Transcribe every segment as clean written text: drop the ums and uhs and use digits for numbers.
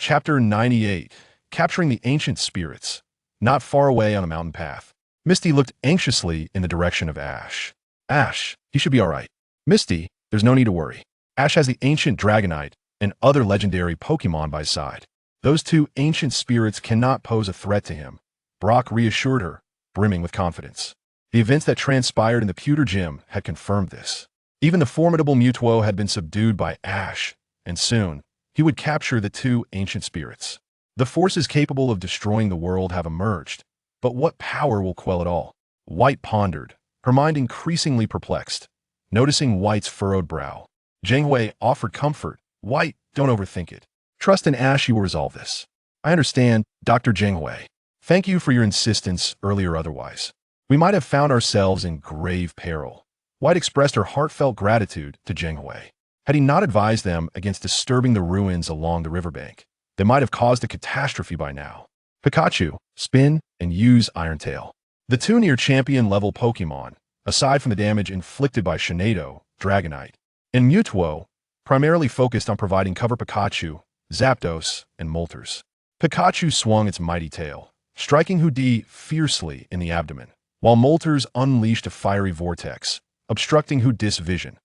Chapter 98, Capturing the Ancient Spirits. Not far away on a mountain path, Misty looked anxiously in the direction of Ash. Ash, he should be all right. Misty, there's no need to worry. Ash has the ancient Dragonite and other legendary Pokémon by his side. Those two ancient spirits cannot pose a threat to him, Brock reassured her, brimming with confidence. The events that transpired in the Pewter Gym had confirmed this. Even the formidable Mewtwo had been subdued by Ash, and soon, he would capture the two ancient spirits. The forces capable of destroying the world have emerged, but what power will quell it all? White pondered, her mind increasingly perplexed, noticing White's furrowed brow. Zhenghui offered comfort. White, don't overthink it. Trust in Ash, you will resolve this. I understand, Dr. Zhenghui. Thank you for your insistence, earlier otherwise. We might have found ourselves in grave peril. White expressed her heartfelt gratitude to Zhenghui. Had he not advised them against disturbing the ruins along the riverbank, they might have caused a catastrophe by now. Pikachu, Spin, and use Iron Tail. The two near-champion-level Pokémon, aside from the damage inflicted by Sinnoh, Dragonite, and Mewtwo, primarily focused on providing cover Pikachu, Zapdos, and Moltres. Pikachu swung its mighty tail, striking Hoenn fiercely in the abdomen, while Moltres unleashed a fiery vortex, obstructing Hoenn's vision.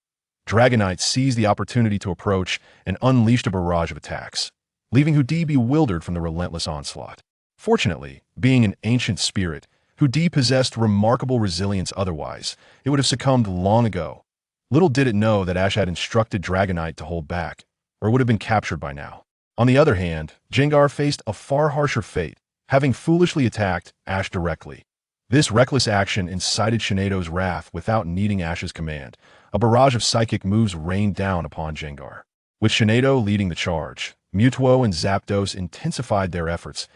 Dragonite seized the opportunity to approach and unleashed a barrage of attacks, leaving Hoenn bewildered from the relentless onslaught. Fortunately, being an ancient spirit, Hoenn possessed remarkable resilience. Otherwise, it would have succumbed long ago. Little did it know that Ash had instructed Dragonite to hold back, or would have been captured by now. On the other hand, Gengar faced a far harsher fate, having foolishly attacked Ash directly. This reckless action incited Sinnoh's wrath without needing Ash's command. A barrage of psychic moves rained down upon Gengar. With Sinnoh leading the charge, Mewtwo and Zapdos intensified their efforts.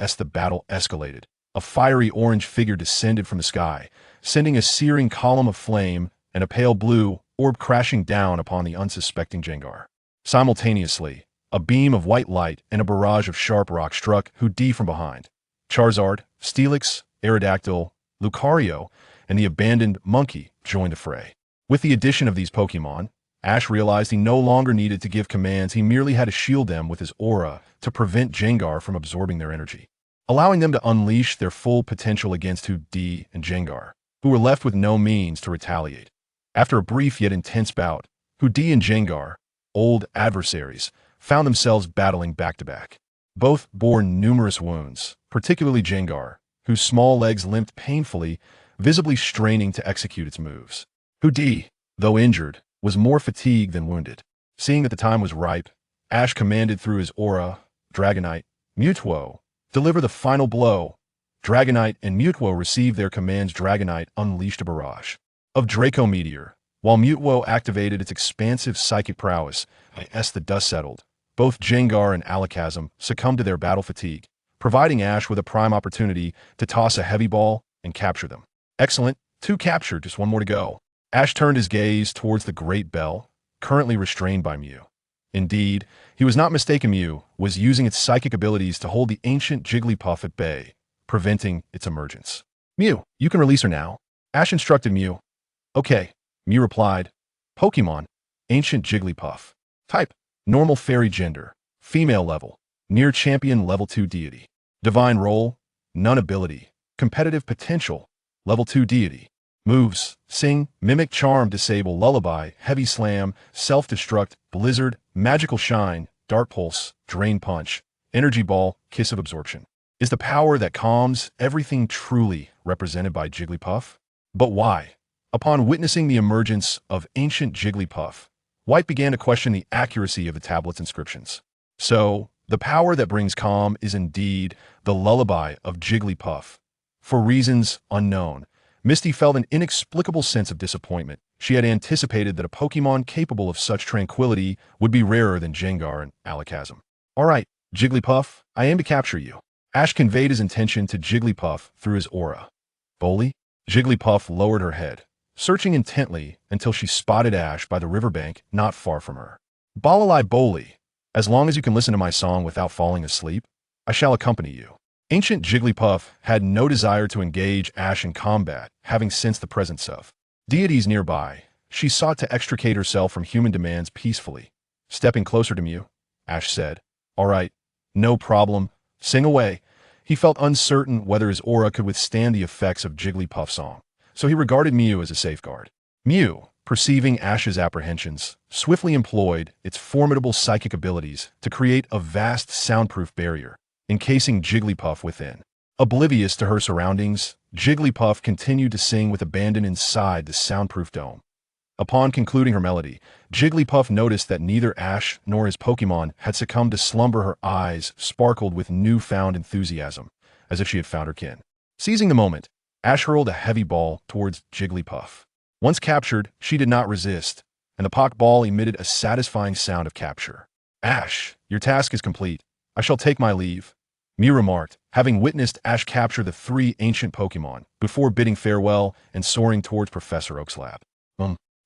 As the battle escalated, a fiery orange figure descended from the sky, sending a searing column of flame and a pale blue orb crashing down upon the unsuspecting Gengar. Simultaneously, a beam of white light and a barrage of sharp rock struck Hoenn from behind. Charizard, Steelix, Aerodactyl, Lucario, and the abandoned monkey joined the fray. With the addition of these Pokémon, Ash realized he no longer needed to give commands. He merely had to shield them with his aura to prevent Gengar from absorbing their energy, allowing them to unleash their full potential against Hoenn and Gengar, who were left with no means to retaliate. After a brief yet intense bout, Hoenn and Gengar, old adversaries, found themselves battling back-to-back. Both bore numerous wounds, particularly Gengar, whose small legs limped painfully, visibly straining to execute its moves. Hoenn, though injured, was more fatigued than wounded. Seeing that the time was ripe, Ash commanded through his aura, Dragonite, Mewtwo, deliver the final blow. Dragonite and Mewtwo received their commands. Dragonite unleashed a barrage of Draco Meteor, while Mewtwo activated its expansive psychic prowess. As the dust settled, both Gengar and Alakazam succumbed to their battle fatigue, providing Ash with a prime opportunity to toss a heavy ball and capture them. Excellent, 2 captured, just 1 more to go. Ash turned his gaze towards the Great Bell, currently restrained by Mew. Indeed, he was not mistaken. Mew was using its psychic abilities to hold the ancient Jigglypuff at bay, preventing its emergence. Mew, you can release her now. Ash instructed Mew. Okay, Mew replied. Pokemon, ancient Jigglypuff. Type, normal fairy gender, female level, near champion level 2 deity. Divine role, none ability. Competitive potential, level 2 deity. Moves, Sing, Mimic Charm, Disable, Lullaby, Heavy Slam, Self-Destruct, Blizzard, Magical Shine, Dark Pulse, Drain Punch, Energy Ball, Kiss of Absorption. Is the power that calms everything truly represented by Jigglypuff? But why? Upon witnessing the emergence of ancient Jigglypuff, White began to question the accuracy of the tablet's inscriptions. So, the power that brings calm is indeed the lullaby of Jigglypuff. For reasons unknown, Misty felt an inexplicable sense of disappointment. She had anticipated that a Pokémon capable of such tranquility would be rarer than Gengar and Alakazam. All right, Jigglypuff, I aim to capture you. Ash conveyed his intention to Jigglypuff through his aura. Bolly? Jigglypuff lowered her head, searching intently until she spotted Ash by the riverbank not far from her. Balalai Bolly, as long as you can listen to my song without falling asleep, I shall accompany you. Ancient Jigglypuff had no desire to engage Ash in combat, having sensed the presence of deities nearby. She sought to extricate herself from human demands peacefully. Stepping closer to Mew, Ash said, All right, No problem. Sing away. He felt uncertain whether his aura could withstand the effects of Jigglypuff's song, so he regarded Mew as a safeguard. Mew, perceiving Ash's apprehensions, swiftly employed its formidable psychic abilities to create a vast soundproof barrier, encasing Jigglypuff within. Oblivious to her surroundings, Jigglypuff continued to sing with abandon inside the soundproof dome. Upon concluding her melody, Jigglypuff noticed that neither Ash nor his Pokémon had succumbed to slumber. Her eyes sparkled with newfound enthusiasm, as if she had found her kin. Seizing the moment, Ash hurled a heavy ball towards Jigglypuff. Once captured, she did not resist, and the Pokeball emitted a satisfying sound of capture. Ash, your task is complete. I shall take my leave, Mew remarked, having witnessed Ash capture the 3 ancient Pokémon before bidding farewell and soaring towards Professor Oak's lab.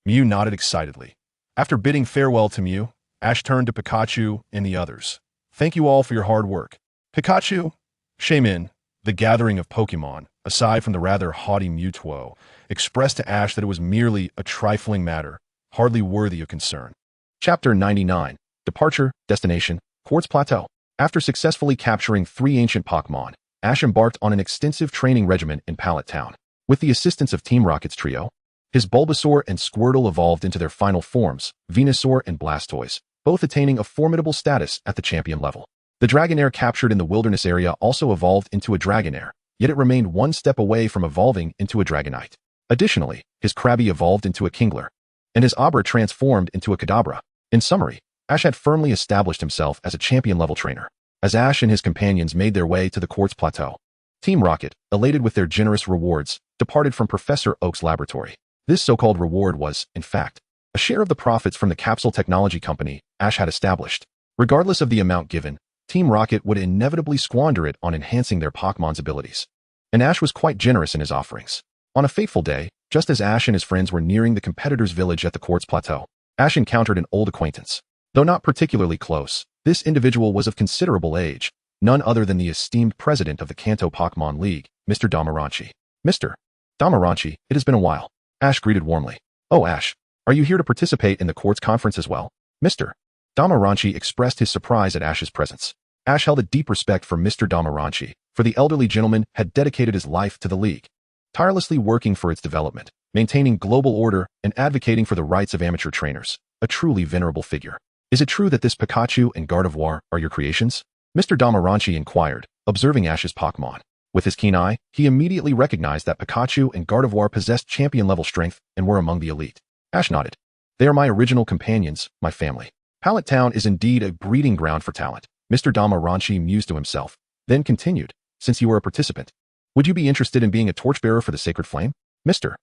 Mew nodded excitedly. After bidding farewell to Mew, Ash turned to Pikachu and the others. Thank you all for your hard work. Pikachu, Shaman, the gathering of Pokémon, aside from the rather haughty Mewtwo, expressed to Ash that it was merely a trifling matter, hardly worthy of concern. Chapter 99. Departure, Destination, Quartz Plateau. After successfully capturing 3 ancient Pokémon, Ash embarked on an extensive training regimen in Pallet Town. With the assistance of Team Rocket's trio, his Bulbasaur and Squirtle evolved into their final forms, Venusaur and Blastoise, both attaining a formidable status at the champion level. The Dragonair captured in the wilderness area also evolved into a Dragonair, yet it remained one step away from evolving into a Dragonite. Additionally, his Krabby evolved into a Kingler, and his Abra transformed into a Kadabra. In summary, Ash had firmly established himself as a champion-level trainer. As Ash and his companions made their way to the Quartz Plateau, Team Rocket, elated with their generous rewards, departed from Professor Oak's laboratory. This so-called reward was, in fact, a share of the profits from the capsule technology company Ash had established. Regardless of the amount given, Team Rocket would inevitably squander it on enhancing their Pokemon's abilities. And Ash was quite generous in his offerings. On a fateful day, just as Ash and his friends were nearing the competitor's village at the Quartz Plateau, Ash encountered an old acquaintance. Though not particularly close, this individual was of considerable age, none other than the esteemed president of the Kanto Pokémon League, Mr. Damaranchi. Mr. Damaranchi, it has been a while. Ash greeted warmly. Oh, Ash, are you here to participate in the Quartz Conference as well? Mr. Damaranchi expressed his surprise at Ash's presence. Ash held a deep respect for Mr. Damaranchi, for the elderly gentleman had dedicated his life to the League, tirelessly working for its development, maintaining global order, and advocating for the rights of amateur trainers, a truly venerable figure. Is it true that this Pikachu and Gardevoir are your creations? Mr. Damaranchi inquired, observing Ash's Pokémon. With his keen eye, he immediately recognized that Pikachu and Gardevoir possessed champion-level strength and were among the elite. Ash nodded. They are my original companions, my family. Pallet Town is indeed a breeding ground for talent. Mr. Damaranchi mused to himself, then continued, since you were a participant, would you be interested in being a torchbearer for the Sacred Flame? Mr.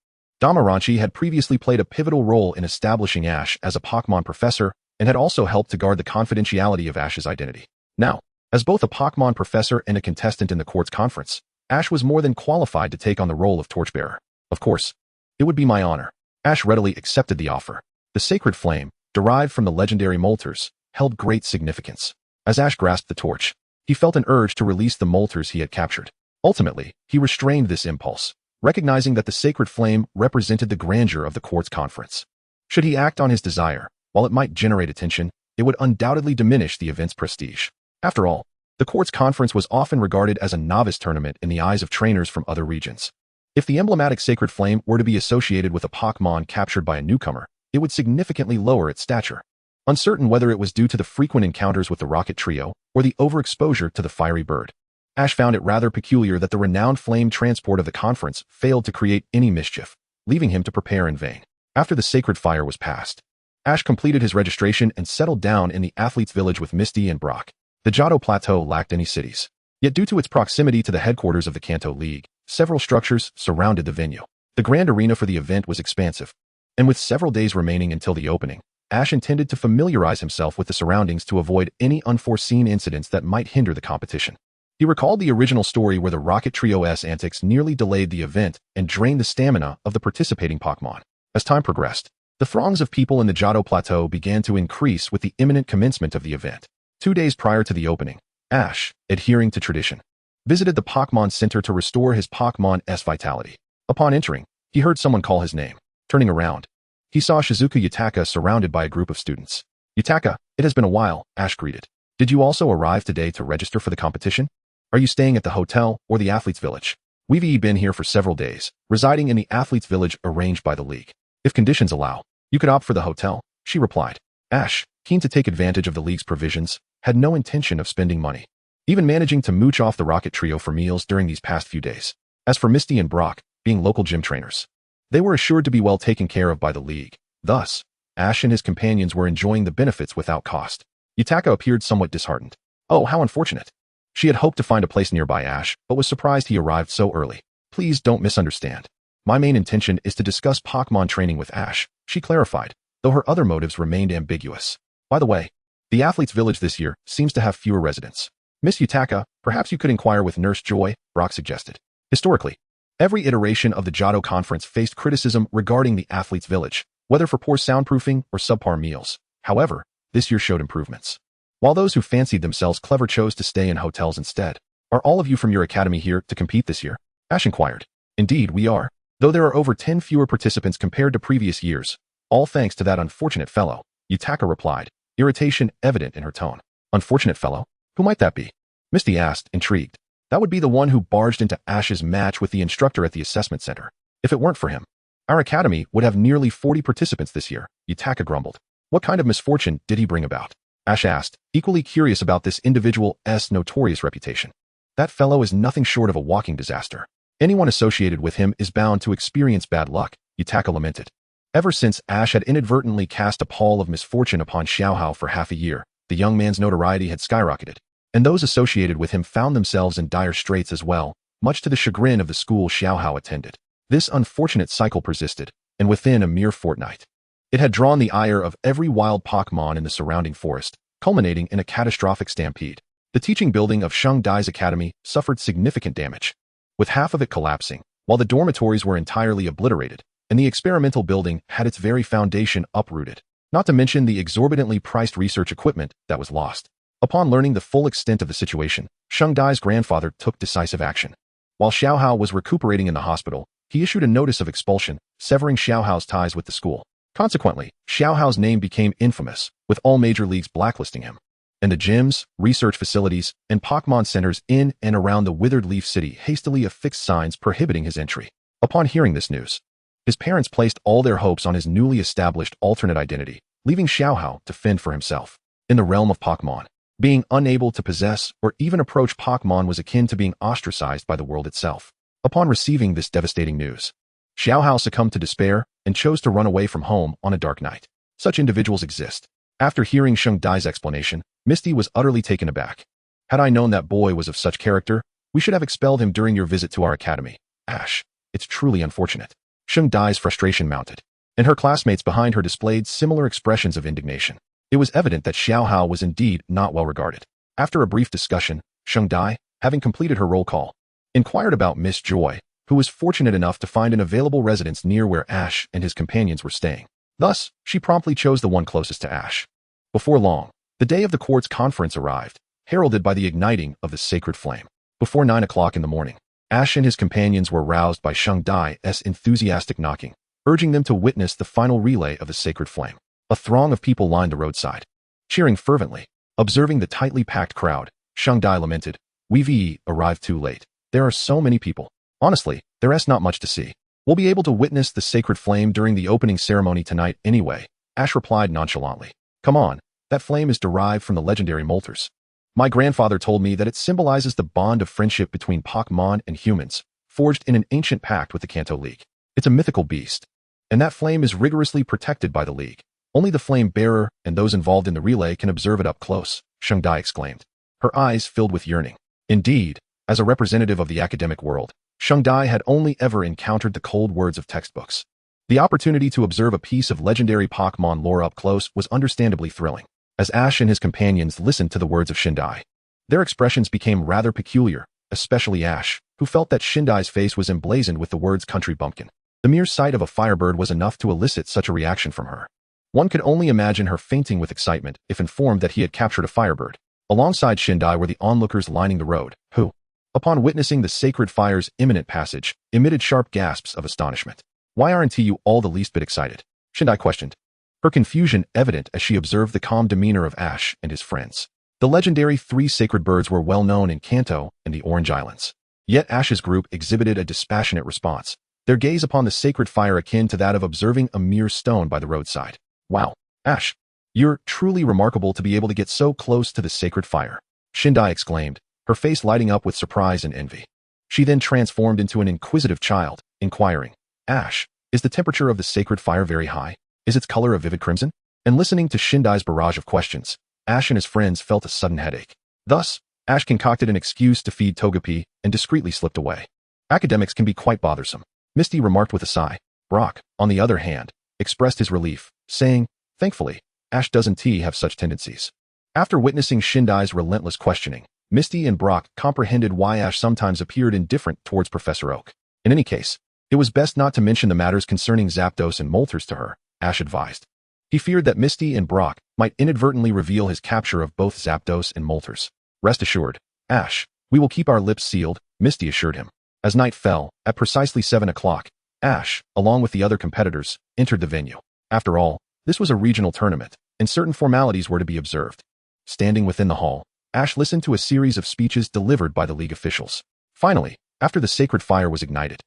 Damaranchi had previously played a pivotal role in establishing Ash as a Pokémon professor and had also helped to guard the confidentiality of Ash's identity. Now, as both a Pokémon professor and a contestant in the Quartz Conference, Ash was more than qualified to take on the role of torchbearer. Of course, it would be my honor. Ash readily accepted the offer. The Sacred Flame, derived from the legendary Moltres, held great significance. As Ash grasped the torch, he felt an urge to release the Moltres he had captured. Ultimately, he restrained this impulse, recognizing that the Sacred Flame represented the grandeur of the Quartz Conference. Should he act on his desire, while it might generate attention, it would undoubtedly diminish the event's prestige. After all, the Quartz Conference was often regarded as a novice tournament in the eyes of trainers from other regions. If the emblematic Sacred Flame were to be associated with a Pokémon captured by a newcomer, it would significantly lower its stature. Uncertain whether it was due to the frequent encounters with the Rocket Trio or the overexposure to the fiery bird, Ash found it rather peculiar that the renowned flame transport of the conference failed to create any mischief, leaving him to prepare in vain. After the sacred fire was passed, Ash completed his registration and settled down in the athletes' village with Misty and Brock. The Johto Plateau lacked any cities, yet due to its proximity to the headquarters of the Kanto League, several structures surrounded the venue. The grand arena for the event was expansive, and with several days remaining until the opening, Ash intended to familiarize himself with the surroundings to avoid any unforeseen incidents that might hinder the competition. He recalled the original story where the Rocket Trio's antics nearly delayed the event and drained the stamina of the participating Pokémon. As time progressed, the throngs of people in the Johto Plateau began to increase with the imminent commencement of the event. 2 days prior to the opening, Ash, adhering to tradition, visited the Pokémon Center to restore his Pokémon's vitality. Upon entering, he heard someone call his name. Turning around, he saw Shizuka Yutaka surrounded by a group of students. Yutaka, it has been a while, Ash greeted. Did you also arrive today to register for the competition? Are you staying at the hotel or the athletes' village? We've been here for several days, residing in the athletes' village arranged by the league. If conditions allow, you could opt for the hotel, she replied. Ash, keen to take advantage of the league's provisions, had no intention of spending money, even managing to mooch off the Rocket Trio for meals during these past few days. As for Misty and Brock, being local gym trainers, they were assured to be well taken care of by the league. Thus, Ash and his companions were enjoying the benefits without cost. Yutaka appeared somewhat disheartened. Oh, how unfortunate. She had hoped to find a place nearby Ash, but was surprised he arrived so early. Please don't misunderstand. My main intention is to discuss Pokémon training with Ash, she clarified, though her other motives remained ambiguous. By the way, the athletes' village this year seems to have fewer residents. Miss Yutaka, perhaps you could inquire with Nurse Joy, Brock suggested. Historically, every iteration of the Johto conference faced criticism regarding the athletes' village, whether for poor soundproofing or subpar meals. However, this year showed improvements. While those who fancied themselves clever chose to stay in hotels instead. Are all of you from your academy here to compete this year? Ash inquired. Indeed, we are. Though there are over 10 fewer participants compared to previous years, all thanks to that unfortunate fellow, Yutaka replied, irritation evident in her tone. Unfortunate fellow? Who might that be? Misty asked, intrigued. That would be the one who barged into Ash's match with the instructor at the assessment center. If it weren't for him, our academy would have nearly 40 participants this year, Yutaka grumbled. What kind of misfortune did he bring about? Ash asked, equally curious about this individual's notorious reputation. That fellow is nothing short of a walking disaster. Anyone associated with him is bound to experience bad luck, Yutaka lamented. Ever since Ash had inadvertently cast a pall of misfortune upon Xiao for half a year, the young man's notoriety had skyrocketed, and those associated with him found themselves in dire straits as well, much to the chagrin of the school Xiao attended. This unfortunate cycle persisted, and within a mere fortnight, it had drawn the ire of every wild Pokémon in the surrounding forest, culminating in a catastrophic stampede. The teaching building of Sheng Dai's academy suffered significant damage, with half of it collapsing, while the dormitories were entirely obliterated, and the experimental building had its very foundation uprooted, not to mention the exorbitantly priced research equipment that was lost. Upon learning the full extent of the situation, Sheng Dai's grandfather took decisive action. While Xiao was recuperating in the hospital, he issued a notice of expulsion, severing Xiao's ties with the school. Consequently, Xiao's name became infamous, with all major leagues blacklisting him. And the gyms, research facilities, and Pokémon centers in and around the Withered Leaf City hastily affixed signs prohibiting his entry. Upon hearing this news, his parents placed all their hopes on his newly established alternate identity, leaving Xiao to fend for himself. In the realm of Pokémon, being unable to possess or even approach Pokémon was akin to being ostracized by the world itself. Upon receiving this devastating news, Xiao succumbed to despair and chose to run away from home on a dark night. Such individuals exist. After hearing Sheng Dai's explanation, Misty was utterly taken aback. Had I known that boy was of such character, we should have expelled him during your visit to our academy. Ash, it's truly unfortunate. Sheng Dai's frustration mounted, and her classmates behind her displayed similar expressions of indignation. It was evident that Xiao was indeed not well regarded. After a brief discussion, Sheng Dai, having completed her roll call, inquired about Miss Joy, who was fortunate enough to find an available residence near where Ash and his companions were staying. Thus, she promptly chose the one closest to Ash. Before long, the day of the Quartz Conference arrived, heralded by the igniting of the sacred flame. Before 9 o'clock in the morning, Ash and his companions were roused by Sheng Dai's enthusiastic knocking, urging them to witness the final relay of the sacred flame. A throng of people lined the roadside, cheering fervently. Observing the tightly packed crowd, Sheng Dai lamented, "We've arrived too late. There are so many people. Honestly, there's not much to see. We'll be able to witness the sacred flame during the opening ceremony tonight anyway," Ash replied nonchalantly. "Come on, that flame is derived from the legendary Moltres. My grandfather told me that it symbolizes the bond of friendship between Pokémon and humans, forged in an ancient pact with the Kanto League. It's a mythical beast, and that flame is rigorously protected by the League. Only the flame bearer and those involved in the relay can observe it up close," Sheng Dai exclaimed, her eyes filled with yearning. Indeed, as a representative of the academic world, Sheng Dai had only ever encountered the cold words of textbooks. The opportunity to observe a piece of legendary Pokémon lore up close was understandably thrilling. As Ash and his companions listened to the words of Sheng Dai, their expressions became rather peculiar, especially Ash, who felt that Sheng Dai's face was emblazoned with the words country bumpkin. The mere sight of a firebird was enough to elicit such a reaction from her. One could only imagine her fainting with excitement if informed that he had captured a firebird. Alongside Sheng Dai were the onlookers lining the road, who, upon witnessing the sacred fire's imminent passage, emitted sharp gasps of astonishment. "Why aren't you all the least bit excited?" Sheng Dai questioned, her confusion evident as she observed the calm demeanor of Ash and his friends. The legendary 3 sacred birds were well known in Kanto and the Orange Islands. Yet Ash's group exhibited a dispassionate response, their gaze upon the sacred fire akin to that of observing a mere stone by the roadside. Wow, Ash, you're truly remarkable to be able to get so close to the sacred fire, Shindai exclaimed, her face lighting up with surprise and envy. She then transformed into an inquisitive child, inquiring, Ash, is the temperature of the sacred fire very high? Is its color a vivid crimson? And listening to Shindai's barrage of questions, Ash and his friends felt a sudden headache. Thus, Ash concocted an excuse to feed Togepi and discreetly slipped away. Academics can be quite bothersome, Misty remarked with a sigh. Brock, on the other hand, expressed his relief, saying, thankfully, Ash doesn't have such tendencies. After witnessing Shindai's relentless questioning, Misty and Brock comprehended why Ash sometimes appeared indifferent towards Professor Oak. In any case, it was best not to mention the matters concerning Zapdos and Moltres to her, Ash advised. He feared that Misty and Brock might inadvertently reveal his capture of both Zapdos and Moltres. Rest assured, Ash, we will keep our lips sealed, Misty assured him. As night fell, at precisely 7 o'clock, Ash, along with the other competitors, entered the venue. After all, this was a regional tournament, and certain formalities were to be observed. Standing within the hall, Ash listened to a series of speeches delivered by the league officials. Finally, after the sacred fire was ignited,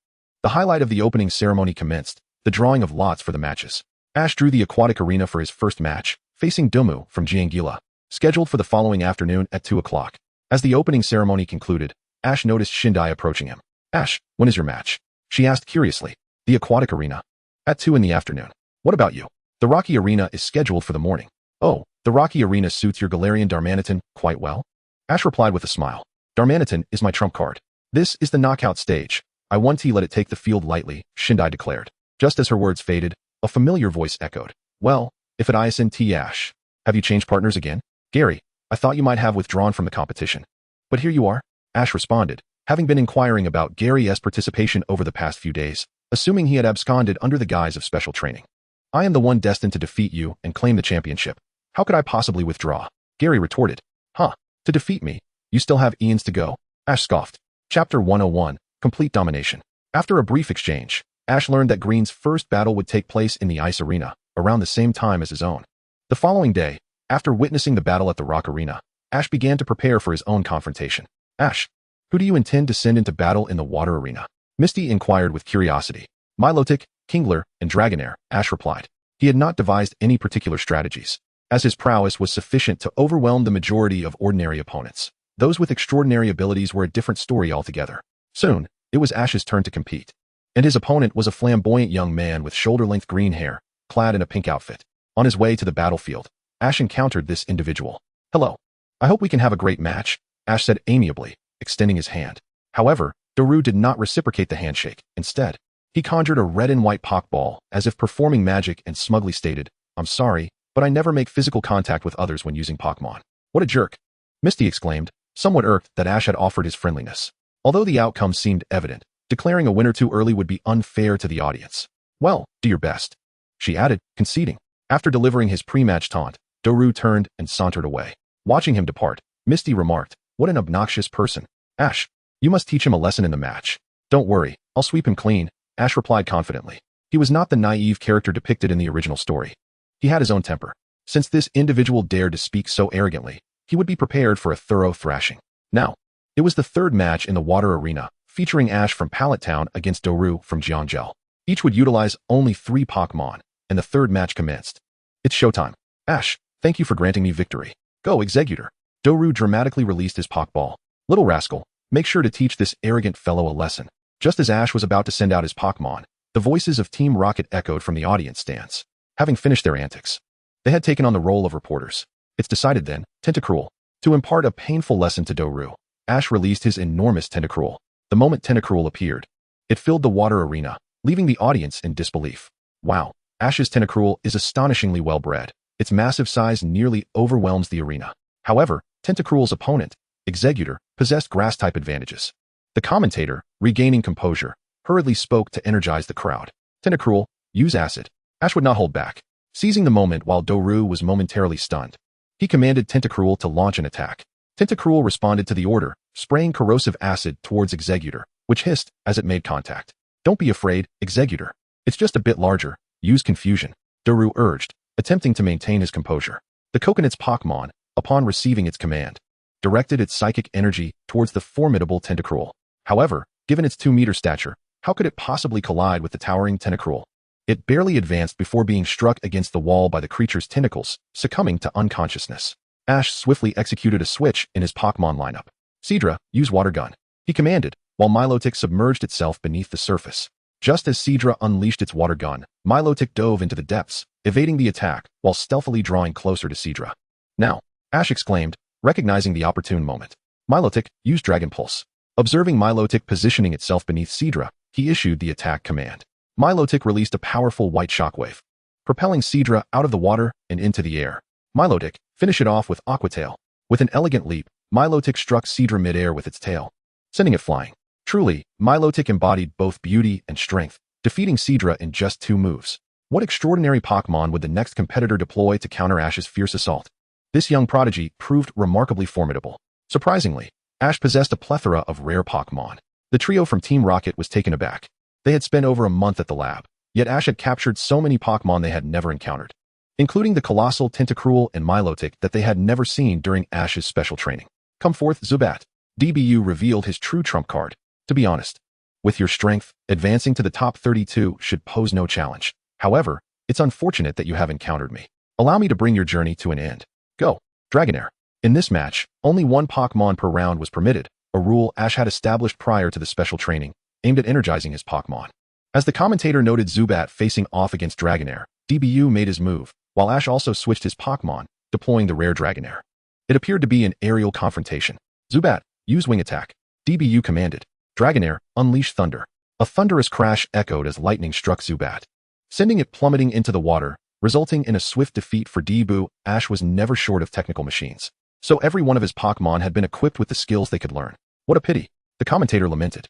the highlight of the opening ceremony commenced, the drawing of lots for the matches. Ash drew the aquatic arena for his first match, facing Dumu from Jiangila, scheduled for the following afternoon at 2 o'clock. As the opening ceremony concluded, Ash noticed Shindai approaching him. Ash, when is your match? She asked curiously. The aquatic arena. At 2 in the afternoon. What about you? The Rocky Arena is scheduled for the morning. Oh, the Rocky Arena suits your Galarian Darmanitan quite well? Ash replied with a smile. Darmanitan is my trump card. This is the knockout stage. I won't let it take the field lightly, Shindai declared. Just as her words faded, a familiar voice echoed. Well, if it isn't Ash. Have you changed partners again? Gary, I thought you might have withdrawn from the competition. But here you are, Ash responded, having been inquiring about Gary's participation over the past few days, assuming he had absconded under the guise of special training. I am the one destined to defeat you and claim the championship. How could I possibly withdraw? Gary retorted. Huh, to defeat me, you still have eons to go, Ash scoffed. Chapter 101, Complete Domination. After a brief exchange, Ash learned that Green's first battle would take place in the Ice Arena, around the same time as his own. The following day, after witnessing the battle at the Rock Arena, Ash began to prepare for his own confrontation. Ash, who do you intend to send into battle in the Water Arena? Misty inquired with curiosity. Milotic, Kingler, and Dragonair, Ash replied. He had not devised any particular strategies, as his prowess was sufficient to overwhelm the majority of ordinary opponents. Those with extraordinary abilities were a different story altogether. Soon, it was Ash's turn to compete. And his opponent was a flamboyant young man with shoulder-length green hair, clad in a pink outfit. On his way to the battlefield, Ash encountered this individual. Hello. I hope we can have a great match, Ash said amiably, extending his hand. However, Doru did not reciprocate the handshake. Instead, he conjured a red and white Pokeball, as if performing magic, and smugly stated, I'm sorry, but I never make physical contact with others when using Pokemon. What a jerk. Misty exclaimed, somewhat irked that Ash had offered his friendliness. Although the outcome seemed evident, declaring a winner too early would be unfair to the audience. Well, do your best, she added, conceding. After delivering his pre-match taunt, Doru turned and sauntered away. Watching him depart, Misty remarked, what an obnoxious person. Ash, you must teach him a lesson in the match. Don't worry, I'll sweep him clean, Ash replied confidently. He was not the naive character depicted in the original story. He had his own temper. Since this individual dared to speak so arrogantly, he would be prepared for a thorough thrashing. Now, it was the third match in the Water Arena, featuring Ash from Pallet Town against Doru from Jiangel. Each would utilize only 3 Pokemon, and the third match commenced. It's showtime. Ash, thank you for granting me victory. Go, Executor. Doru dramatically released his Pokeball. Little rascal, make sure to teach this arrogant fellow a lesson. Just as Ash was about to send out his Pokemon, the voices of Team Rocket echoed from the audience stands. Having finished their antics, they had taken on the role of reporters. It's decided then, Tentacruel. To impart a painful lesson to Doru, Ash released his enormous Tentacruel. The moment Tentacruel appeared, it filled the Water Arena, leaving the audience in disbelief. Wow, Ash's Tentacruel is astonishingly well bred. Its massive size nearly overwhelms the arena. However, Tentacruel's opponent, Executor, possessed grass-type advantages. The commentator, regaining composure, hurriedly spoke to energize the crowd. Tentacruel, use acid. Ash would not hold back. Seizing the moment while Doru was momentarily stunned, he commanded Tentacruel to launch an attack. Tentacruel responded to the order, spraying corrosive acid towards Executor, which hissed as it made contact. Don't be afraid, Executor. It's just a bit larger. Use confusion, Doru urged, attempting to maintain his composure. The Coconut's Pokemon, upon receiving its command, directed its psychic energy towards the formidable Tentacruel. However, given its 2-meter stature, how could it possibly collide with the towering Tentacruel? It barely advanced before being struck against the wall by the creature's tentacles, succumbing to unconsciousness. Ash swiftly executed a switch in his Pokémon lineup. Seadra, use water gun, he commanded, while Milotic submerged itself beneath the surface. Just as Seadra unleashed its water gun, Milotic dove into the depths, evading the attack while stealthily drawing closer to Seadra. Now, Ash exclaimed, recognizing the opportune moment. Milotic, use Dragon Pulse. Observing Milotic positioning itself beneath Seadra, he issued the attack command. Milotic released a powerful white shockwave, propelling Seadra out of the water and into the air. Milotic, finish it off with Aqua Tail. With an elegant leap, Milotic struck Seadra mid-air with its tail, sending it flying. Truly, Milotic embodied both beauty and strength, defeating Seadra in just 2 moves. What extraordinary Pokémon would the next competitor deploy to counter Ash's fierce assault? This young prodigy proved remarkably formidable. Surprisingly, Ash possessed a plethora of rare Pokémon. The trio from Team Rocket was taken aback. They had spent over a month at the lab, yet Ash had captured so many Pokémon they had never encountered, including the colossal Tentacruel and Milotic that they had never seen during Ash's special training. Come forth, Zubat. DBU revealed his true trump card. To be honest, with your strength, advancing to the top 32 should pose no challenge. However, it's unfortunate that you have encountered me. Allow me to bring your journey to an end. Go, Dragonair. In this match, only 1 Pokémon per round was permitted, a rule Ash had established prior to the special training, aimed at energizing his Pokémon. As the commentator noted Zubat facing off against Dragonair, DBU made his move, while Ash also switched his Pokémon, deploying the rare Dragonair. It appeared to be an aerial confrontation. Zubat, use Wing Attack. DBU commanded. Dragonair, unleash Thunder. A thunderous crash echoed as lightning struck Zubat, sending it plummeting into the water, resulting in a swift defeat for DBU. Ash was never short of technical machines, so every one of his Pokémon had been equipped with the skills they could learn. What a pity, the commentator lamented.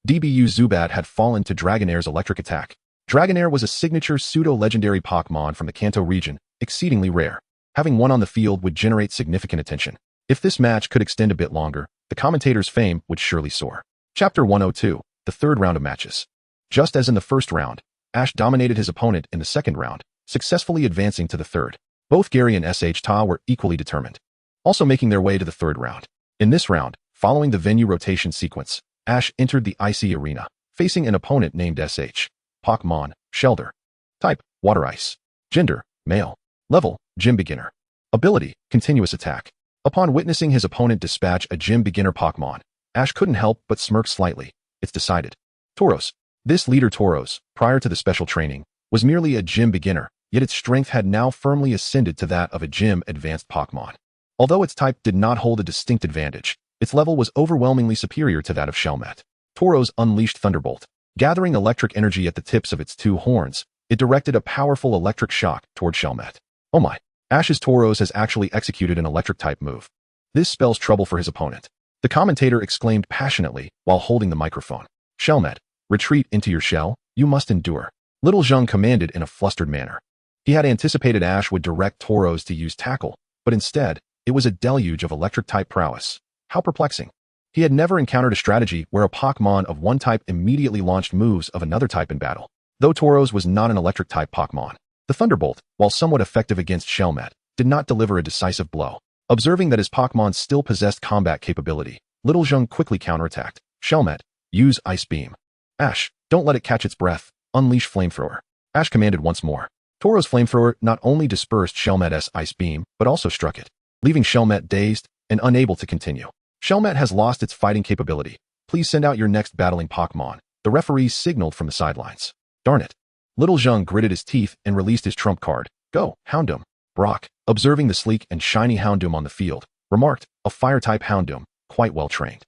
DBU Zubat had fallen to Dragonair's electric attack. Dragonair was a signature pseudo-legendary Pokémon from the Kanto region, exceedingly rare. Having one on the field would generate significant attention. If this match could extend a bit longer, the commentator's fame would surely soar. Chapter 102, the 3rd round of matches. Just as in the 1st round, Ash dominated his opponent in the 2nd round, successfully advancing to the 3rd. Both Gary and SH Ta were equally determined, also making their way to the 3rd round. In this round, following the venue rotation sequence, Ash entered the icy arena, facing an opponent named SH. Pokémon, Shelter. Type, Water Ice. Gender, Male. Level, Gym Beginner. Ability, Continuous Attack. Upon witnessing his opponent dispatch a Gym Beginner Pokémon, Ash couldn't help but smirk slightly. It's decided. Tauros. This leader Tauros, prior to the special training, was merely a Gym Beginner, yet its strength had now firmly ascended to that of a Gym Advanced Pokémon. Although its type did not hold a distinct advantage, its level was overwhelmingly superior to that of Shelmet. Tauros unleashed Thunderbolt. Gathering electric energy at the tips of its 2 horns, it directed a powerful electric shock toward Shelmet. Oh my! Ash's Tauros has actually executed an electric-type move. This spells trouble for his opponent. The commentator exclaimed passionately while holding the microphone. Shelmet, retreat into your shell, you must endure. Little Zheng commanded in a flustered manner. He had anticipated Ash would direct Tauros to use Tackle, but instead, it was a deluge of electric-type prowess. How perplexing. He had never encountered a strategy where a Pokémon of one type immediately launched moves of another type in battle. Though Tauros was not an electric-type Pokémon, the Thunderbolt, while somewhat effective against Shelmet, did not deliver a decisive blow. Observing that his Pokémon still possessed combat capability, Little Zheng quickly counterattacked. Shelmet, use Ice Beam. Ash, don't let it catch its breath. Unleash Flamethrower. Ash commanded once more. Tauros' Flamethrower not only dispersed Shelmet's Ice Beam, but also struck it, leaving Shelmet dazed and unable to continue. Shelmet has lost its fighting capability. Please send out your next battling Pokémon. The referee signaled from the sidelines. Darn it. Little Zheng gritted his teeth and released his trump card. Go, Houndoom. Brock, observing the sleek and shiny Houndoom on the field, remarked, a fire-type Houndoom, quite well trained.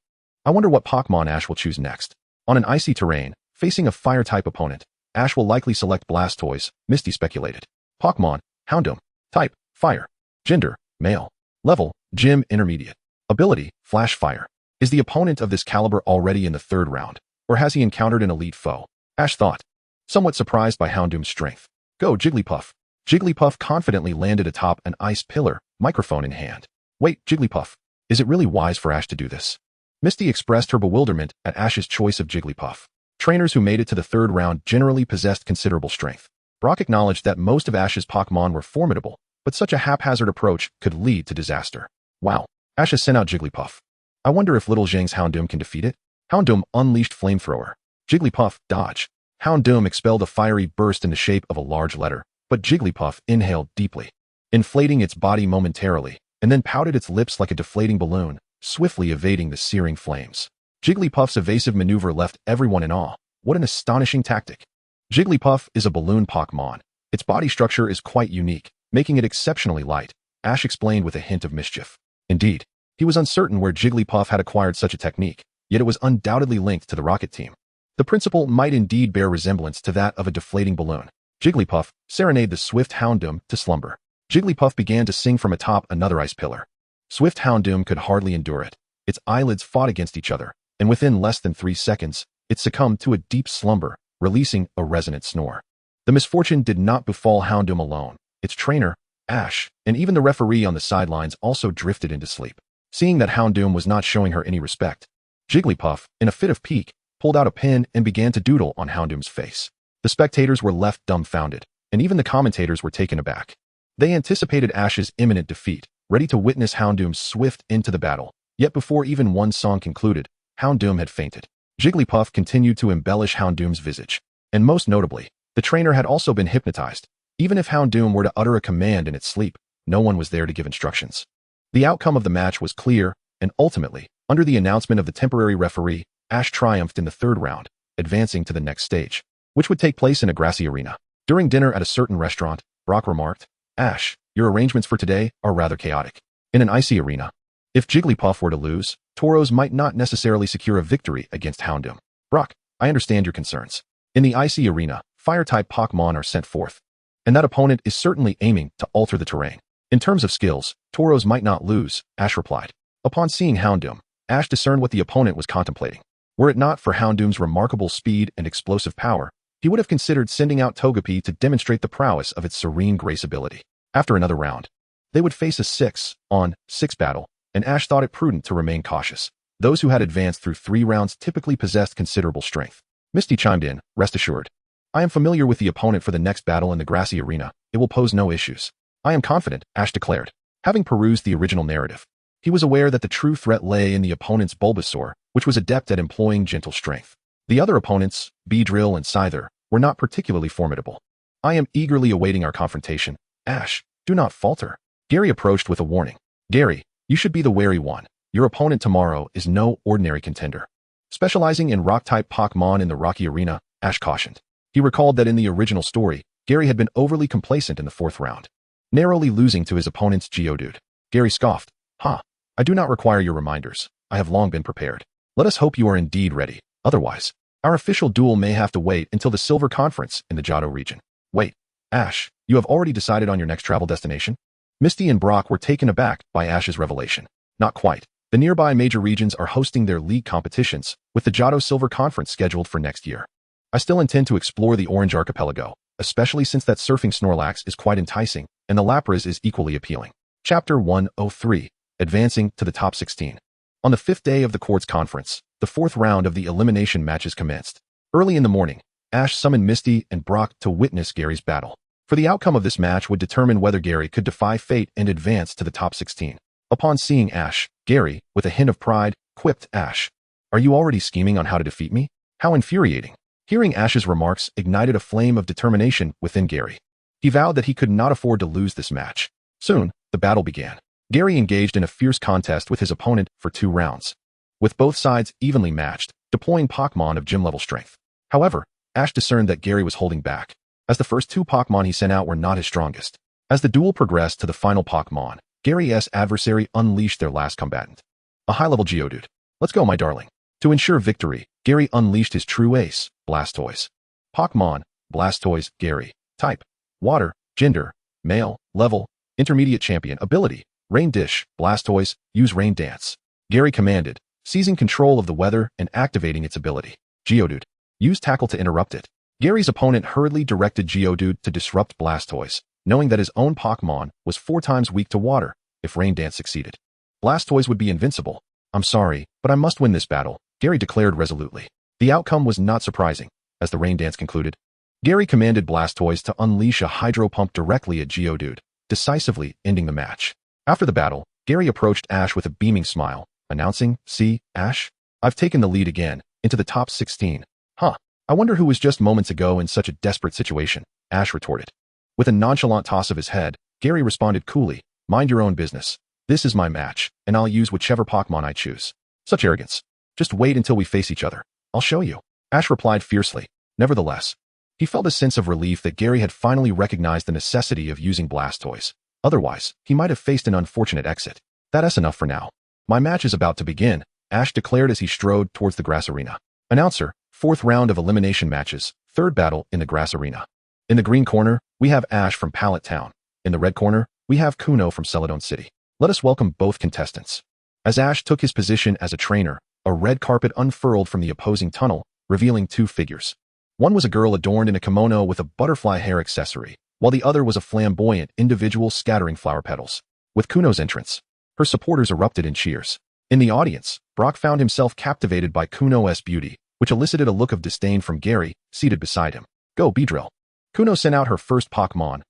I wonder what Pokémon Ash will choose next. On an icy terrain, facing a fire-type opponent, Ash will likely select Blastoise, Misty speculated. Pokémon, Houndoom. Type, Fire. Gender, Male. Level, Gym Intermediate. Ability, Flash Fire. Is the opponent of this caliber already in the 3rd round, or has he encountered an elite foe? Ash thought, somewhat surprised by Houndoom's strength. Go, Jigglypuff. Jigglypuff confidently landed atop an ice pillar, microphone in hand. Wait, Jigglypuff. Is it really wise for Ash to do this? Misty expressed her bewilderment at Ash's choice of Jigglypuff. Trainers who made it to the 3rd round generally possessed considerable strength. Brock acknowledged that most of Ash's Pokémon were formidable, but such a haphazard approach could lead to disaster. Wow. Ash has sent out Jigglypuff. I wonder if Little Zhang's Houndoom can defeat it? Houndoom unleashed Flamethrower. Jigglypuff, dodge. Houndoom expelled a fiery burst in the shape of a large letter, but Jigglypuff inhaled deeply, inflating its body momentarily, and then pouted its lips like a deflating balloon, swiftly evading the searing flames. Jigglypuff's evasive maneuver left everyone in awe. What an astonishing tactic. Jigglypuff is a balloon Pokémon. Its body structure is quite unique, making it exceptionally light, Ash explained with a hint of mischief. Indeed, he was uncertain where Jigglypuff had acquired such a technique, yet it was undoubtedly linked to the rocket team. The principle might indeed bear resemblance to that of a deflating balloon. Jigglypuff, serenade the swift Houndoom to slumber. Jigglypuff began to sing from atop another ice pillar. Swift Houndoom could hardly endure it. Its eyelids fought against each other, and within less than 3 seconds, it succumbed to a deep slumber, releasing a resonant snore. The misfortune did not befall Houndoom alone. Its trainer, Ash, and even the referee on the sidelines also drifted into sleep. Seeing that Houndoom was not showing her any respect, Jigglypuff, in a fit of pique, pulled out a pen and began to doodle on Houndoom's face. The spectators were left dumbfounded, and even the commentators were taken aback. They anticipated Ash's imminent defeat, ready to witness Houndoom's swift into the battle. Yet before even one song concluded, Houndoom had fainted. Jigglypuff continued to embellish Houndoom's visage. And most notably, the trainer had also been hypnotized. Even if Houndoom were to utter a command in its sleep, no one was there to give instructions. The outcome of the match was clear, and ultimately, under the announcement of the temporary referee, Ash triumphed in the 3rd round, advancing to the next stage, which would take place in a grassy arena. During dinner at a certain restaurant, Brock remarked, "Ash, your arrangements for today are rather chaotic. In an icy arena, if Jigglypuff were to lose, Tauros might not necessarily secure a victory against Houndoom. Brock, I understand your concerns. In the icy arena, fire-type Pokémon are sent forth, and that opponent is certainly aiming to alter the terrain. In terms of skills, Tauros might not lose," Ash replied. Upon seeing Houndoom, Ash discerned what the opponent was contemplating. Were it not for Houndoom's remarkable speed and explosive power, he would have considered sending out Togepi to demonstrate the prowess of its serene grace ability. After another round, they would face a 6-on-6 battle, and Ash thought it prudent to remain cautious. Those who had advanced through 3 rounds typically possessed considerable strength. Misty chimed in, "Rest assured. I am familiar with the opponent for the next battle in the grassy arena. It will pose no issues." "I am confident," Ash declared. Having perused the original narrative, he was aware that the true threat lay in the opponent's Bulbasaur, which was adept at employing gentle strength. The other opponents, Beedrill and Scyther, were not particularly formidable. "I am eagerly awaiting our confrontation. Ash, do not falter." Gary approached with a warning. "Gary, you should be the wary one. Your opponent tomorrow is no ordinary contender." Specializing in rock-type Pokémon in the rocky arena, Ash cautioned. He recalled that in the original story, Gary had been overly complacent in the 4th round, narrowly losing to his opponent's Geodude. Gary scoffed. "Ha, I do not require your reminders. I have long been prepared. Let us hope you are indeed ready. Otherwise, our official duel may have to wait until the Silver Conference in the Johto region." "Wait, Ash, you have already decided on your next travel destination?" Misty and Brock were taken aback by Ash's revelation. "Not quite. The nearby major regions are hosting their league competitions, with the Johto Silver Conference scheduled for next year. I still intend to explore the Orange Archipelago, especially since that surfing Snorlax is quite enticing, and the Lapras is equally appealing." Chapter 103, Advancing to the Top 16. On the 5th day of the Quartz Conference, the 4th round of the elimination matches commenced. Early in the morning, Ash summoned Misty and Brock to witness Gary's battle. For the outcome of this match would determine whether Gary could defy fate and advance to the top 16. Upon seeing Ash, Gary, with a hint of pride, quipped, "Ash, are you already scheming on how to defeat me? How infuriating." Hearing Ash's remarks ignited a flame of determination within Gary. He vowed that he could not afford to lose this match. Soon, the battle began. Gary engaged in a fierce contest with his opponent for 2 rounds, with both sides evenly matched, deploying Pokémon of gym-level strength. However, Ash discerned that Gary was holding back, as the first 2 Pokémon he sent out were not his strongest. As the duel progressed to the final Pokémon, Gary's adversary unleashed their last combatant, a high-level Geodude. "Let's go, my darling." To ensure victory, Gary unleashed his true ace, Blastoise. Pokémon, Blastoise, Gary. Type, Water. Gender, Male. Level, Intermediate. Champion. Ability, Rain Dish. Blastoise, use Rain Dance. Gary commanded, seizing control of the weather and activating its ability. Geodude, use Tackle to interrupt it. Gary's opponent hurriedly directed Geodude to disrupt Blastoise, knowing that his own Pokémon was 4 times weak to water if Rain Dance succeeded. Blastoise would be invincible. "I'm sorry, but I must win this battle," Gary declared resolutely. The outcome was not surprising. As the Rain Dance concluded, Gary commanded Blastoise to unleash a Hydro Pump directly at Geodude, decisively ending the match. After the battle, Gary approached Ash with a beaming smile, announcing, "See, Ash? I've taken the lead again, into the top 16. Huh. I wonder who was just moments ago in such a desperate situation," Ash retorted. With a nonchalant toss of his head, Gary responded coolly, "Mind your own business. This is my match, and I'll use whichever Pokémon I choose." Such arrogance. "Just wait until we face each other. I'll show you," Ash replied fiercely. Nevertheless, he felt a sense of relief that Gary had finally recognized the necessity of using Blastoise. Otherwise, he might have faced an unfortunate exit. "That's enough for now. My match is about to begin," Ash declared as he strode towards the grass arena. "Announcer, 4th round of elimination matches, 3rd battle in the grass arena. In the green corner, we have Ash from Pallet Town. In the red corner, we have Kuno from Celadon City. Let us welcome both contestants." As Ash took his position as a trainer, a red carpet unfurled from the opposing tunnel, revealing 2 figures. One was a girl adorned in a kimono with a butterfly hair accessory, while the other was a flamboyant individual scattering flower petals. With Kuno's entrance, her supporters erupted in cheers. In the audience, Brock found himself captivated by Kuno's beauty, which elicited a look of disdain from Gary, seated beside him. "Go, Beedrill." Kuno sent out her first Pokémon,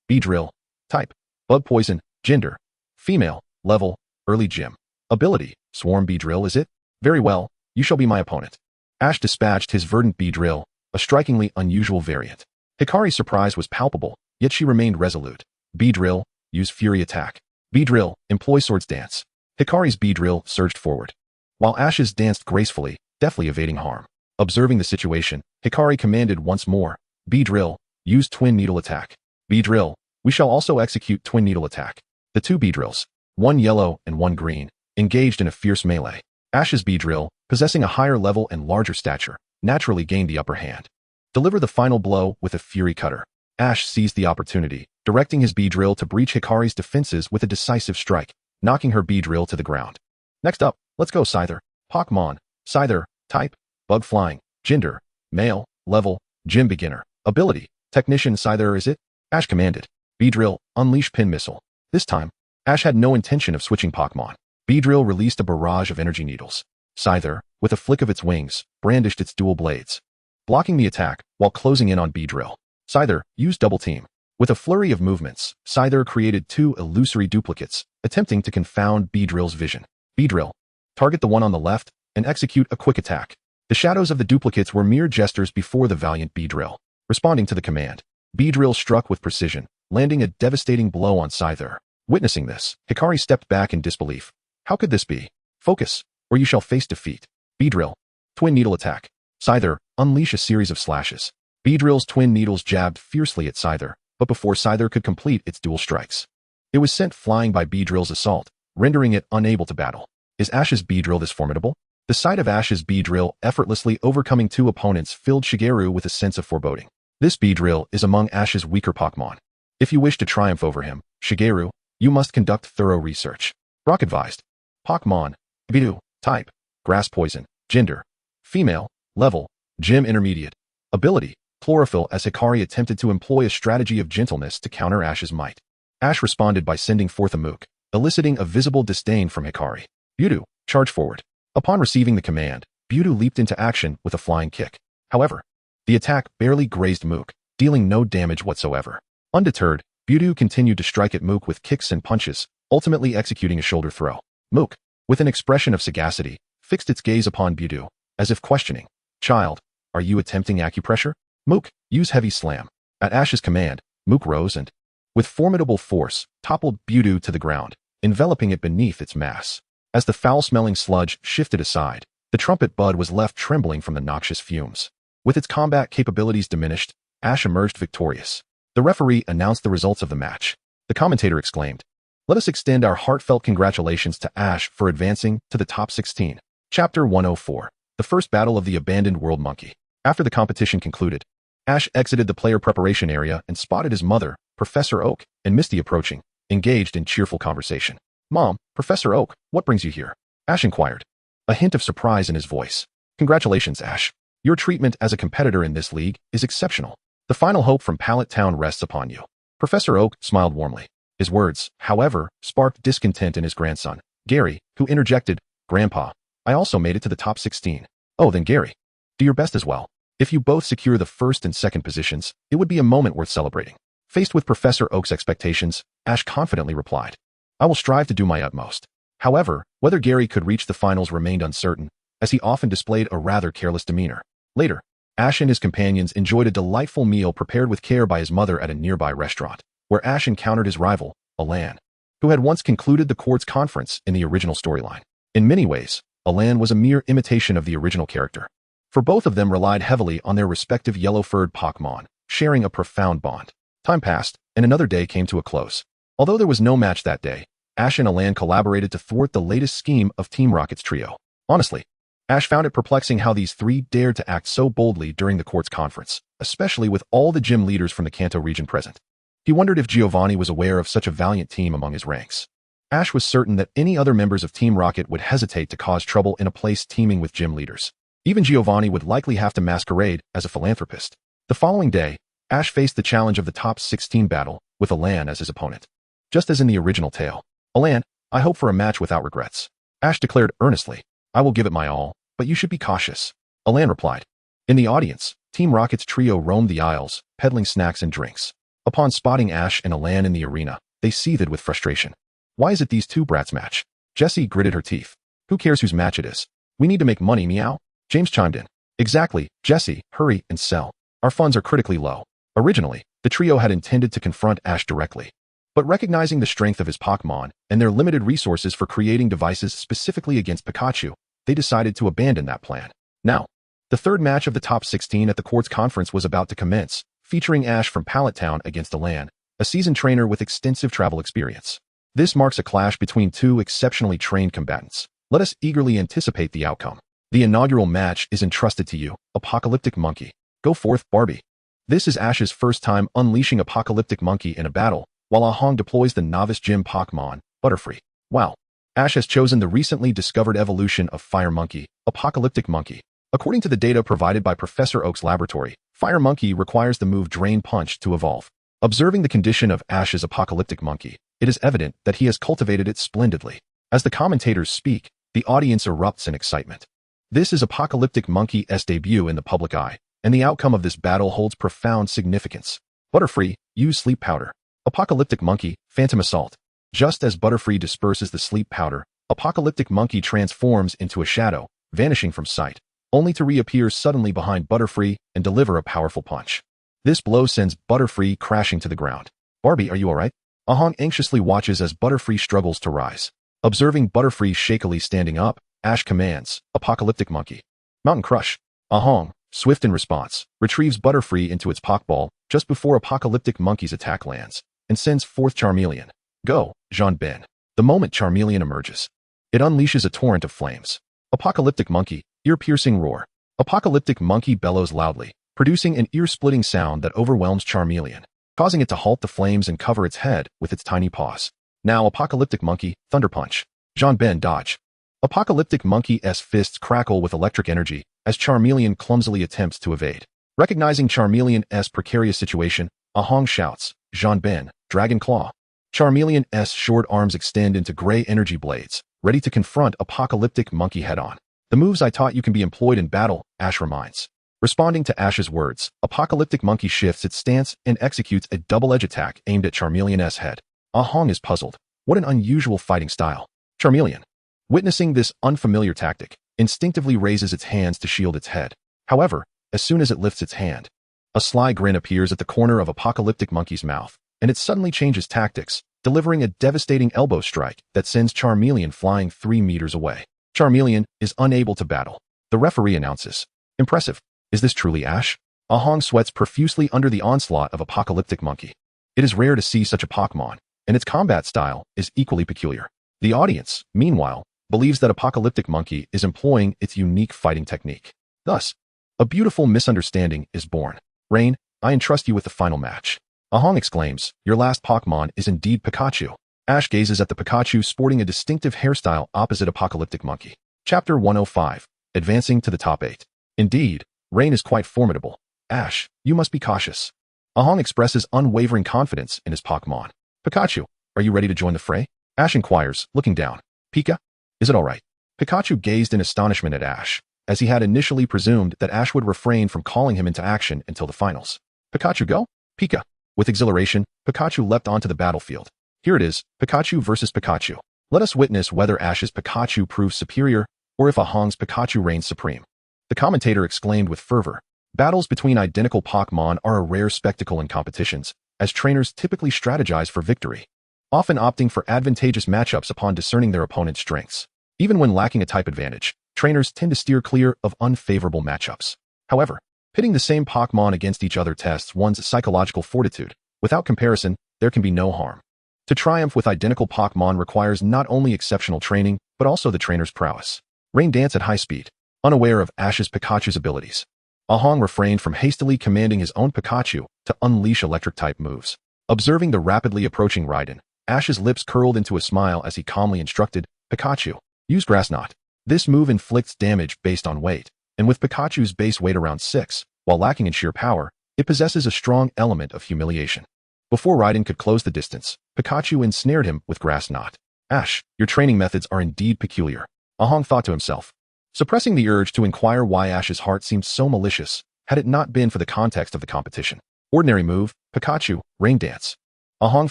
Beedrill. Type: Bug Poison. Gender: female. Level: Early Gym. Ability: Swarm Beedrill. Is it? Very well, you shall be my opponent. Ash dispatched his verdant Beedrill, a strikingly unusual variant. Hikari's surprise was palpable, yet she remained resolute. Beedrill: Use Fury Attack. Beedrill: Employ Swords Dance. Hikari's Beedrill surged forward, while Ash's danced gracefully, deftly evading harm. Observing the situation, Hikari commanded once more, "Beedrill: Use Twin Needle Attack. Beedrill: We shall also execute Twin Needle Attack." The 2 Beedrills, one yellow and one green, engaged in a fierce melee. Ash's Beedrill, possessing a higher level and larger stature, naturally gained the upper hand. Deliver the final blow with a Fury Cutter. Ash seized the opportunity, directing his Beedrill to breach Hikari's defenses with a decisive strike, knocking her Beedrill to the ground. Next up, let's go Scyther. Pokémon: Scyther. Type: Bug Flying. Gender: male. Level: Gym Beginner. Ability: Technician Scyther. Is it? Ash commanded. Beedrill: Unleash Pin Missile. This time, Ash had no intention of switching Pokémon. Beedrill released a barrage of energy needles. Scyther, with a flick of its wings, brandished its dual blades, blocking the attack while closing in on Beedrill. Scyther used Double Team. With a flurry of movements, Scyther created 2 illusory duplicates, attempting to confound Beedrill's vision. Beedrill: Target the one on the left and execute a quick attack. The shadows of the duplicates were mere gestures before the valiant Beedrill. Responding to the command, Beedrill struck with precision, landing a devastating blow on Scyther. Witnessing this, Hikari stepped back in disbelief. How could this be? Focus, or you shall face defeat. Beedrill: Twin Needle Attack. Scyther: Unleash a series of slashes. Beedrill's twin needles jabbed fiercely at Scyther, but before Scyther could complete its dual strikes, it was sent flying by Beedrill's assault, rendering it unable to battle. Is Ash's Beedrill this formidable? The sight of Ash's Beedrill effortlessly overcoming 2 opponents filled Shigeru with a sense of foreboding. This Beedrill is among Ash's weaker Pokémon. If you wish to triumph over him, Shigeru, you must conduct thorough research. Brock advised. Pokémon: Beedrill. Type: Grass Poison. Gender: female. Level: Gym Intermediate. Ability: Chlorophyll. As Hikari attempted to employ a strategy of gentleness to counter Ash's might, Ash responded by sending forth a Mook, eliciting a visible disdain from Hikari. Mewtwo, charge forward. Upon receiving the command, Mewtwo leaped into action with a flying kick. However, the attack barely grazed Mook, dealing no damage whatsoever. Undeterred, Mewtwo continued to strike at Mook with kicks and punches, ultimately executing a shoulder throw. Mook, with an expression of sagacity, fixed its gaze upon Mewtwo, as if questioning. "Child, are you attempting acupressure?" Mook, use Heavy Slam. At Ash's command, Mook rose and, with formidable force, toppled Mewtwo to the ground, enveloping it beneath its mass. As the foul-smelling sludge shifted aside, the trumpet bud was left trembling from the noxious fumes. With its combat capabilities diminished, Ash emerged victorious. The referee announced the results of the match. The commentator exclaimed, "Let us extend our heartfelt congratulations to Ash for advancing to the top 16. Chapter 104. The First Battle of the Abandoned World Monkey. After the competition concluded, Ash exited the player preparation area and spotted his mother, Professor Oak, and Misty approaching, engaged in cheerful conversation. "Mom, Professor Oak, what brings you here?" Ash inquired, a hint of surprise in his voice. "Congratulations, Ash. Your treatment as a competitor in this league is exceptional. The final hope from Pallet Town rests upon you." Professor Oak smiled warmly. His words, however, sparked discontent in his grandson, Gary, who interjected, "Grandpa, I also made it to the top 16. "Oh, then Gary, do your best as well. If you both secure the first and second positions, it would be a moment worth celebrating." Faced with Professor Oak's expectations, Ash confidently replied, I will strive to do my utmost. However, whether Gary could reach the finals remained uncertain, as he often displayed a rather careless demeanor. Later, Ash and his companions enjoyed a delightful meal prepared with care by his mother at a nearby restaurant, where Ash encountered his rival, Alan, who had once concluded the Quartz Conference in the original storyline. In many ways, Alan was a mere imitation of the original character, for both of them relied heavily on their respective yellow-furred Pokémon, sharing a profound bond. Time passed, and another day came to a close. Although there was no match that day, Ash and Alan collaborated to thwart the latest scheme of Team Rocket's trio. Honestly, Ash found it perplexing how these three dared to act so boldly during the Quartz Conference, especially with all the gym leaders from the Kanto region present. He wondered if Giovanni was aware of such a valiant team among his ranks. Ash was certain that any other members of Team Rocket would hesitate to cause trouble in a place teeming with gym leaders. Even Giovanni would likely have to masquerade as a philanthropist. The following day, Ash faced the challenge of the top 16 battle, with Alan as his opponent. Just as in the original tale, Alan, I hope for a match without regrets. Ash declared earnestly, I will give it my all, but you should be cautious. Alan replied. In the audience, Team Rocket's trio roamed the aisles, peddling snacks and drinks. Upon spotting Ash and Alan in the arena, they seethed with frustration. Why is it these two brats match? Jessie gritted her teeth. Who cares whose match it is? We need to make money, meow. James chimed in. Exactly, Jessie, hurry and sell. Our funds are critically low. Originally, the trio had intended to confront Ash directly, but recognizing the strength of his Pokémon and their limited resources for creating devices specifically against Pikachu, they decided to abandon that plan. Now, the third match of the top 16 at the Quartz Conference was about to commence, featuring Ash from Pallet Town against Alan, a seasoned trainer with extensive travel experience. This marks a clash between two exceptionally trained combatants. Let us eagerly anticipate the outcome. The inaugural match is entrusted to you, Apocalyptic Monkey. Go forth, Barbie. This is Ash's first time unleashing Apocalyptic Monkey in a battle, while Ahong deploys the novice gym Pokémon, Butterfree. Wow. Ash has chosen the recently discovered evolution of Fire Monkey, Apocalyptic Monkey. According to the data provided by Professor Oak's laboratory, Fire Monkey requires the move Drain Punch to evolve. Observing the condition of Ash's Apocalyptic Monkey, it is evident that he has cultivated it splendidly. As the commentators speak, the audience erupts in excitement. This is Apocalyptic Monkey's debut in the public eye, and the outcome of this battle holds profound significance. Butterfree, use Sleep Powder. Apocalyptic Monkey, Phantom Assault. Just as Butterfree disperses the sleep powder, Apocalyptic Monkey transforms into a shadow, vanishing from sight, only to reappear suddenly behind Butterfree and deliver a powerful punch. This blow sends Butterfree crashing to the ground. Barbie, are you alright? Ahong anxiously watches as Butterfree struggles to rise. Observing Butterfree shakily standing up, Ash commands, Apocalyptic Monkey. Mountain Crush. Ahong, swift in response, retrieves Butterfree into its Pokeball just before Apocalyptic Monkey's attack lands, and sends forth Charmeleon. Go, Jean Ben. The moment Charmeleon emerges, it unleashes a torrent of flames. Apocalyptic Monkey, ear-piercing roar. Apocalyptic Monkey bellows loudly, producing an ear-splitting sound that overwhelms Charmeleon, causing it to halt the flames and cover its head with its tiny paws. Now Apocalyptic Monkey, Thunder Punch. Jean Ben dodge. Apocalyptic Monkey's fists crackle with electric energy as Charmeleon clumsily attempts to evade. Recognizing Charmeleon's precarious situation, Ahong shouts, Jean Ben, Dragon Claw. Charmeleon's short arms extend into gray energy blades, ready to confront Apocalyptic Monkey head-on. The moves I taught you can be employed in battle, Ash reminds. Responding to Ash's words, Apocalyptic Monkey shifts its stance and executes a double-edge attack aimed at Charmeleon's head. Ahong is puzzled. What an unusual fighting style. Charmeleon, witnessing this unfamiliar tactic, instinctively raises its hands to shield its head. However, as soon as it lifts its hand, a sly grin appears at the corner of Apocalyptic Monkey's mouth, and it suddenly changes tactics, delivering a devastating elbow strike that sends Charmeleon flying 3 meters away. Charmeleon is unable to battle. The referee announces, Impressive. Is this truly Ash? Ahong sweats profusely under the onslaught of Apocalyptic Monkey. It is rare to see such a Pokémon, and its combat style is equally peculiar. The audience, meanwhile, believes that Apocalyptic Monkey is employing its unique fighting technique. Thus, a beautiful misunderstanding is born. Rain, I entrust you with the final match. Ahong exclaims, Your last Pokémon is indeed Pikachu. Ash gazes at the Pikachu sporting a distinctive hairstyle opposite Apocalyptic Monkey. Chapter 105. Advancing to the top 8. Indeed, Rain is quite formidable. Ash, you must be cautious. Ahong expresses unwavering confidence in his Pokémon. Pikachu, are you ready to join the fray? Ash inquires, looking down. Pika? Is it alright? Pikachu gazed in astonishment at Ash, as he had initially presumed that Ash would refrain from calling him into action until the finals. Pikachu go? Pika. With exhilaration, Pikachu leapt onto the battlefield. Here it is, Pikachu versus Pikachu. Let us witness whether Ash's Pikachu proves superior or if Ahang's Pikachu reigns supreme. The commentator exclaimed with fervor. Battles between identical Pokémon are a rare spectacle in competitions, as trainers typically strategize for victory, often opting for advantageous matchups upon discerning their opponent's strengths. Even when lacking a type advantage, trainers tend to steer clear of unfavorable matchups. However, pitting the same Pokémon against each other tests one's psychological fortitude. Without comparison, there can be no harm. To triumph with identical Pokémon requires not only exceptional training, but also the trainer's prowess. Rain Dance at high speed. Unaware of Ash's Pikachu's abilities, Ahang refrained from hastily commanding his own Pikachu to unleash electric-type moves. Observing the rapidly approaching Raiden, Ash's lips curled into a smile as he calmly instructed, Pikachu, use Grass Knot. This move inflicts damage based on weight, and with Pikachu's base weight around 6, while lacking in sheer power, it possesses a strong element of humiliation. Before Raiden could close the distance, Pikachu ensnared him with Grass Knot. Ash, your training methods are indeed peculiar, Ahang thought to himself, suppressing the urge to inquire why Ash's heart seemed so malicious, had it not been for the context of the competition. Ordinary move, Pikachu, Rain Dance. Ahang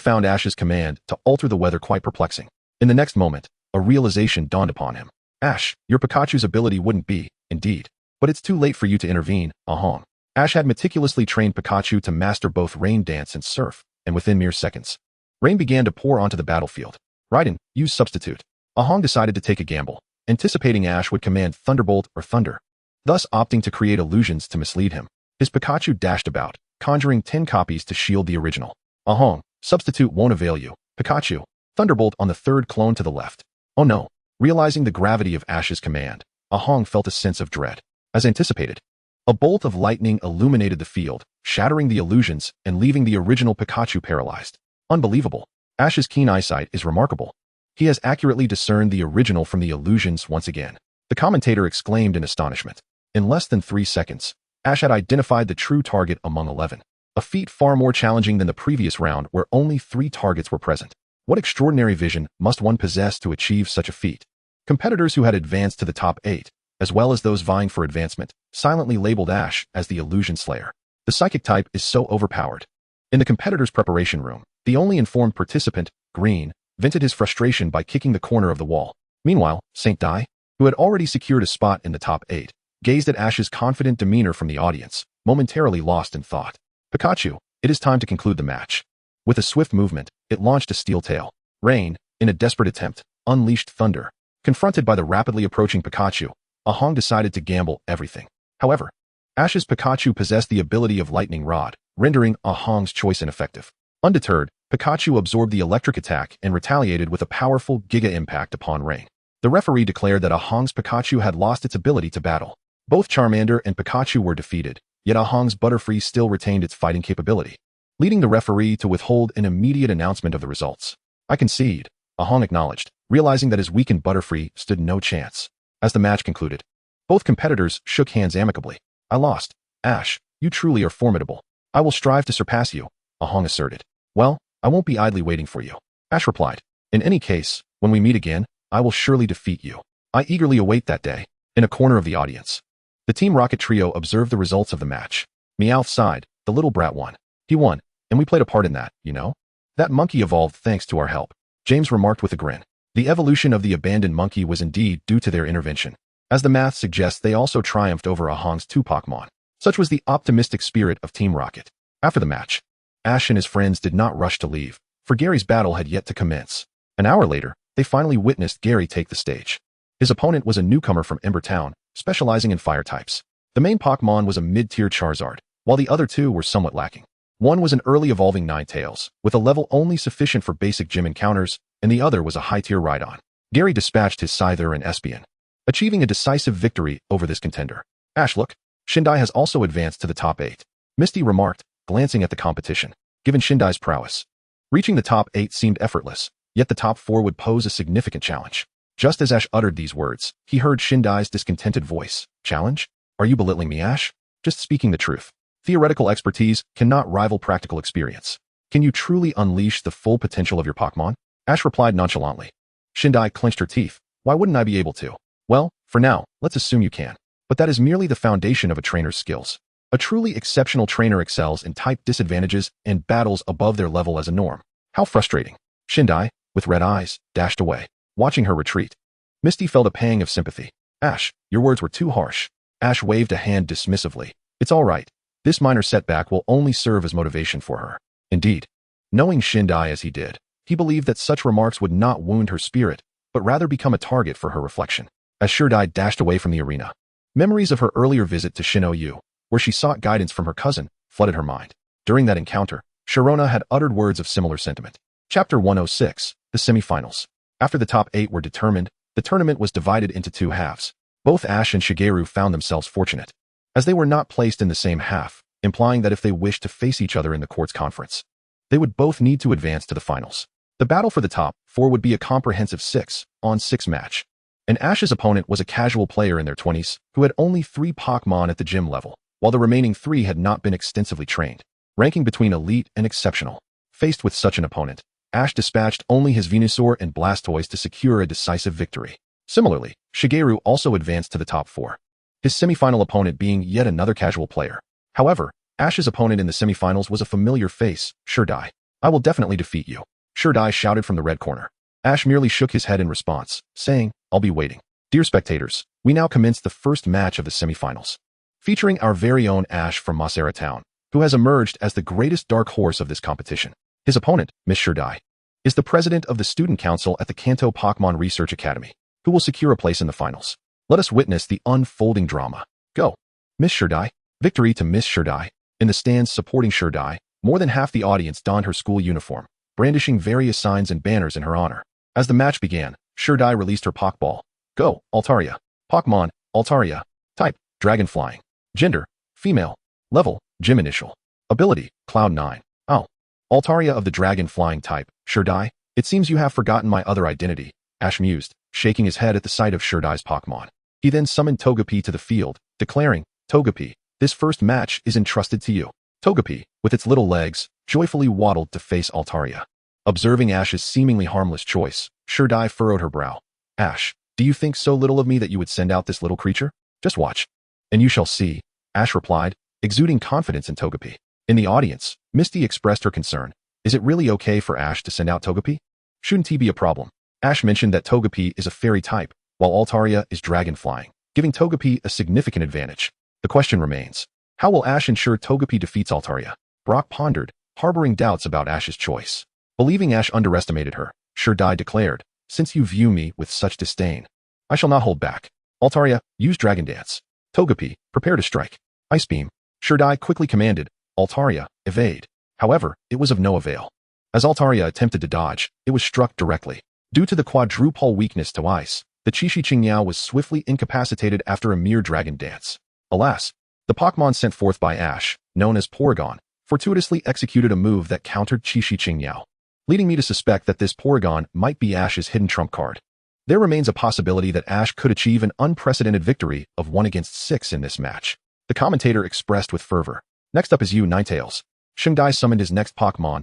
found Ash's command to alter the weather quite perplexing. In the next moment, a realization dawned upon him. Ash, your Pikachu's ability wouldn't be, indeed. But it's too late for you to intervene, Ahang. Ash had meticulously trained Pikachu to master both Rain Dance and Surf, and within mere seconds, rain began to pour onto the battlefield. Raiden, use Substitute. Ahang decided to take a gamble, anticipating Ash would command Thunderbolt or Thunder, thus opting to create illusions to mislead him. His Pikachu dashed about, conjuring 10 copies to shield the original. Ahang, Substitute won't avail you. Pikachu, Thunderbolt on the third clone to the left. Oh no. Realizing the gravity of Ash's command, Ahang felt a sense of dread. As anticipated, a bolt of lightning illuminated the field, shattering the illusions and leaving the original Pikachu paralyzed. Unbelievable. Ash's keen eyesight is remarkable. He has accurately discerned the original from the illusions once again. The commentator exclaimed in astonishment. In less than 3 seconds, Ash had identified the true target among 11. A feat far more challenging than the previous round where only 3 targets were present. What extraordinary vision must one possess to achieve such a feat? Competitors who had advanced to the top 8, as well as those vying for advancement, silently labeled Ash as the Illusion Slayer. The psychic type is so overpowered. In the competitor's preparation room, the only informed participant, Green, vented his frustration by kicking the corner of the wall. Meanwhile, Saint Dai, who had already secured a spot in the top 8, gazed at Ash's confident demeanor from the audience, momentarily lost in thought. Pikachu, it is time to conclude the match. With a swift movement, it launched a steel tail. Rain, in a desperate attempt, unleashed thunder. Confronted by the rapidly approaching Pikachu, Ahang decided to gamble everything. However, Ash's Pikachu possessed the ability of Lightning Rod, rendering Ahang's choice ineffective. Undeterred, Pikachu absorbed the electric attack and retaliated with a powerful Giga Impact upon Rain. The referee declared that Ahang's Pikachu had lost its ability to battle. Both Charmander and Pikachu were defeated, yet Ahang's Butterfree still retained its fighting capability, leading the referee to withhold an immediate announcement of the results. I concede, Ahang acknowledged, realizing that his weakened Butterfree stood no chance. As the match concluded, both competitors shook hands amicably. I lost. Ash, you truly are formidable. I will strive to surpass you, Ahang asserted. Well, I won't be idly waiting for you, Ash replied. In any case, when we meet again, I will surely defeat you. I eagerly await that day. In a corner of the audience, the Team Rocket trio observed the results of the match. Meowth sighed, the little brat won. He won, and we played a part in that, you know? That monkey evolved thanks to our help, James remarked with a grin. The evolution of the abandoned monkey was indeed due to their intervention. As the math suggests, they also triumphed over Ahang's 2 Pokémon. Such was the optimistic spirit of Team Rocket. After the match, Ash and his friends did not rush to leave, for Gary's battle had yet to commence. An hour later, they finally witnessed Gary take the stage. His opponent was a newcomer from Ember Town, specializing in fire types. The main Pokémon was a mid-tier Charizard, while the other 2 were somewhat lacking. One was an early evolving Ninetales, with a level only sufficient for basic gym encounters, and the other was a high-tier Rhydon. Gary dispatched his Scyther and Espeon, achieving a decisive victory over this contender. Ash, look, Shindai has also advanced to the top 8, Misty remarked, glancing at the competition. Given Shindai's prowess, reaching the top 8 seemed effortless, yet the top 4 would pose a significant challenge. Just as Ash uttered these words, he heard Shindai's discontented voice. Challenge? Are you belittling me, Ash? Just speaking the truth. Theoretical expertise cannot rival practical experience. Can you truly unleash the full potential of your Pokémon? Ash replied nonchalantly. Shindai clenched her teeth. Why wouldn't I be able to? Well, for now, let's assume you can. But that is merely the foundation of a trainer's skills. A truly exceptional trainer excels in type disadvantages and battles above their level as a norm. How frustrating. Shindai, with red eyes, dashed away, watching her retreat. Misty felt a pang of sympathy. Ash, your words were too harsh. Ash waved a hand dismissively. It's all right. This minor setback will only serve as motivation for her. Indeed, knowing Shindai as he did, he believed that such remarks would not wound her spirit, but rather become a target for her reflection. As Shindai dashed away from the arena, memories of her earlier visit to Sinnoh, where she sought guidance from her cousin, flooded her mind. During that encounter, Sharona had uttered words of similar sentiment. Chapter 106, the semifinals. After the top 8 were determined, the tournament was divided into 2 halves. Both Ash and Shigeru found themselves fortunate, as they were not placed in the same half, implying that if they wished to face each other in the Quartz Conference, they would both need to advance to the finals. The battle for the top 4 would be a comprehensive 6-on-6 match, and Ash's opponent was a casual player in their 20s who had only 3 Pokémon at the gym level, while the remaining 3 had not been extensively trained, ranking between elite and exceptional. Faced with such an opponent, Ash dispatched only his Venusaur and Blastoise to secure a decisive victory. Similarly, Shigeru also advanced to the top 4, his semifinal opponent being yet another casual player. However, Ash's opponent in the semifinals was a familiar face, Shindai. I will definitely defeat you, Shindai shouted from the red corner. Ash merely shook his head in response, saying, I'll be waiting. Dear spectators, we now commence the first match of the semifinals, featuring our very own Ash from Masera Town, who has emerged as the greatest dark horse of this competition. His opponent, Miss Shindai, is the president of the student council at the Kanto Pokémon Research Academy, who will secure a place in the finals. Let us witness the unfolding drama. Go. Miss Shindai. Victory to Miss Shindai. In the stands supporting Shindai, more than half the audience donned her school uniform, brandishing various signs and banners in her honor. As the match began, Shindai released her Pokeball. Go, Altaria. Pokémon, Altaria. Type, Dragon Flying. Gender, female. Level, Gym Initial. Ability, Cloud 9. Oh. Altaria of the Dragon Flying type, Shindai. It seems you have forgotten my other identity, Ash mused, shaking his head at the sight of Shindai's Pokémon. He then summoned Togepi to the field, declaring, Togepi, this first match is entrusted to you. Togepi, with its little legs, joyfully waddled to face Altaria. Observing Ash's seemingly harmless choice, Shindai furrowed her brow. Ash, do you think so little of me that you would send out this little creature? Just watch. And you shall see, Ash replied, exuding confidence in Togepi. In the audience, Misty expressed her concern. Is it really okay for Ash to send out Togepi? Shouldn't he be a problem? Ash mentioned that Togepi is a fairy type, while Altaria is dragon flying, giving Togepi a significant advantage. The question remains, how will Ash ensure Togepi defeats Altaria? Brock pondered, harboring doubts about Ash's choice. Believing Ash underestimated her, Shindai declared, since you view me with such disdain, I shall not hold back. Altaria, use Dragon Dance. Togepi, prepare to strike. Ice Beam. Shindai quickly commanded, Altaria, evade. However, it was of no avail. As Altaria attempted to dodge, it was struck directly. Due to the quadruple weakness to ice, the Qixi was swiftly incapacitated after a mere Dragon Dance. Alas, the Pokémon sent forth by Ash, known as Porygon, fortuitously executed a move that countered Qixi, leading me to suspect that this Porygon might be Ash's hidden trump card. There remains a possibility that Ash could achieve an unprecedented victory of 1 against 6 in this match. The commentator expressed with fervor. Next up is you, Ninetales. Shindai summoned his next Pokémon,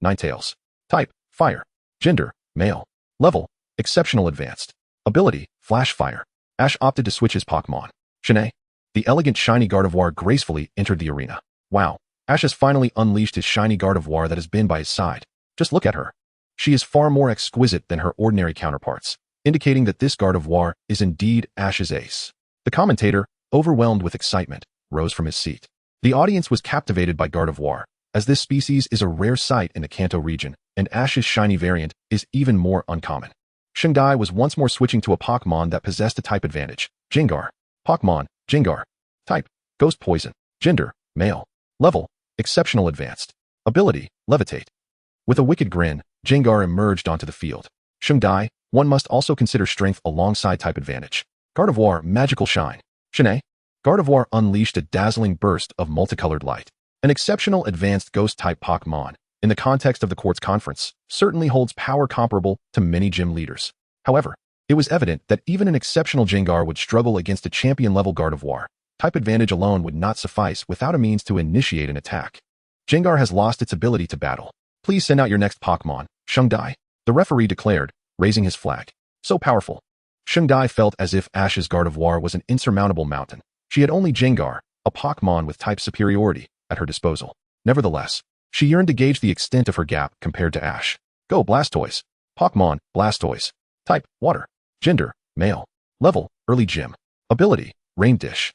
Ninetales. Type, Fire. Gender, Male. Level, Exceptional Advanced. Ability, Flash Fire. Ash opted to switch his Pokémon. Shanae. The elegant shiny Gardevoir gracefully entered the arena. Wow, Ash has finally unleashed his shiny Gardevoir that has been by his side. Just look at her. She is far more exquisite than her ordinary counterparts, indicating that this Gardevoir is indeed Ash's ace. The commentator, overwhelmed with excitement, rose from his seat. The audience was captivated by Gardevoir, as this species is a rare sight in the Kanto region, and Ash's shiny variant is even more uncommon. Shindai was once more switching to a Pokémon that possessed a type advantage. Gengar. Pokémon, Gengar. Type, Ghost Poison. Gender, Male. Level, Exceptional Advanced. Ability, Levitate. With a wicked grin, Gengar emerged onto the field. Shindai, one must also consider strength alongside type advantage. Gardevoir, Magical Shine. Shanae. Gardevoir unleashed a dazzling burst of multicolored light. An exceptional advanced ghost-type Pokémon, in the context of the Quartz Conference, certainly holds power comparable to many gym leaders. However, it was evident that even an exceptional Gengar would struggle against a champion-level Gardevoir. Type advantage alone would not suffice without a means to initiate an attack. Gengar has lost its ability to battle. Please send out your next Pokémon, Shindai. The referee declared, raising his flag. So powerful. Shindai felt as if Ash's Gardevoir was an insurmountable mountain. She had only Gengar, a Pokémon with type superiority, at her disposal. Nevertheless, she yearned to gauge the extent of her gap compared to Ash. Go Blastoise. Pokémon, Blastoise. Type, Water. Gender, Male. Level, Early Gym. Ability, Rain Dish.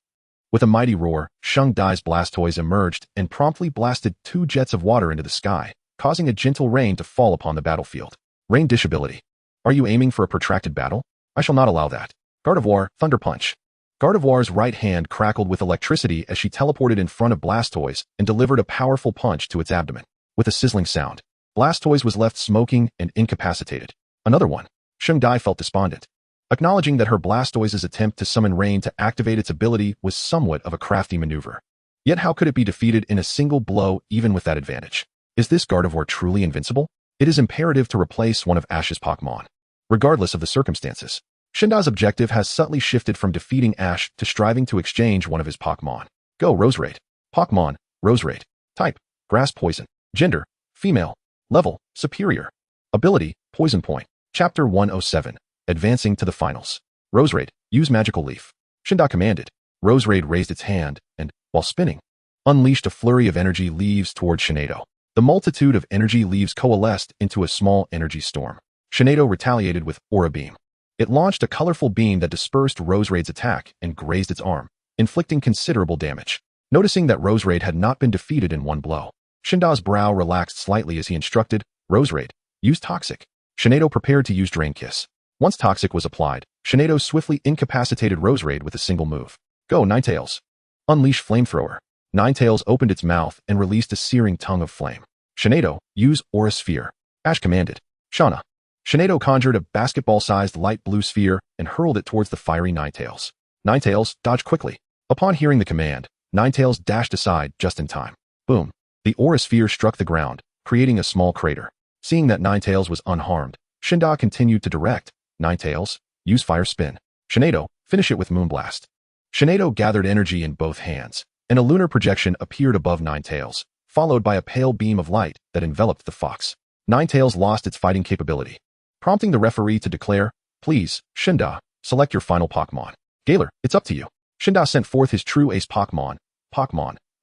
With a mighty roar, Shung Dai's Blastoise emerged and promptly blasted 2 jets of water into the sky, causing a gentle rain to fall upon the battlefield. Rain Dish ability. Are you aiming for a protracted battle? I shall not allow that. Gardevoir, Thunder Punch. Gardevoir's right hand crackled with electricity as she teleported in front of Blastoise and delivered a powerful punch to its abdomen. With a sizzling sound, Blastoise was left smoking and incapacitated. Another one. Shung Dai felt despondent. Acknowledging that her Blastoise's attempt to summon rain to activate its ability was somewhat of a crafty maneuver. Yet how could it be defeated in a single blow even with that advantage? Is this Gardevoir truly invincible? It is imperative to replace one of Ash's Pokémon, regardless of the circumstances. Shinda's objective has subtly shifted from defeating Ash to striving to exchange one of his Pokémon. Go Roserade. Pokémon, Roserade. Type, Grass Poison. Gender, Female. Level, Superior. Ability, Poison Point. Chapter 107. Advancing to the finals. Roserade, use Magical Leaf. Shinda commanded. Roserade raised its hand and, while spinning, unleashed a flurry of energy leaves toward Shinado. The multitude of energy leaves coalesced into a small energy storm. Shinado retaliated with Aura Beam. It launched a colorful beam that dispersed Roserade's attack and grazed its arm, inflicting considerable damage. Noticing that Roserade had not been defeated in one blow, Shinda's brow relaxed slightly as he instructed, Roserade, use Toxic. Shinado prepared to use Drain Kiss. Once Toxic was applied, Shinado swiftly incapacitated Roserade with a single move. Go Ninetales. Unleash Flamethrower. Ninetales opened its mouth and released a searing tongue of flame. Shinado, use Aura Sphere. Ash commanded. Shauna. Shinado conjured a basketball-sized light blue sphere and hurled it towards the fiery Ninetales. Ninetales, dodge quickly. Upon hearing the command, Ninetales dashed aside just in time. Boom. The Aura Sphere struck the ground, creating a small crater. Seeing that Ninetales was unharmed, Shinda continued to direct. Ninetales, use Fire Spin. Shinado, finish it with Moonblast. Shinado gathered energy in both hands, and a lunar projection appeared above Ninetales, followed by a pale beam of light that enveloped the fox. Ninetales lost its fighting capability, prompting the referee to declare, please, Shinda, select your final Pokémon. Galar, it's up to you. Shinda sent forth his true ace Pokémon,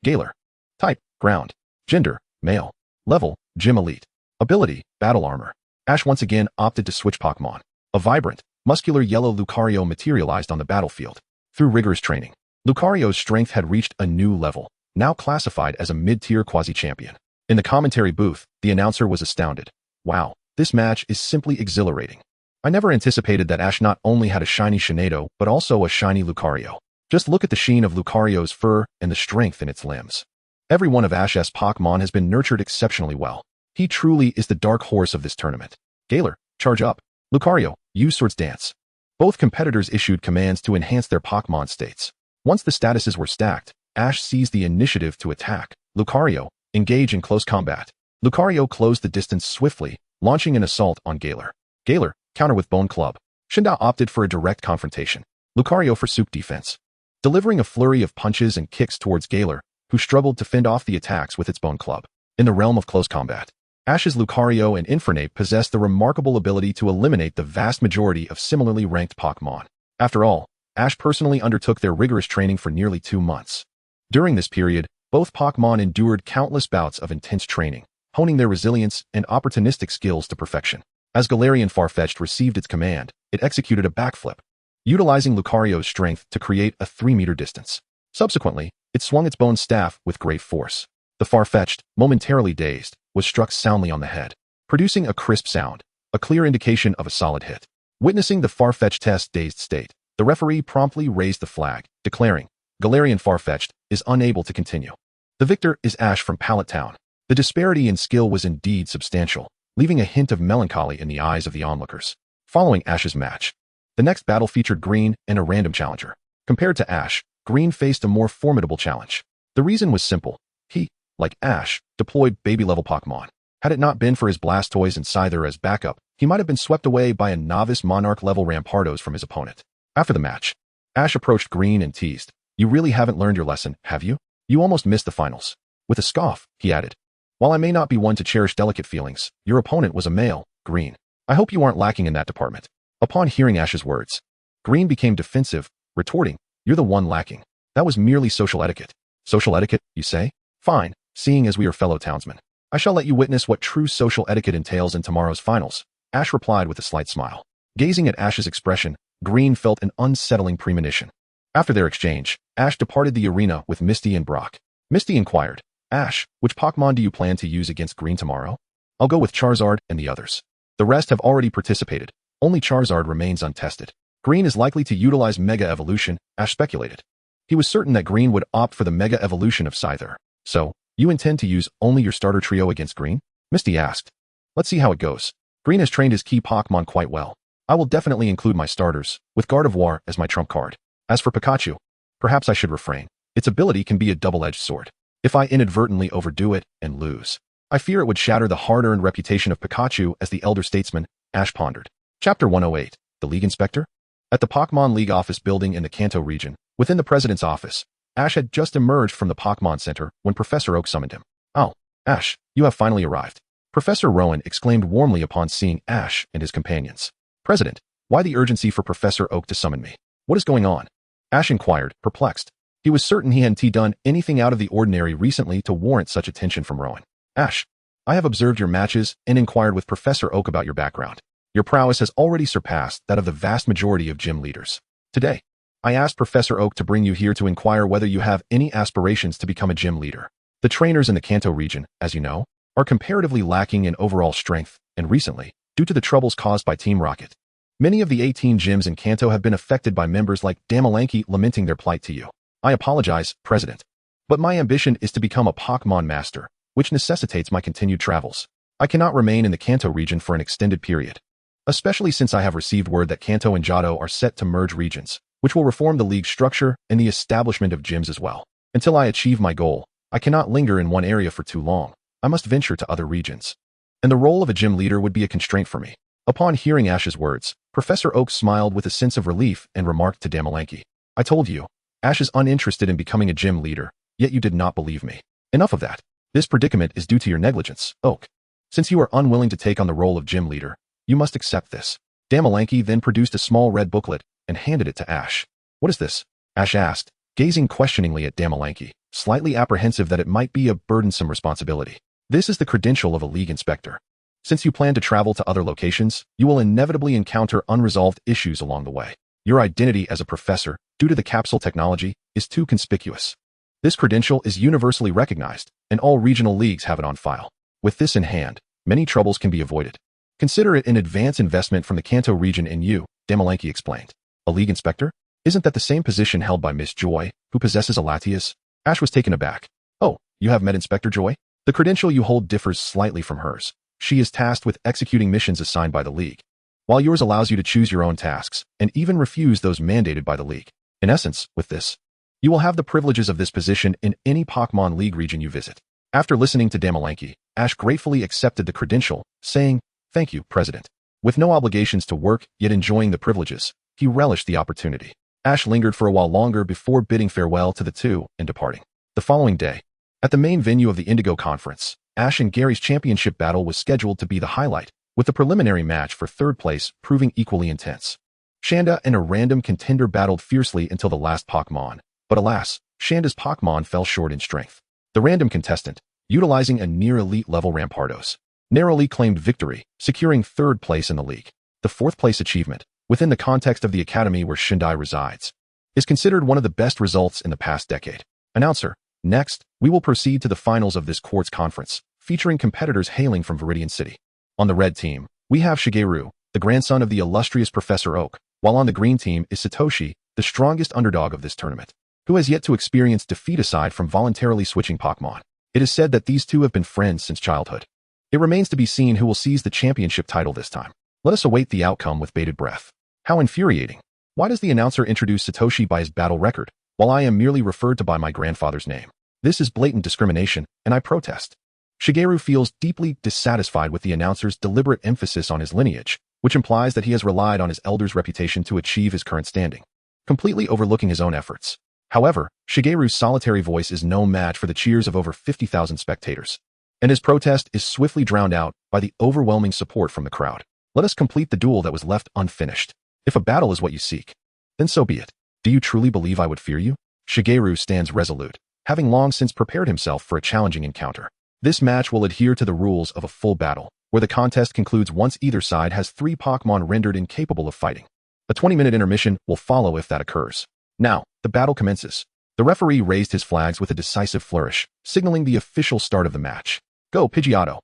Galar. Type, Ground. Gender, Male. Level, Gym Elite. Ability, Battle Armor. Ash once again opted to switch Pokémon. A vibrant, muscular yellow Lucario materialized on the battlefield. Through rigorous training, Lucario's strength had reached a new level, now classified as a mid-tier quasi-champion. In the commentary booth, the announcer was astounded. Wow, this match is simply exhilarating. I never anticipated that Ash not only had a shiny Shinado, but also a shiny Lucario. Just look at the sheen of Lucario's fur and the strength in its limbs. Every one of Ash's Pokémon has been nurtured exceptionally well. He truly is the dark horse of this tournament. Galar, charge up. Lucario, use Swords Dance. Both competitors issued commands to enhance their Pokémon states. Once the statuses were stacked, Ash seized the initiative to attack. Lucario, engage in close combat. Lucario closed the distance swiftly, launching an assault on Galar. Galar, counter with Bone Club. Shinda opted for a direct confrontation. Lucario forsook defense, delivering a flurry of punches and kicks towards Galar, who struggled to fend off the attacks with its Bone Club. In the realm of close combat, Ash's Lucario and Infernape possessed the remarkable ability to eliminate the vast majority of similarly ranked Pokémon. After all, Ash personally undertook their rigorous training for nearly 2 months. During this period, both Pokémon endured countless bouts of intense training, honing their resilience and opportunistic skills to perfection. As Galarian Farfetch'd received its command, it executed a backflip, utilizing Lucario's strength to create a 3-meter distance. Subsequently, it swung its bone staff with great force. The Farfetch'd, momentarily dazed, was struck soundly on the head, producing a crisp sound, a clear indication of a solid hit. Witnessing the Farfetch'd test's dazed state, the referee promptly raised the flag, declaring, Galarian Farfetch'd is unable to continue. The victor is Ash from Pallet Town. The disparity in skill was indeed substantial, leaving a hint of melancholy in the eyes of the onlookers. Following Ash's match, the next battle featured Green and a random challenger. Compared to Ash, Green faced a more formidable challenge. The reason was simple. He, like Ash, deployed baby-level Pokémon. Had it not been for his Blastoise and Scyther as backup, he might have been swept away by a novice Monarch-level Rampardos from his opponent. After the match, Ash approached Green and teased, you really haven't learned your lesson, have you? You almost missed the finals. With a scoff, he added, while I may not be one to cherish delicate feelings, your opponent was a male, Green. I hope you aren't lacking in that department. Upon hearing Ash's words, Green became defensive, retorting, you're the one lacking. That was merely social etiquette. Social etiquette, you say? Fine, seeing as we are fellow townsmen. I shall let you witness what true social etiquette entails in tomorrow's finals, Ash replied with a slight smile. Gazing at Ash's expression, Green felt an unsettling premonition. After their exchange, Ash departed the arena with Misty and Brock. Misty inquired, Ash, which Pokémon do you plan to use against Green tomorrow? I'll go with Charizard and the others. The rest have already participated. Only Charizard remains untested. Green is likely to utilize Mega Evolution, Ash speculated. He was certain that Green would opt for the Mega Evolution of Scyther. So, you intend to use only your starter trio against Green? Misty asked. Let's see how it goes. Green has trained his key Pokémon quite well. I will definitely include my starters, with Gardevoir as my trump card. As for Pikachu, perhaps I should refrain. Its ability can be a double-edged sword. If I inadvertently overdo it and lose, I fear it would shatter the hard-earned reputation of Pikachu as the elder statesman, Ash pondered. Chapter 108, The League Inspector? At the Pokémon League office building in the Kanto region, within the president's office, Ash had just emerged from the Pokémon Center when Professor Oak summoned him. Oh, Ash, you have finally arrived. Professor Rowan exclaimed warmly upon seeing Ash and his companions. President, why the urgency for Professor Oak to summon me? What is going on? Ash inquired, perplexed. He was certain he hadn't done anything out of the ordinary recently to warrant such attention from Rowan. Ash, I have observed your matches and inquired with Professor Oak about your background. Your prowess has already surpassed that of the vast majority of gym leaders. Today, I asked Professor Oak to bring you here to inquire whether you have any aspirations to become a gym leader. The trainers in the Kanto region, as you know, are comparatively lacking in overall strength, and recently, due to the troubles caused by Team Rocket, many of the 18 gyms in Kanto have been affected by members like Damalanki lamenting their plight to you. I apologize, President, but my ambition is to become a Pokémon master, which necessitates my continued travels. I cannot remain in the Kanto region for an extended period, especially since I have received word that Kanto and Johto are set to merge regions, which will reform the league structure and the establishment of gyms as well. Until I achieve my goal, I cannot linger in one area for too long. I must venture to other regions. And the role of a gym leader would be a constraint for me. Upon hearing Ash's words, Professor Oak smiled with a sense of relief and remarked to Damalanki, I told you, Ash is uninterested in becoming a gym leader, yet you did not believe me. Enough of that. This predicament is due to your negligence, Oak. Since you are unwilling to take on the role of gym leader, you must accept this. Damalanki then produced a small red booklet and handed it to Ash. What is this? Ash asked, gazing questioningly at Damalanki, slightly apprehensive that it might be a burdensome responsibility. This is the credential of a league inspector. Since you plan to travel to other locations, you will inevitably encounter unresolved issues along the way. Your identity as a professor, due to the capsule technology, is too conspicuous. This credential is universally recognized, and all regional leagues have it on file. With this in hand, many troubles can be avoided. Consider it an advance investment from the Kanto region in you, Damalanki explained. A league inspector? Isn't that the same position held by Miss Joy, who possesses a Latias? Ash was taken aback. Oh, you have met Inspector Joy? The credential you hold differs slightly from hers. She is tasked with executing missions assigned by the league, while yours allows you to choose your own tasks and even refuse those mandated by the league. In essence, with this, you will have the privileges of this position in any Pokémon League region you visit. After listening to Damalanki, Ash gratefully accepted the credential, saying, Thank you, President. With no obligations to work, yet enjoying the privileges, he relished the opportunity. Ash lingered for a while longer before bidding farewell to the two and departing. The following day, at the main venue of the Indigo Conference, Ash and Gary's championship battle was scheduled to be the highlight, with the preliminary match for third place proving equally intense. Shanda and a random contender battled fiercely until the last Pokémon, but alas, Shanda's Pokémon fell short in strength. The random contestant, utilizing a near-elite level Rampardos, narrowly claimed victory, securing third place in the league. The fourth place achievement, within the context of the academy where Shindai resides, is considered one of the best results in the past decade. Announcer, next, we will proceed to the finals of this Quartz Conference, featuring competitors hailing from Viridian City. On the red team, we have Shigeru, the grandson of the illustrious Professor Oak, while on the green team is Satoshi, the strongest underdog of this tournament, who has yet to experience defeat aside from voluntarily switching Pokémon. It is said that these two have been friends since childhood. It remains to be seen who will seize the championship title this time. Let us await the outcome with bated breath. How infuriating. Why does the announcer introduce Satoshi by his battle record, while I am merely referred to by my grandfather's name? This is blatant discrimination, and I protest. Shigeru feels deeply dissatisfied with the announcer's deliberate emphasis on his lineage, which implies that he has relied on his elder's reputation to achieve his current standing, completely overlooking his own efforts. However, Shigeru's solitary voice is no match for the cheers of over 50,000 spectators, and his protest is swiftly drowned out by the overwhelming support from the crowd. Let us complete the duel that was left unfinished. If a battle is what you seek, then so be it. Do you truly believe I would fear you? Shigeru stands resolute, having long since prepared himself for a challenging encounter. This match will adhere to the rules of a full battle, where the contest concludes once either side has 3 Pokémon rendered incapable of fighting. A 20-minute intermission will follow if that occurs. Now, the battle commences. The referee raised his flags with a decisive flourish, signaling the official start of the match. Go, Pidgeotto.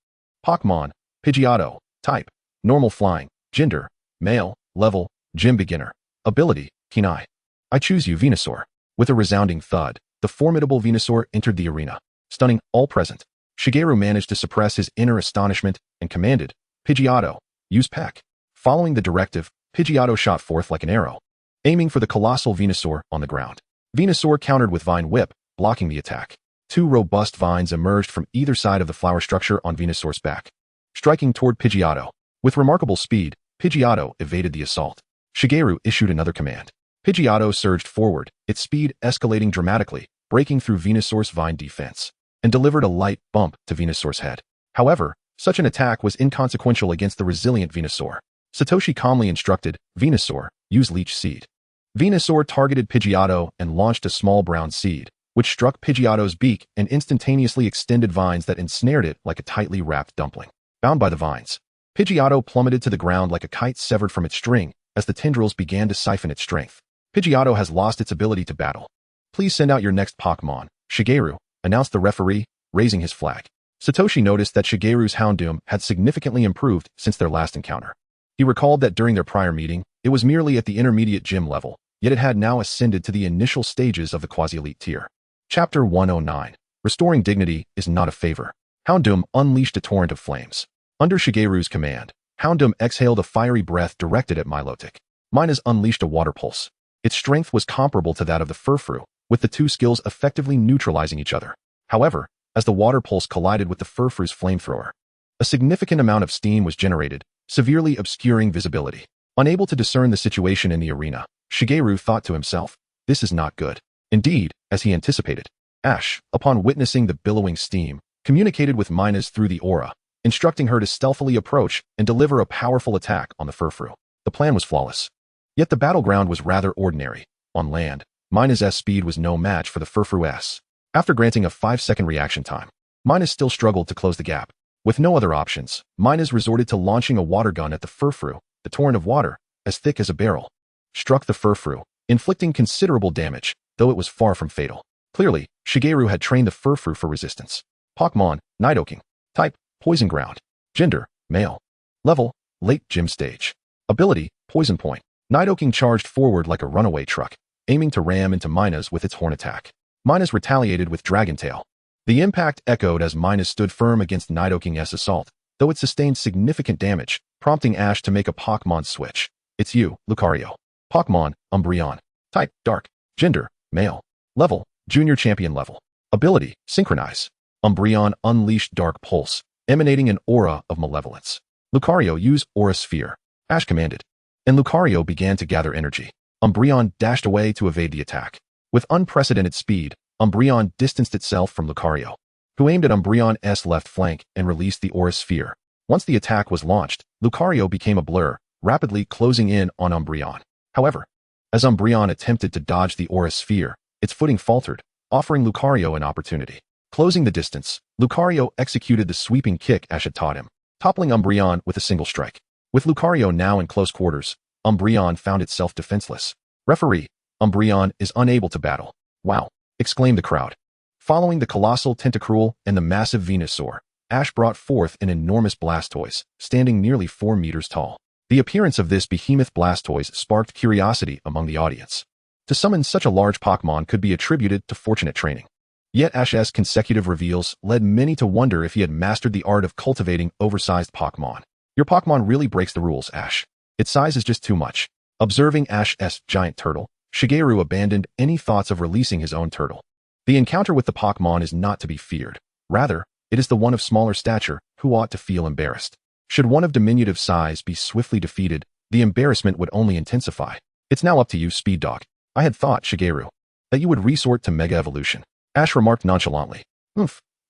Pokémon, Pidgeotto. Type, normal flying. Gender, male. Level, gym beginner. Ability, keen eye. I choose you, Venusaur. With a resounding thud, the formidable Venusaur entered the arena, stunning all present. Shigeru managed to suppress his inner astonishment and commanded, Pidgeotto, use Peck. Following the directive, Pidgeotto shot forth like an arrow, aiming for the colossal Venusaur on the ground. Venusaur countered with Vine Whip, blocking the attack. 2 robust vines emerged from either side of the flower structure on Venusaur's back, striking toward Pidgeotto. With remarkable speed, Pidgeotto evaded the assault. Shigeru issued another command. Pidgeotto surged forward, its speed escalating dramatically, breaking through Venusaur's vine defense, and delivered a light bump to Venusaur's head. However, such an attack was inconsequential against the resilient Venusaur. Satoshi calmly instructed, Venusaur, use Leech Seed. Venusaur targeted Pidgeotto and launched a small brown seed, which struck Pidgeotto's beak and instantaneously extended vines that ensnared it like a tightly wrapped dumpling. Bound by the vines, Pidgeotto plummeted to the ground like a kite severed from its string as the tendrils began to siphon its strength. Pidgeotto has lost its ability to battle. Please send out your next Pokémon, Shigeru, announced the referee, raising his flag. Satoshi noticed that Shigeru's Houndoom had significantly improved since their last encounter. He recalled that during their prior meeting, it was merely at the intermediate gym level, yet it had now ascended to the initial stages of the quasi-elite tier. Chapter 109. Restoring dignity is not a favor. Houndoom unleashed a torrent of flames. Under Shigeru's command, Houndoom exhaled a fiery breath directed at Milotic. Minas unleashed a water pulse. Its strength was comparable to that of the Furfrou, with the 2 skills effectively neutralizing each other. However, as the water pulse collided with the Furfrou's flamethrower, a significant amount of steam was generated, severely obscuring visibility. Unable to discern the situation in the arena, Shigeru thought to himself, this is not good. Indeed, as he anticipated, Ash, upon witnessing the billowing steam, communicated with Minas through the aura, instructing her to stealthily approach and deliver a powerful attack on the Furfrou. The plan was flawless. Yet the battleground was rather ordinary. On land, Minas' speed was no match for the Furfrou. After granting a 5-second reaction time, Minas still struggled to close the gap. With no other options, Minas resorted to launching a water gun at the Furfrou. The torrent of water, as thick as a barrel, struck the Furfrou, inflicting considerable damage, though it was far from fatal. Clearly, Shigeru had trained the Furfrou for resistance. Pokémon, Nidoking. Type, Poison Ground. Gender, male. Level, late gym stage. Ability, Poison Point. Nidoking charged forward like a runaway truck, aiming to ram into Minas with its horn attack. Minas retaliated with Dragon Tail. The impact echoed as Minas stood firm against Nidoking's assault, though it sustained significant damage, prompting Ash to make a Pokémon switch. It's you, Lucario. Pokémon, Umbreon. Type, Dark. Gender, male. Level, Junior Champion level. Ability, Synchronize. Umbreon unleashed Dark Pulse, emanating an aura of malevolence. Lucario, use Aura Sphere. Ash commanded, and Lucario began to gather energy. Umbreon dashed away to evade the attack. With unprecedented speed, Umbreon distanced itself from Lucario, who aimed at Umbreon's left flank and released the Aura Sphere. Once the attack was launched, Lucario became a blur, rapidly closing in on Umbreon. However, as Umbreon attempted to dodge the Aura Sphere, its footing faltered, offering Lucario an opportunity. Closing the distance, Lucario executed the sweeping kick Ash had taught him, toppling Umbreon with a single strike. With Lucario now in close quarters, Umbreon found itself defenseless. Referee, Umbreon is unable to battle. Wow! Exclaimed the crowd. Following the colossal Tentacruel and the massive Venusaur, Ash brought forth an enormous Blastoise, standing nearly 4 meters tall. The appearance of this behemoth Blastoise sparked curiosity among the audience. To summon such a large Pokémon could be attributed to fortunate training. Yet Ash's consecutive reveals led many to wonder if he had mastered the art of cultivating oversized Pokémon. Your Pokémon really breaks the rules, Ash. Its size is just too much. Observing Ash's giant turtle, Shigeru abandoned any thoughts of releasing his own turtle. The encounter with the Pokémon is not to be feared. Rather, it is the one of smaller stature who ought to feel embarrassed. Should one of diminutive size be swiftly defeated, the embarrassment would only intensify. It's now up to you, Speed Dog. I had thought, Shigeru, that you would resort to Mega Evolution. Ash remarked nonchalantly.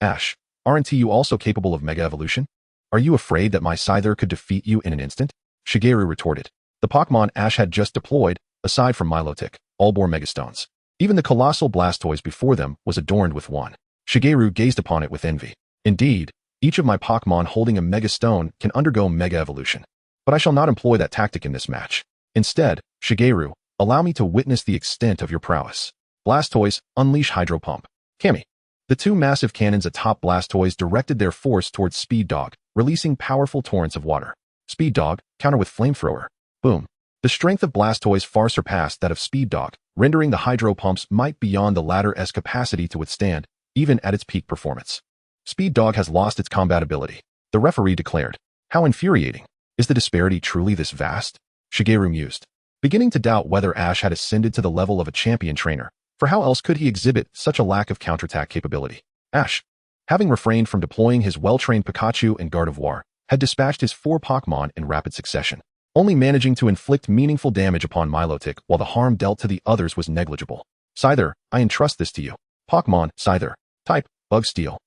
Ash, aren't you also capable of Mega Evolution? Are you afraid that my Scyther could defeat you in an instant? Shigeru retorted. The Pokémon Ash had just deployed, aside from Milotic, all bore Megastones. Even the colossal Blastoise before them was adorned with one. Shigeru gazed upon it with envy. Indeed, each of my Pokémon holding a Mega Stone can undergo Mega Evolution. But I shall not employ that tactic in this match. Instead, Shigeru, allow me to witness the extent of your prowess. Blastoise, unleash Hydro Pump. Kami. The two massive cannons atop Blastoise directed their force towards Speed Dog, releasing powerful torrents of water. Speed Dog, counter with Flamethrower. Boom. The strength of Blastoise far surpassed that of Speed Dog, rendering the Hydro Pump's might beyond the latter's capacity to withstand, even at its peak performance. Speed Dog has lost its combat ability. The referee declared. How infuriating. Is the disparity truly this vast? Shigeru mused, beginning to doubt whether Ash had ascended to the level of a champion trainer, for how else could he exhibit such a lack of counterattack capability? Ash, having refrained from deploying his well-trained Pikachu and Gardevoir, had dispatched his 4 Pokémon in rapid succession, only managing to inflict meaningful damage upon Milotic while the harm dealt to the others was negligible. Scyther, I entrust this to you. Pokémon, Scyther. Type, Bug Steel.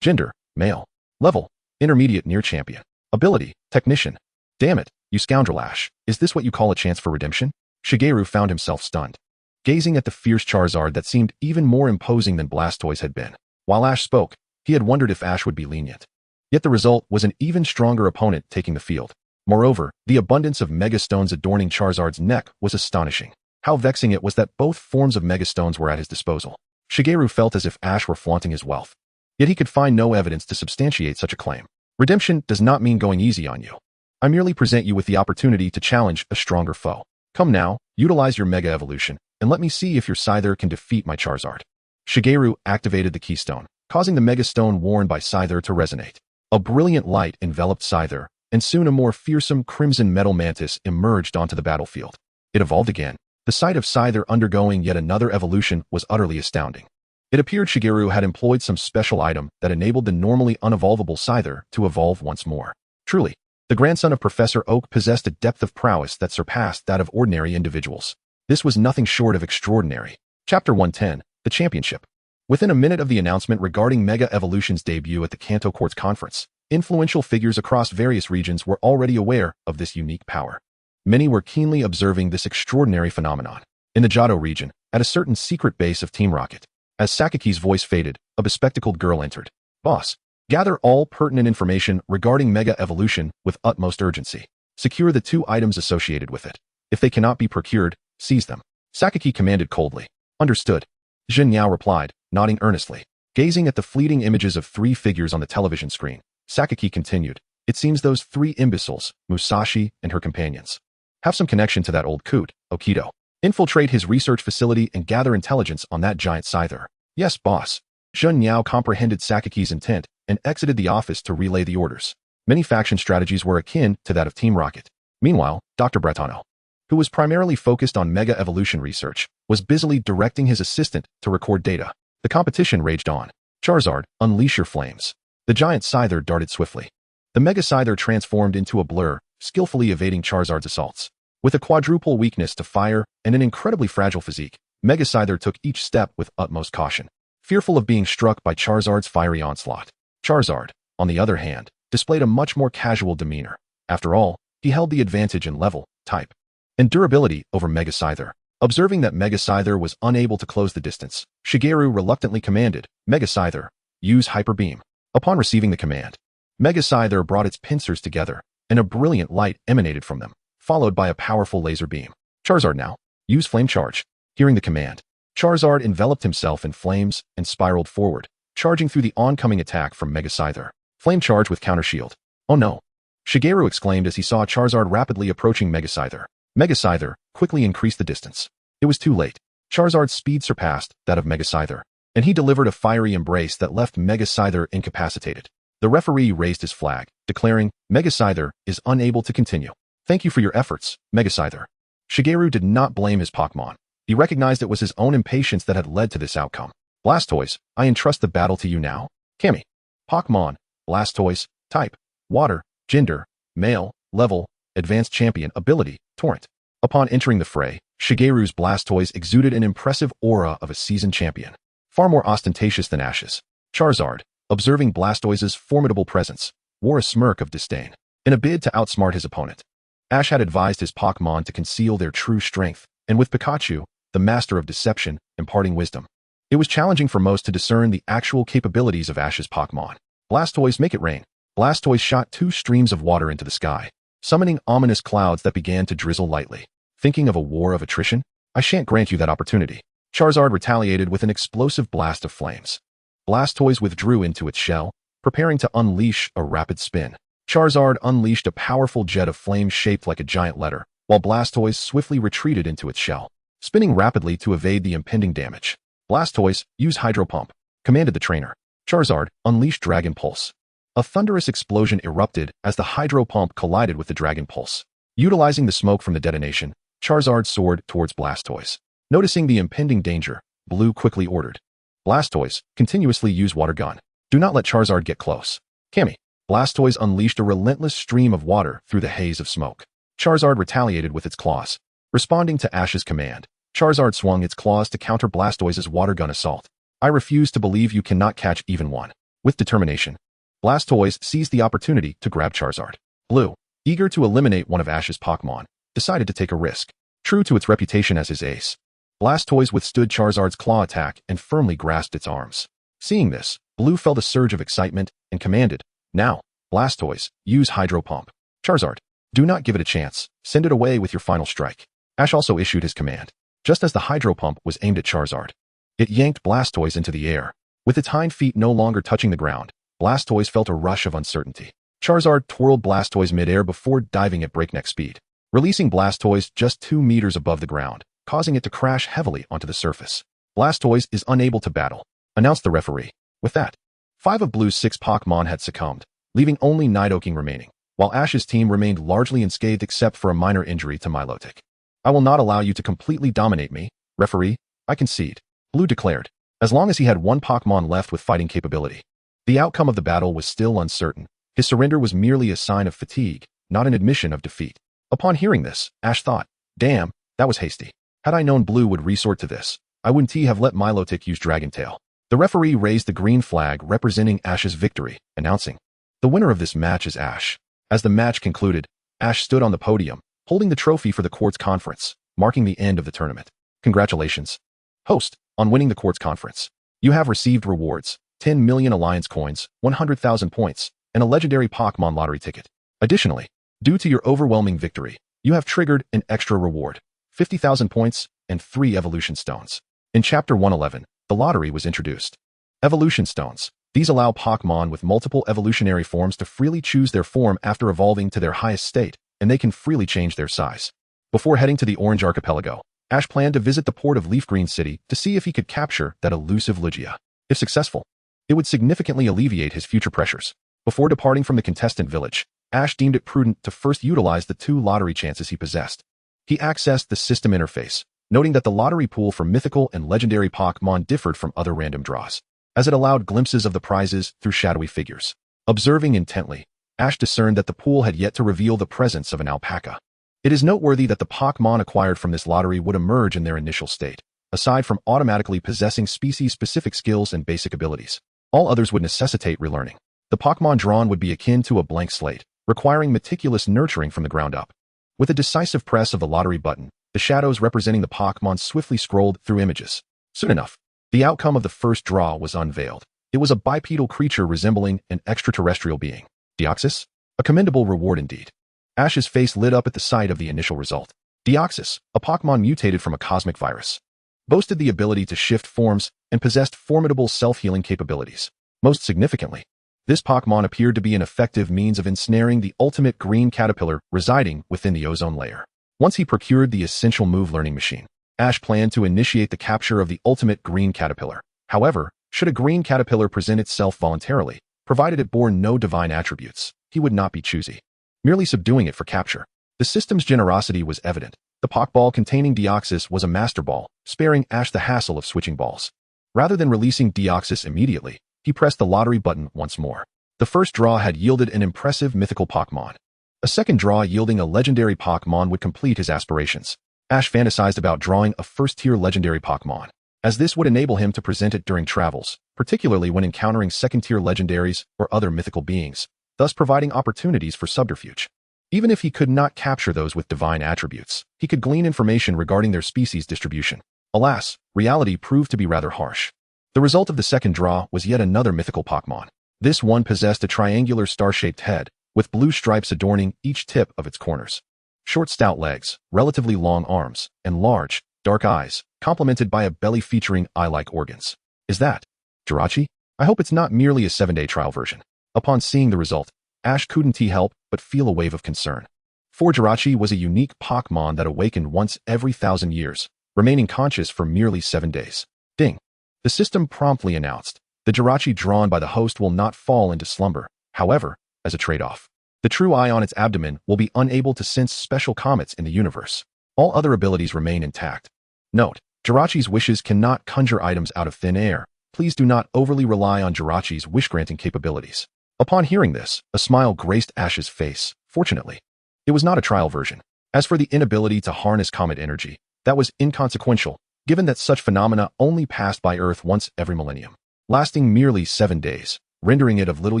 Gender, male. Level, intermediate near champion. Ability, technician. Damn it, you scoundrel Ash, is this what you call a chance for redemption? Shigeru found himself stunned, gazing at the fierce Charizard that seemed even more imposing than Blastoise had been. While Ash spoke, he had wondered if Ash would be lenient. Yet the result was an even stronger opponent taking the field. Moreover, the abundance of Mega Stones adorning Charizard's neck was astonishing. How vexing it was that both forms of Mega Stones were at his disposal. Shigeru felt as if Ash were flaunting his wealth. Yet he could find no evidence to substantiate such a claim. Redemption does not mean going easy on you. I merely present you with the opportunity to challenge a stronger foe. Come now, utilize your Mega Evolution, and let me see if your Scyther can defeat my Charizard. Shigeru activated the Keystone, causing the Mega Stone worn by Scyther to resonate. A brilliant light enveloped Scyther, and soon a more fearsome crimson metal mantis emerged onto the battlefield. It evolved again. The sight of Scyther undergoing yet another evolution was utterly astounding. It appeared Shigeru had employed some special item that enabled the normally unevolvable Scyther to evolve once more. Truly, the grandson of Professor Oak possessed a depth of prowess that surpassed that of ordinary individuals. This was nothing short of extraordinary. Chapter 110, The Championship. Within a minute of the announcement regarding Mega Evolution's debut at the Kanto Quartz Conference, influential figures across various regions were already aware of this unique power. Many were keenly observing this extraordinary phenomenon. In the Johto region, at a certain secret base of Team Rocket, as Saki's voice faded, a bespectacled girl entered. Boss, gather all pertinent information regarding Mega Evolution with utmost urgency. Secure the 2 items associated with it. If they cannot be procured, seize them. Saki commanded coldly. Understood. Jin Yao replied, nodding earnestly. Gazing at the fleeting images of 3 figures on the television screen, Saki continued, it seems those 3 imbeciles, Musashi and her companions, have some connection to that old coot, Okido. Infiltrate his research facility and gather intelligence on that giant Scyther. Yes, boss. Jun Yao comprehended Saki's intent and exited the office to relay the orders. Many faction strategies were akin to that of Team Rocket. Meanwhile, Dr. Bretano, who was primarily focused on Mega Evolution research, was busily directing his assistant to record data. The competition raged on. Charizard, unleash your flames. The giant Scyther darted swiftly. The Mega Scyther transformed into a blur, skillfully evading Charizard's assaults. With a quadruple weakness to fire and an incredibly fragile physique, Mega Scyther took each step with utmost caution, fearful of being struck by Charizard's fiery onslaught. Charizard, on the other hand, displayed a much more casual demeanor. After all, he held the advantage in level, type, and durability over Mega Scyther. Observing that Mega Scyther was unable to close the distance, Shigeru reluctantly commanded, Mega Scyther, use Hyper Beam. Upon receiving the command, Mega Scyther brought its pincers together, and a brilliant light emanated from them, followed by a powerful laser beam. Charizard now, use Flame Charge. Hearing the command, Charizard enveloped himself in flames and spiraled forward, charging through the oncoming attack from Mega Scyther. Flame Charge with Counter Shield. Oh no! Shigeru exclaimed as he saw Charizard rapidly approaching Mega Scyther. Mega Scyther quickly increased the distance. It was too late. Charizard's speed surpassed that of Mega Scyther, and he delivered a fiery embrace that left Mega Scyther incapacitated. The referee raised his flag, declaring, Mega Scyther is unable to continue. Thank you for your efforts, Mega Scyther. Shigeru did not blame his Pokémon. He recognized it was his own impatience that had led to this outcome. Blastoise, I entrust the battle to you now. Kami. Pokémon, Blastoise, type, water, gender, male, level, advanced champion, ability, torrent. Upon entering the fray, Shigeru's Blastoise exuded an impressive aura of a seasoned champion, far more ostentatious than Ash's. Charizard, observing Blastoise's formidable presence, wore a smirk of disdain, in a bid to outsmart his opponent. Ash had advised his Pokémon to conceal their true strength, and with Pikachu, the master of deception, imparting wisdom. It was challenging for most to discern the actual capabilities of Ash's Pokémon. Blastoise, make it rain. Blastoise shot 2 streams of water into the sky, summoning ominous clouds that began to drizzle lightly. Thinking of a war of attrition? I shan't grant you that opportunity. Charizard retaliated with an explosive blast of flames. Blastoise withdrew into its shell, preparing to unleash a rapid spin. Charizard unleashed a powerful jet of flame shaped like a giant letter, while Blastoise swiftly retreated into its shell, spinning rapidly to evade the impending damage. Blastoise, use Hydro Pump, commanded the trainer. Charizard, unleashed Dragon Pulse. A thunderous explosion erupted as the Hydro Pump collided with the Dragon Pulse. Utilizing the smoke from the detonation, Charizard soared towards Blastoise. Noticing the impending danger, Blue quickly ordered. Blastoise, continuously use Water Gun. Do not let Charizard get close. Cammy. Blastoise unleashed a relentless stream of water through the haze of smoke. Charizard retaliated with its claws. Responding to Ash's command, Charizard swung its claws to counter Blastoise's Water Gun assault. I refuse to believe you cannot catch even one. With determination, Blastoise seized the opportunity to grab Charizard. Blue, eager to eliminate one of Ash's Pokémon, decided to take a risk. True to its reputation as his ace, Blastoise withstood Charizard's claw attack and firmly grasped its arms. Seeing this, Blue felt a surge of excitement and commanded, now, Blastoise, use Hydro Pump. Charizard, do not give it a chance. Send it away with your final strike. Ash also issued his command. Just as the Hydro Pump was aimed at Charizard, it yanked Blastoise into the air. With its hind feet no longer touching the ground, Blastoise felt a rush of uncertainty. Charizard twirled Blastoise midair before diving at breakneck speed, releasing Blastoise just 2 meters above the ground, causing it to crash heavily onto the surface. Blastoise is unable to battle, announced the referee. With that, 5 of Blue's 6 Pokémon had succumbed, leaving only Nidoking remaining, while Ash's team remained largely unscathed except for a minor injury to Milotic. I will not allow you to completely dominate me, referee. I concede, Blue declared, as long as he had 1 Pokémon left with fighting capability. The outcome of the battle was still uncertain. His surrender was merely a sign of fatigue, not an admission of defeat. Upon hearing this, Ash thought, damn, that was hasty. Had I known Blue would resort to this, I wouldn't have let Milotic use Dragon Tail. The referee raised the green flag representing Ash's victory, announcing, the winner of this match is Ash. As the match concluded, Ash stood on the podium, holding the trophy for the Quartz Conference, marking the end of the tournament. Congratulations, host, on winning the Quartz Conference. You have received rewards, 10 million Alliance coins, 100,000 points, and a legendary Pokémon lottery ticket. Additionally, due to your overwhelming victory, you have triggered an extra reward, 50,000 points, and 3 evolution stones. In Chapter 111, the lottery was introduced. Evolution stones. These allow Pokémon with multiple evolutionary forms to freely choose their form after evolving to their highest state, and they can freely change their size. Before heading to the Orange Archipelago, Ash planned to visit the port of Leaf Green City to see if he could capture that elusive Lugia. If successful, it would significantly alleviate his future pressures. Before departing from the contestant village, Ash deemed it prudent to first utilize the 2 lottery chances he possessed. He accessed the system interface, noting that the lottery pool for mythical and legendary Pokémon differed from other random draws, as it allowed glimpses of the prizes through shadowy figures. Observing intently, Ash discerned that the pool had yet to reveal the presence of an alpaca. It is noteworthy that the Pokémon acquired from this lottery would emerge in their initial state, aside from automatically possessing species-specific skills and basic abilities. All others would necessitate relearning. The Pokémon drawn would be akin to a blank slate, requiring meticulous nurturing from the ground up. With a decisive press of the lottery button, the shadows representing the Pokémon swiftly scrolled through images. Soon enough, the outcome of the first draw was unveiled. It was a bipedal creature resembling an extraterrestrial being. Deoxys? A commendable reward indeed. Ash's face lit up at the sight of the initial result. Deoxys, a Pokémon mutated from a cosmic virus, boasted the ability to shift forms and possessed formidable self-healing capabilities. Most significantly, this Pokémon appeared to be an effective means of ensnaring the ultimate green caterpillar residing within the ozone layer. Once he procured the essential move learning machine, Ash planned to initiate the capture of the ultimate green caterpillar. However, should a green caterpillar present itself voluntarily, provided it bore no divine attributes, he would not be choosy, merely subduing it for capture. The system's generosity was evident. The Pokeball containing Deoxys was a Master Ball, sparing Ash the hassle of switching balls. Rather than releasing Deoxys immediately, he pressed the lottery button once more. The first draw had yielded an impressive mythical Pokémon. A second draw yielding a legendary Pokémon would complete his aspirations. Ash fantasized about drawing a first-tier legendary Pokémon, as this would enable him to present it during travels, particularly when encountering second-tier legendaries or other mythical beings, thus providing opportunities for subterfuge. Even if he could not capture those with divine attributes, he could glean information regarding their species distribution. Alas, reality proved to be rather harsh. The result of the second draw was yet another mythical Pokémon. This one possessed a triangular star-shaped head, with blue stripes adorning each tip of its corners. Short stout legs, relatively long arms, and large, dark eyes, complemented by a belly featuring eye-like organs. Is that Jirachi? I hope it's not merely a 7-day trial version. Upon seeing the result, Ash couldn't help but feel a wave of concern. For Jirachi was a unique Pokémon that awakened once every 1,000 years, remaining conscious for merely 7 days. Ding! The system promptly announced, the Jirachi drawn by the host will not fall into slumber. However, as a trade-off, the true eye on its abdomen will be unable to sense special comets in the universe. All other abilities remain intact. Note, Jirachi's wishes cannot conjure items out of thin air. Please do not overly rely on Jirachi's wish-granting capabilities. Upon hearing this, a smile graced Ash's face. Fortunately, it was not a trial version. As for the inability to harness comet energy, that was inconsequential, given that such phenomena only passed by Earth once every millennium, lasting merely 7 days, rendering it of little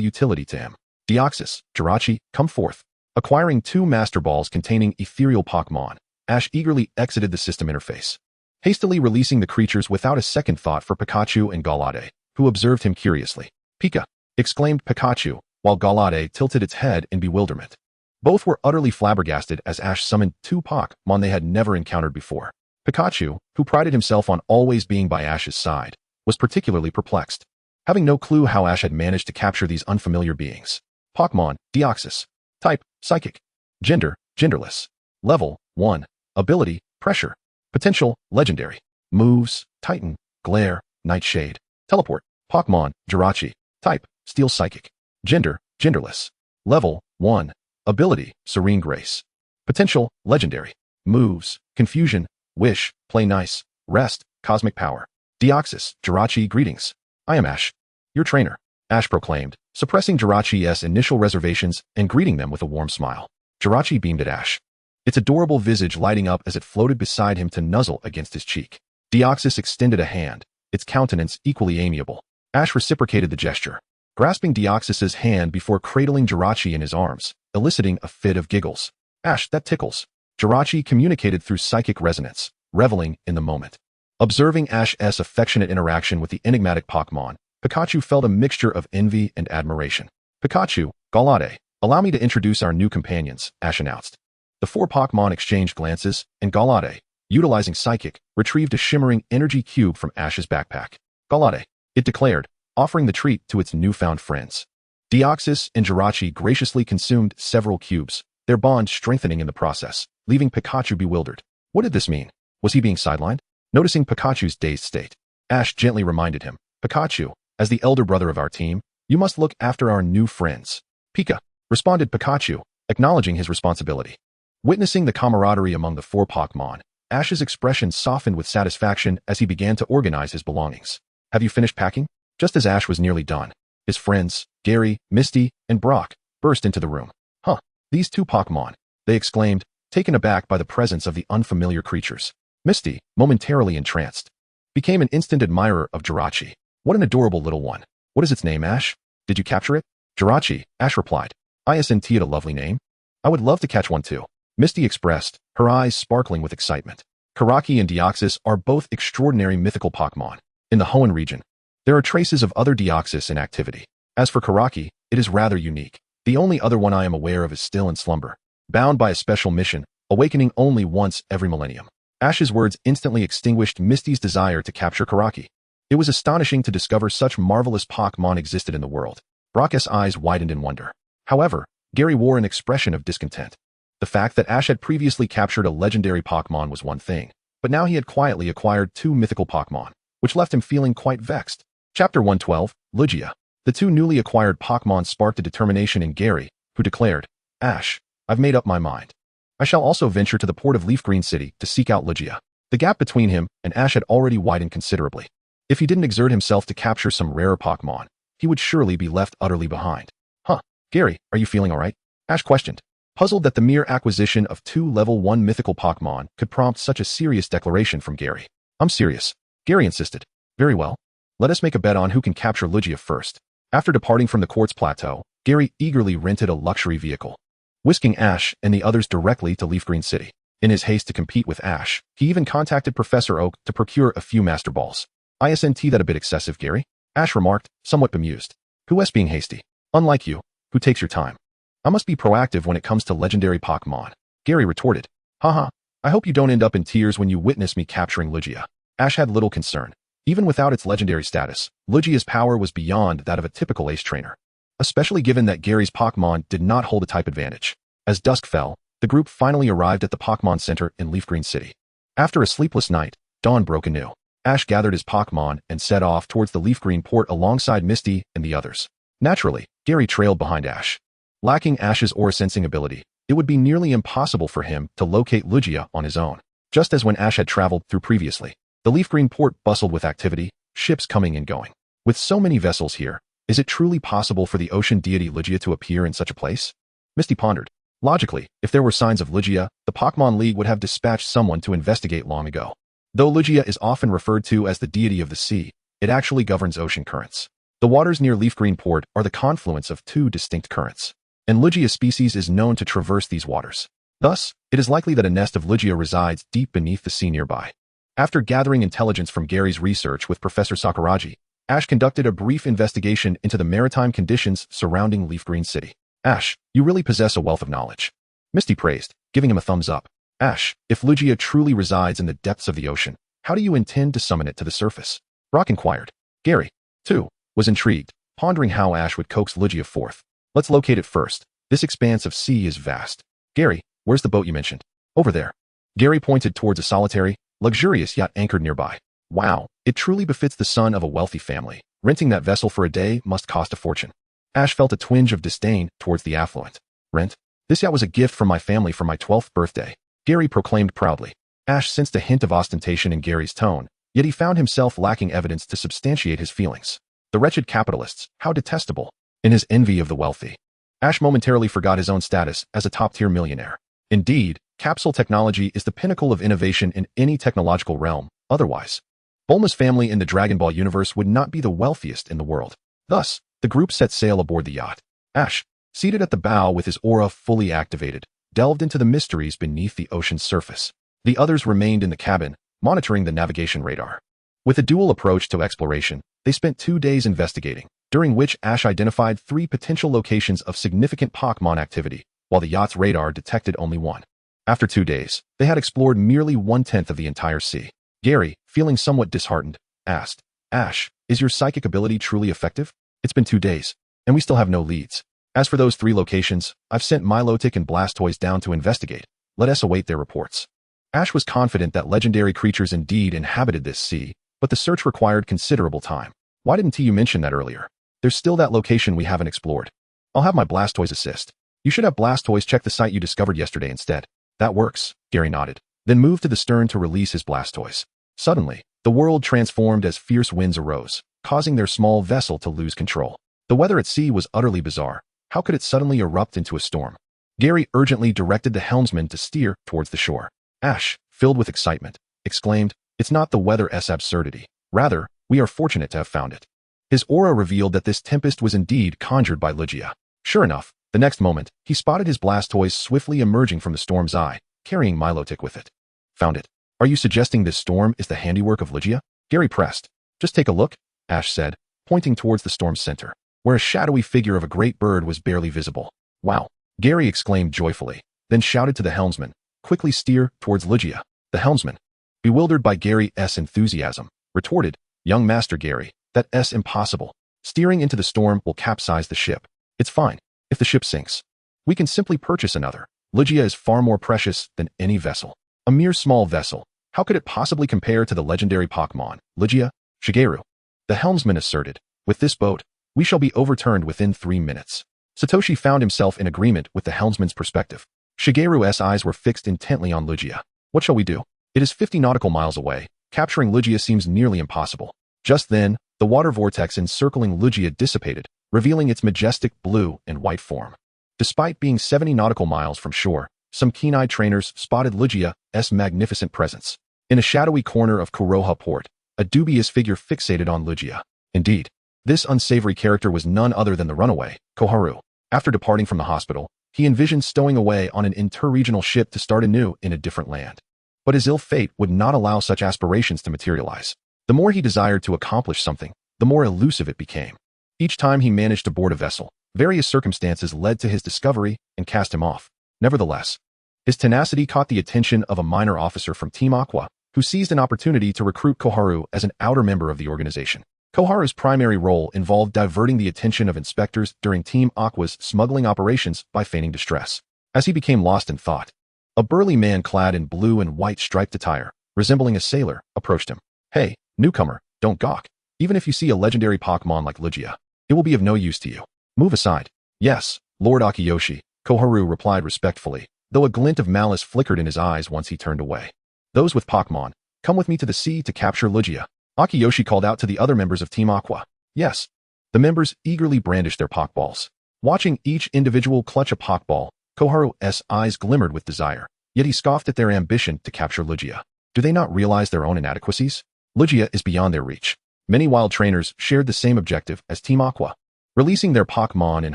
utility to him. Deoxys, Jirachi, come forth. Acquiring 2 Master Balls containing ethereal Pokémon, Ash eagerly exited the system interface, hastily releasing the creatures without a second thought for Pikachu and Galade, who observed him curiously. Pika! Exclaimed Pikachu, while Galade tilted its head in bewilderment. Both were utterly flabbergasted as Ash summoned 2 Pokémon they had never encountered before. Pikachu, who prided himself on always being by Ash's side, was particularly perplexed, having no clue how Ash had managed to capture these unfamiliar beings. Pokémon, Deoxys. Type, Psychic. Gender, genderless. Level, 1. Ability, Pressure. Potential, Legendary. Moves, Titan, Glare, Nightshade. Teleport. Pokémon, Jirachi. Type, Steel Psychic. Gender, genderless. Level, 1. Ability, Serene Grace. Potential, Legendary. Moves, Confusion, Wish, Play Nice, Rest, Cosmic Power. Deoxys, Jirachi, greetings. I am Ash, your trainer, Ash proclaimed, suppressing Jirachi's initial reservations and greeting them with a warm smile. Jirachi beamed at Ash, its adorable visage lighting up as it floated beside him to nuzzle against his cheek. Deoxys extended a hand, its countenance equally amiable. Ash reciprocated the gesture, grasping Deoxys's hand before cradling Jirachi in his arms, eliciting a fit of giggles. Ash, that tickles. Jirachi communicated through psychic resonance, reveling in the moment. Observing Ash's affectionate interaction with the enigmatic Pokémon, Pikachu felt a mixture of envy and admiration. Pikachu, Galade, allow me to introduce our new companions, Ash announced. The 4 Pokémon exchanged glances, and Galade, utilizing Psychic, retrieved a shimmering energy cube from Ash's backpack. Galade, it declared, offering the treat to its newfound friends. Deoxys and Jirachi graciously consumed several cubes, their bond strengthening in the process, leaving Pikachu bewildered. What did this mean? Was he being sidelined? Noticing Pikachu's dazed state, Ash gently reminded him, Pikachu, as the elder brother of our team, you must look after our new friends. Pika, responded Pikachu, acknowledging his responsibility. Witnessing the camaraderie among the 4 Pokémon, Ash's expression softened with satisfaction as he began to organize his belongings. Have you finished packing? Just as Ash was nearly done, his friends, Gary, Misty, and Brock, burst into the room. Huh, these 2 Pokémon, they exclaimed, taken aback by the presence of the unfamiliar creatures. Misty, momentarily entranced, became an instant admirer of Jirachi. What an adorable little one. What is its name, Ash? Did you capture it? Jirachi, Ash replied. Isn't it a lovely name? I would love to catch one too. Misty expressed, her eyes sparkling with excitement. Karaki and Deoxys are both extraordinary mythical Pokémon. In the Hoenn region, there are traces of other Deoxys in activity. As for Karaki, it is rather unique. The only other one I am aware of is still in slumber, bound by a special mission, awakening only once every millennium. Ash's words instantly extinguished Misty's desire to capture Karaki. It was astonishing to discover such marvelous Pokémon existed in the world. Brock's eyes widened in wonder. However, Gary wore an expression of discontent. The fact that Ash had previously captured a legendary Pokémon was one thing, but now he had quietly acquired 2 mythical Pokémon, which left him feeling quite vexed. Chapter 112, Lugia. The 2 newly acquired Pokémon sparked a determination in Gary, who declared, Ash, I've made up my mind. I shall also venture to the port of Leaf Green City to seek out Lugia. The gap between him and Ash had already widened considerably. If he didn't exert himself to capture some rarer Pokémon, he would surely be left utterly behind. Huh, Gary, are you feeling alright? Ash questioned, puzzled that the mere acquisition of 2 level 1 mythical Pokémon could prompt such a serious declaration from Gary. I'm serious, Gary insisted. Very well. Let us make a bet on who can capture Lugia first. After departing from the Quartz Plateau, Gary eagerly rented a luxury vehicle, whisking Ash and the others directly to Leaf Green City. In his haste to compete with Ash, he even contacted Professor Oak to procure a few Master Balls. Isn't that a bit excessive, Gary? Ash remarked, somewhat bemused. Who's being hasty? Unlike you, who takes your time. I must be proactive when it comes to legendary Pokémon. Gary retorted. Haha, I hope you don't end up in tears when you witness me capturing Lugia. Ash had little concern. Even without its legendary status, Lugia's power was beyond that of a typical ace trainer. Especially given that Gary's Pokémon did not hold a type advantage. As dusk fell, the group finally arrived at the Pokémon Center in Leaf Green City. After a sleepless night, dawn broke anew. Ash gathered his Pokémon and set off towards the Leaf Green port alongside Misty and the others. Naturally, Gary trailed behind Ash. Lacking Ash's aura sensing ability, it would be nearly impossible for him to locate Lugia on his own. Just as when Ash had traveled through previously, the Leaf Green port bustled with activity, ships coming and going. With so many vessels here, is it truly possible for the ocean deity Lugia to appear in such a place? Misty pondered. Logically, if there were signs of Lugia, the Pokémon League would have dispatched someone to investigate long ago. Though Lugia is often referred to as the deity of the sea, it actually governs ocean currents. The waters near Leaf Green Port are the confluence of two distinct currents, and Lugia species is known to traverse these waters. Thus, it is likely that a nest of Lugia resides deep beneath the sea nearby. After gathering intelligence from Gary's research with Professor Sakuragi, Ash conducted a brief investigation into the maritime conditions surrounding Leaf Green City. Ash, you really possess a wealth of knowledge. Misty praised, giving him a thumbs up. Ash, if Lugia truly resides in the depths of the ocean, how do you intend to summon it to the surface? Brock inquired. Gary, too, was intrigued, pondering how Ash would coax Lugia forth. Let's locate it first. This expanse of sea is vast. Gary, where's the boat you mentioned? Over there. Gary pointed towards a solitary, luxurious yacht anchored nearby. Wow, it truly befits the son of a wealthy family. Renting that vessel for a day must cost a fortune. Ash felt a twinge of disdain towards the affluent. Rent? This yacht was a gift from my family for my 12th birthday, Gary proclaimed proudly. Ash sensed a hint of ostentation in Gary's tone, yet he found himself lacking evidence to substantiate his feelings. The wretched capitalists, how detestable. In his envy of the wealthy, Ash momentarily forgot his own status as a top-tier millionaire. Indeed, capsule technology is the pinnacle of innovation in any technological realm. Otherwise, Bulma's family in the Dragon Ball universe would not be the wealthiest in the world. Thus, the group set sail aboard the yacht. Ash, seated at the bow with his aura fully activated, delved into the mysteries beneath the ocean's surface. The others remained in the cabin, monitoring the navigation radar. With a dual approach to exploration, they spent 2 days investigating, during which Ash identified 3 potential locations of significant Pokémon activity, while the yacht's radar detected only 1. After 2 days, they had explored merely 1/10 of the entire sea. Gary, feeling somewhat disheartened, asked, Ash, is your psychic ability truly effective? It's been 2 days, and we still have no leads. As for those 3 locations, I've sent Milotic and Blastoise down to investigate. Let us await their reports. Ash was confident that legendary creatures indeed inhabited this sea, but the search required considerable time. Why didn't you mention that earlier? There's still that location we haven't explored. I'll have my Blastoise assist. You should have Blastoise check the site you discovered yesterday instead. That works, Gary nodded, then moved to the stern to release his Blastoise. Suddenly, the world transformed as fierce winds arose, causing their small vessel to lose control. The weather at sea was utterly bizarre. How could it suddenly erupt into a storm? Gary urgently directed the helmsman to steer towards the shore. Ash, filled with excitement, exclaimed, It's not the weather's absurdity. Rather, we are fortunate to have found it. His aura revealed that this tempest was indeed conjured by Lugia. Sure enough, the next moment, he spotted his Blastoise swiftly emerging from the storm's eye, carrying Milotic with it. Found it. Are you suggesting this storm is the handiwork of Lugia? Gary pressed. Just take a look, Ash said, pointing towards the storm's center, where a shadowy figure of a great bird was barely visible. Wow, Gary exclaimed joyfully, then shouted to the helmsman, quickly steer towards Lugia. The helmsman, bewildered by Gary's enthusiasm, retorted, Young Master Gary, that's impossible. Steering into the storm will capsize the ship. It's fine, if the ship sinks. We can simply purchase another. Lugia is far more precious than any vessel. A mere small vessel. How could it possibly compare to the legendary Pokémon, Lugia? Shigeru, the helmsman asserted, with this boat, we shall be overturned within 3 minutes. Satoshi found himself in agreement with the helmsman's perspective. Shigeru's eyes were fixed intently on Lugia. What shall we do? It is 50 nautical miles away. Capturing Lugia seems nearly impossible. Just then, the water vortex encircling Lugia dissipated, revealing its majestic blue and white form. Despite being 70 nautical miles from shore, some keen-eyed trainers spotted Lugia's magnificent presence. In a shadowy corner of Kuroha Port, a dubious figure fixated on Lugia. Indeed, this unsavory character was none other than the runaway, Koharu. After departing from the hospital, He envisioned stowing away on an interregional ship to start anew in a different land. But his ill fate would not allow such aspirations to materialize. The more he desired to accomplish something, the more elusive it became. Each time he managed to board a vessel, various circumstances led to his discovery and cast him off. Nevertheless, his tenacity caught the attention of a minor officer from Team Aqua, who seized an opportunity to recruit Koharu as an outer member of the organization. Koharu's primary role involved diverting the attention of inspectors during Team Aqua's smuggling operations by feigning distress. As he became lost in thought, a burly man clad in blue and white striped attire, resembling a sailor, approached him. "Hey, newcomer, don't gawk. Even if you see a legendary Pokémon like Lugia, it will be of no use to you. Move aside." "Yes, Lord Akiyoshi," Koharu replied respectfully, though a glint of malice flickered in his eyes once he turned away. "Those with Pokémon, come with me to the sea to capture Lugia," Akiyoshi called out to the other members of Team Aqua. "Yes." The members eagerly brandished their Pokeballs. Watching each individual clutch a Pokeball, Koharu's eyes glimmered with desire, yet he scoffed at their ambition to capture Lugia. Do they not realize their own inadequacies? Lugia is beyond their reach. Many wild trainers shared the same objective as Team Aqua, releasing their Pokémon in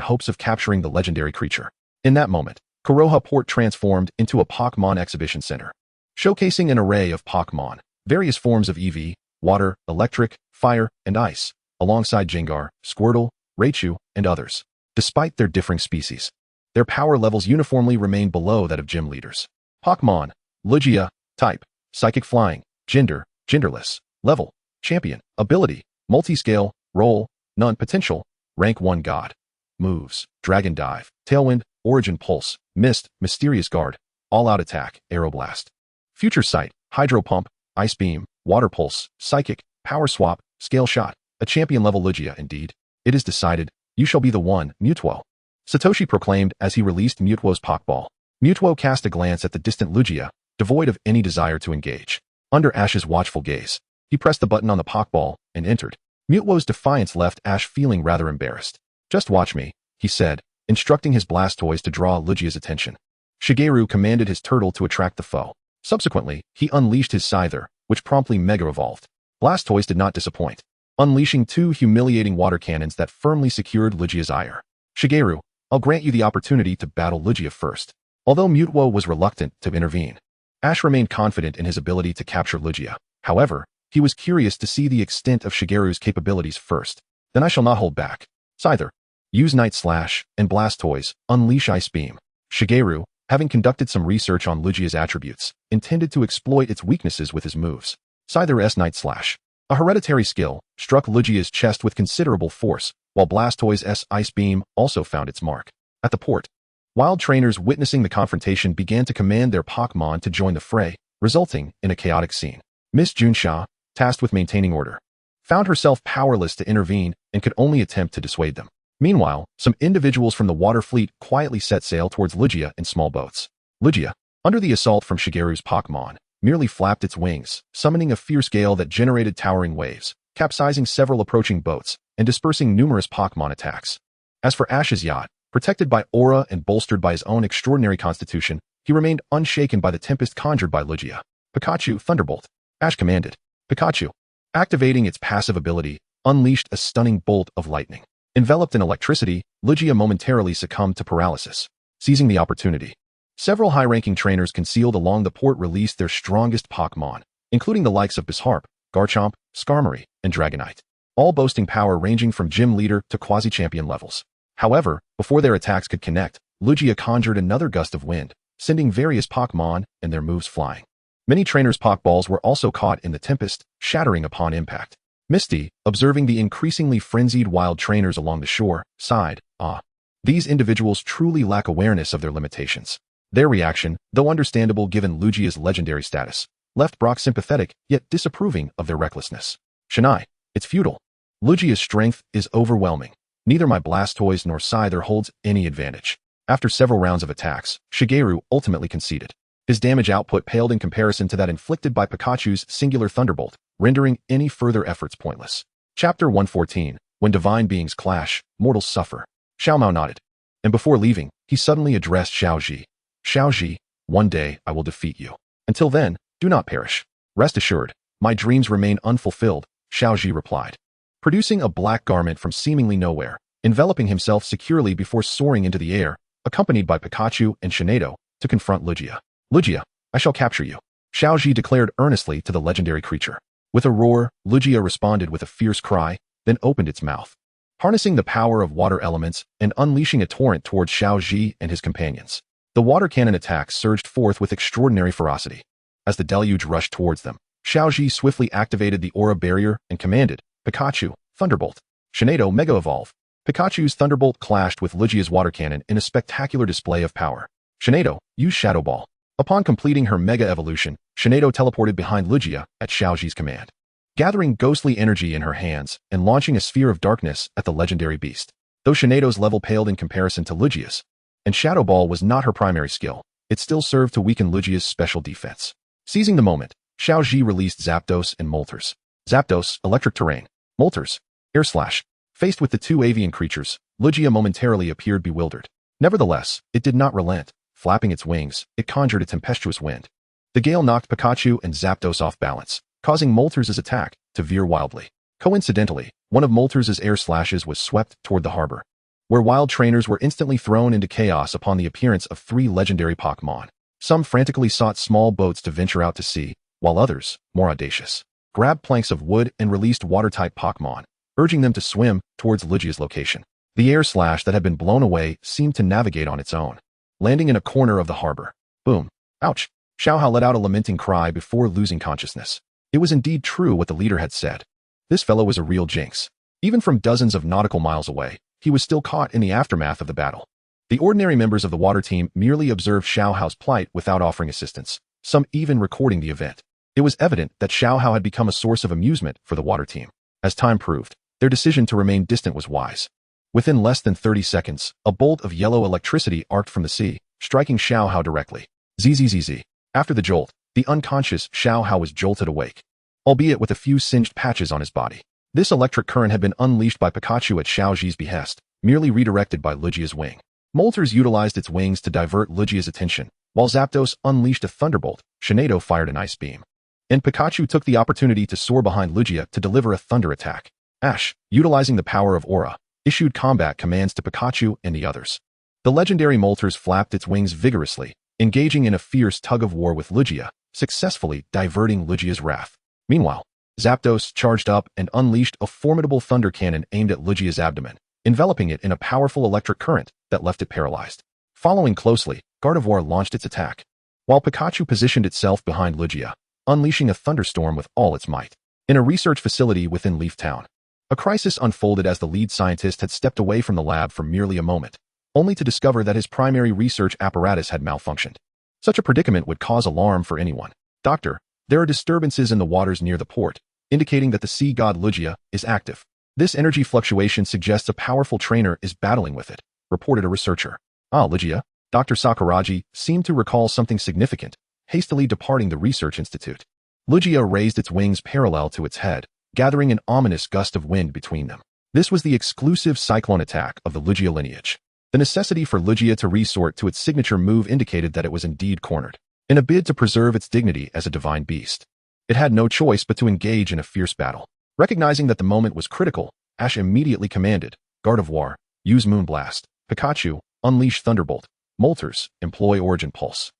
hopes of capturing the legendary creature. In that moment, Kuroha Port transformed into a Pokémon exhibition center, showcasing an array of Pokémon, various forms of EV, water, electric, fire, and ice, alongside Jengar, Squirtle, Raichu, and others. Despite their differing species, their power levels uniformly remain below that of gym leaders. Pokémon: Lugia, type, psychic flying, gender, genderless, level, champion, ability, multi-scale, role, none, potential, rank 1 god. Moves: Dragon Dive, Tailwind, Origin Pulse, Mist, Mysterious Guard, All-Out Attack, Aeroblast. Future Sight, Hydro Pump, Ice Beam, Water Pulse, Psychic, Power Swap, Scale Shot. A champion-level Lugia indeed. It is decided, you shall be the one, Mutwo, Satoshi proclaimed as he released Mutwo's Pokeball. Mutwo cast a glance at the distant Lugia, devoid of any desire to engage. Under Ash's watchful gaze, he pressed the button on the Pokeball and entered. Mutwo's defiance left Ash feeling rather embarrassed. "Just watch me," he said, instructing his Blastoise to draw Lugia's attention. Shigeru commanded his turtle to attract the foe. Subsequently, he unleashed his Scyther, which promptly mega-evolved. Blastoise did not disappoint, unleashing 2 humiliating water cannons that firmly secured Lugia's ire. "Shigeru, I'll grant you the opportunity to battle Lugia first." Although Mutwo was reluctant to intervene, Ash remained confident in his ability to capture Lugia. However, he was curious to see the extent of Shigeru's capabilities first. "Then I shall not hold back. Scyther, use Night Slash, and Blastoise, unleash Ice Beam." Shigeru, having conducted some research on Lugia's attributes, intended to exploit its weaknesses with his moves. Scyther's Night Slash, a hereditary skill, struck Lugia's chest with considerable force, while Blastoise's Ice Beam also found its mark. At the port, wild trainers witnessing the confrontation began to command their Pokémon to join the fray, resulting in a chaotic scene. Miss Junsha, tasked with maintaining order, found herself powerless to intervene and could only attempt to dissuade them. Meanwhile, some individuals from the water fleet quietly set sail towards Lugia in small boats. Lugia, under the assault from Shigeru's Pokémon, merely flapped its wings, summoning a fierce gale that generated towering waves, capsizing several approaching boats, and dispersing numerous Pokémon attacks. As for Ash's yacht, protected by aura and bolstered by his own extraordinary constitution, he remained unshaken by the tempest conjured by Lugia. "Pikachu, Thunderbolt," Ash commanded. Pikachu, activating its passive ability, unleashed a stunning bolt of lightning. Enveloped in electricity, Lugia momentarily succumbed to paralysis. Seizing the opportunity, several high-ranking trainers concealed along the port released their strongest Pokémon, including the likes of Bisharp, Garchomp, Skarmory, and Dragonite, all boasting power ranging from gym leader to quasi-champion levels. However, before their attacks could connect, Lugia conjured another gust of wind, sending various Pokémon and their moves flying. Many trainers' Pokeballs were also caught in the tempest, shattering upon impact. Misty, observing the increasingly frenzied wild trainers along the shore, sighed, "Ah, these individuals truly lack awareness of their limitations." Their reaction, though understandable given Lugia's legendary status, left Brock sympathetic yet disapproving of their recklessness. "Shinai, it's futile. Lugia's strength is overwhelming. Neither my Blastoise nor Scyther holds any advantage." After several rounds of attacks, Shigeru ultimately conceded. His damage output paled in comparison to that inflicted by Pikachu's singular Thunderbolt, rendering any further efforts pointless. Chapter 114, When Divine Beings Clash, Mortals Suffer. Xiao Mao nodded, and before leaving, he suddenly addressed Xiao Zhi. "Xiao Zhi, one day I will defeat you. Until then, do not perish." "Rest assured, my dreams remain unfulfilled," Xiao Zhi replied, producing a black garment from seemingly nowhere, enveloping himself securely before soaring into the air, accompanied by Pikachu and Sinnoh, to confront Lugia. Lugia, I shall capture you, Xiao Zhi declared earnestly to the legendary creature. With a roar, Lugia responded with a fierce cry, then opened its mouth, harnessing the power of water elements and unleashing a torrent towards Xiao Zhi and his companions. The water cannon attack surged forth with extraordinary ferocity. As the deluge rushed towards them, Xiao Zhi swiftly activated the aura barrier and commanded, Pikachu, Thunderbolt. Sinnoh Mega Evolve. Pikachu's Thunderbolt clashed with Lugia's water cannon in a spectacular display of power. Sinnoh, use Shadow Ball. Upon completing her Mega Evolution, Sinnoh teleported behind Lugia at Xiao Zhi's command, gathering ghostly energy in her hands and launching a sphere of darkness at the legendary beast. Though Sinnoh's level paled in comparison to Lugia's, and Shadow Ball was not her primary skill, it still served to weaken Lugia's special defense. Seizing the moment, Xiao Zhi released Zapdos and Moltres. Zapdos, Electric Terrain. Moltres, Air Slash. Faced with the two avian creatures, Lugia momentarily appeared bewildered. Nevertheless, it did not relent. Flapping its wings, it conjured a tempestuous wind. The gale knocked Pikachu and Zapdos off balance, causing Moltres' attack to veer wildly. Coincidentally, one of Moltres' air slashes was swept toward the harbor, where wild trainers were instantly thrown into chaos upon the appearance of 3 legendary Pokémon. Some frantically sought small boats to venture out to sea, while others, more audacious, grabbed planks of wood and released water-type Pokémon, urging them to swim towards Lugia's location. The air slash that had been blown away seemed to navigate on its own, landing in a corner of the harbor. Boom. Ouch. Xiao let out a lamenting cry before losing consciousness. It was indeed true what the leader had said. This fellow was a real jinx. Even from dozens of nautical miles away, he was still caught in the aftermath of the battle. The ordinary members of the water team merely observed Xiaohao's plight without offering assistance, some even recording the event. It was evident that Xiaohao had become a source of amusement for the water team. As time proved, their decision to remain distant was wise. Within less than 30 seconds, a bolt of yellow electricity arced from the sea, striking Xiaohao directly. Zzz. After the jolt, the unconscious Xiaohao was jolted awake, albeit with a few singed patches on his body. This electric current had been unleashed by Pikachu at Xiao Zhi's behest, merely redirected by Lugia's wing. Moltres utilized its wings to divert Lugia's attention, while Zapdos unleashed a thunderbolt. Sinnoh fired an ice beam, and Pikachu took the opportunity to soar behind Lugia to deliver a thunder attack. Ash, utilizing the power of aura, issued combat commands to Pikachu and the others. The legendary Moltres flapped its wings vigorously, engaging in a fierce tug-of-war with Lugia, successfully diverting Lugia's wrath. Meanwhile, Zapdos charged up and unleashed a formidable thunder cannon aimed at Lugia's abdomen, enveloping it in a powerful electric current that left it paralyzed. Following closely, Gardevoir launched its attack, while Pikachu positioned itself behind Lugia, unleashing a thunderstorm with all its might. In a research facility within Leaf Town, a crisis unfolded as the lead scientist had stepped away from the lab for merely a moment, only to discover that his primary research apparatus had malfunctioned. Such a predicament would cause alarm for anyone. Doctor, there are disturbances in the waters near the port, indicating that the sea god Lugia is active. This energy fluctuation suggests a powerful trainer is battling with it, reported a researcher. Ah, Lugia. Dr. Sakuragi seemed to recall something significant, hastily departing the research institute. Lugia raised its wings parallel to its head, gathering an ominous gust of wind between them. This was the exclusive cyclone attack of the Lugia lineage. The necessity for Lugia to resort to its signature move indicated that it was indeed cornered. In a bid to preserve its dignity as a divine beast, it had no choice but to engage in a fierce battle. Recognizing that the moment was critical, Ash immediately commanded, Gardevoir, use Moonblast. Pikachu, unleash Thunderbolt. Moltres, employ Origin Pulse.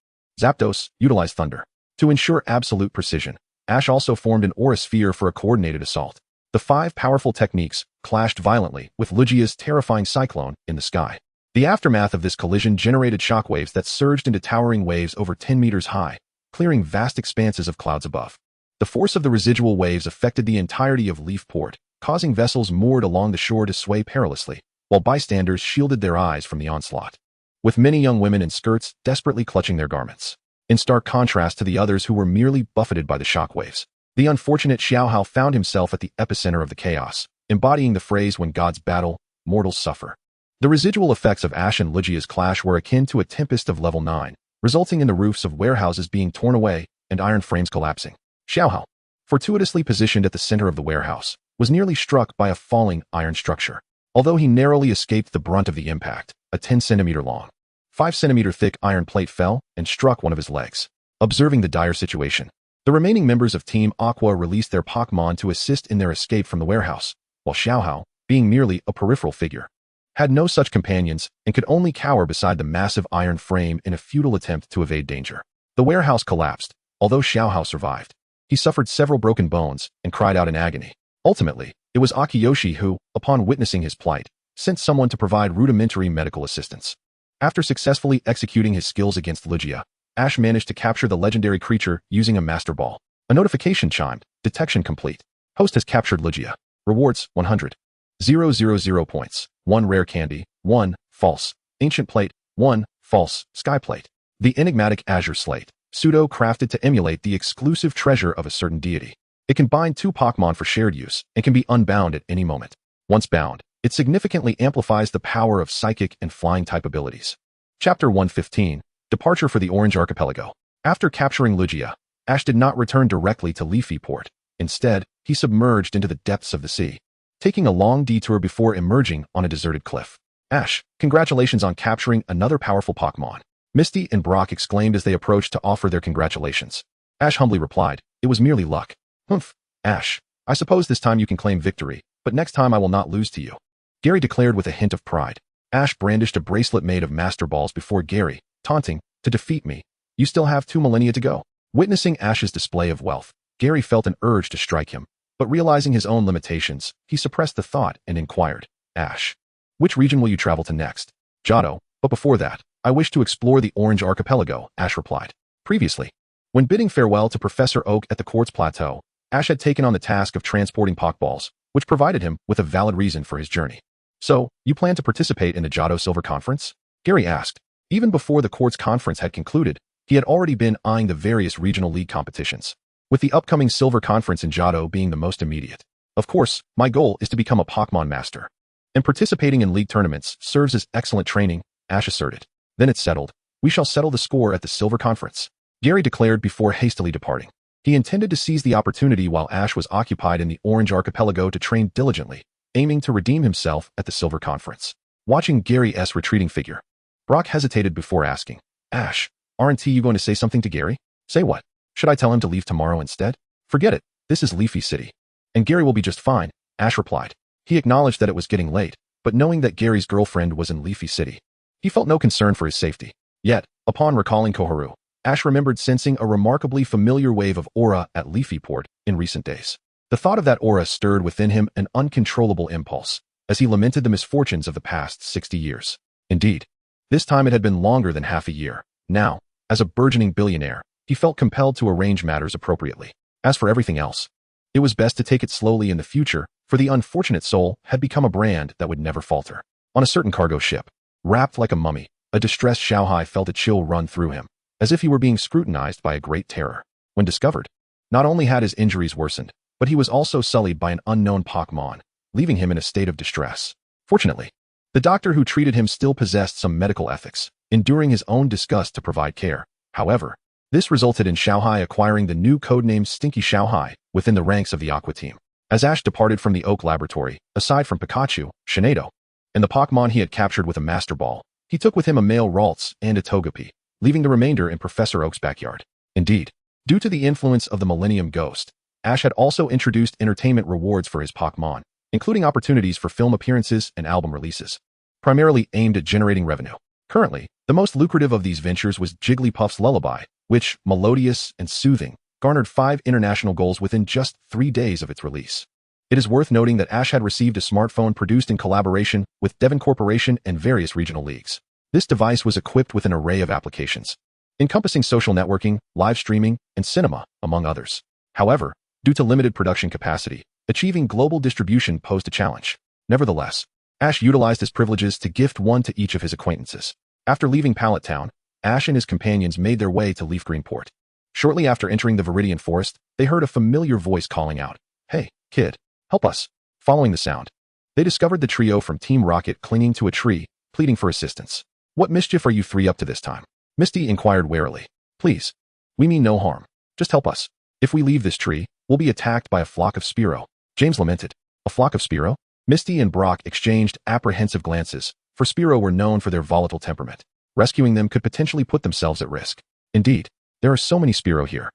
Zapdos, utilize Thunder. To ensure absolute precision, Ash also formed an aura sphere for a coordinated assault. The 5 powerful techniques clashed violently with Lugia's terrifying cyclone in the sky. The aftermath of this collision generated shockwaves that surged into towering waves over 10 meters high, clearing vast expanses of clouds above. The force of the residual waves affected the entirety of Leaf Port, causing vessels moored along the shore to sway perilously, while bystanders shielded their eyes from the onslaught, with many young women in skirts desperately clutching their garments. In stark contrast to the others who were merely buffeted by the shockwaves, the unfortunate Xiaohao found himself at the epicenter of the chaos, embodying the phrase when gods battle, mortals suffer. The residual effects of Ash and Lugia's clash were akin to a tempest of level 9, resulting in the roofs of warehouses being torn away and iron frames collapsing. Xiaohao, fortuitously positioned at the center of the warehouse, was nearly struck by a falling iron structure. Although he narrowly escaped the brunt of the impact, a 10-centimeter long, 5-centimeter thick iron plate fell and struck one of his legs. Observing the dire situation, the remaining members of Team Aqua released their Pokémon to assist in their escape from the warehouse, while Xiaohao, being merely a peripheral figure, had no such companions and could only cower beside the massive iron frame in a futile attempt to evade danger. The warehouse collapsed, although Xiao survived. He suffered several broken bones and cried out in agony. Ultimately, it was Akiyoshi who, upon witnessing his plight, sent someone to provide rudimentary medical assistance. After successfully executing his skills against Lugia, Ash managed to capture the legendary creature using a Master Ball. A notification chimed. Detection complete. Host has captured Lugia. Rewards 100. 000 points. 1 rare candy. 1 false. Ancient plate. 1 false. Sky plate. The enigmatic Azure Slate. Pseudo crafted to emulate the exclusive treasure of a certain deity. It can bind 2 Pokémon for shared use and can be unbound at any moment. Once bound, it significantly amplifies the power of psychic and flying type abilities. Chapter 115. Departure for the Orange Archipelago. After capturing Lugia, Ash did not return directly to Leafy Port. Instead, he submerged into the depths of the sea, taking a long detour before emerging on a deserted cliff. Ash, congratulations on capturing another powerful Pokémon. Misty and Brock exclaimed as they approached to offer their congratulations. Ash humbly replied, it was merely luck. Humph, Ash, I suppose this time you can claim victory, but next time I will not lose to you. Gary declared with a hint of pride. Ash brandished a bracelet made of Master Balls before Gary, taunting, to defeat me. You still have 2 millennia to go. Witnessing Ash's display of wealth, Gary felt an urge to strike him, but realizing his own limitations, he suppressed the thought and inquired, Ash, which region will you travel to next? Johto, but before that, I wish to explore the Orange Archipelago, Ash replied. Previously, when bidding farewell to Professor Oak at the Quartz Plateau, Ash had taken on the task of transporting Pokeballs, which provided him with a valid reason for his journey. So, you plan to participate in the Johto Silver Conference? Gary asked. Even before the Quartz Conference had concluded, he had already been eyeing the various regional league competitions, with the upcoming Silver Conference in Johto being the most immediate. Of course, my goal is to become a Pokémon Master. And participating in league tournaments serves as excellent training, Ash asserted. Then it's settled. We shall settle the score at the Silver Conference, Gary declared before hastily departing. He intended to seize the opportunity while Ash was occupied in the Orange Archipelago to train diligently, aiming to redeem himself at the Silver Conference. Watching Gary's retreating figure, Brock hesitated before asking, Ash, aren't you going to say something to Gary? Say what? Should I tell him to leave tomorrow instead? Forget it, this is Leafy City. And Gary will be just fine, Ash replied. He acknowledged that it was getting late, but knowing that Gary's girlfriend was in Leafy City, he felt no concern for his safety. Yet, upon recalling Koharu, Ash remembered sensing a remarkably familiar wave of aura at Leafy Port in recent days. The thought of that aura stirred within him an uncontrollable impulse, as he lamented the misfortunes of the past 60 years. Indeed, this time it had been longer than half a year. Now, as a burgeoning billionaire, he felt compelled to arrange matters appropriately. As for everything else, it was best to take it slowly in the future, for the unfortunate soul had become a brand that would never falter. On a certain cargo ship, wrapped like a mummy, a distressed Xiao felt a chill run through him, as if he were being scrutinized by a great terror. When discovered, not only had his injuries worsened, but he was also sullied by an unknown Pokémon, leaving him in a state of distress. Fortunately, the doctor who treated him still possessed some medical ethics, enduring his own disgust to provide care. However, this resulted in Xiao acquiring the new codename Stinky Xiao within the ranks of the Aqua Team. As Ash departed from the Oak Laboratory, aside from Pikachu, Sinnoh, and the Pokémon he had captured with a Master Ball, he took with him a male Ralts and a Togepi, leaving the remainder in Professor Oak's backyard. Indeed, due to the influence of the Millennium Ghost, Ash had also introduced entertainment rewards for his Pokémon, including opportunities for film appearances and album releases, primarily aimed at generating revenue. Currently, the most lucrative of these ventures was Jigglypuff's Lullaby, which, melodious and soothing, garnered 5 international goals within just 3 days of its release. It is worth noting that Ash had received a smartphone produced in collaboration with Devon Corporation and various regional leagues. This device was equipped with an array of applications, encompassing social networking, live streaming, and cinema, among others. However, due to limited production capacity, achieving global distribution posed a challenge. Nevertheless, Ash utilized his privileges to gift one to each of his acquaintances. After leaving Pallet Town, Ash and his companions made their way to Leaf Green Port. Shortly after entering the Viridian Forest, they heard a familiar voice calling out, "Hey, kid, help us." Following the sound, they discovered the trio from Team Rocket clinging to a tree, pleading for assistance. "What mischief are you three up to this time?" Misty inquired warily. "Please, we mean no harm. Just help us. If we leave this tree, we'll be attacked by a flock of Spearow." James lamented. "A flock of Spearow?" Misty and Brock exchanged apprehensive glances, for Spearow were known for their volatile temperament. Rescuing them could potentially put themselves at risk. "Indeed, there are so many Spearow here,"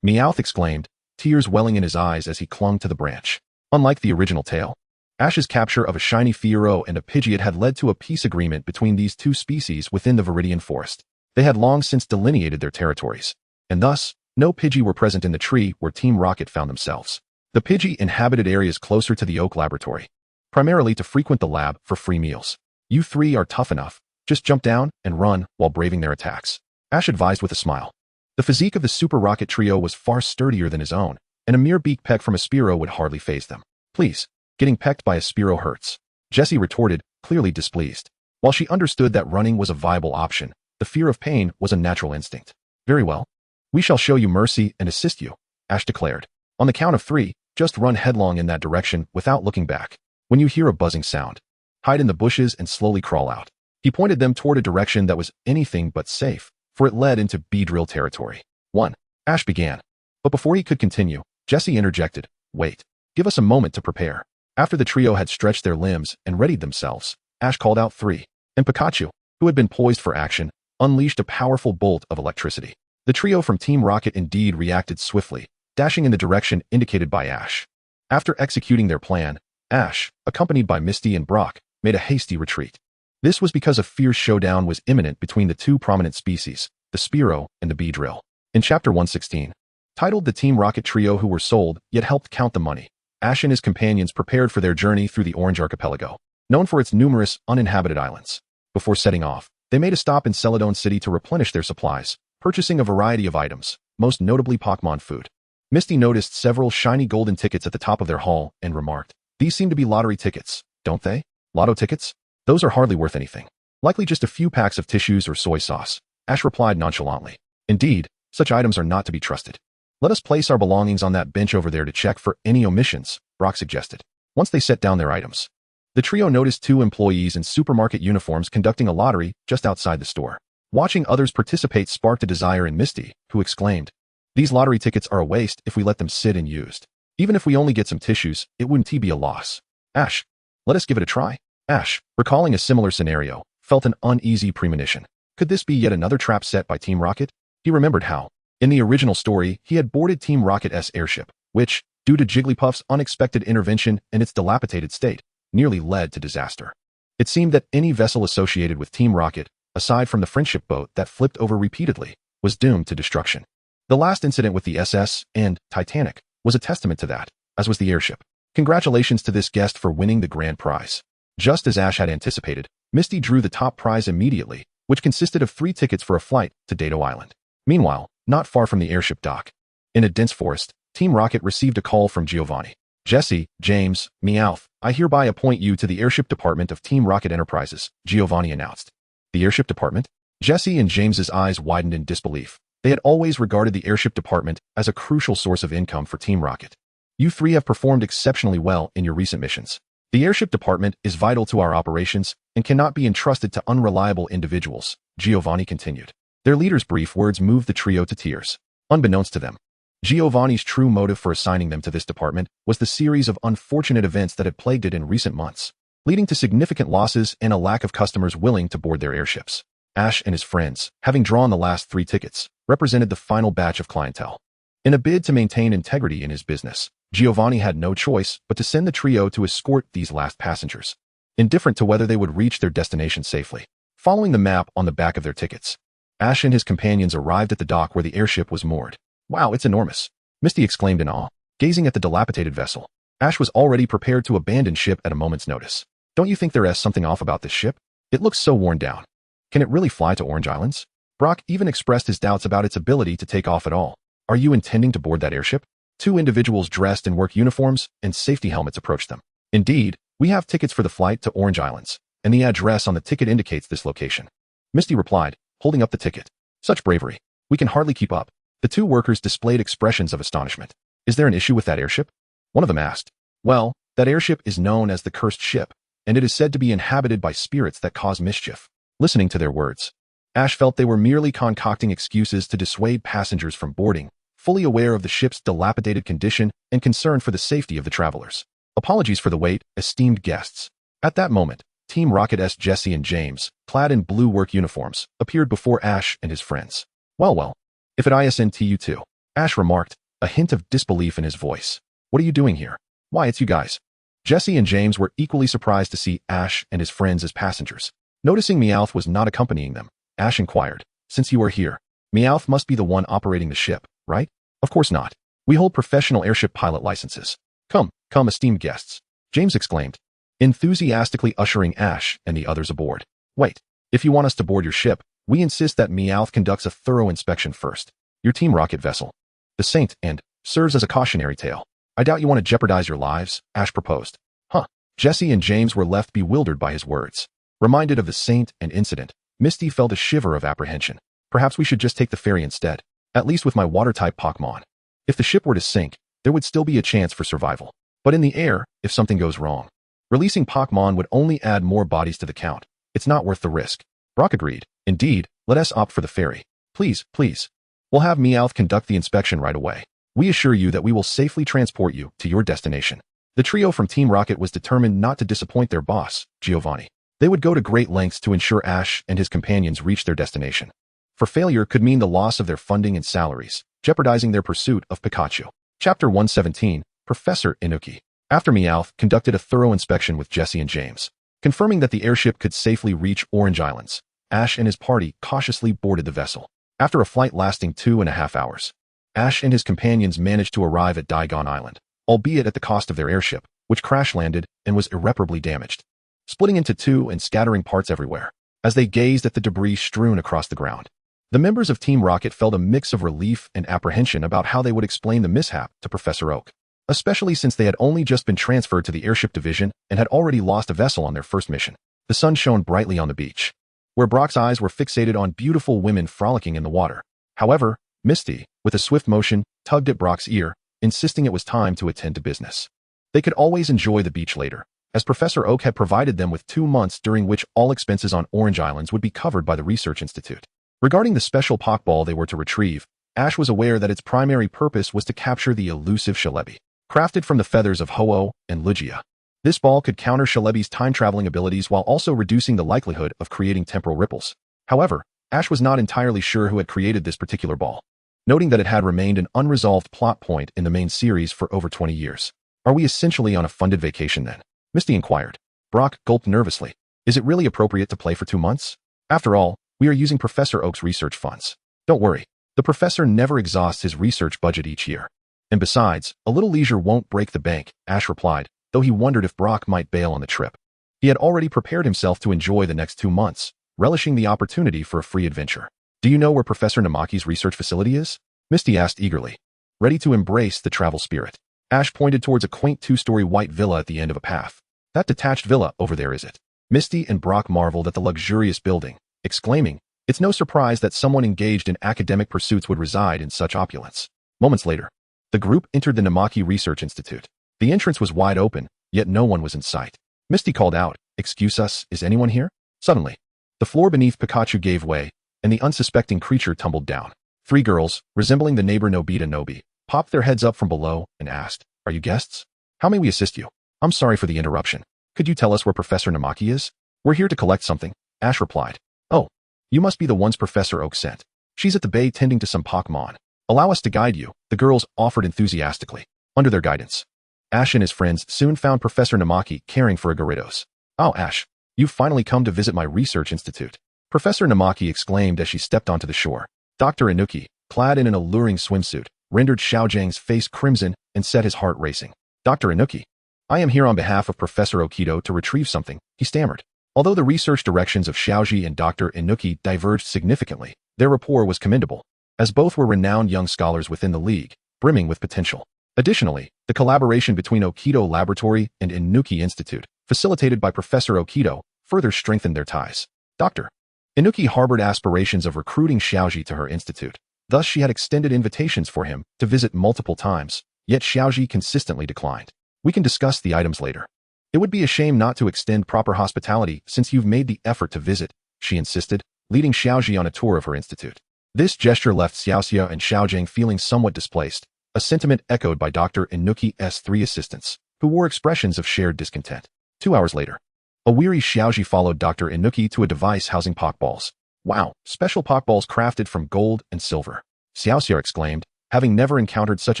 Meowth exclaimed, tears welling in his eyes as he clung to the branch. Unlike the original tale, Ash's capture of a shiny Fiero and a Pidgeot had led to a peace agreement between these two species within the Viridian Forest. They had long since delineated their territories, and thus, no Pidgey were present in the tree where Team Rocket found themselves. The Pidgey inhabited areas closer to the Oak Laboratory, primarily to frequent the lab for free meals. You three are tough enough. Just jump down and run while braving their attacks, Ash advised with a smile. The physique of the Super Rocket trio was far sturdier than his own, and a mere beak peck from a Spearow would hardly faze them. Please, getting pecked by a Spearow hurts, Jessie retorted, clearly displeased. While she understood that running was a viable option, the fear of pain was a natural instinct. Very well. We shall show you mercy and assist you, Ash declared. On the count of 3, just run headlong in that direction without looking back. When you hear a buzzing sound, hide in the bushes and slowly crawl out. He pointed them toward a direction that was anything but safe, for it led into Beedrill territory. 1. Ash began. But before he could continue, Jessie interjected, wait. Give us a moment to prepare. After the trio had stretched their limbs and readied themselves, Ash called out 3. And Pikachu, who had been poised for action, unleashed a powerful bolt of electricity. The trio from Team Rocket indeed reacted swiftly, dashing in the direction indicated by Ash. After executing their plan, Ash, accompanied by Misty and Brock, made a hasty retreat. This was because a fierce showdown was imminent between the two prominent species, the Spearow and the Beedrill. In Chapter 116, titled The Team Rocket Trio Who Were Sold Yet Helped Count the Money, Ash and his companions prepared for their journey through the Orange Archipelago, known for its numerous uninhabited islands. Before setting off, they made a stop in Celadon City to replenish their supplies, purchasing a variety of items, most notably Pokémon food. Misty noticed several shiny golden tickets at the top of their haul and remarked, these seem to be lottery tickets, don't they? Lotto tickets? Those are hardly worth anything. Likely just a few packs of tissues or soy sauce, Ash replied nonchalantly. Indeed, such items are not to be trusted. Let us place our belongings on that bench over there to check for any omissions, Brock suggested. Once they set down their items, the trio noticed 2 employees in supermarket uniforms conducting a lottery just outside the store. Watching others participate sparked a desire in Misty, who exclaimed, these lottery tickets are a waste if we let them sit unused. Even if we only get some tissues, it wouldn't be a loss. Ash, let us give it a try. Ash, recalling a similar scenario, felt an uneasy premonition. Could this be yet another trap set by Team Rocket? He remembered how, in the original story, he had boarded Team Rocket's airship, which, due to Jigglypuff's unexpected intervention and its dilapidated state, nearly led to disaster. It seemed that any vessel associated with Team Rocket, aside from the friendship boat that flipped over repeatedly, was doomed to destruction. The last incident with the SS and Titanic was a testament to that, as was the airship. Congratulations to this guest for winning the grand prize. Just as Ash had anticipated, Misty drew the top prize immediately, which consisted of 3 tickets for a flight to Dato Island. Meanwhile, not far from the airship dock, in a dense forest, Team Rocket received a call from Giovanni. Jessie, James, Meowth, I hereby appoint you to the airship department of Team Rocket Enterprises, Giovanni announced. The airship department? Jessie and James's eyes widened in disbelief. They had always regarded the airship department as a crucial source of income for Team Rocket. You 3 have performed exceptionally well in your recent missions. The airship department is vital to our operations and cannot be entrusted to unreliable individuals, Giovanni continued. Their leader's brief words moved the trio to tears. Unbeknownst to them, Giovanni's true motive for assigning them to this department was the series of unfortunate events that had plagued it in recent months, leading to significant losses and a lack of customers willing to board their airships. Ash and his friends, having drawn the last 3 tickets, represented the final batch of clientele. In a bid to maintain integrity in his business, Giovanni had no choice but to send the trio to escort these last passengers, indifferent to whether they would reach their destination safely. Following the map on the back of their tickets, Ash and his companions arrived at the dock where the airship was moored. Wow, it's enormous, Misty exclaimed in awe, gazing at the dilapidated vessel. Ash was already prepared to abandon ship at a moment's notice. Don't you think there is something off about this ship? It looks so worn down. Can it really fly to Orange Islands? Brock even expressed his doubts about its ability to take off at all. Are you intending to board that airship? 2 individuals dressed in work uniforms and safety helmets approached them. Indeed, we have tickets for the flight to Orange Islands, and the address on the ticket indicates this location. Misty replied, holding up the ticket. Such bravery. We can hardly keep up. The 2 workers displayed expressions of astonishment. Is there an issue with that airship? One of them asked. Well, that airship is known as the Cursed Ship, and it is said to be inhabited by spirits that cause mischief. Listening to their words, Ash felt they were merely concocting excuses to dissuade passengers from boarding, fully aware of the ship's dilapidated condition and concerned for the safety of the travelers. Apologies for the wait, esteemed guests. At that moment, Team Rocket's Jessie and James, clad in blue work uniforms, appeared before Ash and his friends. Well, if it isn't you too, Ash remarked, a hint of disbelief in his voice. What are you doing here? Why, it's you guys. Jesse and James were equally surprised to see Ash and his friends as passengers. Noticing Meowth was not accompanying them, Ash inquired, "Since you are here, Meowth must be the one operating the ship, right?" "Of course not. We hold professional airship pilot licenses. Come, come, esteemed guests," James exclaimed, enthusiastically ushering Ash and the others aboard. "Wait, if you want us to board your ship, we insist that Meowth conducts a thorough inspection first. Your Team Rocket vessel, the Saint, and serves as a cautionary tale. I doubt you want to jeopardize your lives," Ash proposed. "Huh." Jesse and James were left bewildered by his words. Reminded of the Saint and incident, Misty felt a shiver of apprehension. "Perhaps we should just take the ferry instead, at least with my water-type Pokémon. If the ship were to sink, there would still be a chance for survival. But in the air, if something goes wrong, releasing Pokémon would only add more bodies to the count. It's not worth the risk." Brock agreed. "Indeed, let us opt for the ferry. Please, please. We'll have Meowth conduct the inspection right away. We assure you that we will safely transport you to your destination." The trio from Team Rocket was determined not to disappoint their boss, Giovanni. They would go to great lengths to ensure Ash and his companions reached their destination. For failure could mean the loss of their funding and salaries, jeopardizing their pursuit of Pikachu. Chapter 117, Professor Inuki. After Meowth conducted a thorough inspection with Jesse and James, confirming that the airship could safely reach Orange Islands, Ash and his party cautiously boarded the vessel. After a flight lasting 2.5 hours, Ash and his companions managed to arrive at Diagon Island, albeit at the cost of their airship, which crash-landed and was irreparably damaged, splitting into two and scattering parts everywhere. As they gazed at the debris strewn across the ground, the members of Team Rocket felt a mix of relief and apprehension about how they would explain the mishap to Professor Oak, especially since they had only just been transferred to the airship division and had already lost a vessel on their first mission. The sun shone brightly on the beach, where Brock's eyes were fixated on beautiful women frolicking in the water. However, Misty, with a swift motion, tugged at Brock's ear, insisting it was time to attend to business. They could always enjoy the beach later, as Professor Oak had provided them with 2 months during which all expenses on Orange Islands would be covered by the Research Institute. Regarding the special Pokeball they were to retrieve, Ash was aware that its primary purpose was to capture the elusive Shalebi, crafted from the feathers of Ho-Oh and Lugia. This ball could counter Shalebi's time-traveling abilities while also reducing the likelihood of creating temporal ripples. However, Ash was not entirely sure who had created this particular ball, noting that it had remained an unresolved plot point in the main series for over 20 years. "Are we essentially on a funded vacation then?" Misty inquired. Brock gulped nervously. "Is it really appropriate to play for 2 months? After all, we are using Professor Oak's research funds." "Don't worry. The professor never exhausts his research budget each year. And besides, a little leisure won't break the bank," Ash replied, though he wondered if Brock might bail on the trip. He had already prepared himself to enjoy the next 2 months, relishing the opportunity for a free adventure. "Do you know where Professor Namaki's research facility is?" Misty asked eagerly, ready to embrace the travel spirit. Ash pointed towards a quaint 2-story white villa at the end of a path. "That detached villa over there, is it?" Misty and Brock marveled at the luxurious building, exclaiming, "It's no surprise that someone engaged in academic pursuits would reside in such opulence." Moments later, the group entered the Namaki Research Institute. The entrance was wide open, yet no one was in sight. Misty called out, "Excuse us, is anyone here?" Suddenly, the floor beneath Pikachu gave way, and the unsuspecting creature tumbled down. 3 girls, resembling the neighbor Nobita Nobi, popped their heads up from below and asked, "Are you guests? How may we assist you?" "I'm sorry for the interruption. Could you tell us where Professor Namaki is?" "We're here to collect something," Ash replied. "Oh, you must be the ones Professor Oak sent. She's at the bay tending to some Pokémon. Allow us to guide you," the girls offered enthusiastically. Under their guidance, Ash and his friends soon found Professor Namaki caring for a Gyarados. "Oh, Ash, you've finally come to visit my research institute," Professor Namaki exclaimed as she stepped onto the shore. Dr. Inuki, clad in an alluring swimsuit, rendered Xiaojiang's face crimson and set his heart racing. "Dr. Inuki, I am here on behalf of Professor Okido to retrieve something," he stammered. Although the research directions of Xiaoji and Dr. Inuki diverged significantly, their rapport was commendable, as both were renowned young scholars within the league, brimming with potential. Additionally, the collaboration between Okido Laboratory and Inuki Institute, facilitated by Professor Okido, further strengthened their ties. Dr. Inuki harbored aspirations of recruiting Xiaoji to her institute. Thus, she had extended invitations for him to visit multiple times, yet Xiaoji consistently declined. "We can discuss the items later. It would be a shame not to extend proper hospitality since you've made the effort to visit," she insisted, leading Xiaoji on a tour of her institute. This gesture left Xiaoxia and Xiaojiang feeling somewhat displaced, a sentiment echoed by Dr. Inuki's 3 assistants, who wore expressions of shared discontent. 2 hours later, a weary Xiaoji followed Dr. Inuki to a device housing Pokeballs. "Wow, special Pokeballs crafted from gold and silver," Xiaoxia exclaimed, having never encountered such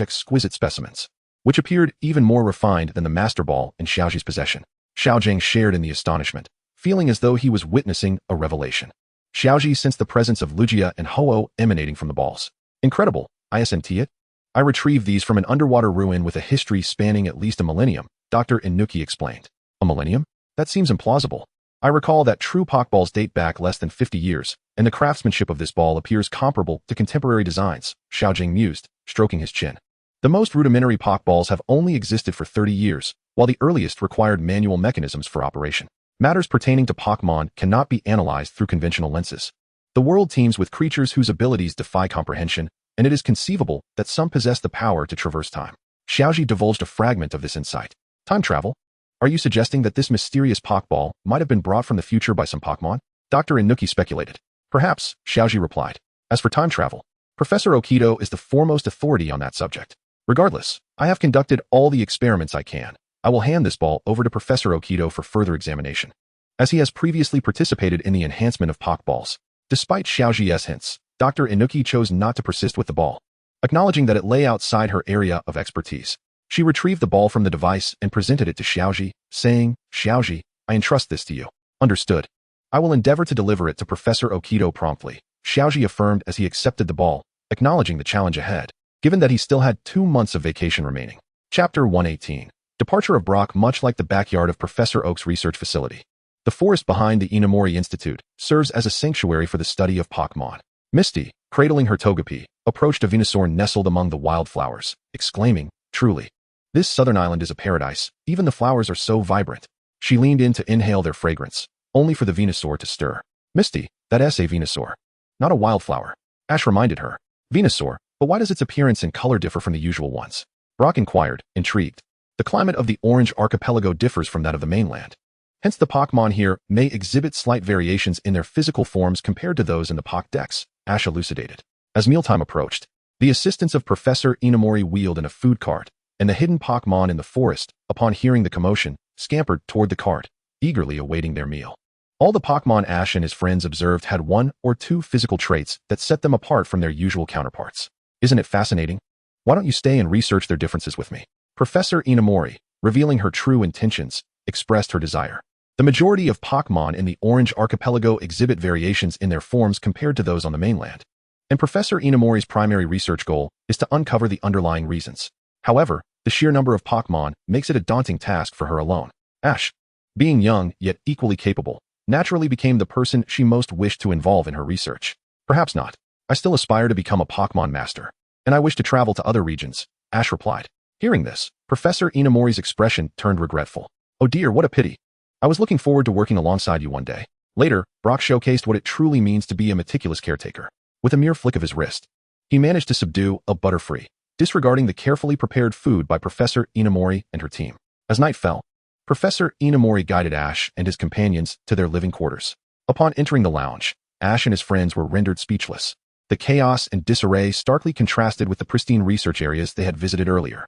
exquisite specimens. which appeared even more refined than the Master Ball in Xiaoji's possession. Xiaojing shared in the astonishment, feeling as though he was witnessing a revelation. Xiaoji sensed the presence of Lugia and Ho-Oh emanating from the balls. Incredible, isn't it? I retrieved these from an underwater ruin with a history spanning at least a millennium, Dr. Inuki explained. A millennium? That seems implausible. I recall that true Pokeballs date back less than 50 years, and the craftsmanship of this ball appears comparable to contemporary designs, Xiaojing mused, stroking his chin. The most rudimentary Pokeballs have only existed for 30 years, while the earliest required manual mechanisms for operation. Matters pertaining to Pokémon cannot be analyzed through conventional lenses. The world teems with creatures whose abilities defy comprehension, and it is conceivable that some possess the power to traverse time. Xiaoji divulged a fragment of this insight. Time travel? Are you suggesting that this mysterious Pokeball might have been brought from the future by some Pokémon? Dr. Inuki speculated. Perhaps, Xiaoji replied. As for time travel, Professor Okido is the foremost authority on that subject. Regardless, I have conducted all the experiments I can. I will hand this ball over to Professor Okido for further examination, as he has previously participated in the enhancement of Pokeballs. Despite Xiaoji's hints, Dr. Inuki chose not to persist with the ball, acknowledging that it lay outside her area of expertise. She retrieved the ball from the device and presented it to Xiaoji, saying, Xiaoji, I entrust this to you. Understood. I will endeavor to deliver it to Professor Okido promptly, Xiaoji affirmed as he accepted the ball, acknowledging the challenge ahead, given that he still had 2 months of vacation remaining. Chapter 118. Departure of Brock. Much like the backyard of Professor Oak's research facility, the forest behind the Inamori Institute serves as a sanctuary for the study of Pokémon. Misty, cradling her Togepi, approached a Venusaur nestled among the wildflowers, exclaiming, Truly, this southern island is a paradise, even the flowers are so vibrant. She leaned in to inhale their fragrance, only for the Venusaur to stir. Misty, that's a Venusaur, not a wildflower. Ash reminded her. Venusaur, but why does its appearance and color differ from the usual ones? Brock inquired, intrigued. The climate of the Orange Archipelago differs from that of the mainland. Hence the Pokémon here may exhibit slight variations in their physical forms compared to those in the Pokédex, Ash elucidated. As mealtime approached, the assistants of Professor Inamori wheeled in a food cart, and the hidden Pokémon in the forest, upon hearing the commotion, scampered toward the cart, eagerly awaiting their meal. All the Pokémon Ash and his friends observed had 1 or 2 physical traits that set them apart from their usual counterparts. Isn't it fascinating? Why don't you stay and research their differences with me? Professor Inamori, revealing her true intentions, expressed her desire. The majority of Pokémon in the Orange Archipelago exhibit variations in their forms compared to those on the mainland, and Professor Inamori's primary research goal is to uncover the underlying reasons. However, the sheer number of Pokémon makes it a daunting task for her alone. Ash, being young yet equally capable, naturally became the person she most wished to involve in her research. Perhaps not. I still aspire to become a Pokémon master, and I wish to travel to other regions, Ash replied. Hearing this, Professor Inamori's expression turned regretful. Oh dear, what a pity. I was looking forward to working alongside you one day. Later, Brock showcased what it truly means to be a meticulous caretaker. With a mere flick of his wrist, he managed to subdue a Butterfree, disregarding the carefully prepared food by Professor Inamori and her team. As night fell, Professor Inamori guided Ash and his companions to their living quarters. Upon entering the lounge, Ash and his friends were rendered speechless. The chaos and disarray starkly contrasted with the pristine research areas they had visited earlier.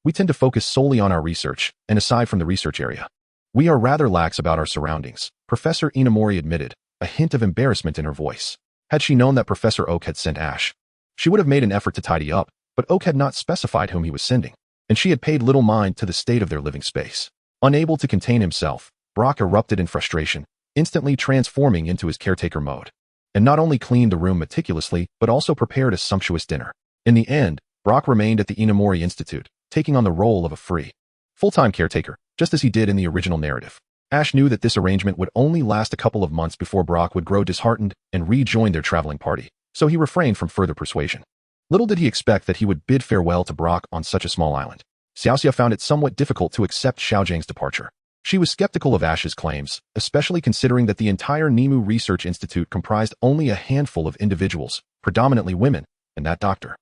We tend to focus solely on our research, and aside from the research area, we are rather lax about our surroundings, Professor Inamori admitted, a hint of embarrassment in her voice. Had she known that Professor Oak had sent Ash, she would have made an effort to tidy up, but Oak had not specified whom he was sending, and she had paid little mind to the state of their living space. Unable to contain himself, Brock erupted in frustration, instantly transforming into his caretaker mode, and not only cleaned the room meticulously, but also prepared a sumptuous dinner. In the end, Brock remained at the Inamori Institute, taking on the role of a free, full-time caretaker, just as he did in the original narrative. Ash knew that this arrangement would only last a couple of months before Brock would grow disheartened and rejoin their traveling party, so he refrained from further persuasion. Little did he expect that he would bid farewell to Brock on such a small island. Xiaoxia found it somewhat difficult to accept Xiaojing's departure. She was skeptical of Ash's claims, especially considering that the entire Nemu Research Institute comprised only a handful of individuals, predominantly women, and that doctor.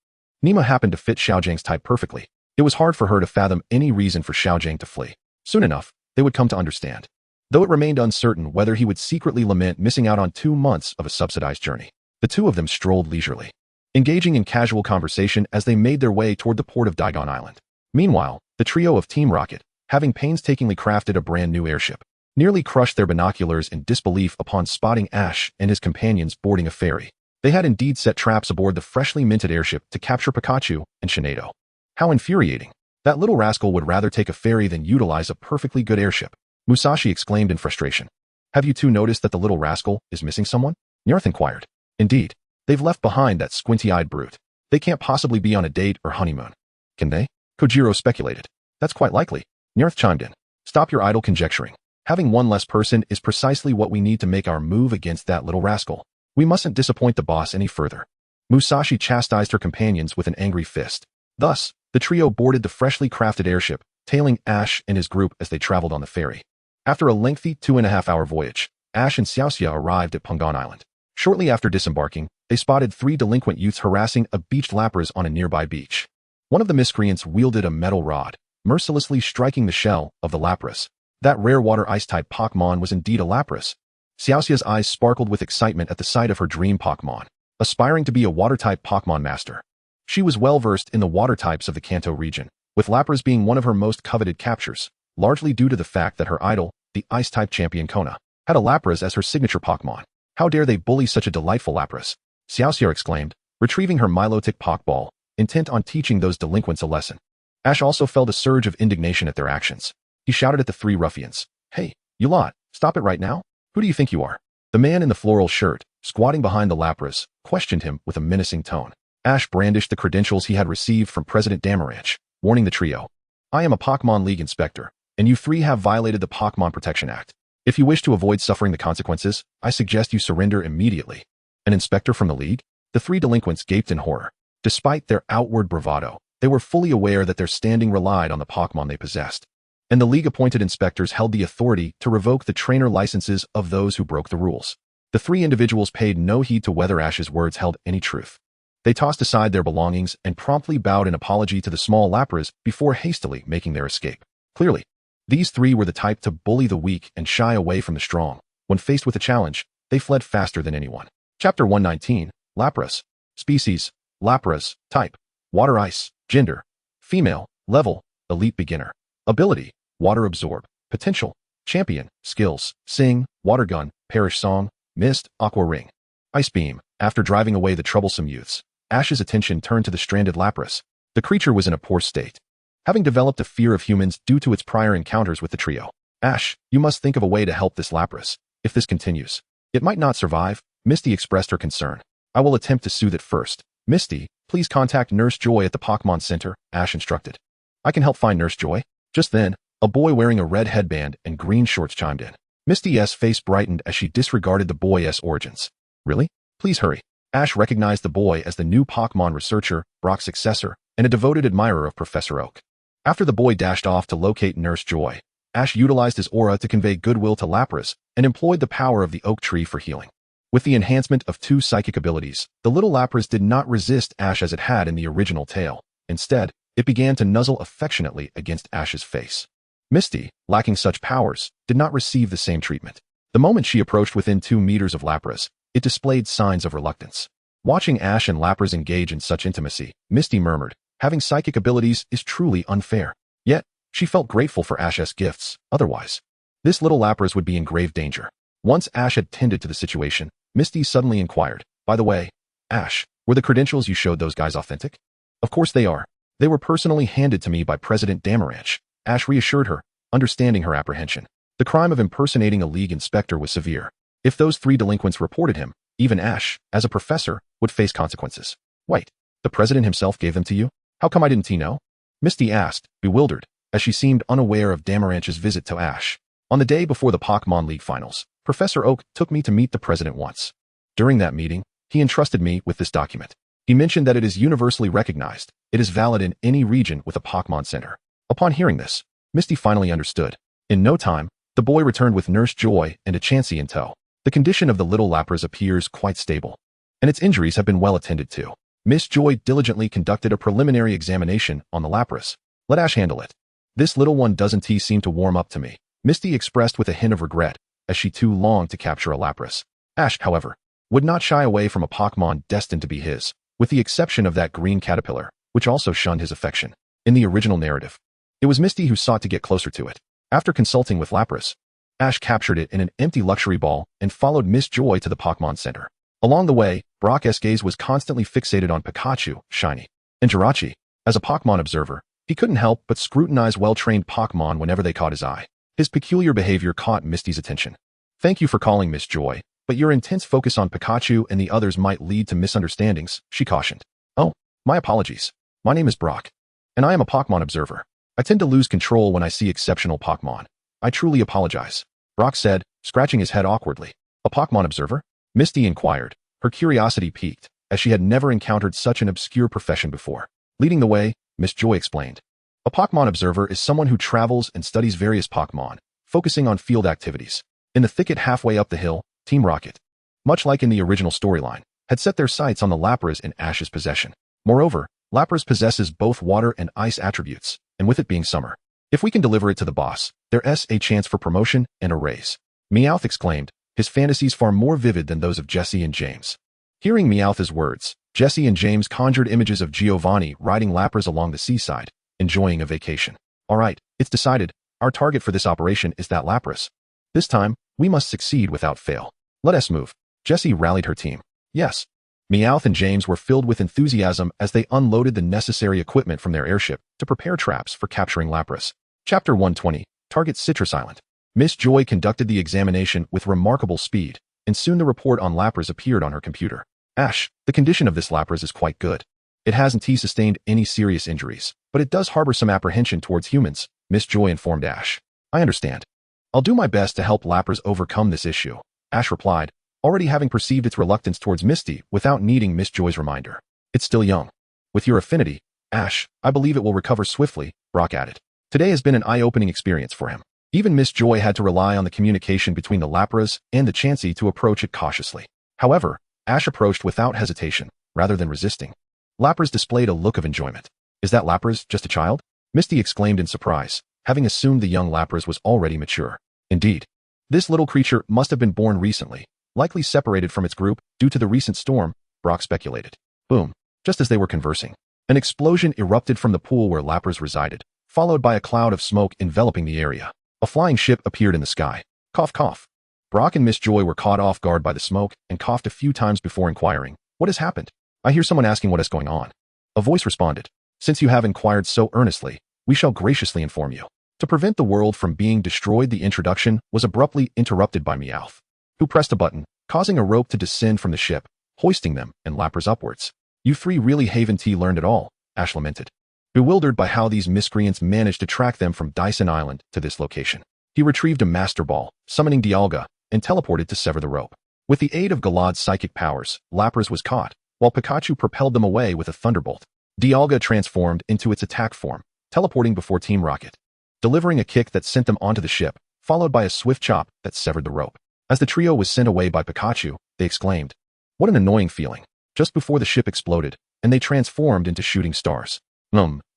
Nima happened to fit Xiaojing's type perfectly. It was hard for her to fathom any reason for Xiaojing to flee. Soon enough, they would come to understand, though it remained uncertain whether he would secretly lament missing out on 2 months of a subsidized journey. The two of them strolled leisurely, engaging in casual conversation as they made their way toward the port of Daigon Island. Meanwhile, the trio of Team Rocket, having painstakingly crafted a brand new airship, nearly crushed their binoculars in disbelief upon spotting Ash and his companions boarding a ferry. They had indeed set traps aboard the freshly minted airship to capture Pikachu and Shinedo. How infuriating. That little rascal would rather take a ferry than utilize a perfectly good airship. Musashi exclaimed in frustration. Have you two noticed that the little rascal is missing someone? Nyarth inquired. Indeed. They've left behind that squinty-eyed brute. They can't possibly be on a date or honeymoon. Can they? Kojiro speculated. That's quite likely. Nyarth chimed in. Stop your idle conjecturing. Having one less person is precisely what we need to make our move against that little rascal. We mustn't disappoint the boss any further. Musashi chastised her companions with an angry fist. Thus, the trio boarded the freshly crafted airship, tailing Ash and his group as they traveled on the ferry. After a lengthy 2.5-hour voyage, Ash and Xiaoxia arrived at Pungon Island. Shortly after disembarking, they spotted 3 delinquent youths harassing a beached Lapras on a nearby beach. One of the miscreants wielded a metal rod, mercilessly striking the shell of the Lapras. That rare water ice-type Pokémon was indeed a Lapras. Xiaoxia's eyes sparkled with excitement at the sight of her dream Pokémon, aspiring to be a water-type Pokémon master. She was well-versed in the water types of the Kanto region, with Lapras being one of her most coveted captures, largely due to the fact that her idol, the ice-type champion Kona, had a Lapras as her signature Pokémon. How dare they bully such a delightful Lapras? Xiaoxia exclaimed, retrieving her Milotic Pokeball, intent on teaching those delinquents a lesson. Ash also felt a surge of indignation at their actions. He shouted at the 3 ruffians. Hey, you lot, stop it right now? Who do you think you are? The man in the floral shirt, squatting behind the Lapras, questioned him with a menacing tone. Ash brandished the credentials he had received from President Damaranch, warning the trio. I am a Pokémon League inspector, and you 3 have violated the Pokémon Protection Act. If you wish to avoid suffering the consequences, I suggest you surrender immediately. An inspector from the League? The 3 delinquents gaped in horror. Despite their outward bravado, they were fully aware that their standing relied on the Pokémon they possessed. And the League-appointed inspectors held the authority to revoke the trainer licenses of those who broke the rules. The 3 individuals paid no heed to whether Ash's words held any truth. They tossed aside their belongings and promptly bowed in apology to the small Lapras before hastily making their escape. Clearly, these 3 were the type to bully the weak and shy away from the strong. When faced with a challenge, they fled faster than anyone. Chapter 119, Lapras. Species, Lapras. Type, water ice. Gender, female. Level, elite beginner. Ability, water absorb. Potential, champion. Skills, sing, water gun, perish song, mist, aqua ring. Ice beam. After driving away the troublesome youths, Ash's attention turned to the stranded Lapras. The creature was in a poor state, having developed a fear of humans due to its prior encounters with the trio. Ash, you must think of a way to help this Lapras. If this continues, it might not survive. Misty expressed her concern. I will attempt to soothe it first. Misty, please contact Nurse Joy at the Pokémon Center, Ash instructed. I can help find Nurse Joy. Just then, a boy wearing a red headband and green shorts chimed in. Misty's face brightened as she disregarded the boy's origins. Really? Please hurry. Ash recognized the boy as the new Pokémon researcher, Brock's successor, and a devoted admirer of Professor Oak. After the boy dashed off to locate Nurse Joy, Ash utilized his aura to convey goodwill to Lapras and employed the power of the oak tree for healing. With the enhancement of 2 psychic abilities, the little Lapras did not resist Ash as it had in the original tale. Instead, it began to nuzzle affectionately against Ash's face. Misty, lacking such powers, did not receive the same treatment. The moment she approached within 2 meters of Lapras, it displayed signs of reluctance. Watching Ash and Lapras engage in such intimacy, Misty murmured, having psychic abilities is truly unfair. Yet, she felt grateful for Ash's gifts. Otherwise, this little Lapras would be in grave danger. Once Ash had tended to the situation, Misty suddenly inquired, by the way, Ash, were the credentials you showed those guys authentic? Of course they are. They were personally handed to me by President Damaranch. Ash reassured her, understanding her apprehension. The crime of impersonating a League inspector was severe. If those 3 delinquents reported him, even Ash, as a professor, would face consequences. Wait, the president himself gave them to you? How come I didn't know? Misty asked, bewildered, as she seemed unaware of Damaranch's visit to Ash. On the day before the Pokémon League finals, Professor Oak took me to meet the president once. During that meeting, he entrusted me with this document. He mentioned that it is universally recognized. It is valid in any region with a Pokémon Center. Upon hearing this, Misty finally understood. In no time, the boy returned with Nurse Joy and a Chansey in tow. The condition of the little Lapras appears quite stable, and its injuries have been well attended to. Miss Joy diligently conducted a preliminary examination on the Lapras. Let Ash handle it. This little one doesn't seem to warm up to me, Misty expressed with a hint of regret, as she too longed to capture a Lapras. Ash, however, would not shy away from a Pokémon destined to be his, with the exception of that green caterpillar, which also shunned his affection. In the original narrative, it was Misty who sought to get closer to it. After consulting with Lapras, Ash captured it in an empty luxury ball and followed Miss Joy to the Pokémon Center. Along the way, Brock's gaze was constantly fixated on Pikachu, Shiny, and Jirachi. As a Pokémon observer, He couldn't help but scrutinize well-trained Pokémon whenever they caught his eye. His peculiar behavior caught Misty's attention. "Thank you for calling, Miss Joy, but your intense focus on Pikachu and the others might lead to misunderstandings," she cautioned. "Oh, my apologies. My name is Brock, and I am a Pokémon observer. I tend to lose control when I see exceptional Pokémon. I truly apologize," Brock said, scratching his head awkwardly. "A Pokémon observer?" Misty inquired, her curiosity piqued, as she had never encountered such an obscure profession before. Leading the way, Miss Joy explained. A Pokémon observer is someone who travels and studies various Pokémon, focusing on field activities. In the thicket halfway up the hill, Team Rocket, much like in the original storyline, had set their sights on the Lapras in Ash's possession. Moreover, Lapras possesses both water and ice attributes, and with it being summer, if we can deliver it to the boss, there's a chance for promotion and a raise. Meowth exclaimed, his fantasies far more vivid than those of Jessie and James. Hearing Meowth's words, Jessie and James conjured images of Giovanni riding Lapras along the seaside, enjoying a vacation. "All right, it's decided. Our target for this operation is that Lapras. This time, we must succeed without fail. Let us move." Jessie rallied her team. "Yes." Meowth and James were filled with enthusiasm as they unloaded the necessary equipment from their airship to prepare traps for capturing Lapras. Chapter 120, Target Citrus Island. Miss Joy conducted the examination with remarkable speed, and soon the report on Lapras appeared on her computer. "Ash, the condition of this Lapras is quite good. It hasn't sustained any serious injuries, but it does harbor some apprehension towards humans," Miss Joy informed Ash. "I understand. I'll do my best to help Lapras overcome this issue," Ash replied, already having perceived its reluctance towards Misty without needing Miss Joy's reminder. "It's still young. With your affinity, Ash, I believe it will recover swiftly," Brock added. Today has been an eye-opening experience for him. Even Miss Joy had to rely on the communication between the Lapras and the Chansey to approach it cautiously. However, Ash approached without hesitation, rather than resisting. Lapras displayed a look of enjoyment. "Is that Lapras just a child?" Misty exclaimed in surprise, having assumed the young Lapras was already mature. "Indeed. This little creature must have been born recently, likely separated from its group due to the recent storm," Brock speculated. Boom. Just as they were conversing, an explosion erupted from the pool where Lapras resided, followed by a cloud of smoke enveloping the area. A flying ship appeared in the sky. Cough, cough. Brock and Miss Joy were caught off guard by the smoke and coughed a few times before inquiring, "What has happened? I hear someone asking what is going on." A voice responded, "Since you have inquired so earnestly, we shall graciously inform you." To prevent the world from being destroyed, the introduction was abruptly interrupted by Meowth, who pressed a button, causing a rope to descend from the ship, hoisting them and Lapras upwards. "You three really haven't learned at all," Ash lamented, bewildered by how these miscreants managed to track them from Dyson Island to this location. He retrieved a Master Ball, summoning Dialga, and teleported to sever the rope. With the aid of Galad's psychic powers, Lapras was caught, while Pikachu propelled them away with a Thunderbolt. Dialga transformed into its attack form, teleporting before Team Rocket, delivering a kick that sent them onto the ship, followed by a swift chop that severed the rope. As the trio was sent away by Pikachu, they exclaimed, "What an annoying feeling," just before the ship exploded, and they transformed into shooting stars.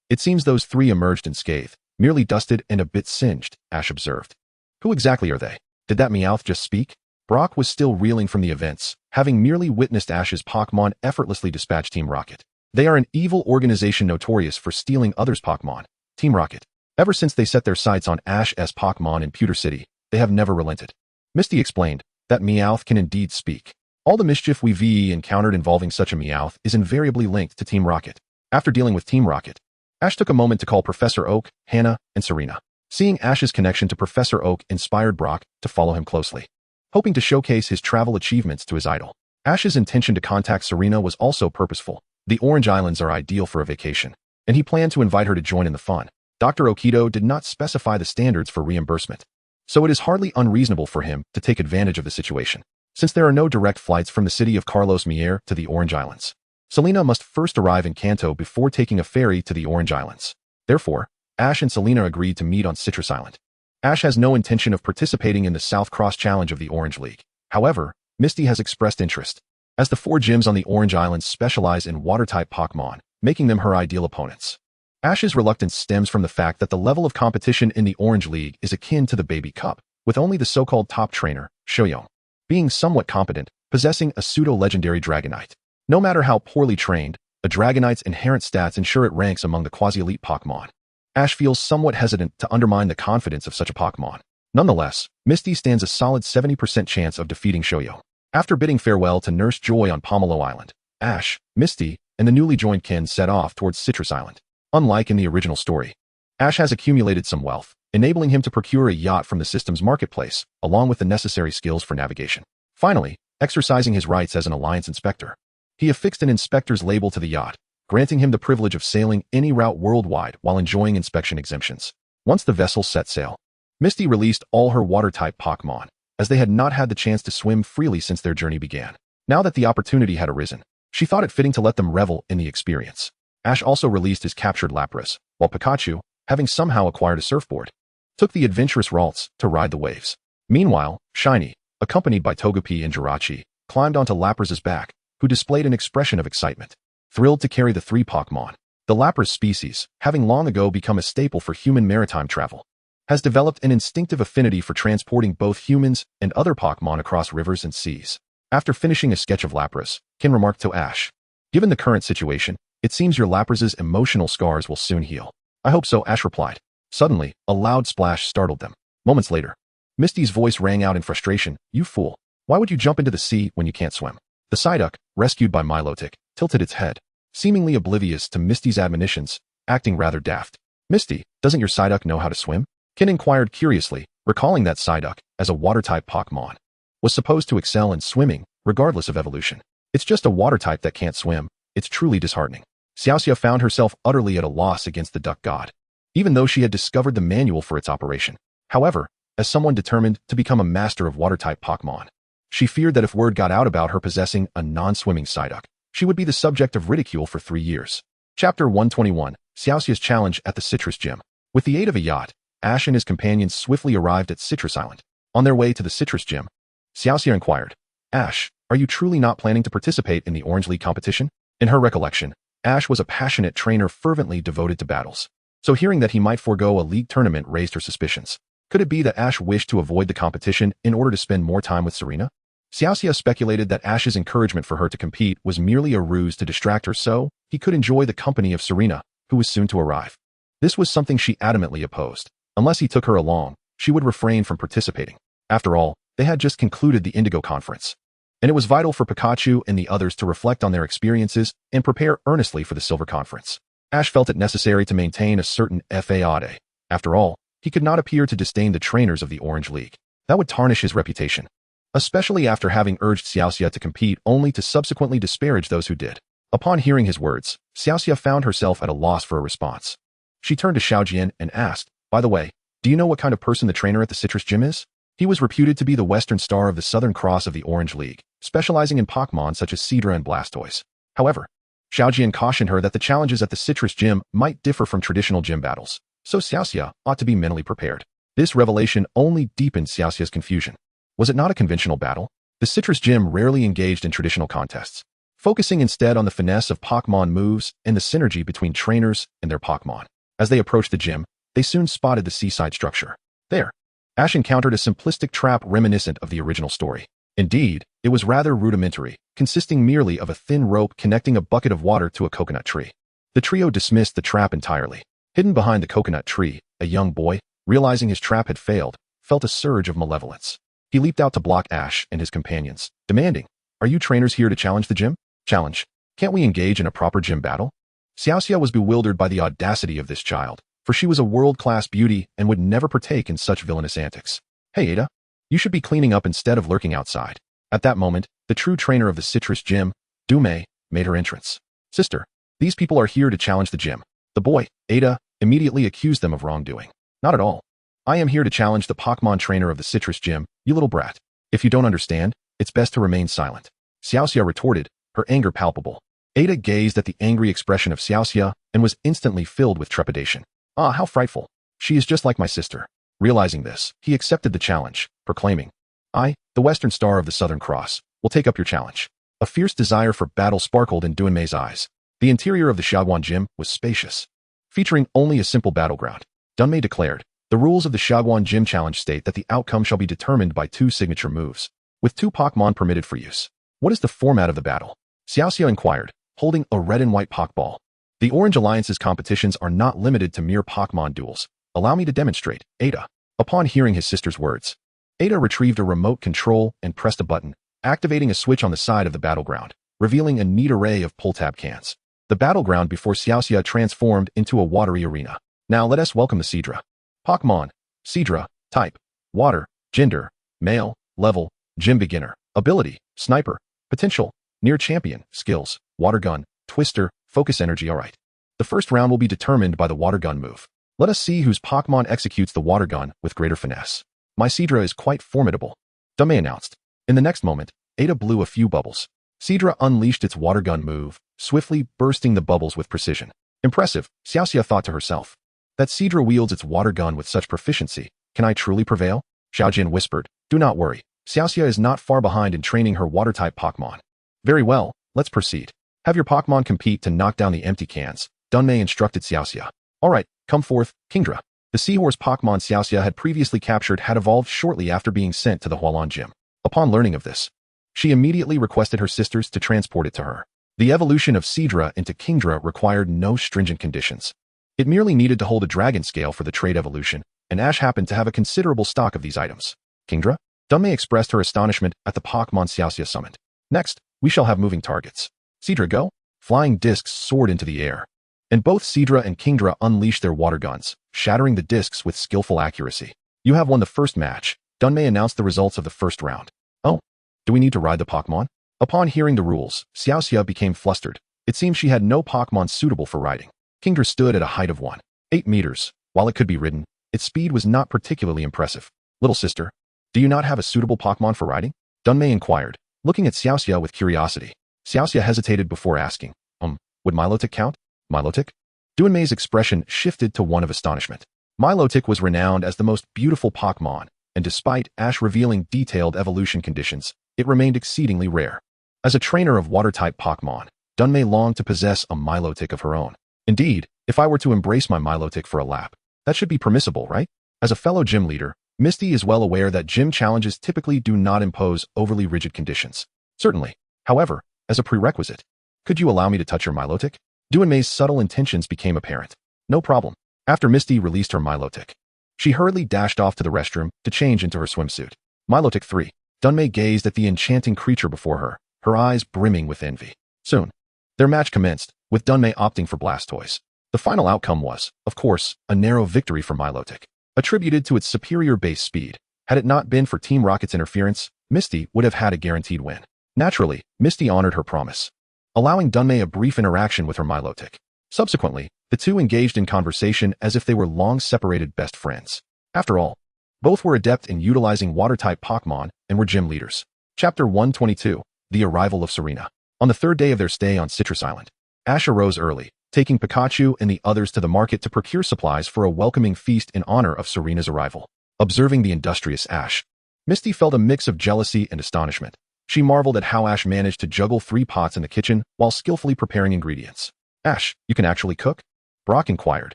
It seems those three emerged unscathed, merely dusted and a bit singed," Ash observed. "Who exactly are they? Did that Meowth just speak?" Brock was still reeling from the events, having merely witnessed Ash's Pokémon effortlessly dispatch Team Rocket. "They are an evil organization notorious for stealing others' Pokémon, Team Rocket. Ever since they set their sights on Ash's Pokémon in Pewter City, they have never relented." Misty explained that Meowth can indeed speak. All the mischief we've encountered involving such a Meowth is invariably linked to Team Rocket. After dealing with Team Rocket, Ash took a moment to call Professor Oak, Hannah, and Serena. Seeing Ash's connection to Professor Oak inspired Brock to follow him closely, hoping to showcase his travel achievements to his idol. Ash's intention to contact Serena was also purposeful. The Orange Islands are ideal for a vacation, and he planned to invite her to join in the fun. Dr. Okito did not specify the standards for reimbursement, so it is hardly unreasonable for him to take advantage of the situation. Since there are no direct flights from the city of Carlos Mier to the Orange Islands, Selena must first arrive in Kanto before taking a ferry to the Orange Islands. Therefore, Ash and Selena agreed to meet on Citrus Island. Ash has no intention of participating in the South Cross Challenge of the Orange League. However, Misty has expressed interest, as the 4 gyms on the Orange Islands specialize in water-type Pokémon, making them her ideal opponents. Ash's reluctance stems from the fact that the level of competition in the Orange League is akin to the Baby Cup, with only the so-called top trainer, Xiao, being somewhat competent, possessing a pseudo-legendary Dragonite. No matter how poorly trained, a Dragonite's inherent stats ensure it ranks among the quasi-elite Pokémon. Ash feels somewhat hesitant to undermine the confidence of such a Pokémon. Nonetheless, Misty stands a solid 70% chance of defeating Xiao. After bidding farewell to Nurse Joy on Pomelo Island, Ash, Misty, and the newly joined kin set off towards Citrus Island. Unlike in the original story, Ash has accumulated some wealth, enabling him to procure a yacht from the system's marketplace, along with the necessary skills for navigation. Finally, exercising his rights as an Alliance inspector, he affixed an inspector's label to the yacht, granting him the privilege of sailing any route worldwide while enjoying inspection exemptions. Once the vessel set sail, Misty released all her water-type Pokémon, as they had not had the chance to swim freely since their journey began. Now that the opportunity had arisen, she thought it fitting to let them revel in the experience. Ash also released his captured Lapras, while Pikachu, having somehow acquired a surfboard, took the adventurous Ralts to ride the waves. Meanwhile, Shiny, accompanied by Togepi and Jirachi, climbed onto Lapras's back, who displayed an expression of excitement, thrilled to carry the three Pokémon. The Lapras species, having long ago become a staple for human maritime travel, has developed an instinctive affinity for transporting both humans and other Pokémon across rivers and seas. After finishing a sketch of Lapras, Ken remarked to Ash, "Given the current situation, it seems your Lapras's emotional scars will soon heal." "I hope so," Ash replied. Suddenly, a loud splash startled them. Moments later, Misty's voice rang out in frustration. "You fool. Why would you jump into the sea when you can't swim?" The Psyduck, rescued by Milotic, tilted its head, seemingly oblivious to Misty's admonitions, acting rather daft. "Misty, doesn't your Psyduck know how to swim?" Ken inquired curiously, recalling that Psyduck, as a water-type Pokémon, was supposed to excel in swimming, regardless of evolution. "It's just a water type that can't swim. It's truly disheartening." Xiaoxia found herself utterly at a loss against the duck god, even though she had discovered the manual for its operation. However, as someone determined to become a master of water-type Pokémon, she feared that if word got out about her possessing a non-swimming Psyduck, she would be the subject of ridicule for 3 years. Chapter 121, Xiaoxia's Challenge at the Citrus Gym. With the aid of a yacht, Ash and his companions swiftly arrived at Citrus Island. On their way to the Citrus Gym, Xiaoxia inquired, "Ash, are you truly not planning to participate in the Orange League competition?" In her recollection, Ash was a passionate trainer fervently devoted to battles, so hearing that he might forego a league tournament raised her suspicions. Could it be that Ash wished to avoid the competition in order to spend more time with Serena? Xiaoxia speculated that Ash's encouragement for her to compete was merely a ruse to distract her so he could enjoy the company of Serena, who was soon to arrive. This was something she adamantly opposed. Unless he took her along, she would refrain from participating. After all, they had just concluded the Indigo Conference, and it was vital for Pikachu and the others to reflect on their experiences and prepare earnestly for the Silver Conference. Ash felt it necessary to maintain a certain fade. After all, he could not appear to disdain the trainers of the Orange League. That would tarnish his reputation, especially after having urged Xiaoxia to compete only to subsequently disparage those who did. Upon hearing his words, Xiaoxia found herself at a loss for a response. She turned to Xiaojian and asked, "By the way, do you know what kind of person the trainer at the Citrus Gym is?" He was reputed to be the Western Star of the Southern Cross of the Orange League, specializing in Pokémon such as Seadra and Blastoise. However, Xiaojian cautioned her that the challenges at the Citrus Gym might differ from traditional gym battles, so Xiaoxia ought to be mentally prepared. This revelation only deepened Xiaoxia's confusion. Was it not a conventional battle? The Citrus Gym rarely engaged in traditional contests, focusing instead on the finesse of Pokémon moves and the synergy between trainers and their Pokémon. As they approached the gym, they soon spotted the seaside structure. There, Ash encountered a simplistic trap reminiscent of the original story. Indeed, it was rather rudimentary, consisting merely of a thin rope connecting a bucket of water to a coconut tree. The trio dismissed the trap entirely. Hidden behind the coconut tree, a young boy, realizing his trap had failed, felt a surge of malevolence. He leaped out to block Ash and his companions, demanding, "Are you trainers here to challenge the gym?" "Challenge? Can't we engage in a proper gym battle?" Xiaoxia was bewildered by the audacity of this child, for she was a world-class beauty and would never partake in such villainous antics. "Hey Ada, you should be cleaning up instead of lurking outside." At that moment, the true trainer of the Citrus Gym, Dumei, made her entrance. "Sister, these people are here to challenge the gym." The boy, Ada, immediately accused them of wrongdoing. "Not at all. I am here to challenge the Pokémon trainer of the Citrus Gym, you little brat. If you don't understand, it's best to remain silent." Xiaoxia retorted, her anger palpable. Ada gazed at the angry expression of Xiaoxia and was instantly filled with trepidation. "Ah, how frightful. She is just like my sister." Realizing this, he accepted the challenge, proclaiming, "I, the Western Star of the Southern Cross, will take up your challenge." A fierce desire for battle sparkled in Dunmei's eyes. The interior of the Xiaoguan Gym was spacious, featuring only a simple battleground. Dunmei declared, "The rules of the Xiaoguan Gym Challenge state that the outcome shall be determined by 2 signature moves, with 2 Pokémon permitted for use. What is the format of the battle?" Xiaoxia inquired, holding a red and white Pokéball. "The Orange Alliance's competitions are not limited to mere Pokémon duels. Allow me to demonstrate, Ada." Upon hearing his sister's words, Ada retrieved a remote control and pressed a button, activating a switch on the side of the battleground, revealing a neat array of pull-tab cans. the battleground before Xiaoxia transformed into a watery arena. Now let us welcome the Seadra. Pokémon. Seadra. Type. Water. Gender. Male. Level. Gym beginner. Ability. Sniper. Potential. Near champion. Skills. Water gun. Twister. Focus energy. Alright. The first round will be determined by the water gun move. Let us see whose Pokémon executes the water gun with greater finesse. My Seadra is quite formidable, Dumei announced. In the next moment, Ada blew a few bubbles. Seadra unleashed its water gun move, swiftly bursting the bubbles with precision. Impressive, Xiaoxia thought to herself. That Seadra wields its water gun with such proficiency. Can I truly prevail? Xiaojin whispered. Do not worry. Xiaoxia is not far behind in training her water-type Pokémon. Very well, let's proceed. Have your Pokémon compete to knock down the empty cans, Dunmei instructed Xiaoxia. Alright, come forth, Kingdra. The seahorse Pokémon Xiaoxia had previously captured had evolved shortly after being sent to the Hualan Gym. Upon learning of this, she immediately requested her sisters to transport it to her. The evolution of Seadra into Kingdra required no stringent conditions. It merely needed to hold a dragon scale for the trait evolution, and Ash happened to have a considerable stock of these items. Kingdra? Dunmei expressed her astonishment at the Pokémon Xiaoxia summoned. Next, we shall have moving targets. Seadra go? Flying discs soared into the air, and both Seadra and Kingdra unleashed their water guns, shattering the discs with skillful accuracy. You have won the first match. Dunmei announced the results of the first round. Oh, do we need to ride the Pokémon? Upon hearing the rules, Xiaoxia became flustered. It seemed she had no Pokémon suitable for riding. Kingdra stood at a height of 1.8 meters. While it could be ridden, its speed was not particularly impressive. Little sister, do you not have a suitable Pokémon for riding? Dunmei inquired, looking at Xiaoxia with curiosity. Xiaoxia hesitated before asking, would Milotic count? Milotic? Dunmei's expression shifted to one of astonishment. Milotic was renowned as the most beautiful Pokémon, and despite Ash revealing detailed evolution conditions, it remained exceedingly rare. As a trainer of water-type Pokémon, Dunmei longed to possess a Milotic of her own. Indeed, if I were to embrace my Milotic for a lap, that should be permissible, right? As a fellow gym leader, Misty is well aware that gym challenges typically do not impose overly rigid conditions. Certainly. However, as a prerequisite, could you allow me to touch your Milotic? Dunmei's subtle intentions became apparent. No problem. After Misty released her Milotic, she hurriedly dashed off to the restroom to change into her swimsuit. Milotic 3. Dunmei gazed at the enchanting creature before her eyes brimming with envy. Soon, their match commenced, with Dunmei opting for Blastoise. The final outcome was, of course, a narrow victory for Milotic, attributed to its superior base speed. Had it not been for Team Rocket's interference, Misty would have had a guaranteed win. Naturally, Misty honored her promise, allowing Dunmei a brief interaction with her Milotic. Subsequently, the two engaged in conversation as if they were long-separated best friends. After all, both were adept in utilizing water-type Pokémon and were gym leaders. Chapter 122, The Arrival of Serena. On the third day of their stay on Citrus Island, Ash arose early, taking Pikachu and the others to the market to procure supplies for a welcoming feast in honor of Serena's arrival. Observing the industrious Ash, Misty felt a mix of jealousy and astonishment. She marveled at how Ash managed to juggle 3 pots in the kitchen while skillfully preparing ingredients. Ash, you can actually cook? Brock inquired,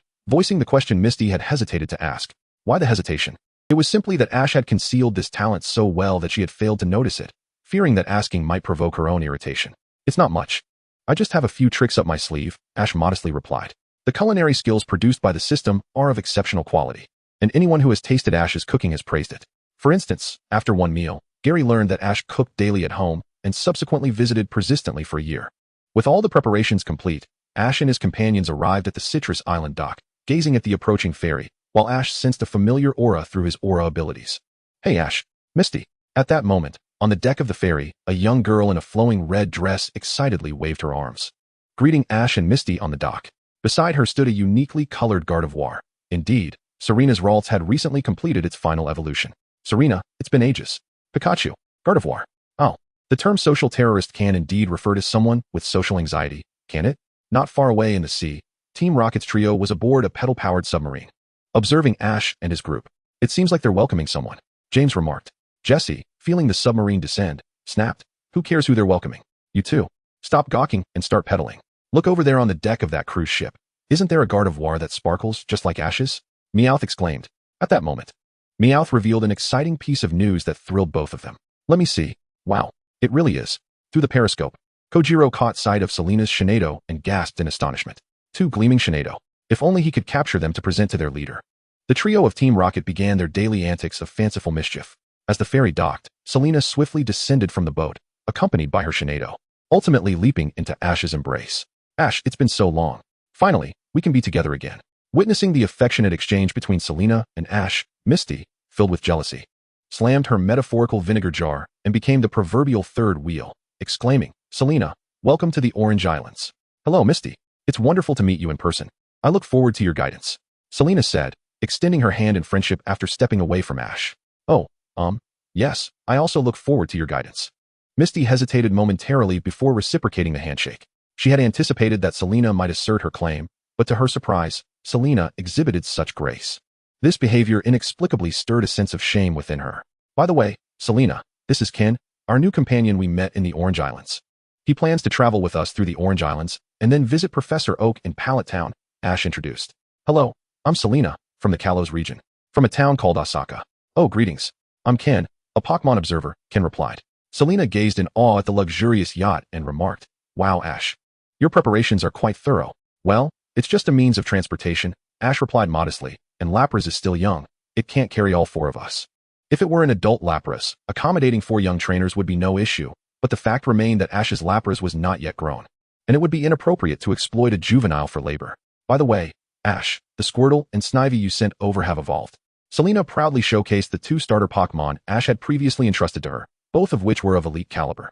voicing the question Misty had hesitated to ask. Why the hesitation? It was simply that Ash had concealed this talent so well that she had failed to notice it, fearing that asking might provoke her own irritation. It's not much. I just have a few tricks up my sleeve, Ash modestly replied. The culinary skills produced by the system are of exceptional quality, and anyone who has tasted Ash's cooking has praised it. For instance, after one meal, Gary learned that Ash cooked daily at home and subsequently visited persistently for a year. With all the preparations complete, Ash and his companions arrived at the Citrus Island dock, gazing at the approaching ferry, while Ash sensed a familiar aura through his aura abilities. Hey Ash, Misty. At that moment, on the deck of the ferry, a young girl in a flowing red dress excitedly waved her arms, greeting Ash and Misty on the dock. Beside her stood a uniquely colored Gardevoir. Indeed, Serena's Ralts had recently completed its final evolution. Serena, it's been ages. Pikachu, Gardevoir. Oh, the term social terrorist can indeed refer to someone with social anxiety, can it? Not far away in the sea, Team Rocket's trio was aboard a pedal-powered submarine. Observing Ash and his group, it seems like they're welcoming someone, James remarked. Jessie, feeling the submarine descend, snapped. Who cares who they're welcoming? You too. Stop gawking and start pedaling. Look over there on the deck of that cruise ship. Isn't there a Gardevoir that sparkles just like Ash's? Meowth exclaimed. At that moment, Meowth revealed an exciting piece of news that thrilled both of them. Let me see. Wow, it really is. Through the periscope, Kojiro caught sight of Selena's Shinado and gasped in astonishment. 2 gleaming Shinado. If only he could capture them to present to their leader. The trio of Team Rocket began their daily antics of fanciful mischief. As the ferry docked, Selena swiftly descended from the boat, accompanied by her Shinado, ultimately leaping into Ash's embrace. Ash, it's been so long. Finally, we can be together again. Witnessing the affectionate exchange between Serena and Ash, Misty, filled with jealousy, slammed her metaphorical vinegar jar and became the proverbial third wheel, exclaiming, Serena, welcome to the Orange Islands. Hello, Misty. It's wonderful to meet you in person. I look forward to your guidance. Serena said, extending her hand in friendship after stepping away from Ash. Oh, yes, I also look forward to your guidance. Misty hesitated momentarily before reciprocating the handshake. She had anticipated that Serena might assert her claim, but to her surprise, Serena exhibited such grace. This behavior inexplicably stirred a sense of shame within her. By the way, Serena, this is Ken, our new companion we met in the Orange Islands. He plans to travel with us through the Orange Islands and then visit Professor Oak in Pallet Town, Ash introduced. Hello, I'm Serena, from the Kalos region, from a town called Osaka. Oh, greetings. I'm Ken, a Pokémon observer, Ken replied. Serena gazed in awe at the luxurious yacht and remarked, Wow, Ash. Your preparations are quite thorough. Well, it's just a means of transportation, Ash replied modestly, and Lapras is still young. It can't carry all four of us. If it were an adult Lapras, accommodating 4 young trainers would be no issue, but the fact remained that Ash's Lapras was not yet grown, and it would be inappropriate to exploit a juvenile for labor. By the way, Ash, the Squirtle and Snivy you sent over have evolved. Serena proudly showcased the 2 starter Pokémon Ash had previously entrusted to her, both of which were of elite caliber.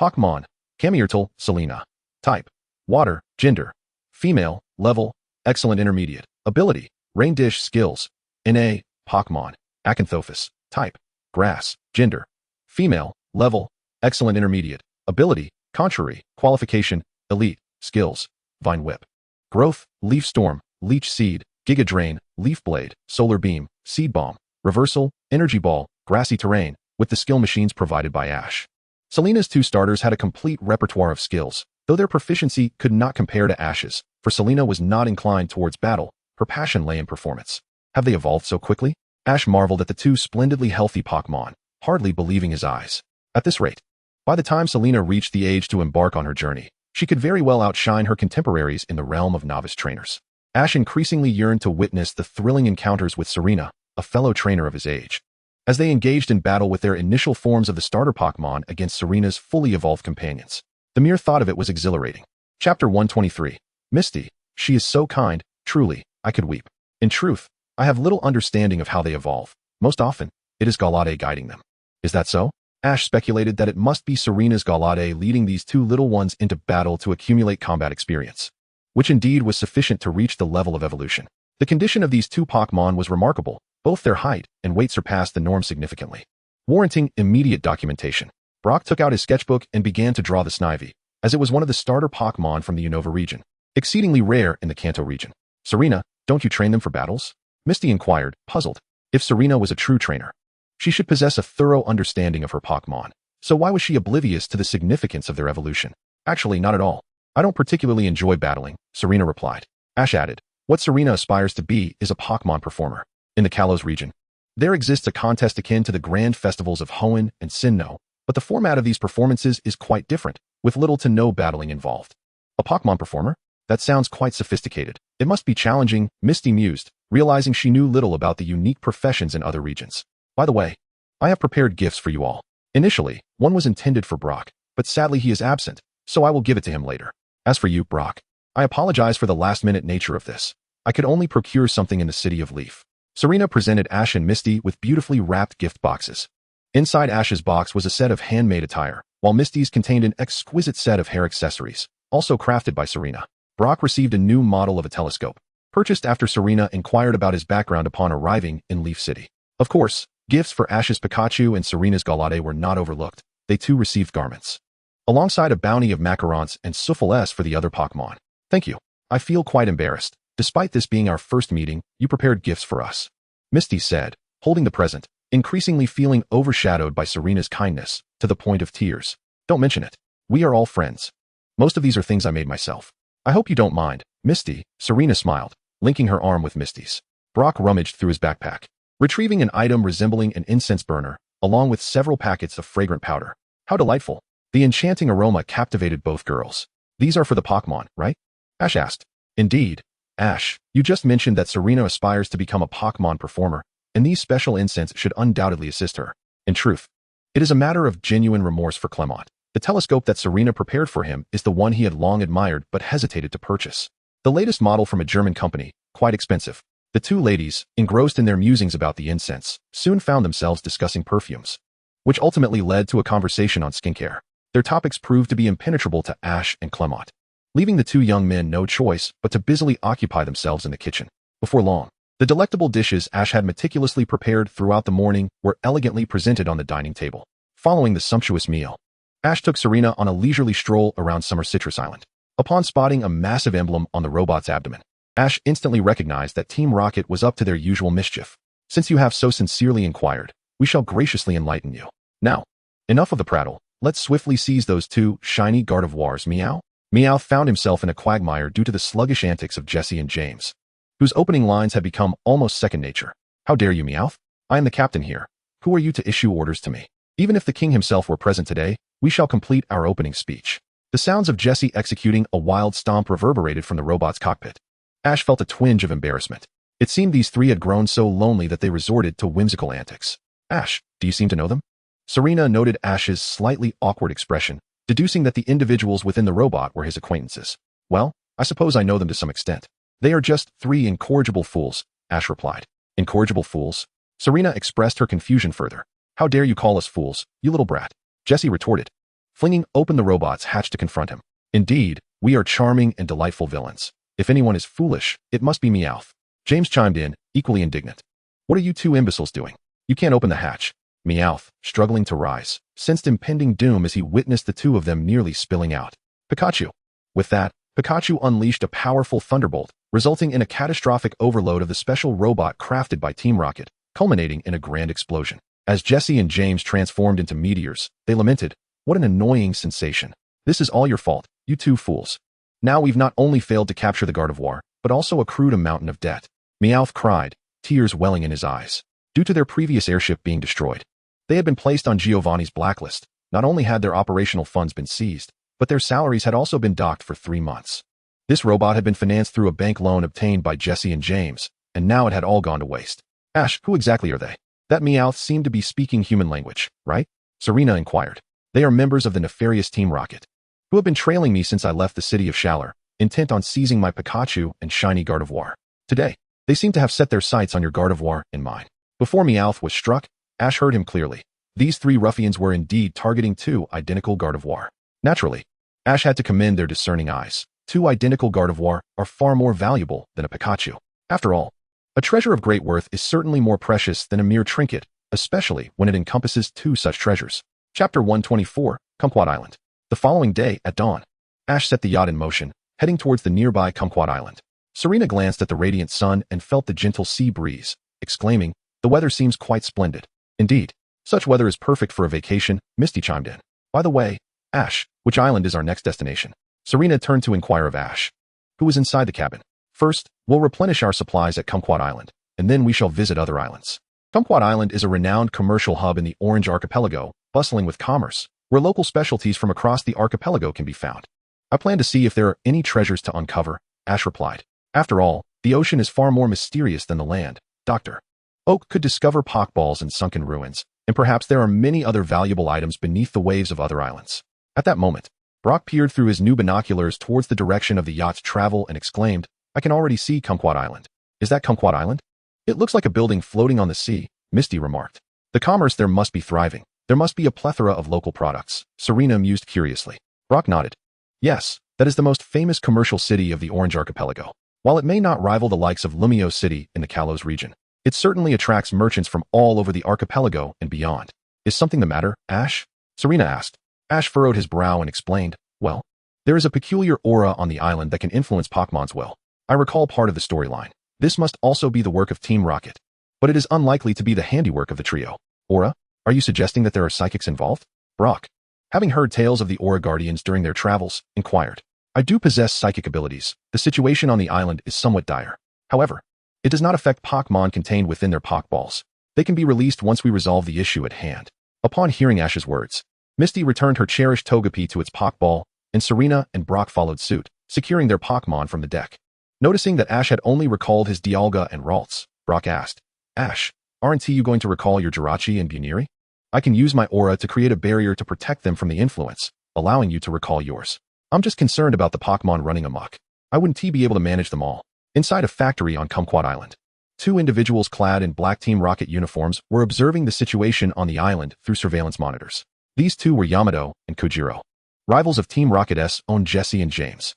Pokémon, Cameurtle, Selena. Type, Water, Gender, Female, Level, Excellent Intermediate, Ability, Rain Dish Skills, NA, Pokémon, Acanthopus. Type, Grass, Gender, Female, Level, Excellent Intermediate, Ability, Contrary, Qualification, Elite, Skills, Vine Whip. Growth, Leaf Storm, Leech Seed, Giga Drain, Leaf Blade, Solar Beam, Seed Bomb, Reversal, Energy Ball, Grassy Terrain, with the skill machines provided by Ash. Selena's 2 starters had a complete repertoire of skills, though their proficiency could not compare to Ash's, for Serena was not inclined towards battle, her passion lay in performance. Have they evolved so quickly? Ash marveled at the 2 splendidly healthy Pokémon, hardly believing his eyes. At this rate, by the time Serena reached the age to embark on her journey, she could very well outshine her contemporaries in the realm of novice trainers. Ash increasingly yearned to witness the thrilling encounters with Serena, a fellow trainer of his age. As they engaged in battle with their initial forms of the starter Pokémon against Serena's fully evolved companions, the mere thought of it was exhilarating. Chapter 123. Misty, she is so kind, truly, I could weep. In truth, I have little understanding of how they evolve. Most often, it is Galade guiding them. Is that so? Ash speculated that it must be Serena's Galade leading these 2 little ones into battle to accumulate combat experience, which indeed was sufficient to reach the level of evolution. The condition of these 2 Pokémon was remarkable. Both their height and weight surpassed the norm significantly, warranting immediate documentation. Brock took out his sketchbook and began to draw the Snivy, as it was one of the starter Pokémon from the Unova region, exceedingly rare in the Kanto region. Serena, don't you train them for battles? Misty inquired, puzzled. If Serena was a true trainer, she should possess a thorough understanding of her Pokémon, so why was she oblivious to the significance of their evolution? Actually, not at all. I don't particularly enjoy battling, Serena replied. Ash added, what Serena aspires to be is a Pokémon performer. In the Kalos region, there exists a contest akin to the grand festivals of Hoenn and Sinnoh, but the format of these performances is quite different, with little to no battling involved. A Pokémon performer? That sounds quite sophisticated. It must be challenging, Misty mused, realizing she knew little about the unique professions in other regions. By the way, I have prepared gifts for you all. Initially, one was intended for Brock, but sadly he is absent, so I will give it to him later. As for you, Brock, I apologize for the last-minute nature of this. I could only procure something in the city of Leaf. Serena presented Ash and Misty with beautifully wrapped gift boxes. Inside Ash's box was a set of handmade attire, while Misty's contained an exquisite set of hair accessories, also crafted by Serena. Brock received a new model of a telescope, purchased after Serena inquired about his background upon arriving in Leaf City. Of course, gifts for Ash's Pikachu and Serena's Galade were not overlooked. They too received garments, alongside a bounty of macarons and souffles for the other Pokémon. Thank you. I feel quite embarrassed. Despite this being our first meeting, you prepared gifts for us, Misty said, holding the present, increasingly feeling overshadowed by Serena's kindness, to the point of tears. Don't mention it. We are all friends. Most of these are things I made myself. I hope you don't mind, Misty, Serena smiled, linking her arm with Misty's. Brock rummaged through his backpack, retrieving an item resembling an incense burner, along with several packets of fragrant powder. How delightful. The enchanting aroma captivated both girls. These are for the Pokémon, right? Ash asked. Indeed. Ash, you just mentioned that Serena aspires to become a Pokémon performer, and these special incense should undoubtedly assist her. In truth, it is a matter of genuine remorse for Clement. The telescope that Serena prepared for him is the one he had long admired but hesitated to purchase. The latest model from a German company, quite expensive. The two ladies, engrossed in their musings about the incense, soon found themselves discussing perfumes, which ultimately led to a conversation on skincare. Their topics proved to be impenetrable to Ash and Clement, leaving the two young men no choice but to busily occupy themselves in the kitchen. Before long, the delectable dishes Ash had meticulously prepared throughout the morning were elegantly presented on the dining table. Following the sumptuous meal, Ash took Serena on a leisurely stroll around Summer Citrus Island. Upon spotting a massive emblem on the robot's abdomen, Ash instantly recognized that Team Rocket was up to their usual mischief. Since you have so sincerely inquired, we shall graciously enlighten you. Now, enough of the prattle. Let's swiftly seize those two shiny Gardevoirs. Meow? Meowth found himself in a quagmire due to the sluggish antics of Jessie and James, whose opening lines had become almost second nature. How dare you, Meowth? I am the captain here. Who are you to issue orders to me? Even if the king himself were present today, we shall complete our opening speech. The sounds of Jessie executing a wild stomp reverberated from the robot's cockpit. Ash felt a twinge of embarrassment. It seemed these three had grown so lonely that they resorted to whimsical antics. Ash, do you seem to know them? Serena noted Ash's slightly awkward expression, deducing that the individuals within the robot were his acquaintances. Well, I suppose I know them to some extent. They are just three incorrigible fools, Ash replied. Incorrigible fools? Serena expressed her confusion further. How dare you call us fools, you little brat? Jessie retorted, flinging open the robot's hatch to confront him. Indeed, we are charming and delightful villains. If anyone is foolish, it must be Meowth. James chimed in, equally indignant. What are you two imbeciles doing? You can't open the hatch. Meowth, struggling to rise, sensed impending doom as he witnessed the two of them nearly spilling out. Pikachu. With that, Pikachu unleashed a powerful thunderbolt, resulting in a catastrophic overload of the special robot crafted by Team Rocket, culminating in a grand explosion. As Jessie and James transformed into meteors, they lamented, what an annoying sensation. This is all your fault, you two fools. Now we've not only failed to capture the Gardevoir, but also accrued a mountain of debt. Meowth cried, tears welling in his eyes. Due to their previous airship being destroyed, they had been placed on Giovanni's blacklist. Not only had their operational funds been seized, but their salaries had also been docked for 3 months. This robot had been financed through a bank loan obtained by Jessie and James, and now it had all gone to waste. Ash, who exactly are they? That Meowth seemed to be speaking human language, right? Serena inquired. They are members of the nefarious Team Rocket, who have been trailing me since I left the city of Shalar, intent on seizing my Pikachu and shiny Gardevoir. Today, they seem to have set their sights on your Gardevoir and mine. Before Meowth was struck, Ash heard him clearly. These three ruffians were indeed targeting two identical Gardevoir. Naturally, Ash had to commend their discerning eyes. Two identical Gardevoir are far more valuable than a Pikachu. After all, a treasure of great worth is certainly more precious than a mere trinket, especially when it encompasses two such treasures. Chapter 124, Kumquat Island. The following day, at dawn, Ash set the yacht in motion, heading towards the nearby Kumquat Island. Serena glanced at the radiant sun and felt the gentle sea breeze, exclaiming, the weather seems quite splendid. Indeed, such weather is perfect for a vacation, Misty chimed in. By the way, Ash, which island is our next destination? Serena turned to inquire of Ash, who was inside the cabin. First, we'll replenish our supplies at Kumquat Island, and then we shall visit other islands. Kumquat Island is a renowned commercial hub in the Orange Archipelago, bustling with commerce, where local specialties from across the archipelago can be found. I plan to see if there are any treasures to uncover, Ash replied. After all, the ocean is far more mysterious than the land. Dr. Oak could discover pokeballs and sunken ruins, and perhaps there are many other valuable items beneath the waves of other islands. At that moment, Brock peered through his new binoculars towards the direction of the yacht's travel and exclaimed, I can already see Kumquat Island. Is that Kumquat Island? It looks like a building floating on the sea, Misty remarked. The commerce there must be thriving. There must be a plethora of local products, Serena mused curiously. Brock nodded. Yes, that is the most famous commercial city of the Orange Archipelago. While it may not rival the likes of Lumio City in the Kalos region, it certainly attracts merchants from all over the archipelago and beyond. Is something the matter, Ash? Serena asked. Ash furrowed his brow and explained, well, there is a peculiar aura on the island that can influence Pokemon's will. I recall part of the storyline. This must also be the work of Team Rocket, but it is unlikely to be the handiwork of the trio. Aura? Are you suggesting that there are psychics involved? Brock, having heard tales of the Aura Guardians during their travels, inquired. I do possess psychic abilities. The situation on the island is somewhat dire. However, it does not affect Pokemon contained within their Pokeballs. They can be released once we resolve the issue at hand. Upon hearing Ash's words, Misty returned her cherished Togepi to its Pokeball, and Serena and Brock followed suit, securing their Pokemon from the deck. Noticing that Ash had only recalled his Dialga and Ralts, Brock asked, Ash, aren't you going to recall your Jirachi and Buniri? I can use my aura to create a barrier to protect them from the influence, allowing you to recall yours. I'm just concerned about the Pokémon running amok. I wouldn't be able to manage them all. Inside a factory on Kumquat Island, two individuals clad in black Team Rocket uniforms were observing the situation on the island through surveillance monitors. These two were Yamato and Kojiro, rivals of Team Rocket's own Jesse and James.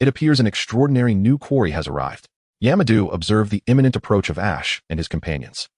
It appears an extraordinary new quarry has arrived. Yamadu observed the imminent approach of Ash and his companions.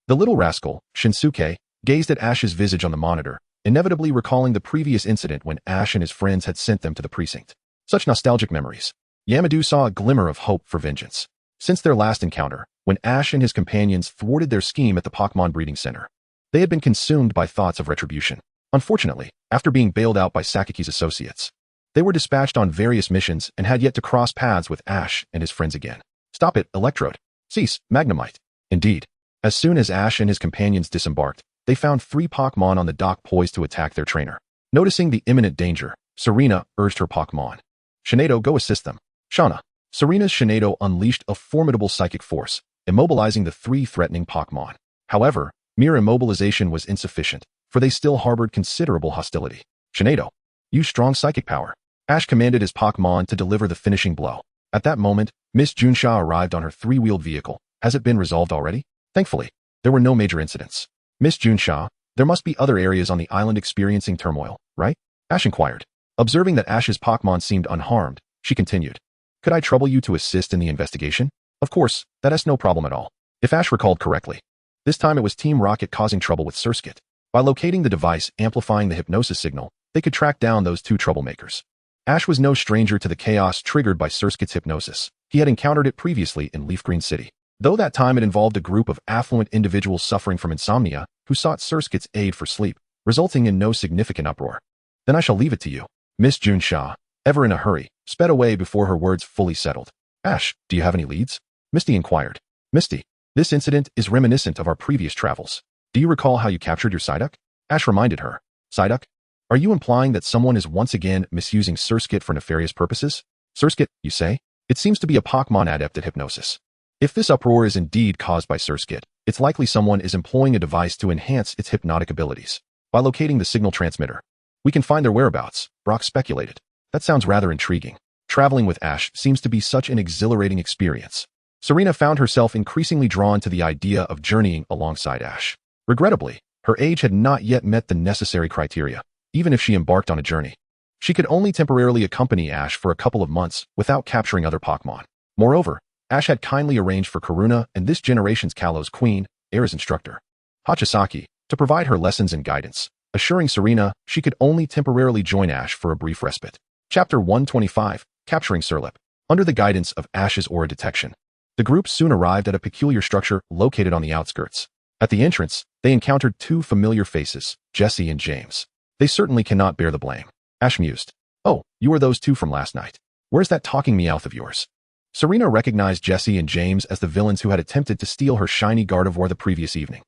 The little rascal, Shinsuke, gazed at Ash's visage on the monitor, inevitably recalling the previous incident when Ash and his friends had sent them to the precinct. Such nostalgic memories. Yamadu saw a glimmer of hope for vengeance. Since their last encounter, when Ash and his companions thwarted their scheme at the Pokémon Breeding Center, they had been consumed by thoughts of retribution. Unfortunately, after being bailed out by Saki's associates, they were dispatched on various missions and had yet to cross paths with Ash and his friends again. Stop it, Electrode. Cease, Magnemite. Indeed. As soon as Ash and his companions disembarked, they found 3 Pokémon on the dock poised to attack their trainer. Noticing the imminent danger, Serena urged her Pokémon. Shinado, go assist them. Shauna. Serena's Shinado unleashed a formidable psychic force, immobilizing the 3 threatening Pokémon. However, mere immobilization was insufficient, for they still harbored considerable hostility. Shinado, use strong psychic power. Ash commanded his Pokémon to deliver the finishing blow. At that moment, Miss Junsha arrived on her 3-wheeled vehicle. Has it been resolved already? Thankfully, there were no major incidents. Miss Junsha, there must be other areas on the island experiencing turmoil, right? Ash inquired. Observing that Ash's Pokémon seemed unharmed, she continued. Could I trouble you to assist in the investigation? Of course, that is no problem at all. If Ash recalled correctly, this time it was Team Rocket causing trouble with Surskit. By locating the device amplifying the hypnosis signal, they could track down those 2 troublemakers. Ash was no stranger to the chaos triggered by Surskit's hypnosis. He had encountered it previously in Leaf Green City. Though that time it involved a group of affluent individuals suffering from insomnia who sought Surskit's aid for sleep, resulting in no significant uproar. Then I shall leave it to you. Miss Junsha, ever in a hurry, sped away before her words fully settled. Ash, do you have any leads? Misty inquired. Misty, this incident is reminiscent of our previous travels. Do you recall how you captured your Psyduck? Ash reminded her. Psyduck? Are you implying that someone is once again misusing Surskit for nefarious purposes? Surskit, you say? It seems to be a Pokémon adept at hypnosis. If this uproar is indeed caused by Surskit, it's likely someone is employing a device to enhance its hypnotic abilities. By locating the signal transmitter, we can find their whereabouts, Brock speculated. That sounds rather intriguing. Traveling with Ash seems to be such an exhilarating experience. Serena found herself increasingly drawn to the idea of journeying alongside Ash. Regrettably, her age had not yet met the necessary criteria, even if she embarked on a journey. She could only temporarily accompany Ash for a couple of months without capturing other Pokémon. Moreover, Ash had kindly arranged for Karuna and this generation's Kalo's queen, Era's instructor, Hachisaki, to provide her lessons and guidance, assuring Serena she could only temporarily join Ash for a brief respite. Chapter 125, Capturing Surlip. Under the guidance of Ash's aura detection, the group soon arrived at a peculiar structure located on the outskirts. At the entrance, they encountered 2 familiar faces, Jesse and James. They certainly cannot bear the blame. Ash mused. Oh, you are those 2 from last night. Where's that talking Meowth of yours? Serena recognized Jesse and James as the villains who had attempted to steal her shiny Gardevoir the previous evening.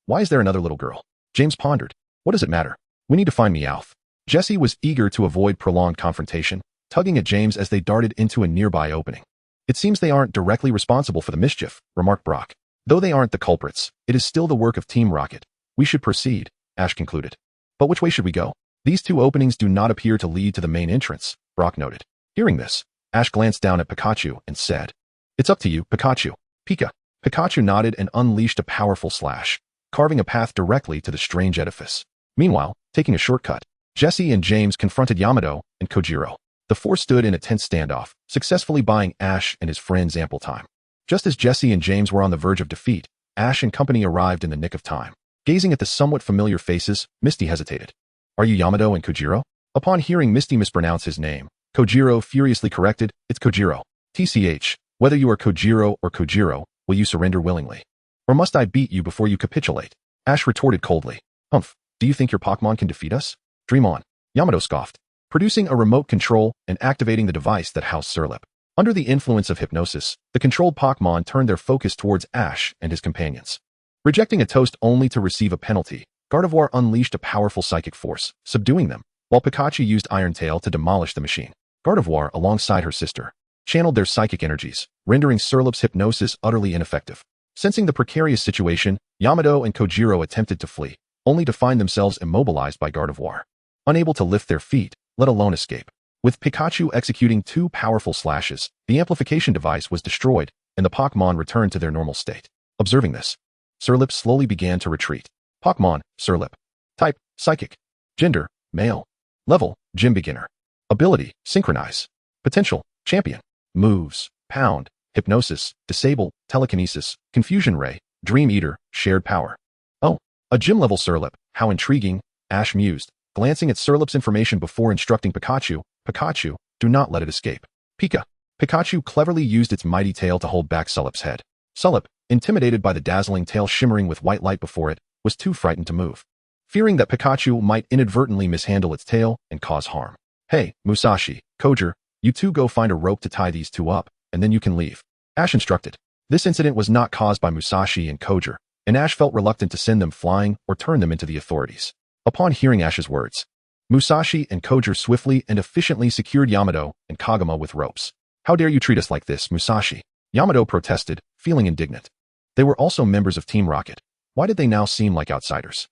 Why is there another little girl? James pondered. What does it matter? We need to find Meowth. Jesse was eager to avoid prolonged confrontation, tugging at James as they darted into a nearby opening. It seems they aren't directly responsible for the mischief, remarked Brock. Though they aren't the culprits, it is still the work of Team Rocket. We should proceed, Ash concluded. But which way should we go? These 2 openings do not appear to lead to the main entrance, Brock noted. Hearing this, Ash glanced down at Pikachu and said, It's up to you, Pikachu. Pika. Pikachu nodded and unleashed a powerful slash, carving a path directly to the strange edifice. Meanwhile, taking a shortcut, Jesse and James confronted Yamato and Kojiro. The 4 stood in a tense standoff, successfully buying Ash and his friends ample time. Just as Jesse and James were on the verge of defeat, Ash and company arrived in the nick of time. Gazing at the somewhat familiar faces, Misty hesitated. Are you Yamato and Kojiro? Upon hearing Misty mispronounce his name, Kojiro furiously corrected, It's Kojiro. TCH, whether you are Kojiro or Kojiro, will you surrender willingly? Or must I beat you before you capitulate? Ash retorted coldly. Humph, do you think your Pokémon can defeat us? Dream on. Yamato scoffed, producing a remote control and activating the device that housed Surlip. Under the influence of hypnosis, the controlled Pokémon turned their focus towards Ash and his companions. Rejecting a toast only to receive a penalty, Gardevoir unleashed a powerful psychic force, subduing them, while Pikachu used Iron Tail to demolish the machine. Gardevoir, alongside her sister, channeled their psychic energies, rendering Surlip's hypnosis utterly ineffective. Sensing the precarious situation, Yamato and Kojiro attempted to flee, only to find themselves immobilized by Gardevoir. unable to lift their feet, let alone escape. With Pikachu executing 2 powerful slashes, the amplification device was destroyed, and the Pokémon returned to their normal state. Observing this, Surlip slowly began to retreat. Pokémon, Surlip. Type, Psychic. Gender, Male. Level, Gym Beginner. Ability, Synchronize. Potential, Champion. Moves, Pound, Hypnosis, Disable, Telekinesis, Confusion Ray, Dream Eater, Shared Power. Oh, a gym-level Surlip, how intriguing, Ash mused, glancing at Surlip's information before instructing Pikachu. Pikachu, do not let it escape. Pika. Pikachu cleverly used its mighty tail to hold back Surlip's head. Surlip, intimidated by the dazzling tail shimmering with white light before it, was too frightened to move, fearing that Pikachu might inadvertently mishandle its tail and cause harm. Hey, Musashi, Koger, you two go find a rope to tie these two up, and then you can leave. Ash instructed. This incident was not caused by Musashi and Koger, and Ash felt reluctant to send them flying or turn them into the authorities. Upon hearing Ash's words, Musashi and Koger swiftly and efficiently secured Yamato and Kagama with ropes. How dare you treat us like this, Musashi? Yamato protested, feeling indignant. They were also members of Team Rocket. Why did they now seem like outsiders?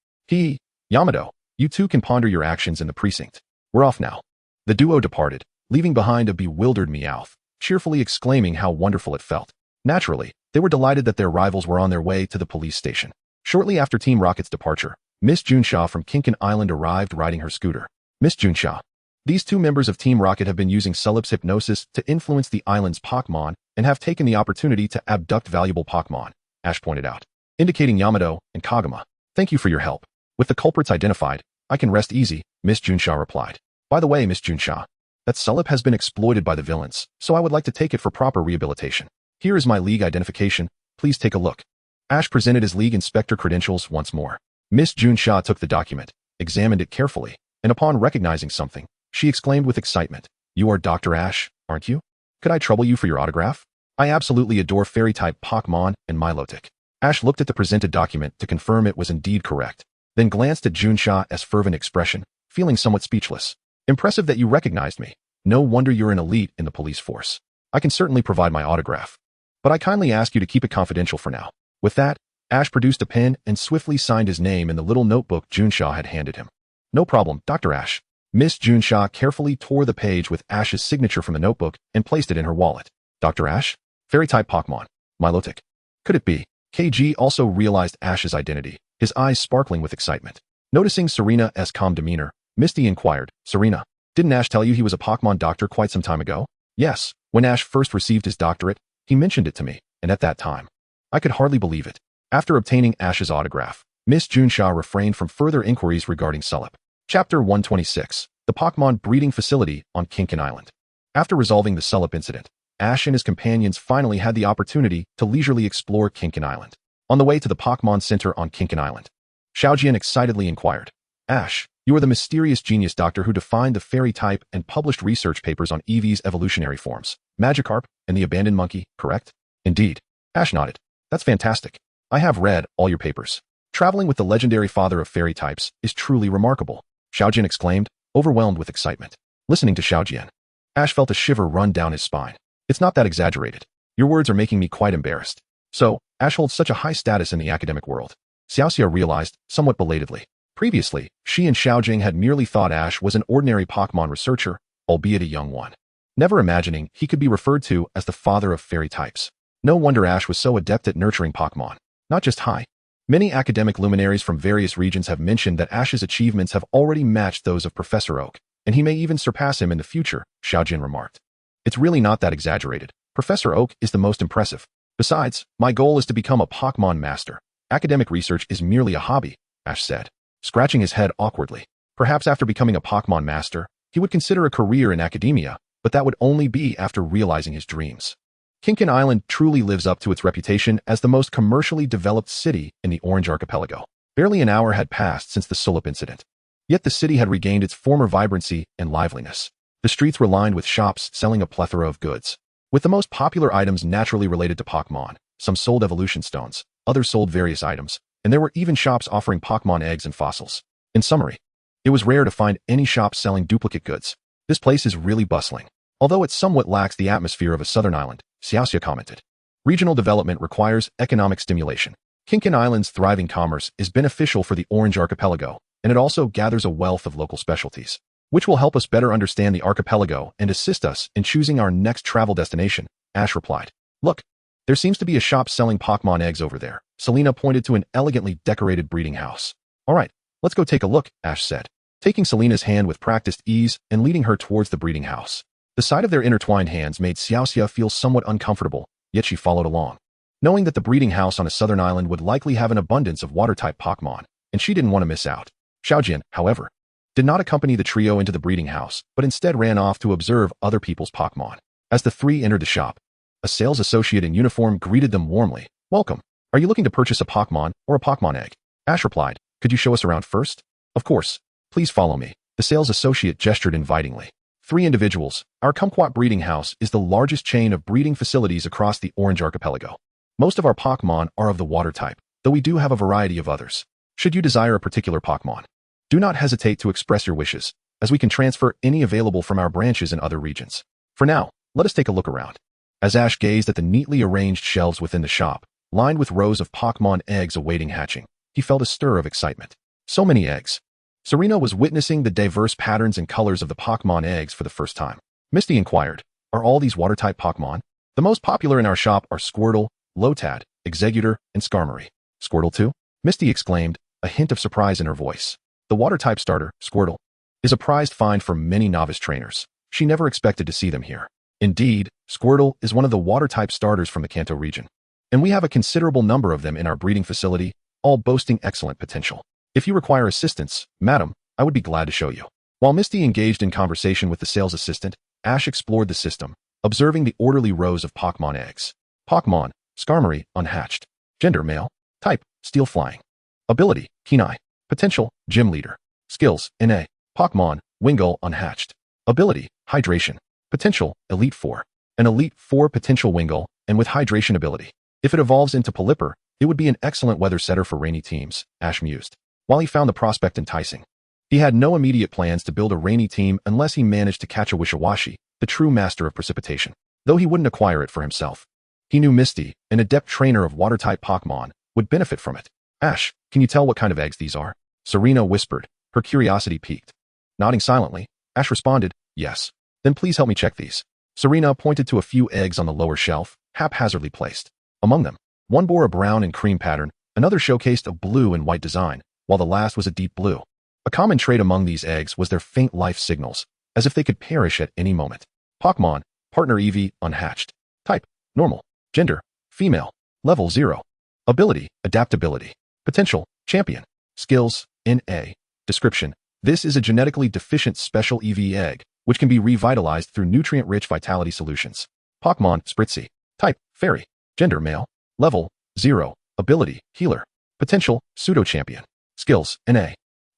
Yamato, you two can ponder your actions in the precinct. We're off now. The duo departed, leaving behind a bewildered Meowth, cheerfully exclaiming how wonderful it felt. Naturally, they were delighted that their rivals were on their way to the police station. Shortly after Team Rocket's departure, Miss Junsha from Kinkin Island arrived riding her scooter. Miss Junsha. These 2 members of Team Rocket have been using Surlip's hypnosis to influence the island's Pokémon and have taken the opportunity to abduct valuable Pokémon, Ash pointed out, indicating Yamato and Kagama. Thank you for your help. With the culprits identified, I can rest easy, Miss Junsha replied. By the way, Miss Junsha, that Surlip has been exploited by the villains, so I would like to take it for proper rehabilitation. Here is my league identification, please take a look. Ash presented his league inspector credentials once more. Miss Junsha took the document, examined it carefully, and upon recognizing something, she exclaimed with excitement, You are Dr. Ash, aren't you? Could I trouble you for your autograph? I absolutely adore fairy-type Pokémon and Milotic. Ash looked at the presented document to confirm it was indeed correct, then glanced at Junsha's fervent expression, feeling somewhat speechless. Impressive that you recognized me. No wonder you're an elite in the police force. I can certainly provide my autograph, but I kindly ask you to keep it confidential for now. With that, Ash produced a pen and swiftly signed his name in the little notebook Junsha had handed him. No problem, Dr. Ash. Miss Junsha carefully tore the page with Ash's signature from the notebook and placed it in her wallet. Dr. Ash? Fairy-type Pokémon. Milotic. Could it be? KG also realized Ash's identity, his eyes sparkling with excitement. Noticing Serena's calm demeanor, Misty inquired, Serena, didn't Ash tell you he was a Pokémon doctor quite some time ago? Yes, when Ash first received his doctorate, he mentioned it to me, and at that time, I could hardly believe it. After obtaining Ash's autograph, Miss Junsha refrained from further inquiries regarding Surlip. Chapter 126, The Pokémon Breeding Facility on Kinkin Island. After resolving the Surlip incident, Ash and his companions finally had the opportunity to leisurely explore Kinkin Island. On the way to the Pokémon Center on Kinkin Island, Xiaojian excitedly inquired, Ash, you are the mysterious genius doctor who defined the fairy type and published research papers on Eevee's evolutionary forms, Magikarp, and the abandoned monkey, correct? Indeed. Ash nodded. That's fantastic. I have read all your papers. Traveling with the legendary father of fairy types is truly remarkable, Xiaojian exclaimed, overwhelmed with excitement. Listening to Xiaojian, Ash felt a shiver run down his spine. It's not that exaggerated. Your words are making me quite embarrassed. So, Ash holds such a high status in the academic world. Xiaoxia realized, somewhat belatedly. Previously, she and Xiaojing had merely thought Ash was an ordinary Pokémon researcher, albeit a young one, never imagining he could be referred to as the father of fairy types. No wonder Ash was so adept at nurturing Pokémon. Not just high. Many academic luminaries from various regions have mentioned that Ash's achievements have already matched those of Professor Oak, and he may even surpass him in the future, Xiaojin remarked. It's really not that exaggerated. Professor Oak is the most impressive. Besides, my goal is to become a Pokémon master. Academic research is merely a hobby, Ash said, scratching his head awkwardly. Perhaps after becoming a Pokémon master, he would consider a career in academia, but that would only be after realizing his dreams. Kinkin Island truly lives up to its reputation as the most commercially developed city in the Orange Archipelago. Barely an hour had passed since the Surlip incident. Yet the city had regained its former vibrancy and liveliness. The streets were lined with shops selling a plethora of goods, with the most popular items naturally related to Pokémon. Some sold evolution stones, others sold various items, and there were even shops offering Pokémon eggs and fossils. In summary, it was rare to find any shops selling duplicate goods. This place is really bustling. Although it somewhat lacks the atmosphere of a southern island, Xiaoxia commented. Regional development requires economic stimulation. Kinkin Island's thriving commerce is beneficial for the Orange Archipelago, and it also gathers a wealth of local specialties, which will help us better understand the archipelago and assist us in choosing our next travel destination, Ash replied. Look, there seems to be a shop selling Pokémon eggs over there. Selena pointed to an elegantly decorated breeding house. All right, let's go take a look, Ash said, taking Selena's hand with practiced ease and leading her towards the breeding house. The sight of their intertwined hands made Xiao feel somewhat uncomfortable, yet she followed along. Knowing that the breeding house on a southern island would likely have an abundance of water-type Pokémon, and she didn't want to miss out. Xiaojin, however, did not accompany the trio into the breeding house, but instead ran off to observe other people's Pokémon. As the three entered the shop, a sales associate in uniform greeted them warmly. Welcome. Are you looking to purchase a Pokémon or a Pokémon egg? Ash replied. Could you show us around first? Of course. Please follow me. The sales associate gestured invitingly. 3 individuals. Our Kumquat breeding house is the largest chain of breeding facilities across the Orange Archipelago. Most of our Pokémon are of the water type, though we do have a variety of others. Should you desire a particular Pokémon, do not hesitate to express your wishes, as we can transfer any available from our branches in other regions. For now, let us take a look around. As Ash gazed at the neatly arranged shelves within the shop, lined with rows of Pokémon eggs awaiting hatching, he felt a stir of excitement. So many eggs. Serena was witnessing the diverse patterns and colors of the Pokémon eggs for the first time. Misty inquired, are all these water-type Pokémon? The most popular in our shop are Squirtle, Lotad, Exeggutor, and Skarmory. Squirtle too? Misty exclaimed, a hint of surprise in her voice. The water-type starter, Squirtle, is a prized find for many novice trainers. She never expected to see them here. Indeed, Squirtle is one of the water-type starters from the Kanto region, and we have a considerable number of them in our breeding facility, all boasting excellent potential. If you require assistance, madam, I would be glad to show you. While Misty engaged in conversation with the sales assistant, Ash explored the system, observing the orderly rows of Pokémon eggs. Pokémon, Skarmory, unhatched. Gender, male. Type, steel flying. Ability, keen eye. Potential, gym leader. Skills, NA. Pokémon, Wingull, unhatched. Ability, hydration. Potential, Elite 4. An Elite 4 potential Wingull, and with hydration ability. If it evolves into Pelipper, it would be an excellent weather setter for rainy teams, Ash mused. While he found the prospect enticing, he had no immediate plans to build a rainy team unless he managed to catch a Wishawashi, the true master of precipitation. Though he wouldn't acquire it for himself, he knew Misty, an adept trainer of water-type Pokémon, would benefit from it. Ash, can you tell what kind of eggs these are? Serena whispered, her curiosity piqued. Nodding silently, Ash responded, yes. Then please help me check these. Serena pointed to a few eggs on the lower shelf, haphazardly placed. Among them, one bore a brown and cream pattern, another showcased a blue and white design, while the last was a deep blue. A common trait among these eggs was their faint life signals, as if they could perish at any moment. Pokémon, partner Eevee, unhatched. Type, normal. Gender, female. Level 0. Ability, adaptability. Potential, champion. Skills, NA. Description, this is a genetically deficient special Eevee egg, which can be revitalized through nutrient-rich vitality solutions. Pokémon, Spritzy. Type, fairy. Gender, male. Level, 0. Ability, healer. Potential, pseudo-champion. Skills, NA.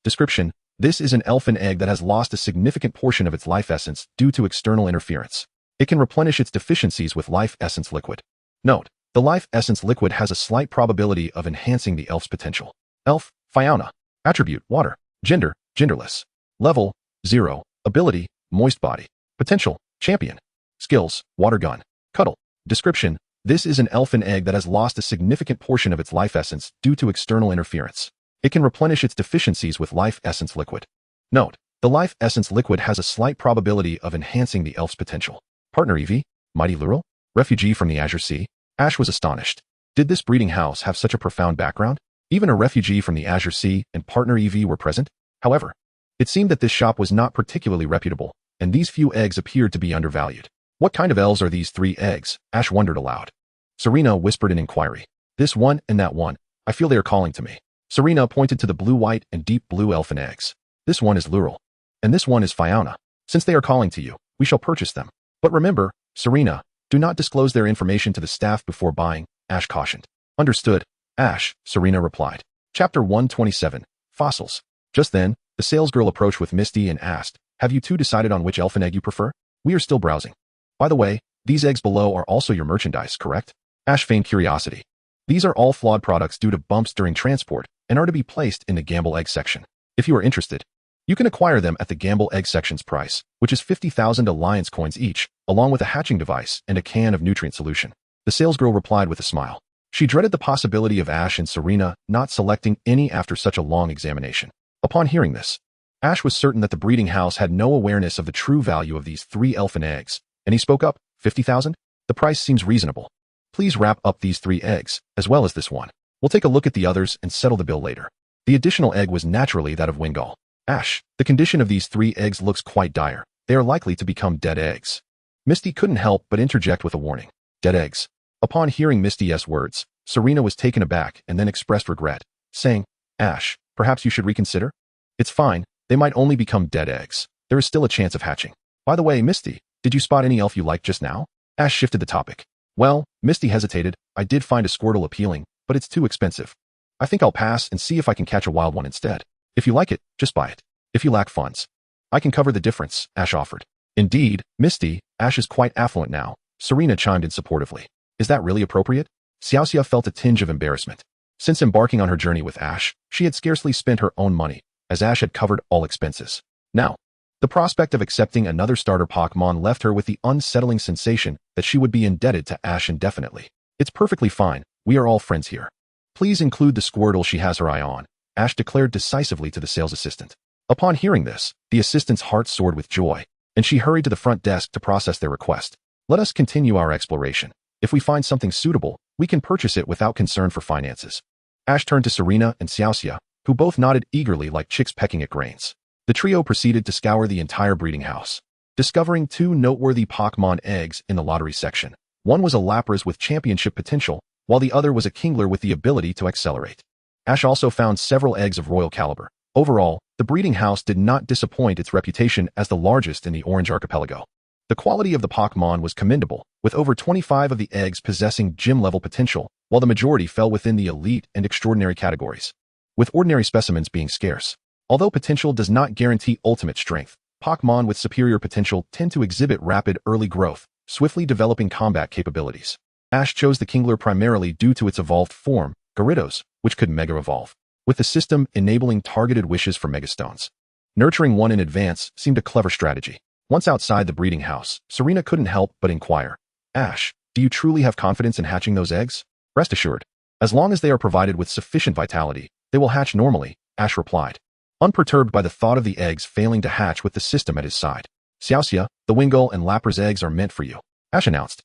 Description, this is an elfin egg that has lost a significant portion of its life essence due to external interference. It can replenish its deficiencies with life essence liquid. Note, the life essence liquid has a slight probability of enhancing the elf's potential. Elf, Fiona. Attribute, water. Gender, genderless. Level, 0. Ability, moist body. Potential, champion. Skills, water gun. Cuddle. Description, this is an elfin egg that has lost a significant portion of its life essence due to external interference. It can replenish its deficiencies with life essence liquid. Note, the life essence liquid has a slight probability of enhancing the elf's potential. Partner Eevee, Mighty Lurel, refugee from the Azure Sea. Ash was astonished. Did this breeding house have such a profound background? Even a refugee from the Azure Sea and partner Eevee were present? However, it seemed that this shop was not particularly reputable, and these few eggs appeared to be undervalued. What kind of elves are these 3 eggs? Ash wondered aloud. Serena whispered in inquiry. This one and that one. I feel they are calling to me. Serena pointed to the blue-white and deep blue elfin eggs. This one is Lurel, and this one is Fiona. Since they are calling to you, we shall purchase them. But remember, Serena, do not disclose their information to the staff before buying, Ash cautioned. Understood, Ash, Serena replied. Chapter 127, Fossils. Just then, the salesgirl approached with Misty and asked, have you two decided on which elfin egg you prefer? We are still browsing. By the way, these eggs below are also your merchandise, correct? Ash feigned curiosity. These are all flawed products due to bumps during transport and are to be placed in the Gamble Egg section. If you are interested, you can acquire them at the Gamble Egg section's price, which is 50,000 Alliance coins each, along with a hatching device and a can of nutrient solution. The salesgirl replied with a smile. She dreaded the possibility of Ash and Serena not selecting any after such a long examination. Upon hearing this, Ash was certain that the breeding house had no awareness of the true value of these 3 elfin eggs, and he spoke up, 50,000? The price seems reasonable. Please wrap up these 3 eggs, as well as this one. We'll take a look at the others and settle the bill later. The additional egg was naturally that of Wingull. Ash, the condition of these 3 eggs looks quite dire. They are likely to become dead eggs. Misty couldn't help but interject with a warning. Dead eggs. Upon hearing Misty's words, Serena was taken aback and then expressed regret, saying, Ash, perhaps you should reconsider? It's fine, they might only become dead eggs. There is still a chance of hatching. By the way, Misty, did you spot any elf you liked just now? Ash shifted the topic. Well, Misty hesitated. I did find a Squirtle appealing, but it's too expensive. I think I'll pass and see if I can catch a wild one instead. If you like it, just buy it. If you lack funds, I can cover the difference, Ash offered. Indeed, Misty, Ash is quite affluent now. Serena chimed in supportively. Is that really appropriate? Xiaoxia felt a tinge of embarrassment. Since embarking on her journey with Ash, she had scarcely spent her own money, as Ash had covered all expenses. Now, the prospect of accepting another starter Pokémon left her with the unsettling sensation that she would be indebted to Ash indefinitely. It's perfectly fine, we are all friends here. Please include the Squirtle she has her eye on, Ash declared decisively to the sales assistant. Upon hearing this, the assistant's heart soared with joy, and she hurried to the front desk to process their request. Let us continue our exploration. If we find something suitable, we can purchase it without concern for finances. Ash turned to Serena and Xiaoxia, who both nodded eagerly like chicks pecking at grains. The trio proceeded to scour the entire breeding house, discovering 2 noteworthy Pokémon eggs in the lottery section. One was a Lapras with championship potential, while the other was a Kingler with the ability to accelerate. Ash also found several eggs of royal caliber. Overall, the breeding house did not disappoint its reputation as the largest in the Orange Archipelago. The quality of the Pokémon was commendable, with over 25 of the eggs possessing gym-level potential, while the majority fell within the elite and extraordinary categories, with ordinary specimens being scarce. Although potential does not guarantee ultimate strength, Pokémon with superior potential tend to exhibit rapid early growth, swiftly developing combat capabilities. Ash chose the Kingler primarily due to its evolved form, Gyarados, which could mega-evolve, with the system enabling targeted wishes for Megastones. Nurturing one in advance seemed a clever strategy. Once outside the breeding house, Serena couldn't help but inquire, Ash, do you truly have confidence in hatching those eggs? Rest assured, as long as they are provided with sufficient vitality, they will hatch normally, Ash replied, unperturbed by the thought of the eggs failing to hatch with the system at his side. Xiaoxia, the Wingull and Lapras eggs are meant for you, Ash announced.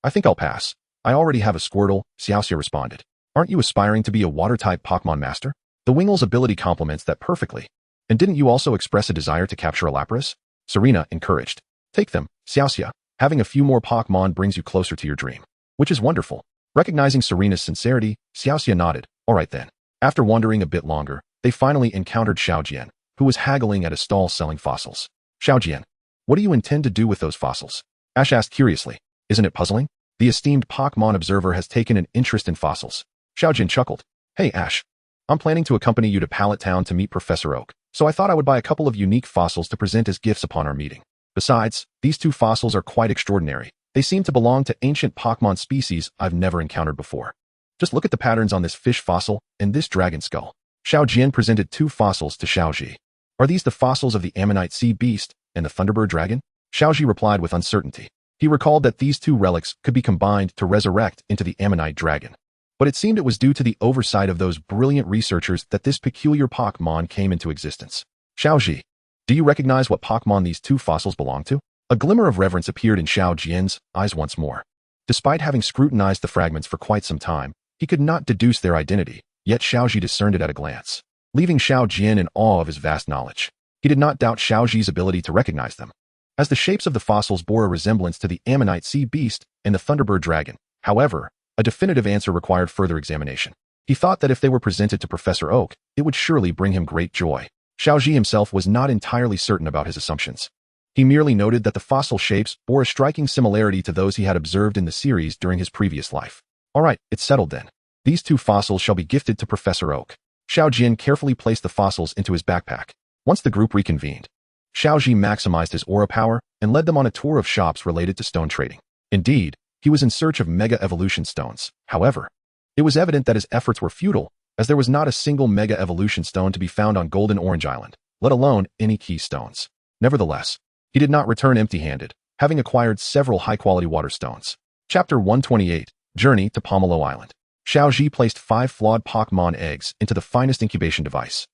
I think I'll pass. I already have a Squirtle, Xiaoxia responded. Aren't you aspiring to be a water-type Pokémon master? The Wingull's ability complements that perfectly. And didn't you also express a desire to capture a Lapras? Serena encouraged. Take them, Xiaoxia. Having a few more Pokémon brings you closer to your dream. Which is wonderful. Recognizing Serena's sincerity, Xiaoxia nodded. All right then. After wandering a bit longer, they finally encountered Xiaojian, who was haggling at a stall selling fossils. Xiaojian, what do you intend to do with those fossils? Ash asked curiously. Isn't it puzzling? The esteemed Pokémon observer has taken an interest in fossils. Xiaojian chuckled. Hey Ash, I'm planning to accompany you to Pallet Town to meet Professor Oak, so I thought I would buy a couple of unique fossils to present as gifts upon our meeting. Besides, these 2 fossils are quite extraordinary. They seem to belong to ancient Pokémon species I've never encountered before. Just look at the patterns on this fish fossil and this dragon skull. Xiaojian presented 2 fossils to Xiaoji. Are these the fossils of the Ammonite sea beast and the Thunderbird dragon? Xiaoji replied with uncertainty. He recalled that these 2 relics could be combined to resurrect into the Ammonite dragon. But it seemed it was due to the oversight of those brilliant researchers that this peculiar Pokémon came into existence. Xiaoji, do you recognize what Pokémon these 2 fossils belong to? A glimmer of reverence appeared in Xiaojian's eyes once more. Despite having scrutinized the fragments for quite some time, he could not deduce their identity, yet Xiaoji discerned it at a glance, leaving Xiaojian in awe of his vast knowledge. He did not doubt Xiaoji's ability to recognize them, as the shapes of the fossils bore a resemblance to the Ammonite sea beast and the Thunderbird dragon. However, a definitive answer required further examination. He thought that if they were presented to Professor Oak, it would surely bring him great joy. Xiaoji himself was not entirely certain about his assumptions. He merely noted that the fossil shapes bore a striking similarity to those he had observed in the series during his previous life. All right, it's settled then. These 2 fossils shall be gifted to Professor Oak. Xiaojian carefully placed the fossils into his backpack. Once the group reconvened, Xiaoji maximized his aura power and led them on a tour of shops related to stone trading. Indeed, he was in search of Mega Evolution stones. However, it was evident that his efforts were futile, as there was not a single Mega Evolution stone to be found on Golden Orange Island, let alone any key stones. Nevertheless, he did not return empty-handed, having acquired several high-quality water stones. Chapter 128, Journey to Pomelo Island. Xiaoji placed 5 flawed Pokémon eggs into the finest incubation device,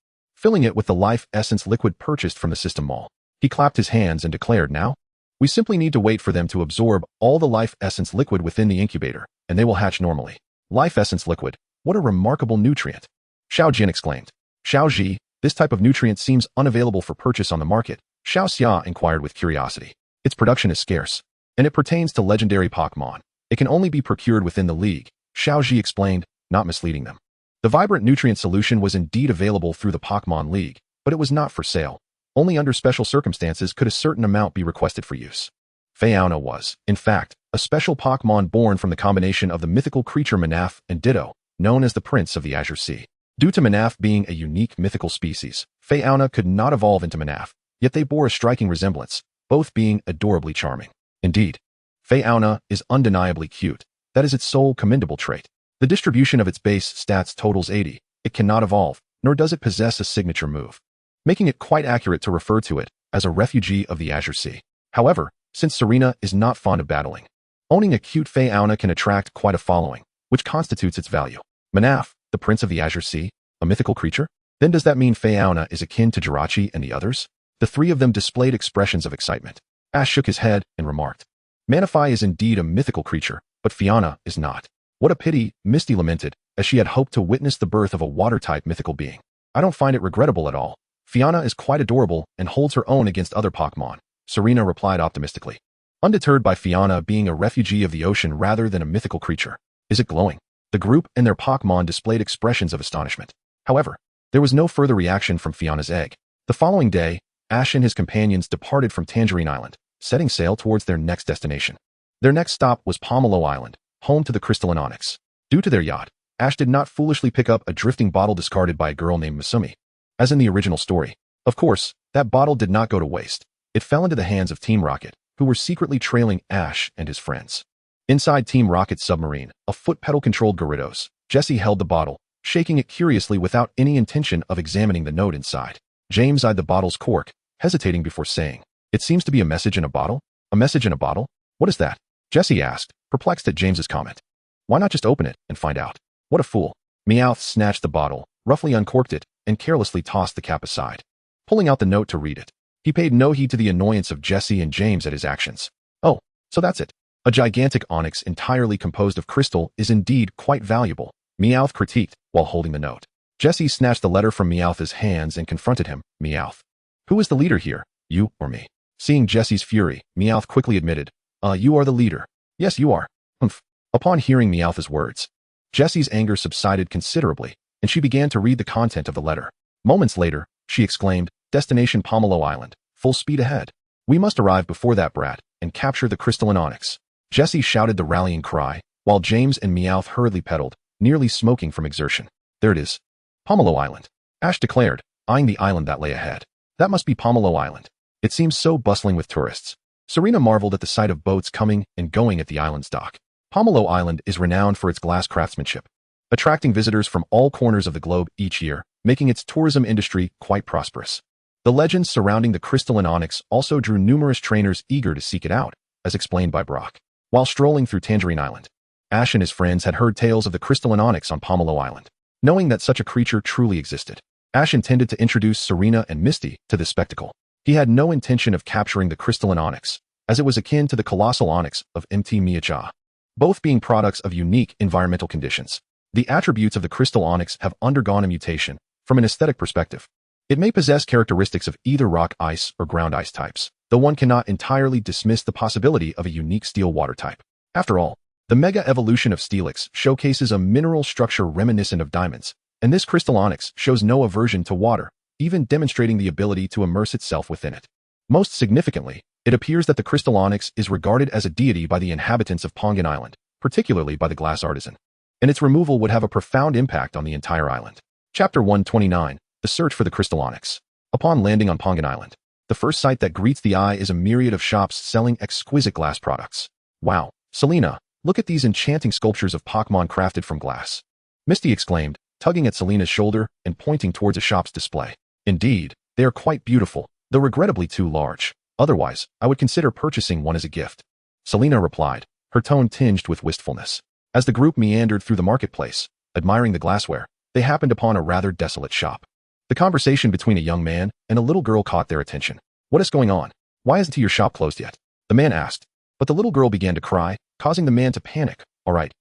filling it with the life essence liquid purchased from the system mall. He clapped his hands and declared, "Now? We simply need to wait for them to absorb all the life essence liquid within the incubator, and they will hatch normally." Life essence liquid, what a remarkable nutrient! Xiao Jin exclaimed. Xiao Zhi, this type of nutrient seems unavailable for purchase on the market, Xiao Xia inquired with curiosity. Its production is scarce, and it pertains to legendary Pokémon. It can only be procured within the league, Xiao Zhi explained, not misleading them. The vibrant nutrient solution was indeed available through the Pokémon League, but it was not for sale. Only under special circumstances could a certain amount be requested for use. Fauna was, in fact, a special Pokémon born from the combination of the mythical creature Manaph and Ditto, known as the Prince of the Azure Sea. Due to Manaph being a unique mythical species, Fauna could not evolve into Manaph, yet they bore a striking resemblance, both being adorably charming. Indeed, Fauna is undeniably cute. That is its sole commendable trait. The distribution of its base stats totals 80. It cannot evolve, nor does it possess a signature move, making it quite accurate to refer to it as a refugee of the Azure Sea. However, since Serena is not fond of battling, owning a cute Fauna can attract quite a following, which constitutes its value. Manaph, the Prince of the Azure Sea, a mythical creature? Then does that mean Fauna is akin to Jirachi and the others? The three of them displayed expressions of excitement. Ash shook his head and remarked, Manaphy is indeed a mythical creature, but Fiona is not. What a pity, Misty lamented, as she had hoped to witness the birth of a water-type mythical being. I don't find it regrettable at all. Fiona is quite adorable and holds her own against other Pokémon, Serena replied optimistically. Undeterred by Fiona being a refugee of the ocean rather than a mythical creature. Is it glowing? The group and their Pokémon displayed expressions of astonishment. However, there was no further reaction from Fiona's egg. The following day, Ash and his companions departed from Tangerine Island, setting sail towards their next destination. Their next stop was Pomelo Island, home to the Crystal Onyx. Due to their yacht, Ash did not foolishly pick up a drifting bottle discarded by a girl named Masumi. As in the original story. Of course, that bottle did not go to waste. It fell into the hands of Team Rocket, who were secretly trailing Ash and his friends. Inside Team Rocket's submarine, a foot-pedal-controlled Gyarados, Jessie held the bottle, shaking it curiously without any intention of examining the note inside. James eyed the bottle's cork, hesitating before saying, "It seems to be a message in a bottle? A message in a bottle? What is that?" Jessie asked, perplexed at James's comment. "Why not just open it and find out?" "What a fool." Meowth snatched the bottle, roughly uncorked it, and carelessly tossed the cap aside. Pulling out the note to read it, he paid no heed to the annoyance of Jessie and James at his actions. "Oh, so that's it. A gigantic onyx entirely composed of crystal is indeed quite valuable," Meowth critiqued while holding the note. Jessie snatched the letter from Meowth's hands and confronted him. "Meowth, who is the leader here, you or me?" Seeing Jessie's fury, Meowth quickly admitted, You are the leader." "Yes, you are." "Humph." Upon hearing Meowth's words, Jessie's anger subsided considerably, and she began to read the content of the letter. Moments later, she exclaimed, "Destination Pomelo Island, full speed ahead. We must arrive before that brat and capture the Crystal Onyx." Jessie shouted the rallying cry, while James and Meowth hurriedly pedaled, nearly smoking from exertion. "There it is. Pomelo Island," Ash declared, eyeing the island that lay ahead. "That must be Pomelo Island. It seems so bustling with tourists." Serena marveled at the sight of boats coming and going at the island's dock. Pomelo Island is renowned for its glass craftsmanship, attracting visitors from all corners of the globe each year, making its tourism industry quite prosperous. The legends surrounding the crystalline onyx also drew numerous trainers eager to seek it out, as explained by Brock. While strolling through Tangerine Island, Ash and his friends had heard tales of the crystalline onyx on Pomelo Island. Knowing that such a creature truly existed, Ash intended to introduce Serena and Misty to the spectacle. He had no intention of capturing the crystalline onyx, as it was akin to the colossal onyx of Mt. Miacha, both being products of unique environmental conditions. The attributes of the crystal onyx have undergone a mutation. From an aesthetic perspective, it may possess characteristics of either rock ice or ground ice types, though one cannot entirely dismiss the possibility of a unique steel water type. After all, the mega evolution of Steelix showcases a mineral structure reminiscent of diamonds, and this crystal onyx shows no aversion to water, even demonstrating the ability to immerse itself within it. Most significantly, it appears that the crystal onyx is regarded as a deity by the inhabitants of Pongan Island, particularly by the glass artisan, and its removal would have a profound impact on the entire island. Chapter 129, The Search for the Crystal Onyx. Upon landing on Pongan Island, the first sight that greets the eye is a myriad of shops selling exquisite glass products. "Wow, Selena, look at these enchanting sculptures of Pokémon crafted from glass," Misty exclaimed, tugging at Selena's shoulder and pointing towards a shop's display. "Indeed, they are quite beautiful, though regrettably too large. Otherwise, I would consider purchasing one as a gift," Selena replied, her tone tinged with wistfulness. As the group meandered through the marketplace, admiring the glassware, they happened upon a rather desolate shop. The conversation between a young man and a little girl caught their attention. What is going on? Why isn't your shop closed yet? The man asked. But the little girl began to cry, causing the man to panic. All right,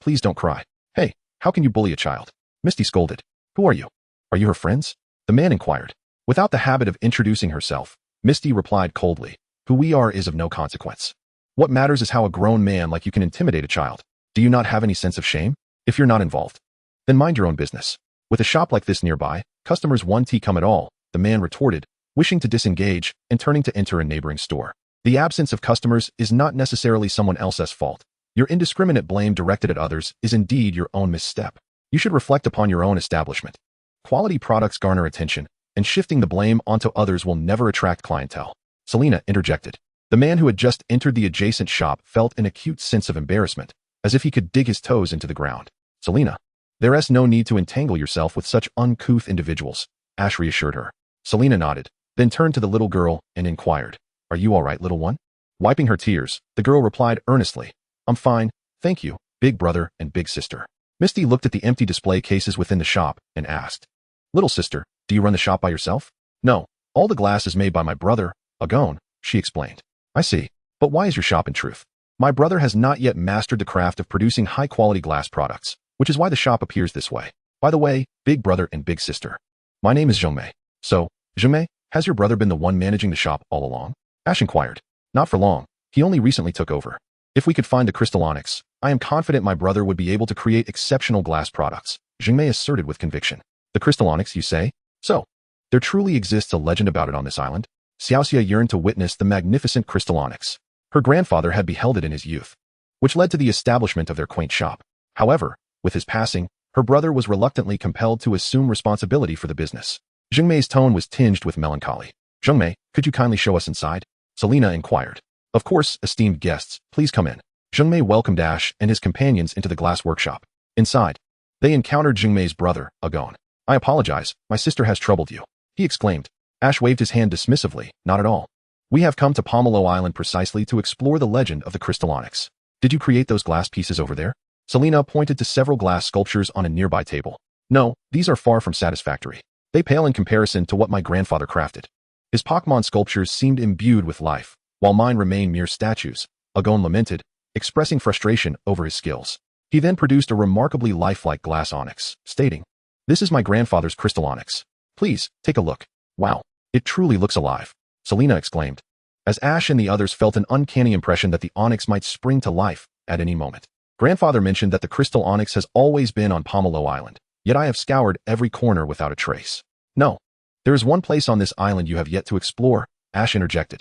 please don't cry. Hey, how can you bully a child? Misty scolded. Who are you? Are you her friends? The man inquired. Without the habit of introducing herself, Misty replied coldly. Who we are is of no consequence. What matters is how a grown man like you can intimidate a child. Do you not have any sense of shame? If you're not involved, then mind your own business. With a shop like this nearby, customers won't come at all, the man retorted, wishing to disengage and turning to enter a neighboring store. The absence of customers is not necessarily someone else's fault. Your indiscriminate blame directed at others is indeed your own misstep. You should reflect upon your own establishment. Quality products garner attention, and shifting the blame onto others will never attract clientele. Serena interjected. The man who had just entered the adjacent shop felt an acute sense of embarrassment, as if he could dig his toes into the ground. Serena, there is no need to entangle yourself with such uncouth individuals, Ash reassured her. Serena nodded, then turned to the little girl and inquired, Are you all right, little one? Wiping her tears, the girl replied earnestly, I'm fine, thank you, big brother and big sister. Misty looked at the empty display cases within the shop and asked, Little sister, do you run the shop by yourself? No, all the glass is made by my brother, Hoenn, she explained. I see, but why is your shop in truth? My brother has not yet mastered the craft of producing high-quality glass products, which is why the shop appears this way. By the way, big brother and big sister. My name is Zhongmei. So, Zhongmei, has your brother been the one managing the shop all along? Ash inquired. Not for long, he only recently took over. If we could find the Crystal Onyx, I am confident my brother would be able to create exceptional glass products, Zhongmei asserted with conviction. The Crystal Onyx, you say? So, there truly exists a legend about it on this island? Xiaoxia yearned to witness the magnificent Crystal Onyx. Her grandfather had beheld it in his youth, which led to the establishment of their quaint shop. However, with his passing, her brother was reluctantly compelled to assume responsibility for the business. Zhongmei's tone was tinged with melancholy. Zhongmei, could you kindly show us inside? Serena inquired. Of course, esteemed guests, please come in. Zhongmei welcomed Ash and his companions into the glass workshop. Inside, they encountered Zhongmei's brother, Hoenn. I apologize, my sister has troubled you, he exclaimed. Ash waved his hand dismissively, not at all. We have come to Pomelo Island precisely to explore the legend of the Crystal Onyx. Did you create those glass pieces over there? Serena pointed to several glass sculptures on a nearby table. No, these are far from satisfactory. They pale in comparison to what my grandfather crafted. His Pokémon sculptures seemed imbued with life, while mine remain mere statues, Hoenn lamented, expressing frustration over his skills. He then produced a remarkably lifelike glass onyx, stating, This is my grandfather's Crystal Onyx. Please, take a look. Wow, it truly looks alive, Serena exclaimed, as Ash and the others felt an uncanny impression that the onyx might spring to life at any moment. Grandfather mentioned that the Crystal Onyx has always been on Pomelo Island, yet I have scoured every corner without a trace. No, there is one place on this island you have yet to explore, Ash interjected.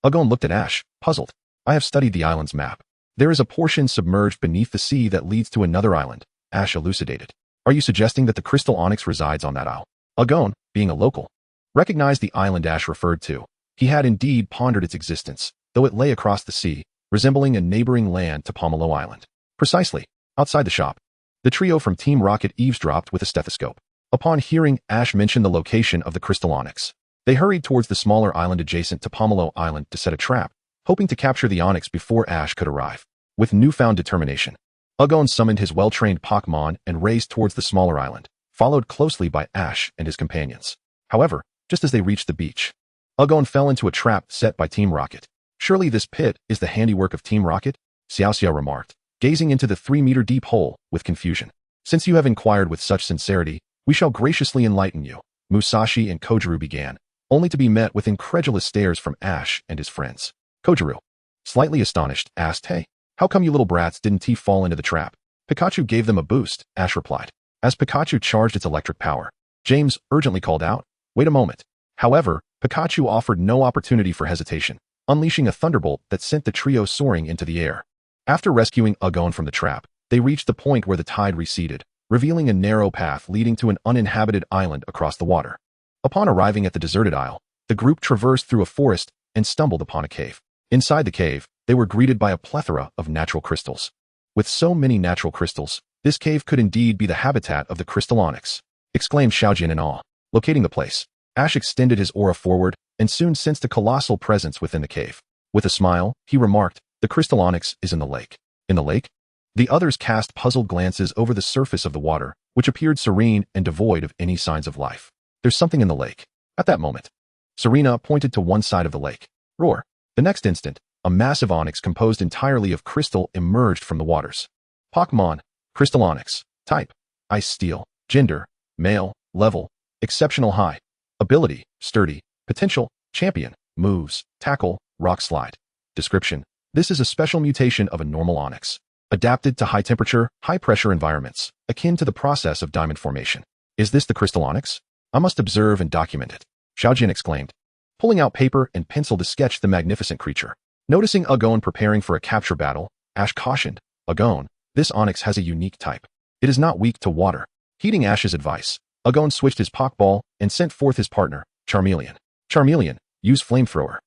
Hoenn looked at Ash, puzzled. I have studied the island's map. There is a portion submerged beneath the sea that leads to another island, Ash elucidated. Are you suggesting that the Crystal Onyx resides on that isle? Hoenn, being a local, recognized the island Ash referred to. He had indeed pondered its existence, though it lay across the sea, resembling a neighboring land to Pomelo Island. Precisely, outside the shop. The trio from Team Rocket eavesdropped with a stethoscope. Upon hearing Ash mention the location of the Crystal Onyx, they hurried towards the smaller island adjacent to Pomelo Island to set a trap, hoping to capture the Onyx before Ash could arrive. With newfound determination, Hoenn summoned his well-trained Pokémon and raced towards the smaller island, followed closely by Ash and his companions. However, just as they reached the beach, Hoenn fell into a trap set by Team Rocket. Surely this pit is the handiwork of Team Rocket? Xiaoxia remarked, gazing into the 3-meter-deep hole with confusion. Since you have inquired with such sincerity, we shall graciously enlighten you, Musashi and Kojiru began, only to be met with incredulous stares from Ash and his friends. Kojiru, slightly astonished, asked, Hey, how come you little brats didn't fall into the trap? Pikachu gave them a boost, Ash replied. As Pikachu charged its electric power, James urgently called out, Wait a moment. However, Pikachu offered no opportunity for hesitation, unleashing a thunderbolt that sent the trio soaring into the air. After rescuing Hoenn from the trap, they reached the point where the tide receded, revealing a narrow path leading to an uninhabited island across the water. Upon arriving at the deserted isle, the group traversed through a forest and stumbled upon a cave. Inside the cave, they were greeted by a plethora of natural crystals. With so many natural crystals, this cave could indeed be the habitat of the Crystal Onyx, exclaimed Xiaojin in awe. Locating the place, Ash extended his aura forward and soon sensed a colossal presence within the cave. With a smile, he remarked, The Crystal Onyx is in the lake. In the lake? The others cast puzzled glances over the surface of the water, which appeared serene and devoid of any signs of life. There's something in the lake. At that moment, Serena pointed to one side of the lake. Roar. The next instant, a massive onyx composed entirely of crystal emerged from the waters. Pokémon, Crystal Onyx. Type, Ice Steel. Gender, male. Level, exceptional high. Ability, sturdy. Potential, champion. Moves, tackle, rock slide. Description, this is a special mutation of a normal onyx, adapted to high temperature, high pressure environments, akin to the process of diamond formation. Is this the Crystal Onyx? I must observe and document it, Xiao Jin exclaimed, pulling out paper and pencil to sketch the magnificent creature. Noticing Hoenn preparing for a capture battle, Ash cautioned, Hoenn, this onyx has a unique type. It is not weak to water. Heeding Ash's advice, Hoenn switched his Pokeball and sent forth his partner, Charmeleon. Charmeleon, use Flamethrower.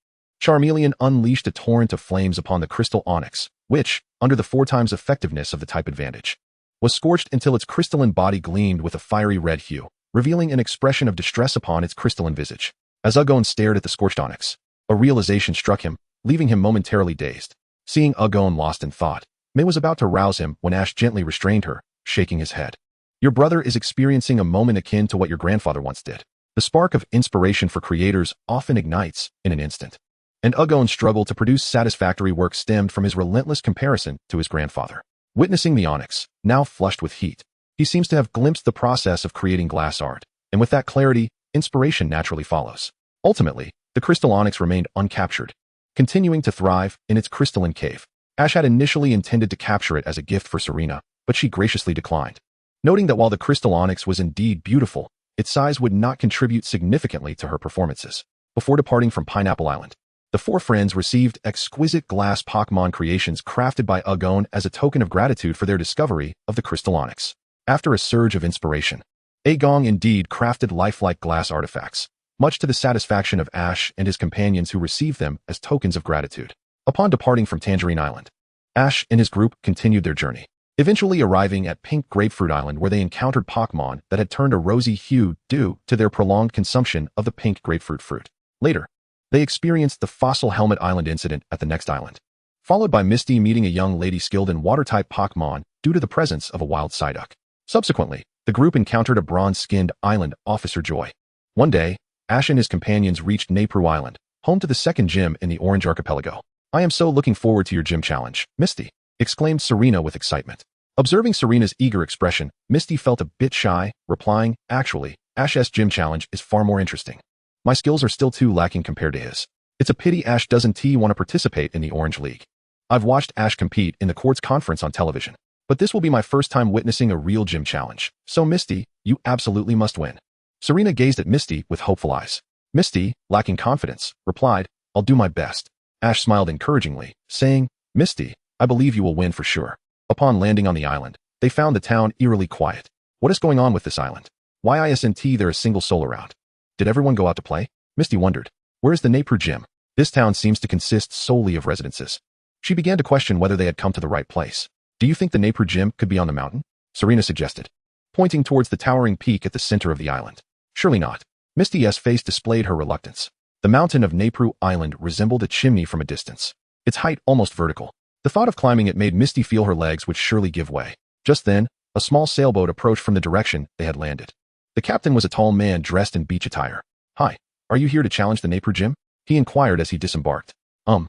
Charmeleon unleashed a torrent of flames upon the Crystal Onyx, which, under the 4 times effectiveness of the type advantage, was scorched until its crystalline body gleamed with a fiery red hue, revealing an expression of distress upon its crystalline visage. As Hoenn stared at the scorched onyx, a realization struck him, leaving him momentarily dazed. Seeing Hoenn lost in thought, May was about to rouse him when Ash gently restrained her, shaking his head. Your brother is experiencing a moment akin to what your grandfather once did. The spark of inspiration for creators often ignites in an instant. And Hoenn's struggle to produce satisfactory work stemmed from his relentless comparison to his grandfather. Witnessing the onyx, now flushed with heat, he seems to have glimpsed the process of creating glass art, and with that clarity, inspiration naturally follows. Ultimately, the Crystal Onyx remained uncaptured, continuing to thrive in its crystalline cave. Ash had initially intended to capture it as a gift for Serena, but she graciously declined, noting that while the Crystal Onyx was indeed beautiful, its size would not contribute significantly to her performances. Before departing from Pineapple Island, the 4 friends received exquisite glass Pokémon creations crafted by Hoenn as a token of gratitude for their discovery of the Crystal Onyx. After a surge of inspiration, Hoenn indeed crafted lifelike glass artifacts, much to the satisfaction of Ash and his companions who received them as tokens of gratitude. Upon departing from Tangerine Island, Ash and his group continued their journey, eventually arriving at Pink Grapefruit Island where they encountered Pokémon that had turned a rosy hue due to their prolonged consumption of the pink grapefruit fruit. Later, they experienced the Fossil Helmet Island incident at the next island, followed by Misty meeting a young lady skilled in water-type Pokémon due to the presence of a wild Psyduck. Subsequently, the group encountered a bronze-skinned island Officer Joy. One day, Ash and his companions reached Napru Island, home to the second gym in the Orange Archipelago. I am so looking forward to your gym challenge, Misty, exclaimed Serena with excitement. Observing Serena's eager expression, Misty felt a bit shy, replying, actually, Ash's gym challenge is far more interesting. My skills are still too lacking compared to his. It's a pity Ash doesn't want to participate in the Orange League. I've watched Ash compete in the Quartz Conference on television, but this will be my first time witnessing a real gym challenge. So Misty, you absolutely must win. Serena gazed at Misty with hopeful eyes. Misty, lacking confidence, replied, I'll do my best. Ash smiled encouragingly, saying, Misty, I believe you will win for sure. Upon landing on the island, they found the town eerily quiet. What is going on with this island? Why isn't there a single soul around? Did everyone go out to play? Misty wondered. Where is the Napru gym? This town seems to consist solely of residences. She began to question whether they had come to the right place. Do you think the Napru gym could be on the mountain? Serena suggested, pointing towards the towering peak at the center of the island. Surely not. Misty's face displayed her reluctance. The mountain of Napru Island resembled a chimney from a distance, its height almost vertical. The thought of climbing it made Misty feel her legs would surely give way. Just then, a small sailboat approached from the direction they had landed. The captain was a tall man dressed in beach attire. Hi, are you here to challenge the Napru gym? He inquired as he disembarked. Do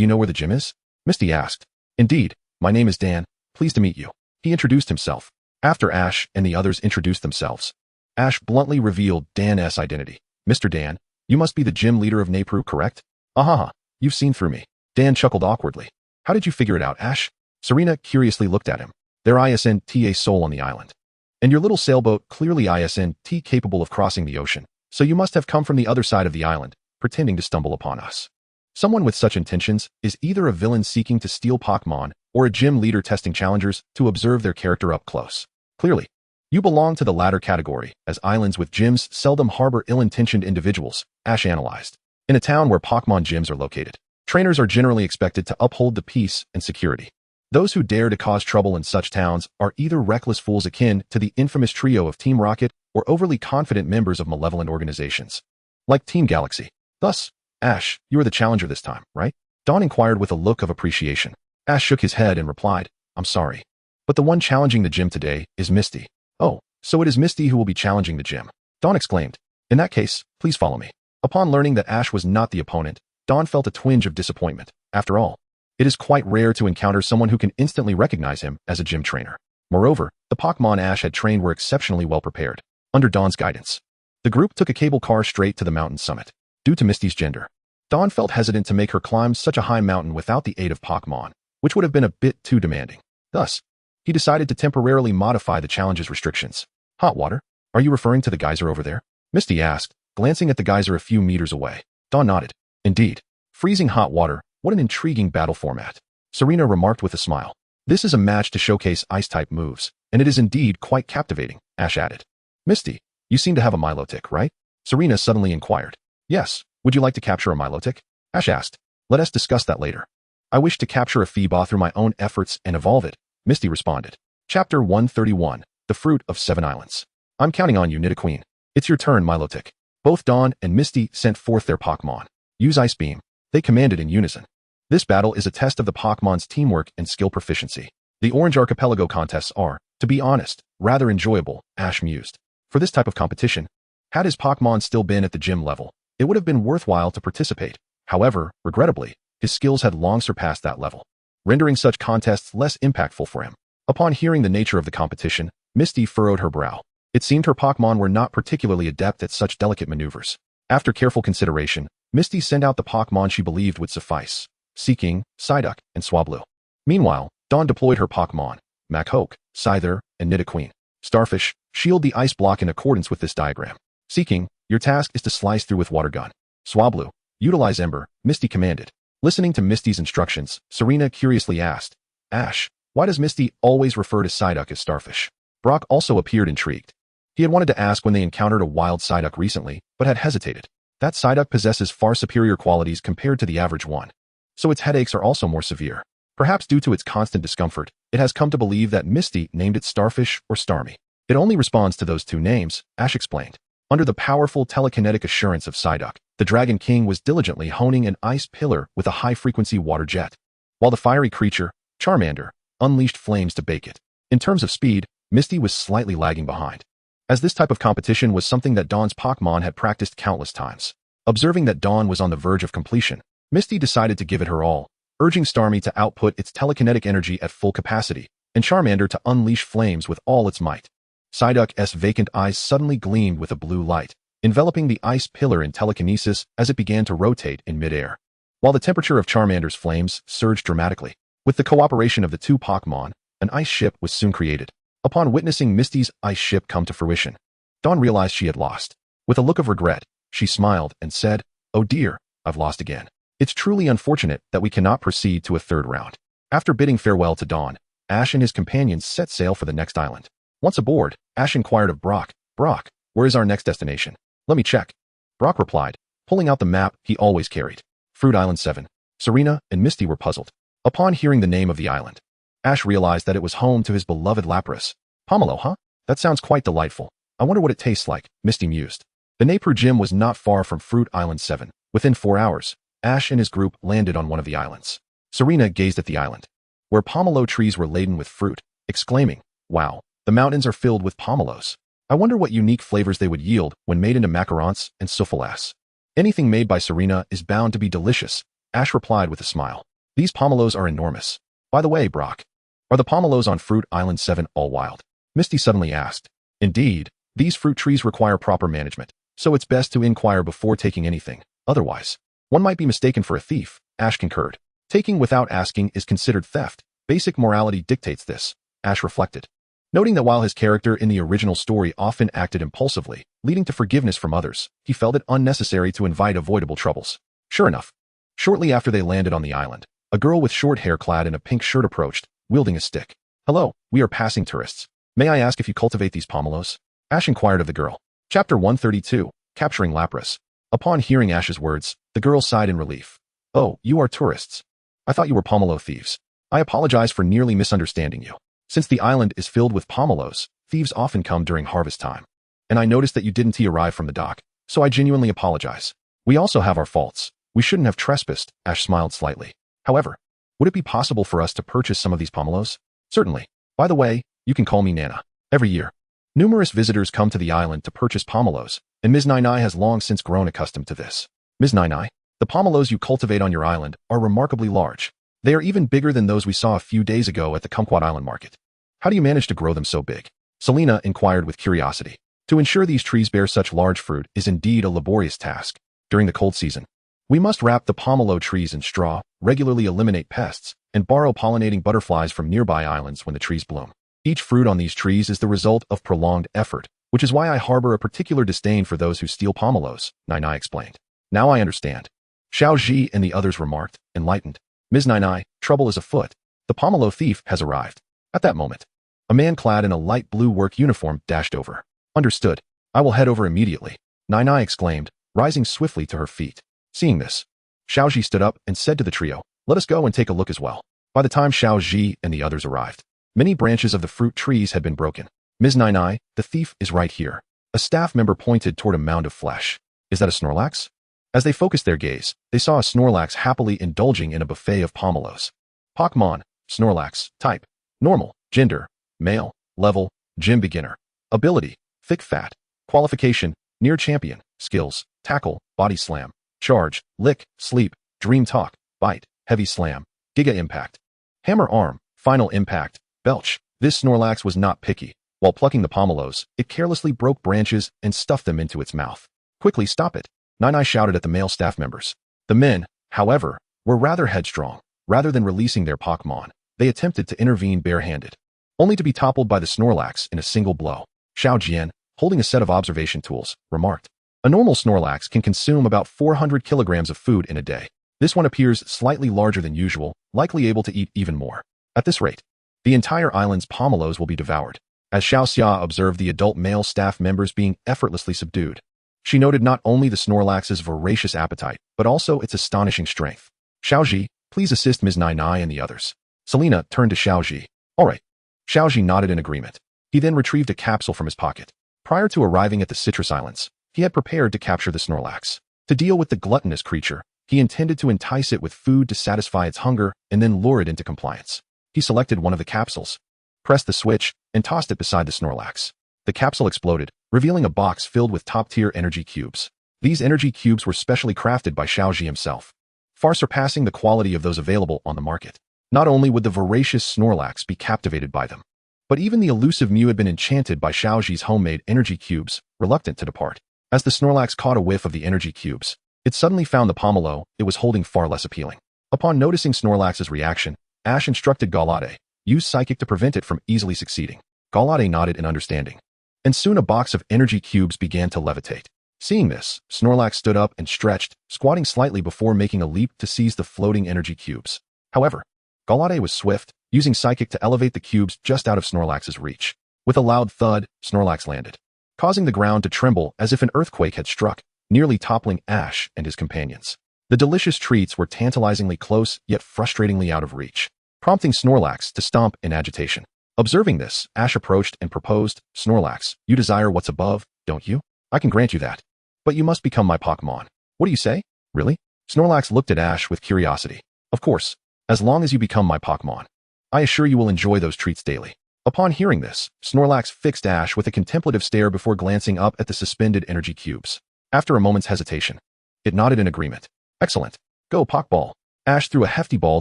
you know where the gym is? Misty asked. Indeed, my name is Dan, pleased to meet you. He introduced himself. After Ash and the others introduced themselves, Ash bluntly revealed Dan's identity. Mr. Dan, you must be the gym leader of Napru, correct? Ahaha, you've seen through me. Dan chuckled awkwardly. How did you figure it out, Ash? Serena curiously looked at him. There isn't a soul on the island. And your little sailboat clearly isn't capable of crossing the ocean, so you must have come from the other side of the island, pretending to stumble upon us. Someone with such intentions is either a villain seeking to steal Pokémon or a gym leader testing challengers to observe their character up close. Clearly, you belong to the latter category, as islands with gyms seldom harbor ill-intentioned individuals, Ash analyzed. In a town where Pokémon gyms are located, trainers are generally expected to uphold the peace and security. Those who dare to cause trouble in such towns are either reckless fools akin to the infamous trio of Team Rocket or overly confident members of malevolent organizations, like Team Galaxy. Thus, Ash, you are the challenger this time, right? Dawn inquired with a look of appreciation. Ash shook his head and replied, I'm sorry. But the one challenging the gym today is Misty. Oh, so it is Misty who will be challenging the gym. Dawn exclaimed. In that case, please follow me. Upon learning that Ash was not the opponent, Dawn felt a twinge of disappointment. After all, it is quite rare to encounter someone who can instantly recognize him as a gym trainer. Moreover, the Pokémon Ash had trained were exceptionally well prepared. Under Dawn's guidance, the group took a cable car straight to the mountain summit. Due to Misty's gender, Dawn felt hesitant to make her climb such a high mountain without the aid of Pokémon, which would have been a bit too demanding. Thus, he decided to temporarily modify the challenge's restrictions. Hot water? Are you referring to the geyser over there? Misty asked, glancing at the geyser a few meters away. Dawn nodded. Indeed. Freezing hot water, what an intriguing battle format. Serena remarked with a smile. This is a match to showcase ice-type moves, and it is indeed quite captivating, Ash added. Misty, you seem to have a Milotic, right? Serena suddenly inquired. Yes, would you like to capture a Milotic? Ash asked. Let us discuss that later. I wish to capture a Feebas through my own efforts and evolve it, Misty responded. Chapter 131, The Fruit of Seven Islands. I'm counting on you, Nidoqueen. It's your turn, Milotic. Both Dawn and Misty sent forth their Pokémon. Use Ice Beam. They commanded in unison. This battle is a test of the Pokémon's teamwork and skill proficiency. The Orange Archipelago contests are, to be honest, rather enjoyable, Ash mused. For this type of competition, had his Pokémon still been at the gym level, it would have been worthwhile to participate. However, regrettably, his skills had long surpassed that level, rendering such contests less impactful for him. Upon hearing the nature of the competition, Misty furrowed her brow. It seemed her Pokémon were not particularly adept at such delicate maneuvers. After careful consideration, Misty sent out the Pokémon she believed would suffice. Seeking, Psyduck, and Swablu. Meanwhile, Dawn deployed her Pokémon, Machoke, Scyther, and Nidoqueen. Starfish, shield the ice block in accordance with this diagram. Seeking, your task is to slice through with Water Gun. Swablu, utilize Ember, Misty commanded. Listening to Misty's instructions, Serena curiously asked, Ash, why does Misty always refer to Psyduck as Starfish? Brock also appeared intrigued. He had wanted to ask when they encountered a wild Psyduck recently, but had hesitated. That Psyduck possesses far superior qualities compared to the average one, so its headaches are also more severe. Perhaps due to its constant discomfort, it has come to believe that Misty named it Starfish or Starmie. It only responds to those two names, Ash explained. Under the powerful telekinetic assurance of Psyduck, the Dragon King was diligently honing an ice pillar with a high-frequency water jet, while the fiery creature, Charmander, unleashed flames to bake it. In terms of speed, Misty was slightly lagging behind, as this type of competition was something that Dawn's Pokémon had practiced countless times. Observing that Dawn was on the verge of completion, Misty decided to give it her all, urging Starmie to output its telekinetic energy at full capacity, and Charmander to unleash flames with all its might. Psyduck's vacant eyes suddenly gleamed with a blue light, enveloping the ice pillar in telekinesis as it began to rotate in midair, while the temperature of Charmander's flames surged dramatically. With the cooperation of the two Pokémon, an ice ship was soon created. Upon witnessing Misty's ice ship come to fruition, Dawn realized she had lost. With a look of regret, she smiled and said, Oh dear, I've lost again. It's truly unfortunate that we cannot proceed to a third round. After bidding farewell to Dawn, Ash and his companions set sail for the next island. Once aboard, Ash inquired of Brock, Brock, where is our next destination? Let me check. Brock replied, pulling out the map he always carried. Fruit Island 7. Serena and Misty were puzzled. Upon hearing the name of the island, Ash realized that it was home to his beloved Lapras. Pomelo, huh? That sounds quite delightful. I wonder what it tastes like, Misty mused. The Napru Gym was not far from Fruit Island 7. Within 4 hours, Ash and his group landed on one of the islands. Serena gazed at the island, where pomelo trees were laden with fruit, exclaiming, Wow, the mountains are filled with pomelos. I wonder what unique flavors they would yield when made into macarons and soufflés. Anything made by Serena is bound to be delicious, Ash replied with a smile. These pomelos are enormous. By the way, Brock, are the pomelos on Fruit Island 7 all wild? Misty suddenly asked. Indeed, these fruit trees require proper management, so it's best to inquire before taking anything. Otherwise, one might be mistaken for a thief, Ash concurred. Taking without asking is considered theft. Basic morality dictates this, Ash reflected, noting that while his character in the original story often acted impulsively, leading to forgiveness from others, he felt it unnecessary to invite avoidable troubles. Sure enough, shortly after they landed on the island, a girl with short hair clad in a pink shirt approached, wielding a stick. Hello, we are passing tourists. May I ask if you cultivate these pomelos? Ash inquired of the girl. Chapter 132, Capturing Lapras. Upon hearing Ash's words, the girl sighed in relief. Oh, you are tourists. I thought you were pomelo thieves. I apologize for nearly misunderstanding you. Since the island is filled with pomelos, thieves often come during harvest time. And I noticed that you didn't arrive from the dock, so I genuinely apologize. We also have our faults. We shouldn't have trespassed, Ash smiled slightly. However, would it be possible for us to purchase some of these pomelos? Certainly. By the way, you can call me Nana. Every year, numerous visitors come to the island to purchase pomelos, and Ms. Nai has long since grown accustomed to this. Ms. Nai, the pomelos you cultivate on your island are remarkably large. They are even bigger than those we saw a few days ago at the Kumquat Island Market. How do you manage to grow them so big? Selena inquired with curiosity. To ensure these trees bear such large fruit is indeed a laborious task. During the cold season, we must wrap the pomelo trees in straw, regularly eliminate pests, and borrow pollinating butterflies from nearby islands when the trees bloom. Each fruit on these trees is the result of prolonged effort, which is why I harbor a particular disdain for those who steal pomelos, Nai explained. Now I understand. Xiao Zhi and the others remarked, enlightened. Ms. Nai, trouble is afoot. The pomelo thief has arrived. At that moment, a man clad in a light blue work uniform dashed over. Understood. I will head over immediately, Nai exclaimed, rising swiftly to her feet. Seeing this, Xiao Zhi stood up and said to the trio, let us go and take a look as well. By the time Xiao Zhi and the others arrived, many branches of the fruit trees had been broken. Ms. Nai, the thief is right here. A staff member pointed toward a mound of flesh. Is that a Snorlax? As they focused their gaze, they saw a Snorlax happily indulging in a buffet of pomelos. Pokémon, Snorlax, type, normal, gender, male, level, gym beginner, ability, thick fat, qualification, near champion, skills, tackle, body slam, charge, lick, sleep, dream talk, bite, heavy slam, giga impact, hammer arm, final impact, belch. This Snorlax was not picky. While plucking the pomelos, it carelessly broke branches and stuffed them into its mouth. Quickly stop it, Nai shouted at the male staff members. The men, however, were rather headstrong. Rather than releasing their Pokémon, they attempted to intervene barehanded, only to be toppled by the Snorlax in a single blow. Xiao Jian, holding a set of observation tools, remarked. A normal Snorlax can consume about 400 kilograms of food in a day. This one appears slightly larger than usual, likely able to eat even more. At this rate, the entire island's pomelos will be devoured. As Xiao Xia observed the adult male staff members being effortlessly subdued, she noted not only the Snorlax's voracious appetite, but also its astonishing strength. Xiao Zhi, please assist Ms. Nai and the others. Selena turned to Xiao Zhi. All right. Xiao Zhi nodded in agreement. He then retrieved a capsule from his pocket. Prior to arriving at the Citrus Islands, he had prepared to capture the Snorlax. To deal with the gluttonous creature, he intended to entice it with food to satisfy its hunger and then lure it into compliance. He selected one of the capsules, pressed the switch, and tossed it beside the Snorlax. The capsule exploded, revealing a box filled with top-tier energy cubes. These energy cubes were specially crafted by Xiao Zhi himself, far surpassing the quality of those available on the market. Not only would the voracious Snorlax be captivated by them, but even the elusive Mew had been enchanted by Xiao Zhi's homemade energy cubes, reluctant to depart. As the Snorlax caught a whiff of the energy cubes, it suddenly found the pomelo it was holding far less appealing. Upon noticing Snorlax's reaction, Ash instructed Galade, use Psychic to prevent it from easily succeeding. Galade nodded in understanding, and soon a box of energy cubes began to levitate. Seeing this, Snorlax stood up and stretched, squatting slightly before making a leap to seize the floating energy cubes. However, Galade was swift, using Psychic to elevate the cubes just out of Snorlax's reach. With a loud thud, Snorlax landed, causing the ground to tremble as if an earthquake had struck, nearly toppling Ash and his companions. The delicious treats were tantalizingly close yet frustratingly out of reach, prompting Snorlax to stomp in agitation. Observing this, Ash approached and proposed, Snorlax, you desire what's above, don't you? I can grant you that. But you must become my Pokémon. What do you say? Really? Snorlax looked at Ash with curiosity. Of course, as long as you become my Pokémon. I assure you will enjoy those treats daily. Upon hearing this, Snorlax fixed Ash with a contemplative stare before glancing up at the suspended energy cubes. After a moment's hesitation, it nodded in agreement. Excellent. Go, Pokeball. Ash threw a hefty ball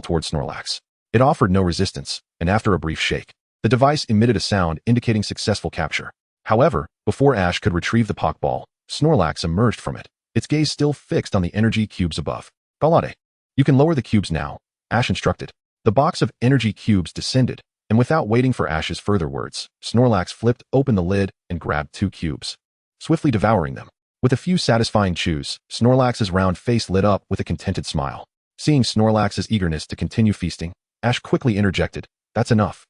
towards Snorlax. It offered no resistance, and after a brief shake, the device emitted a sound indicating successful capture. However, before Ash could retrieve the Pokeball, Snorlax emerged from it, its gaze still fixed on the energy cubes above. Galade, you can lower the cubes now, Ash instructed. The box of energy cubes descended, and without waiting for Ash's further words, Snorlax flipped open the lid and grabbed 2 cubes, swiftly devouring them. With a few satisfying chews, Snorlax's round face lit up with a contented smile. Seeing Snorlax's eagerness to continue feasting, Ash quickly interjected, that's enough.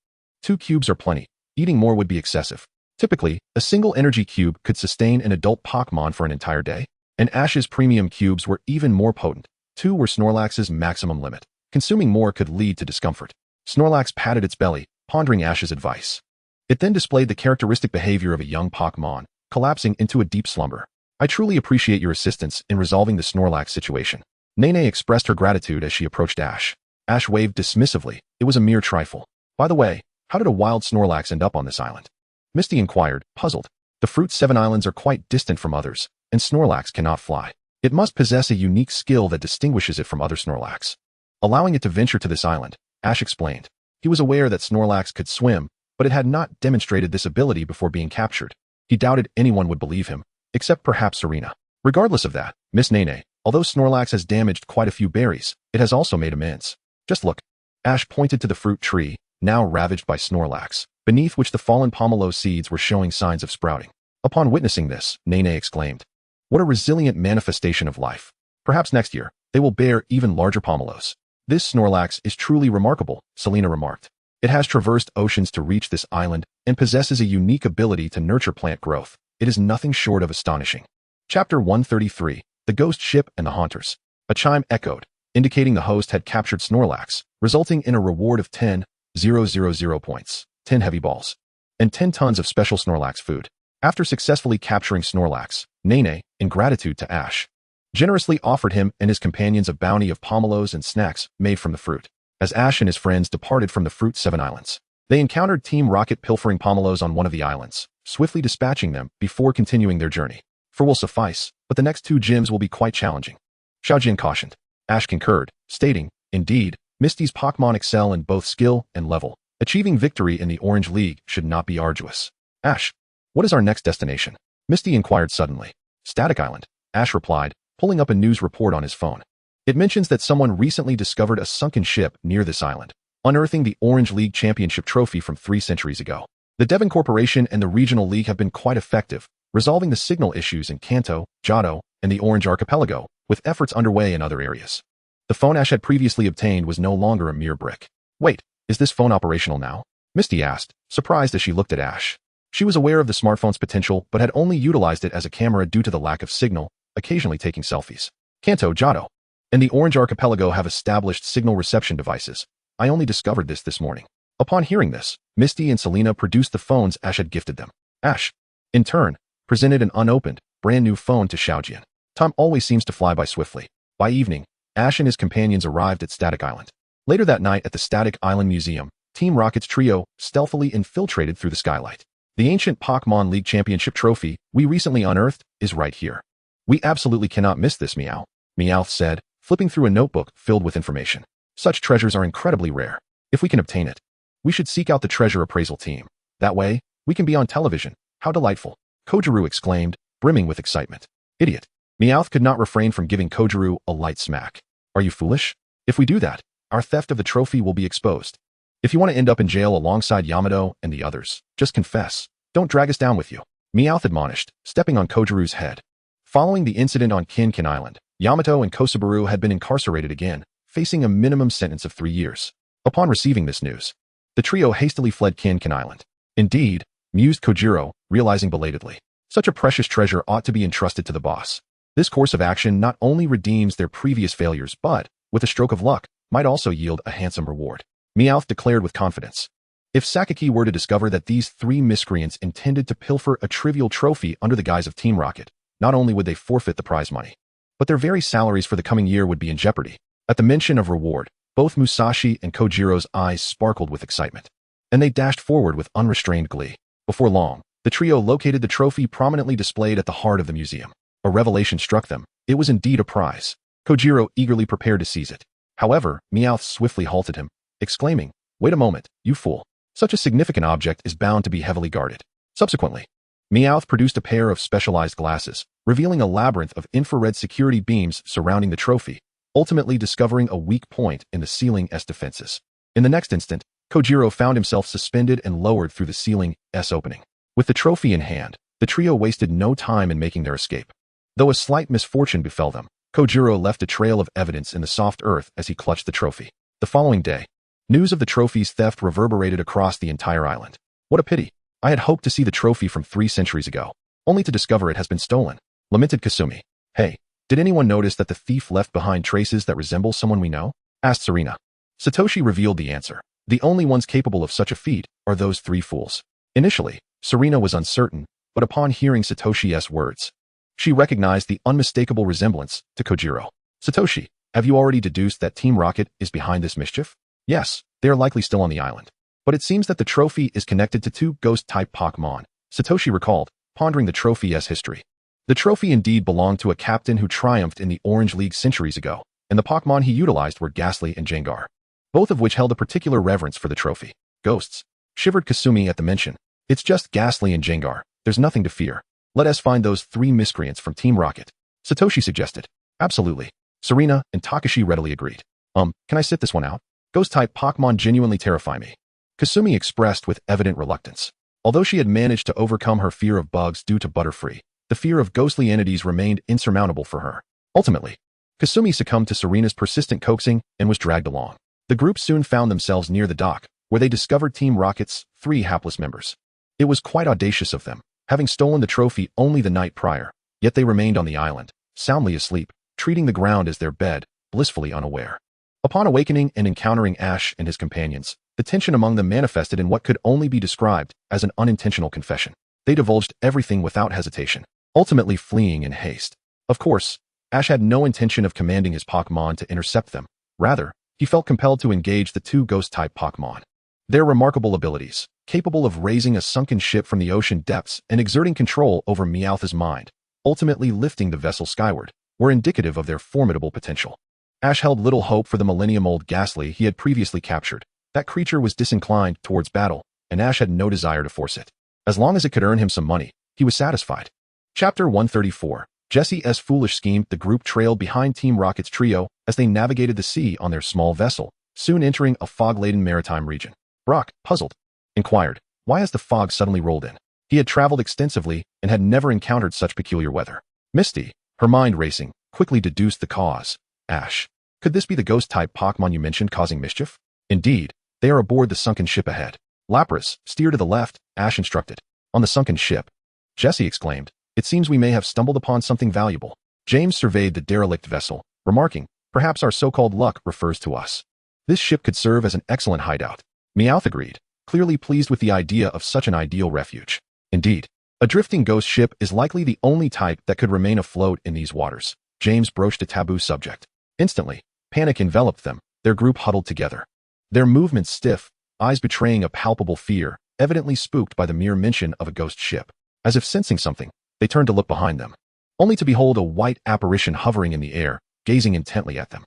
2 cubes are plenty. Eating more would be excessive. Typically, a single energy cube could sustain an adult Pokémon for an entire day, and Ash's premium cubes were even more potent. 2 were Snorlax's maximum limit. Consuming more could lead to discomfort. Snorlax patted its belly, pondering Ash's advice. It then displayed the characteristic behavior of a young Pokémon, collapsing into a deep slumber. I truly appreciate your assistance in resolving the Snorlax situation. Nene expressed her gratitude as she approached Ash. Ash waved dismissively. It was a mere trifle. By the way, How did a wild Snorlax end up on this island? Misty inquired, puzzled. The Fruit 7 Islands are quite distant from others, and Snorlax cannot fly. It must possess a unique skill that distinguishes it from other Snorlax. Allowing it to venture to this island, Ash explained. He was aware that Snorlax could swim, but it had not demonstrated this ability before being captured. He doubted anyone would believe him, except perhaps Serena. Regardless of that, Miss Nene, although Snorlax has damaged quite a few berries, it has also made amends. Just look. Ash pointed to the fruit tree, now ravaged by Snorlax, beneath which the fallen pomelo seeds were showing signs of sprouting. Upon witnessing this, Nene exclaimed, "What a resilient manifestation of life. Perhaps next year, they will bear even larger pomelos." "This Snorlax is truly remarkable," Selena remarked. "It has traversed oceans to reach this island and possesses a unique ability to nurture plant growth. It is nothing short of astonishing." Chapter 133, The Ghost Ship and the Haunters. A chime echoed, indicating the host had captured Snorlax, resulting in a reward of 10,000 points, 10 heavy balls, and 10 tons of special Snorlax food. After successfully capturing Snorlax, Nene, in gratitude to Ash, generously offered him and his companions a bounty of pomelos and snacks made from the fruit. As Ash and his friends departed from the Fruit 7 Islands, they encountered Team Rocket pilfering pomelos on one of the islands, swiftly dispatching them before continuing their journey. "For will suffice, but the next 2 gyms will be quite challenging," Xiao cautioned. Ash concurred, stating, "Indeed, Misty's Pokémon excel in both skill and level. Achieving victory in the Orange League should not be arduous." "Ash, what is our next destination?" Misty inquired suddenly. "Static Island," Ash replied, pulling up a news report on his phone. "It mentions that someone recently discovered a sunken ship near this island, unearthing the Orange League Championship trophy from 3 centuries ago. The Devon Corporation and the Regional League have been quite effective, resolving the signal issues in Kanto, Johto, and the Orange Archipelago, with efforts underway in other areas." The phone Ash had previously obtained was no longer a mere brick. "Wait, is this phone operational now?" Misty asked, surprised as she looked at Ash. She was aware of the smartphone's potential but had only utilized it as a camera due to the lack of signal, occasionally taking selfies. "Kanto, Johto, and the Orange Archipelago have established signal reception devices. I only discovered this morning." Upon hearing this, Misty and Selena produced the phones Ash had gifted them. Ash, in turn, presented an unopened, brand new phone to Xiao. Time always seems to fly by swiftly. By evening, Ash and his companions arrived at Static Island. Later that night at the Static Island Museum, Team Rocket's trio stealthily infiltrated through the skylight. "The ancient Pokémon League Championship trophy we recently unearthed is right here. We absolutely cannot miss this, Meowth said, flipping through a notebook filled with information. "Such treasures are incredibly rare. If we can obtain it, we should seek out the treasure appraisal team. That way, we can be on television. How delightful," Kojiru exclaimed, brimming with excitement. "Idiot." Meowth could not refrain from giving Kojiru a light smack. "Are you foolish? If we do that, our theft of the trophy will be exposed. If you want to end up in jail alongside Yamato and the others, just confess. Don't drag us down with you," Meowth admonished, stepping on Kojiru's head. Following the incident on Kinkin Island, Yamato and Kosabaru had been incarcerated again, facing a minimum sentence of 3 years. Upon receiving this news, the trio hastily fled Kinkin Island. "Indeed," mused Kojiru, realizing belatedly, "such a precious treasure ought to be entrusted to the boss. This course of action not only redeems their previous failures but, with a stroke of luck, might also yield a handsome reward," Meowth declared with confidence. If Saki were to discover that these 3 miscreants intended to pilfer a trivial trophy under the guise of Team Rocket, not only would they forfeit the prize money, but their very salaries for the coming year would be in jeopardy. At the mention of reward, both Musashi and Kojiro's eyes sparkled with excitement, and they dashed forward with unrestrained glee. Before long, the trio located the trophy prominently displayed at the heart of the museum. A revelation struck them. It was indeed a prize. Kojiro eagerly prepared to seize it. However, Meowth swiftly halted him, exclaiming, "Wait a moment, you fool. Such a significant object is bound to be heavily guarded." Subsequently, Meowth produced a pair of specialized glasses, revealing a labyrinth of infrared security beams surrounding the trophy, ultimately discovering a weak point in the ceiling's defenses. In the next instant, Kojiro found himself suspended and lowered through the ceiling's opening. With the trophy in hand, the trio wasted no time in making their escape. Though a slight misfortune befell them, Kojiro left a trail of evidence in the soft earth as he clutched the trophy. The following day, news of the trophy's theft reverberated across the entire island. "What a pity. I had hoped to see the trophy from 3 centuries ago, only to discover it has been stolen," lamented Kasumi. "Hey, did anyone notice that the thief left behind traces that resemble someone we know?" asked Serena. Satoshi revealed the answer. "The only ones capable of such a feat are those 3 fools." Initially, Serena was uncertain, but upon hearing Satoshi's words, she recognized the unmistakable resemblance to Kojiro. "Satoshi, have you already deduced that Team Rocket is behind this mischief?" "Yes, they are likely still on the island. But it seems that the trophy is connected to two ghost-type Pokémon, Satoshi recalled, pondering the trophy's history. The trophy indeed belonged to a captain who triumphed in the Orange League centuries ago, and the Pokémon he utilized were Gastly and Gengar, both of which held a particular reverence for the trophy. Ghosts, shivered Kasumi at the mention. It's just Gastly and Gengar, there's nothing to fear. Let us find those three miscreants from Team Rocket, Satoshi suggested. Absolutely. Serena and Takashi readily agreed. Can I sit this one out? Ghost-type Pokémon genuinely terrify me, Kasumi expressed with evident reluctance. Although she had managed to overcome her fear of bugs due to Butterfree, the fear of ghostly entities remained insurmountable for her. Ultimately, Kasumi succumbed to Serena's persistent coaxing and was dragged along. The group soon found themselves near the dock, where they discovered Team Rocket's 3 hapless members. It was quite audacious of them, having stolen the trophy only the night prior, yet they remained on the island, soundly asleep, treating the ground as their bed, blissfully unaware. Upon awakening and encountering Ash and his companions, the tension among them manifested in what could only be described as an unintentional confession. They divulged everything without hesitation, ultimately fleeing in haste. Of course, Ash had no intention of commanding his Pokémon to intercept them. Rather, he felt compelled to engage the 2 ghost-type Pokémon. Their remarkable abilities, capable of raising a sunken ship from the ocean depths and exerting control over Meowth's mind, ultimately lifting the vessel skyward, were indicative of their formidable potential. Ash held little hope for the millennium-old Gastly he had previously captured. That creature was disinclined towards battle, and Ash had no desire to force it. As long as it could earn him some money, he was satisfied. Chapter 134. Jessie's foolish scheme. The group trailed behind Team Rocket's trio as they navigated the sea on their small vessel, soon entering a fog-laden maritime region. Brock, puzzled, inquired, why has the fog suddenly rolled in? He had traveled extensively and had never encountered such peculiar weather. Misty, her mind racing, quickly deduced the cause. Ash, could this be the ghost-type Pokémon you mentioned causing mischief? Indeed, they are aboard the sunken ship ahead. Lapras, steer to the left, Ash instructed. On the sunken ship, Jessie exclaimed, it seems we may have stumbled upon something valuable. James surveyed the derelict vessel, remarking, perhaps our so-called luck refers to us. This ship could serve as an excellent hideout. Meowth agreed, clearly pleased with the idea of such an ideal refuge. Indeed, a drifting ghost ship is likely the only type that could remain afloat in these waters. James broached a taboo subject. Instantly, panic enveloped them, their group huddled together. Their movements stiff, eyes betraying a palpable fear, evidently spooked by the mere mention of a ghost ship. As if sensing something, they turned to look behind them, only to behold a white apparition hovering in the air, gazing intently at them.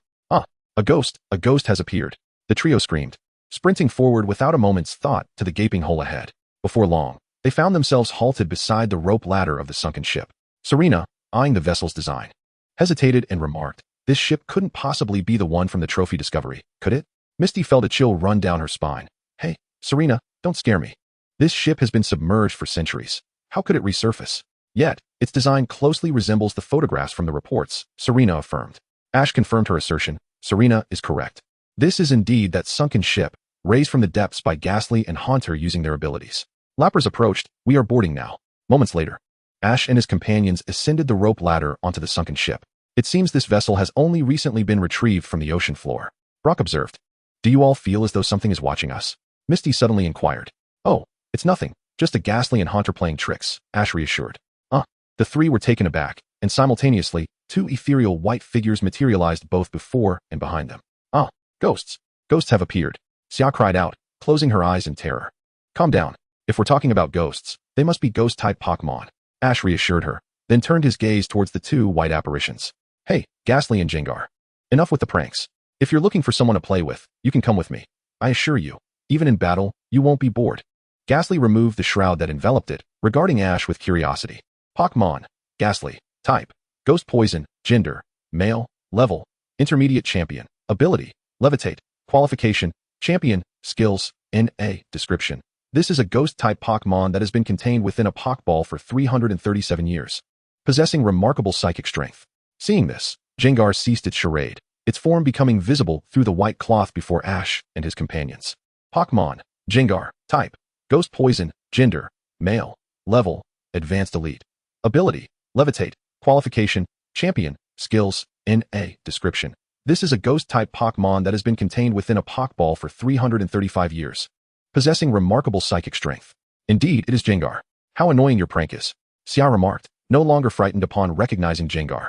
A ghost has appeared, the trio screamed, sprinting forward without a moment's thought to the gaping hole ahead. Before long, they found themselves halted beside the rope ladder of the sunken ship. Serena, eyeing the vessel's design, hesitated and remarked, this ship couldn't possibly be the one from the trophy discovery, could it? Misty felt a chill run down her spine. Hey, Serena, don't scare me. This ship has been submerged for centuries. How could it resurface? Yet, its design closely resembles the photographs from the reports, Serena affirmed. Ash confirmed her assertion. Serena is correct. This is indeed that sunken ship, raised from the depths by Gastly and Haunter using their abilities. Lapras approached. We are boarding now. Moments later, Ash and his companions ascended the rope ladder onto the sunken ship. It seems this vessel has only recently been retrieved from the ocean floor. Brock observed. Do you all feel as though something is watching us? Misty suddenly inquired. Oh, it's nothing, just a Gastly and Haunter playing tricks, Ash reassured. The 3 were taken aback, and simultaneously, 2 ethereal white figures materialized both before and behind them. Ghosts. Ghosts have appeared. Xia cried out, closing her eyes in terror. Calm down. If we're talking about ghosts, they must be ghost-type Pokémon, Ash reassured her, then turned his gaze towards the 2 white apparitions. Hey, Gastly and Gengar. Enough with the pranks. If you're looking for someone to play with, you can come with me. I assure you, even in battle, you won't be bored. Gastly removed the shroud that enveloped it, regarding Ash with curiosity. Pokémon, Gastly, type, ghost poison, gender, male, level, intermediate champion, ability, levitate, qualification, champion, skills, NA, description. This is a ghost-type Pokémon that has been contained within a Pokeball for 337 years, possessing remarkable psychic strength. Seeing this, Gengar ceased its charade, its form becoming visible through the white cloth before Ash and his companions. Pokémon, Gengar, type, ghost poison, gender, male, level, advanced elite. Ability, levitate, qualification, champion, skills, NA, description. This is a ghost-type Pokémon that has been contained within a Pokeball for 335 years, possessing remarkable psychic strength. Indeed, it is Gengar. How annoying your prank is, Xia remarked, no longer frightened upon recognizing Gengar.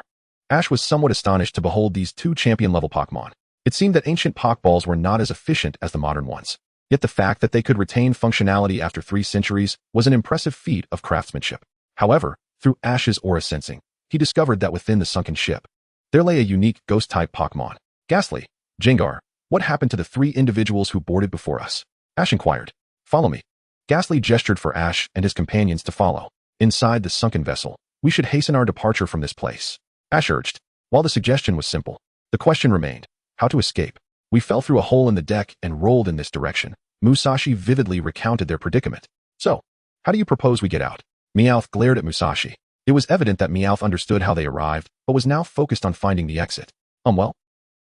Ash was somewhat astonished to behold these 2 champion-level Pokémon. It seemed that ancient Pokeballs were not as efficient as the modern ones. Yet the fact that they could retain functionality after 3 centuries was an impressive feat of craftsmanship. However, through Ash's aura sensing, he discovered that within the sunken ship, there lay a unique ghost-type Pokémon. Ghastly, Gengar, what happened to the 3 individuals who boarded before us? Ash inquired. Follow me. Ghastly gestured for Ash and his companions to follow. Inside the sunken vessel, we should hasten our departure from this place. Ash urged. While the suggestion was simple, the question remained, how to escape? We fell through a hole in the deck and rolled in this direction. Musashi vividly recounted their predicament. So, how do you propose we get out? Meowth glared at Musashi. It was evident that Meowth understood how they arrived, but was now focused on finding the exit. Well?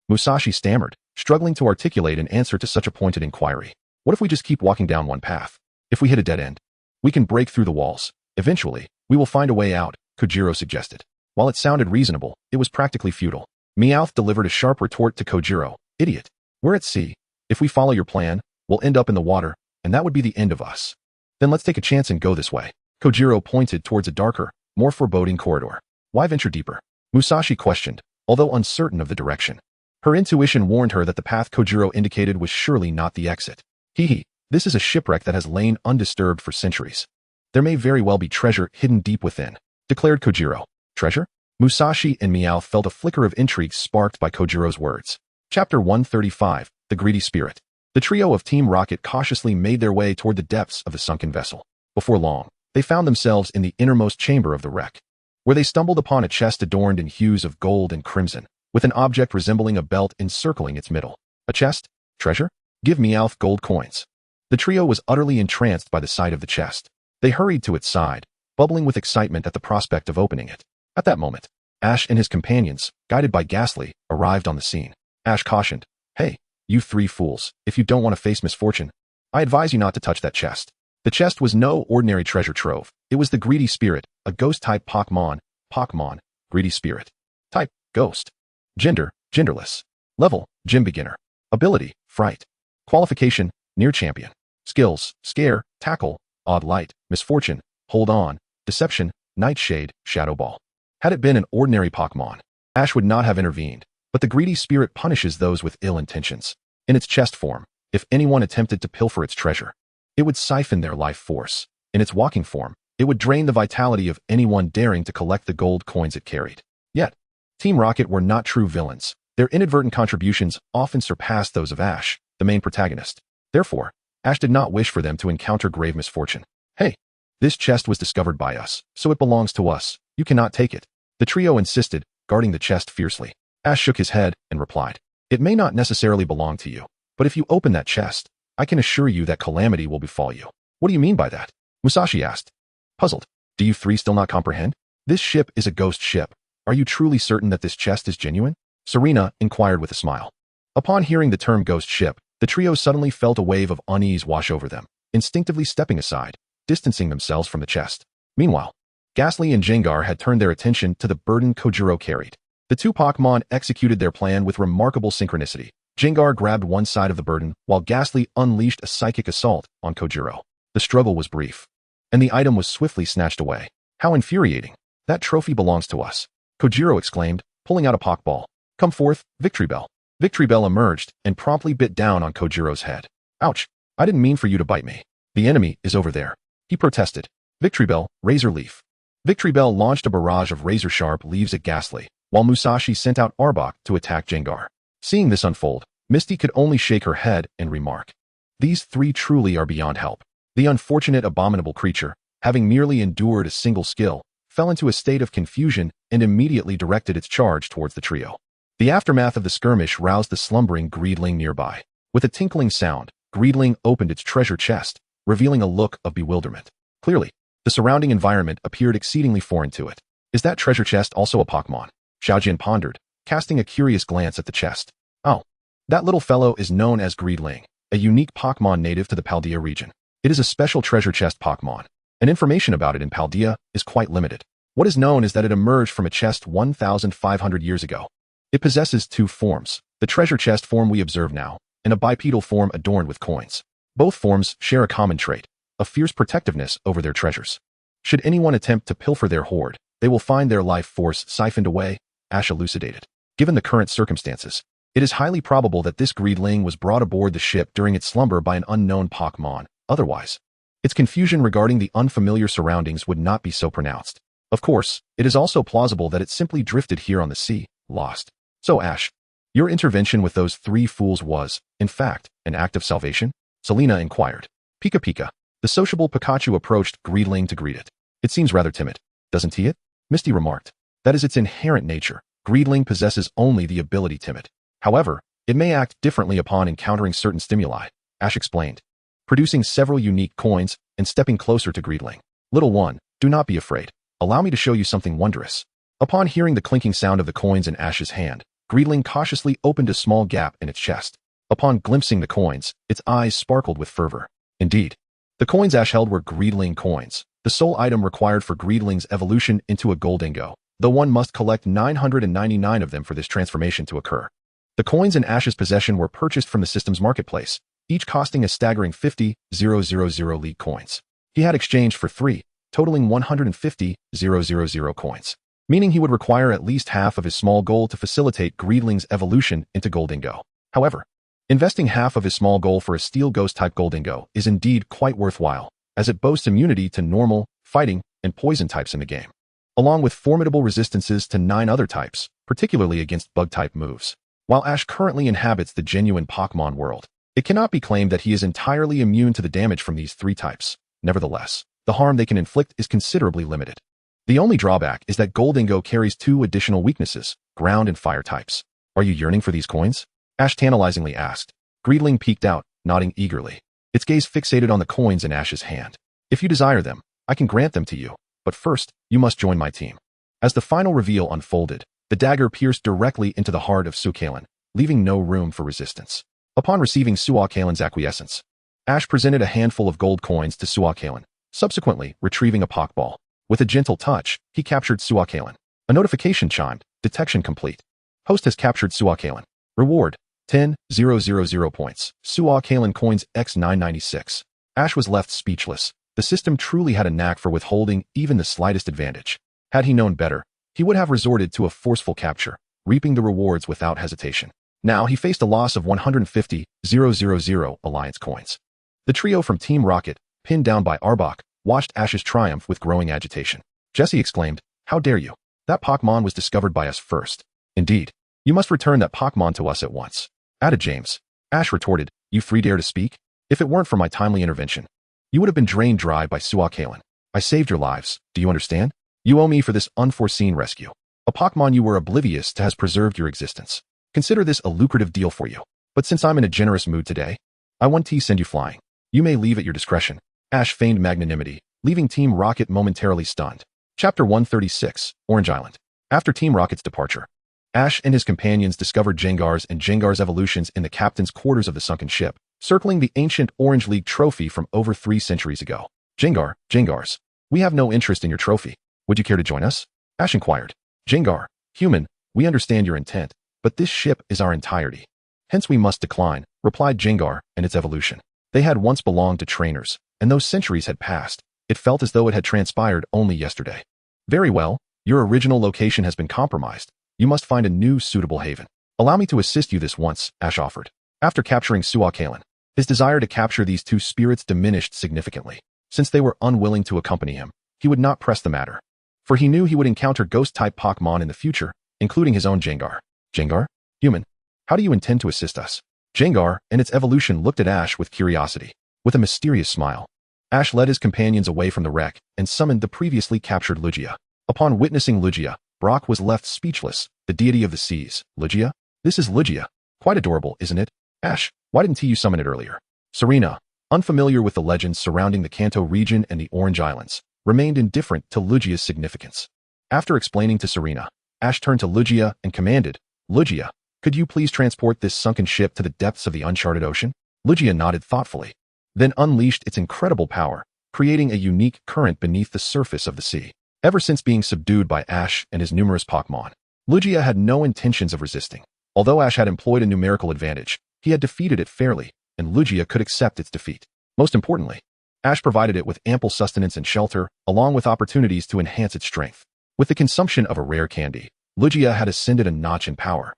Musashi stammered, struggling to articulate an answer to such a pointed inquiry. What if we just keep walking down one path? If we hit a dead end, we can break through the walls. Eventually, we will find a way out, Kojiro suggested. While it sounded reasonable, it was practically futile. Meowth delivered a sharp retort to Kojiro. Idiot. We're at sea. If we follow your plan, we'll end up in the water, and that would be the end of us. Then let's take a chance and go this way. Kojiro pointed towards a darker, more foreboding corridor. Why venture deeper? Musashi questioned, although uncertain of the direction. Her intuition warned her that the path Kojiro indicated was surely not the exit. This is a shipwreck that has lain undisturbed for centuries. There may very well be treasure hidden deep within, declared Kojiro. Treasure? Musashi and Meowth felt a flicker of intrigue sparked by Kojiro's words. Chapter 135, The Greedy Spirit. The trio of Team Rocket cautiously made their way toward the depths of the sunken vessel. Before long, they found themselves in the innermost chamber of the wreck, where they stumbled upon a chest adorned in hues of gold and crimson, with an object resembling a belt encircling its middle. A chest? Treasure? Give Meowth gold coins. The trio was utterly entranced by the sight of the chest. They hurried to its side, bubbling with excitement at the prospect of opening it. At that moment, Ash and his companions, guided by Ghastly, arrived on the scene. Ash cautioned, Hey, you 3 fools, if you don't want to face misfortune, I advise you not to touch that chest. The chest was no ordinary treasure trove. It was the Greedy Spirit, a ghost-type Pokémon. Greedy Spirit. Type, Ghost. Gender, genderless. Level, Gym Beginner. Ability, Fright. Qualification, Near Champion. Skills, Scare, Tackle, Odd Light, Misfortune, Hold On, Deception, Nightshade, Shadow Ball. Had it been an ordinary Pokémon, Ash would not have intervened, but the Greedy Spirit punishes those with ill intentions. In its chest form, if anyone attempted to pilfer its treasure, it would siphon their life force. In its walking form, it would drain the vitality of anyone daring to collect the gold coins it carried. Yet, Team Rocket were not true villains. Their inadvertent contributions often surpassed those of Ash, the main protagonist. Therefore, Ash did not wish for them to encounter grave misfortune. Hey, this chest was discovered by us, so it belongs to us. You cannot take it. The trio insisted, guarding the chest fiercely. Ash shook his head and replied, It may not necessarily belong to you, but if you open that chest, I can assure you that calamity will befall you. What do you mean by that? Musashi asked. Puzzled. Do you 3 still not comprehend? This ship is a ghost ship. Are you truly certain that this chest is genuine? Serena inquired with a smile. Upon hearing the term ghost ship, the trio suddenly felt a wave of unease wash over them, instinctively stepping aside, distancing themselves from the chest. Meanwhile, Ghastly and Gengar had turned their attention to the burden Kojiro carried. The 2 Pokémon executed their plan with remarkable synchronicity. Gengar grabbed one side of the burden, while Ghastly unleashed a psychic assault on Kojiro. The struggle was brief, and the item was swiftly snatched away. How infuriating. That trophy belongs to us. Kojiro exclaimed, pulling out a Pokeball. Come forth, Victory Bell. Victory Bell emerged and promptly bit down on Kojiro's head. Ouch. I didn't mean for you to bite me. The enemy is over there. He protested. Victory Bell, Razor Leaf. Victory Bell launched a barrage of razor-sharp leaves at Ghastly, while Musashi sent out Arbok to attack Gengar. Seeing this unfold, Misty could only shake her head and remark, These 3 truly are beyond help. The unfortunate abominable creature, having merely endured a single skill, fell into a state of confusion and immediately directed its charge towards the trio. The aftermath of the skirmish roused the slumbering Greedling nearby. With a tinkling sound, Greedling opened its treasure chest, revealing a look of bewilderment. Clearly, the surrounding environment appeared exceedingly foreign to it. Is that treasure chest also a Pokémon? Xiaojin pondered, casting a curious glance at the chest. Oh, that little fellow is known as Greedling, a unique Pokémon native to the Paldea region. It is a special treasure chest Pokémon, and information about it in Paldea is quite limited. What is known is that it emerged from a chest 1,500 years ago. It possesses 2 forms, the treasure chest form we observe now, and a bipedal form adorned with coins. Both forms share a common trait, a fierce protectiveness over their treasures. Should anyone attempt to pilfer their hoard, they will find their life force siphoned away, Ash elucidated. Given the current circumstances, It is highly probable that this greedling was brought aboard the ship during its slumber by an unknown Pokémon. Otherwise, its confusion regarding the unfamiliar surroundings would not be so pronounced. Of course, it is also plausible that it simply drifted here on the sea, lost. So Ash, your intervention with those three fools was, in fact, an act of salvation? Serena inquired. Pika Pika. The sociable Pikachu approached Greedling to greet it. It seems rather timid, doesn't he? Misty remarked. That is its inherent nature. Greedling possesses only the ability timid. However, it may act differently upon encountering certain stimuli, Ash explained, producing several unique coins and stepping closer to Greedling. Little one, do not be afraid. Allow me to show you something wondrous. Upon hearing the clinking sound of the coins in Ash's hand, Greedling cautiously opened a small gap in its chest. Upon glimpsing the coins, its eyes sparkled with fervor. Indeed, the coins Ash held were Greedling coins, the sole item required for Greedling's evolution into a Goldingo, though one must collect 999 of them for this transformation to occur. The coins in Ash's possession were purchased from the system's marketplace, each costing a staggering 50,000 league coins. He had exchanged for 3, totaling 150,000 coins, meaning he would require at least half of his small goal to facilitate Greedling's evolution into Goldingo. However, investing half of his small goal for a Steel Ghost-type Goldingo is indeed quite worthwhile, as it boasts immunity to normal, fighting, and poison types in the game, along with formidable resistances to 9 other types, particularly against bug-type moves. While Ash currently inhabits the genuine Pokémon world, it cannot be claimed that he is entirely immune to the damage from these 3 types. Nevertheless, the harm they can inflict is considerably limited. The only drawback is that Goldingo carries 2 additional weaknesses, ground and fire types. Are you yearning for these coins? Ash tantalizingly asked. Greedling peeked out, nodding eagerly, its gaze fixated on the coins in Ash's hand. If you desire them, I can grant them to you, but first, you must join my team. As the final reveal unfolded, the dagger pierced directly into the heart of Suicune, leaving no room for resistance. Upon receiving Suicune's acquiescence, Ash presented a handful of gold coins to Suicune, subsequently retrieving a Pokeball. With a gentle touch, he captured Suicune. A notification chimed, detection complete. Host has captured Suicune. Reward, 10,000 points. Suicune coins X996. Ash was left speechless. The system truly had a knack for withholding even the slightest advantage. Had he known better, he would have resorted to a forceful capture, reaping the rewards without hesitation. Now he faced a loss of 150,000 Alliance coins. The trio from Team Rocket, pinned down by Arbok, watched Ash's triumph with growing agitation. Jessie exclaimed, "How dare you? That Pokémon was discovered by us first. Indeed, you must return that Pokémon to us at once," added James. Ash retorted, "You 3 dare to speak? If it weren't for my timely intervention, you would have been drained dry by Suicune. I saved your lives, do you understand? You owe me for this unforeseen rescue. A Pokémon you were oblivious to has preserved your existence. Consider this a lucrative deal for you. But since I'm in a generous mood today, I want to send you flying. You may leave at your discretion." Ash feigned magnanimity, leaving Team Rocket momentarily stunned. Chapter 136, Orange Island. After Team Rocket's departure, Ash and his companions discovered Jengar's and Jengar's evolutions in the captain's quarters of the sunken ship, circling the ancient Orange League trophy from over 3 centuries ago. Jengars, we have no interest in your trophy. Would you care to join us? Ash inquired. Jengar, human, we understand your intent, but this ship is our entirety. Hence we must decline, replied Jengar and its evolution. They had once belonged to trainers, and those centuries had passed. It felt as though it had transpired only yesterday. Very well, your original location has been compromised. You must find a new suitable haven. Allow me to assist you this once, Ash offered. After capturing Suicune, his desire to capture these 2 spirits diminished significantly. Since they were unwilling to accompany him, he would not press the matter, for he knew he would encounter ghost-type Pokémon in the future, including his own Jengar. Jengar, human, how do you intend to assist us? Jengar and its evolution looked at Ash with curiosity. With a mysterious smile, Ash led his companions away from the wreck and summoned the previously captured Lugia. Upon witnessing Lugia, Brock was left speechless. The deity of the seas. Lugia? This is Lugia. Quite adorable, isn't it? Ash, why didn't you summon it earlier? Serena, unfamiliar with the legends surrounding the Kanto region and the Orange Islands, remained indifferent to Lugia's significance. After explaining to Serena, Ash turned to Lugia and commanded, Lugia, could you please transport this sunken ship to the depths of the uncharted ocean? Lugia nodded thoughtfully, then unleashed its incredible power, creating a unique current beneath the surface of the sea. Ever since being subdued by Ash and his numerous Pokémon, Lugia had no intentions of resisting. Although Ash had employed a numerical advantage, he had defeated it fairly, and Lugia could accept its defeat. Most importantly, Ash provided it with ample sustenance and shelter, along with opportunities to enhance its strength. With the consumption of a rare candy, Lugia had ascended a notch in power.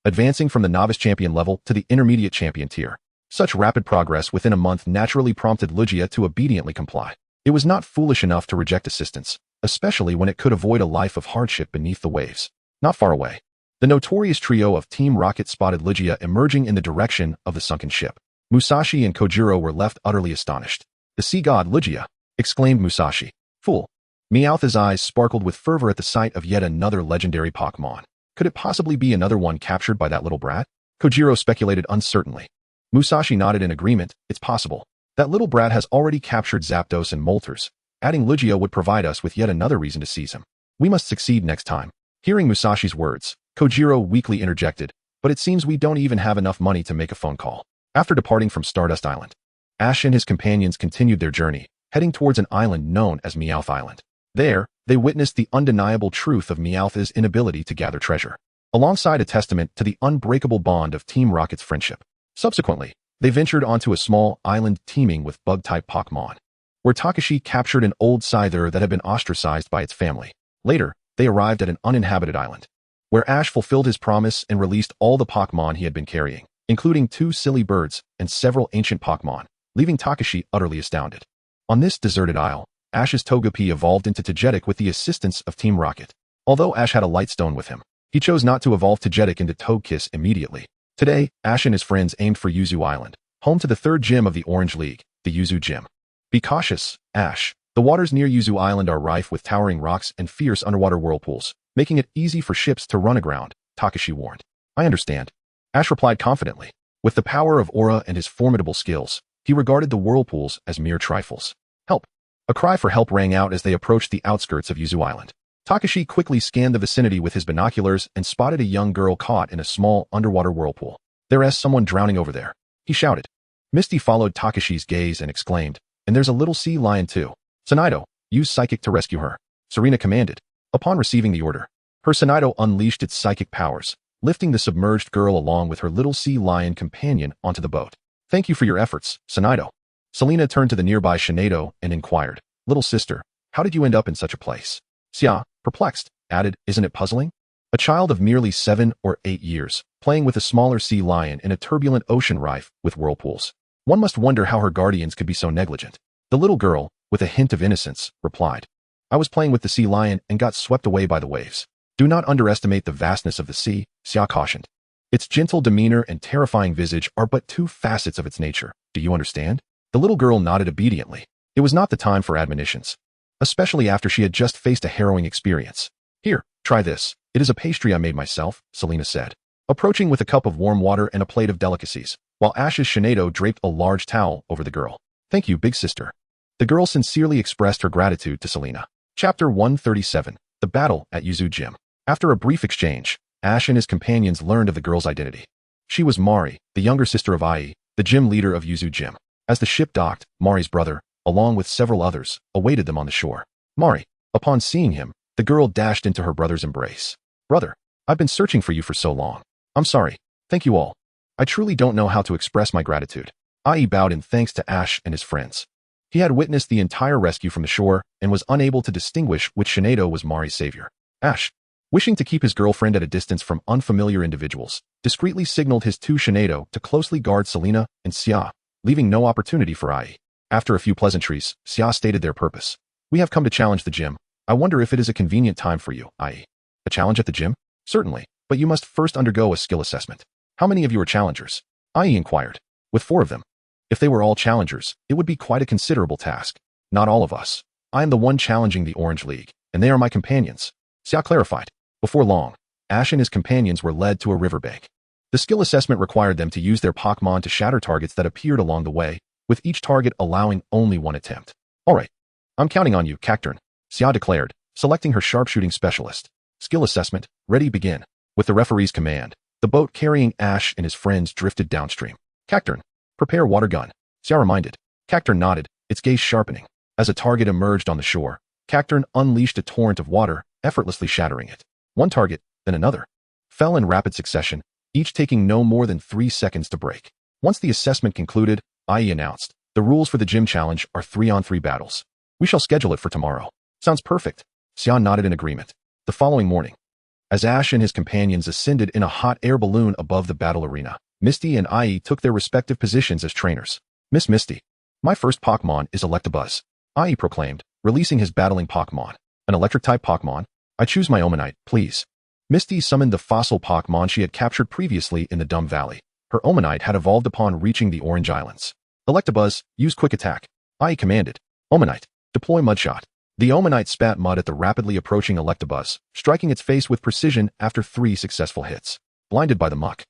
advancing from the novice champion level to the intermediate champion tier. Such rapid progress within a month naturally prompted Lugia to obediently comply. It was not foolish enough to reject assistance, especially when it could avoid a life of hardship beneath the waves. Not far away, the notorious trio of Team Rocket spotted Lugia emerging in the direction of the sunken ship. Musashi and Kojiro were left utterly astonished. "The sea god Lugia!" exclaimed Musashi. "Fool!" Meowth's eyes sparkled with fervor at the sight of yet another legendary Pokémon. Could it possibly be another one captured by that little brat? Kojiro speculated uncertainly. Musashi nodded in agreement. "It's possible. That little brat has already captured Zapdos and Moltres. Adding Lugia would provide us with yet another reason to seize him. We must succeed next time." Hearing Musashi's words, Kojiro weakly interjected, "But it seems we don't even have enough money to make a phone call." After departing from Stardust Island, Ash and his companions continued their journey, heading towards an island known as Meowth Island. There, they witnessed the undeniable truth of Meowth's inability to gather treasure, alongside a testament to the unbreakable bond of Team Rocket's friendship. Subsequently, they ventured onto a small island teeming with bug-type Pokémon, where Takashi captured an old Scyther that had been ostracized by its family. Later, they arrived at an uninhabited island, where Ash fulfilled his promise and released all the Pokémon he had been carrying, including 2 silly birds and several ancient Pokémon, leaving Takashi utterly astounded. On this deserted isle, Ash's Togepi evolved into Togetic with the assistance of Team Rocket. Although Ash had a Lightstone with him, he chose not to evolve Togetic into Togekiss immediately. Today, Ash and his friends aimed for Yuzu Island, home to the 3rd gym of the Orange League, the Yuzu Gym. "Be cautious, Ash. The waters near Yuzu Island are rife with towering rocks and fierce underwater whirlpools, making it easy for ships to run aground," Takashi warned. "I understand," Ash replied confidently. With the power of aura and his formidable skills, he regarded the whirlpools as mere trifles. "Help!" A cry for help rang out as they approached the outskirts of Yuzu Island. Takashi quickly scanned the vicinity with his binoculars and spotted a young girl caught in a small underwater whirlpool. "There's someone drowning over there," he shouted. Misty followed Takashi's gaze and exclaimed, "And there's a little sea lion too. Sinnoh, use Psychic to rescue her," Serena commanded. Upon receiving the order, her Sinnoh unleashed its psychic powers, lifting the submerged girl along with her little sea lion companion onto the boat. "Thank you for your efforts, Sinnoh." Selena turned to the nearby Shinado and inquired, "Little sister, how did you end up in such a place?" Xia, perplexed, added, "Isn't it puzzling? A child of merely 7 or 8 years, playing with a smaller sea lion in a turbulent ocean rife with whirlpools. One must wonder how her guardians could be so negligent." The little girl, with a hint of innocence, replied, "I was playing with the sea lion and got swept away by the waves." "Do not underestimate the vastness of the sea," Xia cautioned. "Its gentle demeanor and terrifying visage are but 2 facets of its nature. Do you understand?" The little girl nodded obediently. It was not the time for admonitions, especially after she had just faced a harrowing experience. "Here, try this. It is a pastry I made myself," Selena said, approaching with a cup of warm water and a plate of delicacies, while Ash's Shinado draped a large towel over the girl. "Thank you, big sister." The girl sincerely expressed her gratitude to Selena. Chapter 137, The Battle at Yuzu Gym. After a brief exchange, Ash and his companions learned of the girl's identity. She was Mari, the younger sister of Ai, the gym leader of Yuzu Gym. As the ship docked, Mari's brother, along with several others, awaited them on the shore. Mari, upon seeing him, the girl dashed into her brother's embrace. "Brother, I've been searching for you for so long. I'm sorry. Thank you all. I truly don't know how to express my gratitude." Ai bowed in thanks to Ash and his friends. He had witnessed the entire rescue from the shore and was unable to distinguish which Shinado was Mari's savior. Ash, wishing to keep his girlfriend at a distance from unfamiliar individuals, discreetly signaled his 2 Shinado to closely guard Selena and Xia, leaving no opportunity for Ai. After a few pleasantries, Xia stated their purpose. "We have come to challenge the gym. I wonder if it is a convenient time for you, Ai." "A challenge at the gym?" "Certainly, but you must first undergo a skill assessment." "How many of you are challengers?" Ai inquired. "With 4 of them." "If they were all challengers, it would be quite a considerable task." "Not all of us. I am the one challenging the Orange League, and they are my companions," Xia clarified. Before long, Ash and his companions were led to a riverbank. The skill assessment required them to use their Pokémon to shatter targets that appeared along the way, with each target allowing only 1 attempt. "All right. I'm counting on you, Cacturn," Xia declared, selecting her sharpshooting specialist. Skill assessment, ready, begin. With the referee's command, the boat carrying Ash and his friends drifted downstream. "Cacturn, prepare water gun," Xia reminded. Cacturn nodded, its gaze sharpening. As a target emerged on the shore, Cacturn unleashed a torrent of water, effortlessly shattering it. 1 target, then another, fell in rapid succession, each taking no more than 3 seconds to break. Once the assessment concluded, IE announced, "The rules for the gym challenge are 3-on-3 battles. We shall schedule it for tomorrow." "Sounds perfect." Xia nodded in agreement. The following morning, As Ash and his companions ascended in a hot air balloon above the battle arena, Misty and Ai took their respective positions as trainers. Miss Misty. My first Pokémon is Electabuzz, Ai proclaimed, releasing his battling Pokémon. An electric-type Pokémon? I choose my Omanite, please. Misty summoned the fossil Pokémon she had captured previously in the Dumb Valley. Her Omanite had evolved upon reaching the Orange Islands. Electabuzz, use Quick Attack. Ai commanded. Omanite, deploy Mudshot. The Omanite spat mud at the rapidly approaching Electabuzz, striking its face with precision after 3 successful hits. Blinded by the muck,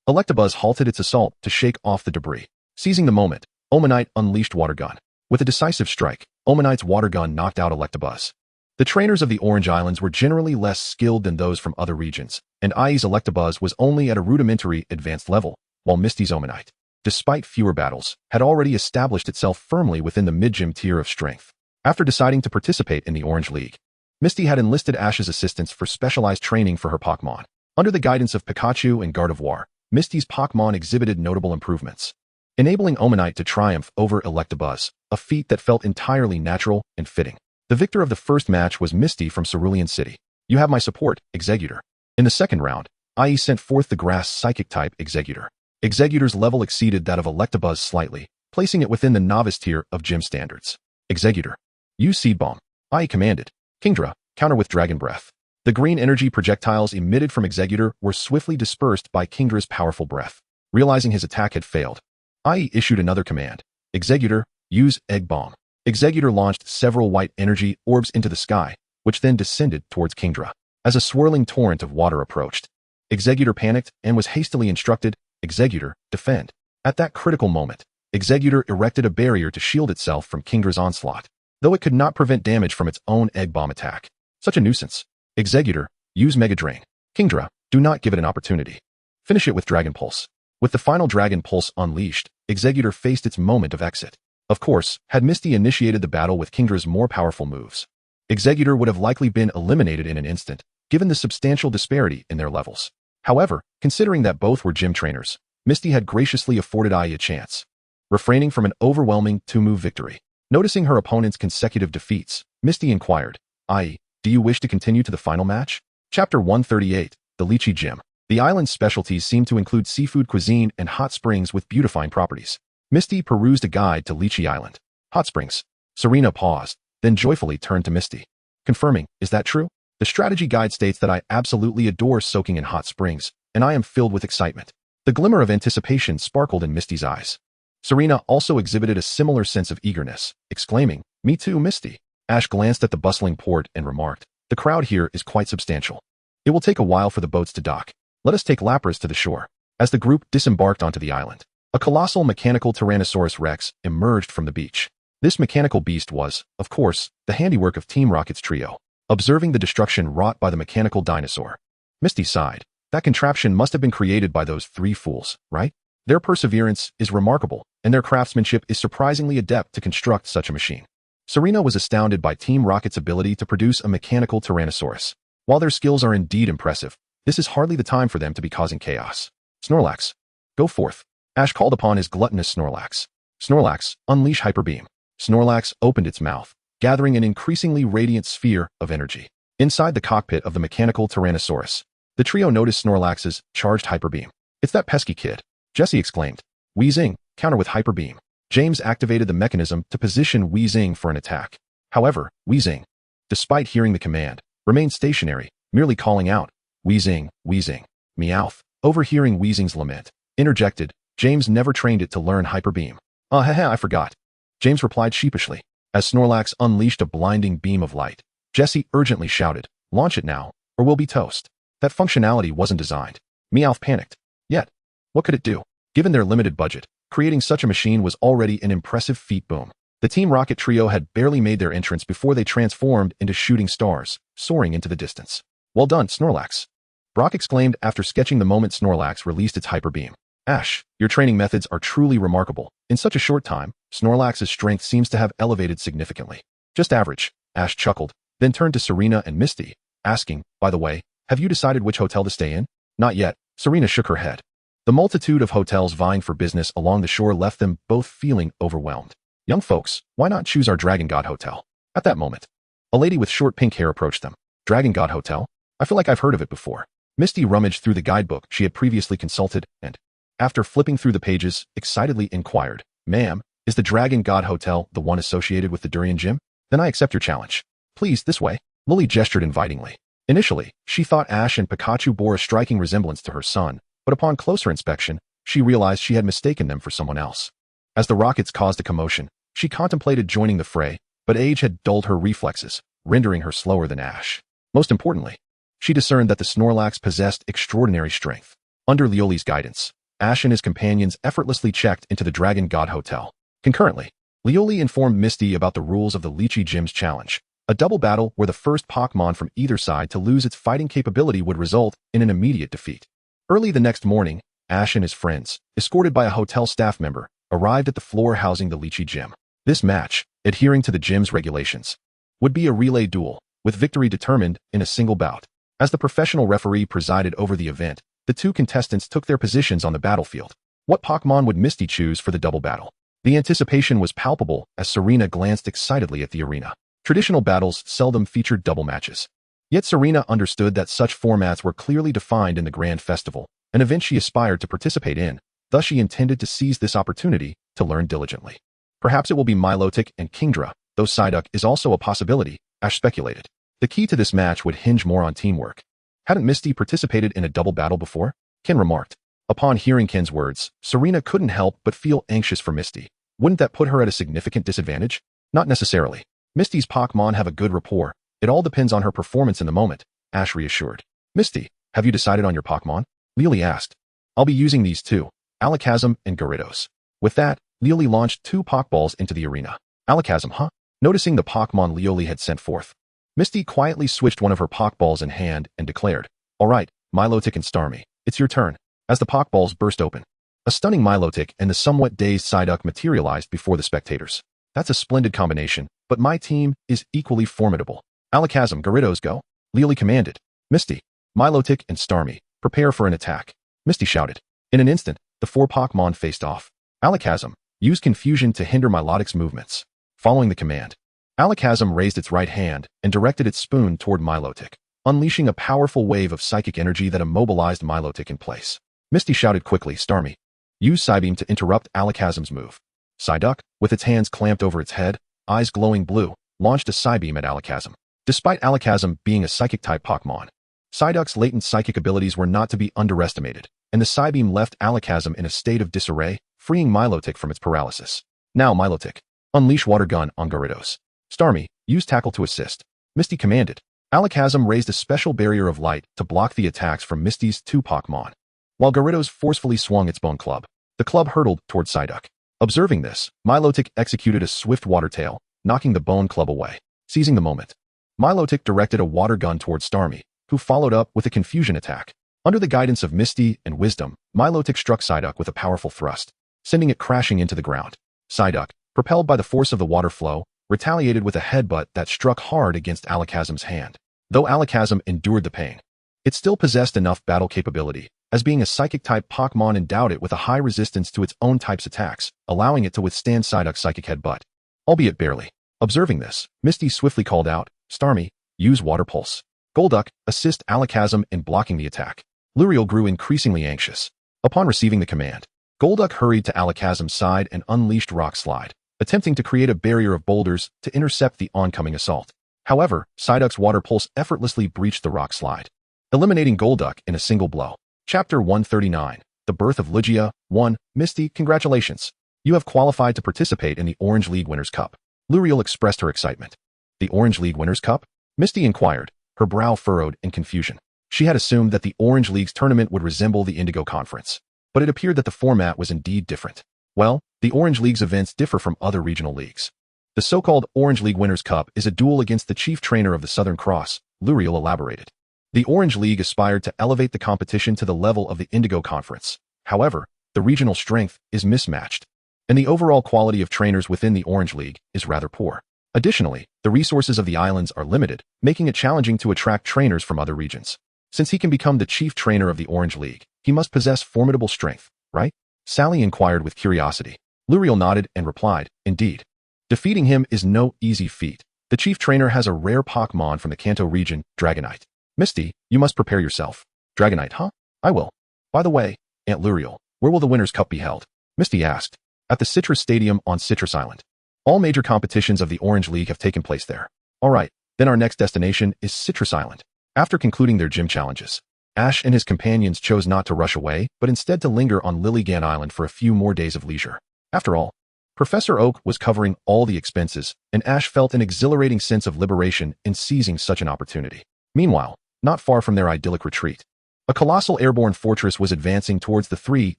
Electabuzz halted its assault to shake off the debris. Seizing the moment, Omanite unleashed Water Gun. With a decisive strike, Omanite's Water Gun knocked out Electabuzz. The trainers of the Orange Islands were generally less skilled than those from other regions, and Ai's Electabuzz was only at a rudimentary advanced level, while Misty's Omanite, despite fewer battles, had already established itself firmly within the mid-gym tier of strength. After deciding to participate in the Orange League, Misty had enlisted Ash's assistance for specialized training for her Pokémon. Under the guidance of Pikachu and Gardevoir, Misty's Pokémon exhibited notable improvements, enabling Omanite to triumph over Electabuzz, a feat that felt entirely natural and fitting. The victor of the first match was Misty from Cerulean City. You have my support, Executor. In the second round, Ai sent forth the Grass Psychic-type Executor. Executor's level exceeded that of Electabuzz slightly, placing it within the novice tier of gym standards. Executor. Use Seed Bomb. Ai commanded. Kingdra, counter with Dragon Breath. The green energy projectiles emitted from Executor were swiftly dispersed by Kingdra's powerful breath. Realizing his attack had failed, Ai issued another command. Executor, use Egg Bomb. Executor launched several white energy orbs into the sky, which then descended towards Kingdra. As a swirling torrent of water approached, Executor panicked and was hastily instructed, Executor, defend. At that critical moment, Executor erected a barrier to shield itself from Kingdra's onslaught, though it could not prevent damage from its own Egg Bomb attack. Such a nuisance. Executor, use Mega Drain. Kingdra, do not give it an opportunity. Finish it with Dragon Pulse. With the final Dragon Pulse unleashed, Executor faced its moment of exit. Of course, had Misty initiated the battle with Kingdra's more powerful moves, Executor would have likely been eliminated in an instant, given the substantial disparity in their levels. However, considering that both were gym trainers, Misty had graciously afforded Ai a chance, refraining from an overwhelming 2-move victory. Noticing her opponent's consecutive defeats, Misty inquired, Ai, do you wish to continue to the final match? Chapter 138, The Lychee Gym. The island's specialties seem to include seafood cuisine and hot springs with beautifying properties. Misty perused a guide to Lychee Island. Hot springs. Serena paused, then joyfully turned to Misty. Confirming, is that true? The strategy guide states that I absolutely adore soaking in hot springs, and I am filled with excitement. The glimmer of anticipation sparkled in Misty's eyes. Serena also exhibited a similar sense of eagerness, exclaiming, Me too, Misty. Ash glanced at the bustling port and remarked, the crowd here is quite substantial. It will take a while for the boats to dock. Let us take Lapras to the shore. As the group disembarked onto the island, a colossal mechanical Tyrannosaurus Rex emerged from the beach. This mechanical beast was, of course, the handiwork of Team Rocket's trio. Observing the destruction wrought by the mechanical dinosaur, Misty sighed. That contraption must have been created by those 3 fools, right? Their perseverance is remarkable, and their craftsmanship is surprisingly adept to construct such a machine. Serena was astounded by Team Rocket's ability to produce a mechanical Tyrannosaurus. While their skills are indeed impressive, this is hardly the time for them to be causing chaos. Snorlax, go forth. Ash called upon his gluttonous Snorlax. Snorlax, unleash Hyper Beam. Snorlax opened its mouth, gathering an increasingly radiant sphere of energy. Inside the cockpit of the mechanical Tyrannosaurus, the trio noticed Snorlax's charged Hyper Beam. It's that pesky kid, Jessie exclaimed. Weezing, counter with Hyper Beam. James activated the mechanism to position Weezing for an attack. However, Weezing, despite hearing the command, remained stationary, merely calling out, Weezing, Weezing, Meowth. Overhearing Weezing's lament, interjected, James never trained it to learn Hyper Beam. I forgot. James replied sheepishly. As Snorlax unleashed a blinding beam of light, Jessie urgently shouted, launch it now, or we'll be toast. That functionality wasn't designed. Meowth panicked. Yet, what could it do? Given their limited budget, creating such a machine was already an impressive feat. Boom. The Team Rocket trio had barely made their entrance before they transformed into shooting stars, soaring into the distance. Well done, Snorlax. Brock exclaimed after sketching the moment Snorlax released its Hyper Beam. Ash, your training methods are truly remarkable. In such a short time, Snorlax's strength seems to have elevated significantly. Just average, Ash chuckled, then turned to Serena and Misty, asking, by the way, have you decided which hotel to stay in? Not yet, Serena shook her head. The multitude of hotels vying for business along the shore left them both feeling overwhelmed. Young folks, why not choose our Dragon God Hotel? At that moment, a lady with short pink hair approached them. Dragon God Hotel? I feel like I've heard of it before. Misty rummaged through the guidebook she had previously consulted and, after flipping through the pages, excitedly inquired, "Ma'am, is the Dragon God Hotel the one associated with the Durian Gym? Then I accept your challenge. Please, this way." Lily gestured invitingly. Initially, she thought Ash and Pikachu bore a striking resemblance to her son, but upon closer inspection, she realized she had mistaken them for someone else. As the rockets caused a commotion, she contemplated joining the fray, but age had dulled her reflexes, rendering her slower than Ash. Most importantly, she discerned that the Snorlax possessed extraordinary strength. Under Lioli's guidance, Ash and his companions effortlessly checked into the Dragon God Hotel. Concurrently, Lioli informed Misty about the rules of the Lychee Gym's challenge, a double battle where the first Pokémon from either side to lose its fighting capability would result in an immediate defeat. Early the next morning, Ash and his friends, escorted by a hotel staff member, arrived at the floor housing the Lychee Gym. This match, adhering to the gym's regulations, would be a relay duel, with victory determined in a single bout. As the professional referee presided over the event, the two contestants took their positions on the battlefield. What Pokémon would Misty choose for the double battle? The anticipation was palpable as Serena glanced excitedly at the arena. Traditional battles seldom featured double matches. Yet Serena understood that such formats were clearly defined in the Grand Festival, an event she aspired to participate in, thus she intended to seize this opportunity to learn diligently. Perhaps it will be Milotic and Kingdra, though Psyduck is also a possibility, Ash speculated. The key to this match would hinge more on teamwork. Hadn't Misty participated in a double battle before? Ken remarked. Upon hearing Ken's words, Serena couldn't help but feel anxious for Misty. Wouldn't that put her at a significant disadvantage? Not necessarily. Misty's Pokémon have a good rapport. It all depends on her performance in the moment, Ash reassured. Misty, have you decided on your Pokémon? Lioli asked. I'll be using these two, Alakazam and Gyarados. With that, Lioli launched two Pokeballs into the arena. Alakazam, huh? Noticing the Pokémon Lioli had sent forth, Misty quietly switched one of her Pokeballs in hand and declared, "All right, Milotic and Starmie, it's your turn." As the Pokeballs burst open, a stunning Milotic and the somewhat dazed Psyduck materialized before the spectators. That's a splendid combination, but my team is equally formidable. Alakazam, Gyarados, go. Lioli commanded. Misty, Milotic, and Starmie, prepare for an attack. Misty shouted. In an instant, the four Pokémon faced off. Alakazam, use confusion to hinder Milotic's movements. Following the command, Alakazam raised its right hand and directed its spoon toward Milotic, unleashing a powerful wave of psychic energy that immobilized Milotic in place. Misty shouted quickly, Starmie, use Psybeam to interrupt Alakazam's move. Psyduck, with its hands clamped over its head, eyes glowing blue, launched a Psybeam at Alakazam. Despite Alakazam being a psychic-type Pokémon, Psyduck's latent psychic abilities were not to be underestimated, and the Psybeam left Alakazam in a state of disarray, freeing Milotic from its paralysis. Now Milotic, unleash Water Gun on Gyarados. Starmie, use Tackle to assist. Misty commanded. Alakazam raised a special barrier of light to block the attacks from Misty's two Pokémon, while Gyarados forcefully swung its bone club. The club hurtled toward Psyduck. Observing this, Milotic executed a swift water tail, knocking the bone club away. Seizing the moment, Milotic directed a water gun toward Starmie, who followed up with a confusion attack. Under the guidance of Misty and Wisdom, Milotic struck Psyduck with a powerful thrust, sending it crashing into the ground. Psyduck, propelled by the force of the water flow, retaliated with a headbutt that struck hard against Alakazam's hand. Though Alakazam endured the pain, it still possessed enough battle capability, as being a psychic-type Pokémon endowed it with a high resistance to its own type's attacks, allowing it to withstand Psyduck's psychic headbutt, albeit barely. Observing this, Misty swiftly called out, Starmie, use Water Pulse. Golduck, assist Alakazam in blocking the attack. Luriel grew increasingly anxious. Upon receiving the command, Golduck hurried to Alakazam's side and unleashed Rock Slide, attempting to create a barrier of boulders to intercept the oncoming assault. However, Psyduck's Water Pulse effortlessly breached the Rock Slide, eliminating Golduck in a single blow. Chapter 139, The Birth of Lugia. 1. Misty, congratulations. You have qualified to participate in the Orange League Winners' Cup. Luriel expressed her excitement. The Orange League Winners' Cup? Misty inquired, her brow furrowed in confusion. She had assumed that the Orange League's tournament would resemble the Indigo Conference, but it appeared that the format was indeed different. Well, the Orange League's events differ from other regional leagues. The so-called Orange League Winners' Cup is a duel against the chief trainer of the Southern Cross, Luriel elaborated. The Orange League aspired to elevate the competition to the level of the Indigo Conference. However, the regional strength is mismatched, and the overall quality of trainers within the Orange League is rather poor. Additionally, the resources of the islands are limited, making it challenging to attract trainers from other regions. Since he can become the chief trainer of the Orange League, he must possess formidable strength, right? Sally inquired with curiosity. Luriel nodded and replied, indeed. Defeating him is no easy feat. The chief trainer has a rare Pokémon from the Kanto region, Dragonite. Misty, you must prepare yourself. Dragonite, huh? I will. By the way, Aunt Luriel, where will the Winners' Cup be held? Misty asked. At the Citrus Stadium on Citrus Island. All major competitions of the Orange League have taken place there. Alright, then our next destination is Citrus Island. After concluding their gym challenges, Ash and his companions chose not to rush away, but instead to linger on Lilligant Island for a few more days of leisure. After all, Professor Oak was covering all the expenses, and Ash felt an exhilarating sense of liberation in seizing such an opportunity. Meanwhile, not far from their idyllic retreat, a colossal airborne fortress was advancing towards the 3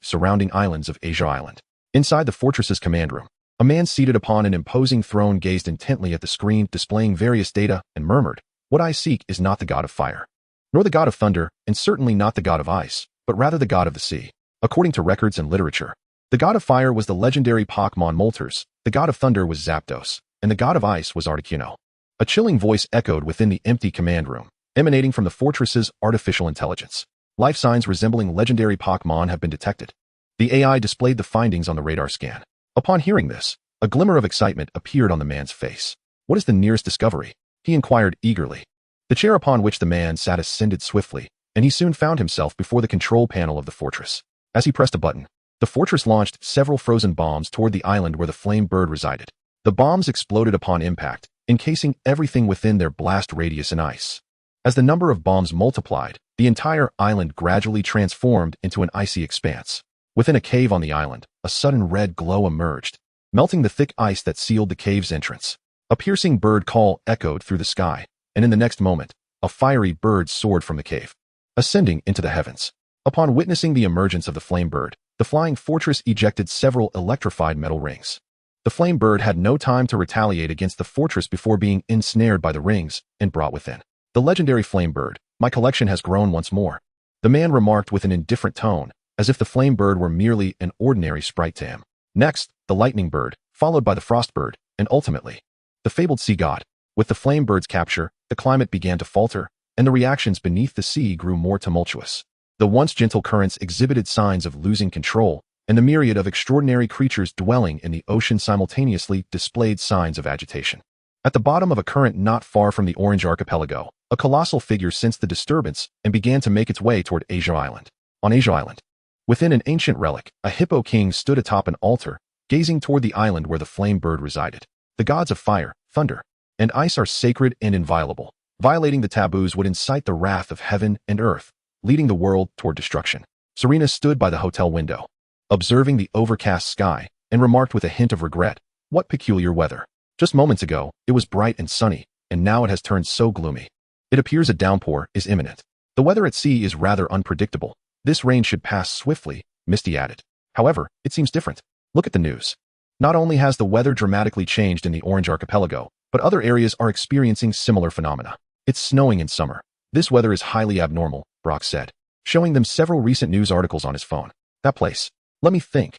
surrounding islands of Asia Island. Inside the fortress's command room, a man seated upon an imposing throne gazed intently at the screen displaying various data and murmured, "What I seek is not the god of fire, nor the god of thunder, and certainly not the god of ice, but rather the god of the sea." According to records and literature, the god of fire was the legendary Pokémon Moltres, the god of thunder was Zapdos, and the god of ice was Articuno. A chilling voice echoed within the empty command room, emanating from the fortress's artificial intelligence. Life signs resembling legendary Pokémon have been detected. The AI displayed the findings on the radar scan. Upon hearing this, a glimmer of excitement appeared on the man's face. "What is the nearest discovery?" he inquired eagerly. The chair upon which the man sat ascended swiftly, and he soon found himself before the control panel of the fortress. As he pressed a button, the fortress launched several frozen bombs toward the island where the flame bird resided. The bombs exploded upon impact, encasing everything within their blast radius in ice. As the number of bombs multiplied, the entire island gradually transformed into an icy expanse. Within a cave on the island, a sudden red glow emerged, melting the thick ice that sealed the cave's entrance. A piercing bird call echoed through the sky, and in the next moment, a fiery bird soared from the cave, ascending into the heavens. Upon witnessing the emergence of the flame bird, the flying fortress ejected several electrified metal rings. The flame bird had no time to retaliate against the fortress before being ensnared by the rings and brought within. "The legendary flame bird, my collection has grown once more," the man remarked with an indifferent tone, as if the flame bird were merely an ordinary sprite to him. Next, the lightning bird, followed by the frost bird, and ultimately, the fabled sea god. With the flame bird's capture, the climate began to falter, and the reactions beneath the sea grew more tumultuous. The once gentle currents exhibited signs of losing control, and the myriad of extraordinary creatures dwelling in the ocean simultaneously displayed signs of agitation. At the bottom of a current not far from the Orange Archipelago, a colossal figure sensed the disturbance and began to make its way toward Asia Island. On Asia Island, within an ancient relic, a hippo king stood atop an altar, gazing toward the island where the flame bird resided. The gods of fire, thunder, and ice are sacred and inviolable. Violating the taboos would incite the wrath of heaven and earth, leading the world toward destruction. Serena stood by the hotel window, observing the overcast sky, and remarked with a hint of regret, "What peculiar weather. Just moments ago, it was bright and sunny, and now it has turned so gloomy. It appears a downpour is imminent. The weather at sea is rather unpredictable. This rain should pass swiftly," Misty added. "However, it seems different. Look at the news. Not only has the weather dramatically changed in the Orange Archipelago, but other areas are experiencing similar phenomena. It's snowing in summer. This weather is highly abnormal," Brock said, showing them several recent news articles on his phone. "That place. Let me think.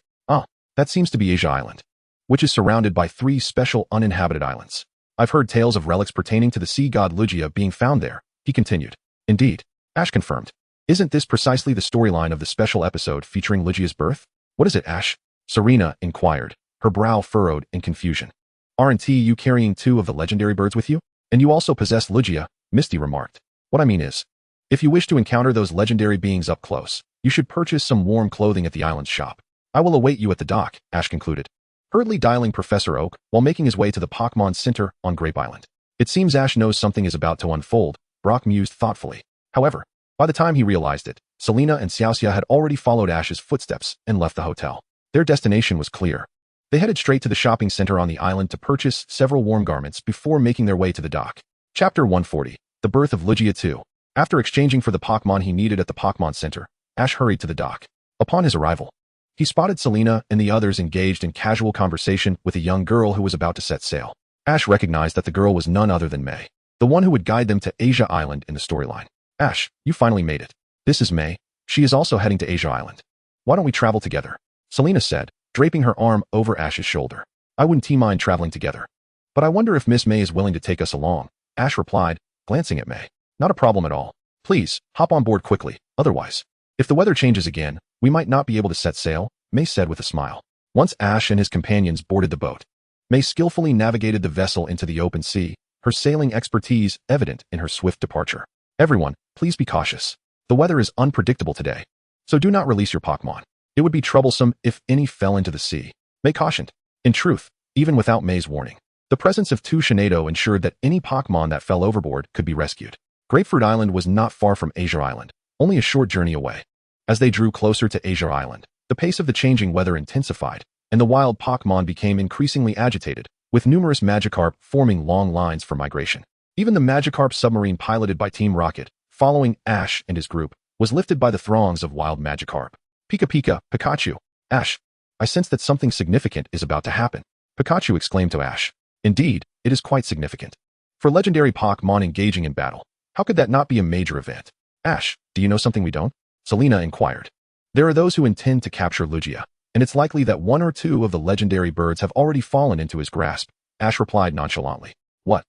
That seems to be Asia Island, which is surrounded by 3 special uninhabited islands. I've heard tales of relics pertaining to the sea god Lugia being found there," he continued. "Indeed," Ash confirmed. "Isn't this precisely the storyline of the special episode featuring Lugia's birth?" "What is it, Ash?" Serena inquired, her brow furrowed in confusion. "Aren't you carrying 2 of the legendary birds with you? And you also possess Lugia," Misty remarked. "What I mean is, if you wish to encounter those legendary beings up close, you should purchase some warm clothing at the island's shop. I will await you at the dock," Ash concluded, hurriedly dialing Professor Oak while making his way to the Pokémon Center on Grape Island. "It seems Ash knows something is about to unfold," Brock mused thoughtfully. However, by the time he realized it, Selena and Xiaoxia had already followed Ash's footsteps and left the hotel. Their destination was clear. They headed straight to the shopping center on the island to purchase several warm garments before making their way to the dock. Chapter 140. The Birth of Lugia 2. After exchanging for the Pokémon he needed at the Pokémon Center, Ash hurried to the dock. Upon his arrival, he spotted Selena and the others engaged in casual conversation with a young girl who was about to set sail. Ash recognized that the girl was none other than May, the one who would guide them to Asia Island in the storyline. "Ash, you finally made it. This is May. She is also heading to Asia Island. Why don't we travel together?" Selena said, draping her arm over Ash's shoulder. "I wouldn't mind traveling together. But I wonder if Miss May is willing to take us along," Ash replied, glancing at May. "Not a problem at all. Please, hop on board quickly, otherwise, if the weather changes again, we might not be able to set sail," May said with a smile. Once Ash and his companions boarded the boat, May skillfully navigated the vessel into the open sea, her sailing expertise evident in her swift departure. Everyone, Please be cautious. The weather is unpredictable today, so do not release your Pokémon. It would be troublesome if any fell into the sea. Mei cautioned. In truth, even without Mei's warning, the presence of 2 Shinado ensured that any Pokémon that fell overboard could be rescued. Grapefruit Island was not far from Asia Island, only a short journey away. As they drew closer to Asia Island, the pace of the changing weather intensified, and the wild Pokémon became increasingly agitated, with numerous Magikarp forming long lines for migration. Even the Magikarp submarine piloted by Team Rocket, following Ash and his group, was lifted by the throngs of wild Magikarp. Pika Pika, Pikachu. Ash, I sense that something significant is about to happen. Pikachu exclaimed to Ash. Indeed, it is quite significant. For legendary Pokémon engaging in battle, how could that not be a major event? Ash, do you know something we don't? Serena inquired. There are those who intend to capture Lugia, and it's likely that 1 or 2 of the legendary birds have already fallen into his grasp, Ash replied nonchalantly. What?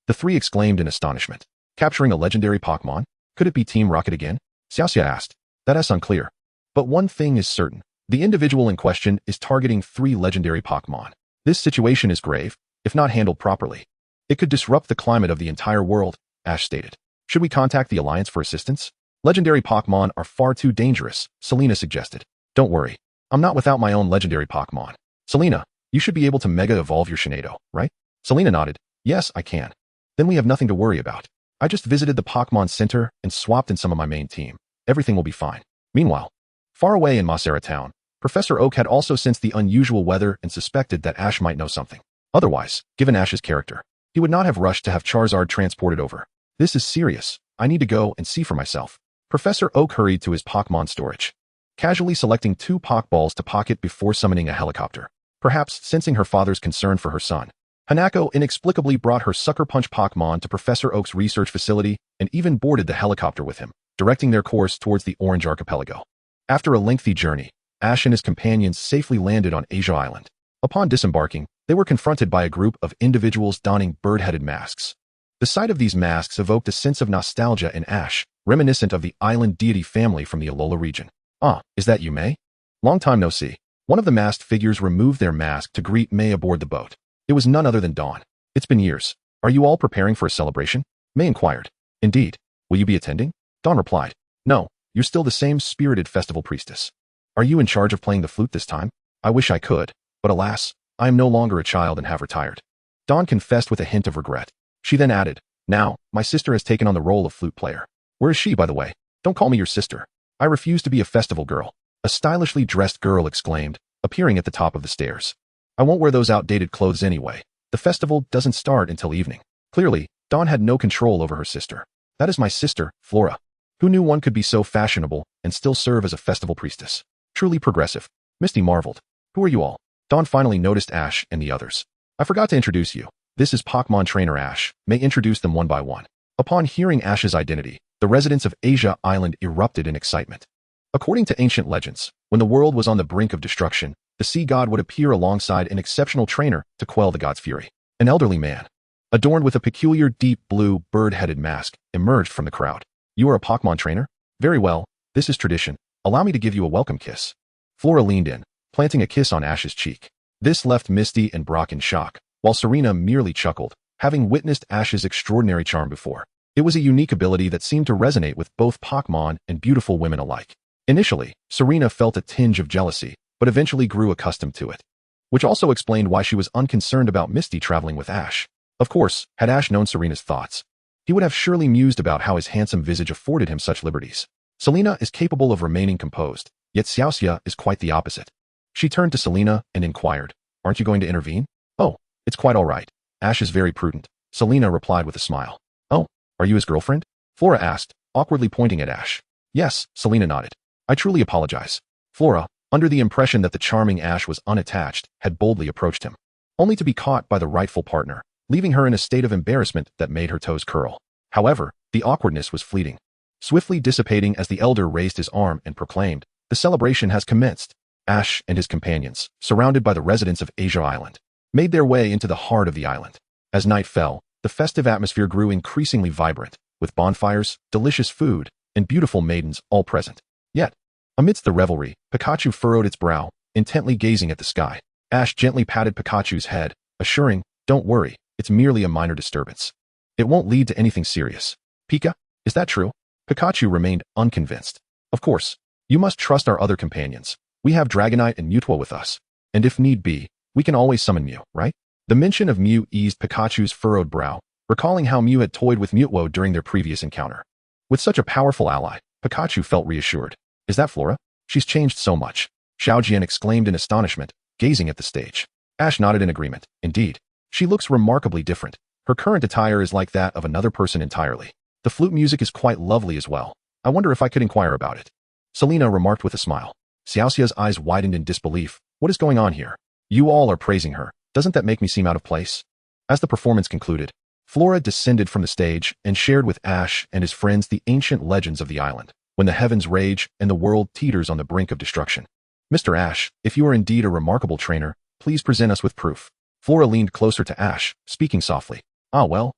The 3 exclaimed in astonishment. Capturing a legendary Pokémon? Could it be Team Rocket again? Xiaoxia asked. That is unclear. But one thing is certain. The individual in question is targeting 3 legendary Pokémon. This situation is grave, if not handled properly. It could disrupt the climate of the entire world, Ash stated. Should we contact the Alliance for assistance? Legendary Pokémon are far too dangerous, Selena suggested. Don't worry. I'm not without my own legendary Pokémon. Selena, you should be able to Mega Evolve your Shinado, right? Selena nodded. Yes, I can. Then we have nothing to worry about. I just visited the Pokémon Center and swapped in some of my main team. Everything will be fine. Meanwhile, far away in Masera Town, Professor Oak had also sensed the unusual weather and suspected that Ash might know something. Otherwise, given Ash's character, he would not have rushed to have Charizard transported over. This is serious. I need to go and see for myself. Professor Oak hurried to his Pokémon storage, casually selecting 2 Pokeballs to pocket before summoning a helicopter. Perhaps sensing her father's concern for her son, Hanako inexplicably brought her Sucker Punch Pokémon to Professor Oak's research facility and even boarded the helicopter with him, directing their course towards the Orange Archipelago. After a lengthy journey, Ash and his companions safely landed on Asia Island. Upon disembarking, they were confronted by a group of individuals donning bird-headed masks. The sight of these masks evoked a sense of nostalgia in Ash, reminiscent of the island deity family from the Alola region. Ah, is that you, Mei? Long time no see. One of the masked figures removed their mask to greet Mei aboard the boat. It was none other than Dawn. It's been years. Are you all preparing for a celebration? Mei inquired. Indeed. Will you be attending? Dawn replied. No, you're still the same spirited festival priestess. Are you in charge of playing the flute this time? I wish I could, but alas, I am no longer a child and have retired. Dawn confessed with a hint of regret. She then added, now, my sister has taken on the role of flute player. Where is she, by the way? Don't call me your sister. I refuse to be a festival girl. A stylishly dressed girl exclaimed, appearing at the top of the stairs. I won't wear those outdated clothes anyway. The festival doesn't start until evening. Clearly, Dawn had no control over her sister. That is my sister, Flora. Who knew one could be so fashionable and still serve as a festival priestess? Truly progressive. Misty marveled. Who are you all? Dawn finally noticed Ash and the others. I forgot to introduce you. This is Pokémon trainer Ash. Mei introduced them one by one. Upon hearing Ash's identity, the residents of Asia Island erupted in excitement. According to ancient legends, when the world was on the brink of destruction, the sea god would appear alongside an exceptional trainer to quell the god's fury. An elderly man, adorned with a peculiar deep blue bird-headed mask, emerged from the crowd. You are a Pokémon trainer? Very well, this is tradition. Allow me to give you a welcome kiss. Flora leaned in, planting a kiss on Ash's cheek. This left Misty and Brock in shock, while Serena merely chuckled, having witnessed Ash's extraordinary charm before. It was a unique ability that seemed to resonate with both Pokémon and beautiful women alike. Initially, Serena felt a tinge of jealousy, but eventually grew accustomed to it, which also explained why she was unconcerned about Misty traveling with Ash. Of course, had Ash known Serena's thoughts, he would have surely mused about how his handsome visage afforded him such liberties. Selena is capable of remaining composed, yet Xiaoxia is quite the opposite. She turned to Selena and inquired, aren't you going to intervene? Oh, it's quite all right. Ash is very prudent, Selena replied with a smile. Oh, are you his girlfriend? Flora asked, awkwardly pointing at Ash. Yes, Selena nodded. I truly apologize. Flora, under the impression that the charming Ash was unattached, had boldly approached him, only to be caught by the rightful partner, leaving her in a state of embarrassment that made her toes curl. However, the awkwardness was fleeting, swiftly dissipating as the elder raised his arm and proclaimed, the celebration has commenced. Ash and his companions, surrounded by the residents of Asia Island, made their way into the heart of the island. As night fell, the festive atmosphere grew increasingly vibrant, with bonfires, delicious food, and beautiful maidens all present. Yet, amidst the revelry, Pikachu furrowed its brow, intently gazing at the sky. Ash gently patted Pikachu's head, assuring, don't worry, it's merely a minor disturbance. It won't lead to anything serious. Pika, is that true? Pikachu remained unconvinced. Of course, you must trust our other companions. We have Dragonite and Mewtwo with us. And if need be, we can always summon Mew, right? The mention of Mew eased Pikachu's furrowed brow, recalling how Mew had toyed with Mewtwo during their previous encounter. With such a powerful ally, Pikachu felt reassured. Is that Flora? She's changed so much. Xiao Jian exclaimed in astonishment, gazing at the stage. Ash nodded in agreement. Indeed. She looks remarkably different. Her current attire is like that of another person entirely. The flute music is quite lovely as well. I wonder if I could inquire about it. Selena remarked with a smile. Xiaoxia's eyes widened in disbelief. What is going on here? You all are praising her. Doesn't that make me seem out of place? As the performance concluded, Flora descended from the stage and shared with Ash and his friends the ancient legends of the island, when the heavens rage and the world teeters on the brink of destruction. Mr. Ash, if you are indeed a remarkable trainer, please present us with proof. Flora leaned closer to Ash, speaking softly. Ah well.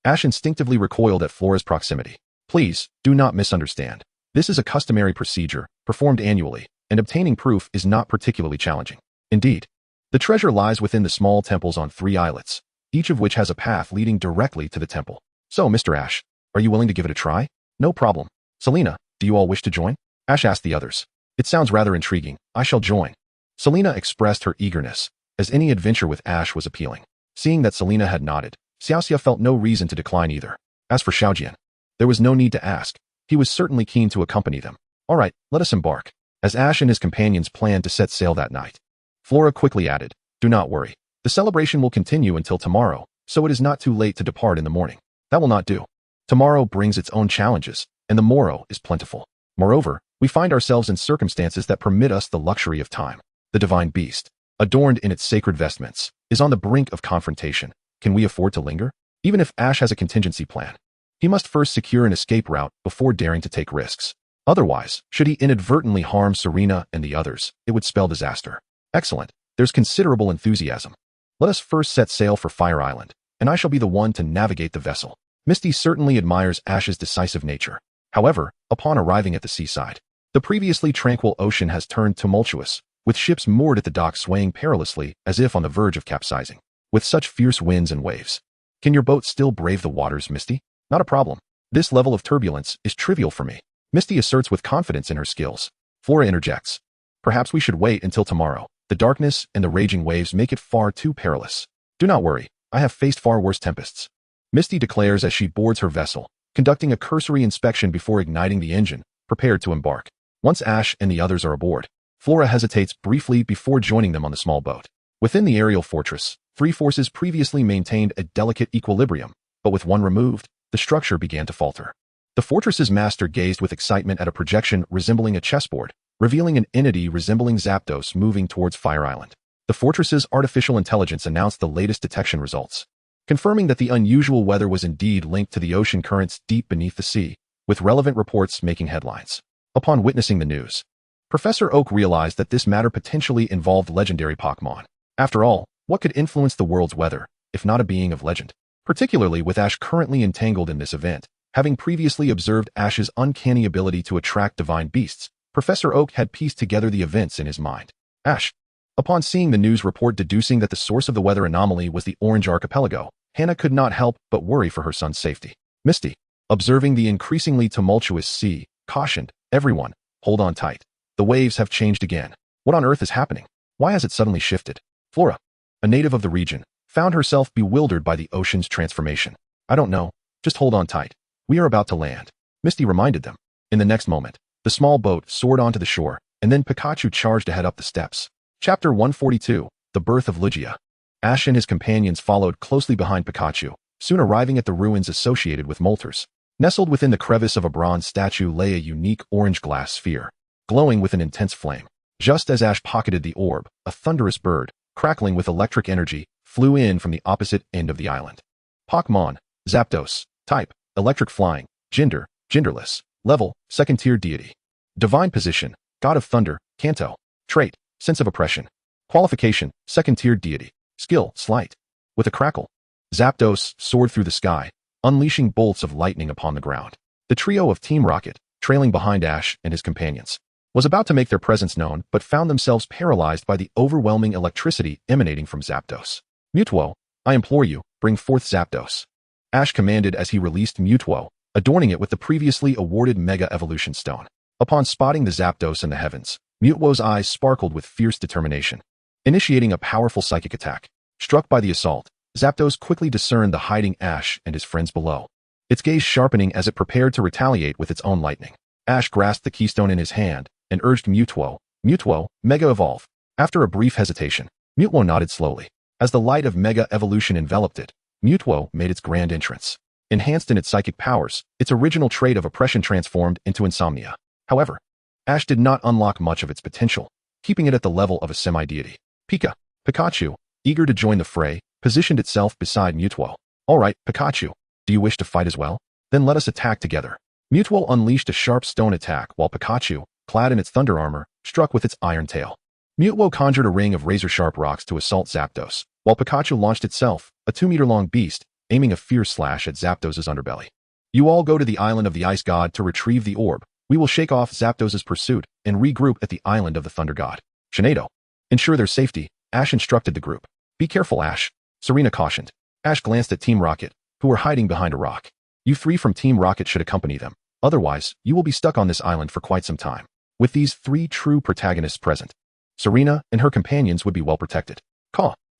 Ash instinctively recoiled at Flora's proximity. Please, do not misunderstand. This is a customary procedure, performed annually, and obtaining proof is not particularly challenging. Indeed, the treasure lies within the small temples on 3 islets, each of which has a path leading directly to the temple. So, Mr. Ash, are you willing to give it a try? No problem. Selena, do you all wish to join? Ash asked the others. It sounds rather intriguing. I shall join. Selena expressed her eagerness, as any adventure with Ash was appealing. Seeing that Selena had nodded, Xiaoxia felt no reason to decline either. As for Xiaojian, there was no need to ask. He was certainly keen to accompany them. All right, let us embark. As Ash and his companions planned to set sail that night, Flora quickly added, do not worry. The celebration will continue until tomorrow, so it is not too late to depart in the morning. That will not do. Tomorrow brings its own challenges, and the morrow is plentiful. Moreover, we find ourselves in circumstances that permit us the luxury of time. The divine beast, adorned in its sacred vestments, is on the brink of confrontation. Can we afford to linger? Even if Ash has a contingency plan, he must first secure an escape route before daring to take risks. Otherwise, should he inadvertently harm Serena and the others, it would spell disaster. Excellent. There's considerable enthusiasm. Let us first set sail for Fire Island, and I shall be the one to navigate the vessel. Misty certainly admires Ash's decisive nature. However, upon arriving at the seaside, the previously tranquil ocean has turned tumultuous, with ships moored at the dock swaying perilously as if on the verge of capsizing. With such fierce winds and waves, can your boat still brave the waters, Misty? Not a problem. This level of turbulence is trivial for me. Misty asserts with confidence in her skills. Flora interjects. Perhaps we should wait until tomorrow. The darkness and the raging waves make it far too perilous. Do not worry. I have faced far worse tempests. Misty declares as she boards her vessel, conducting a cursory inspection before igniting the engine, prepared to embark. Once Ash and the others are aboard, Flora hesitates briefly before joining them on the small boat. Within the aerial fortress, 3 forces previously maintained a delicate equilibrium, but with one removed, the structure began to falter. The fortress's master gazed with excitement at a projection resembling a chessboard, revealing an entity resembling Zapdos moving towards Fire Island. The fortress's artificial intelligence announced the latest detection results, confirming that the unusual weather was indeed linked to the ocean currents deep beneath the sea, with relevant reports making headlines. Upon witnessing the news, Professor Oak realized that this matter potentially involved legendary Pokémon. After all, what could influence the world's weather, if not a being of legend? Particularly with Ash currently entangled in this event, having previously observed Ash's uncanny ability to attract divine beasts, Professor Oak had pieced together the events in his mind. Ash. Upon seeing the news report deducing that the source of the weather anomaly was the Orange Archipelago, Hannah could not help but worry for her son's safety. Misty, observing the increasingly tumultuous sea, cautioned, everyone, hold on tight. The waves have changed again. What on earth is happening? Why has it suddenly shifted? Flora, a native of the region, found herself bewildered by the ocean's transformation. I don't know. Just hold on tight. We are about to land. Misty reminded them. In the next moment, the small boat soared onto the shore, and then Pikachu charged ahead up the steps. Chapter 142, The Birth of Lugia. Ash and his companions followed closely behind Pikachu, soon arriving at the ruins associated with Moltres. Nestled within the crevice of a bronze statue lay a unique orange glass sphere, glowing with an intense flame. Just as Ash pocketed the orb, a thunderous bird, crackling with electric energy, flew in from the opposite end of the island. Pokémon, Zapdos, type, electric flying, gender, genderless, level, second-tier deity. Divine position, god of thunder, Kanto. Trait, sense of oppression. Qualification, second-tier deity. Skill, sleight. With a crackle, Zapdos soared through the sky, unleashing bolts of lightning upon the ground. The trio of Team Rocket, trailing behind Ash and his companions, was about to make their presence known but found themselves paralyzed by the overwhelming electricity emanating from Zapdos. Mewtwo, I implore you, bring forth Zapdos. Ash commanded as he released Mewtwo, adorning it with the previously awarded Mega Evolution Stone. Upon spotting the Zapdos in the heavens, Mutwo's eyes sparkled with fierce determination, initiating a powerful psychic attack. Struck by the assault, Zapdos quickly discerned the hiding Ash and his friends below, its gaze sharpening as it prepared to retaliate with its own lightning. Ash grasped the keystone in his hand and urged Mutwo, Mega Evolve. After a brief hesitation, Mutwo nodded slowly. As the light of Mega Evolution enveloped it, Mutwo made its grand entrance. Enhanced in its psychic powers, its original trait of oppression transformed into insomnia. However, Ash did not unlock much of its potential, keeping it at the level of a semi-deity. Pikachu, eager to join the fray, positioned itself beside Mutwo. Alright, Pikachu, do you wish to fight as well? Then let us attack together. Mutwo unleashed a sharp stone attack while Pikachu, clad in its thunder armor, struck with its iron tail. Mutwo conjured a ring of razor-sharp rocks to assault Zapdos, while Pikachu launched itself, a 2-meter-long beast, aiming a fierce slash at Zapdos' underbelly. You all go to the island of the Ice God to retrieve the orb. We will shake off Zapdos' pursuit and regroup at the island of the Thunder God. Shenado. Ensure their safety, Ash instructed the group. Be careful, Ash, Serena cautioned. Ash glanced at Team Rocket, who were hiding behind a rock. You 3 from Team Rocket should accompany them. Otherwise, you will be stuck on this island for quite some time. With these 3 true protagonists present, Serena and her companions would be well protected.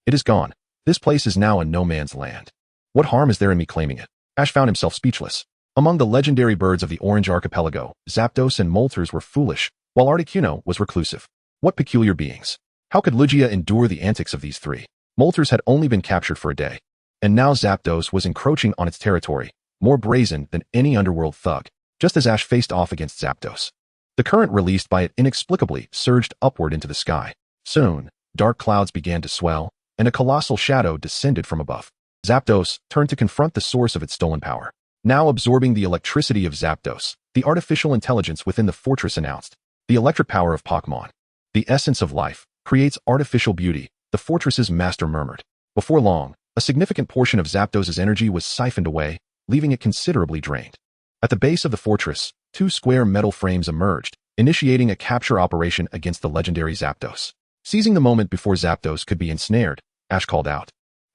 It is gone. This place is now a no-man's land. What harm is there in me claiming it? Ash found himself speechless. Among the legendary birds of the Orange Archipelago, Zapdos and Moltres were foolish, while Articuno was reclusive. What peculiar beings. How could Lugia endure the antics of these 3? Moltres had only been captured for a day, and now Zapdos was encroaching on its territory, more brazen than any underworld thug, just as Ash faced off against Zapdos. The current released by it inexplicably surged upward into the sky. Soon, dark clouds began to swell, and a colossal shadow descended from above. Zapdos turned to confront the source of its stolen power. Now absorbing the electricity of Zapdos, the artificial intelligence within the fortress announced. The electric power of Pokémon, the essence of life, creates artificial beauty, the fortress's master murmured. Before long, a significant portion of Zapdos' energy was siphoned away, leaving it considerably drained. At the base of the fortress, 2 square metal frames emerged, initiating a capture operation against the legendary Zapdos. Seizing the moment before Zapdos could be ensnared, Ash called out.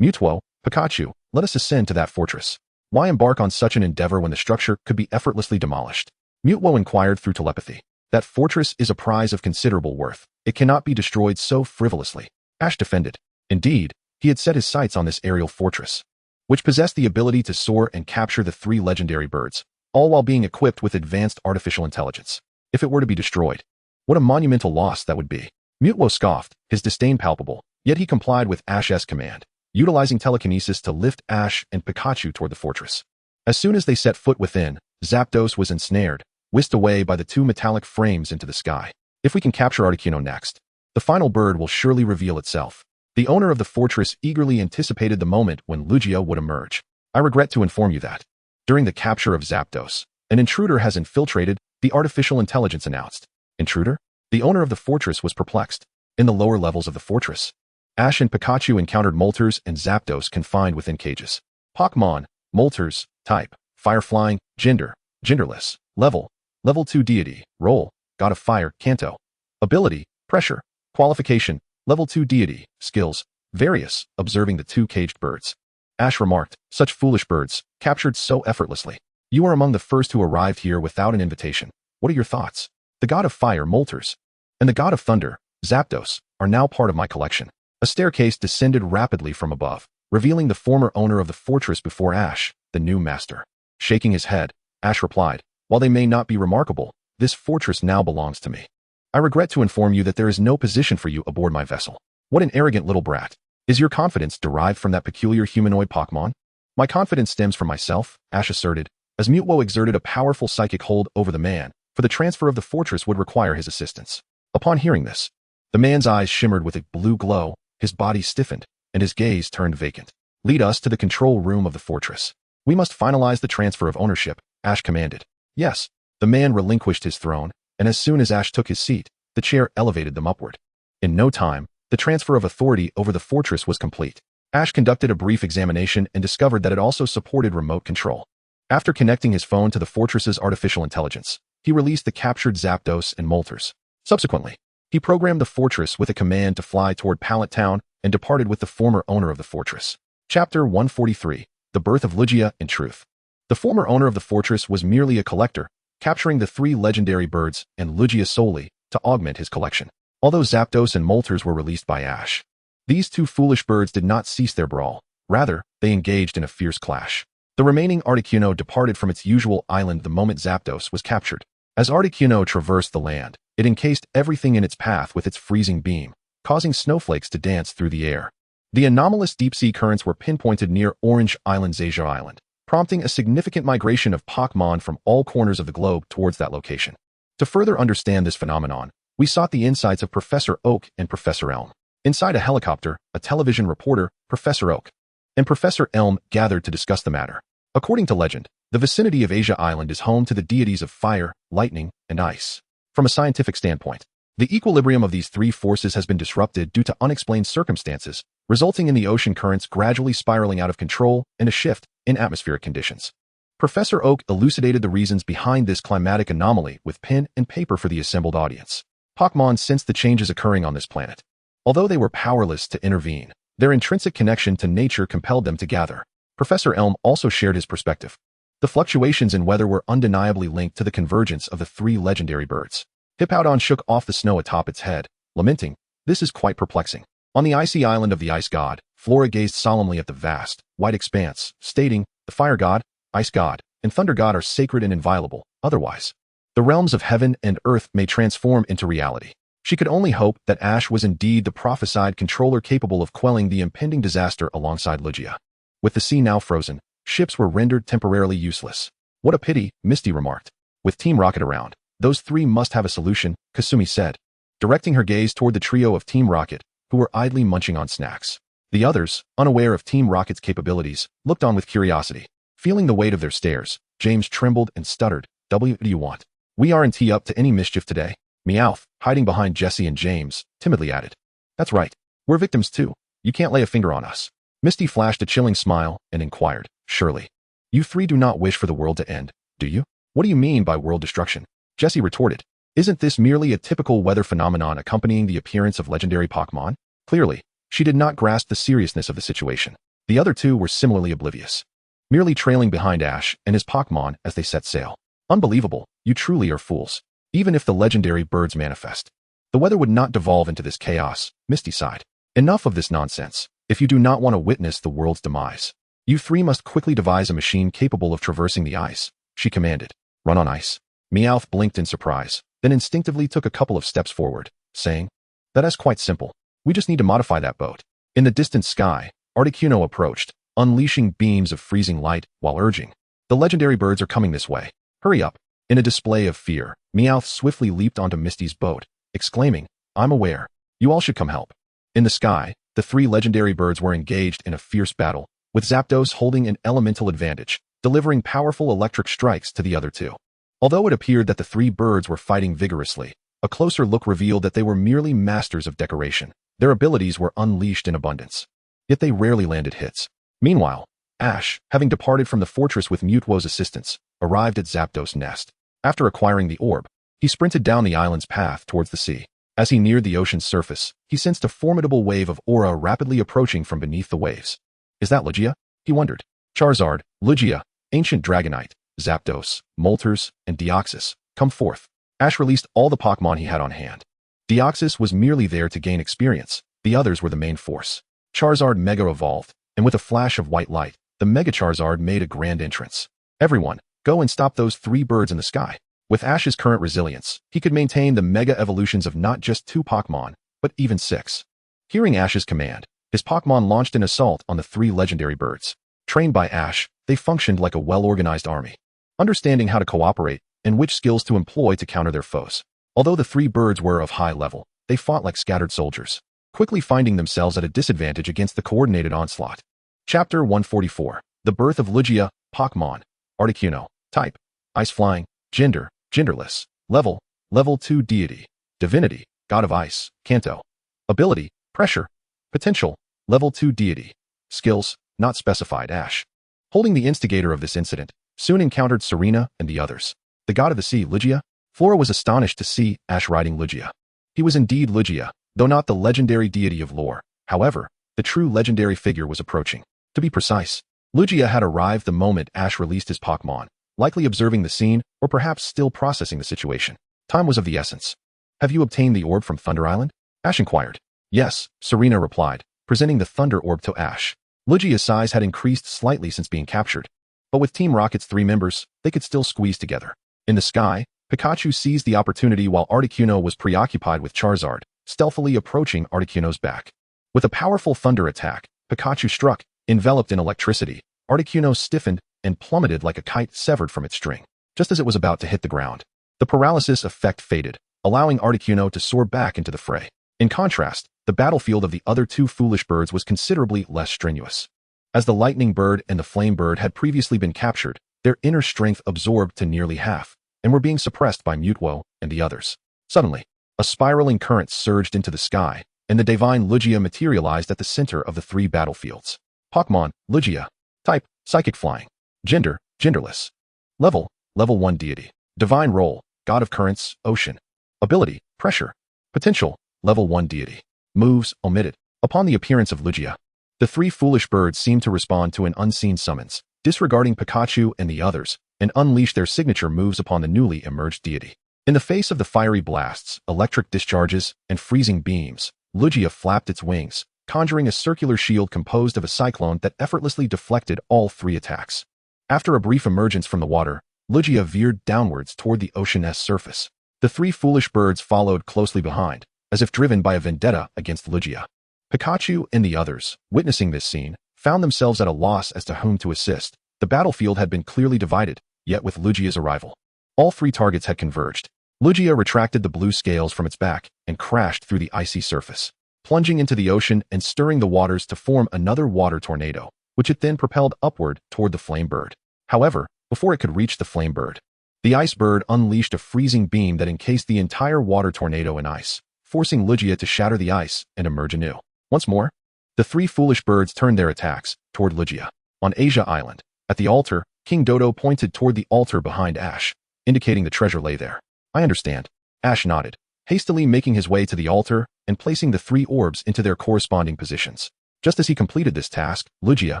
Mutwo, Pikachu, let us ascend to that fortress. Why embark on such an endeavor when the structure could be effortlessly demolished? Mutwo inquired through telepathy. That fortress is a prize of considerable worth. It cannot be destroyed so frivolously. Ash defended. Indeed, he had set his sights on this aerial fortress, which possessed the ability to soar and capture the 3 legendary birds, all while being equipped with advanced artificial intelligence. If it were to be destroyed, what a monumental loss that would be. Mutwo scoffed, his disdain palpable, yet he complied with Ash's command, utilizing telekinesis to lift Ash and Pikachu toward the fortress. As soon as they set foot within, Zapdos was ensnared, whisked away by the 2 metallic frames into the sky. If we can capture Articuno next, the final bird will surely reveal itself. The owner of the fortress eagerly anticipated the moment when Lugia would emerge. I regret to inform you that, during the capture of Zapdos, an intruder has infiltrated, the artificial intelligence announced. Intruder? The owner of the fortress was perplexed. In the lower levels of the fortress, Ash and Pikachu encountered Moltres and Zapdos confined within cages. Pokémon, Moltres, type, fire flying, gender, genderless, level 2 deity, role, god of fire, Kanto. Ability, pressure, qualification, level 2 deity, skills, various, observing the 2 caged birds. Ash remarked, such foolish birds, captured so effortlessly. You are among the first who arrived here without an invitation. What are your thoughts? The god of fire, Moltres, and the god of thunder, Zapdos, are now part of my collection. A staircase descended rapidly from above, revealing the former owner of the fortress before Ash, the new master. Shaking his head, Ash replied, while they may not be remarkable, this fortress now belongs to me. I regret to inform you that there is no position for you aboard my vessel. What an arrogant little brat. Is your confidence derived from that peculiar humanoid Pokémon? My confidence stems from myself, Ash asserted, as Mutwo exerted a powerful psychic hold over the man, for the transfer of the fortress would require his assistance. Upon hearing this, the man's eyes shimmered with a blue glow, his body stiffened, and his gaze turned vacant. Lead us to the control room of the fortress. We must finalize the transfer of ownership, Ash commanded. Yes. The man relinquished his throne, and as soon as Ash took his seat, the chair elevated them upward. In no time, the transfer of authority over the fortress was complete. Ash conducted a brief examination and discovered that it also supported remote control. After connecting his phone to the fortress's artificial intelligence, he released the captured Zapdos and Moltres. Subsequently, he programmed the fortress with a command to fly toward Pallet Town and departed with the former owner of the fortress. Chapter 143, The Birth of Lugia in Truth. The former owner of the fortress was merely a collector, capturing the 3 legendary birds and Lugia solely to augment his collection. Although Zapdos and Moltres were released by Ash, these 2 foolish birds did not cease their brawl. Rather, they engaged in a fierce clash. The remaining Articuno departed from its usual island the moment Zapdos was captured. As Articuno traversed the land, it encased everything in its path with its freezing beam, causing snowflakes to dance through the air. The anomalous deep-sea currents were pinpointed near Orange Island's Asia Island, prompting a significant migration of Pokémon from all corners of the globe towards that location. To further understand this phenomenon, we sought the insights of Professor Oak and Professor Elm. Inside a helicopter, a television reporter, Professor Oak, and Professor Elm gathered to discuss the matter. According to legend, the vicinity of Asia Island is home to the deities of fire, lightning, and ice. From a scientific standpoint, the equilibrium of these 3 forces has been disrupted due to unexplained circumstances, resulting in the ocean currents gradually spiraling out of control and a shift in atmospheric conditions. Professor Oak elucidated the reasons behind this climatic anomaly with pen and paper for the assembled audience. Pokémon sensed the changes occurring on this planet. Although they were powerless to intervene, their intrinsic connection to nature compelled them to gather. Professor Elm also shared his perspective. The fluctuations in weather were undeniably linked to the convergence of the 3 legendary birds. Hippowdon shook off the snow atop its head, lamenting, "This is quite perplexing." On the icy island of the ice god, Flora gazed solemnly at the vast, white expanse, stating, "The fire god, ice god, and thunder god are sacred and inviolable, otherwise the realms of heaven and earth may transform into reality." She could only hope that Ash was indeed the prophesied controller capable of quelling the impending disaster alongside Lugia. With the sea now frozen, ships were rendered temporarily useless. "What a pity," Misty remarked. "With Team Rocket around, those 3 must have a solution," Kasumi said, directing her gaze toward the trio of Team Rocket, who were idly munching on snacks. The others, unaware of Team Rocket's capabilities, looked on with curiosity. Feeling the weight of their stares, James trembled and stuttered, "What do you want?" "We aren't up to any mischief today," Meowth, hiding behind Jessie and James, timidly added. "That's right. We're victims too. You can't lay a finger on us." Misty flashed a chilling smile and inquired, "Surely, you 3 do not wish for the world to end, do you?" "What do you mean by world destruction?" Jessie retorted. "Isn't this merely a typical weather phenomenon accompanying the appearance of legendary Pokémon?" Clearly, she did not grasp the seriousness of the situation. The other 2 were similarly oblivious, merely trailing behind Ash and his Pokémon as they set sail. "Unbelievable, you truly are fools. Even if the legendary birds manifest, the weather would not devolve into this chaos," Misty sighed. "Enough of this nonsense. If you do not want to witness the world's demise, you 3 must quickly devise a machine capable of traversing the ice," she commanded. "Run on ice?" Meowth blinked in surprise, then instinctively took a couple of steps forward, saying, "That is quite simple. We just need to modify that boat." In the distant sky, Articuno approached, unleashing beams of freezing light while urging, "The legendary birds are coming this way. Hurry up." In a display of fear, Meowth swiftly leaped onto Misty's boat, exclaiming, "I'm aware. You all should come help." In the sky, the 3 legendary birds were engaged in a fierce battle, with Zapdos holding an elemental advantage, delivering powerful electric strikes to the other 2. Although it appeared that the 3 birds were fighting vigorously, a closer look revealed that they were merely masters of decoration. Their abilities were unleashed in abundance, yet they rarely landed hits. Meanwhile, Ash, having departed from the fortress with Mutwo's assistance, arrived at Zapdos' nest. After acquiring the orb, he sprinted down the island's path towards the sea. As he neared the ocean's surface, he sensed a formidable wave of aura rapidly approaching from beneath the waves. "Is that Lugia?" he wondered. Charizard, Lugia, Ancient Dragonite, Zapdos, Moltres, and Deoxys, come forth. Ash released all the Pokémon he had on hand. Deoxys was merely there to gain experience. The others were the main force. Charizard Mega evolved, and with a flash of white light, the Mega Charizard made a grand entrance. "Everyone, go and stop those 3 birds in the sky." With Ash's current resilience, he could maintain the Mega evolutions of not just 2 Pokémon, but even 6. Hearing Ash's command, his Pokémon launched an assault on the 3 legendary birds. Trained by Ash, they functioned like a well-organized army, understanding how to cooperate and which skills to employ to counter their foes. Although the 3 birds were of high level, they fought like scattered soldiers, quickly finding themselves at a disadvantage against the coordinated onslaught. Chapter 144. The Birth of Lugia, Pokémon. Articuno. Type: Ice Flying. Gender: genderless. Level: Level 2 Deity. Divinity: God of Ice, Kanto. Ability: Pressure. Potential: Level 2 Deity. Skills: Not specified. Ash, holding the instigator of this incident, soon encountered Serena and the others. The god of the sea, Lugia? Flora was astonished to see Ash riding Lugia. He was indeed Lugia, though not the legendary deity of lore. However, the true legendary figure was approaching. To be precise, Lugia had arrived the moment Ash released his Pokémon, likely observing the scene or perhaps still processing the situation. Time was of the essence. Have you obtained the orb from Thunder Island? Ash inquired. Yes, Serena replied, presenting the Thunder Orb to Ash. Lugia's size had increased slightly since being captured, but with Team Rocket's 3 members, they could still squeeze together. In the sky, Pikachu seized the opportunity while Articuno was preoccupied with Charizard, stealthily approaching Articuno's back. With a powerful thunder attack, Pikachu struck, enveloped in electricity. Articuno stiffened and plummeted like a kite severed from its string, just as it was about to hit the ground. The paralysis effect faded, allowing Articuno to soar back into the fray. In contrast, the battlefield of the other 2 foolish birds was considerably less strenuous. As the lightning bird and the flame bird had previously been captured, their inner strength absorbed to nearly half, and were being suppressed by Mutwo and the others. Suddenly, a spiraling current surged into the sky, and the divine Lugia materialized at the center of the 3 battlefields. Pokémon, Lugia. Type, Psychic Flying. Gender, genderless. Level, Level 1 Deity. Divine Role, God of Currents, Ocean. Ability, Pressure. Potential, Level 1 Deity. Moves, omitted. Upon the appearance of Lugia, the 3 foolish birds seemed to respond to an unseen summons, disregarding Pikachu and the others, and unleash their signature moves upon the newly emerged deity. In the face of the fiery blasts, electric discharges, and freezing beams, Lugia flapped its wings, conjuring a circular shield composed of a cyclone that effortlessly deflected all 3 attacks. After a brief emergence from the water, Lugia veered downwards toward the ocean's surface. The 3 foolish birds followed closely behind, as if driven by a vendetta against Lugia. Pikachu and the others, witnessing this scene, found themselves at a loss as to whom to assist. The battlefield had been clearly divided, yet with Lugia's arrival, all 3 targets had converged. Lugia retracted the blue scales from its back and crashed through the icy surface, plunging into the ocean and stirring the waters to form another water tornado, which it then propelled upward toward the flame bird. However, before it could reach the flame bird, the ice bird unleashed a freezing beam that encased the entire water tornado in ice, forcing Lugia to shatter the ice and emerge anew. Once more, the 3 foolish birds turned their attacks toward Lugia. On Asia Island, at the altar, King Dodo pointed toward the altar behind Ash, indicating the treasure lay there. I understand. Ash nodded, hastily making his way to the altar and placing the 3 orbs into their corresponding positions. Just as he completed this task, Lugia,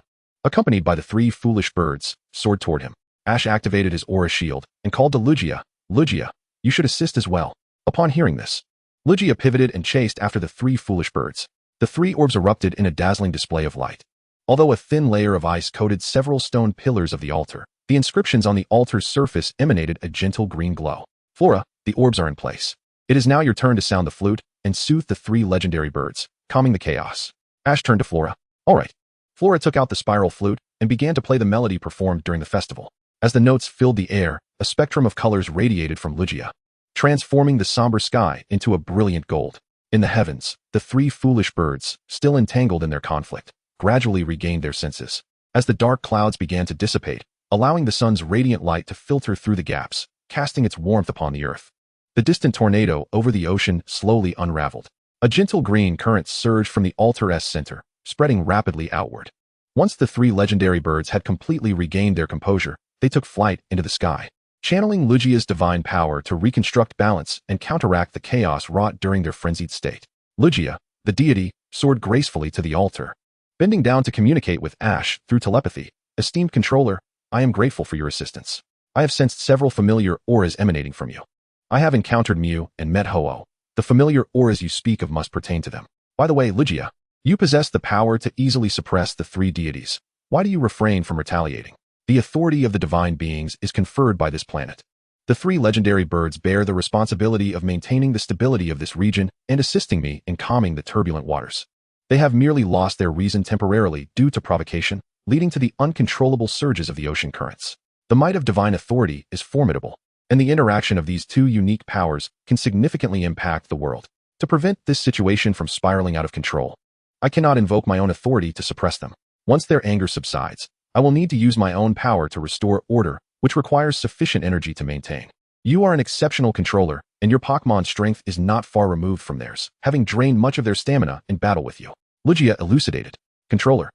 accompanied by the 3 foolish birds, soared toward him. Ash activated his aura shield and called to Lugia, Lugia, you should assist as well. Upon hearing this, Lugia pivoted and chased after the 3 foolish birds. The 3 orbs erupted in a dazzling display of light. Although a thin layer of ice coated several stone pillars of the altar, the inscriptions on the altar's surface emanated a gentle green glow. Flora, the orbs are in place. It is now your turn to sound the flute and soothe the 3 legendary birds, calming the chaos. Ash turned to Flora. All right. Flora took out the spiral flute and began to play the melody performed during the festival. As the notes filled the air, a spectrum of colors radiated from Lugia, transforming the somber sky into a brilliant gold. In the heavens, the 3 foolish birds, still entangled in their conflict, gradually regained their senses. As the dark clouds began to dissipate, allowing the sun's radiant light to filter through the gaps, casting its warmth upon the earth, the distant tornado over the ocean slowly unraveled. A gentle green current surged from the altar's center, spreading rapidly outward. Once the 3 legendary birds had completely regained their composure, they took flight into the sky, channeling Lugia's divine power to reconstruct balance and counteract the chaos wrought during their frenzied state. Lugia, the deity, soared gracefully to the altar, bending down to communicate with Ash through telepathy. Esteemed controller, I am grateful for your assistance. I have sensed several familiar auras emanating from you. I have encountered Mew and met Ho-Oh. The familiar auras you speak of must pertain to them. By the way, Lugia, you possess the power to easily suppress the 3 deities. Why do you refrain from retaliating? The authority of the divine beings is conferred by this planet. The 3 legendary birds bear the responsibility of maintaining the stability of this region and assisting me in calming the turbulent waters. They have merely lost their reason temporarily due to provocation, leading to the uncontrollable surges of the ocean currents. The might of divine authority is formidable, and the interaction of these 2 unique powers can significantly impact the world. To prevent this situation from spiraling out of control, I cannot invoke my own authority to suppress them. Once their anger subsides, I will need to use my own power to restore order, which requires sufficient energy to maintain. You are an exceptional controller, and your Pokémon's strength is not far removed from theirs, having drained much of their stamina in battle with you. Lugia elucidated. Controller,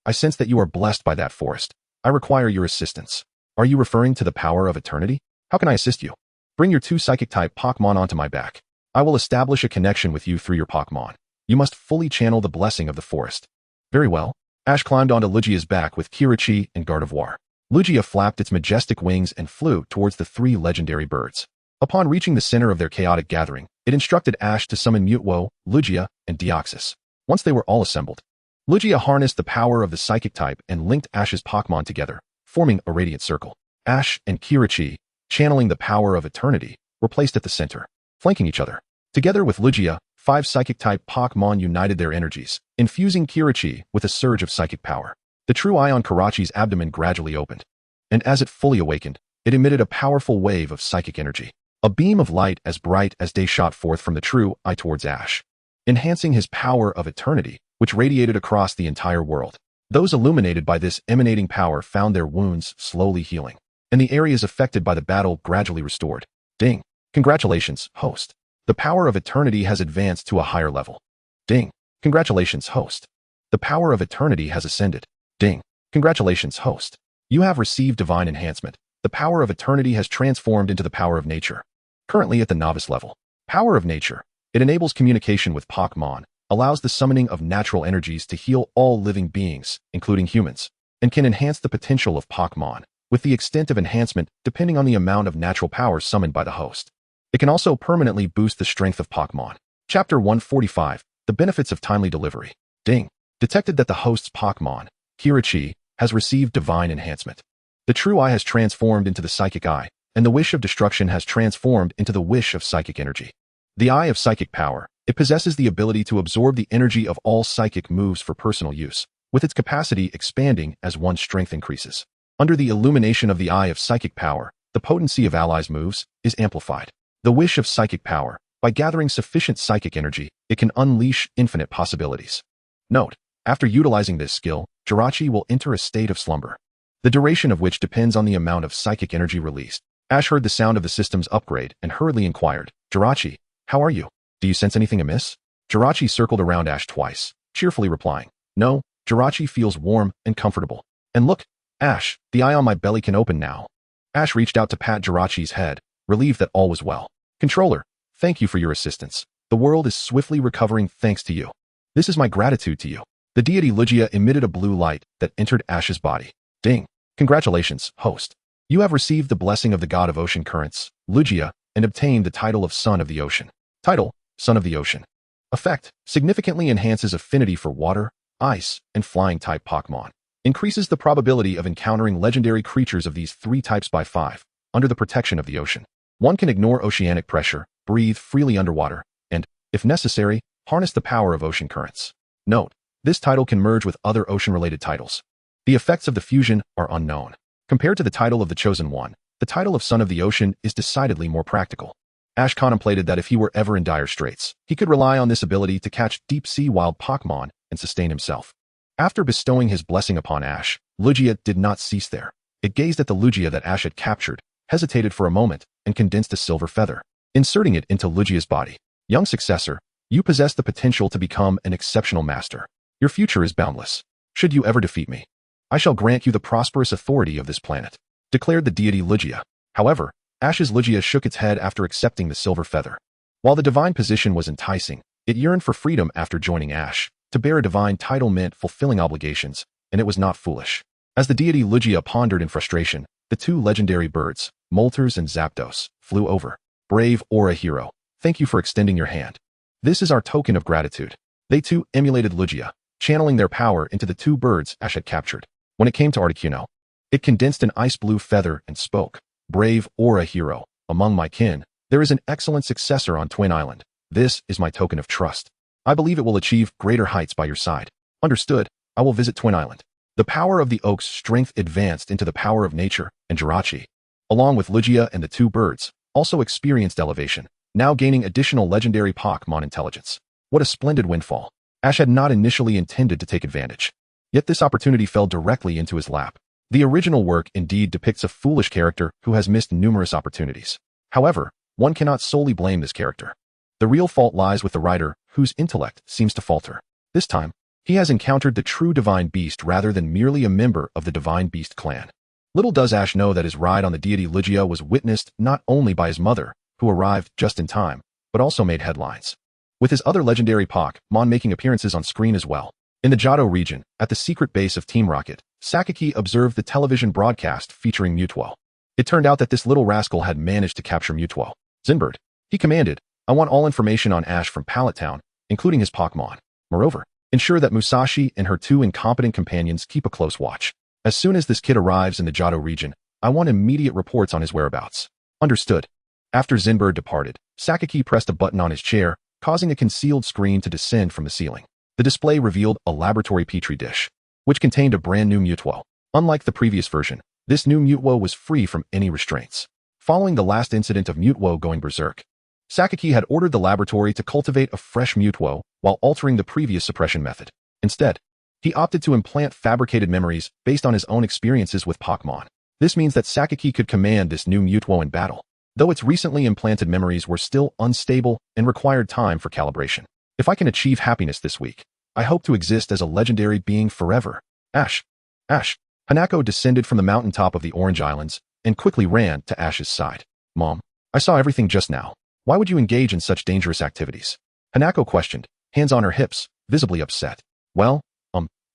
I sense that you are blessed by that forest. I require your assistance. Are you referring to the power of eternity? How can I assist you? Bring your 2 Psychic-type Pokémon onto my back. I will establish a connection with you through your Pokémon. You must fully channel the blessing of the forest. Very well. Ash climbed onto Lugia's back with Kirachi and Gardevoir. Lugia flapped its majestic wings and flew towards the three legendary birds. Upon reaching the center of their chaotic gathering, it instructed Ash to summon Mutwo, Lugia, and Deoxys. Once they were all assembled, Lugia harnessed the power of the psychic type and linked Ash's Pokémon together, forming a radiant circle. Ash and Kirachi, channeling the power of eternity, were placed at the center, flanking each other. Together with Lugia, 5 psychic-type Pokémon united their energies, infusing Kirachi with a surge of psychic power. The true eye on Kirachi's abdomen gradually opened, and as it fully awakened, it emitted a powerful wave of psychic energy. A beam of light as bright as day shot forth from the true eye towards Ash, enhancing his power of eternity, which radiated across the entire world. Those illuminated by this emanating power found their wounds slowly healing, and the areas affected by the battle gradually restored. Ding! Congratulations, host. The power of eternity has advanced to a higher level. Ding! Congratulations, host. The power of eternity has ascended. Ding! Congratulations, host. You have received divine enhancement. The power of eternity has transformed into the power of nature. Currently at the novice level. Power of nature. It enables communication with Pokémon, allows the summoning of natural energies to heal all living beings, including humans, and can enhance the potential of Pokémon, with the extent of enhancement depending on the amount of natural power summoned by the host. It can also permanently boost the strength of Pokémon. Chapter 145, The Benefits of Timely Delivery. Ding! Detected that the host's Pokémon, Kirachi, has received divine enhancement. The true eye has transformed into the psychic eye, and the wish of destruction has transformed into the wish of psychic energy. The eye of psychic power, it possesses the ability to absorb the energy of all psychic moves for personal use, with its capacity expanding as one's strength increases. Under the illumination of the eye of psychic power, the potency of allies' moves is amplified. The wish of psychic power, by gathering sufficient psychic energy, it can unleash infinite possibilities. Note, after utilizing this skill, Jirachi will enter a state of slumber, the duration of which depends on the amount of psychic energy released. Ash heard the sound of the system's upgrade and hurriedly inquired, Jirachi, how are you? Do you sense anything amiss? Jirachi circled around Ash twice, cheerfully replying, No, Jirachi feels warm and comfortable. And look, Ash, the eye on my belly can open now. Ash reached out to pat Jirachi's head, relieved that all was well. Controller, thank you for your assistance. The world is swiftly recovering thanks to you. This is my gratitude to you. The deity Lugia emitted a blue light that entered Ash's body. Ding! Congratulations, host. You have received the blessing of the god of ocean currents, Lugia, and obtained the title of Son of the Ocean. Title, Son of the Ocean. Effect, significantly enhances affinity for water, ice, and flying-type Pokémon. Increases the probability of encountering legendary creatures of these 3 types by 5, under the protection of the ocean. One can ignore oceanic pressure, breathe freely underwater, and, if necessary, harness the power of ocean currents. Note, this title can merge with other ocean-related titles. The effects of the fusion are unknown. Compared to the title of the Chosen One, the title of Son of the Ocean is decidedly more practical. Ash contemplated that if he were ever in dire straits, he could rely on this ability to catch deep-sea wild Pokémon and sustain himself. After bestowing his blessing upon Ash, Lugia did not cease there. It gazed at the Lugia that Ash had captured, hesitated for a moment, and condensed a silver feather, inserting it into Lugia's body. Young successor, you possess the potential to become an exceptional master. Your future is boundless. Should you ever defeat me, I shall grant you the prosperous authority of this planet, declared the deity Lugia. However, Ash's Lugia shook its head after accepting the silver feather. While the divine position was enticing, it yearned for freedom after joining Ash. To bear a divine title meant fulfilling obligations, and it was not foolish. As the deity Lugia pondered in frustration, the 2 legendary birds, Moltres and Zapdos, flew over. Brave Aura Hero, thank you for extending your hand. This is our token of gratitude. They too emulated Lugia, channeling their power into the 2 birds Ash had captured. When it came to Articuno, it condensed an ice blue feather and spoke. Brave Aura Hero, among my kin, there is an excellent successor on Twin Island. This is my token of trust. I believe it will achieve greater heights by your side. Understood, I will visit Twin Island. The power of the oak's strength advanced into the power of nature, and Jirachi, along with Lugia and the 2 birds, also experienced elevation, now gaining additional legendary Pokémon intelligence. What a splendid windfall. Ash had not initially intended to take advantage. Yet this opportunity fell directly into his lap. The original work indeed depicts a foolish character who has missed numerous opportunities. However, one cannot solely blame this character. The real fault lies with the writer, whose intellect seems to falter. This time, he has encountered the true Divine Beast rather than merely a member of the Divine Beast clan. Little does Ash know that his ride on the deity Lugia was witnessed not only by his mother, who arrived just in time, but also made headlines, with his other legendary Pokémon making appearances on screen as well. In the Johto region, at the secret base of Team Rocket, Saki observed the television broadcast featuring Mutuo. It turned out that this little rascal had managed to capture Mutuo. Zinbird. He commanded, I want all information on Ash from Pallet Town, including his Pokémon. Moreover, ensure that Musashi and her 2 incompetent companions keep a close watch. As soon as this kid arrives in the Johto region, I want immediate reports on his whereabouts. Understood. After Zinbird departed, Saki pressed a button on his chair, causing a concealed screen to descend from the ceiling. The display revealed a laboratory petri dish, which contained a brand new Mutuo. Unlike the previous version, this new Mutuo was free from any restraints. Following the last incident of Mutuo going berserk, Saki had ordered the laboratory to cultivate a fresh Mutuo while altering the previous suppression method. Instead, he opted to implant fabricated memories based on his own experiences with Pokémon. This means that Saki could command this new Mutuo in battle, though its recently implanted memories were still unstable and required time for calibration. If I can achieve happiness this week, I hope to exist as a legendary being forever. Ash. Hanako descended from the mountaintop of the Orange Islands and quickly ran to Ash's side. Mom, I saw everything just now. Why would you engage in such dangerous activities? Hanako questioned, hands on her hips, visibly upset. Well,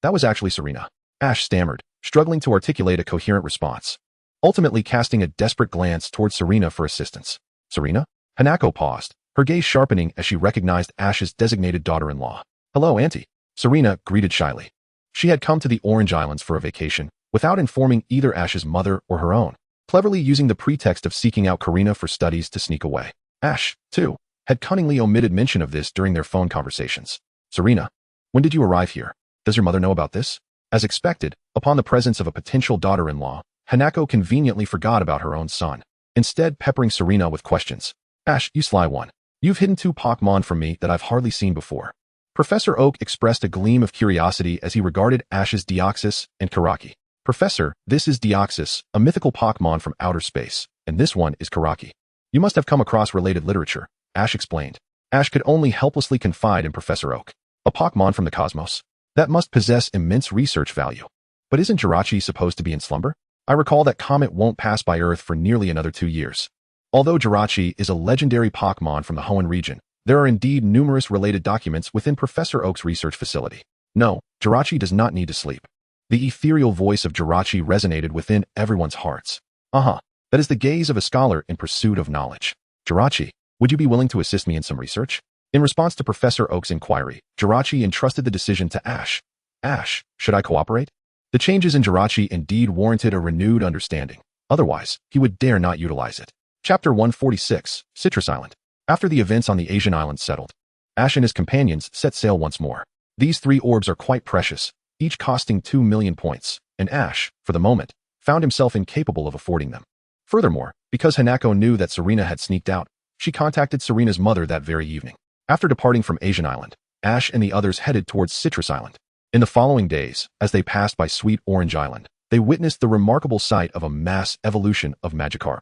that was actually Serena. Ash stammered, struggling to articulate a coherent response, ultimately casting a desperate glance towards Serena for assistance. Serena? Hanako paused, her gaze sharpening as she recognized Ash's designated daughter-in-law. Hello, Auntie. Serena greeted shyly. She had come to the Orange Islands for a vacation, without informing either Ash's mother or her own, cleverly using the pretext of seeking out Karina for studies to sneak away. Ash, too, had cunningly omitted mention of this during their phone conversations. Serena, when did you arrive here? Does your mother know about this? As expected, upon the presence of a potential daughter-in-law, Hanako conveniently forgot about her own son, instead peppering Serena with questions. Ash, you sly one. You've hidden 2 Pokémon from me that I've hardly seen before. Professor Oak expressed a gleam of curiosity as he regarded Ash's Deoxys and Karaki. Professor, this is Deoxys, a mythical Pokémon from outer space, and this one is Karaki. You must have come across related literature, Ash explained. Ash could only helplessly confide in Professor Oak. A Pokémon from the cosmos? That must possess immense research value. But isn't Jirachi supposed to be in slumber? I recall that comet won't pass by Earth for nearly another 2 years. Although Jirachi is a legendary Pokémon from the Hoenn region, there are indeed numerous related documents within Professor Oak's research facility. No, Jirachi does not need to sleep. The ethereal voice of Jirachi resonated within everyone's hearts. That is the gaze of a scholar in pursuit of knowledge. Jirachi, would you be willing to assist me in some research? In response to Professor Oak's inquiry, Jirachi entrusted the decision to Ash. Ash, should I cooperate? The changes in Jirachi indeed warranted a renewed understanding. Otherwise, he would dare not utilize it. Chapter 146, Citrus Island. After the events on the Asian islands settled, Ash and his companions set sail once more. These 3 orbs are quite precious, each costing 2 million points, and Ash, for the moment, found himself incapable of affording them. Furthermore, because Hanako knew that Serena had sneaked out, she contacted Serena's mother that very evening. After departing from Asian Island, Ash and the others headed towards Citrus Island. In the following days, as they passed by Sweet Orange Island, they witnessed the remarkable sight of a mass evolution of Magikarp.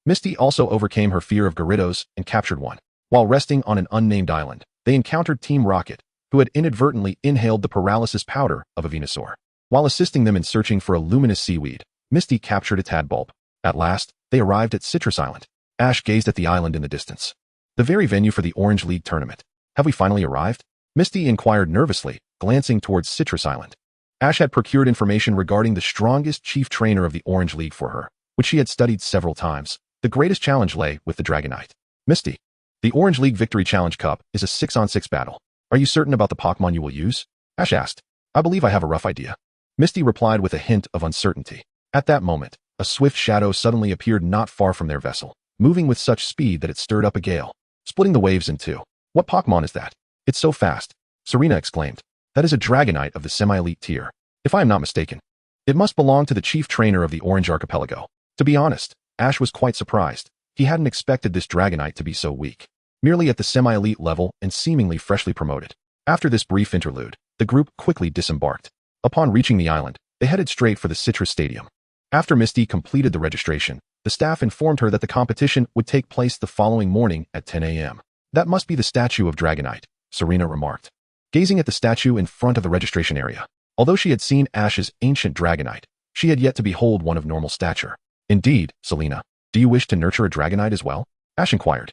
Misty also overcame her fear of Gyarados and captured one. While resting on an unnamed island, they encountered Team Rocket, who had inadvertently inhaled the paralysis powder of a Venusaur. While assisting them in searching for a luminous seaweed, Misty captured a tadpole. At last, they arrived at Citrus Island. Ash gazed at the island in the distance. The very venue for the Orange League tournament. Have we finally arrived? Misty inquired nervously, glancing towards Citrus Island. Ash had procured information regarding the strongest chief trainer of the Orange League for her, which she had studied several times. The greatest challenge lay with the Dragonite. Misty, the Orange League Victory Challenge Cup is a 6-on-6 battle. Are you certain about the Pokémon you will use? Ash asked. I believe I have a rough idea. Misty replied with a hint of uncertainty. At that moment, a swift shadow suddenly appeared not far from their vessel, moving with such speed that it stirred up a gale, splitting the waves in 2. What Pokémon is that? It's so fast, Serena exclaimed. That is a Dragonite of the semi-elite tier, if I am not mistaken. It must belong to the chief trainer of the Orange Archipelago. To be honest, Ash was quite surprised. He hadn't expected this Dragonite to be so weak, merely at the semi-elite level and seemingly freshly promoted. After this brief interlude, the group quickly disembarked. Upon reaching the island, they headed straight for the Citrus Stadium. After Misty completed the registration, the staff informed her that the competition would take place the following morning at 10 a.m. That must be the statue of Dragonite, Serena remarked, gazing at the statue in front of the registration area. Although she had seen Ash's ancient Dragonite, she had yet to behold one of normal stature. Indeed, Selena, do you wish to nurture a Dragonite as well? Ash inquired.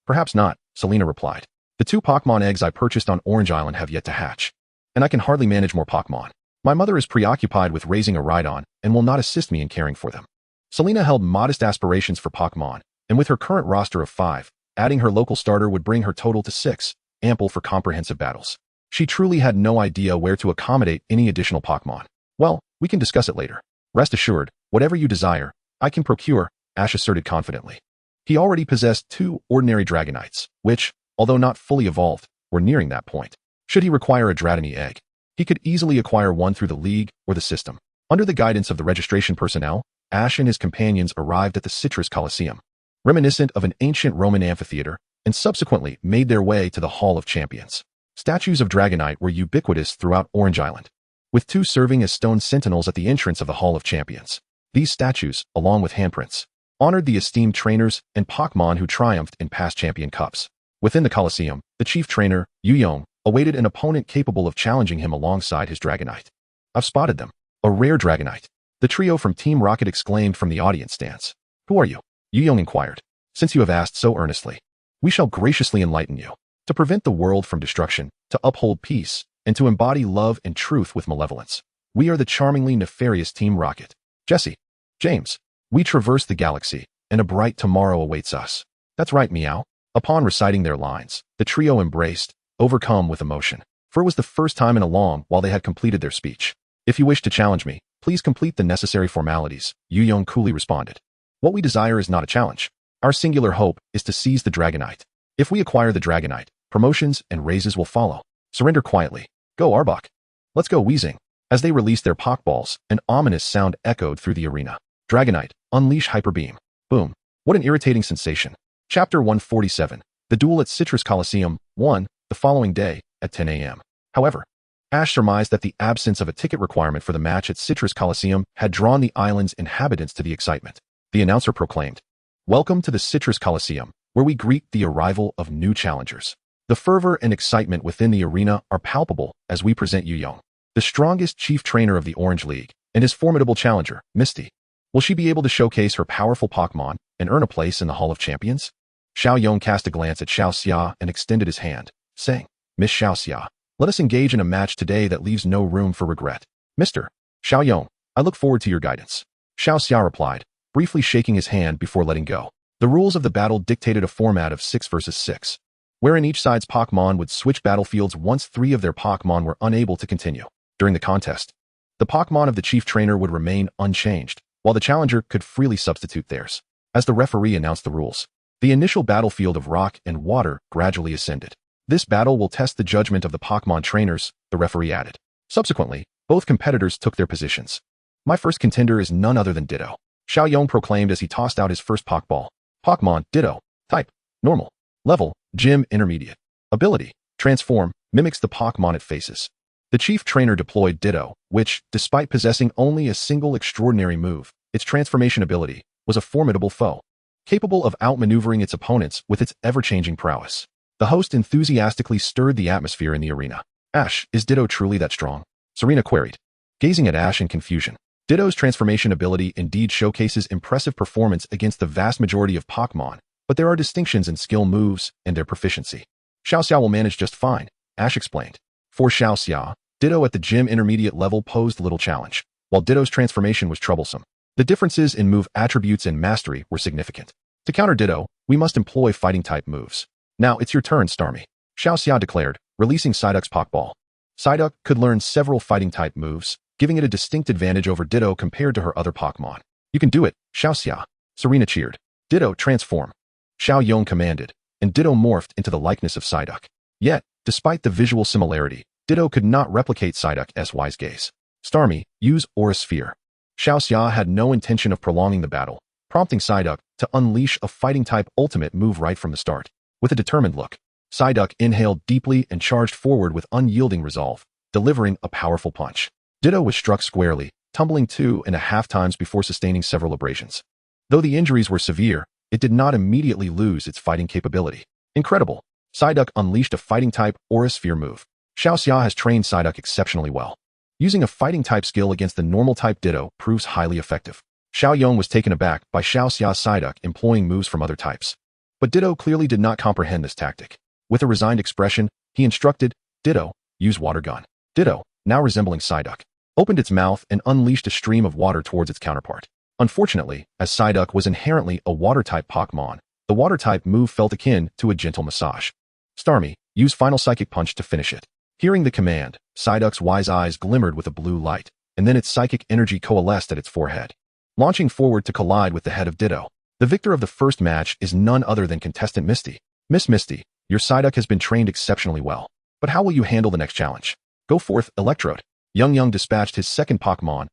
Perhaps not, Selena replied. The 2 Pokémon eggs I purchased on Orange Island have yet to hatch. and I can hardly manage more Pokémon. My mother is preoccupied with raising a Rhydon and will not assist me in caring for them. Selena held modest aspirations for Pokémon, and with her current roster of 5, adding her local starter would bring her total to 6, ample for comprehensive battles. She truly had no idea where to accommodate any additional Pokémon. Well, we can discuss it later. Rest assured, whatever you desire, I can procure, Ash asserted confidently. He already possessed 2 ordinary Dragonites, which, although not fully evolved, were nearing that point. Should he require a Dratini egg, he could easily acquire one through the League or the system. Under the guidance of the registration personnel, Ash and his companions arrived at the Citrus Coliseum, reminiscent of an ancient Roman amphitheater, and subsequently made their way to the Hall of Champions. Statues of Dragonite were ubiquitous throughout Orange Island, with 2 serving as stone sentinels at the entrance of the Hall of Champions. These statues, along with handprints, honored the esteemed trainers and Pokémon who triumphed in past champion cups. Within the Coliseum, the chief trainer, Yuzu, awaited an opponent capable of challenging him alongside his Dragonite. I've spotted them. A rare Dragonite. The trio from Team Rocket exclaimed from the audience stands. Who are you? Yuzu inquired. Since you have asked so earnestly, we shall graciously enlighten you. To prevent the world from destruction, to uphold peace, and to embody love and truth with malevolence. We are the charmingly nefarious Team Rocket. Jesse. James. We traverse the galaxy, and a bright tomorrow awaits us. That's right, Meow. Upon reciting their lines, the trio embraced, overcome with emotion, for it was the first time in a long while they had completed their speech. If you wish to challenge me, please complete the necessary formalities, Yuzu coolly responded. What we desire is not a challenge. Our singular hope is to seize the Dragonite. If we acquire the Dragonite, promotions and raises will follow. Surrender quietly. Go, Arbok. Let's go, Weezing. As they released their Pokeballs, an ominous sound echoed through the arena. Dragonite, unleash Hyper Beam. Boom. What an irritating sensation. Chapter 147. The Duel at Citrus Coliseum, 1, the following day, at 10 a.m. However, Ash surmised that the absence of a ticket requirement for the match at Citrus Coliseum had drawn the island's inhabitants to the excitement. The announcer proclaimed, Welcome to the Citrus Coliseum, where we greet the arrival of new challengers. The fervor and excitement within the arena are palpable as we present Yuzu, the strongest chief trainer of the Orange League, and his formidable challenger, Misty. Will she be able to showcase her powerful Pokémon and earn a place in the Hall of Champions? Xiao Yuan cast a glance at Xiao Xia and extended his hand, saying, Miss Xiao Xia, let us engage in a match today that leaves no room for regret. Mr. Xiao Yuan, I look forward to your guidance. Xiao Xia replied, briefly shaking his hand before letting go. The rules of the battle dictated a format of 6 versus 6, wherein each side's Pokémon would switch battlefields once 3 of their Pokémon were unable to continue. During the contest, the Pokémon of the chief trainer would remain unchanged, while the challenger could freely substitute theirs. As the referee announced the rules, the initial battlefield of rock and water gradually ascended. This battle will test the judgment of the Pokémon trainers, the referee added. Subsequently, both competitors took their positions. My first contender is none other than Ditto, Xiao Yuan proclaimed as he tossed out his first Pokeball. Pokémon, Ditto. Type, normal. Level, Gym Intermediate. Ability, transform, mimics the Pokémon it faces. The chief trainer deployed Ditto, which, despite possessing only a single extraordinary move, its transformation ability, was a formidable foe, capable of outmaneuvering its opponents with its ever-changing prowess. The host enthusiastically stirred the atmosphere in the arena. Ash, is Ditto truly that strong? Serena queried, gazing at Ash in confusion. Ditto's transformation ability indeed showcases impressive performance against the vast majority of Pokémon, but there are distinctions in skill moves and their proficiency. Xiao Xia will manage just fine, Ash explained. For Xiao Xia, Ditto at the Gym Intermediate level posed little challenge, while Ditto's transformation was troublesome. The differences in move attributes and mastery were significant. To counter Ditto, we must employ fighting-type moves. Now it's your turn, Starmie, Xiao Xia declared, releasing Psyduck's Pokeball. Psyduck could learn several fighting-type moves, giving it a distinct advantage over Ditto compared to her other Pokémon. You can do it, Xiao Xia, Serena cheered. Ditto, transform. Xiao Yuan commanded, and Ditto morphed into the likeness of Psyduck. Yet, despite the visual similarity, Ditto could not replicate Psyduck's wise gaze. Starmie, use Aura Sphere. Xiao Xia had no intention of prolonging the battle, prompting Psyduck to unleash a fighting-type ultimate move right from the start. With a determined look, Psyduck inhaled deeply and charged forward with unyielding resolve, delivering a powerful punch. Ditto was struck squarely, tumbling 2.5 times before sustaining several abrasions. Though the injuries were severe, it did not immediately lose its fighting capability. Incredible! Psyduck unleashed a fighting-type Aura Sphere move. Xiao Xia has trained Psyduck exceptionally well. Using a fighting-type skill against the normal-type Ditto proves highly effective. Xiao Yuan was taken aback by Xiao Xia's Psyduck employing moves from other types. But Ditto clearly did not comprehend this tactic. With a resigned expression, he instructed, Ditto, use Water Gun. Ditto, now resembling Psyduck, opened its mouth and unleashed a stream of water towards its counterpart. Unfortunately, as Psyduck was inherently a water-type Pokémon, the water-type move felt akin to a gentle massage. Starmie, use Final Psychic Punch to finish it. Hearing the command, Psyduck's wise eyes glimmered with a blue light, and then its psychic energy coalesced at its forehead, launching forward to collide with the head of Ditto. The victor of the first match is none other than contestant Misty. Miss Misty, your Psyduck has been trained exceptionally well, but how will you handle the next challenge? Go forth, Electrode. Yung dispatched his second Pokémon,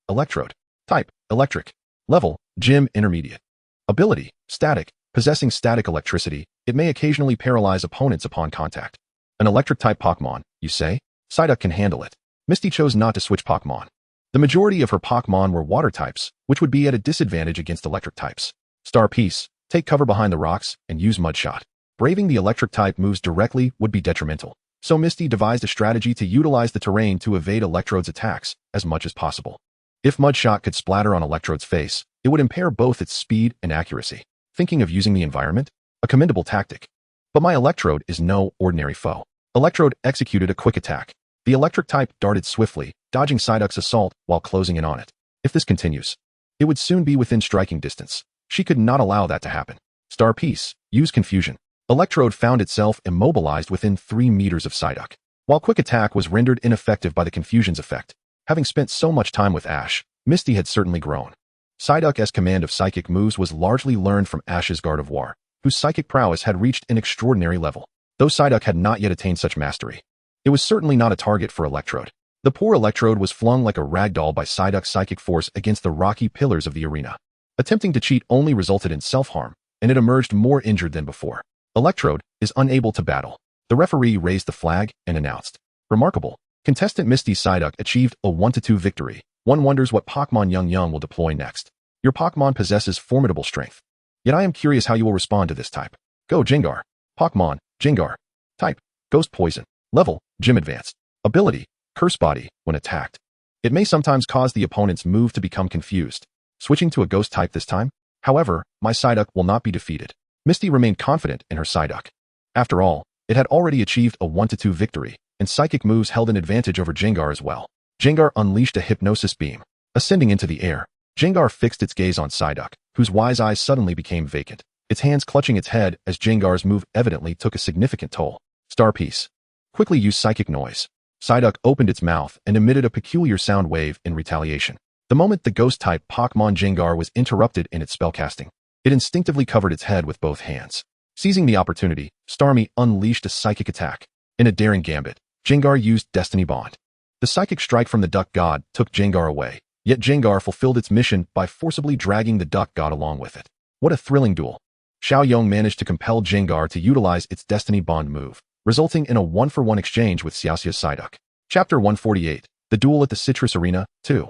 Electrode. Type, Electric. Level, Gym Intermediate. Ability, Static. Possessing static electricity, it may occasionally paralyze opponents upon contact. An electric-type Pokémon, you say? Psyduck can handle it. Misty chose not to switch Pokémon. The majority of her Pokémon were water types, which would be at a disadvantage against electric types. Star Piece, take cover behind the rocks and use Mud Shot. Braving the electric-type moves directly would be detrimental, so Misty devised a strategy to utilize the terrain to evade Electrode's attacks as much as possible. If Mud Shot could splatter on Electrode's face, it would impair both its speed and accuracy. Thinking of using the environment? A commendable tactic. But my Electrode is no ordinary foe. Electrode executed a quick attack. The electric type darted swiftly, dodging Psyduck's assault while closing in on it. If this continues, it would soon be within striking distance. She could not allow that to happen. Star Piece, use Confusion. Electrode found itself immobilized within 3 meters of Psyduck. While Quick Attack was rendered ineffective by the Confusion's effect, having spent so much time with Ash, Misty had certainly grown. Psyduck's command of psychic moves was largely learned from Ash's Gardevoir, whose psychic prowess had reached an extraordinary level. Though Psyduck had not yet attained such mastery, it was certainly not a target for Electrode. The poor Electrode was flung like a ragdoll by Psyduck's psychic force against the rocky pillars of the arena. Attempting to cheat only resulted in self-harm, and it emerged more injured than before. Electrode is unable to battle. The referee raised the flag and announced, "Remarkable. Contestant Misty Psyduck achieved a 1-2 victory. One wonders what Pokémon Yung will deploy next. Your Pokémon possesses formidable strength. Yet I am curious how you will respond to this type. Go Gengar. Pokémon, Gengar. Type, Ghost Poison. Level, Gym Advanced. Ability, Curse Body when attacked. It may sometimes cause the opponent's move to become confused. Switching to a Ghost type this time? However, my Psyduck will not be defeated." Misty remained confident in her Psyduck. After all, it had already achieved a 1-2 victory, and psychic moves held an advantage over Gengar as well. Gengar unleashed a Hypnosis Beam. Ascending into the air, Gengar fixed its gaze on Psyduck, whose wise eyes suddenly became vacant, its hands clutching its head as Gengar's move evidently took a significant toll. Star Piece. Quickly use Psychic Noise. Psyduck opened its mouth and emitted a peculiar sound wave in retaliation. The moment the Ghost-type Pokémon Gengar was interrupted in its spellcasting, it instinctively covered its head with both hands. Seizing the opportunity, Starmie unleashed a psychic attack. In a daring gambit, Gengar used Destiny Bond. The psychic strike from the Duck God took Gengar away, yet Gengar fulfilled its mission by forcibly dragging the Duck God along with it. What a thrilling duel. Xiao managed to compel Gengar to utilize its Destiny Bond move, resulting in a 1-for-1 exchange with Xiaoxia's Psyduck. Chapter 148, The Duel at the Citrus Arena, 2.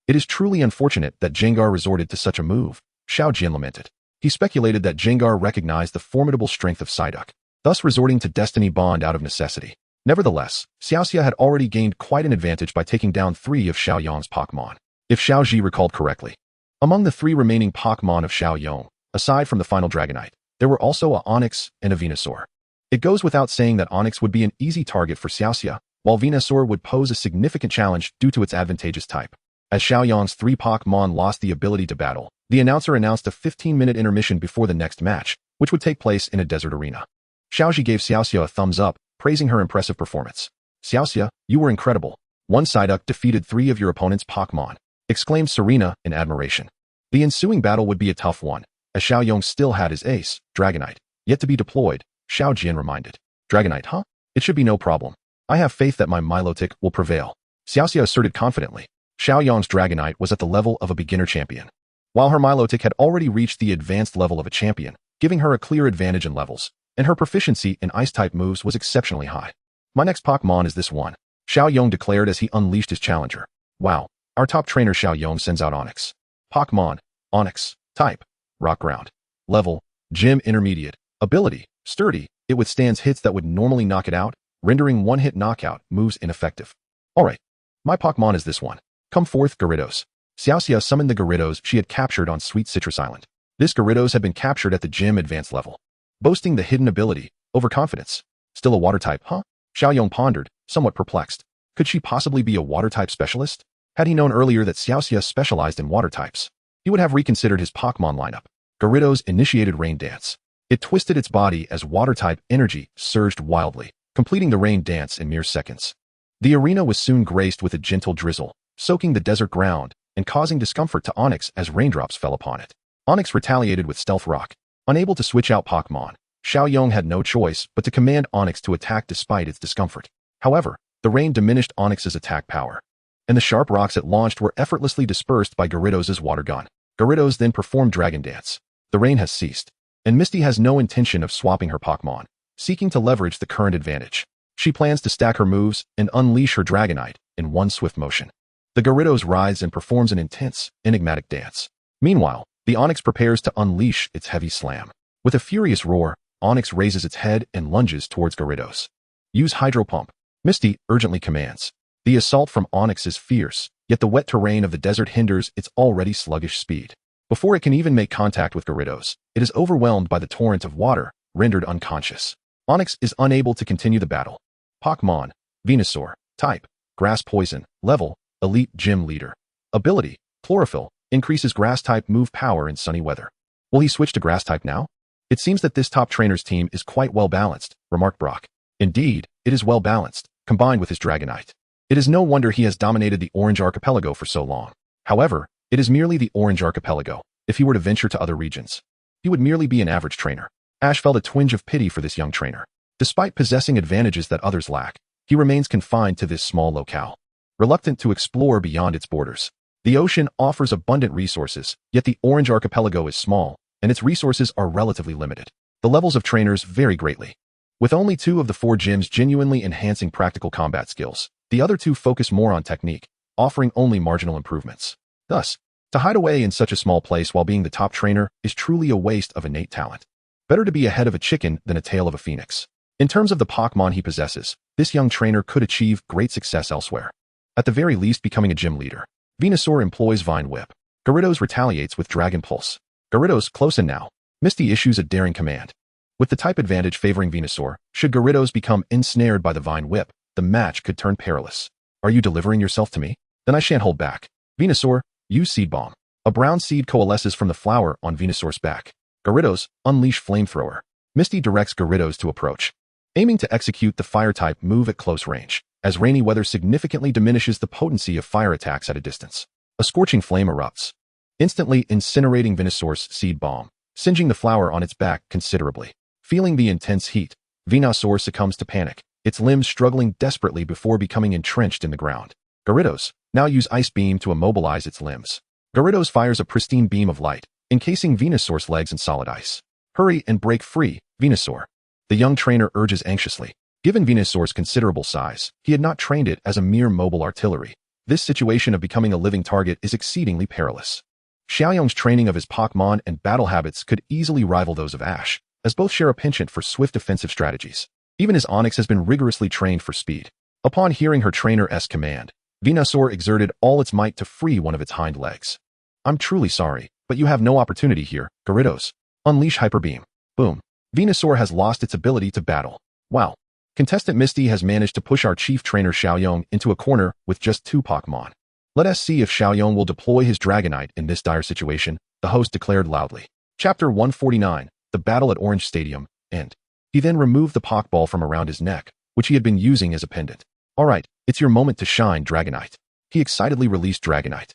It is truly unfortunate that Gengar resorted to such a move, Xiao Jian lamented. He speculated that Gengar recognized the formidable strength of Psyduck, thus resorting to Destiny Bond out of necessity. Nevertheless, Xiaoxia had already gained quite an advantage by taking down 3 of Xiaoyang's Pokémon, if Xiao Zhi recalled correctly. Among the 3 remaining Pokémon of Xiaoyang, aside from the final Dragonite, there were also a Onyx and a Venusaur. It goes without saying that Onyx would be an easy target for Xiaoxia, while Venusaur would pose a significant challenge due to its advantageous type. As Xiaoyang's 3 Pokémon lost the ability to battle, the announcer announced a 15-minute intermission before the next match, which would take place in a desert arena. Xiaoxi gave Xiaoxia a thumbs up, praising her impressive performance. "Xiaoxia, you were incredible. One Psyduck defeated 3 of your opponent's Pokémon," exclaimed Serena in admiration. The ensuing battle would be a tough one, as Xiaoyang still had his ace, Dragonite, yet to be deployed. Xiao Jian reminded. "Dragonite, huh? It should be no problem. I have faith that my Milotic will prevail," Xiaoxia asserted confidently. Xiaoyang's Dragonite was at the level of a beginner champion, while her Milotic had already reached the advanced level of a champion, giving her a clear advantage in levels, and her proficiency in Ice-type moves was exceptionally high. "My next Pokémon is this one," Xiaoyang declared as he unleashed his challenger. "Wow, our top trainer Xiaoyang sends out Onyx. Pokémon, Onyx, type, Rock Ground. Level, Gym Intermediate. Ability, Sturdy. It withstands hits that would normally knock it out, rendering one-hit knockout moves ineffective. Alright, my Pokémon is this one. Come forth, Gyarados." Xiaoxia summoned the Gyarados she had captured on Sweet Citrus Island. This Gyarados had been captured at the Gym Advanced level, boasting the hidden ability, Overconfidence. "Still a water type, huh?" Xiaoyang pondered, somewhat perplexed. Could she possibly be a water-type specialist? Had he known earlier that Xiao specialized in water types, he would have reconsidered his Pokémon lineup. Gyarados initiated Rain Dance. It twisted its body as water-type energy surged wildly, completing the rain dance in mere seconds. The arena was soon graced with a gentle drizzle, soaking the desert ground and causing discomfort to Onyx as raindrops fell upon it. Onyx retaliated with Stealth Rock. Unable to switch out Pokémon, Xiaoyong had no choice but to command Onyx to attack despite its discomfort. However, the rain diminished Onyx's attack power, and the sharp rocks it launched were effortlessly dispersed by Gyarados' water gun. Gyarados then performed Dragon Dance. The rain has ceased, and Misty has no intention of swapping her Pokémon, seeking to leverage the current advantage. She plans to stack her moves and unleash her Dragonite in one swift motion. The Gyarados rides and performs an intense, enigmatic dance. Meanwhile, the Onyx prepares to unleash its heavy slam. With a furious roar, Onyx raises its head and lunges towards Gyarados. Use Hydro Pump, Misty urgently commands. The assault from Onyx is fierce, yet the wet terrain of the desert hinders its already sluggish speed. Before it can even make contact with Gyarados, it is overwhelmed by the torrent of water, rendered unconscious. Onyx is unable to continue the battle. Pokémon, Venusaur, type, Grass Poison, level, Elite Gym Leader. Ability, Chlorophyll, increases Grass-type move power in sunny weather. Will he switch to Grass-type now? It seems that this top trainer's team is quite well-balanced, remarked Brock. Indeed, it is well-balanced, combined with his Dragonite. It is no wonder he has dominated the Orange Archipelago for so long. However, it is merely the Orange Archipelago. If he were to venture to other regions, he would merely be an average trainer. Ash felt a twinge of pity for this young trainer. Despite possessing advantages that others lack, he remains confined to this small locale, reluctant to explore beyond its borders. The ocean offers abundant resources, yet the Orange Archipelago is small, and its resources are relatively limited. The levels of trainers vary greatly. With only 2 of the 4 gyms genuinely enhancing practical combat skills, the other 2 focus more on technique, offering only marginal improvements. Thus, to hide away in such a small place while being the top trainer is truly a waste of innate talent. Better to be a head of a chicken than a tail of a phoenix. In terms of the Pokémon he possesses, this young trainer could achieve great success elsewhere. At the very least, becoming a gym leader. Venusaur employs Vine Whip. Gyarados retaliates with Dragon Pulse. Gyarados close in now. Misty issues a daring command. With the type advantage favoring Venusaur, should Gyarados become ensnared by the Vine Whip, the match could turn perilous. Are you delivering yourself to me? Then I shan't hold back. Venusaur, use Seed Bomb. A brown seed coalesces from the flower on Venusaur's back. Gyarados, unleash Flamethrower. Misty directs Gyarados to approach, aiming to execute the Fire-type move at close range, as rainy weather significantly diminishes the potency of fire attacks at a distance. A scorching flame erupts, instantly incinerating Venusaur's Seed Bomb, singeing the flower on its back considerably. Feeling the intense heat, Venusaur succumbs to panic, its limbs struggling desperately before becoming entrenched in the ground. Gyarados, now use Ice Beam to immobilize its limbs. Gyarados fires a pristine beam of light, encasing Venusaur's legs in solid ice. Hurry and break free, Venusaur. The young trainer urges anxiously. Given Venusaur's considerable size, he had not trained it as a mere mobile artillery. This situation of becoming a living target is exceedingly perilous. Xiaoyong's training of his Pokémon and battle habits could easily rival those of Ash, as both share a penchant for swift defensive strategies. Even his Onyx has been rigorously trained for speed. Upon hearing her trainer's command, Venusaur exerted all its might to free one of its hind legs. I'm truly sorry, but you have no opportunity here, Gyarados. Unleash Hyper Beam. Boom. Venusaur has lost its ability to battle. Wow. Contestant Misty has managed to push our chief trainer Xiaoyong into a corner with just 2 Pokémon. Let us see if Xiaoyong will deploy his Dragonite in this dire situation, the host declared loudly. Chapter 149, The Battle at Orange Stadium, End. He then removed the Pokeball from around his neck, which he had been using as a pendant. Alright, it's your moment to shine, Dragonite. He excitedly released Dragonite.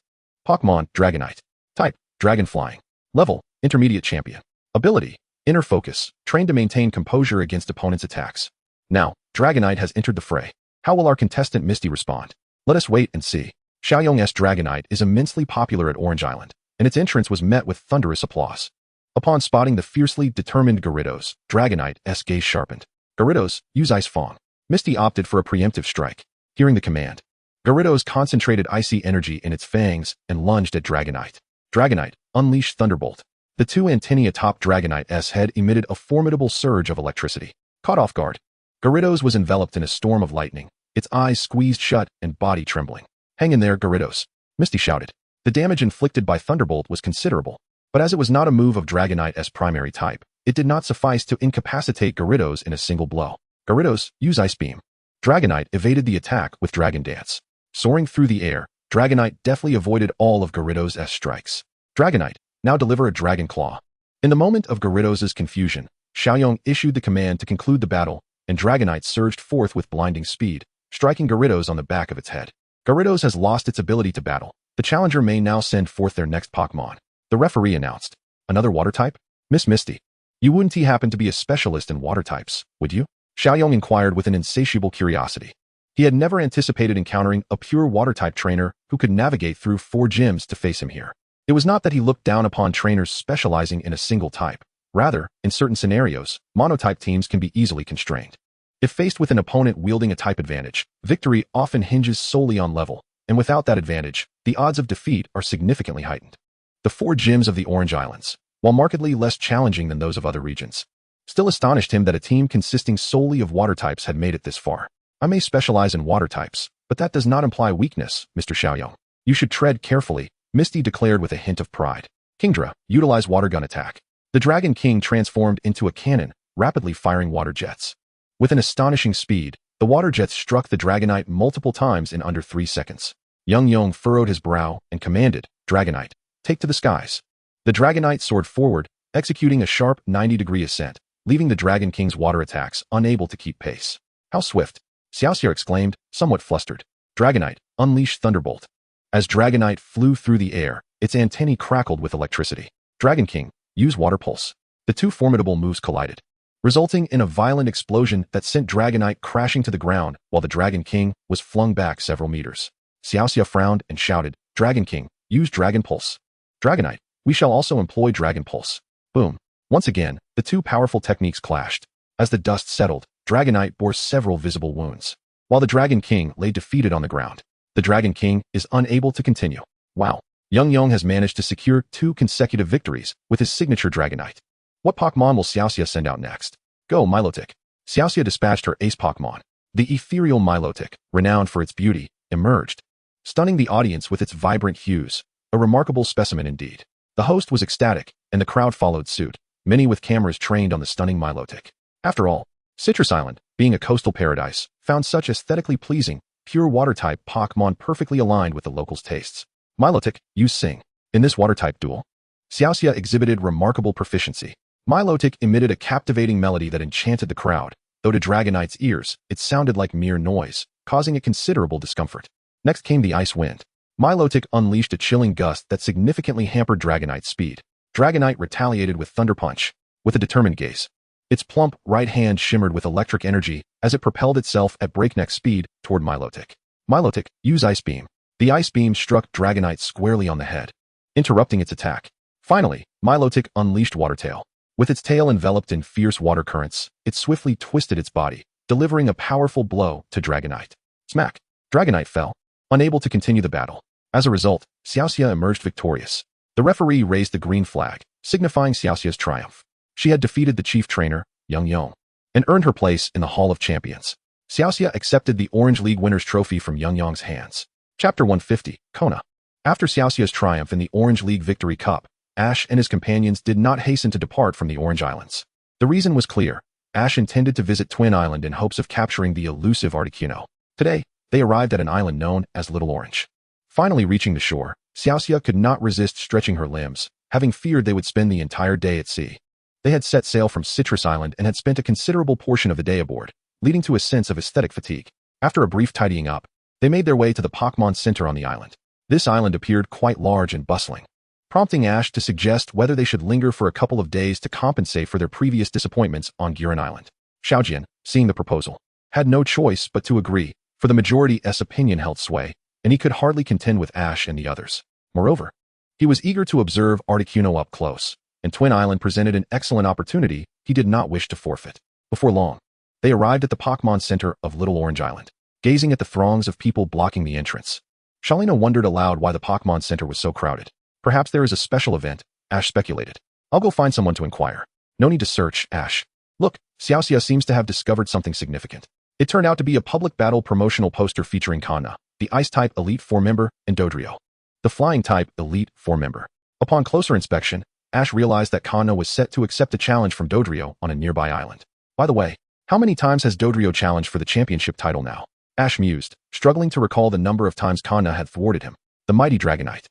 Pokémon, Dragonite. Type, Dragon Flying. Level, Intermediate Champion. Ability, Inner Focus, trained to maintain composure against opponents' attacks. Now, Dragonite has entered the fray. How will our contestant Misty respond? Let us wait and see. Xiaoyong's Dragonite is immensely popular at Orange Island, and its entrance was met with thunderous applause. Upon spotting the fiercely determined Gyarados, Dragonite's gaze sharpened. Gyarados, use Ice Fang. Misty opted for a preemptive strike. Hearing the command, Gyarados concentrated icy energy in its fangs and lunged at Dragonite. Dragonite, unleash Thunderbolt. The 2 antennae atop Dragonite's head emitted a formidable surge of electricity. Caught off guard, Gyarados was enveloped in a storm of lightning, its eyes squeezed shut and body trembling. Hang in there, Gyarados, Misty shouted. The damage inflicted by Thunderbolt was considerable, but as it was not a move of Dragonite's primary type, it did not suffice to incapacitate Gyarados in a single blow. Gyarados, use Ice Beam. Dragonite evaded the attack with Dragon Dance. Soaring through the air, Dragonite deftly avoided all of Gyarados' strikes. Dragonite, now deliver a Dragon Claw. In the moment of Gyarados' confusion, Xiaoyong issued the command to conclude the battle, and Dragonite surged forth with blinding speed, striking Gyarados on the back of its head. Gyarados has lost its ability to battle. The challenger may now send forth their next Pokémon. The referee announced. Another water type? Miss Misty. You wouldn't happen to be a specialist in water types, would you? Xiaoyong inquired with an insatiable curiosity. He had never anticipated encountering a pure water-type trainer who could navigate through 4 gyms to face him here. It was not that he looked down upon trainers specializing in a single type. Rather, in certain scenarios, monotype teams can be easily constrained. If faced with an opponent wielding a type advantage, victory often hinges solely on level, and without that advantage, the odds of defeat are significantly heightened. The 4 gyms of the Orange Islands, while markedly less challenging than those of other regions, still astonished him that a team consisting solely of water types had made it this far. I may specialize in water types, but that does not imply weakness, Mr. Xiaoyong. You should tread carefully, Misty declared with a hint of pride. Kingdra, utilize water gun attack. The Dragon King transformed into a cannon, rapidly firing water jets. With an astonishing speed, the water jets struck the Dragonite multiple times in under 3 seconds. Young Yong furrowed his brow and commanded, Dragonite, take to the skies. The Dragonite soared forward, executing a sharp 90-degree ascent, leaving the Dragon King's water attacks unable to keep pace. How swift! Xiaoxia exclaimed, somewhat flustered. Dragonite, unleash Thunderbolt. As Dragonite flew through the air, its antennae crackled with electricity. Dragon King, use Water Pulse. The 2 formidable moves collided, resulting in a violent explosion that sent Dragonite crashing to the ground while the Dragon King was flung back several meters. Xiaoxia frowned and shouted, Dragon King, use Dragon Pulse. Dragonite, we shall also employ Dragon Pulse. Boom. Once again, the 2 powerful techniques clashed. As the dust settled, Dragonite bore several visible wounds, while the Dragon King lay defeated on the ground. The Dragon King is unable to continue. Wow. Young Yong has managed to secure 2 consecutive victories with his signature Dragonite. What Pokémon will Xiaoxia send out next? Go, Milotic. Xiaoxia dispatched her ace Pokémon. The ethereal Milotic, renowned for its beauty, emerged, stunning the audience with its vibrant hues. A remarkable specimen indeed. The host was ecstatic, and the crowd followed suit, many with cameras trained on the stunning Milotic. After all, Citrus Island, being a coastal paradise, found such aesthetically pleasing, pure water-type Pokémon perfectly aligned with the locals' tastes. Milotic, use Sing. In this water-type duel, Xiaoxia exhibited remarkable proficiency. Milotic emitted a captivating melody that enchanted the crowd, though to Dragonite's ears, it sounded like mere noise, causing a considerable discomfort. Next came the Ice Wind. Milotic unleashed a chilling gust that significantly hampered Dragonite's speed. Dragonite retaliated with Thunder Punch, with a determined gaze. Its plump right hand shimmered with electric energy as it propelled itself at breakneck speed toward Milotic. Milotic, use Ice Beam. The Ice Beam struck Dragonite squarely on the head, interrupting its attack. Finally, Milotic unleashed Water Tail. With its tail enveloped in fierce water currents, it swiftly twisted its body, delivering a powerful blow to Dragonite. Smack! Dragonite fell, unable to continue the battle. As a result, Xiaoxia emerged victorious. The referee raised the green flag, signifying Xiaoxia's triumph. She had defeated the chief trainer, Young Yong, and earned her place in the Hall of Champions. Xiaoxia accepted the Orange League Winner's Trophy from Young Yong's hands. Chapter 150, Kona. After Xiaoxia's triumph in the Orange League Victory Cup, Ash and his companions did not hasten to depart from the Orange Islands. The reason was clear. Ash intended to visit Twin Island in hopes of capturing the elusive Articuno. Today, they arrived at an island known as Little Orange. Finally reaching the shore, Xiaoxia could not resist stretching her limbs, having feared they would spend the entire day at sea. They had set sail from Citrus Island and had spent a considerable portion of the day aboard, leading to a sense of aesthetic fatigue. After a brief tidying up, they made their way to the Pokémon Center on the island. This island appeared quite large and bustling, prompting Ash to suggest whether they should linger for a couple of days to compensate for their previous disappointments on Guiron Island. Xiaojian, seeing the proposal, had no choice but to agree, for the majority's opinion held sway, and he could hardly contend with Ash and the others. Moreover, he was eager to observe Articuno up close, and Twin Island presented an excellent opportunity he did not wish to forfeit. Before long, they arrived at the Pokémon Center of Little Orange Island. Gazing at the throngs of people blocking the entrance, Shalina wondered aloud why the Pokémon Center was so crowded. Perhaps there is a special event, Ash speculated. I'll go find someone to inquire. No need to search, Ash. Look, Xiaoxia seems to have discovered something significant. It turned out to be a public battle promotional poster featuring Kanna, the Ice-type Elite 4 member, and Dodrio, the Flying-type Elite 4 member. Upon closer inspection, Ash realized that Kanna was set to accept a challenge from Dodrio on a nearby island. By the way, How many times has Dodrio challenged for the championship title now? Ash mused, struggling to recall the number of times Kanna had thwarted him. The mighty Dragonite,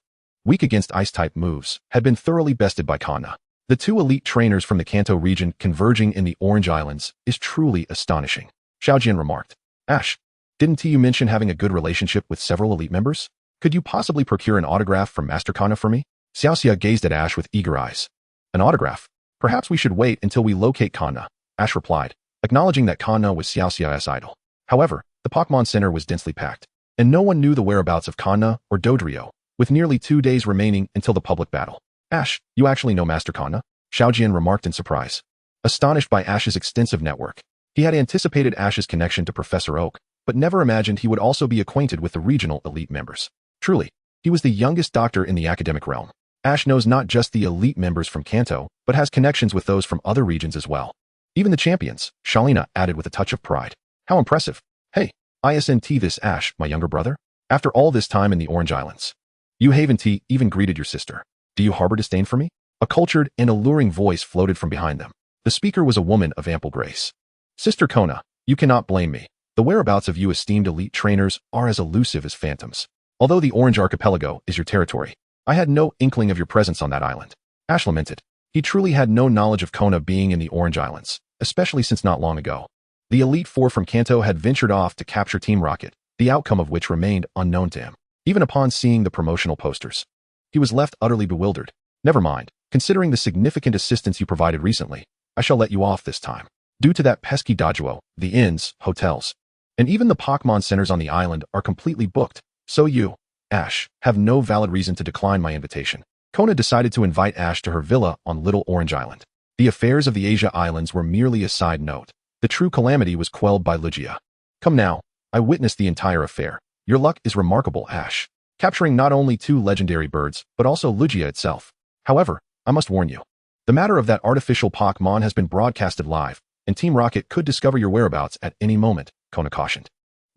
weak against Ice-type moves, had been thoroughly bested by Kanna. The two elite trainers from the Kanto region converging in the Orange Islands is truly astonishing. Xiao Jian remarked. Ash, didn't you mention having a good relationship with several elite members? Could you possibly procure an autograph from Master Kanna for me? Xiaoxia gazed at Ash with eager eyes. An autograph? Perhaps we should wait until we locate Kanna, Ash replied, acknowledging that Kanna was Xiaoxia's idol. However, the Pokémon Center was densely packed, and no one knew the whereabouts of Kanna or Dodrio, with nearly 2 days remaining until the public battle. Ash, you actually know Master Kanna? Xiao Jian remarked in surprise. Astonished by Ash's extensive network, he had anticipated Ash's connection to Professor Oak, but never imagined he would also be acquainted with the regional elite members. Truly, he was the youngest doctor in the academic realm. Ash knows not just the elite members from Kanto, but has connections with those from other regions as well. Even the champions, Shalina added with a touch of pride. How impressive. Hey, isn't this Ash, my younger brother? After all this time in the Orange Islands, you haven't even greeted your sister. Do you harbor disdain for me? A cultured and alluring voice floated from behind them. The speaker was a woman of ample grace. Sister Kona, you cannot blame me. The whereabouts of you esteemed elite trainers are as elusive as phantoms. Although the Orange Archipelago is your territory, I had no inkling of your presence on that island. Ash lamented. He truly had no knowledge of Kona being in the Orange Islands, especially since not long ago. The Elite Four from Kanto had ventured off to capture Team Rocket, the outcome of which remained unknown to him. Even upon seeing the promotional posters, he was left utterly bewildered. Never mind, considering the significant assistance you provided recently, I shall let you off this time. Due to that pesky dojo, the inns, hotels, and even the Pokémon centers on the island are completely booked, so you, Ash, have no valid reason to decline my invitation. Kona decided to invite Ash to her villa on Little Orange Island. The affairs of the Asia Islands were merely a side note. The true calamity was quelled by Lugia. Come now, I witnessed the entire affair. Your luck is remarkable, Ash, capturing not only 2 legendary birds, but also Lugia itself. However, I must warn you. The matter of that artificial Pokémon has been broadcasted live, and Team Rocket could discover your whereabouts at any moment, Kona cautioned.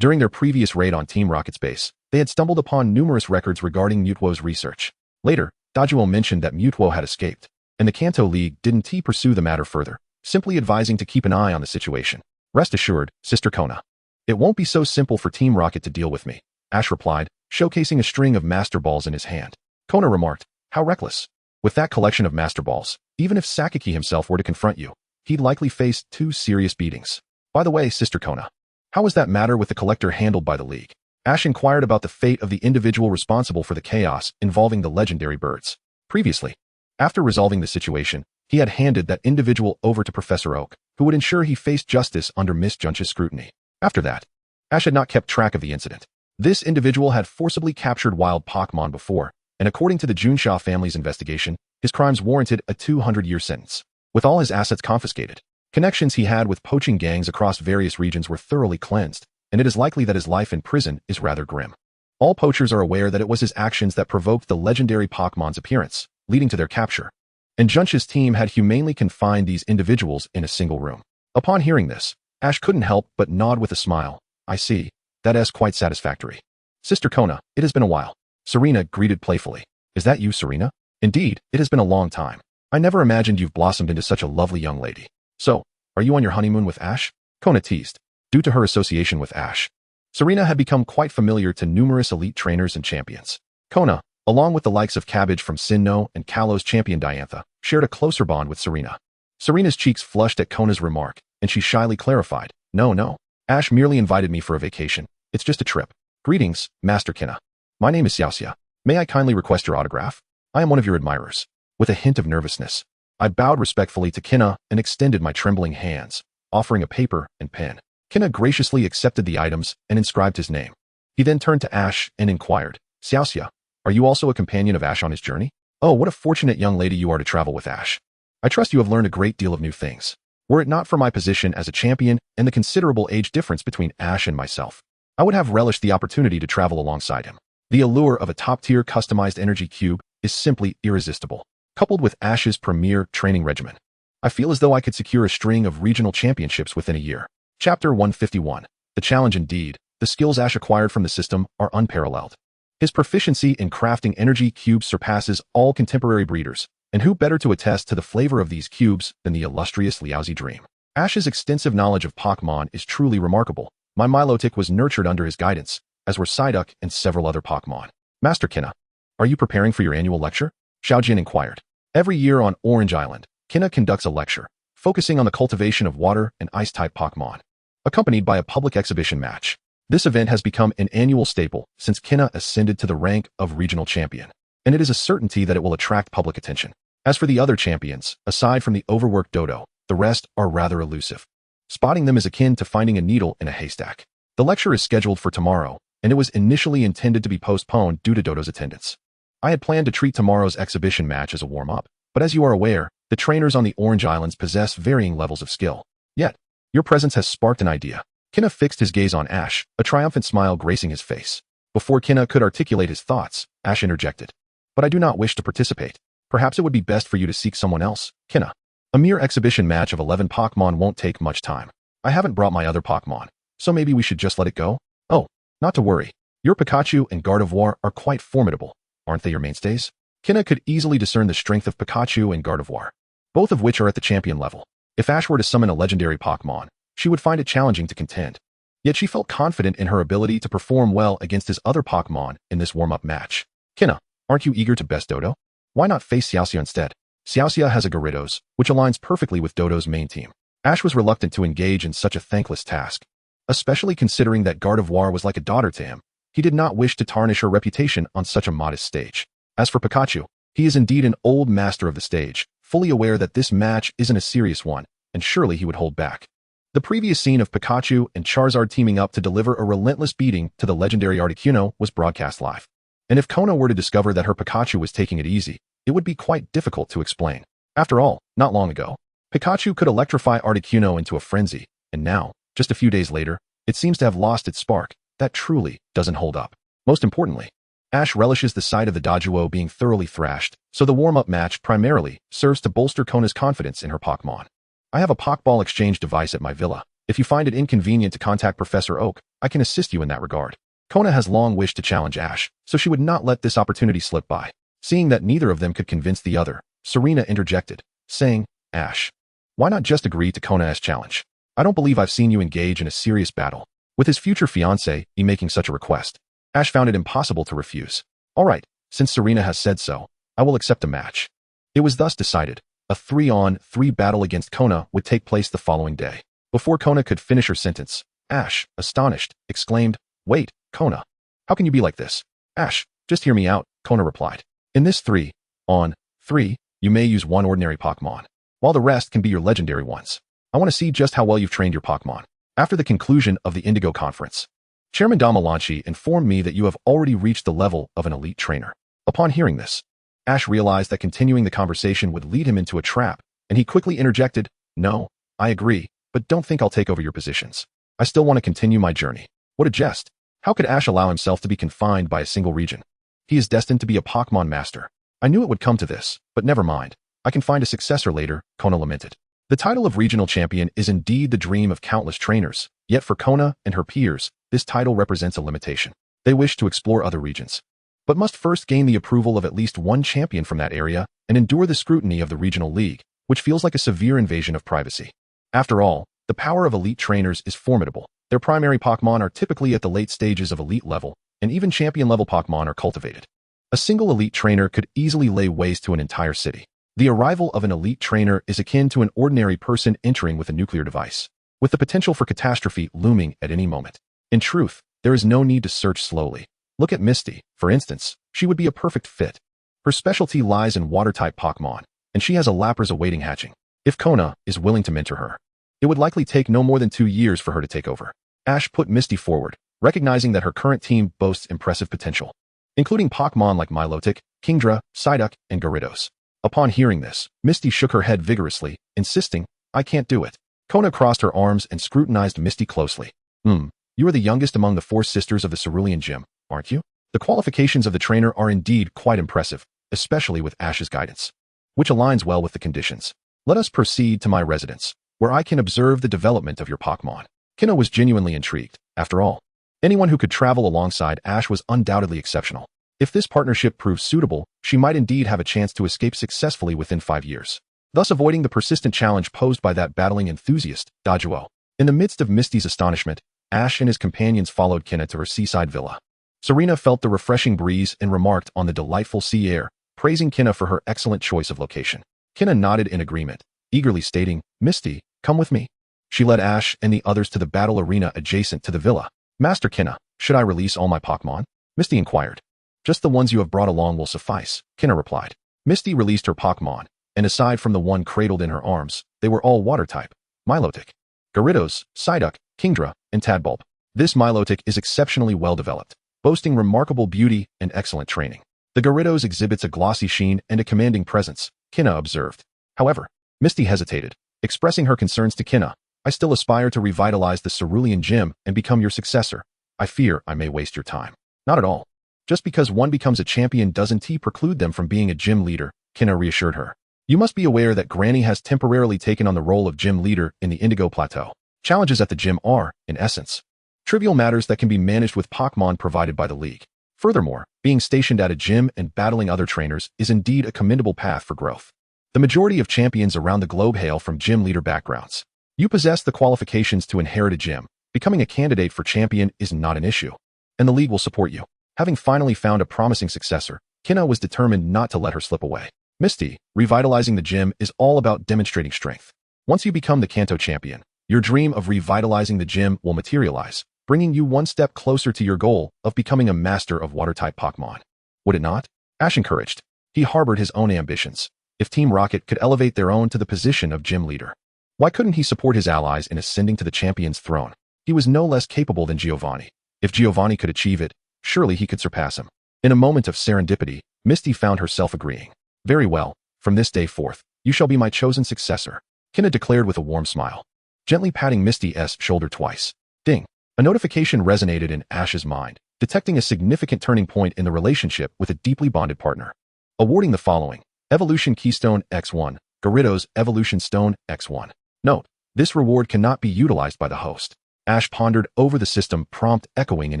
During their previous raid on Team Rocket's base, they had stumbled upon numerous records regarding Mutuo's research. Later, Dojuo mentioned that Mutuo had escaped, and the Kanto League didn't pursue the matter further, simply advising to keep an eye on the situation. Rest assured, Sister Kona. It won't be so simple for Team Rocket to deal with me, Ash replied, showcasing a string of Master Balls in his hand. Kona remarked, how reckless. With that collection of Master Balls, even if Saki himself were to confront you, he'd likely face 2 serious beatings. By the way, Sister Kona, how was that matter with the collector handled by the League? Ash inquired about the fate of the individual responsible for the chaos involving the legendary birds. Previously, after resolving the situation, he had handed that individual over to Professor Oak, who would ensure he faced justice under Miss Junch's scrutiny. After that, Ash had not kept track of the incident. This individual had forcibly captured wild Pokémon before, and according to the Junsha family's investigation, his crimes warranted a 200-year sentence. With all his assets confiscated, connections he had with poaching gangs across various regions were thoroughly cleansed, and it is likely that his life in prison is rather grim. All poachers are aware that it was his actions that provoked the legendary Pokémon's appearance, leading to their capture. And Junch's team had humanely confined these individuals in a single room. Upon hearing this, Ash couldn't help but nod with a smile. I see. That is quite satisfactory. Sister Kona, it has been a while. Serena greeted playfully. Is that you, Serena? Indeed, it has been a long time. I never imagined you've blossomed into such a lovely young lady. So, are you on your honeymoon with Ash? Kona teased. Due to her association with Ash, Serena had become quite familiar to numerous elite trainers and champions. Kona, along with the likes of Cabbage from Sinnoh and Kalo's champion Diantha, shared a closer bond with Serena. Serena's cheeks flushed at Kona's remark, and she shyly clarified, No. Ash merely invited me for a vacation. It's just a trip. Greetings, Master Kina. My name is Xiaoxia. May I kindly request your autograph? I am one of your admirers. With a hint of nervousness, I bowed respectfully to Kina and extended my trembling hands, offering a paper and pen. Kina graciously accepted the items and inscribed his name. He then turned to Ash and inquired, Xiaoxia, are you also a companion of Ash on his journey? Oh, what a fortunate young lady you are to travel with Ash. I trust you have learned a great deal of new things. Were it not for my position as a champion and the considerable age difference between Ash and myself, I would have relished the opportunity to travel alongside him. The allure of a top-tier customized energy cube is simply irresistible. Coupled with Ash's premier training regimen, I feel as though I could secure a string of regional championships within a year. Chapter 151. The challenge indeed. The skills Ash acquired from the system are unparalleled. His proficiency in crafting energy cubes surpasses all contemporary breeders, and who better to attest to the flavor of these cubes than the illustrious Liaozi Dream? Ash's extensive knowledge of Pokémon is truly remarkable. My Milotic was nurtured under his guidance, as were Psyduck and several other Pokémon. Master Kinna, are you preparing for your annual lecture? Xiao Jin inquired. Every year on Orange Island, Kinna conducts a lecture, focusing on the cultivation of water and ice-type Pokémon, accompanied by a public exhibition match. This event has become an annual staple since Kinna ascended to the rank of regional champion, and it is a certainty that it will attract public attention. As for the other champions, aside from the overworked Dodo, the rest are rather elusive. Spotting them is akin to finding a needle in a haystack. The lecture is scheduled for tomorrow, and it was initially intended to be postponed due to Dodo's attendance. I had planned to treat tomorrow's exhibition match as a warm-up, but as you are aware, the trainers on the Orange Islands possess varying levels of skill. Yet, your presence has sparked an idea. Kinna fixed his gaze on Ash, a triumphant smile gracing his face. Before Kinna could articulate his thoughts, Ash interjected. But I do not wish to participate. Perhaps it would be best for you to seek someone else, Kinna. A mere exhibition match of 11 Pokémon won't take much time. I haven't brought my other Pokémon, so maybe we should just let it go? Oh, not to worry. Your Pikachu and Gardevoir are quite formidable, aren't they your mainstays? Kinna could easily discern the strength of Pikachu and Gardevoir, both of which are at the champion level. If Ash were to summon a legendary Pokémon, she would find it challenging to contend. Yet she felt confident in her ability to perform well against his other Pokémon in this warm-up match. Kinna, aren't you eager to best Dodo? Why not face Xiaoxia instead? Xiaoxia has a Gyarados, which aligns perfectly with Dodo's main team. Ash was reluctant to engage in such a thankless task, especially considering that Gardevoir was like a daughter to him. He did not wish to tarnish her reputation on such a modest stage. As for Pikachu, he is indeed an old master of the stage, fully aware that this match isn't a serious one, and surely he would hold back. The previous scene of Pikachu and Charizard teaming up to deliver a relentless beating to the legendary Articuno was broadcast live. And if Kona were to discover that her Pikachu was taking it easy, it would be quite difficult to explain. After all, not long ago, Pikachu could electrify Articuno into a frenzy, and now, just a few days later, it seems to have lost its spark. That truly doesn't hold up. Most importantly, Ash relishes the sight of the Doduo being thoroughly thrashed, so the warm-up match primarily serves to bolster Kona's confidence in her Pokémon. I have a Pokeball exchange device at my villa. If you find it inconvenient to contact Professor Oak, I can assist you in that regard. Kona has long wished to challenge Ash, so she would not let this opportunity slip by. Seeing that neither of them could convince the other, Serena interjected, saying, Ash, why not just agree to Kona's challenge? I don't believe I've seen you engage in a serious battle. With his future fiancé making such a request, Ash found it impossible to refuse. All right, since Serena has said so, I will accept the match. It was thus decided. A 3-on-3 battle against Kona would take place the following day. Before Kona could finish her sentence, Ash, astonished, exclaimed, Wait, Kona, how can you be like this? Ash, just hear me out, Kona replied. In this 3-on-3, you may use one ordinary Pokémon, while the rest can be your legendary ones. I want to see just how well you've trained your Pokémon. After the conclusion of the Indigo Conference, Chairman Damalanchi informed me that you have already reached the level of an elite trainer. Upon hearing this, Ash realized that continuing the conversation would lead him into a trap, and he quickly interjected, No, I agree, but don't think I'll take over your positions. I still want to continue my journey. What a jest. How could Ash allow himself to be confined by a single region? He is destined to be a Pokémon master. I knew it would come to this, but never mind. I can find a successor later, Kona lamented. The title of regional champion is indeed the dream of countless trainers, yet for Kona and her peers, this title represents a limitation. They wish to explore other regions, but must first gain the approval of at least one champion from that area and endure the scrutiny of the regional league, which feels like a severe invasion of privacy. After all, the power of elite trainers is formidable. Their primary Pokémon are typically at the late stages of elite level, and even champion-level Pokémon are cultivated. A single elite trainer could easily lay waste to an entire city. The arrival of an elite trainer is akin to an ordinary person entering with a nuclear device, with the potential for catastrophe looming at any moment. In truth, there is no need to search slowly. Look at Misty, for instance. She would be a perfect fit. Her specialty lies in water-type Pokémon, and she has a Lapras awaiting hatching. If Kona is willing to mentor her, it would likely take no more than 2 years for her to take over. Ash put Misty forward, recognizing that her current team boasts impressive potential, including Pokémon like Milotic, Kingdra, Psyduck, and Gyarados. Upon hearing this, Misty shook her head vigorously, insisting, I can't do it. Kona crossed her arms and scrutinized Misty closely. You are the youngest among the 4 sisters of the Cerulean Gym, aren't you? The qualifications of the trainer are indeed quite impressive, especially with Ash's guidance, which aligns well with the conditions. Let us proceed to my residence, where I can observe the development of your Pokémon. Kina was genuinely intrigued. After all, anyone who could travel alongside Ash was undoubtedly exceptional. If this partnership proves suitable, she might indeed have a chance to escape successfully within 5 years. thus avoiding the persistent challenge posed by that battling enthusiast, Dajuo. In the midst of Misty's astonishment, Ash and his companions followed Kinna to her seaside villa. Serena felt the refreshing breeze and remarked on the delightful sea air, praising Kinna for her excellent choice of location. Kinna nodded in agreement, eagerly stating, "Misty, come with me." She led Ash and the others to the battle arena adjacent to the villa. "Master Kinna, should I release all my Pokémon?" Misty inquired. "Just the ones you have brought along will suffice," Kinna replied. Misty released her Pokémon, and aside from the one cradled in her arms, they were all water-type. Milotic, Gyarados, Psyduck, Kingdra, and Tadbulb. This Milotic is exceptionally well-developed, boasting remarkable beauty and excellent training. The Gyarados exhibits a glossy sheen and a commanding presence, Kinna observed. However, Misty hesitated, expressing her concerns to Kinna. "I still aspire to revitalize the Cerulean Gym and become your successor. I fear I may waste your time." "Not at all. Just because one becomes a champion doesn't preclude them from being a gym leader," Kinna reassured her. "You must be aware that Granny has temporarily taken on the role of gym leader in the Indigo Plateau. Challenges at the gym are, in essence, trivial matters that can be managed with Pokémon provided by the League. Furthermore, being stationed at a gym and battling other trainers is indeed a commendable path for growth. The majority of champions around the globe hail from gym leader backgrounds. You possess the qualifications to inherit a gym. Becoming a candidate for champion is not an issue, and the League will support you." Having finally found a promising successor, Kinna was determined not to let her slip away. "Misty, revitalizing the gym is all about demonstrating strength. Once you become the Kanto champion, your dream of revitalizing the gym will materialize, bringing you one step closer to your goal of becoming a master of water-type Pokémon. Would it not?" Ash encouraged. He harbored his own ambitions. If Team Rocket could elevate their own to the position of gym leader, why couldn't he support his allies in ascending to the champion's throne? He was no less capable than Giovanni. If Giovanni could achieve it, surely he could surpass him. In a moment of serendipity, Misty found herself agreeing. "Very well, from this day forth, you shall be my chosen successor," Kinna declared with a warm smile, gently patting Misty's shoulder twice. Ding! A notification resonated in Ash's mind, detecting a significant turning point in the relationship with a deeply bonded partner. Awarding the following: Evolution Keystone X1, Gyarados Evolution Stone X1. Note: this reward cannot be utilized by the host. Ash pondered over the system prompt echoing in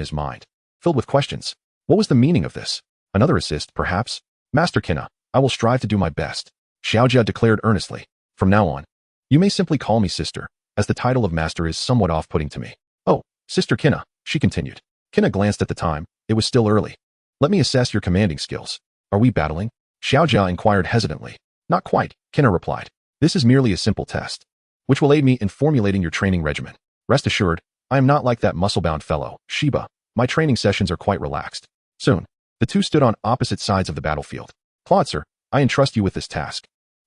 his mind, filled with questions. What was the meaning of this? Another assist, perhaps? "Master Kinna, I will strive to do my best," Xiaojia declared earnestly. "From now on, you may simply call me sister, as the title of master is somewhat off-putting to me." "Oh, Sister Kinna," she continued. Kinna glanced at the time. It was still early. "Let me assess your commanding skills. Are we battling?" Xiaojia inquired hesitantly. "Not quite," Kinna replied. "This is merely a simple test, which will aid me in formulating your training regimen. Rest assured, I am not like that muscle-bound fellow, Shiba. My training sessions are quite relaxed." Soon, the two stood on opposite sides of the battlefield. "Clawitzer, I entrust you with this task.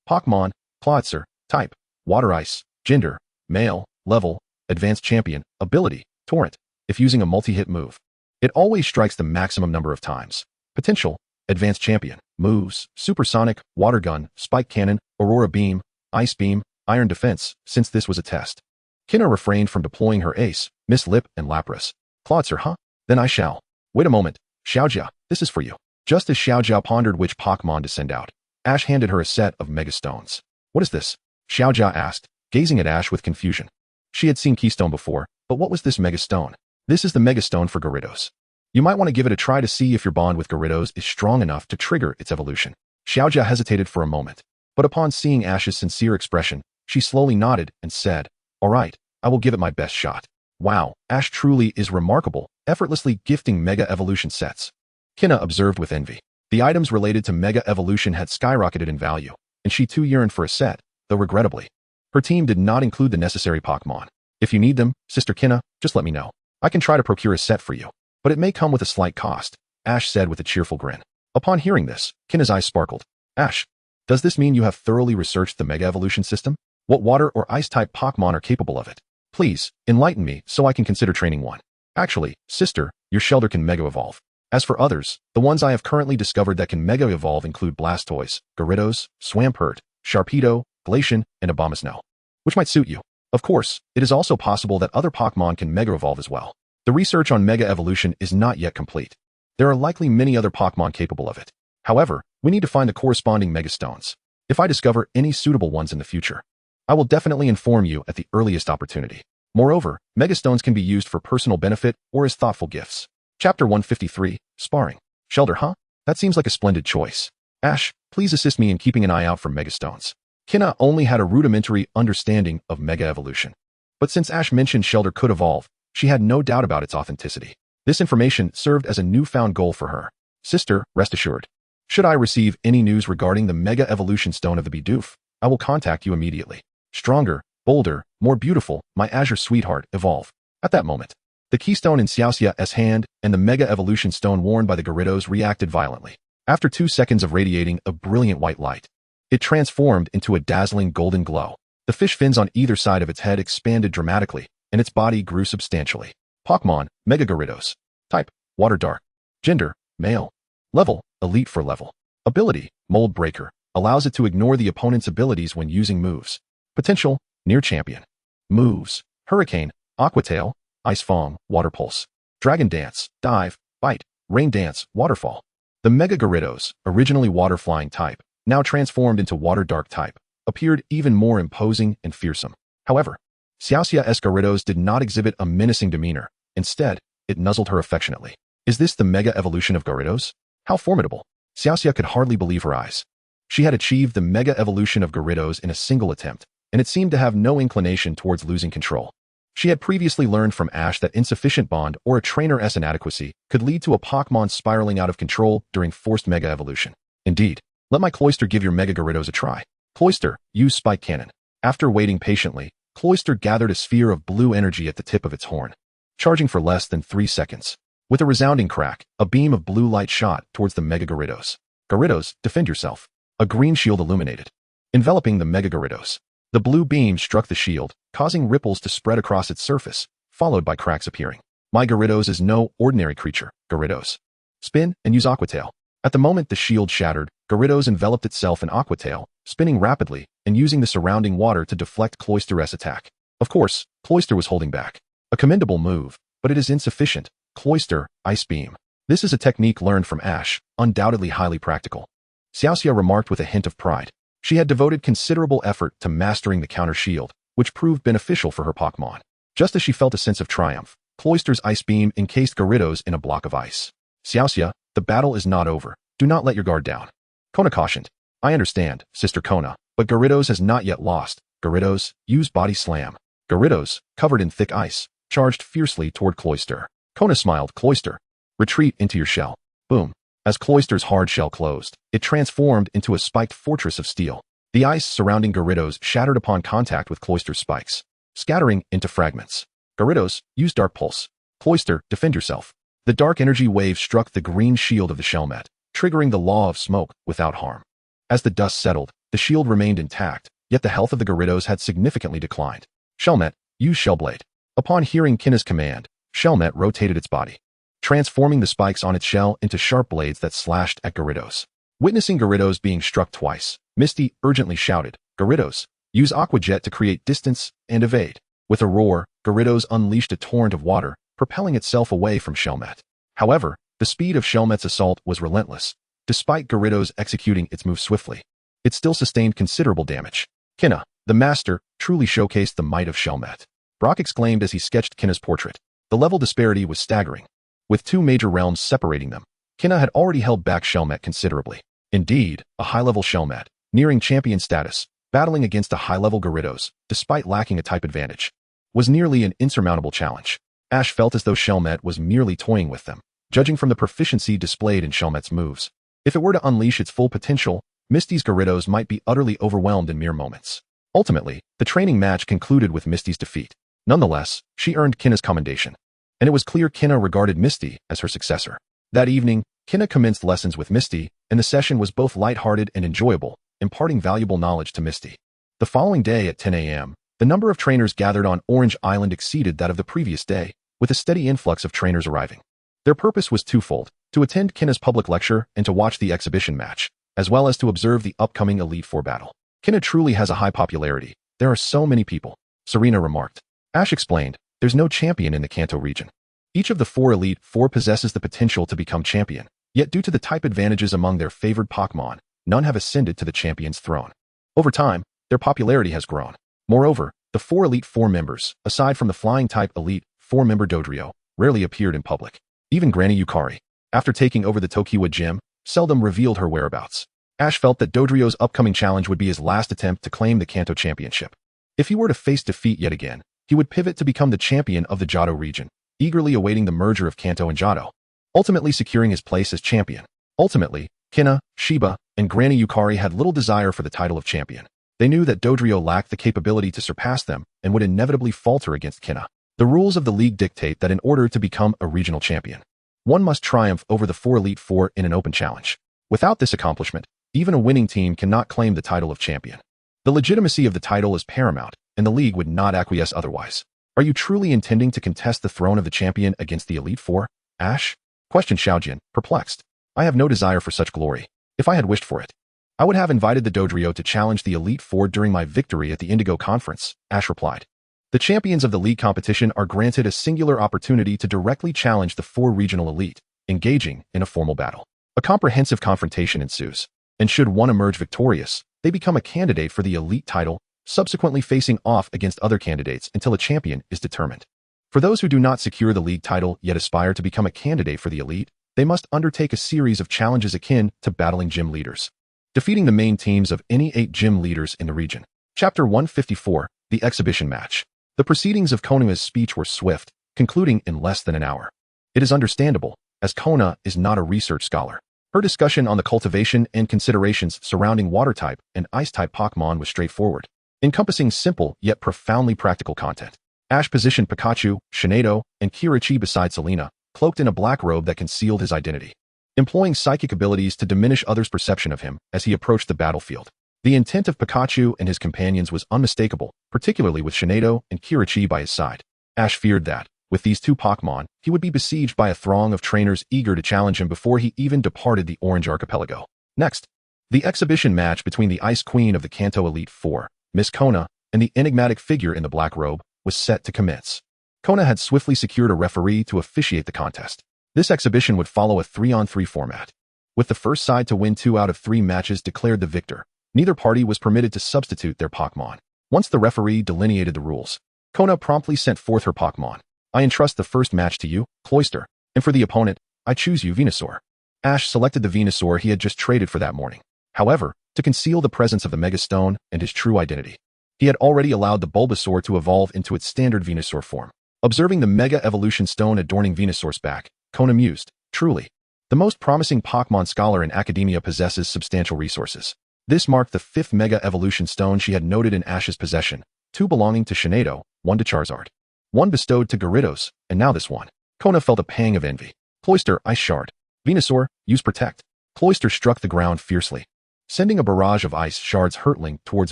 Pokémon, Clawitzer, type, water ice, gender, male, level, advanced champion, ability, torrent. If using a multi-hit move, it always strikes the maximum number of times. Potential, advanced champion, moves, supersonic, water gun, spike cannon, aurora beam, ice beam, iron defense, since this was a test." Kinna refrained from deploying her ace, Miss Lip and Lapras. "Clawitzer, huh? Then I shall." "Wait a moment, Xiaojia, this is for you." Just as Xiaojia pondered which Pokémon to send out, Ash handed her a set of Mega Stones. "What is this?" Xiaojia asked, gazing at Ash with confusion. She had seen Keystone before, but what was this Mega Stone? "This is the Mega Stone for Gyarados. You might want to give it a try to see if your bond with Gyarados is strong enough to trigger its evolution." Xiaojia hesitated for a moment, but upon seeing Ash's sincere expression, she slowly nodded and said, "All right, I will give it my best shot." Wow, Ash truly is remarkable, effortlessly gifting Mega Evolution sets. Kinna observed with envy. The items related to Mega Evolution had skyrocketed in value, and she too yearned for a set, though regrettably, her team did not include the necessary Pokémon. "If you need them, Sister Kinna, just let me know. I can try to procure a set for you, but it may come with a slight cost," Ash said with a cheerful grin. Upon hearing this, Kinna's eyes sparkled. "Ash, does this mean you have thoroughly researched the Mega Evolution system? What water or ice-type Pokémon are capable of it? Please, enlighten me so I can consider training one." "Actually, sister, your Shelter can Mega Evolve. As for others, the ones I have currently discovered that can Mega Evolve include Blastoise, Gyarados, Swampert, Sharpedo, Glaceon, and Abomasnow, which might suit you. Of course, it is also possible that other Pokémon can Mega Evolve as well. The research on Mega Evolution is not yet complete. There are likely many other Pokémon capable of it. However, we need to find the corresponding Mega Stones. If I discover any suitable ones in the future, I will definitely inform you at the earliest opportunity. Moreover, Mega Stones can be used for personal benefit or as thoughtful gifts." Chapter 153, Sparring. "Shelter, huh? That seems like a splendid choice. Ash, please assist me in keeping an eye out for Mega Stones. Kinna only had a rudimentary understanding of Mega Evolution. But since Ash mentioned Shelter could evolve, she had no doubt about its authenticity. This information served as a newfound goal for her. Sister, rest assured. Should I receive any news regarding the Mega Evolution Stone of the Bidoof, I will contact you immediately. Stronger, bolder, more beautiful, my Azure sweetheart, evolve. At that moment, the keystone in Xiaoxia's hand and the Mega Evolution Stone worn by the Gyarados reacted violently. After 2 seconds of radiating a brilliant white light, it transformed into a dazzling golden glow. The fish fins on either side of its head expanded dramatically, and its body grew substantially. Pokémon, Mega Gyarados. Type, Water Dark. Gender, Male. Level, Elite for level. Ability, Mold Breaker. Allows it to ignore the opponent's abilities when using moves. Potential, Near Champion. Moves, Hurricane, Aqua Tail, Ice Fong, Water Pulse. Dragon Dance, Dive, Bite, Rain Dance, Waterfall. The Mega Gyarados, originally Water Flying type, now transformed into Water Dark type, appeared even more imposing and fearsome. However, Xiaoxia's Gyarados did not exhibit a menacing demeanor. Instead, it nuzzled her affectionately. Is this the Mega Evolution of Gyarados? How formidable! Xiaoxia could hardly believe her eyes. She had achieved the Mega Evolution of Gyarados in a single attempt, and it seemed to have no inclination towards losing control. She had previously learned from Ash that insufficient bond or a trainer's inadequacy could lead to a Pokémon spiraling out of control during forced Mega Evolution. Indeed, let my Cloyster give your Mega Gyarados a try. Cloyster, use Spike Cannon. After waiting patiently, Cloyster gathered a sphere of blue energy at the tip of its horn, charging for less than 3 seconds. With a resounding crack, a beam of blue light shot towards the Mega Gyarados. Gyarados, defend yourself. A green shield illuminated, enveloping the Mega Gyarados. The blue beam struck the shield, causing ripples to spread across its surface, followed by cracks appearing. My Gyarados is no ordinary creature, Gyarados. Spin and use Aqua Tail. At the moment the shield shattered, Gyarados enveloped itself in Aqua Tail, spinning rapidly and using the surrounding water to deflect Cloyster's attack. Of course, Cloyster was holding back. A commendable move, but it is insufficient. Cloyster, Ice Beam. This is a technique learned from Ash, undoubtedly highly practical. Xiaoxia remarked with a hint of pride. She had devoted considerable effort to mastering the counter shield, which proved beneficial for her Pokémon. Just as she felt a sense of triumph, Cloyster's Ice Beam encased Gyarados in a block of ice. Xiaoxia, the battle is not over. Do not let your guard down. Kona cautioned. I understand, Sister Kona, but Gyarados has not yet lost. Gyarados, use Body Slam. Gyarados, covered in thick ice, charged fiercely toward Cloyster. Kona smiled. Cloyster, retreat into your shell. Boom. As Cloyster's hard shell closed, it transformed into a spiked fortress of steel. The ice surrounding Gyarados shattered upon contact with Cloyster's spikes, scattering into fragments. Gyarados, use Dark Pulse. Cloyster, defend yourself. The dark energy wave struck the green shield of the Shelmet, triggering the law of smoke without harm. As the dust settled, the shield remained intact, yet the health of the Gyarados had significantly declined. Shelmet, use Shellblade. Upon hearing Kinna's command, Shelmet rotated its body, transforming the spikes on its shell into sharp blades that slashed at Gyarados. Witnessing Gyarados being struck twice, Misty urgently shouted, Gyarados, use Aqua Jet to create distance and evade. With a roar, Gyarados unleashed a torrent of water, propelling itself away from Shelmet. However, the speed of Shelmet's assault was relentless. Despite Gyarados executing its move swiftly, it still sustained considerable damage. Kinna, the master, truly showcased the might of Shelmet. Brock exclaimed as he sketched Kinna's portrait. The level disparity was staggering. With 2 major realms separating them, Kinna had already held back Shelmet considerably. Indeed, a high-level Shelmet, nearing champion status, battling against a high-level Gyarados, despite lacking a type advantage, was nearly an insurmountable challenge. Ash felt as though Shelmet was merely toying with them, judging from the proficiency displayed in Shelmet's moves. If it were to unleash its full potential, Misty's Gyarados might be utterly overwhelmed in mere moments. Ultimately, the training match concluded with Misty's defeat. Nonetheless, she earned Kinna's commendation, and it was clear Kinna regarded Misty as her successor. That evening, Kinna commenced lessons with Misty, and the session was both lighthearted and enjoyable, imparting valuable knowledge to Misty. The following day at 10 a.m., the number of trainers gathered on Orange Island exceeded that of the previous day, with a steady influx of trainers arriving. Their purpose was twofold: to attend Kinna's public lecture and to watch the exhibition match, as well as to observe the upcoming Elite Four battle. Kinna truly has a high popularity. There are so many people, Serena remarked. Ash explained, there's no champion in the Kanto region. Each of the 4 Elite Four possesses the potential to become champion, yet due to the type advantages among their favored Pokémon, none have ascended to the champion's throne. Over time, their popularity has grown. Moreover, the 4 Elite Four members, aside from the flying-type Elite Four-member Dodrio, rarely appeared in public. Even Granny Yukari, after taking over the Tokiwa Gym, seldom revealed her whereabouts. Ash felt that Dodrio's upcoming challenge would be his last attempt to claim the Kanto championship. If he were to face defeat yet again, he would pivot to become the champion of the Johto region, eagerly awaiting the merger of Kanto and Johto, ultimately securing his place as champion. Ultimately, Kinna, Shiba, and Granny Yukari had little desire for the title of champion. They knew that Dodrio lacked the capability to surpass them and would inevitably falter against Kinna. The rules of the league dictate that in order to become a regional champion, one must triumph over the 4 Elite Four in an open challenge. Without this accomplishment, even a winning team cannot claim the title of champion. The legitimacy of the title is paramount, and the league would not acquiesce otherwise. Are you truly intending to contest the throne of the champion against the Elite Four, Ash? Questioned Xiaojin, perplexed. I have no desire for such glory. If I had wished for it, I would have invited the Dodrio to challenge the Elite Four during my victory at the Indigo Conference, Ash replied. The champions of the league competition are granted a singular opportunity to directly challenge the 4 regional elite, engaging in a formal battle. A comprehensive confrontation ensues, and should one emerge victorious, they become a candidate for the elite title, subsequently facing off against other candidates until a champion is determined. For those who do not secure the league title yet aspire to become a candidate for the elite, they must undertake a series of challenges akin to battling gym leaders, defeating the main teams of any 8 gym leaders in the region. Chapter 154, The Exhibition Match. The proceedings of Konoha's speech were swift, concluding in less than an hour. It is understandable, as Konoha is not a research scholar. Her discussion on the cultivation and considerations surrounding water-type and ice-type Pokémon was straightforward, encompassing simple yet profoundly practical content. Ash positioned Pikachu, Shinado, and Kirichi beside Serena, cloaked in a black robe that concealed his identity, employing psychic abilities to diminish others' perception of him as he approached the battlefield. The intent of Pikachu and his companions was unmistakable, particularly with Shinado and Kirichi by his side. Ash feared that, with these 2 Pokémon, he would be besieged by a throng of trainers eager to challenge him before he even departed the Orange Archipelago. Next, the exhibition match between the Ice Queen of the Kanto Elite Four, Miss Konoha, and the enigmatic figure in the black robe, was set to commence. Konoha had swiftly secured a referee to officiate the contest. This exhibition would follow a 3-on-3 format, with the first side to win 2 out of 3 matches declared the victor. Neither party was permitted to substitute their Pokémon. Once the referee delineated the rules, Konoha promptly sent forth her Pokémon. I entrust the first match to you, Cloyster, and for the opponent, I choose you, Venusaur. Ash selected the Venusaur he had just traded for that morning. However, to conceal the presence of the Mega Stone and his true identity, he had already allowed the Bulbasaur to evolve into its standard Venusaur form. Observing the Mega Evolution Stone adorning Venusaur's back, Konoha mused, truly, the most promising Pokémon scholar in academia possesses substantial resources. This marked the 5th Mega Evolution Stone she had noted in Ash's possession, 2 belonging to Shinado, 1 to Charizard, 1 bestowed to Gyarados, and now this one. Konoha felt a pang of envy. Cloyster, Ice Shard. Venusaur, use Protect. Cloyster struck the ground fiercely, sending a barrage of ice shards hurtling towards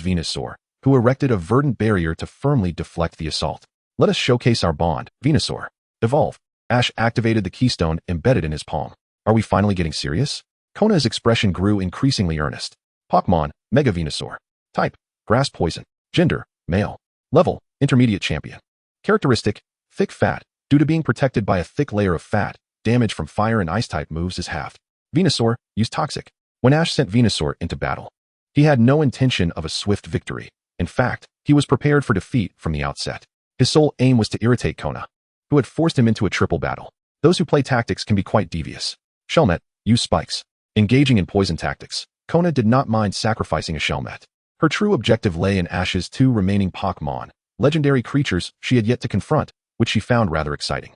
Venusaur, who erected a verdant barrier to firmly deflect the assault. Let us showcase our bond, Venusaur. Evolve. Ash activated the keystone embedded in his palm. Are we finally getting serious? Konoha's expression grew increasingly earnest. Pokémon, Mega Venusaur. Type, Grass Poison. Gender, male. Level, Intermediate Champion. Characteristic, thick fat. Due to being protected by a thick layer of fat, damage from fire and ice type moves is halved. Venusaur, use Toxic. When Ash sent Venusaur into battle, he had no intention of a swift victory. In fact, he was prepared for defeat from the outset. His sole aim was to irritate Konoha, who had forced him into a triple battle. Those who play tactics can be quite devious. Shelmet, use Spikes. Engaging in poison tactics, Konoha did not mind sacrificing a Shelmet. Her true objective lay in Ash's 2 remaining Pokémon, legendary creatures she had yet to confront, which she found rather exciting.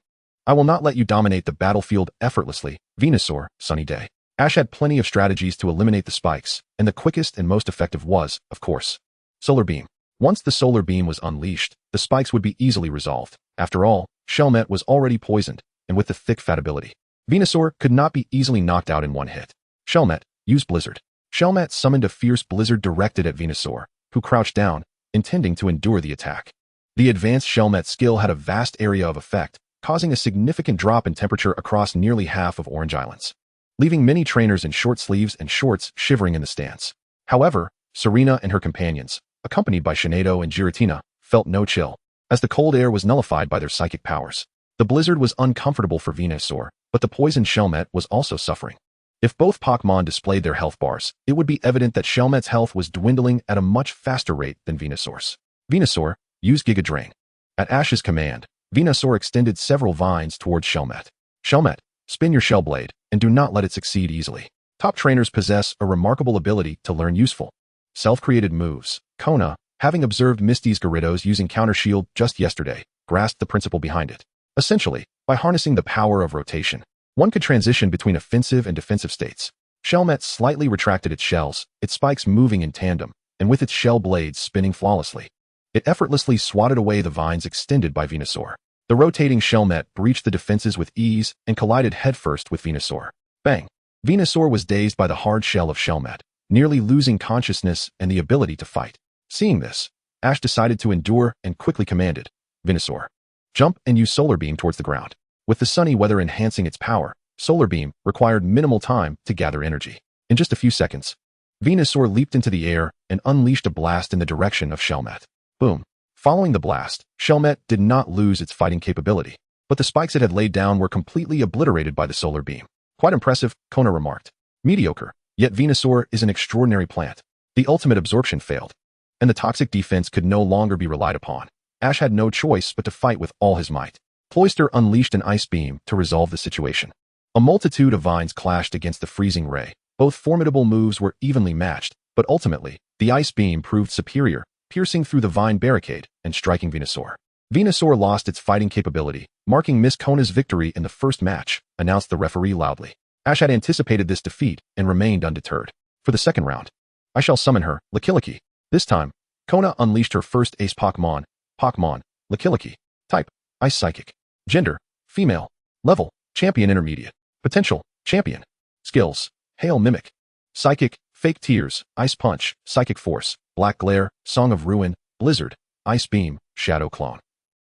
I will not let you dominate the battlefield effortlessly, Venusaur, Sunny Day. Ash had plenty of strategies to eliminate the spikes, and the quickest and most effective was, of course, Solar Beam. Once the Solar Beam was unleashed, the spikes would be easily resolved. After all, Shelmet was already poisoned, and with the thick fat ability, Venusaur could not be easily knocked out in one hit. Shelmet, use Blizzard. Shelmet summoned a fierce blizzard directed at Venusaur, who crouched down, intending to endure the attack. The advanced Shelmet skill had a vast area of effect, causing a significant drop in temperature across nearly half of Orange Islands, leaving many trainers in short sleeves and shorts shivering in the stands. However, Serena and her companions, accompanied by Shinado and Giratina, felt no chill, as the cold air was nullified by their psychic powers. The blizzard was uncomfortable for Venusaur, but the poisoned Shelmet was also suffering. If both Pokémon displayed their health bars, it would be evident that Shelmet's health was dwindling at a much faster rate than Venusaur's. Venusaur, use Giga Drain. At Ash's command, Venusaur extended several vines towards Shelmet. Shelmet, spin your shell blade, and do not let it succeed easily. Top trainers possess a remarkable ability to learn useful, self-created moves. Kona, having observed Misty's Gyarados using Counter Shield just yesterday, grasped the principle behind it. Essentially, by harnessing the power of rotation, one could transition between offensive and defensive states. Shelmet slightly retracted its shells, its spikes moving in tandem, and with its shell blades spinning flawlessly. It effortlessly swatted away the vines extended by Venusaur. The rotating Shelmet breached the defenses with ease and collided headfirst with Venusaur. Bang! Venusaur was dazed by the hard shell of Shelmet, nearly losing consciousness and the ability to fight. Seeing this, Ash decided to endure and quickly commanded, Venusaur, jump and use Solar Beam towards the ground. With the sunny weather enhancing its power, Solar Beam required minimal time to gather energy. In just a few seconds, Venusaur leaped into the air and unleashed a blast in the direction of Shelmet. Boom. Following the blast, Shelmet did not lose its fighting capability, but the spikes it had laid down were completely obliterated by the Solar Beam. Quite impressive, Kona remarked. Mediocre, yet Venusaur is an extraordinary plant. The ultimate absorption failed, and the toxic defense could no longer be relied upon. Ash had no choice but to fight with all his might. Cloyster unleashed an ice beam to resolve the situation. A multitude of vines clashed against the freezing ray. Both formidable moves were evenly matched, but ultimately, the ice beam proved superior, piercing through the vine barricade and striking Venusaur. Venusaur lost its fighting capability, marking Miss Kona's victory in the first match, announced the referee loudly. Ash had anticipated this defeat and remained undeterred. For the second round, I shall summon her, Lickilicky. This time, Kona unleashed her first ace Pokémon, Lickilicky. Type, Ice Psychic. Gender, female. Level, Champion Intermediate. Potential, Champion. Skills, Hail Mimic. Psychic, Fake Tears, Ice Punch, Psychic Force, Black Glare, Song of Ruin, Blizzard, Ice Beam, Shadow Clone.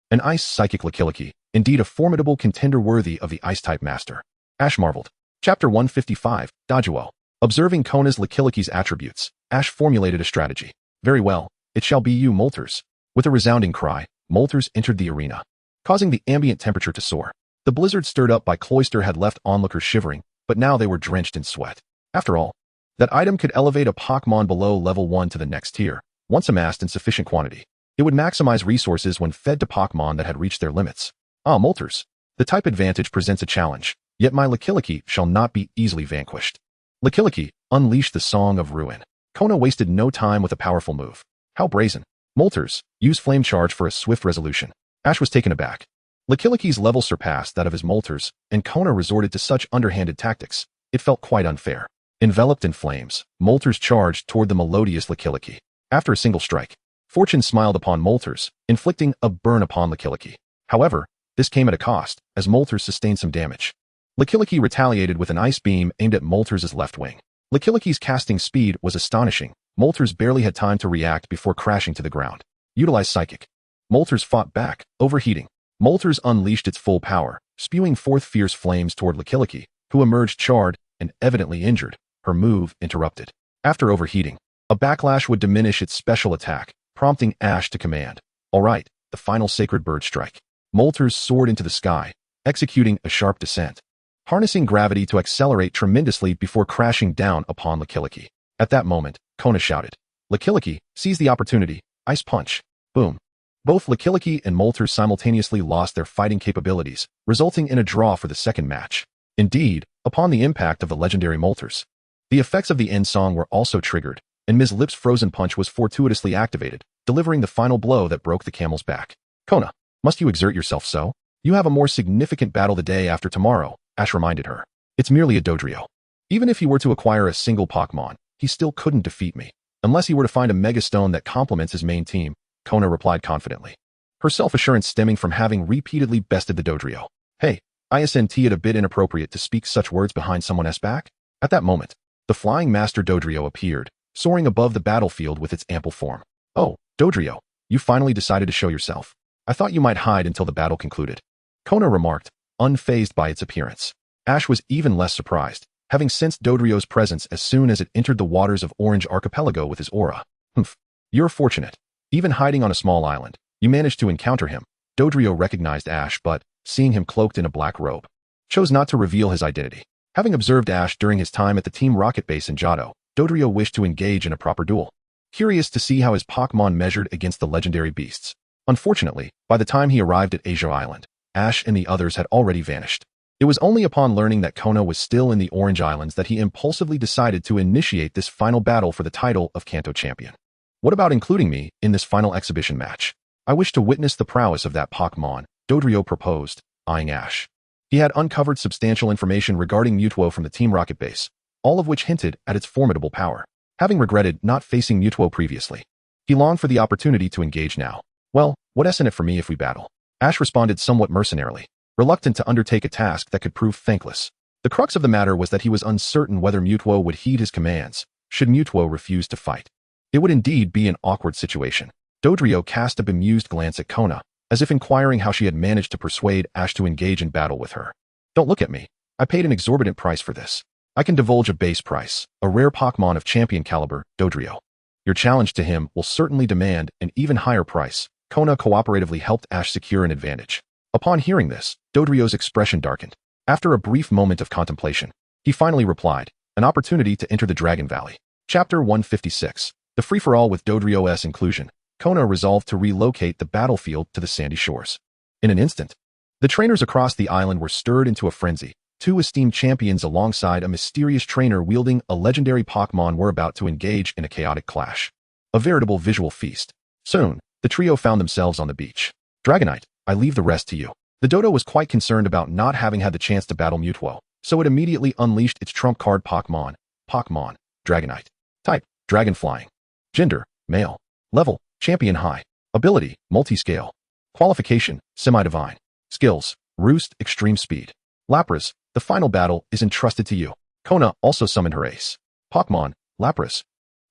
An Ice Psychic Lickilicky, indeed a formidable contender worthy of the Ice-type master. Ash marveled. Chapter 155, Doduo. Observing Kona's Lickilicky's attributes, Ash formulated a strategy. Very well, it shall be you, Moltres. With a resounding cry, Moltres entered the arena, causing the ambient temperature to soar. The blizzard stirred up by Cloyster had left onlookers shivering, but now they were drenched in sweat. After all, that item could elevate a Pokémon below level 1 to the next tier, once amassed in sufficient quantity. It would maximize resources when fed to Pokémon that had reached their limits. Ah, Moltres. The type advantage presents a challenge, yet my Lickilicky shall not be easily vanquished. Lickilicky unleashed the Song of Ruin. Kona wasted no time with a powerful move. How brazen. Moltres, use Flame Charge for a swift resolution. Ash was taken aback. Lickiliky's level surpassed that of his Moltres, and Kona resorted to such underhanded tactics. It felt quite unfair. Enveloped in flames, Moltres charged toward the melodious Lickilicky. After a single strike, Fortune smiled upon Moltres, inflicting a burn upon Lickilicky. However, this came at a cost, as Moltres sustained some damage. Lickilicky retaliated with an ice beam aimed at Moltres' left wing. Lickiliky's casting speed was astonishing. Moltres barely had time to react before crashing to the ground. Utilize Psychic. Moltres fought back, overheating. Moltres unleashed its full power, spewing forth fierce flames toward Lickilicky, who emerged charred and evidently injured. Her move interrupted. After overheating, a backlash would diminish its special attack, prompting Ash to command. All right, the final Sacred Bird Strike. Moltres soared into the sky, executing a sharp descent, harnessing gravity to accelerate tremendously before crashing down upon Lickilicky. At that moment, Kona shouted, Lickilicky, seize the opportunity, Ice Punch. Boom. Both Lickilicky and Moltres simultaneously lost their fighting capabilities, resulting in a draw for the second match. Indeed, upon the impact of the legendary Moltres, the effects of the end song were also triggered, and Ms. Lip's Frozen Punch was fortuitously activated, delivering the final blow that broke the camel's back. Kona, must you exert yourself so? You have a more significant battle the day after tomorrow, Ash reminded her. It's merely a Dodrio. Even if he were to acquire a single Pokémon, he still couldn't defeat me. Unless he were to find a Mega Stone that complements his main team, Kona replied confidently. Her self-assurance stemming from having repeatedly bested the Dodrio. Hey, isn't it a bit inappropriate to speak such words behind someone's back? At that moment, the Flying Master Dodrio appeared, soaring above the battlefield with its ample form. Oh, Dodrio, you finally decided to show yourself. I thought you might hide until the battle concluded. Kona remarked, unfazed by its appearance. Ash was even less surprised, having sensed Dodrio's presence as soon as it entered the waters of Orange Archipelago with his aura. Humph. You're fortunate. Even hiding on a small island, you managed to encounter him. Dodrio recognized Ash but, seeing him cloaked in a black robe, chose not to reveal his identity. Having observed Ash during his time at the Team Rocket base in Johto, Dodrio wished to engage in a proper duel, curious to see how his Pokémon measured against the legendary beasts. Unfortunately, by the time he arrived at Asia Island, Ash and the others had already vanished. It was only upon learning that Konoha was still in the Orange Islands that he impulsively decided to initiate this final battle for the title of Kanto champion. What about including me in this final exhibition match? I wish to witness the prowess of that Pokémon, Dodrio proposed, eyeing Ash. He had uncovered substantial information regarding Mewtwo from the Team Rocket base, all of which hinted at its formidable power. Having regretted not facing Mewtwo previously, he longed for the opportunity to engage now. Well, what's in it for me if we battle? Ash responded somewhat mercenarily, reluctant to undertake a task that could prove thankless. The crux of the matter was that he was uncertain whether Mewtwo would heed his commands, should Mewtwo refuse to fight. It would indeed be an awkward situation. Dodrio cast a bemused glance at Konoha, as if inquiring how she had managed to persuade Ash to engage in battle with her. Don't look at me. I paid an exorbitant price for this. I can divulge a base price, a rare Pokémon of champion caliber, Dodrio. Your challenge to him will certainly demand an even higher price. Konoha cooperatively helped Ash secure an advantage. Upon hearing this, Dodrio's expression darkened. After a brief moment of contemplation, he finally replied, an opportunity to enter the Dragon Valley. Chapter 156. The free-for-all with Dodrio's inclusion. Konoha resolved to relocate the battlefield to the sandy shores. In an instant, the trainers across the island were stirred into a frenzy. Two esteemed champions alongside a mysterious trainer wielding a legendary Pokémon were about to engage in a chaotic clash. A veritable visual feast. Soon, the trio found themselves on the beach. Dragonite, I leave the rest to you. The Dodo was quite concerned about not having had the chance to battle Mewtwo, so it immediately unleashed its trump card Pokémon, Dragonite. Type, Dragon Flying. Gender, male. Level, Champion High. Ability, Multi-Scale. Qualification, Semi-Divine. Skills, Roost, Extreme Speed. Lapras, the final battle is entrusted to you. Konoha also summoned her ace. Pokémon, Lapras.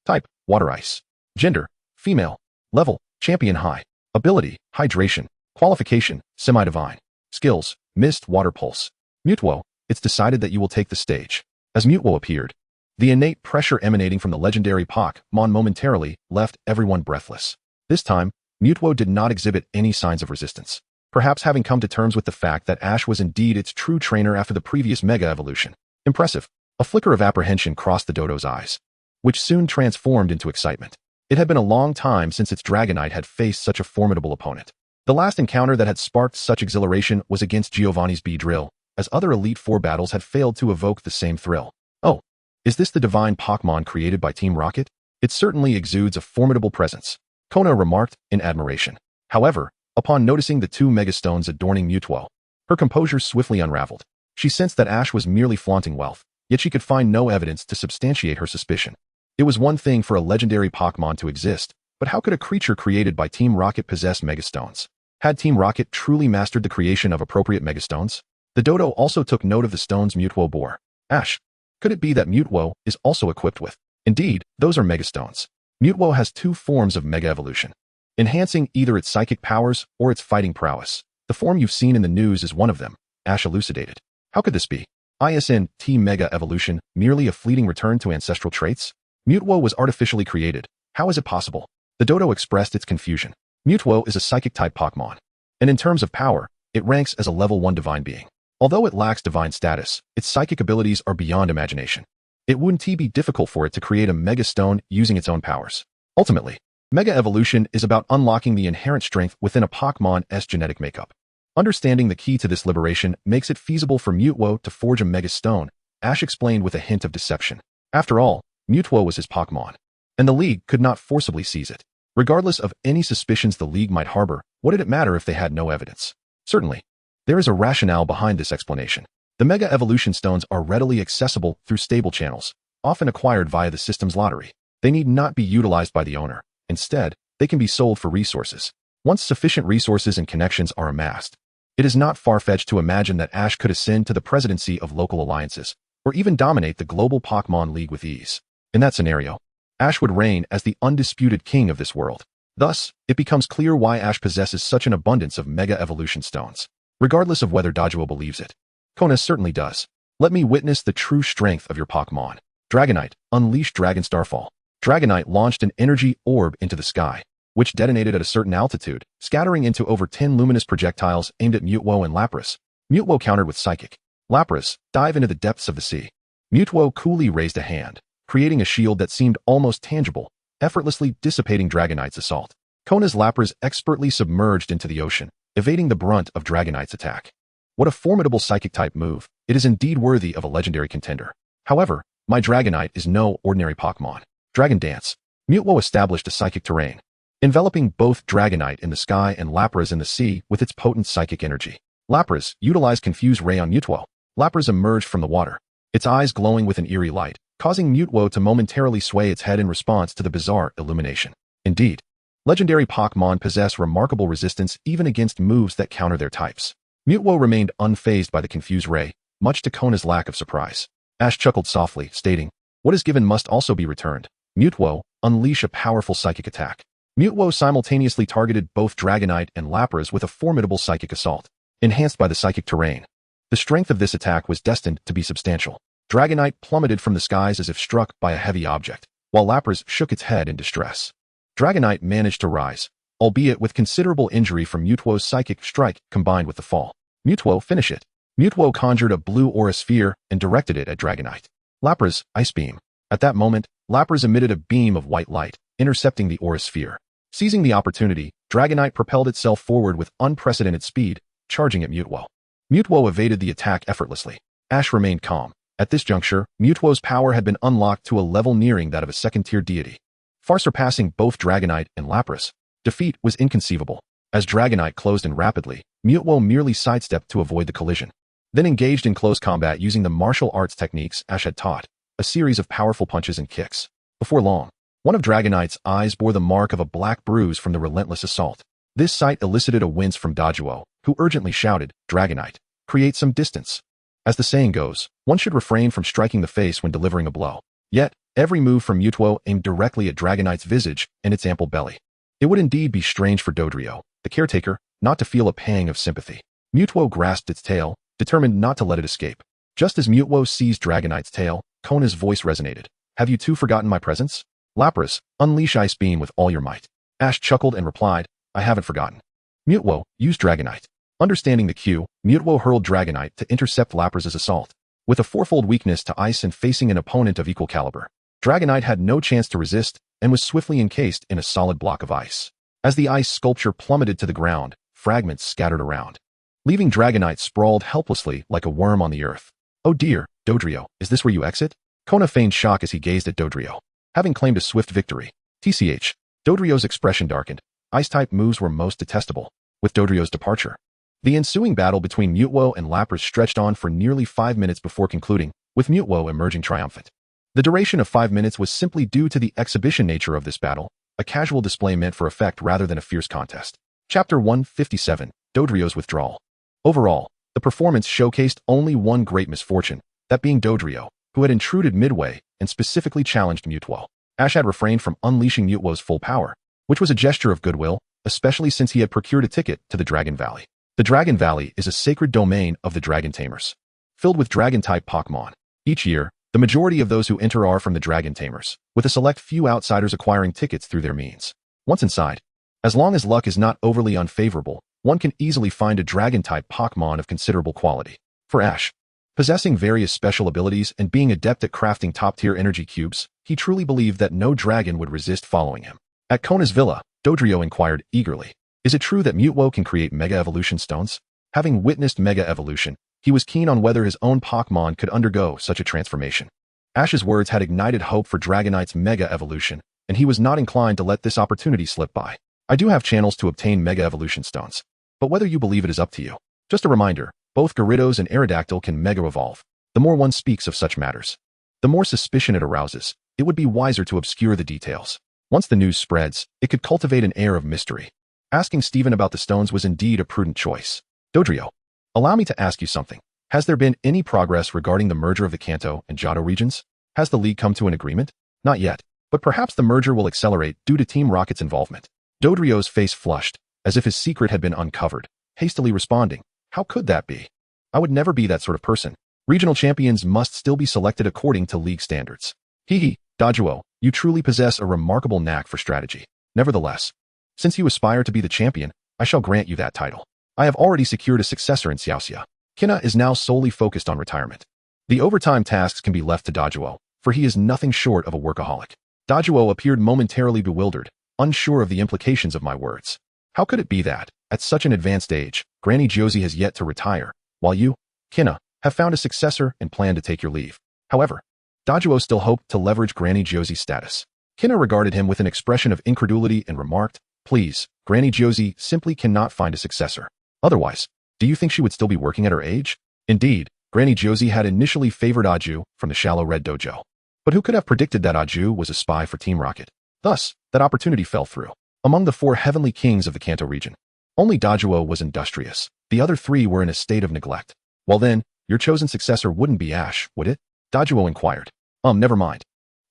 Type, Water Ice. Gender, female. Level, Champion High. Ability, Hydration. Qualification, Semi-Divine. Skills, Mist, Water Pulse. Mewtwo, it's decided that you will take the stage. As Mewtwo appeared, the innate pressure emanating from the legendary Pokémon momentarily left everyone breathless. This time, Mewtwo did not exhibit any signs of resistance. Perhaps having come to terms with the fact that Ash was indeed its true trainer after the previous Mega Evolution. Impressive. A flicker of apprehension crossed the Dodo's eyes, which soon transformed into excitement. It had been a long time since its Dragonite had faced such a formidable opponent. The last encounter that had sparked such exhilaration was against Giovanni's Beedrill, as other Elite Four battles had failed to evoke the same thrill. Oh, is this the divine Pokémon created by Team Rocket? It certainly exudes a formidable presence, Konoha remarked in admiration. However, upon noticing the two Megastones adorning Mewtwo, her composure swiftly unraveled. She sensed that Ash was merely flaunting wealth, yet she could find no evidence to substantiate her suspicion. It was one thing for a legendary Pokémon to exist, but how could a creature created by Team Rocket possess Megastones? Had Team Rocket truly mastered the creation of appropriate Megastones? The Dodo also took note of the stones Mewtwo bore. Ash, could it be that Mewtwo is also equipped with? Indeed, those are Megastones. Mewtwo has two forms of Mega Evolution, enhancing either its psychic powers or its fighting prowess. The form you've seen in the news is one of them, Ash elucidated. How could this be? Isn't Mega Evolution merely a fleeting return to ancestral traits? Mewtwo was artificially created. How is it possible? The Dodo expressed its confusion. Mewtwo is a psychic-type Pokémon, and in terms of power, it ranks as a level 1 divine being. Although it lacks divine status, its psychic abilities are beyond imagination. It wouldn't be difficult for it to create a Mega Stone using its own powers. Ultimately, Mega Evolution is about unlocking the inherent strength within a Pokémon's genetic makeup. Understanding the key to this liberation makes it feasible for Mewtwo to forge a Mega Stone, Ash explained with a hint of deception. After all, Mewtwo was his Pokémon, and the League could not forcibly seize it. Regardless of any suspicions the League might harbor, what did it matter if they had no evidence? Certainly, there is a rationale behind this explanation. The Mega Evolution Stones are readily accessible through stable channels, often acquired via the system's lottery. They need not be utilized by the owner. Instead, they can be sold for resources. Once sufficient resources and connections are amassed, it is not far-fetched to imagine that Ash could ascend to the presidency of local alliances, or even dominate the global Pokémon League with ease. In that scenario, Ash would reign as the undisputed king of this world. Thus, it becomes clear why Ash possesses such an abundance of Mega Evolution Stones. Regardless of whether Dojo believes it, Konoha certainly does. Let me witness the true strength of your Pokémon. Dragonite, unleash Dragon Starfall. Dragonite launched an energy orb into the sky, which detonated at a certain altitude, scattering into over 10 luminous projectiles aimed at Mewtwo and Lapras. Mewtwo countered with Psychic. Lapras, dive into the depths of the sea. Mewtwo coolly raised a hand, creating a shield that seemed almost tangible, effortlessly dissipating Dragonite's assault. Konoha's Lapras expertly submerged into the ocean, evading the brunt of Dragonite's attack. What a formidable psychic-type move. It is indeed worthy of a legendary contender. However, my Dragonite is no ordinary Pokémon. Dragon Dance. Mutwo established a psychic terrain, enveloping both Dragonite in the sky and Lapras in the sea with its potent psychic energy. Lapras utilized Confuse Ray on Mutwo. Lapras emerged from the water, its eyes glowing with an eerie light, causing Mutwo to momentarily sway its head in response to the bizarre illumination. Indeed, legendary Pokémon possess remarkable resistance even against moves that counter their types. Mutwo remained unfazed by the Confuse Ray, much to Kona's lack of surprise. Ash chuckled softly, stating, "What is given must also be returned." Mutwo, unleash a powerful psychic attack. Mutwo simultaneously targeted both Dragonite and Lapras with a formidable psychic assault, enhanced by the psychic terrain. The strength of this attack was destined to be substantial. Dragonite plummeted from the skies as if struck by a heavy object, while Lapras shook its head in distress. Dragonite managed to rise, albeit with considerable injury from Mutwo's psychic strike combined with the fall. Mutwo, finish it. Mutwo conjured a blue aura sphere and directed it at Dragonite. Lapras, Ice Beam. At that moment, Lapras emitted a beam of white light, intercepting the aura sphere. Seizing the opportunity, Dragonite propelled itself forward with unprecedented speed, charging at Mutwo. Mutwo evaded the attack effortlessly. Ash remained calm. At this juncture, Mutwo's power had been unlocked to a level nearing that of a second-tier deity, far surpassing both Dragonite and Lapras. Defeat was inconceivable. As Dragonite closed in rapidly, Mutwo merely sidestepped to avoid the collision, then engaged in close combat using the martial arts techniques Ash had taught, a series of powerful punches and kicks. Before long, one of Dragonite's eyes bore the mark of a black bruise from the relentless assault. This sight elicited a wince from Dojuo, who urgently shouted, "Dragonite, create some distance." As the saying goes, one should refrain from striking the face when delivering a blow. Yet, every move from Mutwo aimed directly at Dragonite's visage and its ample belly. It would indeed be strange for Dodrio, the caretaker, not to feel a pang of sympathy. Mutwo grasped its tail, determined not to let it escape. Just as Mutwo seized Dragonite's tail, Kona's voice resonated. "Have you two forgotten my presence? Lapras, unleash Ice Beam with all your might." Ash chuckled and replied, "I haven't forgotten." Mutwo, use Dragonite. Understanding the cue, Mutwo hurled Dragonite to intercept Lapras' assault. With a fourfold weakness to ice and facing an opponent of equal caliber, Dragonite had no chance to resist and was swiftly encased in a solid block of ice. As the ice sculpture plummeted to the ground, fragments scattered around, leaving Dragonite sprawled helplessly like a worm on the earth. "Oh dear, Dodrio, is this where you exit?" Kona feigned shock as he gazed at Dodrio, having claimed a swift victory. TCH. Dodrio's expression darkened. Ice-type moves were most detestable. With Dodrio's departure, the ensuing battle between Mutwo and Lapras stretched on for nearly 5 minutes before concluding, with Mutwo emerging triumphant. The duration of 5 minutes was simply due to the exhibition nature of this battle, a casual display meant for effect rather than a fierce contest. Chapter 157, Dodrio's Withdrawal. Overall, the performance showcased only one great misfortune, that being Dodrio, who had intruded midway and specifically challenged Mutwo. Ash had refrained from unleashing Mutwo's full power, which was a gesture of goodwill, especially since he had procured a ticket to the Dragon Valley. The Dragon Valley is a sacred domain of the Dragon Tamers, filled with Dragon-type Pokémon. Each year, the majority of those who enter are from the Dragon Tamers, with a select few outsiders acquiring tickets through their means. Once inside, as long as luck is not overly unfavorable, one can easily find a Dragon-type Pokémon of considerable quality. For Ash, possessing various special abilities and being adept at crafting top-tier energy cubes, he truly believed that no dragon would resist following him. At Kona's villa, Dodrio inquired eagerly, "Is it true that Mutwo can create Mega Evolution stones?" Having witnessed Mega Evolution, he was keen on whether his own Pokémon could undergo such a transformation. Ash's words had ignited hope for Dragonite's Mega Evolution, and he was not inclined to let this opportunity slip by. "I do have channels to obtain Mega Evolution stones, but whether you believe it is up to you. Just a reminder, both Gyarados and Aerodactyl can Mega Evolve. The more one speaks of such matters, the more suspicion it arouses. It would be wiser to obscure the details. Once the news spreads, it could cultivate an air of mystery." Asking Steven about the stones was indeed a prudent choice. "Dodrio, allow me to ask you something. Has there been any progress regarding the merger of the Kanto and Johto regions? Has the league come to an agreement?" "Not yet, but perhaps the merger will accelerate due to Team Rocket's involvement." Dodrio's face flushed, as if his secret had been uncovered, hastily responding, "How could that be? I would never be that sort of person. Regional champions must still be selected according to league standards." "Hehe, Dojuo, you truly possess a remarkable knack for strategy. Nevertheless, since you aspire to be the champion, I shall grant you that title. I have already secured a successor in Xiaoxia. Kina is now solely focused on retirement. The overtime tasks can be left to Dojuo, for he is nothing short of a workaholic." Dojuo appeared momentarily bewildered, unsure of the implications of my words. How could it be that, at such an advanced age, Granny Josie has yet to retire, while you, Kinna, have found a successor and plan to take your leave. However, Dajuo still hoped to leverage Granny Josie's status. Kinna regarded him with an expression of incredulity and remarked, "Please, Granny Josie simply cannot find a successor. Otherwise, do you think she would still be working at her age?" Indeed, Granny Josie had initially favored Aju from the Shallow Red Dojo. But who could have predicted that Aju was a spy for Team Rocket? Thus, that opportunity fell through. Among the 4 heavenly kings of the Kanto region, only Dajuo was industrious. The other 3 were in a state of neglect. Well then, your chosen successor wouldn't be Ash, would it? Dajuo inquired. Never mind.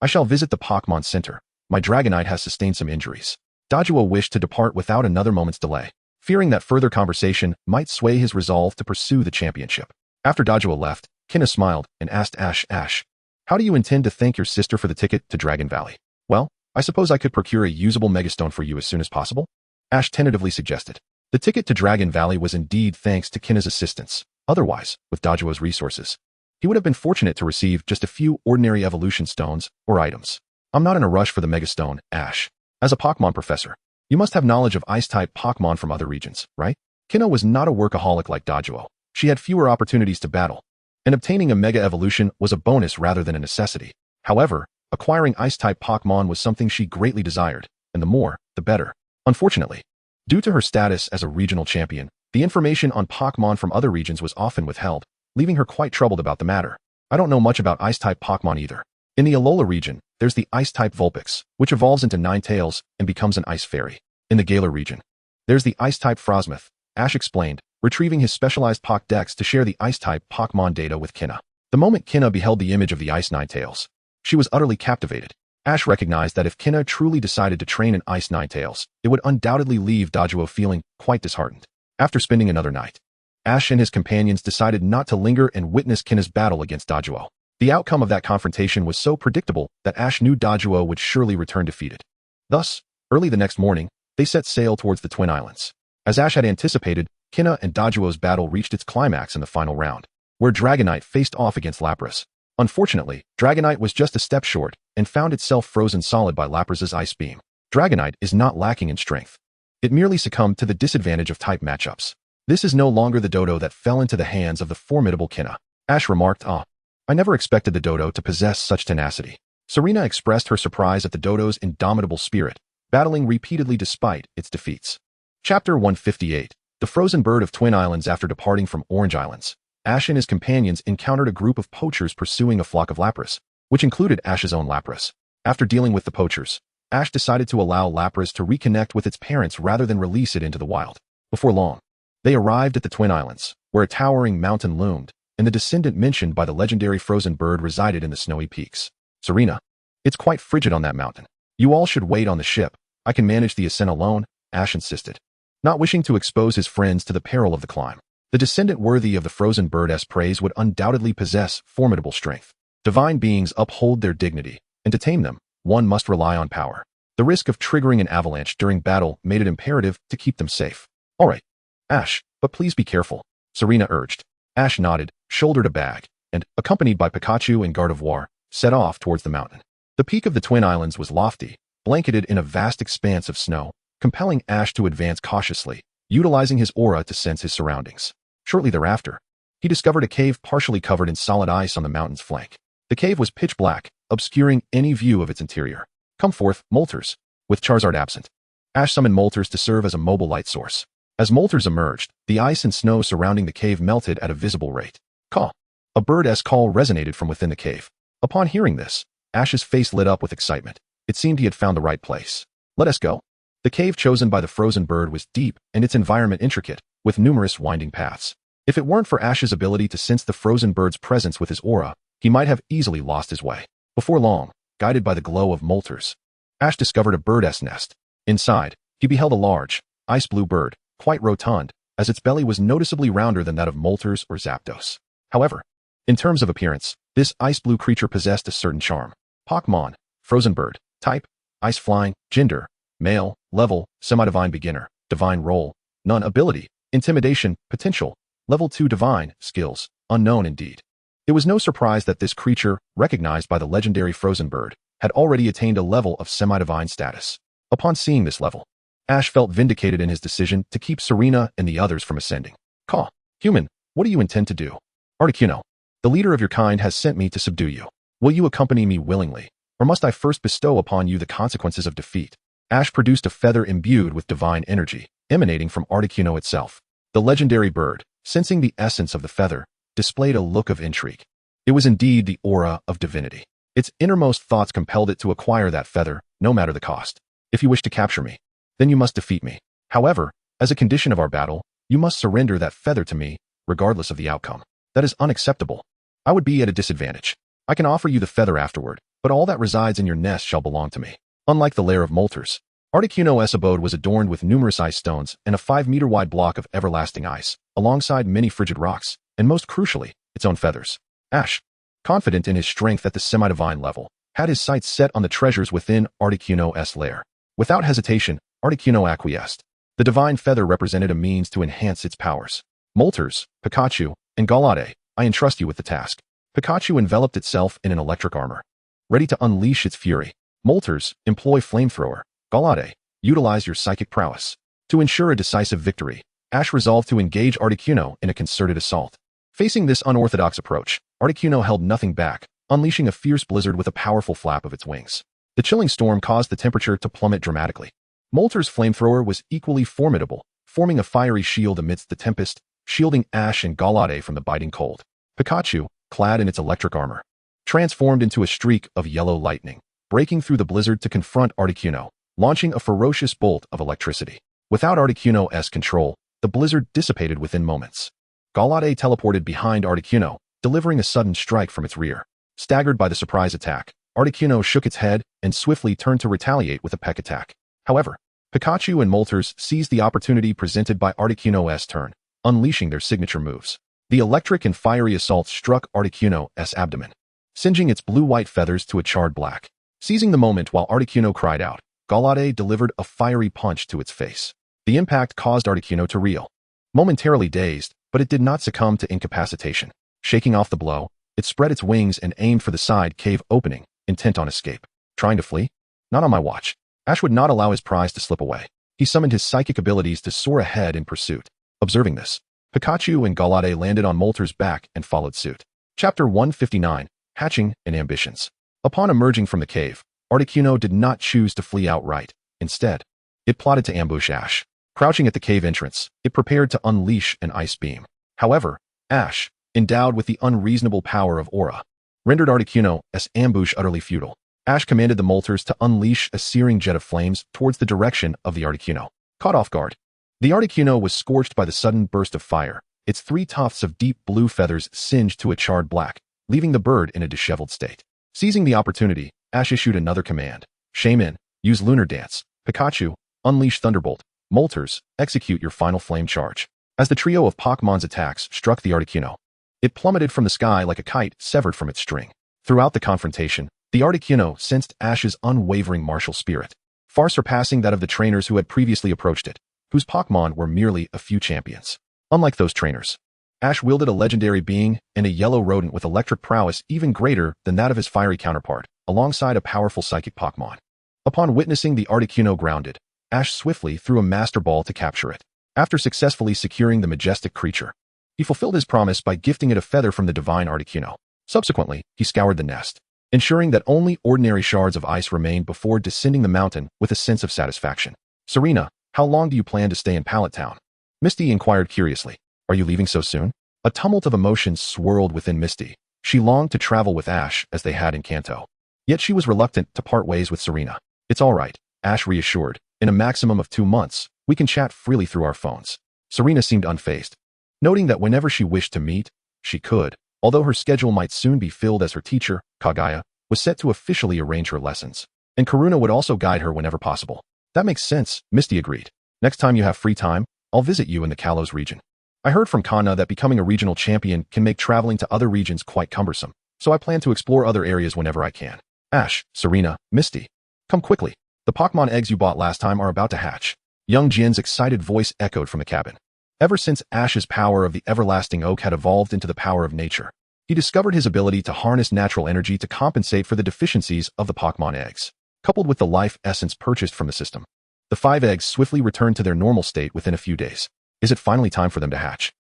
I shall visit the Pokémon Center. My Dragonite has sustained some injuries. Dajuo wished to depart without another moment's delay, fearing that further conversation might sway his resolve to pursue the championship. After Dajuo left, Kinna smiled and asked Ash, how do you intend to thank your sister for the ticket to Dragon Valley? Well, I suppose I could procure a usable Megastone for you as soon as possible? Ash tentatively suggested. The ticket to Dragon Valley was indeed thanks to Kinna's assistance. Otherwise, with Dajuo's resources, he would have been fortunate to receive just a few ordinary evolution stones or items. I'm not in a rush for the Megastone, Ash. As a Pokémon professor, you must have knowledge of Ice-type Pokémon from other regions, right? Kinna was not a workaholic like Dajuo. She had fewer opportunities to battle, and obtaining a Mega Evolution was a bonus rather than a necessity. However, acquiring Ice-type Pokémon was something she greatly desired, and the more, the better. Unfortunately, due to her status as a regional champion, the information on Pokémon from other regions was often withheld, leaving her quite troubled about the matter. I don't know much about Ice-type Pokémon either. In the Alola region, there's the Ice-type Vulpix, which evolves into Ninetales and becomes an Ice Fairy. In the Galar region, there's the Ice-type Frosmoth, Ash explained, retrieving his specialized Pokédex to share the Ice-type Pokémon data with Kinna. The moment Kinna beheld the image of the Ice Ninetales, she was utterly captivated. Ash recognized that if Kinna truly decided to train an Ice Ninetales, it would undoubtedly leave Dajuo feeling quite disheartened. After spending another night, Ash and his companions decided not to linger and witness Kinna's battle against Dajuo. The outcome of that confrontation was so predictable that Ash knew Dajuo would surely return defeated. Thus, early the next morning, they set sail towards the Twin Islands. As Ash had anticipated, Kinna and Dajuo's battle reached its climax in the final round, where Dragonite faced off against Lapras. Unfortunately, Dragonite was just a step short and found itself frozen solid by Lapras's Ice Beam. Dragonite is not lacking in strength. It merely succumbed to the disadvantage of type matchups. This is no longer the dodo that fell into the hands of the formidable Kinna. Ash remarked, I never expected the dodo to possess such tenacity. Serena expressed her surprise at the dodo's indomitable spirit, battling repeatedly despite its defeats. Chapter 158. The Frozen Bird of Twin Islands. After departing from Orange Islands, Ash and his companions encountered a group of poachers pursuing a flock of Lapras, which included Ash's own Lapras. After dealing with the poachers, Ash decided to allow Lapras to reconnect with its parents rather than release it into the wild. Before long, they arrived at the Twin Islands, where a towering mountain loomed, and the descendant mentioned by the legendary frozen bird resided in the snowy peaks. Serena, it's quite frigid on that mountain. You all should wait on the ship. I can manage the ascent alone, Ash insisted, not wishing to expose his friends to the peril of the climb. The descendant worthy of the frozen bird's praise would undoubtedly possess formidable strength. Divine beings uphold their dignity, and to tame them, one must rely on power. The risk of triggering an avalanche during battle made it imperative to keep them safe. All right, Ash, but please be careful, Serena urged. Ash nodded, shouldered a bag, and, accompanied by Pikachu and Gardevoir, set off towards the mountain. The peak of the Twin Islands was lofty, blanketed in a vast expanse of snow, compelling Ash to advance cautiously, utilizing his aura to sense his surroundings. Shortly thereafter, he discovered a cave partially covered in solid ice on the mountain's flank. The cave was pitch black, obscuring any view of its interior. Come forth, Moltres. With Charizard absent, Ash summoned Moltres to serve as a mobile light source. As Moltres emerged, the ice and snow surrounding the cave melted at a visible rate. Caw! A bird's call resonated from within the cave. Upon hearing this, Ash's face lit up with excitement. It seemed he had found the right place. Let us go. The cave chosen by the frozen bird was deep and its environment intricate, with numerous winding paths. If it weren't for Ash's ability to sense the frozen bird's presence with his aura, he might have easily lost his way. Before long, guided by the glow of Moltres, Ash discovered a bird's nest. Inside, he beheld a large, ice-blue bird, quite rotund, as its belly was noticeably rounder than that of Moltres or Zapdos. However, in terms of appearance, this ice-blue creature possessed a certain charm. Pokémon, frozen bird, type, ice-flying, gender, male, level, semi-divine beginner, divine role, none ability, intimidation, potential, level 2 divine, skills, unknown indeed. It was no surprise that this creature, recognized by the legendary frozen bird, had already attained a level of semi-divine status. Upon seeing this level, Ash felt vindicated in his decision to keep Serena and the others from ascending. Caw! Human, What do you intend to do? Articuno, the leader of your kind has sent me to subdue you. Will you accompany me willingly, or must I first bestow upon you the consequences of defeat? Ash produced a feather imbued with divine energy, emanating from Articuno itself. The legendary bird, sensing the essence of the feather, displayed a look of intrigue. It was indeed the aura of divinity. Its innermost thoughts compelled it to acquire that feather, no matter the cost. If you wish to capture me, then you must defeat me. However, as a condition of our battle, you must surrender that feather to me, regardless of the outcome. That is unacceptable. I would be at a disadvantage. I can offer you the feather afterward, but all that resides in your nest shall belong to me. Unlike the lair of Moltres, Articuno's abode was adorned with numerous ice stones and a 5-meter-wide block of everlasting ice, alongside many frigid rocks, and most crucially, its own feathers. Ash, confident in his strength at the semi-divine level, had his sights set on the treasures within Articuno's lair. Without hesitation, Articuno acquiesced. The divine feather represented a means to enhance its powers. Moltres, Pikachu, and Gallade, I entrust you with the task. Pikachu enveloped itself in an electric armor, ready to unleash its fury. Moltres, employ Flamethrower. Gallade, utilize your psychic prowess. To ensure a decisive victory, Ash resolved to engage Articuno in a concerted assault. Facing this unorthodox approach, Articuno held nothing back, unleashing a fierce blizzard with a powerful flap of its wings. The chilling storm caused the temperature to plummet dramatically. Moltres' Flamethrower was equally formidable, forming a fiery shield amidst the tempest, shielding Ash and Gallade from the biting cold. Pikachu, clad in its electric armor, transformed into a streak of yellow lightning, breaking through the blizzard to confront Articuno, launching a ferocious bolt of electricity. Without Articuno's control, the blizzard dissipated within moments. Gallade teleported behind Articuno, delivering a sudden strike from its rear. Staggered by the surprise attack, Articuno shook its head and swiftly turned to retaliate with a peck attack. However, Pikachu and Moltres seized the opportunity presented by Articuno's turn, unleashing their signature moves. The electric and fiery assault struck Articuno's abdomen, singeing its blue-white feathers to a charred black. Seizing the moment while Articuno cried out, Gallade delivered a fiery punch to its face. The impact caused Articuno to reel. Momentarily dazed, but it did not succumb to incapacitation. Shaking off the blow, it spread its wings and aimed for the side cave opening, intent on escape. Trying to flee? Not on my watch. Ash would not allow his prize to slip away. He summoned his psychic abilities to soar ahead in pursuit. Observing this, Pikachu and Gallade landed on Moltres' back and followed suit. Chapter 159, Hatching and Ambitions. Upon emerging from the cave, Articuno did not choose to flee outright. Instead, it plotted to ambush Ash. Crouching at the cave entrance, it prepared to unleash an ice beam. However, Ash, endowed with the unreasonable power of aura, rendered Articuno's ambush utterly futile. Ash commanded the Moltres to unleash a searing jet of flames towards the direction of the Articuno. Caught off guard, the Articuno was scorched by the sudden burst of fire. Its 3 tufts of deep blue feathers singed to a charred black, leaving the bird in a disheveled state. Seizing the opportunity, Ash issued another command. Shaman, use Lunar Dance. Pikachu, unleash Thunderbolt. Moltres, execute your final flame charge. As the trio of Pokémon's attacks struck the Articuno, it plummeted from the sky like a kite severed from its string. Throughout the confrontation, the Articuno sensed Ash's unwavering martial spirit, far surpassing that of the trainers who had previously approached it, whose Pokémon were merely a few champions. Unlike those trainers, Ash wielded a legendary being and a yellow rodent with electric prowess even greater than that of his fiery counterpart, alongside a powerful psychic Pokémon. Upon witnessing the Articuno grounded, Ash swiftly threw a Master Ball to capture it. After successfully securing the majestic creature, he fulfilled his promise by gifting it a feather from the divine Articuno. Subsequently, he scoured the nest, ensuring that only ordinary shards of ice remained before descending the mountain with a sense of satisfaction. Serena, how long do you plan to stay in Pallet Town? Misty inquired curiously. Are you leaving so soon? A tumult of emotions swirled within Misty. She longed to travel with Ash as they had in Kanto. Yet she was reluctant to part ways with Serena. It's all right, Ash reassured. In a maximum of 2 months, we can chat freely through our phones. Serena seemed unfazed, noting that whenever she wished to meet, she could, although her schedule might soon be filled as her teacher, Kaguya, was set to officially arrange her lessons. And Karuna would also guide her whenever possible. That makes sense, Misty agreed. Next time you have free time, I'll visit you in the Kalos region. I heard from Kana that becoming a regional champion can make traveling to other regions quite cumbersome, so I plan to explore other areas whenever I can. Ash, Serena, Misty, come quickly. The Pokémon eggs you bought last time are about to hatch. Young Jin's excited voice echoed from the cabin. Ever since Ash's power of the everlasting oak had evolved into the power of nature, he discovered his ability to harness natural energy to compensate for the deficiencies of the Pokémon eggs. Coupled with the life essence purchased from the system, the 5 eggs swiftly returned to their normal state within a few days. Is it finally time for them to hatch?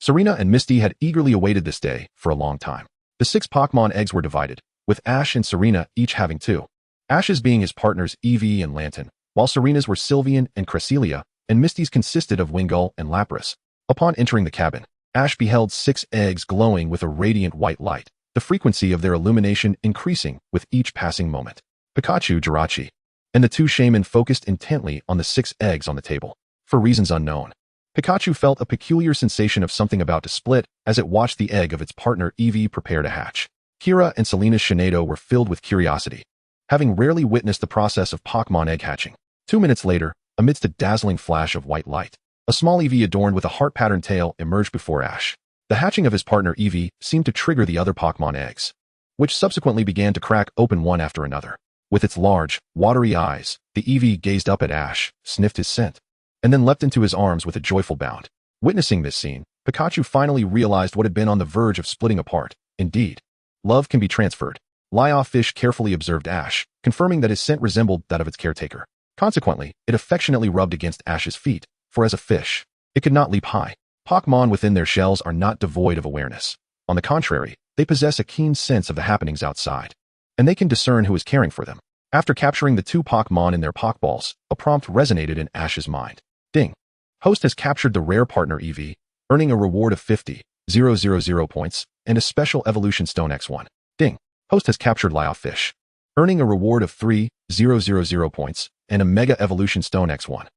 Serena and Misty had eagerly awaited this day for a long time. The 6 Pokémon eggs were divided, with Ash and Serena each having 2. Ash's being his partners Eevee and Lantern, while Serena's were Sylveon and Cresselia, and Misty's consisted of Wingull and Lapras. Upon entering the cabin, Ash beheld 6 eggs glowing with a radiant white light, the frequency of their illumination increasing with each passing moment. Pikachu, Jirachi, and the 2 shaman focused intently on the 6 eggs on the table. For reasons unknown, Pikachu felt a peculiar sensation of something about to split as it watched the egg of its partner Eevee prepare to hatch. Kira and Selena's Shinado were filled with curiosity, having rarely witnessed the process of Pokémon egg hatching. 2 minutes later, amidst a dazzling flash of white light, a small Eevee adorned with a heart-patterned tail emerged before Ash. The hatching of his partner Eevee seemed to trigger the other Pokémon eggs, which subsequently began to crack open one after another. With its large, watery eyes, the Eevee gazed up at Ash, sniffed his scent, and then leapt into his arms with a joyful bound. Witnessing this scene, Pikachu finally realized what had been on the verge of splitting apart. Indeed, love can be transferred. Lioff Fish carefully observed Ash, confirming that his scent resembled that of its caretaker. Consequently, it affectionately rubbed against Ash's feet, for as a fish, it could not leap high. Pokémon within their shells are not devoid of awareness. On the contrary, they possess a keen sense of the happenings outside, and they can discern who is caring for them. After capturing the 2 Pokémon in their Pokeballs, a prompt resonated in Ash's mind. Ding! Host has captured the rare partner Eevee, earning a reward of 50,000 points and a special evolution stone X1. Ding! Host has captured Lioff Fish, earning a reward of 3,000 points and a mega evolution stone X1.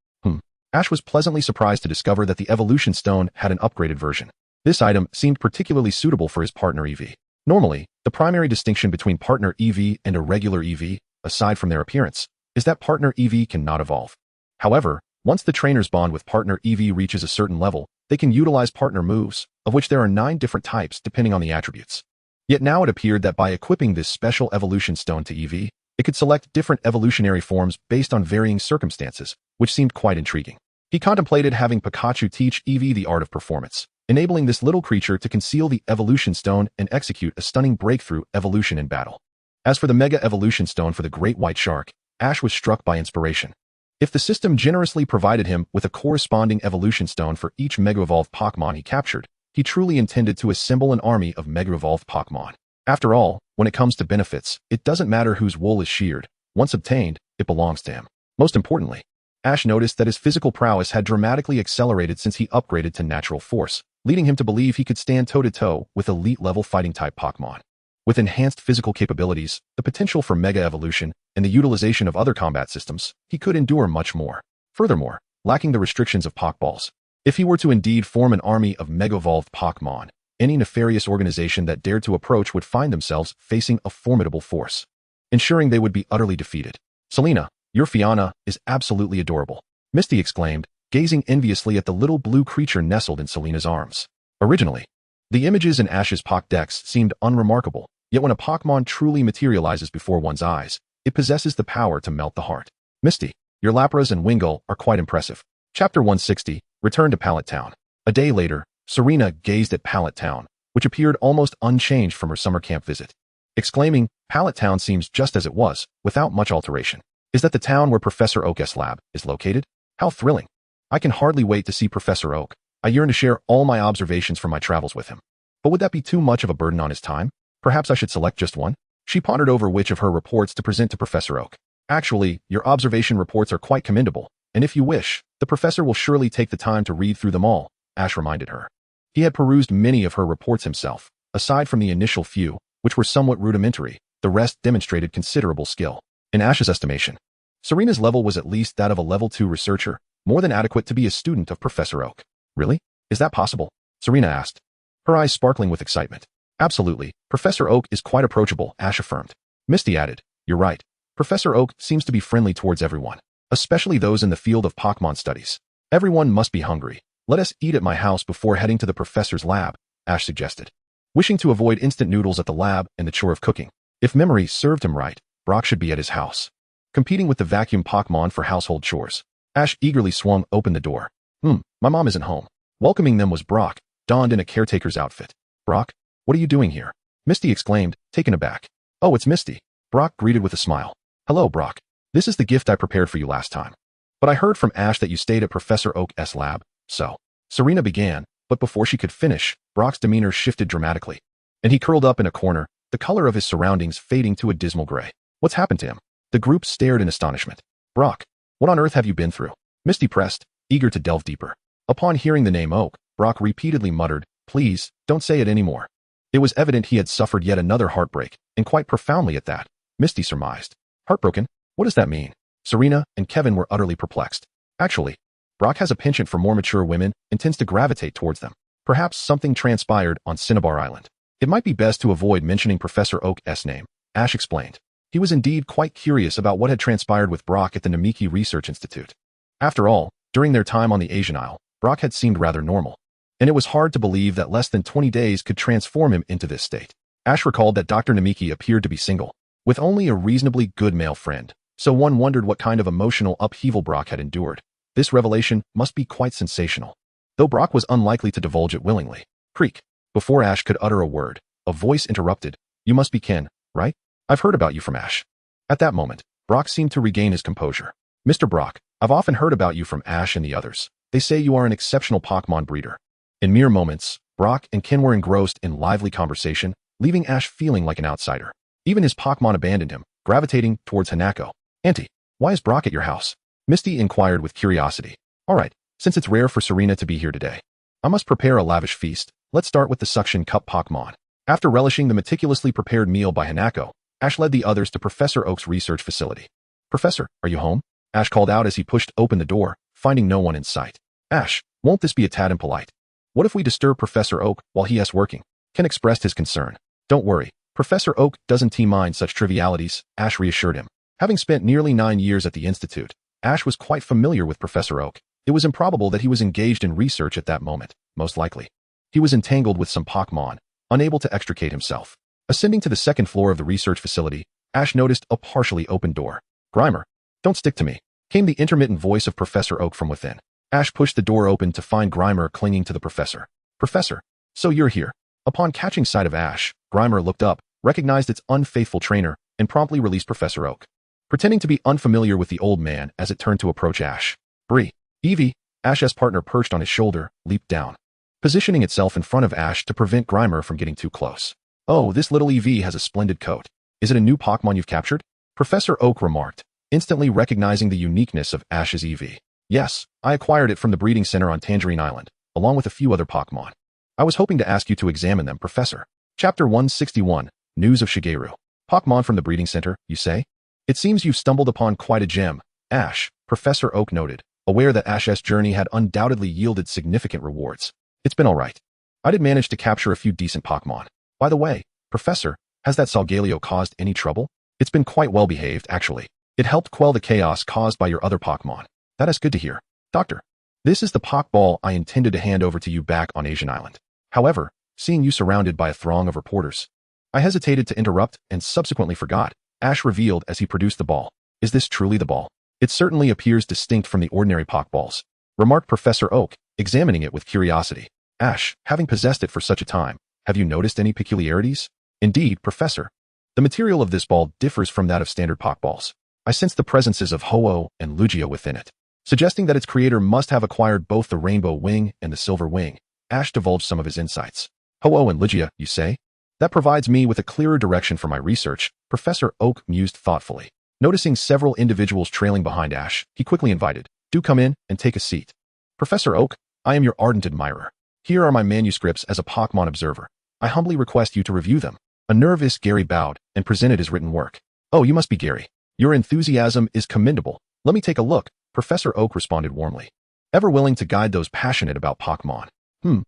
Ash was pleasantly surprised to discover that the evolution stone had an upgraded version. This item seemed particularly suitable for his partner Eevee. Normally, the primary distinction between partner Eevee and a regular Eevee, aside from their appearance, is that partner Eevee cannot evolve. However, once the trainer's bond with partner Eevee reaches a certain level, they can utilize partner moves, of which there are 9 different types depending on the attributes. Yet now it appeared that by equipping this special evolution stone to Eevee, it could select different evolutionary forms based on varying circumstances, which seemed quite intriguing. He contemplated having Pikachu teach Eevee the art of performance, enabling this little creature to conceal the evolution stone and execute a stunning breakthrough evolution in battle. As for the Mega Evolution Stone for the Great White Shark, Ash was struck by inspiration. If the system generously provided him with a corresponding evolution stone for each Mega-Evolved Pokémon he captured, he truly intended to assemble an army of Mega-Evolved Pokémon. After all, when it comes to benefits, it doesn't matter whose wool is sheared. Once obtained, it belongs to him. Most importantly, Ash noticed that his physical prowess had dramatically accelerated since he upgraded to Natural Force, leading him to believe he could stand toe-to-toe with elite-level fighting-type Pokémon. With enhanced physical capabilities, the potential for Mega Evolution, and the utilization of other combat systems, he could endure much more. Furthermore, lacking the restrictions of Pokeballs, if he were to indeed form an army of Mega-Evolved Pokémon, any nefarious organization that dared to approach would find themselves facing a formidable force, ensuring they would be utterly defeated. Selena, your Fiona is absolutely adorable, Misty exclaimed, gazing enviously at the little blue creature nestled in Selena's arms. Originally, the images in Ash's Pokédex seemed unremarkable, yet when a Pokémon truly materializes before one's eyes, it possesses the power to melt the heart. Misty, your Lapras and Wingull are quite impressive. Chapter 160, Return to Pallet Town. A day later, Serena gazed at Pallet Town, which appeared almost unchanged from her summer camp visit, exclaiming, Pallet Town seems just as it was, without much alteration. Is that the town where Professor Oak's lab is located? How thrilling. I can hardly wait to see Professor Oak. I yearn to share all my observations from my travels with him. But would that be too much of a burden on his time? Perhaps I should select just one? She pondered over which of her reports to present to Professor Oak. Actually, your observation reports are quite commendable, and if you wish, the professor will surely take the time to read through them all, Ash reminded her. He had perused many of her reports himself. Aside from the initial few, which were somewhat rudimentary, the rest demonstrated considerable skill. In Ash's estimation, Serena's level was at least that of a level 2 researcher, more than adequate to be a student of Professor Oak. Really? Is that possible? Serena asked, her eyes sparkling with excitement. Absolutely, Professor Oak is quite approachable, Ash affirmed. Misty added, you're right. Professor Oak seems to be friendly towards everyone, especially those in the field of Pokémon studies. Everyone must be hungry. Let us eat at my house before heading to the professor's lab, Ash suggested, wishing to avoid instant noodles at the lab and the chore of cooking. If memory served him right, Brock should be at his house, competing with the vacuum Pokémon for household chores. Ash eagerly swung open the door. My mom isn't home. Welcoming them was Brock, donned in a caretaker's outfit. Brock, what are you doing here? Misty exclaimed, taken aback. Oh, it's Misty. Brock greeted with a smile. Hello, Brock. This is the gift I prepared for you last time. But I heard from Ash that you stayed at Professor Oak's lab, so. Serena began, But before she could finish, Brock's demeanor shifted dramatically. And he curled up in a corner, the color of his surroundings fading to a dismal gray. What's happened to him? The group stared in astonishment. Brock, what on earth have you been through? Misty pressed, eager to delve deeper. Upon hearing the name Oak, Brock repeatedly muttered, please, don't say it anymore. It was evident he had suffered yet another heartbreak, and quite profoundly at that. Misty surmised. Heartbroken? What does that mean? Serena and Kevin were utterly perplexed. Actually, Brock has a penchant for more mature women and tends to gravitate towards them. Perhaps something transpired on Cinnabar Island. It might be best to avoid mentioning Professor Oak's name, Ash explained. He was indeed quite curious about what had transpired with Brock at the Namiki Research Institute. After all, during their time on the Asian Isle, Brock had seemed rather normal, and it was hard to believe that less than 20 days could transform him into this state. Ash recalled that Dr. Namiki appeared to be single, with only a reasonably good male friend, so one wondered what kind of emotional upheaval Brock had endured. This revelation must be quite sensational, though Brock was unlikely to divulge it willingly. Creak. Before Ash could utter a word, a voice interrupted. You must be Ken, right? I've heard about you from Ash. At that moment, Brock seemed to regain his composure. Mr. Brock, I've often heard about you from Ash and the others. They say you are an exceptional Pokémon breeder. In mere moments, Brock and Ken were engrossed in lively conversation, leaving Ash feeling like an outsider. Even his Pokémon abandoned him, gravitating towards Hanako. Auntie, why is Brock at your house? Misty inquired with curiosity. All right, since it's rare for Serena to be here today, I must prepare a lavish feast. Let's start with the Suction Cup Pokémon. After relishing the meticulously prepared meal by Hanako, Ash led the others to Professor Oak's research facility. Professor, are you home? Ash called out as he pushed open the door, finding no one in sight. Ash, won't this be a tad impolite? What if we disturb Professor Oak while he is working? Ken expressed his concern. Don't worry, Professor Oak doesn't mind such trivialities, Ash reassured him. Having spent nearly 9 years at the Institute, Ash was quite familiar with Professor Oak. It was improbable that he was engaged in research at that moment, most likely. He was entangled with some Pokémon, unable to extricate himself. Ascending to the second floor of the research facility, Ash noticed a partially open door. Grimer, don't stick to me, came the intermittent voice of Professor Oak from within. Ash pushed the door open to find Grimer clinging to the professor. Professor, so you're here. Upon catching sight of Ash, Grimer looked up, recognized its unfaithful trainer, and promptly released Professor Oak. Pretending to be unfamiliar with the old man as it turned to approach Ash. Bree, Eevee, Ash's partner perched on his shoulder, leaped down, positioning itself in front of Ash to prevent Grimer from getting too close. Oh, this little Eevee has a splendid coat. Is it a new Pokémon you've captured? Professor Oak remarked, instantly recognizing the uniqueness of Ash's Eevee. Yes, I acquired it from the breeding center on Tangerine Island, along with a few other Pokémon. I was hoping to ask you to examine them, Professor. Chapter 161, News of Shigeru. Pokémon from the breeding center, you say? It seems you've stumbled upon quite a gem, Ash, Professor Oak noted, aware that Ash's journey had undoubtedly yielded significant rewards. It's been alright. I did manage to capture a few decent Pokémon. By the way, Professor, has that Solgaleo caused any trouble? It's been quite well behaved, actually. It helped quell the chaos caused by your other Pokémon. That is good to hear. Doctor, this is the Pokeball I intended to hand over to you back on Asian Island. However, seeing you surrounded by a throng of reporters, I hesitated to interrupt and subsequently forgot, Ash revealed as he produced the ball. Is this truly the ball? It certainly appears distinct from the ordinary Pokeballs, remarked Professor Oak, examining it with curiosity. Ash, having possessed it for such a time, have you noticed any peculiarities? Indeed, Professor. The material of this ball differs from that of standard Pokeballs. I sense the presences of Ho-Oh and Lugia within it, suggesting that its creator must have acquired both the rainbow wing and the silver wing. Ash divulged some of his insights. Ho-Oh and Lugia, you say? That provides me with a clearer direction for my research, Professor Oak mused thoughtfully. Noticing several individuals trailing behind Ash, he quickly invited, do come in and take a seat. Professor Oak, I am your ardent admirer. Here are my manuscripts as a Pokémon observer. I humbly request you to review them. A nervous Gary bowed and presented his written work. Oh, you must be Gary. Your enthusiasm is commendable. Let me take a look, Professor Oak responded warmly. Ever willing to guide those passionate about Pokémon.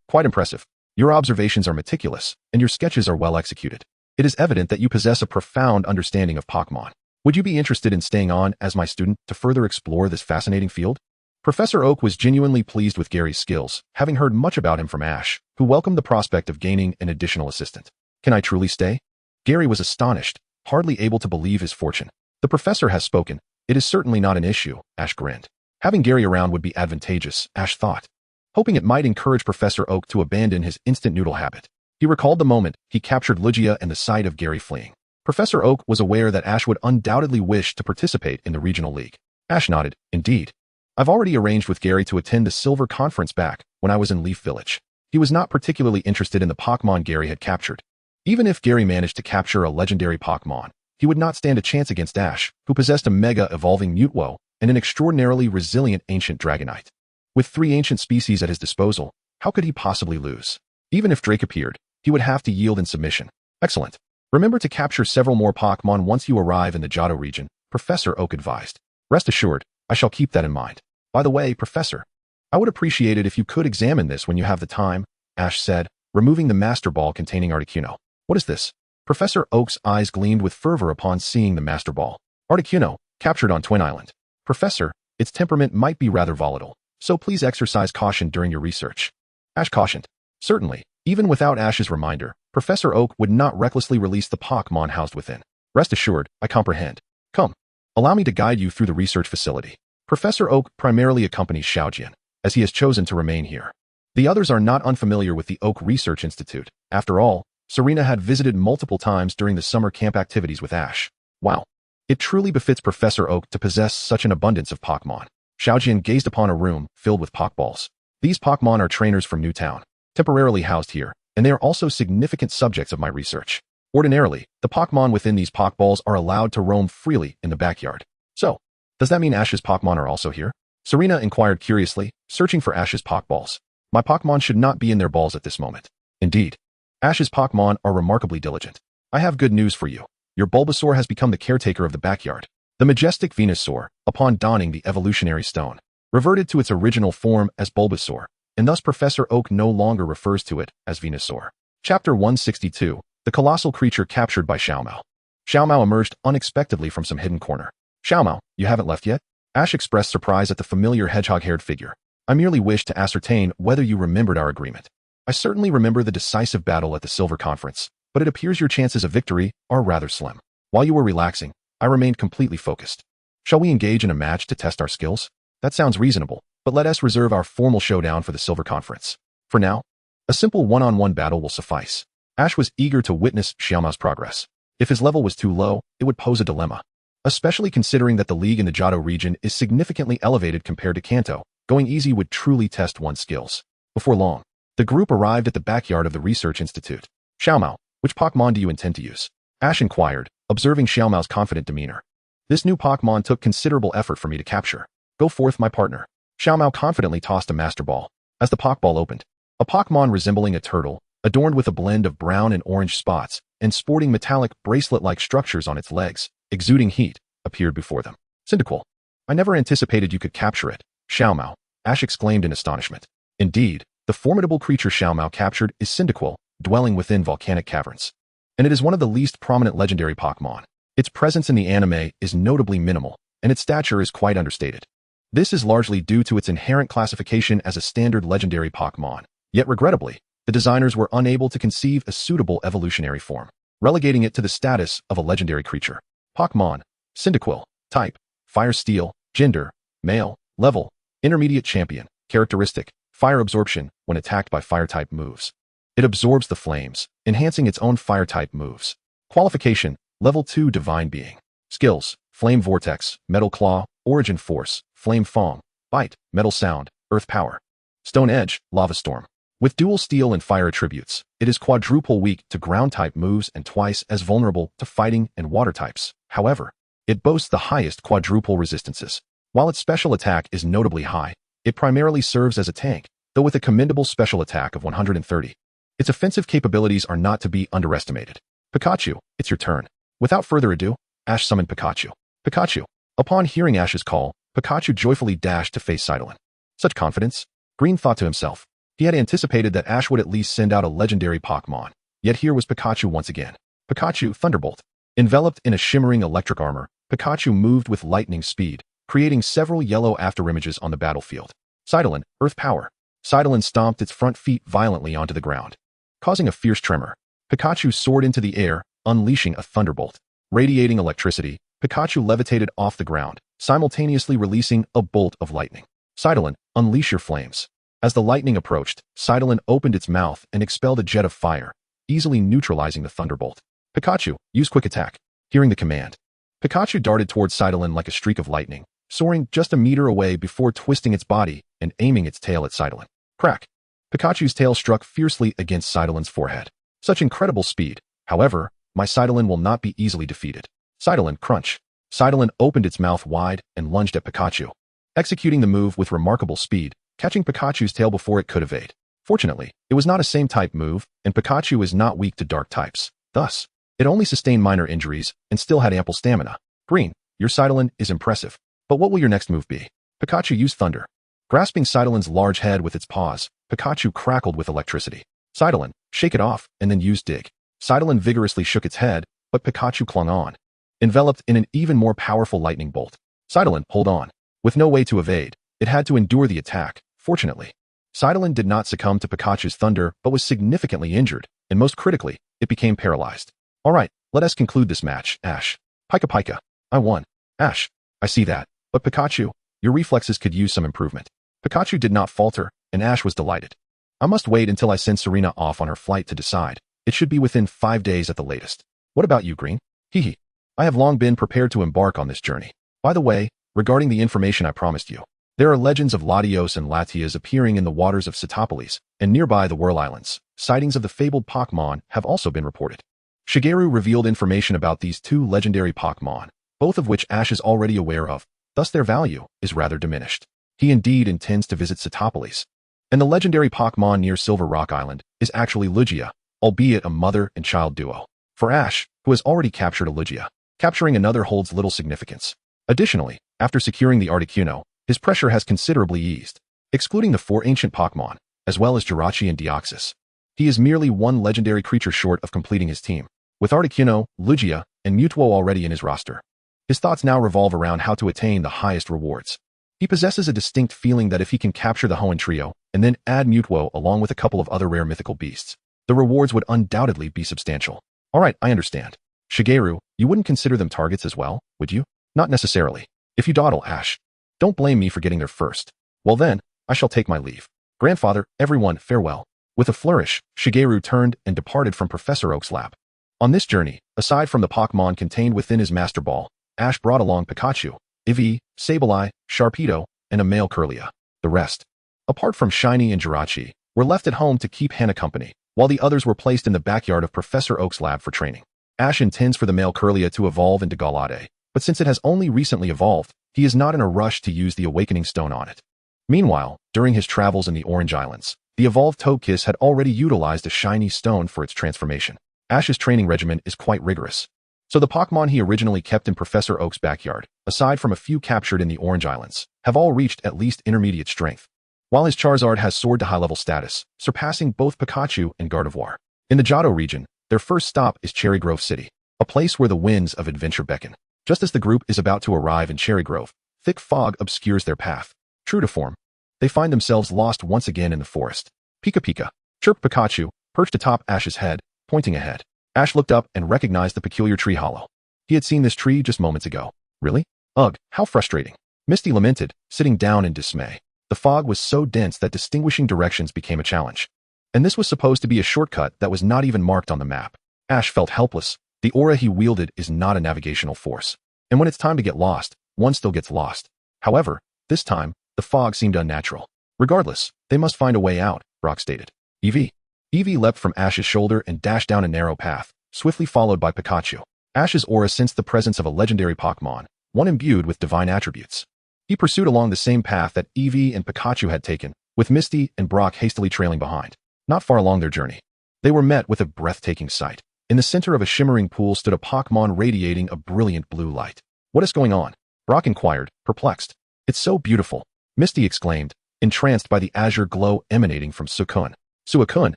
Quite impressive. Your observations are meticulous, and your sketches are well executed. It is evident that you possess a profound understanding of Pokémon. Would you be interested in staying on as my student to further explore this fascinating field? Professor Oak was genuinely pleased with Gary's skills, having heard much about him from Ash, who welcomed the prospect of gaining an additional assistant. Can I truly stay? Gary was astonished, hardly able to believe his fortune. The professor has spoken. It is certainly not an issue, Ash grinned. Having Gary around would be advantageous, Ash thought, hoping it might encourage Professor Oak to abandon his instant noodle habit. He recalled the moment he captured Lugia and the sight of Gary fleeing. Professor Oak was aware that Ash would undoubtedly wish to participate in the regional league. Ash nodded, indeed. I've already arranged with Gary to attend the Silver Conference back when I was in Leaf Village. He was not particularly interested in the Pokémon Gary had captured. Even if Gary managed to capture a legendary Pokémon, he would not stand a chance against Ash, who possessed a mega-evolving Mutwo and an extraordinarily resilient ancient Dragonite. With 3 ancient species at his disposal, how could he possibly lose? Even if Drake appeared, he would have to yield in submission. Excellent. Remember to capture several more Pokémon once you arrive in the Johto region, Professor Oak advised. Rest assured, I shall keep that in mind. By the way, Professor, I would appreciate it if you could examine this when you have the time, Ash said, removing the Master Ball containing Articuno. What is this? Professor Oak's eyes gleamed with fervor upon seeing the Master Ball. Articuno, captured on Twin Island. Professor, its temperament might be rather volatile, so please exercise caution during your research. Ash cautioned. Certainly, even without Ash's reminder, Professor Oak would not recklessly release the Pokémon housed within. Rest assured, I comprehend. Come, allow me to guide you through the research facility. Professor Oak primarily accompanies Xiaojian, as he has chosen to remain here. The others are not unfamiliar with the Oak Research Institute. After all, Serena had visited multiple times during the summer camp activities with Ash. Wow. It truly befits Professor Oak to possess such an abundance of Pokémon. Xiaojian gazed upon a room filled with Pokeballs. These Pokémon are trainers from Newtown, temporarily housed here, and they are also significant subjects of my research. Ordinarily, the Pokémon within these Pokeballs are allowed to roam freely in the backyard. So, does that mean Ash's Pokémon are also here? Serena inquired curiously, searching for Ash's Pokeballs. My Pokémon should not be in their balls at this moment. Indeed. Ash's Pokémon are remarkably diligent. I have good news for you. Your Bulbasaur has become the caretaker of the backyard. The majestic Venusaur, upon donning the evolutionary stone, reverted to its original form as Bulbasaur, and thus Professor Oak no longer refers to it as Venusaur. Chapter 162, the colossal creature captured by Xiaomao. Xiaomao emerged unexpectedly from some hidden corner. Xiaomao, you haven't left yet? Ash expressed surprise at the familiar hedgehog-haired figure. I merely wished to ascertain whether you remembered our agreement. I certainly remember the decisive battle at the Silver Conference, but it appears your chances of victory are rather slim. While you were relaxing, I remained completely focused. Shall we engage in a match to test our skills? That sounds reasonable, but let us reserve our formal showdown for the Silver Conference. For now, a simple one-on-one battle will suffice. Ash was eager to witness Xiaomao's progress. If his level was too low, it would pose a dilemma. Especially considering that the league in the Johto region is significantly elevated compared to Kanto, going easy would truly test one's skills. Before long, the group arrived at the backyard of the Research Institute. Xiaomao, which Pokémon do you intend to use? Ash inquired, observing Xiaomao's confident demeanor. This new Pokémon took considerable effort for me to capture. Go forth, my partner. Xiaomao confidently tossed a Master Ball. As the Pokeball opened, a Pokémon resembling a turtle, adorned with a blend of brown and orange spots, and sporting metallic bracelet-like structures on its legs, exuding heat, appeared before them. Cyndaquil. I never anticipated you could capture it. Xiaomao, Ash exclaimed in astonishment. Indeed, the formidable creature Xiaomao captured is Cyndaquil, dwelling within volcanic caverns. And it is one of the least prominent legendary Pokémon. Its presence in the anime is notably minimal, and its stature is quite understated. This is largely due to its inherent classification as a standard legendary Pokémon. Yet regrettably, the designers were unable to conceive a suitable evolutionary form, relegating it to the status of a legendary creature. Pokémon, Cyndaquil, type, Fire Steel, gender, male, level, intermediate champion, characteristic, fire absorption when attacked by fire-type moves. It absorbs the flames, enhancing its own fire-type moves. Qualification, level 2 divine being. Skills, Flame Vortex, Metal Claw, Origin Force, Flame Fong, Bite, Metal Sound, Earth Power. Stone Edge, Lava Storm. With dual steel and fire attributes, it is quadruple weak to ground-type moves and twice as vulnerable to fighting and water types. However, it boasts the highest quadruple resistances. While its special attack is notably high, it primarily serves as a tank, though with a commendable special attack of 130. Its offensive capabilities are not to be underestimated. Pikachu, it's your turn. Without further ado, Ash summoned Pikachu. Pikachu. Upon hearing Ash's call, Pikachu joyfully dashed to face Scyther. Such confidence? Green thought to himself. He had anticipated that Ash would at least send out a legendary Pokémon. Yet here was Pikachu once again. Pikachu Thunderbolt. Enveloped in a shimmering electric armor, Pikachu moved with lightning speed, creating several yellow afterimages on the battlefield. Scyther, Earth Power. Scyther stomped its front feet violently onto the ground, causing a fierce tremor. Pikachu soared into the air, unleashing a thunderbolt. Radiating electricity, Pikachu levitated off the ground, simultaneously releasing a bolt of lightning. Scyther, unleash your flames. As the lightning approached, Scyther opened its mouth and expelled a jet of fire, easily neutralizing the thunderbolt. Pikachu, use Quick Attack. Hearing the command, Pikachu darted towards Scyther like a streak of lightning, soaring just a meter away before twisting its body and aiming its tail at Scyther. Crack! Pikachu's tail struck fiercely against Cytolin's forehead. Such incredible speed. However, my Cytolin will not be easily defeated. Cytolin crunch. Cytolin opened its mouth wide and lunged at Pikachu, executing the move with remarkable speed, catching Pikachu's tail before it could evade. Fortunately, it was not a same-type move, and Pikachu is not weak to dark types. Thus, it only sustained minor injuries and still had ample stamina. Green, your Cytolin is impressive. But what will your next move be? Pikachu used Thunder. Grasping Cytolin's large head with its paws, Pikachu crackled with electricity. Cytolin, shake it off, and then use Dig. Cytolin vigorously shook its head, but Pikachu clung on, enveloped in an even more powerful lightning bolt. Cytolin, hold on. With no way to evade, it had to endure the attack. Fortunately, Cytolin did not succumb to Pikachu's thunder but was significantly injured, and most critically, it became paralyzed. Alright, let us conclude this match, Ash. Pika Pika. I won. Ash. I see that. But Pikachu, your reflexes could use some improvement. Pikachu did not falter, and Ash was delighted. I must wait until I send Serena off on her flight to decide. It should be within 5 days at the latest. What about you, Green? Hehe. I have long been prepared to embark on this journey. By the way, regarding the information I promised you, there are legends of Latios and Latias appearing in the waters of Cytopolis and nearby the Whirl Islands. Sightings of the fabled Pokémon have also been reported. Shigeru revealed information about these two legendary Pokémon, both of which Ash is already aware of, thus their value is rather diminished. He indeed intends to visit Cytopolis. And the legendary Pokémon near Silver Rock Island is actually Lugia, albeit a mother and child duo. For Ash, who has already captured a Lugia, capturing another holds little significance. Additionally, after securing the Articuno, his pressure has considerably eased. Excluding the 4 ancient Pokémon, as well as Jirachi and Deoxys, he is merely one legendary creature short of completing his team. With Articuno, Lugia, and Mewtwo already in his roster, his thoughts now revolve around how to attain the highest rewards. He possesses a distinct feeling that if he can capture the Hoenn trio and then add Mewtwo along with a couple of other rare mythical beasts, the rewards would undoubtedly be substantial. Alright, I understand. Shigeru, you wouldn't consider them targets as well, would you? Not necessarily. If you dawdle, Ash, don't blame me for getting there first. Well then, I shall take my leave. Grandfather, everyone, farewell. With a flourish, Shigeru turned and departed from Professor Oak's lab. On this journey, aside from the Pokémon contained within his Master Ball, Ash brought along Pikachu, Eevee, Sableye, Sharpedo, and a male Kirlia. The rest, apart from Shiny and Jirachi, were left at home to keep Hannah company, while the others were placed in the backyard of Professor Oak's lab for training. Ash intends for the male Kirlia to evolve into Galade, but since it has only recently evolved, he is not in a rush to use the Awakening Stone on it. Meanwhile, during his travels in the Orange Islands, the evolved Togekiss had already utilized a shiny stone for its transformation. Ash's training regimen is quite rigorous. So the Pokémon he originally kept in Professor Oak's backyard, aside from a few captured in the Orange Islands, have all reached at least intermediate strength, while his Charizard has soared to high-level status, surpassing both Pikachu and Gardevoir. In the Johto region, their first stop is Cherry Grove City, a place where the winds of adventure beckon. Just as the group is about to arrive in Cherry Grove, thick fog obscures their path. True to form, they find themselves lost once again in the forest. Pika Pika, chirped Pikachu, perched atop Ash's head, pointing ahead. Ash looked up and recognized the peculiar tree hollow. He had seen this tree just moments ago. Really? Ugh, how frustrating. Misty lamented, sitting down in dismay. The fog was so dense that distinguishing directions became a challenge. And this was supposed to be a shortcut that was not even marked on the map. Ash felt helpless. The aura he wielded is not a navigational force. And when it's time to get lost, one still gets lost. However, this time, the fog seemed unnatural. Regardless, they must find a way out, Brock stated. Eevee. Eevee leapt from Ash's shoulder and dashed down a narrow path, swiftly followed by Pikachu. Ash's aura sensed the presence of a legendary Pokémon, one imbued with divine attributes. He pursued along the same path that Eevee and Pikachu had taken, with Misty and Brock hastily trailing behind. Not far along their journey, they were met with a breathtaking sight. In the center of a shimmering pool stood a Pokémon radiating a brilliant blue light. What is going on? Brock inquired, perplexed. It's so beautiful, Misty exclaimed, entranced by the azure glow emanating from Suicune. Suicune,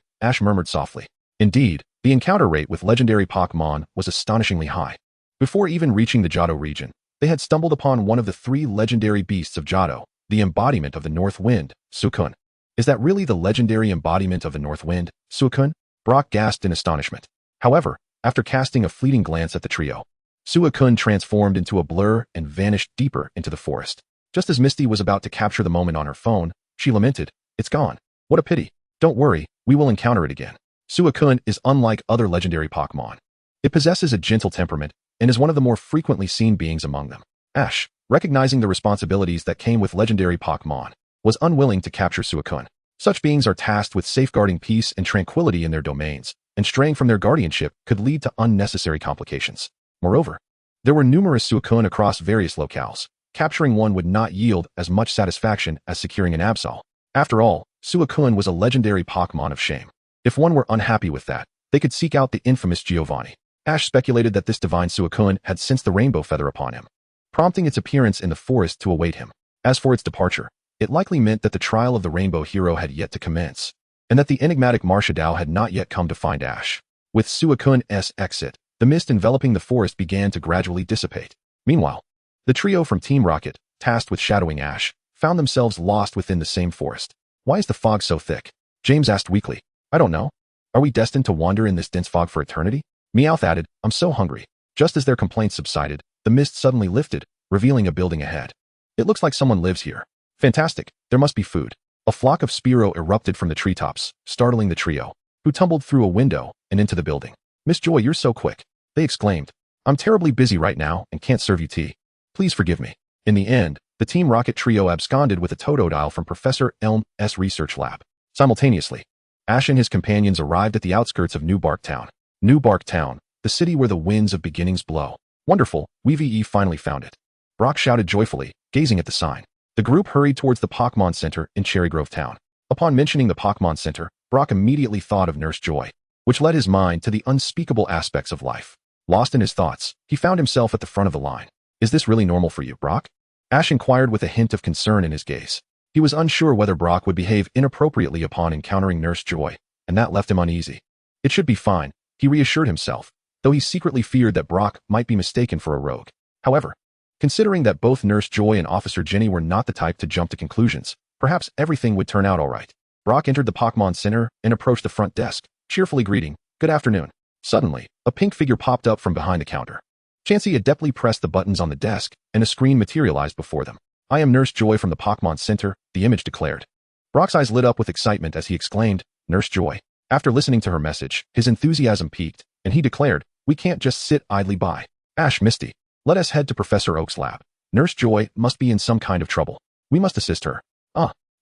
Ash murmured softly. Indeed, the encounter rate with legendary Pokémon was astonishingly high. Before even reaching the Johto region, they had stumbled upon one of the 3 legendary beasts of Johto, the embodiment of the North Wind, Suicune. Is that really the legendary embodiment of the North Wind, Suicune? Brock gasped in astonishment. However, after casting a fleeting glance at the trio, Suicune transformed into a blur and vanished deeper into the forest. Just as Misty was about to capture the moment on her phone, she lamented, "It's gone. What a pity. Don't worry, we will encounter it again." Suicune is unlike other legendary Pokémon. It possesses a gentle temperament and is one of the more frequently seen beings among them. Ash, recognizing the responsibilities that came with legendary Pokémon, was unwilling to capture Suicune. Such beings are tasked with safeguarding peace and tranquility in their domains, and straying from their guardianship could lead to unnecessary complications. Moreover, there were numerous Suicune across various locales. Capturing one would not yield as much satisfaction as securing an Absol. After all, Suicune was a legendary Pokémon of shame. If one were unhappy with that, they could seek out the infamous Giovanni. Ash speculated that this divine Suicune had sensed the rainbow feather upon him, prompting its appearance in the forest to await him. As for its departure, it likely meant that the trial of the rainbow hero had yet to commence, and that the enigmatic Marshadao had not yet come to find Ash. With Suicune's exit, the mist enveloping the forest began to gradually dissipate. Meanwhile, the trio from Team Rocket, tasked with shadowing Ash, found themselves lost within the same forest. Why is the fog so thick? James asked weakly. I don't know. Are we destined to wander in this dense fog for eternity? Meowth added, I'm so hungry. Just as their complaints subsided, the mist suddenly lifted, revealing a building ahead. It looks like someone lives here. Fantastic, there must be food. A flock of Spearow erupted from the treetops, startling the trio, who tumbled through a window and into the building. Miss Joy, you're so quick, they exclaimed. I'm terribly busy right now and can't serve you tea. Please forgive me. In the end, the Team Rocket trio absconded with a Totodile from Professor Elm's research lab. Simultaneously, Ash and his companions arrived at the outskirts of New Bark Town. New Bark Town, the city where the winds of beginnings blow. Wonderful, we've finally found it. Brock shouted joyfully, gazing at the sign. The group hurried towards the Pokémon Center in Cherry Grove Town. Upon mentioning the Pokémon Center, Brock immediately thought of Nurse Joy, which led his mind to the unspeakable aspects of life. Lost in his thoughts, he found himself at the front of the line. Is this really normal for you, Brock? Ash inquired with a hint of concern in his gaze. He was unsure whether Brock would behave inappropriately upon encountering Nurse Joy, and that left him uneasy. It should be fine, he reassured himself, though he secretly feared that Brock might be mistaken for a rogue. However, considering that both Nurse Joy and Officer Jenny were not the type to jump to conclusions, perhaps everything would turn out all right. Brock entered the Pokémon Center and approached the front desk, cheerfully greeting, Good afternoon. Suddenly, a pink figure popped up from behind the counter. Chansey adeptly pressed the buttons on the desk, and a screen materialized before them. I am Nurse Joy from the Pokémon Center, the image declared. Brock's eyes lit up with excitement as he exclaimed, Nurse Joy. After listening to her message, his enthusiasm peaked, and he declared, We can't just sit idly by. Ash, Misty, let us head to Professor Oak's lab. Nurse Joy must be in some kind of trouble. We must assist her.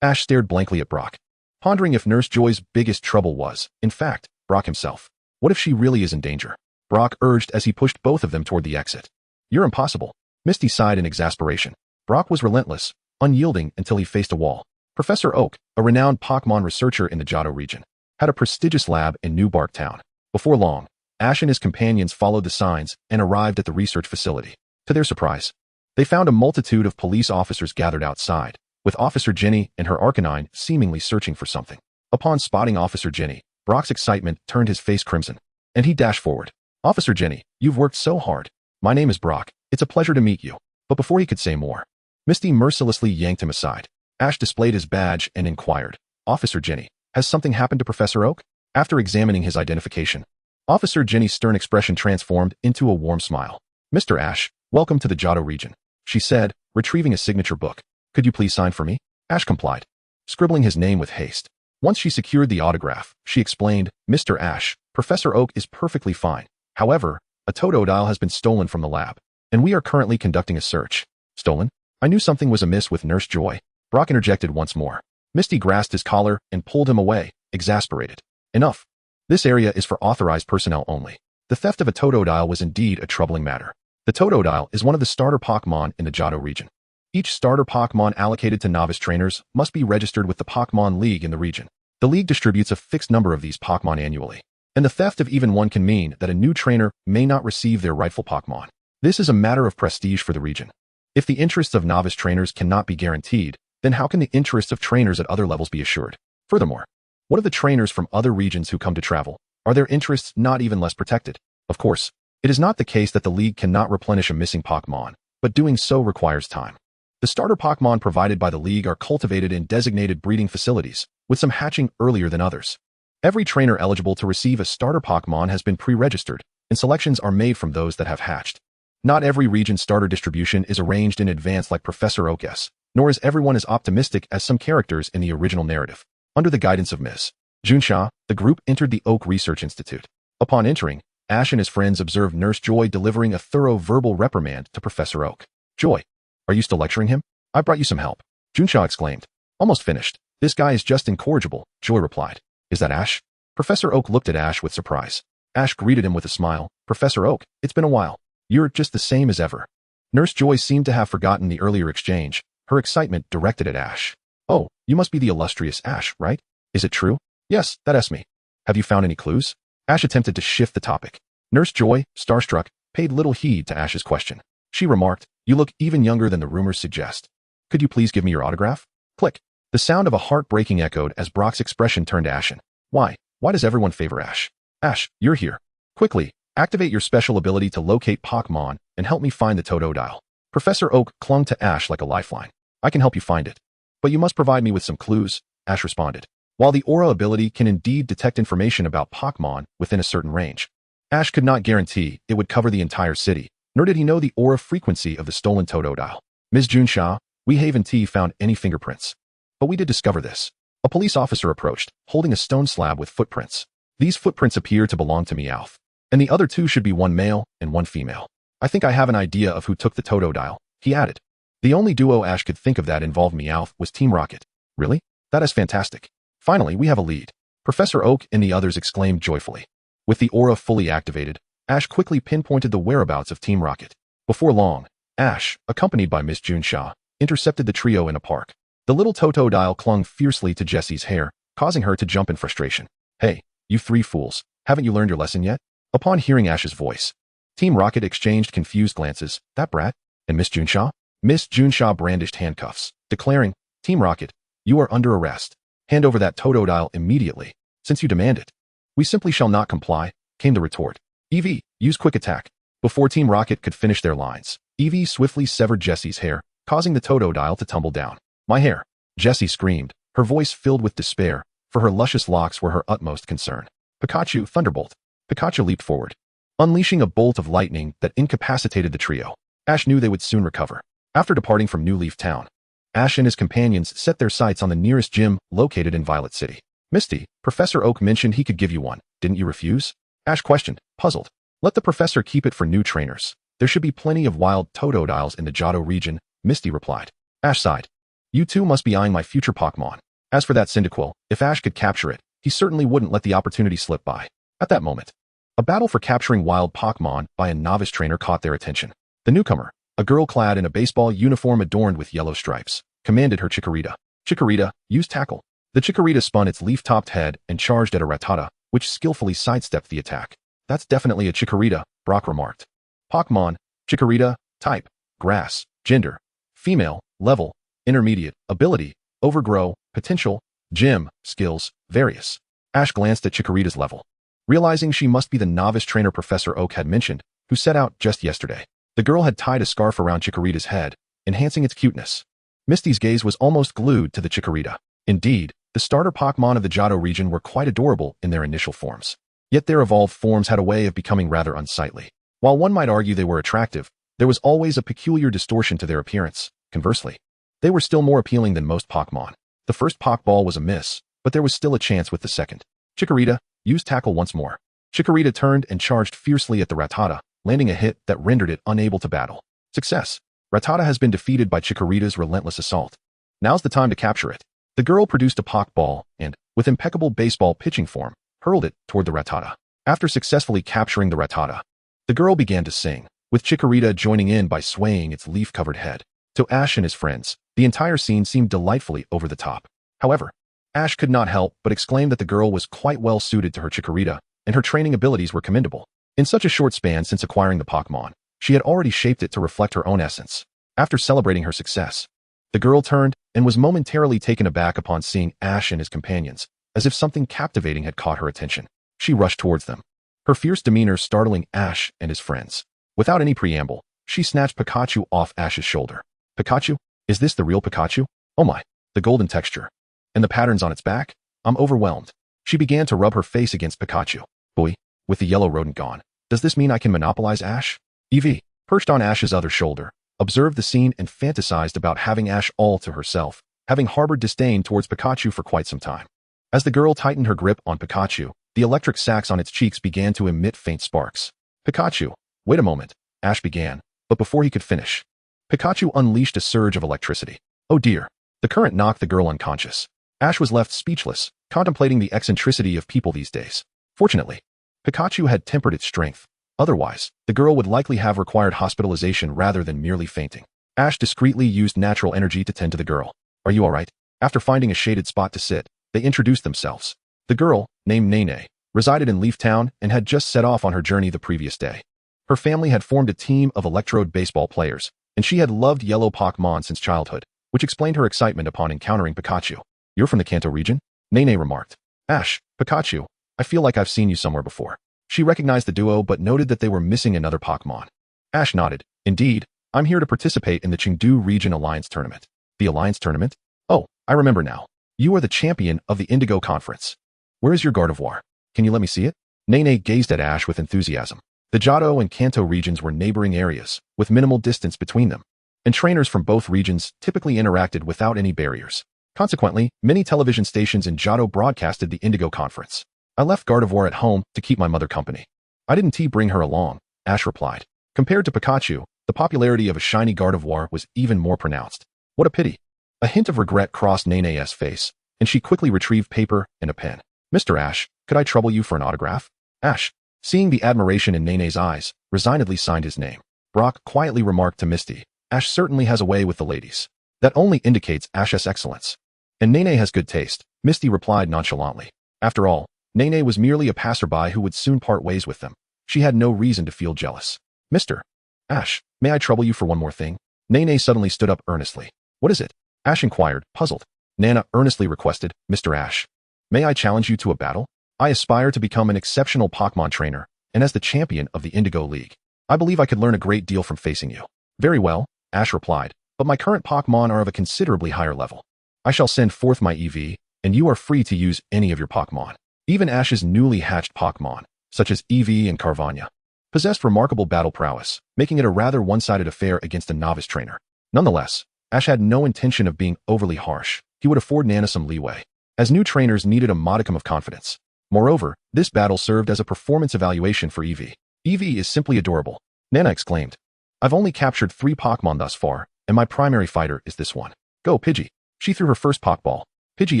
Ash stared blankly at Brock, pondering if Nurse Joy's biggest trouble was, in fact, Brock himself. What if she really is in danger? Brock urged as he pushed both of them toward the exit. You're impossible. Misty sighed in exasperation. Brock was relentless, unyielding until he faced a wall. Professor Oak, a renowned Pokémon researcher in the Johto region, had a prestigious lab in New Bark Town. Before long, Ash and his companions followed the signs and arrived at the research facility. To their surprise, they found a multitude of police officers gathered outside, with Officer Jenny and her Arcanine seemingly searching for something. Upon spotting Officer Jenny, Brock's excitement turned his face crimson, and he dashed forward. Officer Jenny, you've worked so hard. My name is Brock. It's a pleasure to meet you. But before he could say more, Misty mercilessly yanked him aside. Ash displayed his badge and inquired, Officer Jenny, has something happened to Professor Oak? After examining his identification, Officer Jenny's stern expression transformed into a warm smile. Mr. Ash, welcome to the Johto region, she said, retrieving a signature book. Could you please sign for me? Ash complied, scribbling his name with haste. Once she secured the autograph, she explained, Mr. Ash, Professor Oak is perfectly fine. However, a Totodile has been stolen from the lab, and we are currently conducting a search. Stolen? I knew something was amiss with Nurse Joy. Brock interjected once more. Misty grasped his collar and pulled him away, exasperated. Enough. This area is for authorized personnel only. The theft of a Totodile was indeed a troubling matter. The Totodile is one of the starter Pokémon in the Johto region. Each starter Pokémon allocated to novice trainers must be registered with the Pokémon League in the region. The league distributes a fixed number of these Pokémon annually, and the theft of even one can mean that a new trainer may not receive their rightful Pokémon. This is a matter of prestige for the region. If the interests of novice trainers cannot be guaranteed, then how can the interests of trainers at other levels be assured? Furthermore, what of the trainers from other regions who come to travel? Are their interests not even less protected? Of course, it is not the case that the league cannot replenish a missing Pokémon, but doing so requires time. The starter Pokémon provided by the league are cultivated in designated breeding facilities, with some hatching earlier than others. Every trainer eligible to receive a starter Pokémon has been pre-registered, and selections are made from those that have hatched. Not every region's starter distribution is arranged in advance like Professor Oak's, nor is everyone as optimistic as some characters in the original narrative. Under the guidance of Ms. Junsha, the group entered the Oak Research Institute. Upon entering, Ash and his friends observed Nurse Joy delivering a thorough verbal reprimand to Professor Oak. Joy, are you still lecturing him? I brought you some help. Junsha exclaimed. Almost finished. This guy is just incorrigible, Joy replied. Is that Ash? Professor Oak looked at Ash with surprise. Ash greeted him with a smile. Professor Oak, it's been a while. You're just the same as ever. Nurse Joy seemed to have forgotten the earlier exchange, her excitement directed at Ash. Oh, you must be the illustrious Ash, right? Is it true? Yes, that's me. Have you found any clues? Ash attempted to shift the topic. Nurse Joy, starstruck, paid little heed to Ash's question. She remarked, you look even younger than the rumors suggest. Could you please give me your autograph? Click. The sound of a heart breaking echoed as Brock's expression turned ashen. Why? Why does everyone favor Ash? Ash, you're here. Quickly, activate your special ability to locate Pokémon and help me find the Totodile. Professor Oak clung to Ash like a lifeline. I can help you find it. But you must provide me with some clues, Ash responded. While the Aura ability can indeed detect information about Pokémon within a certain range, Ash could not guarantee it would cover the entire city, nor did he know the Aura frequency of the stolen Totodile. Ms. Junsha, we haven't found any fingerprints. But we did discover this. A police officer approached, holding a stone slab with footprints. These footprints appear to belong to Meowth, and the other two should be one male and one female. I think I have an idea of who took the Totodile, he added. The only duo Ash could think of that involved Meowth was Team Rocket. Really? That is fantastic. Finally, we have a lead. Professor Oak and the others exclaimed joyfully. With the aura fully activated, Ash quickly pinpointed the whereabouts of Team Rocket. Before long, Ash, accompanied by Miss Junsha, intercepted the trio in a park. The little Totodile clung fiercely to Jessie's hair, causing her to jump in frustration. Hey, you three fools, haven't you learned your lesson yet? Upon hearing Ash's voice, Team Rocket exchanged confused glances. That brat? And Miss Junsha? Miss Junsha brandished handcuffs, declaring, Team Rocket, you are under arrest. Hand over that Totodile immediately, since you demand it. We simply shall not comply, came the retort. Eevee, use quick attack. Before Team Rocket could finish their lines, Eevee swiftly severed Jessie's hair, causing the Totodile to tumble down. My hair. Jessie screamed, her voice filled with despair, for her luscious locks were her utmost concern. Pikachu, Thunderbolt. Pikachu leaped forward, unleashing a bolt of lightning that incapacitated the trio. Ash knew they would soon recover. After departing from New Leaf Town, Ash and his companions set their sights on the nearest gym located in Violet City. Misty, Professor Oak mentioned he could give you one. Didn't you refuse? Ash questioned, puzzled. Let the professor keep it for new trainers. There should be plenty of wild Totodiles in the Johto region, Misty replied. Ash sighed. You two must be eyeing my future Pokémon. As for that Cyndaquil, if Ash could capture it, he certainly wouldn't let the opportunity slip by. At that moment, a battle for capturing wild Pokémon by a novice trainer caught their attention. The newcomer, a girl clad in a baseball uniform adorned with yellow stripes, commanded her Chikorita. Chikorita, use Tackle. The Chikorita spun its leaf-topped head and charged at a Rattata, which skillfully sidestepped the attack. That's definitely a Chikorita, Brock remarked. Pokémon, Chikorita, type, grass, gender, female, level, intermediate, ability, overgrow, potential, gym, skills, various. Ash glanced at Chikorita's level, realizing she must be the novice trainer Professor Oak had mentioned, who set out just yesterday. The girl had tied a scarf around Chikorita's head, enhancing its cuteness. Misty's gaze was almost glued to the Chikorita. Indeed, the starter Pokémon of the Johto region were quite adorable in their initial forms. Yet their evolved forms had a way of becoming rather unsightly. While one might argue they were attractive, there was always a peculiar distortion to their appearance. Conversely, they were still more appealing than most Pokémon. The first Pokeball was a miss, but there was still a chance with the second. Chikorita, use Tackle once more. Chikorita turned and charged fiercely at the Rattata, landing a hit that rendered it unable to battle. Success. Rattata has been defeated by Chikorita's relentless assault. Now's the time to capture it. The girl produced a Pokeball and, with impeccable baseball pitching form, hurled it toward the Rattata. After successfully capturing the Rattata, the girl began to sing, with Chikorita joining in by swaying its leaf-covered head. To Ash and his friends, the entire scene seemed delightfully over the top. However, Ash could not help but exclaim that the girl was quite well suited to her Chikorita, and her training abilities were commendable. In such a short span since acquiring the Pokémon, she had already shaped it to reflect her own essence. After celebrating her success, the girl turned and was momentarily taken aback upon seeing Ash and his companions, as if something captivating had caught her attention. She rushed towards them, her fierce demeanor startling Ash and his friends. Without any preamble, she snatched Pikachu off Ash's shoulder. Pikachu? Is this the real Pikachu? Oh my, the golden texture. And the patterns on its back? I'm overwhelmed. She began to rub her face against Pikachu. Boy, with the yellow rodent gone, does this mean I can monopolize Ash? Eevee, perched on Ash's other shoulder, observed the scene and fantasized about having Ash all to herself, having harbored disdain towards Pikachu for quite some time. As the girl tightened her grip on Pikachu, the electric sacs on its cheeks began to emit faint sparks. Pikachu, wait a moment, Ash began, but before he could finish, Pikachu unleashed a surge of electricity. Oh dear. The current knocked the girl unconscious. Ash was left speechless, contemplating the eccentricity of people these days. Fortunately, Pikachu had tempered its strength. Otherwise, the girl would likely have required hospitalization rather than merely fainting. Ash discreetly used natural energy to tend to the girl. Are you alright? After finding a shaded spot to sit, they introduced themselves. The girl, named Nene, resided in Leaf Town and had just set off on her journey the previous day. Her family had formed a team of electrode baseball players, and she had loved yellow Pokémon since childhood, which explained her excitement upon encountering Pikachu. You're from the Kanto region? Nene remarked. Ash, Pikachu, I feel like I've seen you somewhere before. She recognized the duo but noted that they were missing another Pokémon. Ash nodded. Indeed, I'm here to participate in the Chengdu Region Alliance Tournament. The Alliance Tournament? Oh, I remember now. You are the champion of the Indigo Conference. Where is your Gardevoir? Can you let me see it? Nene gazed at Ash with enthusiasm. The Johto and Kanto regions were neighboring areas, with minimal distance between them, and trainers from both regions typically interacted without any barriers. Consequently, many television stations in Johto broadcasted the Indigo Conference. I left Gardevoir at home to keep my mother company. I didn't bring her along, Ash replied. Compared to Pikachu, the popularity of a shiny Gardevoir was even more pronounced. What a pity. A hint of regret crossed Nene's face, and she quickly retrieved paper and a pen. Mr. Ash, could I trouble you for an autograph? Ash, seeing the admiration in Nene's eyes, resignedly signed his name. Brock quietly remarked to Misty, Ash certainly has a way with the ladies. That only indicates Ash's excellence. And Nene has good taste, Misty replied nonchalantly. After all, Nene was merely a passerby who would soon part ways with them. She had no reason to feel jealous. Mr. Ash, may I trouble you for one more thing? Nene suddenly stood up earnestly. What is it? Ash inquired, puzzled. Nana earnestly requested, Mr. Ash, may I challenge you to a battle? I aspire to become an exceptional Pokémon trainer, and as the champion of the Indigo League, I believe I could learn a great deal from facing you. Very well, Ash replied, but my current Pokémon are of a considerably higher level. I shall send forth my EV, and you are free to use any of your Pokémon. Even Ash's newly hatched Pokémon, such as Eevee and Carvania, possessed remarkable battle prowess, making it a rather one-sided affair against a novice trainer. Nonetheless, Ash had no intention of being overly harsh. He would afford Nana some leeway, as new trainers needed a modicum of confidence. Moreover, this battle served as a performance evaluation for Eevee. Eevee is simply adorable, Nana exclaimed. I've only captured 3 Pokémon thus far, and my primary fighter is this one. Go, Pidgey. She threw her first Pokeball. Pidgey,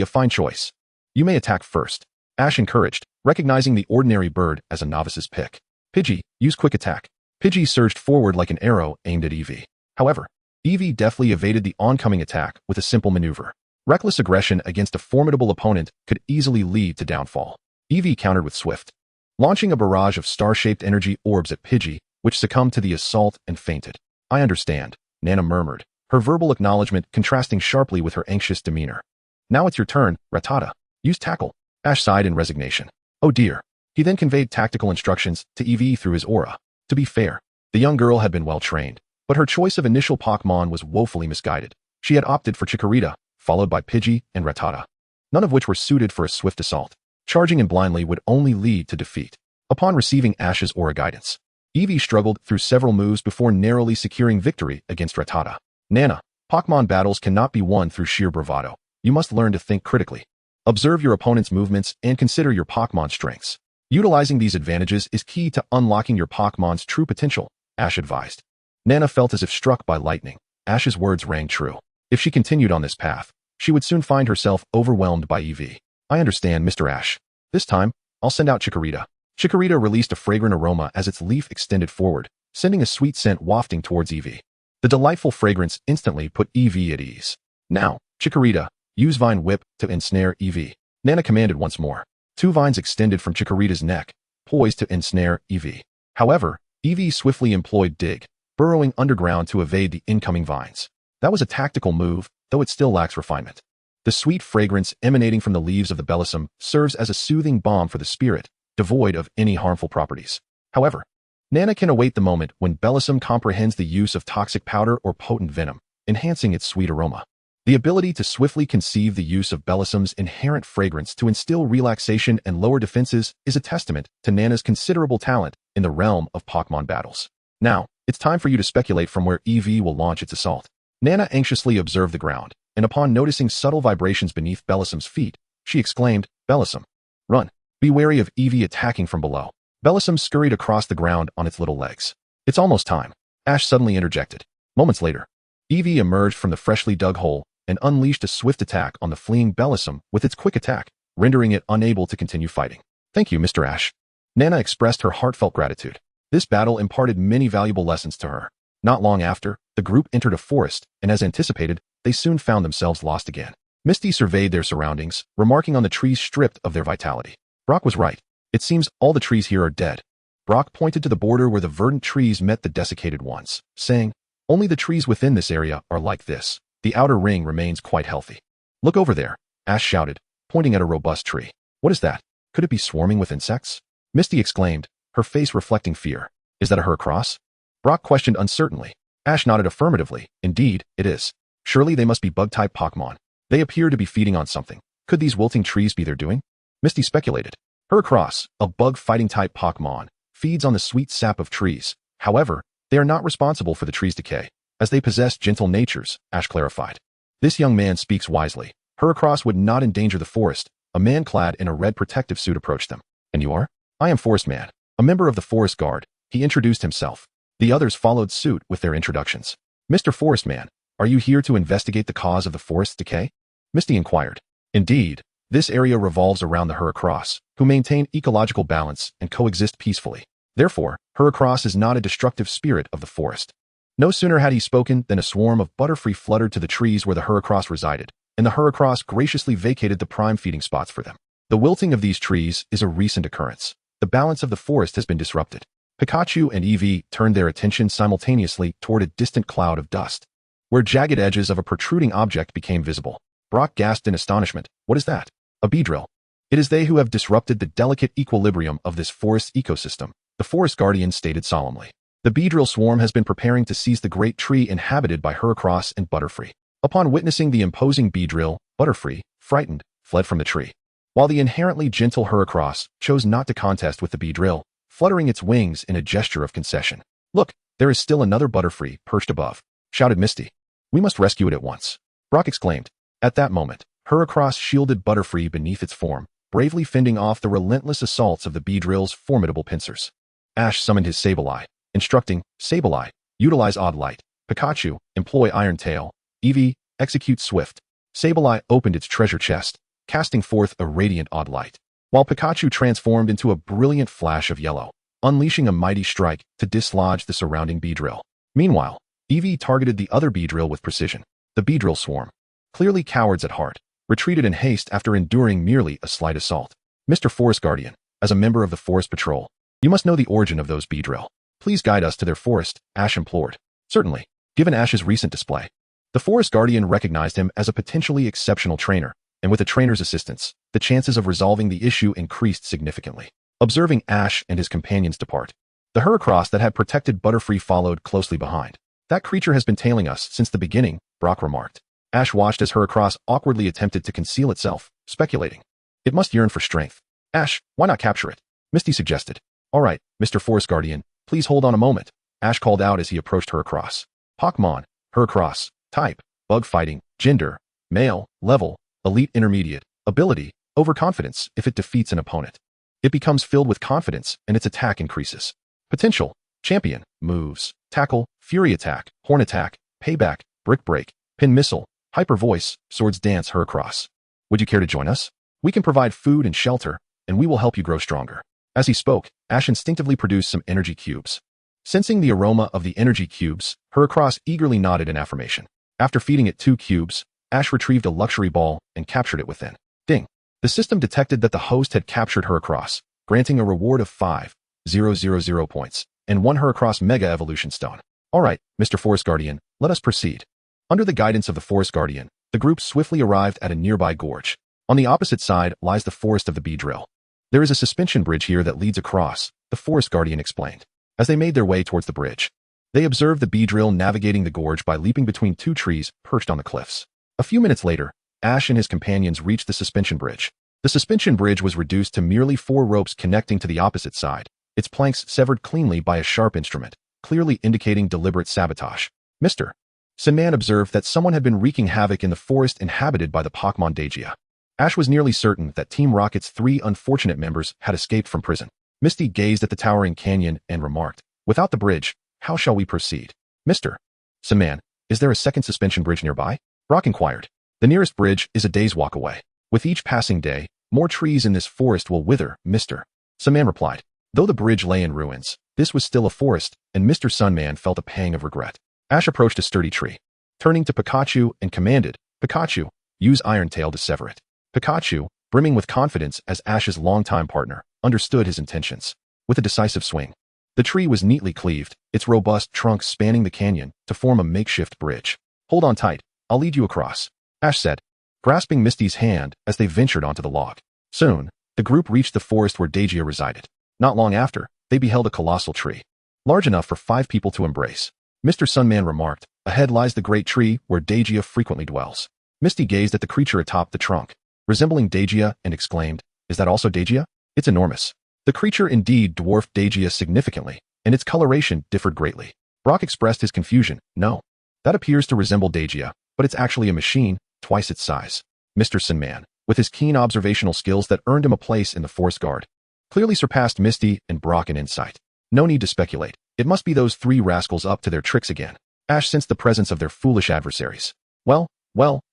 a fine choice. You may attack first, Ash encouraged, recognizing the ordinary bird as a novice's pick. Pidgey, use quick attack. Pidgey surged forward like an arrow aimed at Eevee. However, Eevee deftly evaded the oncoming attack with a simple maneuver. Reckless aggression against a formidable opponent could easily lead to downfall. Eevee countered with Swift, launching a barrage of star-shaped energy orbs at Pidgey, which succumbed to the assault and fainted. I understand, Nana murmured, her verbal acknowledgement contrasting sharply with her anxious demeanor. Now it's your turn, Rattata. Use Tackle. Ash sighed in resignation. Oh dear. He then conveyed tactical instructions to Eevee through his aura. To be fair, the young girl had been well trained, but her choice of initial Pokémon was woefully misguided. She had opted for Chikorita, followed by Pidgey and Rattata, none of which were suited for a swift assault. Charging in blindly would only lead to defeat. Upon receiving Ash's aura guidance, Eevee struggled through several moves before narrowly securing victory against Rattata. Nana, Pokémon battles cannot be won through sheer bravado. You must learn to think critically. Observe your opponent's movements and consider your Pokémon strengths. Utilizing these advantages is key to unlocking your Pokémon's true potential, Ash advised. Nana felt as if struck by lightning. Ash's words rang true. If she continued on this path, she would soon find herself overwhelmed by Eevee. I understand, Mr. Ash. This time, I'll send out Chikorita. Chikorita released a fragrant aroma as its leaf extended forward, sending a sweet scent wafting towards Eevee. The delightful fragrance instantly put Eevee at ease. Now, Chikorita, use Vine Whip to ensnare Eevee. Nana commanded once more. 2 vines extended from Chikorita's neck, poised to ensnare Eevee. However, Eevee swiftly employed Dig, burrowing underground to evade the incoming vines. That was a tactical move, though it still lacks refinement. The sweet fragrance emanating from the leaves of the Bellossom serves as a soothing balm for the spirit, devoid of any harmful properties. However, Nana can await the moment when Bellossom comprehends the use of toxic powder or potent venom, enhancing its sweet aroma. The ability to swiftly conceive the use of Bellossom's inherent fragrance to instill relaxation and lower defenses is a testament to Nana's considerable talent in the realm of Pokémon battles. Now, it's time for you to speculate from where Eevee will launch its assault. Nana anxiously observed the ground, and upon noticing subtle vibrations beneath Bellossom's feet, she exclaimed, Bellossom, run. Be wary of Eevee attacking from below. Bellossom scurried across the ground on its little legs. It's almost time, Ash suddenly interjected. Moments later, Eevee emerged from the freshly dug hole and unleashed a swift attack on the fleeing Bellossom with its quick attack, rendering it unable to continue fighting. Thank you, Mr. Ash. Nana expressed her heartfelt gratitude. This battle imparted many valuable lessons to her. Not long after, the group entered a forest, and as anticipated, they soon found themselves lost again. Misty surveyed their surroundings, remarking on the trees stripped of their vitality. Brock was right. It seems all the trees here are dead. Brock pointed to the border where the verdant trees met the desiccated ones, saying, only the trees within this area are like this. The outer ring remains quite healthy. Look over there, Ash shouted, pointing at a robust tree. What is that? Could it be swarming with insects? Misty exclaimed, her face reflecting fear. Is that a Heracross? Brock questioned uncertainly. Ash nodded affirmatively. Indeed, it is. Surely they must be bug-type Pokémon. They appear to be feeding on something. Could these wilting trees be their doing? Misty speculated. Heracross, a bug-fighting type Pokémon, feeds on the sweet sap of trees. However, they are not responsible for the tree's decay, as they possess gentle natures, Ash clarified. This young man speaks wisely. Heracross would not endanger the forest. A man clad in a red protective suit approached them. And you are? I am Forest Man, a member of the Forest Guard. He introduced himself. The others followed suit with their introductions. Mr. Forest Man, are you here to investigate the cause of the forest's decay? Misty inquired. Indeed, this area revolves around the Heracross, who maintain ecological balance and coexist peacefully. Therefore, Heracross is not a destructive spirit of the forest. No sooner had he spoken than a swarm of butterfree fluttered to the trees where the Heracross resided, and the Heracross graciously vacated the prime feeding spots for them. The wilting of these trees is a recent occurrence. The balance of the forest has been disrupted. Pikachu and Eevee turned their attention simultaneously toward a distant cloud of dust, where jagged edges of a protruding object became visible. Brock gasped in astonishment. What is that? A Beedrill. It is they who have disrupted the delicate equilibrium of this forest ecosystem, the Forest Guardian stated solemnly. The Beedrill swarm has been preparing to seize the great tree inhabited by Heracross and Butterfree. Upon witnessing the imposing Beedrill, Butterfree, frightened, fled from the tree. While the inherently gentle Heracross chose not to contest with the Beedrill, fluttering its wings in a gesture of concession. Look, there is still another Butterfree perched above, shouted Misty. We must rescue it at once, Brock exclaimed. At that moment, Heracross shielded Butterfree beneath its form, bravely fending off the relentless assaults of the Beedrill's formidable pincers. Ash summoned his Sableye, instructing, Sableye, utilize Odd Light. Pikachu, employ Iron Tail. Eevee, execute Swift. Sableye opened its treasure chest, casting forth a radiant Odd Light, while Pikachu transformed into a brilliant flash of yellow, unleashing a mighty strike to dislodge the surrounding Beedrill. Meanwhile, Eevee targeted the other Beedrill with precision. The Beedrill swarm, clearly cowards at heart, retreated in haste after enduring merely a slight assault. Mr. Forest Guardian, as a member of the Forest Patrol, you must know the origin of those Beedrill. Please guide us to their forest, Ash implored. Certainly, given Ash's recent display. The Forest Guardian recognized him as a potentially exceptional trainer, and with the trainer's assistance, the chances of resolving the issue increased significantly. Observing Ash and his companions depart, the Heracross that had protected Butterfree followed closely behind. That creature has been tailing us since the beginning, Brock remarked. Ash watched as Heracross awkwardly attempted to conceal itself, speculating. It must yearn for strength. Ash, why not capture it? Misty suggested. All right, Mr. Forest Guardian, please hold on a moment, Ash called out as he approached Heracross. Pokémon, Heracross, type, bug fighting, gender, male, level, elite intermediate, ability, overconfidence. If it defeats an opponent, it becomes filled with confidence and its attack increases. Potential, champion, moves, tackle, fury attack, horn attack, payback, brick break, pin missile, hyper voice, swords dance. Heracross, would you care to join us? We can provide food and shelter, and we will help you grow stronger. As he spoke, Ash instinctively produced some energy cubes. Sensing the aroma of the energy cubes, Heracross eagerly nodded in affirmation. After feeding it 2 cubes, Ash retrieved a luxury ball and captured it within. Ding! The system detected that the host had captured Heracross, granting a reward of 5,000 points and 1 Heracross Mega Evolution Stone. All right, Mr. Forest Guardian, let us proceed. Under the guidance of the Forest Guardian, the group swiftly arrived at a nearby gorge. On the opposite side lies the forest of the Beedrill. There is a suspension bridge here that leads across, the Forest Guardian explained. As they made their way towards the bridge, they observed the Beedrill navigating the gorge by leaping between 2 trees perched on the cliffs. A few minutes later, Ash and his companions reached the suspension bridge. The suspension bridge was reduced to merely 4 ropes connecting to the opposite side, its planks severed cleanly by a sharp instrument, clearly indicating deliberate sabotage. Mr. Sinnoh observed that someone had been wreaking havoc in the forest inhabited by the Pokémon Dagia. Ash was nearly certain that Team Rocket's 3 unfortunate members had escaped from prison. Misty gazed at the towering canyon and remarked, without the bridge, how shall we proceed? Mr. Sinnoh, is there a second suspension bridge nearby? Brock inquired. The nearest bridge is a day's walk away. With each passing day, more trees in this forest will wither, Mr. Sunman replied. Though the bridge lay in ruins, this was still a forest, and Mr. Sunman felt a pang of regret. Ash approached a sturdy tree, turning to Pikachu and commanded, Pikachu, use Iron Tail to sever it. Pikachu, brimming with confidence as Ash's longtime partner, understood his intentions. With a decisive swing, the tree was neatly cleaved, its robust trunk spanning the canyon to form a makeshift bridge. Hold on tight, I'll lead you across, Ash said, grasping Misty's hand as they ventured onto the log. Soon, the group reached the forest where Daigia resided. Not long after, they beheld a colossal tree, large enough for 5 people to embrace. Mr. Sunman remarked, ahead lies the great tree where Daigia frequently dwells. Misty gazed at the creature atop the trunk, resembling Daigia, and exclaimed, is that also Daigia? It's enormous. The creature indeed dwarfed Daigia significantly, and its coloration differed greatly. Brock expressed his confusion. No, that appears to resemble Daigia, but it's actually a machine, twice its size. Mr. Sunman, with his keen observational skills that earned him a place in the forest guard, clearly surpassed Misty and Brock in insight. No need to speculate. It must be those 3 rascals up to their tricks again. Ash sensed the presence of their foolish adversaries. Well,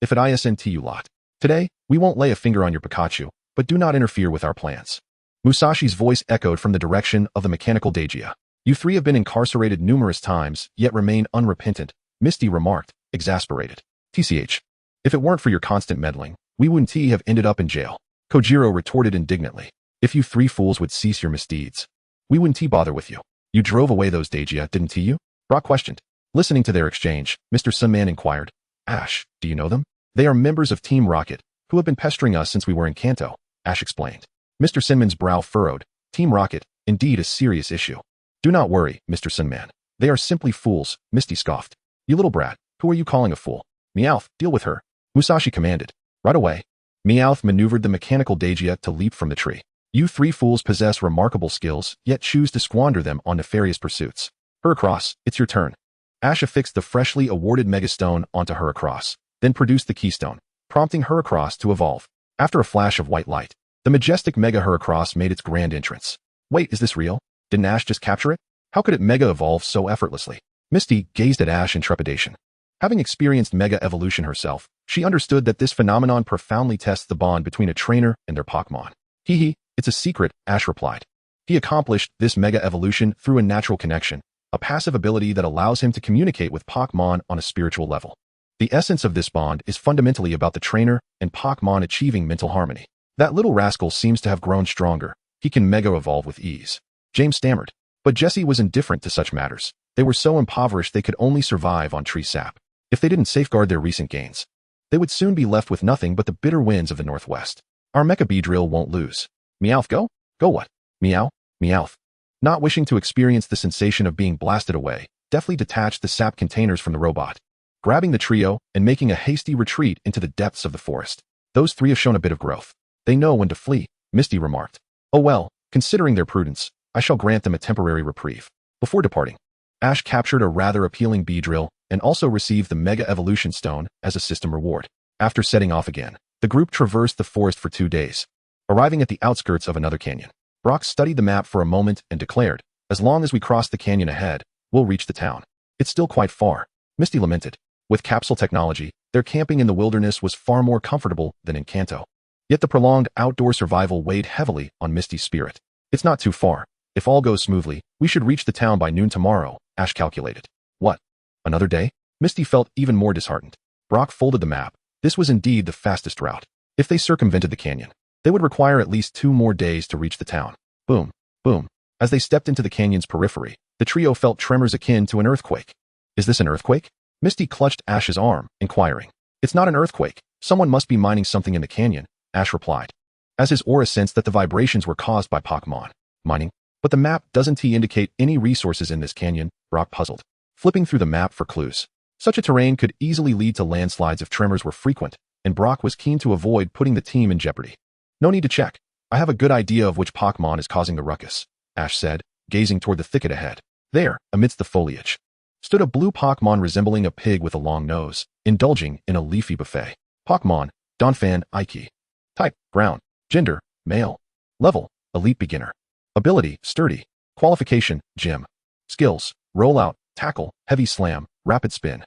if it isn't you lot. Today, we won't lay a finger on your Pikachu, but do not interfere with our plans. Musashi's voice echoed from the direction of the mechanical Daigia. You 3 have been incarcerated numerous times, yet remain unrepentant, Misty remarked, exasperated. TCH. If it weren't for your constant meddling, we wouldn't have ended up in jail. Kojiro retorted indignantly. If you 3 fools would cease your misdeeds, we wouldn't bother with you. You drove away those Daigia, didn't you? Brock questioned. Listening to their exchange, Mr. Sunman inquired, Ash, do you know them? They are members of Team Rocket, who have been pestering us since we were in Kanto, Ash explained. Mr. Sinman's brow furrowed. Team Rocket, indeed a serious issue. Do not worry, Mr. Sunman. They are simply fools, Misty scoffed. You little brat, who are you calling a fool? Meowth, deal with her, Musashi commanded. Right away. Meowth maneuvered the mechanical Daigia to leap from the tree. You 3 fools possess remarkable skills, yet choose to squander them on nefarious pursuits. Heracross, it's your turn. Ash affixed the freshly awarded Megastone onto Heracross, then produced the Keystone, prompting Heracross to evolve. After a flash of white light, the majestic Mega Heracross made its grand entrance. Wait, is this real? Didn't Ash just capture it? How could it Mega evolve so effortlessly? Misty gazed at Ash in trepidation. Having experienced Mega evolution herself, she understood that this phenomenon profoundly tests the bond between a trainer and their Pokémon. Hee, it's a secret, Ash replied. He accomplished this Mega evolution through a natural connection, a passive ability that allows him to communicate with Pokémon on a spiritual level. The essence of this bond is fundamentally about the trainer and Pokémon achieving mental harmony. That little rascal seems to have grown stronger. He can Mega evolve with ease. James stammered. But Jessie was indifferent to such matters. They were so impoverished they could only survive on tree sap. If they didn't safeguard their recent gains, they would soon be left with nothing but the bitter winds of the Northwest. Our Mecha Beedrill won't lose. Meowth, go? Go what? Meow? Meowth. Not wishing to experience the sensation of being blasted away, deftly detached the sap containers from the robot, grabbing the trio and making a hasty retreat into the depths of the forest. Those 3 have shown a bit of growth. They know when to flee, Misty remarked. Oh well, considering their prudence, I shall grant them a temporary reprieve. Before departing, Ash captured a rather appealing Beedrill and also received the Mega Evolution Stone as a system reward. After setting off again, the group traversed the forest for 2 days, arriving at the outskirts of another canyon. Brock studied the map for a moment and declared, as long as we cross the canyon ahead, we'll reach the town. It's still quite far, Misty lamented. With capsule technology, their camping in the wilderness was far more comfortable than in Kanto. Yet the prolonged outdoor survival weighed heavily on Misty's spirit. It's not too far. If all goes smoothly, we should reach the town by noon tomorrow, Ash calculated. What? Another day? Misty felt even more disheartened. Brock folded the map. This was indeed the fastest route. If they circumvented the canyon, they would require at least 2 more days to reach the town. Boom, boom. As they stepped into the canyon's periphery, the trio felt tremors akin to an earthquake. Is this an earthquake? Misty clutched Ash's arm, inquiring. It's not an earthquake. Someone must be mining something in the canyon, Ash replied, as his aura sensed that the vibrations were caused by Pokémon. Mining? But the map doesn't indicate any resources in this canyon, Brock puzzled, flipping through the map for clues. Such a terrain could easily lead to landslides if tremors were frequent, and Brock was keen to avoid putting the team in jeopardy. No need to check. I have a good idea of which Pokémon is causing the ruckus, Ash said, gazing toward the thicket ahead. There, amidst the foliage, stood a blue Pokémon resembling a pig with a long nose, indulging in a leafy buffet. Pokémon, Donphan Ike. Type, ground. Gender, male. Level, elite beginner. Ability, sturdy. Qualification, gym. Skills, rollout, tackle, heavy slam, rapid spin.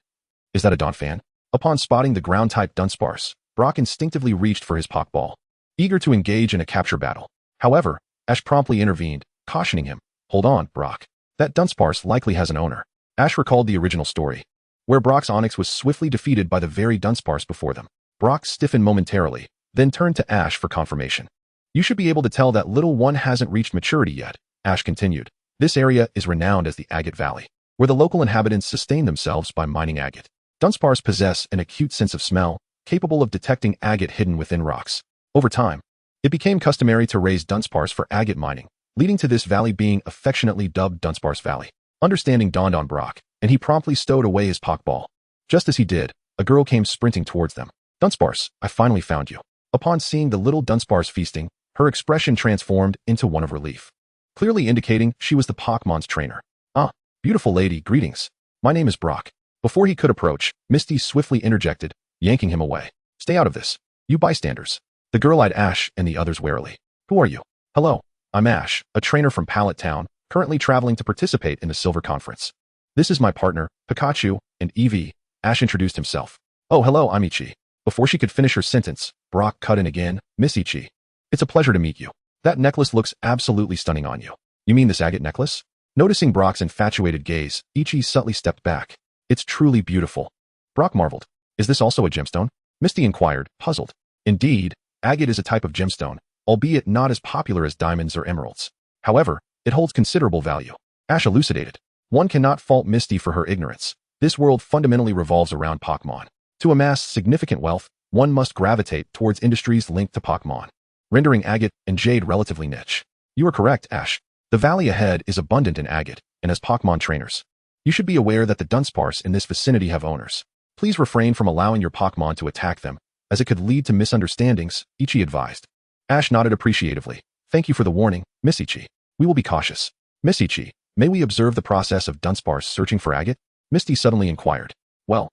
Is that a Donphan? Upon spotting the ground-type Dunsparce, Brock instinctively reached for his Pokeball, eager to engage in a capture battle. However, Ash promptly intervened, cautioning him, "Hold on, Brock. That Dunsparce likely has an owner." Ash recalled the original story, where Brock's Onix was swiftly defeated by the very Dunsparce before them. Brock stiffened momentarily, then turned to Ash for confirmation. "You should be able to tell that little one hasn't reached maturity yet," Ash continued. "This area is renowned as the Agate Valley, where the local inhabitants sustain themselves by mining agate. Dunsparce possess an acute sense of smell, capable of detecting agate hidden within rocks. Over time, it became customary to raise Dunsparce for agate mining, leading to this valley being affectionately dubbed Dunsparce Valley." Understanding dawned on Brock, and he promptly stowed away his Pokeball. Just as he did, a girl came sprinting towards them. "Dunsparce, I finally found you." Upon seeing the little Dunsparce feasting, her expression transformed into one of relief, clearly indicating she was the Pokemon's trainer. "Ah, beautiful lady, greetings. My name is Brock." Before he could approach, Misty swiftly interjected, yanking him away. "Stay out of this, you bystanders." The girl eyed Ash and the others warily. "Who are you?" "Hello, I'm Ash, a trainer from Pallet Town, currently traveling to participate in the Silver Conference. This is my partner, Pikachu, and Eevee." Ash introduced himself. "Oh, hello, I'm Ichi." Before she could finish her sentence, Brock cut in again. "Miss Ichi. It's a pleasure to meet you. That necklace looks absolutely stunning on you." "You mean this agate necklace?" Noticing Brock's infatuated gaze, Ichi subtly stepped back. "It's truly beautiful." Brock marveled. "Is this also a gemstone?" Misty inquired, puzzled. "Indeed, agate is a type of gemstone, albeit not as popular as diamonds or emeralds. However, it holds considerable value." Ash elucidated. One cannot fault Misty for her ignorance. This world fundamentally revolves around Pokemon. To amass significant wealth, one must gravitate towards industries linked to Pokemon, rendering agate and jade relatively niche. "You are correct, Ash. The valley ahead is abundant in agate, and as Pokemon trainers, you should be aware that the Dunsparce in this vicinity have owners. Please refrain from allowing your Pokemon to attack them, as it could lead to misunderstandings," Ichi advised. Ash nodded appreciatively. "Thank you for the warning, Miss Ichi. We will be cautious." "Miss Ichi, may we observe the process of Dunsparce searching for agate?" Misty suddenly inquired. "Well."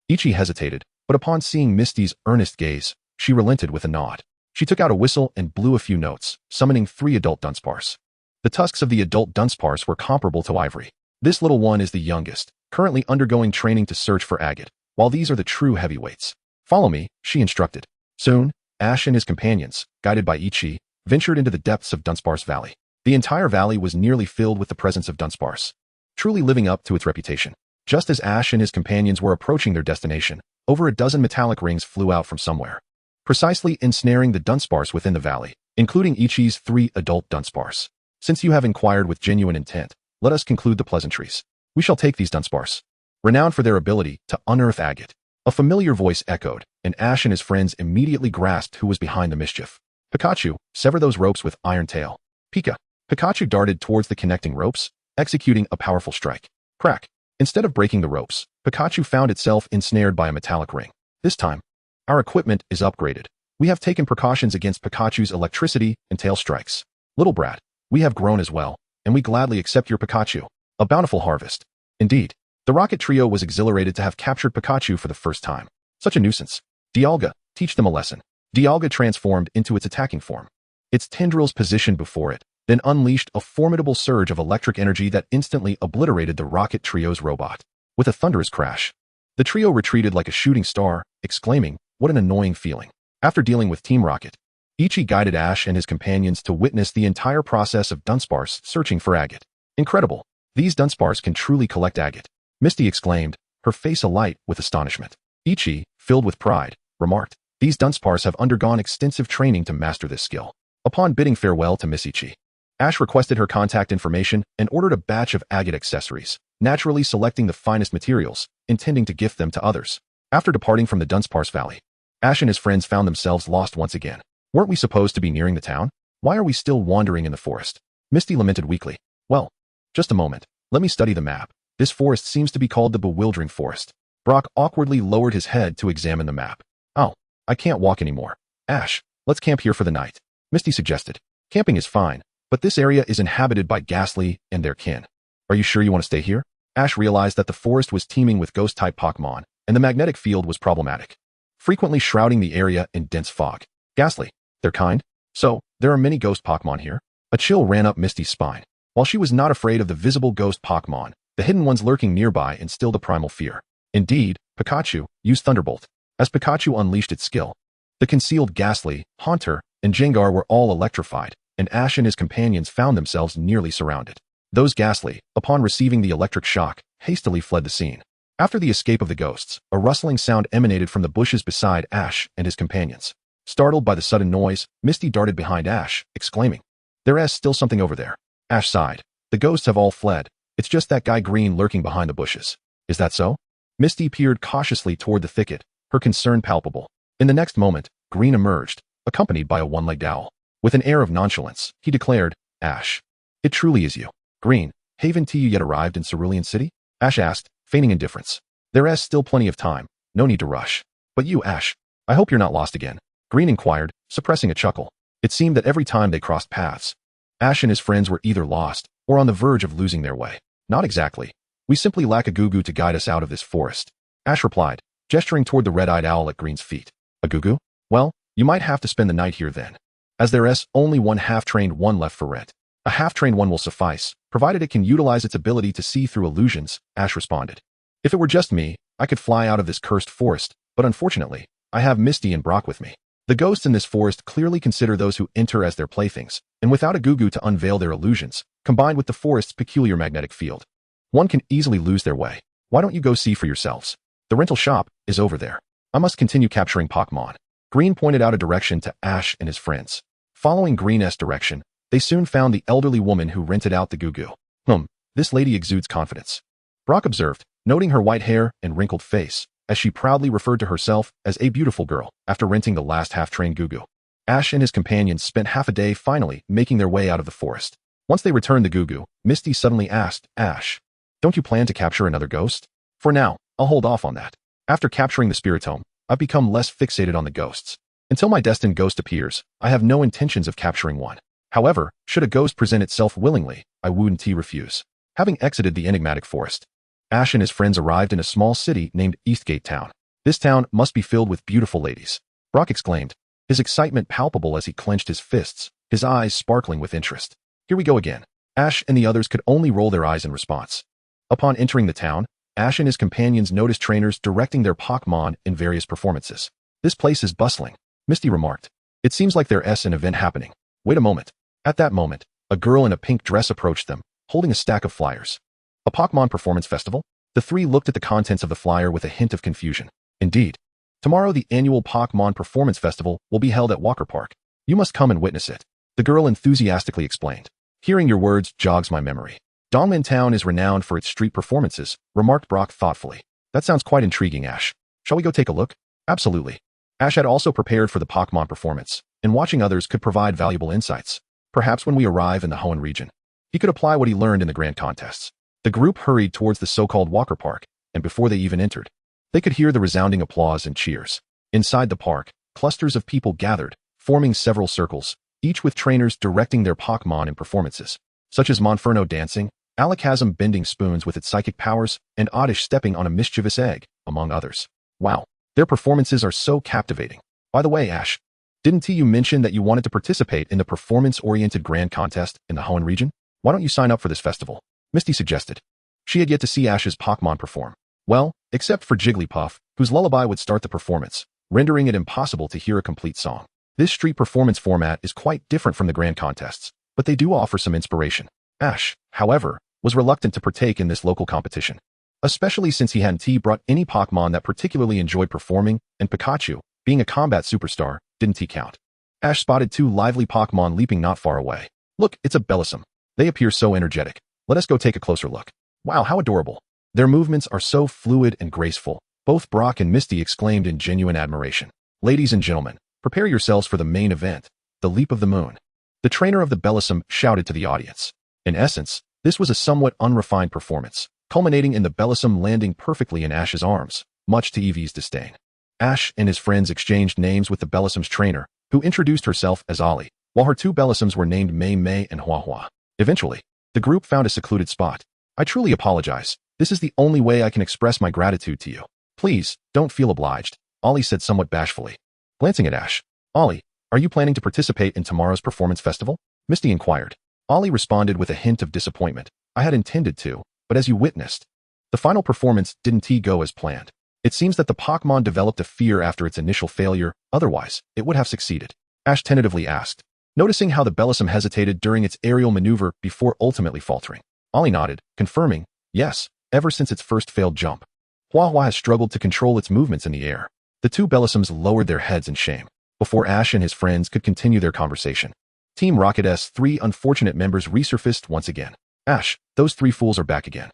Ichi hesitated, but upon seeing Misty's earnest gaze, she relented with a nod. She took out a whistle and blew a few notes, summoning 3 adult Dunsparce. The tusks of the adult Dunsparce were comparable to ivory. This little one is the youngest, currently undergoing training to search for agate, while these are the true heavyweights. "Follow me," she instructed. Soon, Ash and his companions, guided by Ichi, ventured into the depths of Dunsparce Valley. The entire valley was nearly filled with the presence of Dunsparce, truly living up to its reputation. Just as Ash and his companions were approaching their destination, over a dozen metallic rings flew out from somewhere, precisely ensnaring the Dunsparce within the valley, including Ichi's 3 adult Dunsparce. "Since you have inquired with genuine intent, let us conclude the pleasantries. We shall take these Dunsparce, renowned for their ability to unearth agate." A familiar voice echoed, and Ash and his friends immediately grasped who was behind the mischief. "Pikachu, sever those ropes with Iron Tail." "Pika." Pikachu darted towards the connecting ropes, executing a powerful strike. Crack. Instead of breaking the ropes, Pikachu found itself ensnared by a metallic ring. "This time, our equipment is upgraded. We have taken precautions against Pikachu's electricity and tail strikes. Little brat, we have grown as well, and we gladly accept your Pikachu. A bountiful harvest." Indeed, the Rocket Trio was exhilarated to have captured Pikachu for the first time. Such a nuisance. "Dialga, teach them a lesson." Dialga transformed into its attacking form. Its tendrils positioned before it, then unleashed a formidable surge of electric energy that instantly obliterated the Rocket Trio's robot. With a thunderous crash, the trio retreated like a shooting star, exclaiming, "What an annoying feeling." After dealing with Team Rocket, Ichi guided Ash and his companions to witness the entire process of Dunsparce searching for agate. "Incredible. These Dunsparce can truly collect agate," Misty exclaimed, her face alight with astonishment. Ichi, filled with pride, remarked, "These Dunsparce have undergone extensive training to master this skill." Upon bidding farewell to Miss Ichi, Ash requested her contact information and ordered a batch of agate accessories, naturally selecting the finest materials, intending to gift them to others. After departing from the Dunsparce Valley, Ash and his friends found themselves lost once again. "Weren't we supposed to be nearing the town? Why are we still wandering in the forest?" Misty lamented weakly. "Well, just a moment. Let me study the map. This forest seems to be called the Bewildering Forest." Brock awkwardly lowered his head to examine the map. "Oh, I can't walk anymore. Ash, let's camp here for the night," Misty suggested. "Camping is fine, but this area is inhabited by Ghastly and their kin. Are you sure you want to stay here?" Ash realized that the forest was teeming with ghost-type Pokemon, and the magnetic field was problematic, frequently shrouding the area in dense fog. "Ghastly, they're kind? So, there are many ghost Pokemon here?" A chill ran up Misty's spine. While she was not afraid of the visible ghost Pokemon, the hidden ones lurking nearby instilled a primal fear. Indeed, Pikachu, use Thunderbolt. As Pikachu unleashed its skill, the concealed Ghastly, Haunter, and Jengar were all electrified, and Ash and his companions found themselves nearly surrounded. Those Ghastly, upon receiving the electric shock, hastily fled the scene. After the escape of the ghosts, a rustling sound emanated from the bushes beside Ash and his companions. Startled by the sudden noise, Misty darted behind Ash, exclaiming, "There's still something over there." Ash sighed. "The ghosts have all fled. It's just that guy Green lurking behind the bushes." "Is that so?" Misty peered cautiously toward the thicket, her concern palpable. In the next moment, Green emerged, accompanied by a one-legged owl. With an air of nonchalance, he declared, "Ash, it truly is you." "Green, haven't you yet arrived in Cerulean City?" Ash asked, feigning indifference. "There's still plenty of time. No need to rush." "But you, Ash, I hope you're not lost again?" Green inquired, suppressing a chuckle. It seemed that every time they crossed paths, Ash and his friends were either lost or on the verge of losing their way. "Not exactly. We simply lack a Gugu to guide us out of this forest," Ash replied, gesturing toward the red-eyed owl at Green's feet. "A Gugu? Well, you might have to spend the night here then, as there's only one half-trained one left for rent." "A half-trained one will suffice, provided it can utilize its ability to see through illusions," Ash responded. "If it were just me, I could fly out of this cursed forest, but unfortunately, I have Misty and Brock with me. The ghosts in this forest clearly consider those who enter as their playthings, and without a Gugu to unveil their illusions, combined with the forest's peculiar magnetic field, one can easily lose their way. Why don't you go see for yourselves? The rental shop is over there. I must continue capturing Pokémon." Green pointed out a direction to Ash and his friends. Following Green's direction, they soon found the elderly woman who rented out the Gugu. This lady exudes confidence," Brock observed, noting her white hair and wrinkled face, as she proudly referred to herself as a beautiful girl after renting the last half-trained Gugu. Ash and his companions spent half a day finally making their way out of the forest. Once they returned the Gugu, Misty suddenly asked, "Ash, don't you plan to capture another ghost?" "For now, I'll hold off on that. After capturing the Spiritome, I've become less fixated on the ghosts. Until my destined ghost appears, I have no intentions of capturing one. However, should a ghost present itself willingly, I wouldn't refuse." Having exited the enigmatic forest, Ash and his friends arrived in a small city named Eastgate Town. "This town must be filled with beautiful ladies," Brock exclaimed, his excitement palpable as he clenched his fists, his eyes sparkling with interest. "Here we go again." Ash and the others could only roll their eyes in response. Upon entering the town, Ash and his companions noticed trainers directing their Pokémon in various performances. "This place is bustling," Misty remarked. "It seems like there's an event happening." "Wait a moment." At that moment, a girl in a pink dress approached them, holding a stack of flyers. "A Pokémon performance festival?" The three looked at the contents of the flyer with a hint of confusion. "Indeed. Tomorrow the annual Pokémon Performance Festival will be held at Walker Park. You must come and witness it," the girl enthusiastically explained. "Hearing your words jogs my memory. Dongmen Town is renowned for its street performances," remarked Brock thoughtfully. "That sounds quite intriguing, Ash. Shall we go take a look?" "Absolutely." Ash had also prepared for the Pokémon performance, and watching others could provide valuable insights. Perhaps when we arrive in the Hoenn region, he could apply what he learned in the grand contests. The group hurried towards the so-called Walker Park, and before they even entered, they could hear the resounding applause and cheers. Inside the park, clusters of people gathered, forming several circles, each with trainers directing their Pokémon in performances, such as Monferno dancing, Alakazam bending spoons with its psychic powers, and Oddish stepping on a mischievous egg, among others. Wow, their performances are so captivating. By the way, Ash, didn't you mention that you wanted to participate in the performance-oriented grand contest in the Hoenn region? Why don't you sign up for this festival? Misty suggested. She had yet to see Ash's Pokémon perform. Well, except for Jigglypuff, whose lullaby would start the performance, rendering it impossible to hear a complete song. This street performance format is quite different from the grand contests, but they do offer some inspiration. Ash, however, was reluctant to partake in this local competition, especially since he hadn't brought any Pokémon that particularly enjoyed performing, and Pikachu, being a combat superstar, didn't count. Ash spotted two lively Pokémon leaping not far away. "Look, it's a Bellossom. They appear so energetic. Let us go take a closer look." "Wow, how adorable. Their movements are so fluid and graceful," both Brock and Misty exclaimed in genuine admiration. "Ladies and gentlemen, prepare yourselves for the main event, the Leap of the Moon," the trainer of the Bellossom shouted to the audience. In essence, this was a somewhat unrefined performance, culminating in the Bellossom landing perfectly in Ash's arms, much to Eevee's disdain. Ash and his friends exchanged names with the Bellossom's trainer, who introduced herself as Ollie, while her two Bellossoms were named Mei Mei and Hua Hua. Eventually, the group found a secluded spot. "I truly apologize. This is the only way I can express my gratitude to you. Please, don't feel obliged," Ollie said somewhat bashfully. Glancing at Ash, "Ollie, are you planning to participate in tomorrow's performance festival?" Misty inquired. Ollie responded with a hint of disappointment. "I had intended to, but as you witnessed, the final performance didn't go as planned. It seems that the Pokémon developed a fear after its initial failure, otherwise, it would have succeeded. Ash tentatively asked, noticing how the Bellossom hesitated during its aerial maneuver before ultimately faltering. Ollie nodded, confirming, yes, ever since its first failed jump. Huahua has struggled to control its movements in the air. The two Bellossoms lowered their heads in shame, before Ash and his friends could continue their conversation. Team Rocket's 3 unfortunate members resurfaced once again. Ash, those 3 fools are back again.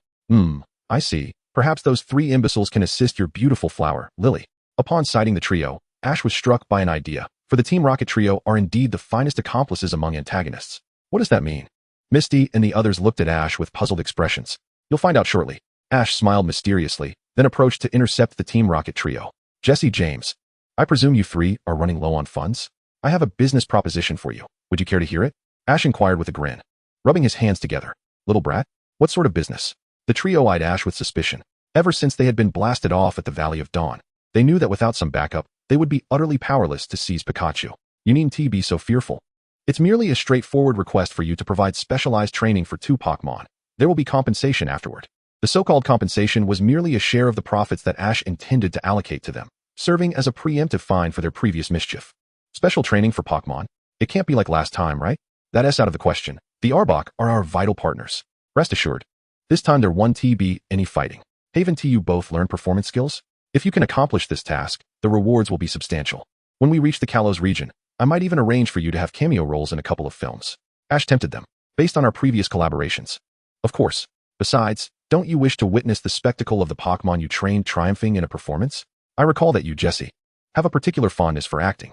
I see. Perhaps those 3 imbeciles can assist your beautiful flower, Lily. Upon sighting the trio, Ash was struck by an idea, for the Team Rocket trio are indeed the finest accomplices among antagonists. What does that mean? Misty and the others looked at Ash with puzzled expressions. You'll find out shortly. Ash smiled mysteriously, then approached to intercept the Team Rocket trio. Jesse James. I presume you 3 are running low on funds? I have a business proposition for you. Would you care to hear it? Ash inquired with a grin, rubbing his hands together. Little brat? What sort of business? The trio eyed Ash with suspicion. Ever since they had been blasted off at the Valley of Dawn, they knew that without some backup, they would be utterly powerless to seize Pikachu. You needn't be so fearful. It's merely a straightforward request for you to provide specialized training for 2 Pokémon. There will be compensation afterward. The so-called compensation was merely a share of the profits that Ash intended to allocate to them, serving as a preemptive fine for their previous mischief. Special training for Pokémon? It can't be like last time, right? That's out of the question. The Arbok are our vital partners. Rest assured. This time there won't be any fighting. Haven't you both learned performance skills? If you can accomplish this task, the rewards will be substantial. When we reach the Kalos region, I might even arrange for you to have cameo roles in a couple of films. Ash tempted them, based on our previous collaborations. Of course. Besides, don't you wish to witness the spectacle of the Pokémon you trained triumphing in a performance? I recall that you, Jesse, have a particular fondness for acting.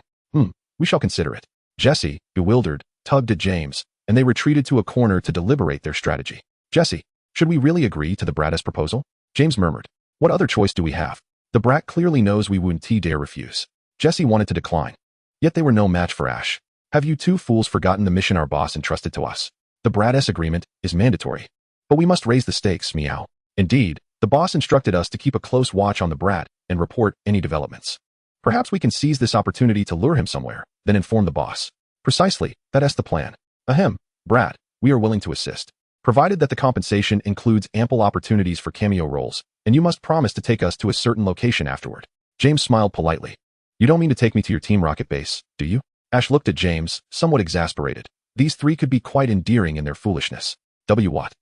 We shall consider it. Jesse, bewildered, tugged at James, and they retreated to a corner to deliberate their strategy. Jesse, should we really agree to the brat's proposal? James murmured. What other choice do we have? The brat clearly knows we wouldn't dare refuse. Jesse wanted to decline. Yet they were no match for Ash. Have you 2 fools forgotten the mission our boss entrusted to us? The brat's agreement is mandatory. But we must raise the stakes, meow. Indeed, the boss instructed us to keep a close watch on the brat and report any developments. Perhaps we can seize this opportunity to lure him somewhere, then inform the boss. Precisely, that's the plan. Ahem, brat, we are willing to assist, provided that the compensation includes ample opportunities for cameo roles, and you must promise to take us to a certain location afterward. James smiled politely. You don't mean to take me to your Team Rocket base, do you? Ash looked at James, somewhat exasperated. These 3 could be quite endearing in their foolishness. What?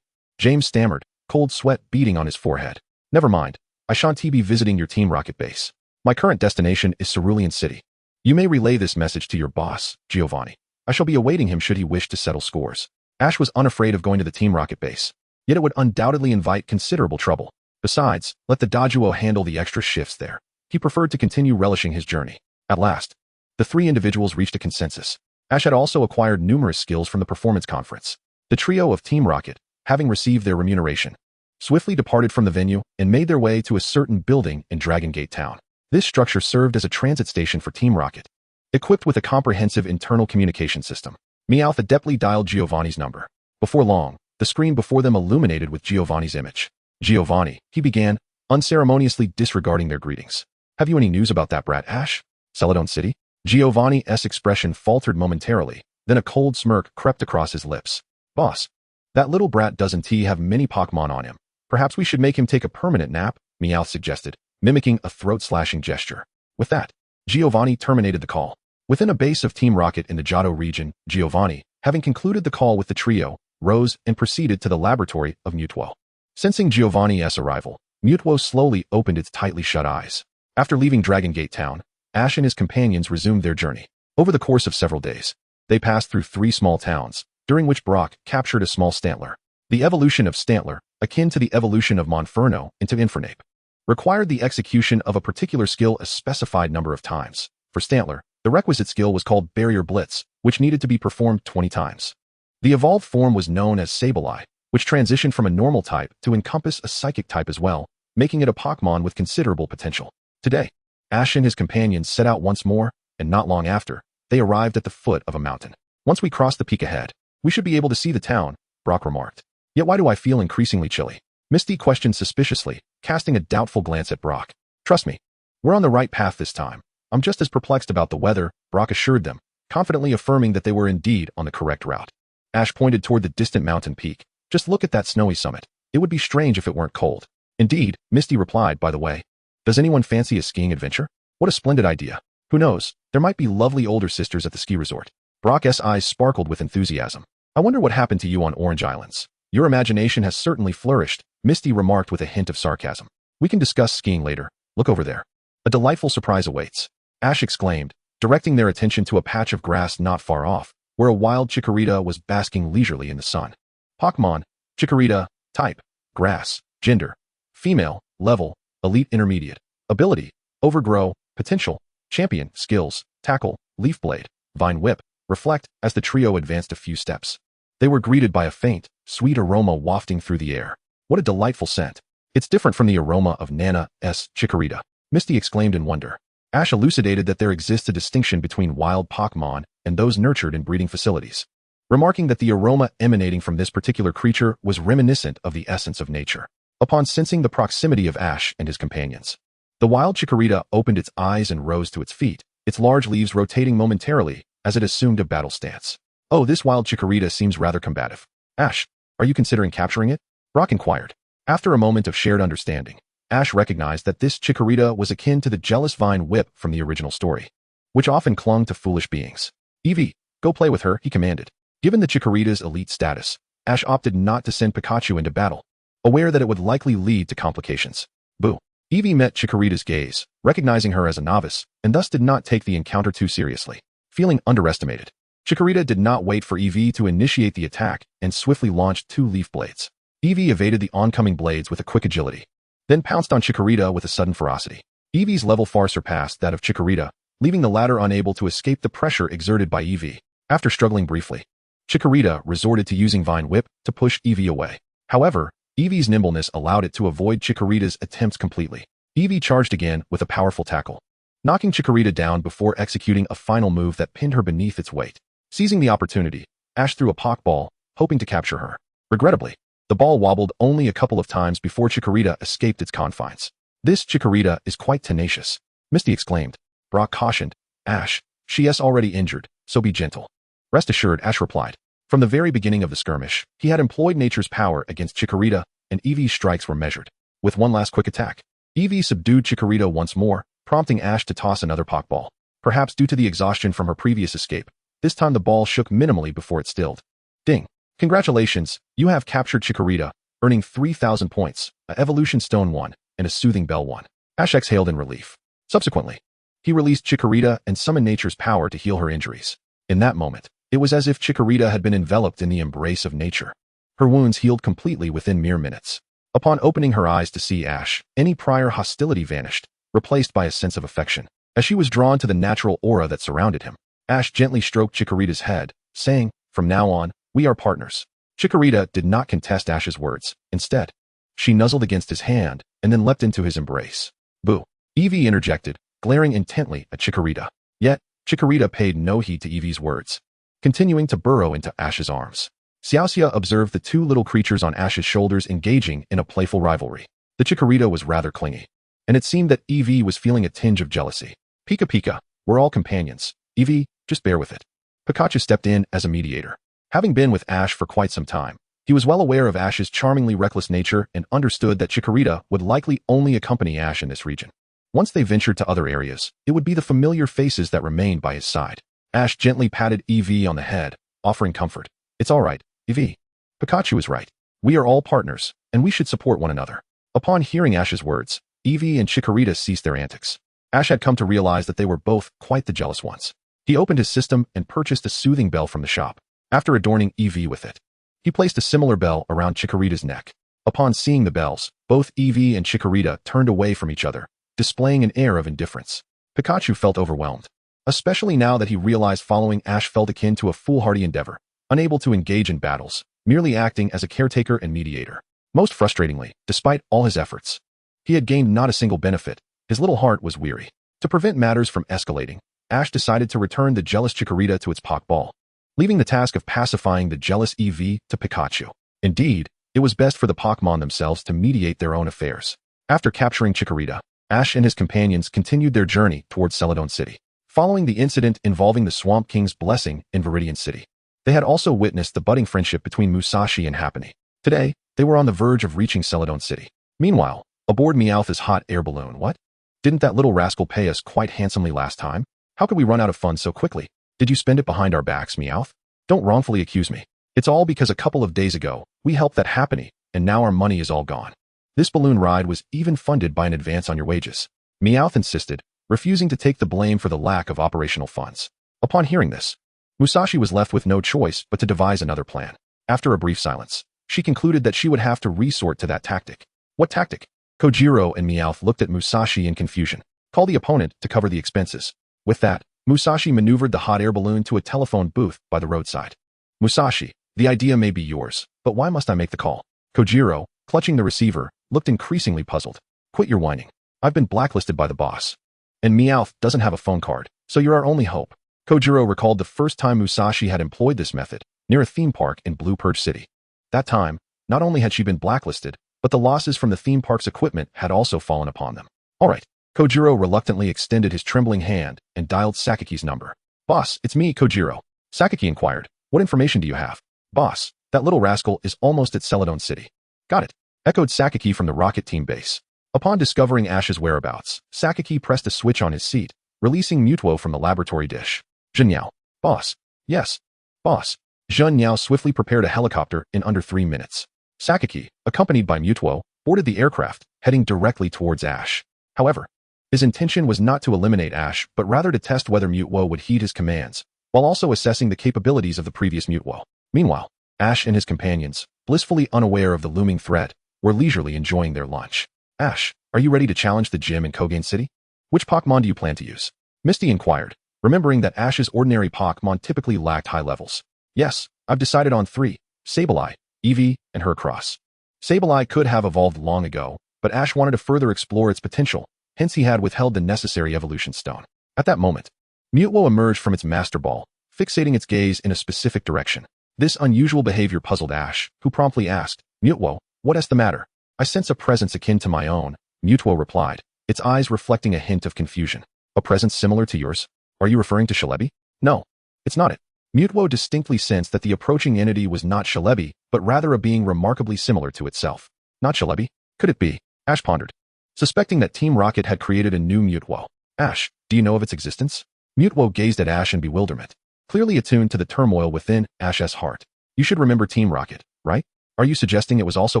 James stammered, cold sweat beading on his forehead. Never mind. I shan't be visiting your Team Rocket base. My current destination is Cerulean City. You may relay this message to your boss, Giovanni. I shall be awaiting him should he wish to settle scores. Ash was unafraid of going to the Team Rocket base, yet it would undoubtedly invite considerable trouble. Besides, let the Dojuo handle the extra shifts there. He preferred to continue relishing his journey. At last, the 3 individuals reached a consensus. Ash had also acquired numerous skills from the Performance Conference. The trio of Team Rocket, having received their remuneration, swiftly departed from the venue and made their way to a certain building in Dragon Gate Town. This structure served as a transit station for Team Rocket, equipped with a comprehensive internal communication system. Meowth adeptly dialed Giovanni's number. Before long, the screen before them illuminated with Giovanni's image. Giovanni, he began, unceremoniously disregarding their greetings. Have you any news about that brat, Ash? Celadon City? Giovanni's expression faltered momentarily, then a cold smirk crept across his lips. Boss, that little brat doesn't have many Pokémon on him. Perhaps we should make him take a permanent nap, Meowth suggested, mimicking a throat-slashing gesture. With that, Giovanni terminated the call. Within a base of Team Rocket in the Johto region, Giovanni, having concluded the call with the trio, rose and proceeded to the laboratory of Mutuo. Sensing Giovanni's arrival, Mutuo slowly opened its tightly shut eyes. After leaving Dragon Gate Town, Ash and his companions resumed their journey. Over the course of several days, they passed through 3 small towns, during which Brock captured a small Stantler. The evolution of Stantler, akin to the evolution of Monferno into Infernape, required the execution of a particular skill a specified number of times. For Stantler, the requisite skill was called Barrier Blitz, which needed to be performed 20 times. The evolved form was known as Sableye, which transitioned from a normal type to encompass a psychic type as well, making it a Pokémon with considerable potential. Today, Ash and his companions set out once more, and not long after, they arrived at the foot of a mountain. Once we cross the peak ahead, we should be able to see the town, Brock remarked. Yet why do I feel increasingly chilly? Misty questioned suspiciously, casting a doubtful glance at Brock. Trust me, we're on the right path this time. I'm just as perplexed about the weather, Brock assured them, confidently affirming that they were indeed on the correct route. Ash pointed toward the distant mountain peak. Just look at that snowy summit. It would be strange if it weren't cold. Indeed, Misty replied, by the way. Does anyone fancy a skiing adventure? What a splendid idea. Who knows, there might be lovely older sisters at the ski resort. Brock's eyes sparkled with enthusiasm. I wonder what happened to you on Orange Islands. Your imagination has certainly flourished, Misty remarked with a hint of sarcasm. We can discuss skiing later. Look over there. A delightful surprise awaits. Ash exclaimed, directing their attention to a patch of grass not far off, where a wild chikorita was basking leisurely in the sun. Pokémon, chikorita, type, grass, gender, female, level, elite intermediate, ability, overgrow, potential, champion, skills, tackle, leaf blade, vine whip, reflect. As the trio advanced a few steps, they were greeted by a faint, sweet aroma wafting through the air. What a delightful scent. It's different from the aroma of Nana's chikorita, Misty exclaimed in wonder. Ash elucidated that there exists a distinction between wild Pokémon and those nurtured in breeding facilities, remarking that the aroma emanating from this particular creature was reminiscent of the essence of nature. Upon sensing the proximity of Ash and his companions, the wild chikorita opened its eyes and rose to its feet, its large leaves rotating momentarily as it assumed a battle stance. Oh, this wild chikorita seems rather combative. Ash, are you considering capturing it? Brock inquired. After a moment of shared understanding, Ash recognized that this chikorita was akin to the jealous vine whip from the original story, which often clung to foolish beings. Eevee, go play with her, he commanded. Given the chikorita's elite status, Ash opted not to send Pikachu into battle, aware that it would likely lead to complications. Boo. Eevee met Chikorita's gaze, recognizing her as a novice, and thus did not take the encounter too seriously. Feeling underestimated, Chikorita did not wait for Eevee to initiate the attack and swiftly launched 2 leaf blades. Eevee evaded the oncoming blades with a quick agility, then pounced on Chikorita with a sudden ferocity. Eevee's level far surpassed that of Chikorita, leaving the latter unable to escape the pressure exerted by Eevee. After struggling briefly, Chikorita resorted to using Vine Whip to push Eevee away. However, Eevee's nimbleness allowed it to avoid Chikorita's attempts completely. Eevee charged again with a powerful tackle, knocking Chikorita down before executing a final move that pinned her beneath its weight. Seizing the opportunity, Ash threw a Pokeball, hoping to capture her. Regrettably, the ball wobbled only a couple of times before Chikorita escaped its confines. This Chikorita is quite tenacious, Misty exclaimed. Brock cautioned, Ash, she is already injured, so be gentle. Rest assured, Ash replied. From the very beginning of the skirmish, he had employed nature's power against Chikorita, and Eevee's strikes were measured. With one last quick attack, Eevee subdued Chikorita once more, prompting Ash to toss another Pokeball. Perhaps due to the exhaustion from her previous escape, this time the ball shook minimally before it stilled. Ding. Congratulations, you have captured Chikorita, earning 3,000 points, a Evolution Stone 1, and a Soothing Bell 1. Ash exhaled in relief. Subsequently, he released Chikorita and summoned nature's power to heal her injuries. In that moment, it was as if Chikorita had been enveloped in the embrace of nature. Her wounds healed completely within mere minutes. Upon opening her eyes to see Ash, any prior hostility vanished, replaced by a sense of affection. As she was drawn to the natural aura that surrounded him, Ash gently stroked Chikorita's head, saying, "From now on, we are partners." Chikorita did not contest Ash's words. Instead, she nuzzled against his hand and then leapt into his embrace. Boo. Eevee interjected, glaring intently at Chikorita. Yet, Chikorita paid no heed to Eevee's words, continuing to burrow into Ash's arms. Xiaoxia observed the 2 little creatures on Ash's shoulders engaging in a playful rivalry. The Chikorita was rather clingy, and it seemed that Eevee was feeling a tinge of jealousy. Pika Pika, we're all companions. Eevee, just bear with it. Pikachu stepped in as a mediator. Having been with Ash for quite some time, he was well aware of Ash's charmingly reckless nature and understood that Chikorita would likely only accompany Ash in this region. Once they ventured to other areas, it would be the familiar faces that remained by his side. Ash gently patted Eevee on the head, offering comfort. It's all right, Eevee. Pikachu is right. We are all partners, and we should support one another. Upon hearing Ash's words, Eevee and Chikorita ceased their antics. Ash had come to realize that they were both quite the jealous ones. He opened his system and purchased a soothing bell from the shop. After adorning Eevee with it, he placed a similar bell around Chikorita's neck. Upon seeing the bells, both Eevee and Chikorita turned away from each other, displaying an air of indifference. Pikachu felt overwhelmed, especially now that he realized following Ash felt akin to a foolhardy endeavor, unable to engage in battles, merely acting as a caretaker and mediator. Most frustratingly, despite all his efforts, he had gained not a single benefit. His little heart was weary. To prevent matters from escalating, Ash decided to return the jealous Chikorita to its Pokeball, leaving the task of pacifying the jealous Eevee to Pikachu. Indeed, it was best for the Pokémon themselves to mediate their own affairs. After capturing Chikorita, Ash and his companions continued their journey towards Celadon City. Following the incident involving the Swamp King's blessing in Viridian City, they had also witnessed the budding friendship between Musashi and Happiny. Today, they were on the verge of reaching Celadon City. Meanwhile, aboard Meowth's hot air balloon, what? Didn't that little rascal pay us quite handsomely last time? How could we run out of funds so quickly? Did you spend it behind our backs, Meowth? Don't wrongfully accuse me. It's all because a couple of days ago, we helped that happening, and now our money is all gone. This balloon ride was even funded by an advance on your wages. Meowth insisted, refusing to take the blame for the lack of operational funds. Upon hearing this, Musashi was left with no choice but to devise another plan. After a brief silence, she concluded that she would have to resort to that tactic. What tactic? Kojiro and Meowth looked at Musashi in confusion. Call the opponent to cover the expenses. With that, Musashi maneuvered the hot air balloon to a telephone booth by the roadside. Musashi, the idea may be yours, but why must I make the call? Kojiro, clutching the receiver, looked increasingly puzzled. Quit your whining. I've been blacklisted by the boss. And Meowth doesn't have a phone card, so you're our only hope. Kojiro recalled the first time Musashi had employed this method, near a theme park in Blue Purge City. That time, not only had she been blacklisted, but the losses from the theme park's equipment had also fallen upon them. All right. Kojiro reluctantly extended his trembling hand and dialed Saki's number. Boss, it's me, Kojiro. Saki inquired. What information do you have? Boss, that little rascal is almost at Celadon City. Got it, echoed Saki from the rocket team base. Upon discovering Ash's whereabouts, Saki pressed a switch on his seat, releasing Mutuo from the laboratory dish. Zhenyao. Boss. Yes. Boss. Zhenyao swiftly prepared a helicopter in under 3 minutes. Saki, accompanied by Mutuo, boarded the aircraft, heading directly towards Ash. However, his intention was not to eliminate Ash, but rather to test whether Mutuo would heed his commands, while also assessing the capabilities of the previous Mutuo. Meanwhile, Ash and his companions, blissfully unaware of the looming threat, were leisurely enjoying their lunch. Ash, are you ready to challenge the gym in Kogain City? Which Pokémon do you plan to use? Misty inquired, remembering that Ash's ordinary Pokémon typically lacked high levels. Yes, I've decided on 3, Sableye, Eevee, and Heracross. Sableye could have evolved long ago, but Ash wanted to further explore its potential, hence he had withheld the necessary evolution stone. At that moment, Mutuo emerged from its Master Ball, fixating its gaze in a specific direction. This unusual behavior puzzled Ash, who promptly asked, Mutuo, what is the matter? I sense a presence akin to my own, Mutuo replied, its eyes reflecting a hint of confusion. A presence similar to yours? Are you referring to Shalebi? No, it's not it. Mutuo distinctly sensed that the approaching entity was not Shalebi, but rather a being remarkably similar to itself. Not Shalebi? Could it be? Ash pondered, suspecting that Team Rocket had created a new Mutuo. Ash, do you know of its existence? Mutuo gazed at Ash in bewilderment, clearly attuned to the turmoil within Ash's heart. You should remember Team Rocket, right? Are you suggesting it was also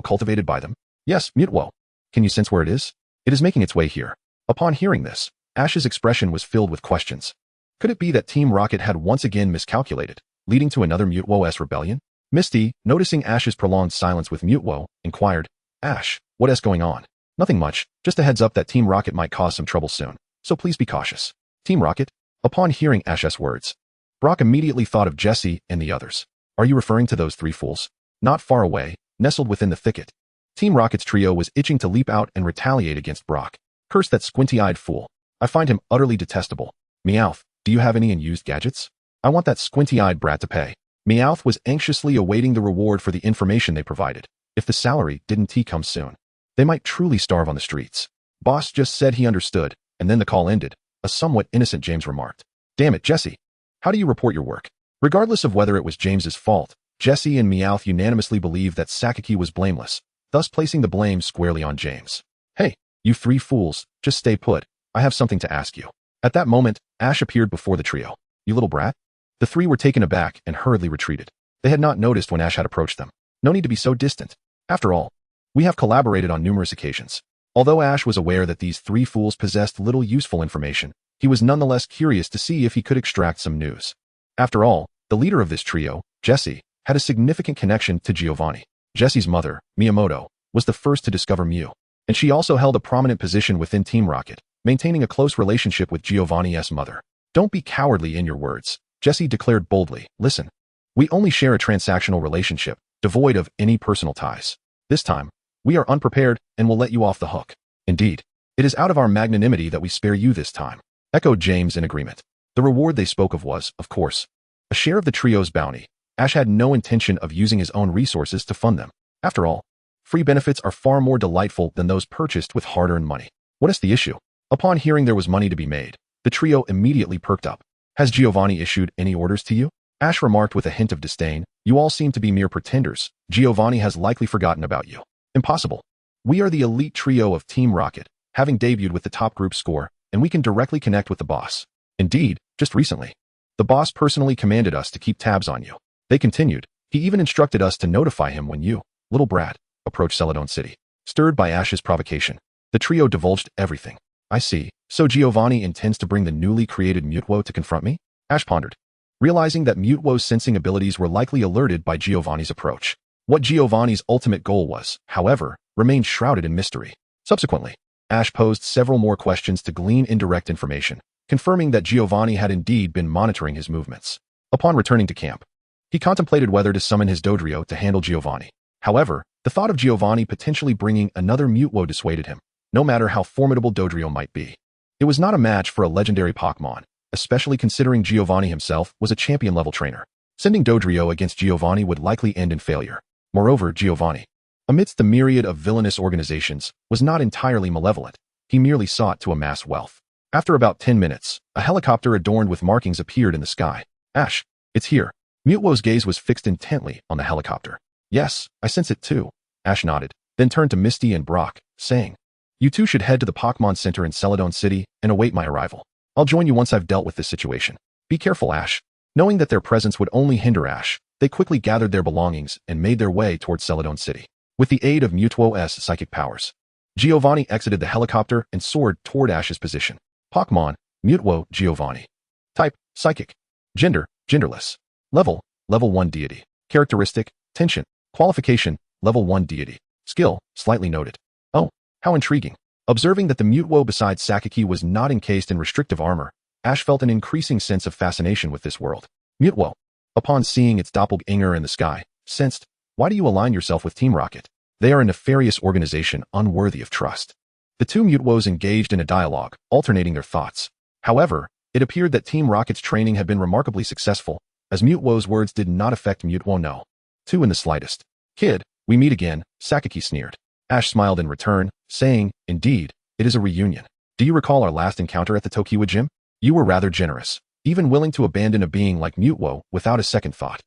cultivated by them? Yes, Mutuo. Can you sense where it is? It is making its way here. Upon hearing this, Ash's expression was filled with questions. Could it be that Team Rocket had once again miscalculated, leading to another Mutuo-S rebellion? Misty, noticing Ash's prolonged silence with Mutuo, inquired, Ash, what is going on? Nothing much, just a heads up that Team Rocket might cause some trouble soon, so please be cautious. Team Rocket? Upon hearing Ash's words, Brock immediately thought of Jessie and the others. Are you referring to those 3 fools? Not far away, nestled within the thicket, Team Rocket's trio was itching to leap out and retaliate against Brock. Curse that squinty-eyed fool. I find him utterly detestable. Meowth, do you have any unused gadgets? I want that squinty-eyed brat to pay. Meowth was anxiously awaiting the reward for the information they provided. If the salary didn't come soon, they might truly starve on the streets. Boss just said he understood, and then the call ended. A somewhat innocent James remarked. Damn it, Jessie. How do you report your work? Regardless of whether it was James's fault, Jessie and Meowth unanimously believed that Saki was blameless, thus placing the blame squarely on James. Hey, you 3 fools, just stay put. I have something to ask you. At that moment, Ash appeared before the trio. You little brat? The 3 were taken aback and hurriedly retreated. They had not noticed when Ash had approached them. No need to be so distant. After all, we have collaborated on numerous occasions. Although Ash was aware that these 3 fools possessed little useful information, he was nonetheless curious to see if he could extract some news. After all, the leader of this trio, Jessie, had a significant connection to Giovanni. Jessie's mother, Miyamoto, was the first to discover Mew, and she also held a prominent position within Team Rocket, maintaining a close relationship with Giovanni's mother. Don't be cowardly in your words, Jessie declared boldly. Listen, we only share a transactional relationship, devoid of any personal ties. This time, we are unprepared and will let you off the hook. Indeed, it is out of our magnanimity that we spare you this time, echoed James in agreement. The reward they spoke of was, of course, a share of the trio's bounty. Ash had no intention of using his own resources to fund them. After all, free benefits are far more delightful than those purchased with hard-earned money. What is the issue? Upon hearing there was money to be made, the trio immediately perked up. Has Giovanni issued any orders to you? Ash remarked with a hint of disdain. You all seem to be mere pretenders. Giovanni has likely forgotten about you. Impossible. We are the elite trio of Team Rocket, having debuted with the top group score, and we can directly connect with the boss. Indeed, just recently. The boss personally commanded us to keep tabs on you. They continued. He even instructed us to notify him when you, little brat, approached Celadon City. Stirred by Ash's provocation, the trio divulged everything. I see. So Giovanni intends to bring the newly created Mutwo to confront me? Ash pondered, realizing that Mutwo's sensing abilities were likely alerted by Giovanni's approach. What Giovanni's ultimate goal was, however, remained shrouded in mystery. Subsequently, Ash posed several more questions to glean indirect information, confirming that Giovanni had indeed been monitoring his movements. Upon returning to camp, he contemplated whether to summon his Dodrio to handle Giovanni. However, the thought of Giovanni potentially bringing another Mutwo dissuaded him, no matter how formidable Dodrio might be. It was not a match for a legendary Pokémon, especially considering Giovanni himself was a champion-level trainer. Sending Dodrio against Giovanni would likely end in failure. Moreover, Giovanni, amidst the myriad of villainous organizations, was not entirely malevolent. He merely sought to amass wealth. After about 10 minutes, a helicopter adorned with markings appeared in the sky. Ash, it's here. Mutwo's gaze was fixed intently on the helicopter. Yes, I sense it too. Ash nodded, then turned to Misty and Brock, saying, you two should head to the Pokémon Center in Celadon City and await my arrival. I'll join you once I've dealt with this situation. Be careful, Ash. Knowing that their presence would only hinder Ash, they quickly gathered their belongings and made their way towards Celadon City. With the aid of Mutwo's psychic powers, Giovanni exited the helicopter and soared toward Ash's position. Pokémon, Mutwo, Giovanni. Type, Psychic. Gender, genderless. Level, Level 1 Deity. Characteristic, Tension. Qualification, Level 1 Deity. Skill, Slightly noted. Oh, how intriguing. Observing that the Mutwo beside Saki was not encased in restrictive armor, Ash felt an increasing sense of fascination with this world. Mutwo, upon seeing its doppelganger in the sky, sensed, why do you align yourself with Team Rocket? They are a nefarious organization unworthy of trust. The two Mutwos engaged in a dialogue, alternating their thoughts. However, it appeared that Team Rocket's training had been remarkably successful, as Mutwo's words did not affect Mutwo no. Two in the slightest. Kid, we meet again, Saki sneered. Ash smiled in return, saying, indeed, it is a reunion. Do you recall our last encounter at the Yuzu Gym? You were rather generous, even willing to abandon a being like Mutwo without a second thought.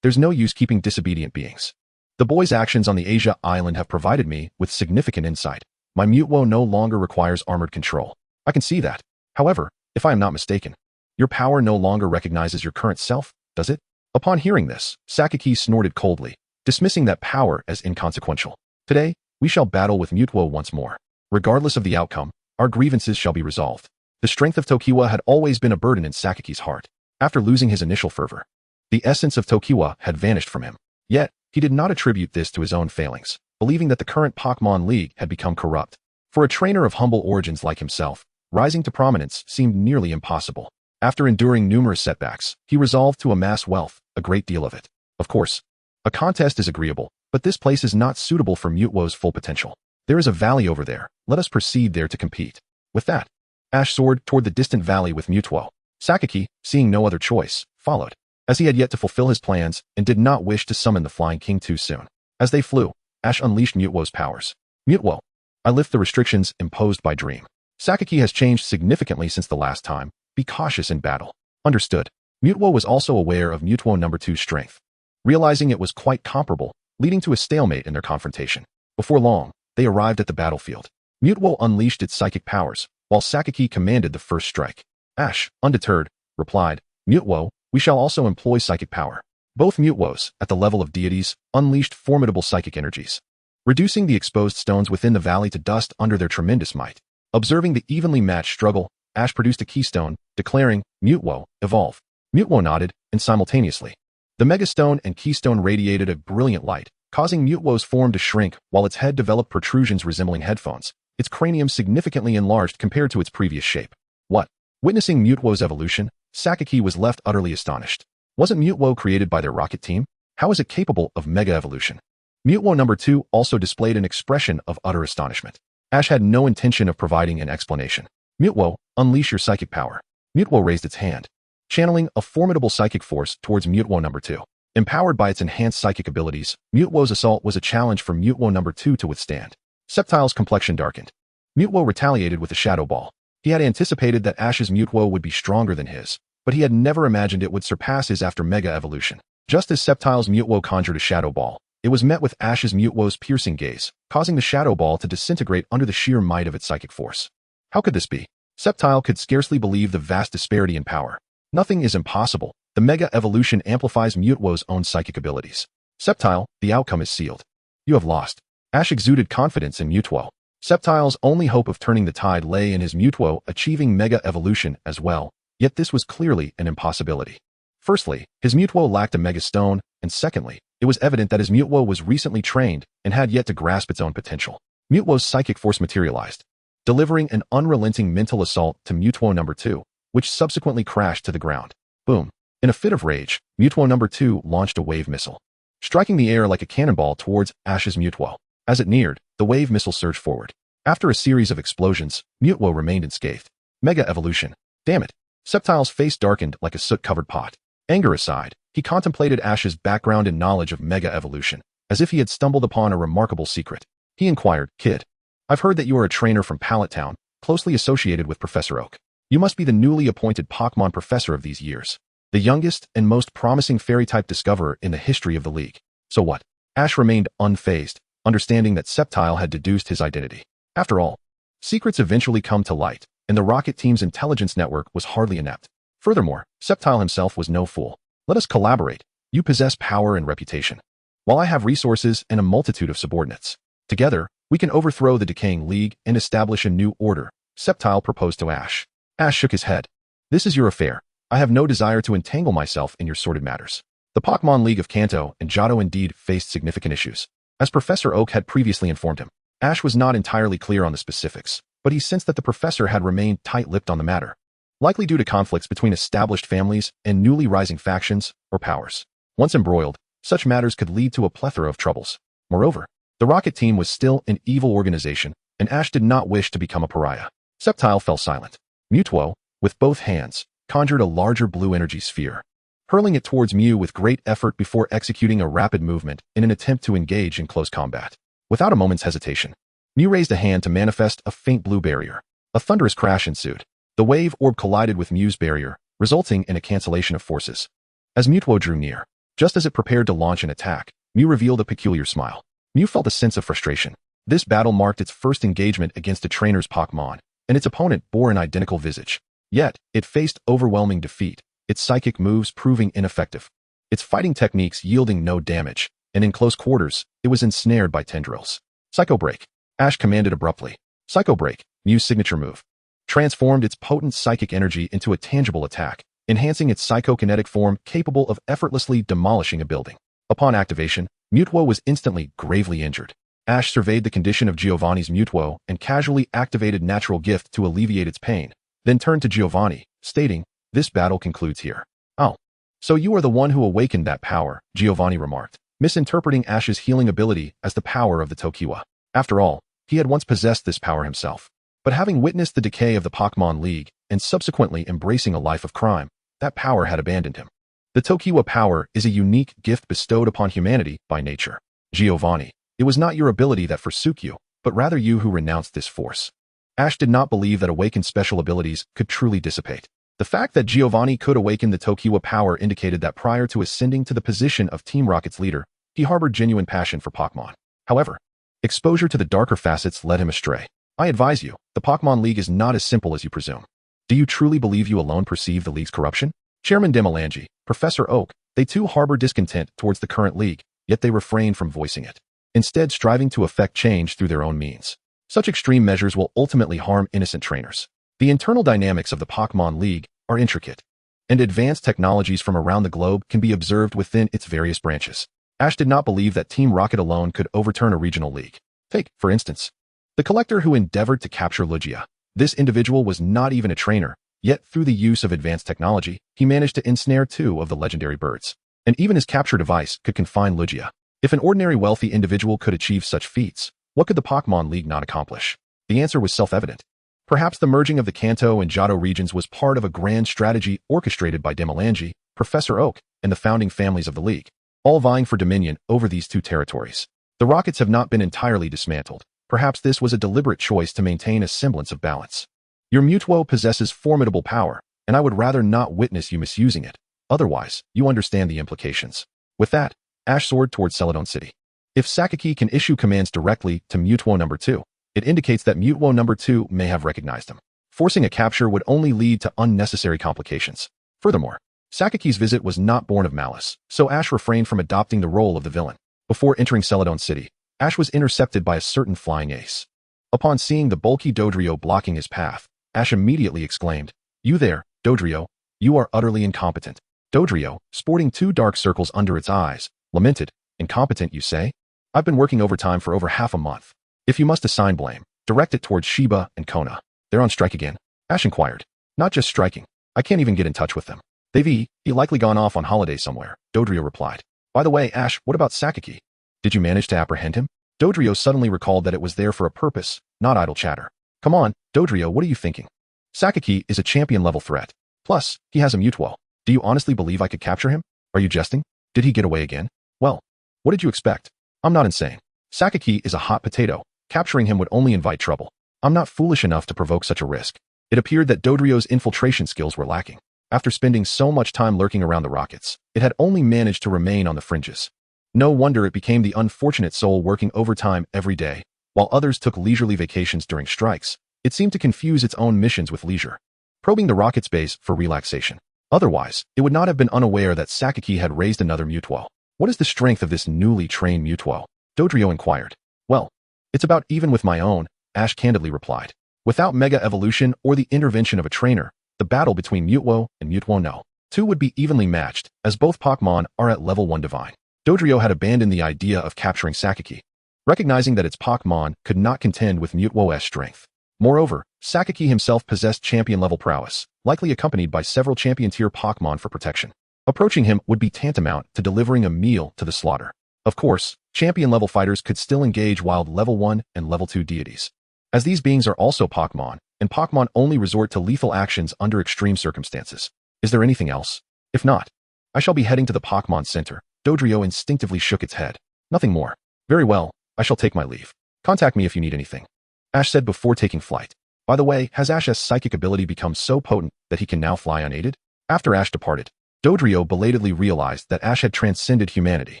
There's no use keeping disobedient beings. The boy's actions on the Asia island have provided me with significant insight. My Mutwo no longer requires armored control. I can see that. However, if I am not mistaken, your power no longer recognizes your current self, does it? Upon hearing this, Saki snorted coldly, dismissing that power as inconsequential. Today, we shall battle with Mutwo once more. Regardless of the outcome, our grievances shall be resolved. The strength of Tokiwa had always been a burden in Saki's heart. After losing his initial fervor, the essence of Tokiwa had vanished from him. Yet, he did not attribute this to his own failings, believing that the current Pokémon League had become corrupt. For a trainer of humble origins like himself, rising to prominence seemed nearly impossible. After enduring numerous setbacks, he resolved to amass wealth, a great deal of it. Of course, a contest is agreeable, but this place is not suitable for Mutwo's full potential. There is a valley over there. Let us proceed there to compete. With that, Ash soared toward the distant valley with Mutwo. Saki, seeing no other choice, followed, as he had yet to fulfill his plans and did not wish to summon the Flying King too soon. As they flew, Ash unleashed Mutwo's powers. Mutwo, I lift the restrictions imposed by Dream. Saki has changed significantly since the last time. Be cautious in battle. Understood. Mutwo was also aware of Mutwo number 2's strength, realizing it was quite comparable, leading to a stalemate in their confrontation. Before long, they arrived at the battlefield. Mutwo unleashed its psychic powers, while Saki commanded the first strike. Ash, undeterred, replied, Mutwo, we shall also employ psychic power. Both Mutwos, at the level of deities, unleashed formidable psychic energies, reducing the exposed stones within the valley to dust under their tremendous might. Observing the evenly matched struggle, Ash produced a keystone, declaring, Mutwo, evolve. Mutwo nodded, and simultaneously, the megastone and keystone radiated a brilliant light, causing Mutwo's form to shrink while its head developed protrusions resembling headphones, its cranium significantly enlarged compared to its previous shape. What? Witnessing Mutwo's evolution, Saki was left utterly astonished. Wasn't Mutwo created by their rocket team? How is it capable of mega evolution? Mutwo number 2 also displayed an expression of utter astonishment. Ash had no intention of providing an explanation. Mutwo, unleash your psychic power. Mutwo raised its hand, channeling a formidable psychic force towards Mutwo number 2. Empowered by its enhanced psychic abilities, Mutwo's assault was a challenge for Mutwo number 2 to withstand. Sceptile's complexion darkened. Mutwo retaliated with a shadow ball. He had anticipated that Ash's Mutwo would be stronger than his, but he had never imagined it would surpass his after mega evolution. Just as Sceptile's Mutwo conjured a shadow ball, It was met with Ash's Mutewo's piercing gaze, causing the shadow ball to disintegrate under the sheer might of its psychic force. How could this be? Sceptile could scarcely believe the vast disparity in power. Nothing is impossible. The Mega Evolution amplifies Mutewo's own psychic abilities. Sceptile, the outcome is sealed. You have lost. Ash exuded confidence in Mutewo. Sceptile's only hope of turning the tide lay in his Mutewo achieving Mega Evolution as well, yet this was clearly an impossibility. Firstly, his Mutewo lacked a Mega Stone, and secondly, it was evident that his Mutewo was recently trained and had yet to grasp its own potential. Mutewo's psychic force materialized, delivering an unrelenting mental assault to Mutewo number 2, which subsequently crashed to the ground. Boom. In a fit of rage, Mutewo number 2 launched a wave missile, striking the air like a cannonball towards Ash's Mutewo. As it neared, the wave missile surged forward. After a series of explosions, Mutewo remained unscathed. Mega Evolution. Damn it. Sceptile's face darkened like a soot-covered pot. Anger aside, he contemplated Ash's background and knowledge of Mega Evolution, as if he had stumbled upon a remarkable secret. He inquired, "Kid, I've heard that you are a trainer from Pallet Town, closely associated with Professor Oak. You must be the newly appointed Pokémon professor of these years, the youngest and most promising fairy-type discoverer in the history of the league. So what?" Ash remained unfazed, understanding that Sceptile had deduced his identity. After all, secrets eventually come to light, and the Rocket Team's intelligence network was hardly inept. Furthermore, Sceptile himself was no fool. "Let us collaborate. You possess power and reputation, while I have resources and a multitude of subordinates. Together, we can overthrow the decaying league and establish a new order," Sceptile proposed to Ash. Ash shook his head. "This is your affair. I have no desire to entangle myself in your sordid matters." The Pokémon League of Kanto and Johto indeed faced significant issues. As Professor Oak had previously informed him, Ash was not entirely clear on the specifics, but he sensed that the professor had remained tight-lipped on the matter, likely due to conflicts between established families and newly rising factions or powers. Once embroiled, such matters could lead to a plethora of troubles. Moreover, the Rocket Team was still an evil organization, and Ash did not wish to become a pariah. Sceptile fell silent. Mutewo, with both hands, conjured a larger blue energy sphere, hurling it towards Mew with great effort before executing a rapid movement in an attempt to engage in close combat. Without a moment's hesitation, Mew raised a hand to manifest a faint blue barrier. A thunderous crash ensued. The wave orb collided with Mew's barrier, resulting in a cancellation of forces. As Mutewo drew near, just as it prepared to launch an attack, Mew revealed a peculiar smile. Mew felt a sense of frustration. This battle marked its first engagement against a trainer's Pokémon, and its opponent bore an identical visage. Yet, it faced overwhelming defeat, its psychic moves proving ineffective, its fighting techniques yielding no damage, and in close quarters, it was ensnared by tendrils. Psycho Break. Ash commanded abruptly. Psycho Break, Mew's signature move, transformed its potent psychic energy into a tangible attack, enhancing its psychokinetic form capable of effortlessly demolishing a building. Upon activation, Mutewo was instantly gravely injured. Ash surveyed the condition of Giovanni's Mutewo and casually activated Natural Gift to alleviate its pain, then turned to Giovanni, stating, "This battle concludes here." "Oh, so you are the one who awakened that power," Giovanni remarked, misinterpreting Ash's healing ability as the power of the Tokiwa. After all, he had once possessed this power himself. But having witnessed the decay of the Pokémon League and subsequently embracing a life of crime, that power had abandoned him. The Tokiwa power is a unique gift bestowed upon humanity by nature. Giovanni, it was not your ability that forsook you, but rather you who renounced this force. Ash did not believe that awakened special abilities could truly dissipate. The fact that Giovanni could awaken the Tokiwa power indicated that prior to ascending to the position of Team Rocket's leader, he harbored genuine passion for Pokémon. However, exposure to the darker facets led him astray. I advise you, the Pokémon League is not as simple as you presume. Do you truly believe you alone perceive the League's corruption? Chairman Demelange, Professor Oak, they too harbor discontent towards the current League, yet they refrain from voicing it, instead striving to effect change through their own means. Such extreme measures will ultimately harm innocent trainers. The internal dynamics of the Pokémon League are intricate, and advanced technologies from around the globe can be observed within its various branches. Ash did not believe that Team Rocket alone could overturn a regional league. Take, for instance, the collector who endeavored to capture Lugia. This individual was not even a trainer, yet through the use of advanced technology, he managed to ensnare 2 of the legendary birds. And even his capture device could confine Lugia. If an ordinary wealthy individual could achieve such feats, what could the Pokémon League not accomplish? The answer was self-evident. Perhaps the merging of the Kanto and Johto regions was part of a grand strategy orchestrated by Demelange, Professor Oak, and the founding families of the League, all vying for dominion over these 2 territories. The Rockets have not been entirely dismantled. Perhaps this was a deliberate choice to maintain a semblance of balance. Your Mutewo possesses formidable power, and I would rather not witness you misusing it. Otherwise, you understand the implications. With that, Ash soared towards Celadon City. If Saki can issue commands directly to Mutuo number 2, it indicates that Mutuo number 2 may have recognized him. Forcing a capture would only lead to unnecessary complications. Furthermore, Saki's visit was not born of malice, so Ash refrained from adopting the role of the villain. Before entering Celadon City, Ash was intercepted by a certain flying ace. Upon seeing the bulky Dodrio blocking his path, Ash immediately exclaimed, "You there, Dodrio, you are utterly incompetent." Dodrio, sporting 2 dark circles under its eyes, lamented, "Incompetent, you say? I've been working overtime for over half a month. If you must assign blame, direct it towards Shiba and Kona. They're on strike again?" Ash inquired. "Not just striking. I can't even get in touch with them. They've likely gone off on holiday somewhere," Dodrio replied. "By the way, Ash, what about Saki? Did you manage to apprehend him?" Dodrio suddenly recalled that it was there for a purpose, not idle chatter. "Come on, Dodrio, what are you thinking? Saki is a champion-level threat. Plus, he has a Mutuo. Do you honestly believe I could capture him? Are you jesting? Did he get away again? Well, what did you expect? I'm not insane. Saki is a hot potato. Capturing him would only invite trouble. I'm not foolish enough to provoke such a risk." It appeared that Dodrio's infiltration skills were lacking. After spending so much time lurking around the rockets, it had only managed to remain on the fringes. No wonder it became the unfortunate soul working overtime every day, while others took leisurely vacations during strikes. It seemed to confuse its own missions with leisure, probing the rocket's base for relaxation. Otherwise, it would not have been unaware that Saki had raised another Mutuo. "What is the strength of this newly trained Mutuo?" Dodrio inquired. "Well, it's about even with my own," Ash candidly replied. "Without Mega Evolution or the intervention of a trainer, the battle between Mutuo and Mutuo no 2 would be evenly matched, as both Pokémon are at level 1 Divine." Dodrio had abandoned the idea of capturing Saki, recognizing that its Pokémon could not contend with Mutuo's strength. Moreover, Saki himself possessed champion-level prowess, likely accompanied by several champion-tier Pokémon for protection. Approaching him would be tantamount to delivering a meal to the slaughter. Of course, champion-level fighters could still engage wild level 1 and level 2 deities, as these beings are also Pokémon, and Pokémon only resort to lethal actions under extreme circumstances. Is there anything else? If not, I shall be heading to the Pokémon Center. Dodrio instinctively shook its head. Nothing more. Very well, I shall take my leave. Contact me if you need anything, Ash said before taking flight. By the way, has Ash's psychic ability become so potent that he can now fly unaided? After Ash departed, Dodrio belatedly realized that Ash had transcended humanity.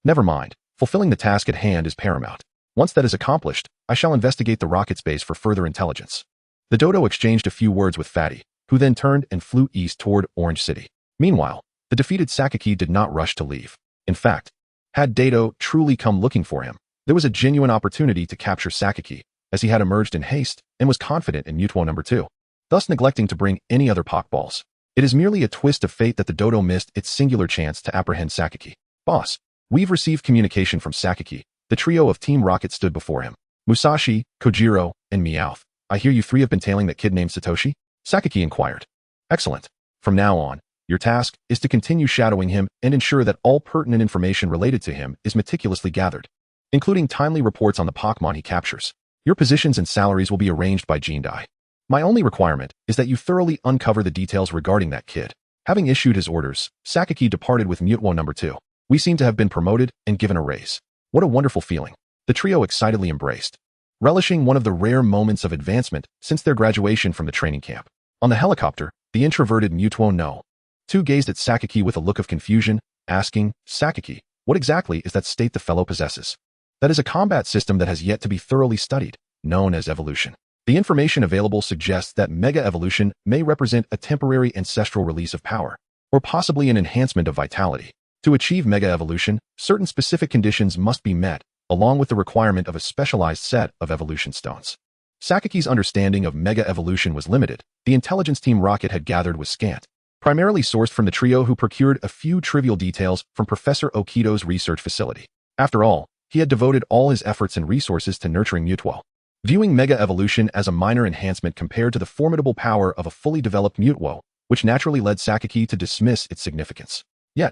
Never mind, fulfilling the task at hand is paramount. Once that is accomplished, I shall investigate the rocket's base for further intelligence. The Dodo exchanged a few words with Fatty, who then turned and flew east toward Orange City. Meanwhile, the defeated Saki did not rush to leave. In fact, had Dodo truly come looking for him, there was a genuine opportunity to capture Saki, as he had emerged in haste and was confident in Mutuo number 2, thus neglecting to bring any other Pokeballs. It is merely a twist of fate that the Dodo missed its singular chance to apprehend Saki. "Boss, we've received communication from Saki." The trio of Team Rocket stood before him. "Musashi, Kojiro, and Meowth. I hear you 3 have been tailing that kid named Satoshi?" Saki inquired. "Excellent. From now on, your task is to continue shadowing him and ensure that all pertinent information related to him is meticulously gathered, including timely reports on the Pokémon he captures. Your positions and salaries will be arranged by Gendai. My only requirement is that you thoroughly uncover the details regarding that kid." Having issued his orders, Saki departed with Mutuo number 2. "We seem to have been promoted and given a raise. What a wonderful feeling." The trio excitedly embraced, relishing one of the rare moments of advancement since their graduation from the training camp. On the helicopter, the introverted Mutuo no 2 gazed at Saki with a look of confusion, asking, "Saki, what exactly is that state the fellow possesses?" "That is a combat system that has yet to be thoroughly studied, known as evolution. The information available suggests that Mega Evolution may represent a temporary ancestral release of power, or possibly an enhancement of vitality. To achieve Mega Evolution, certain specific conditions must be met, along with the requirement of a specialized set of evolution stones." Saki's understanding of Mega Evolution was limited. The intelligence Team Rocket had gathered was scant, primarily sourced from the trio who procured a few trivial details from Professor Okito's research facility. After all, he had devoted all his efforts and resources to nurturing Mutuo, viewing Mega Evolution as a minor enhancement compared to the formidable power of a fully developed Mutuo, which naturally led Saki to dismiss its significance. Yet,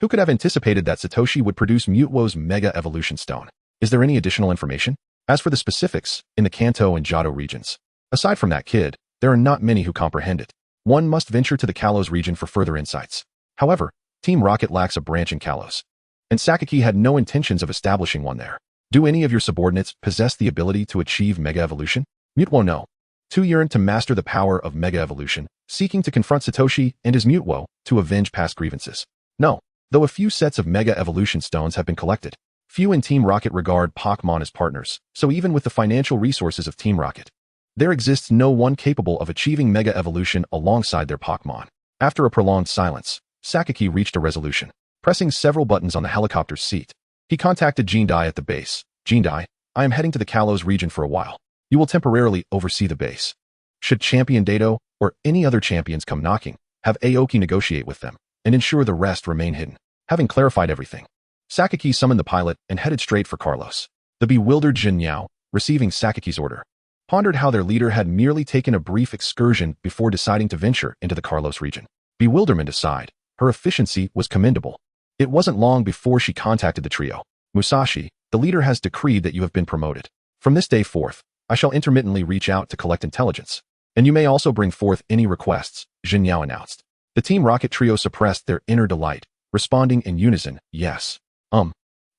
who could have anticipated that Satoshi would produce Mutuo's Mega Evolution Stone? Is there any additional information? As for the specifics, in the Kanto and Johto regions, aside from that kid, there are not many who comprehend it. One must venture to the Kalos region for further insights. However, Team Rocket lacks a branch in Kalos, and Saki had no intentions of establishing one there. "Do any of your subordinates possess the ability to achieve Mega Evolution?" Mutuo no 2 yearned to master the power of Mega Evolution, seeking to confront Satoshi and his Mutuo to avenge past grievances. "No, though a few sets of Mega Evolution stones have been collected. Few in Team Rocket regard Pokémon as partners, so even with the financial resources of Team Rocket, there exists no one capable of achieving Mega Evolution alongside their Pokémon. After a prolonged silence, Saki reached a resolution. Pressing several buttons on the helicopter's seat, he contacted Entei at the base. Entei, I am heading to the Kalos region for a while. You will temporarily oversee the base. Should Champion Dato or any other champions come knocking, have Aoki negotiate with them, and ensure the rest remain hidden. Having clarified everything, Saki summoned the pilot and headed straight for Carlos. The bewildered Jin Yao, receiving Saki's order, pondered how their leader had merely taken a brief excursion before deciding to venture into the Carlos region. Bewilderment aside, her efficiency was commendable. It wasn't long before she contacted the trio. Musashi, the leader has decreed that you have been promoted. From this day forth, I shall intermittently reach out to collect intelligence. And you may also bring forth any requests, Jin Yao announced. The Team Rocket trio suppressed their inner delight, responding in unison, yes.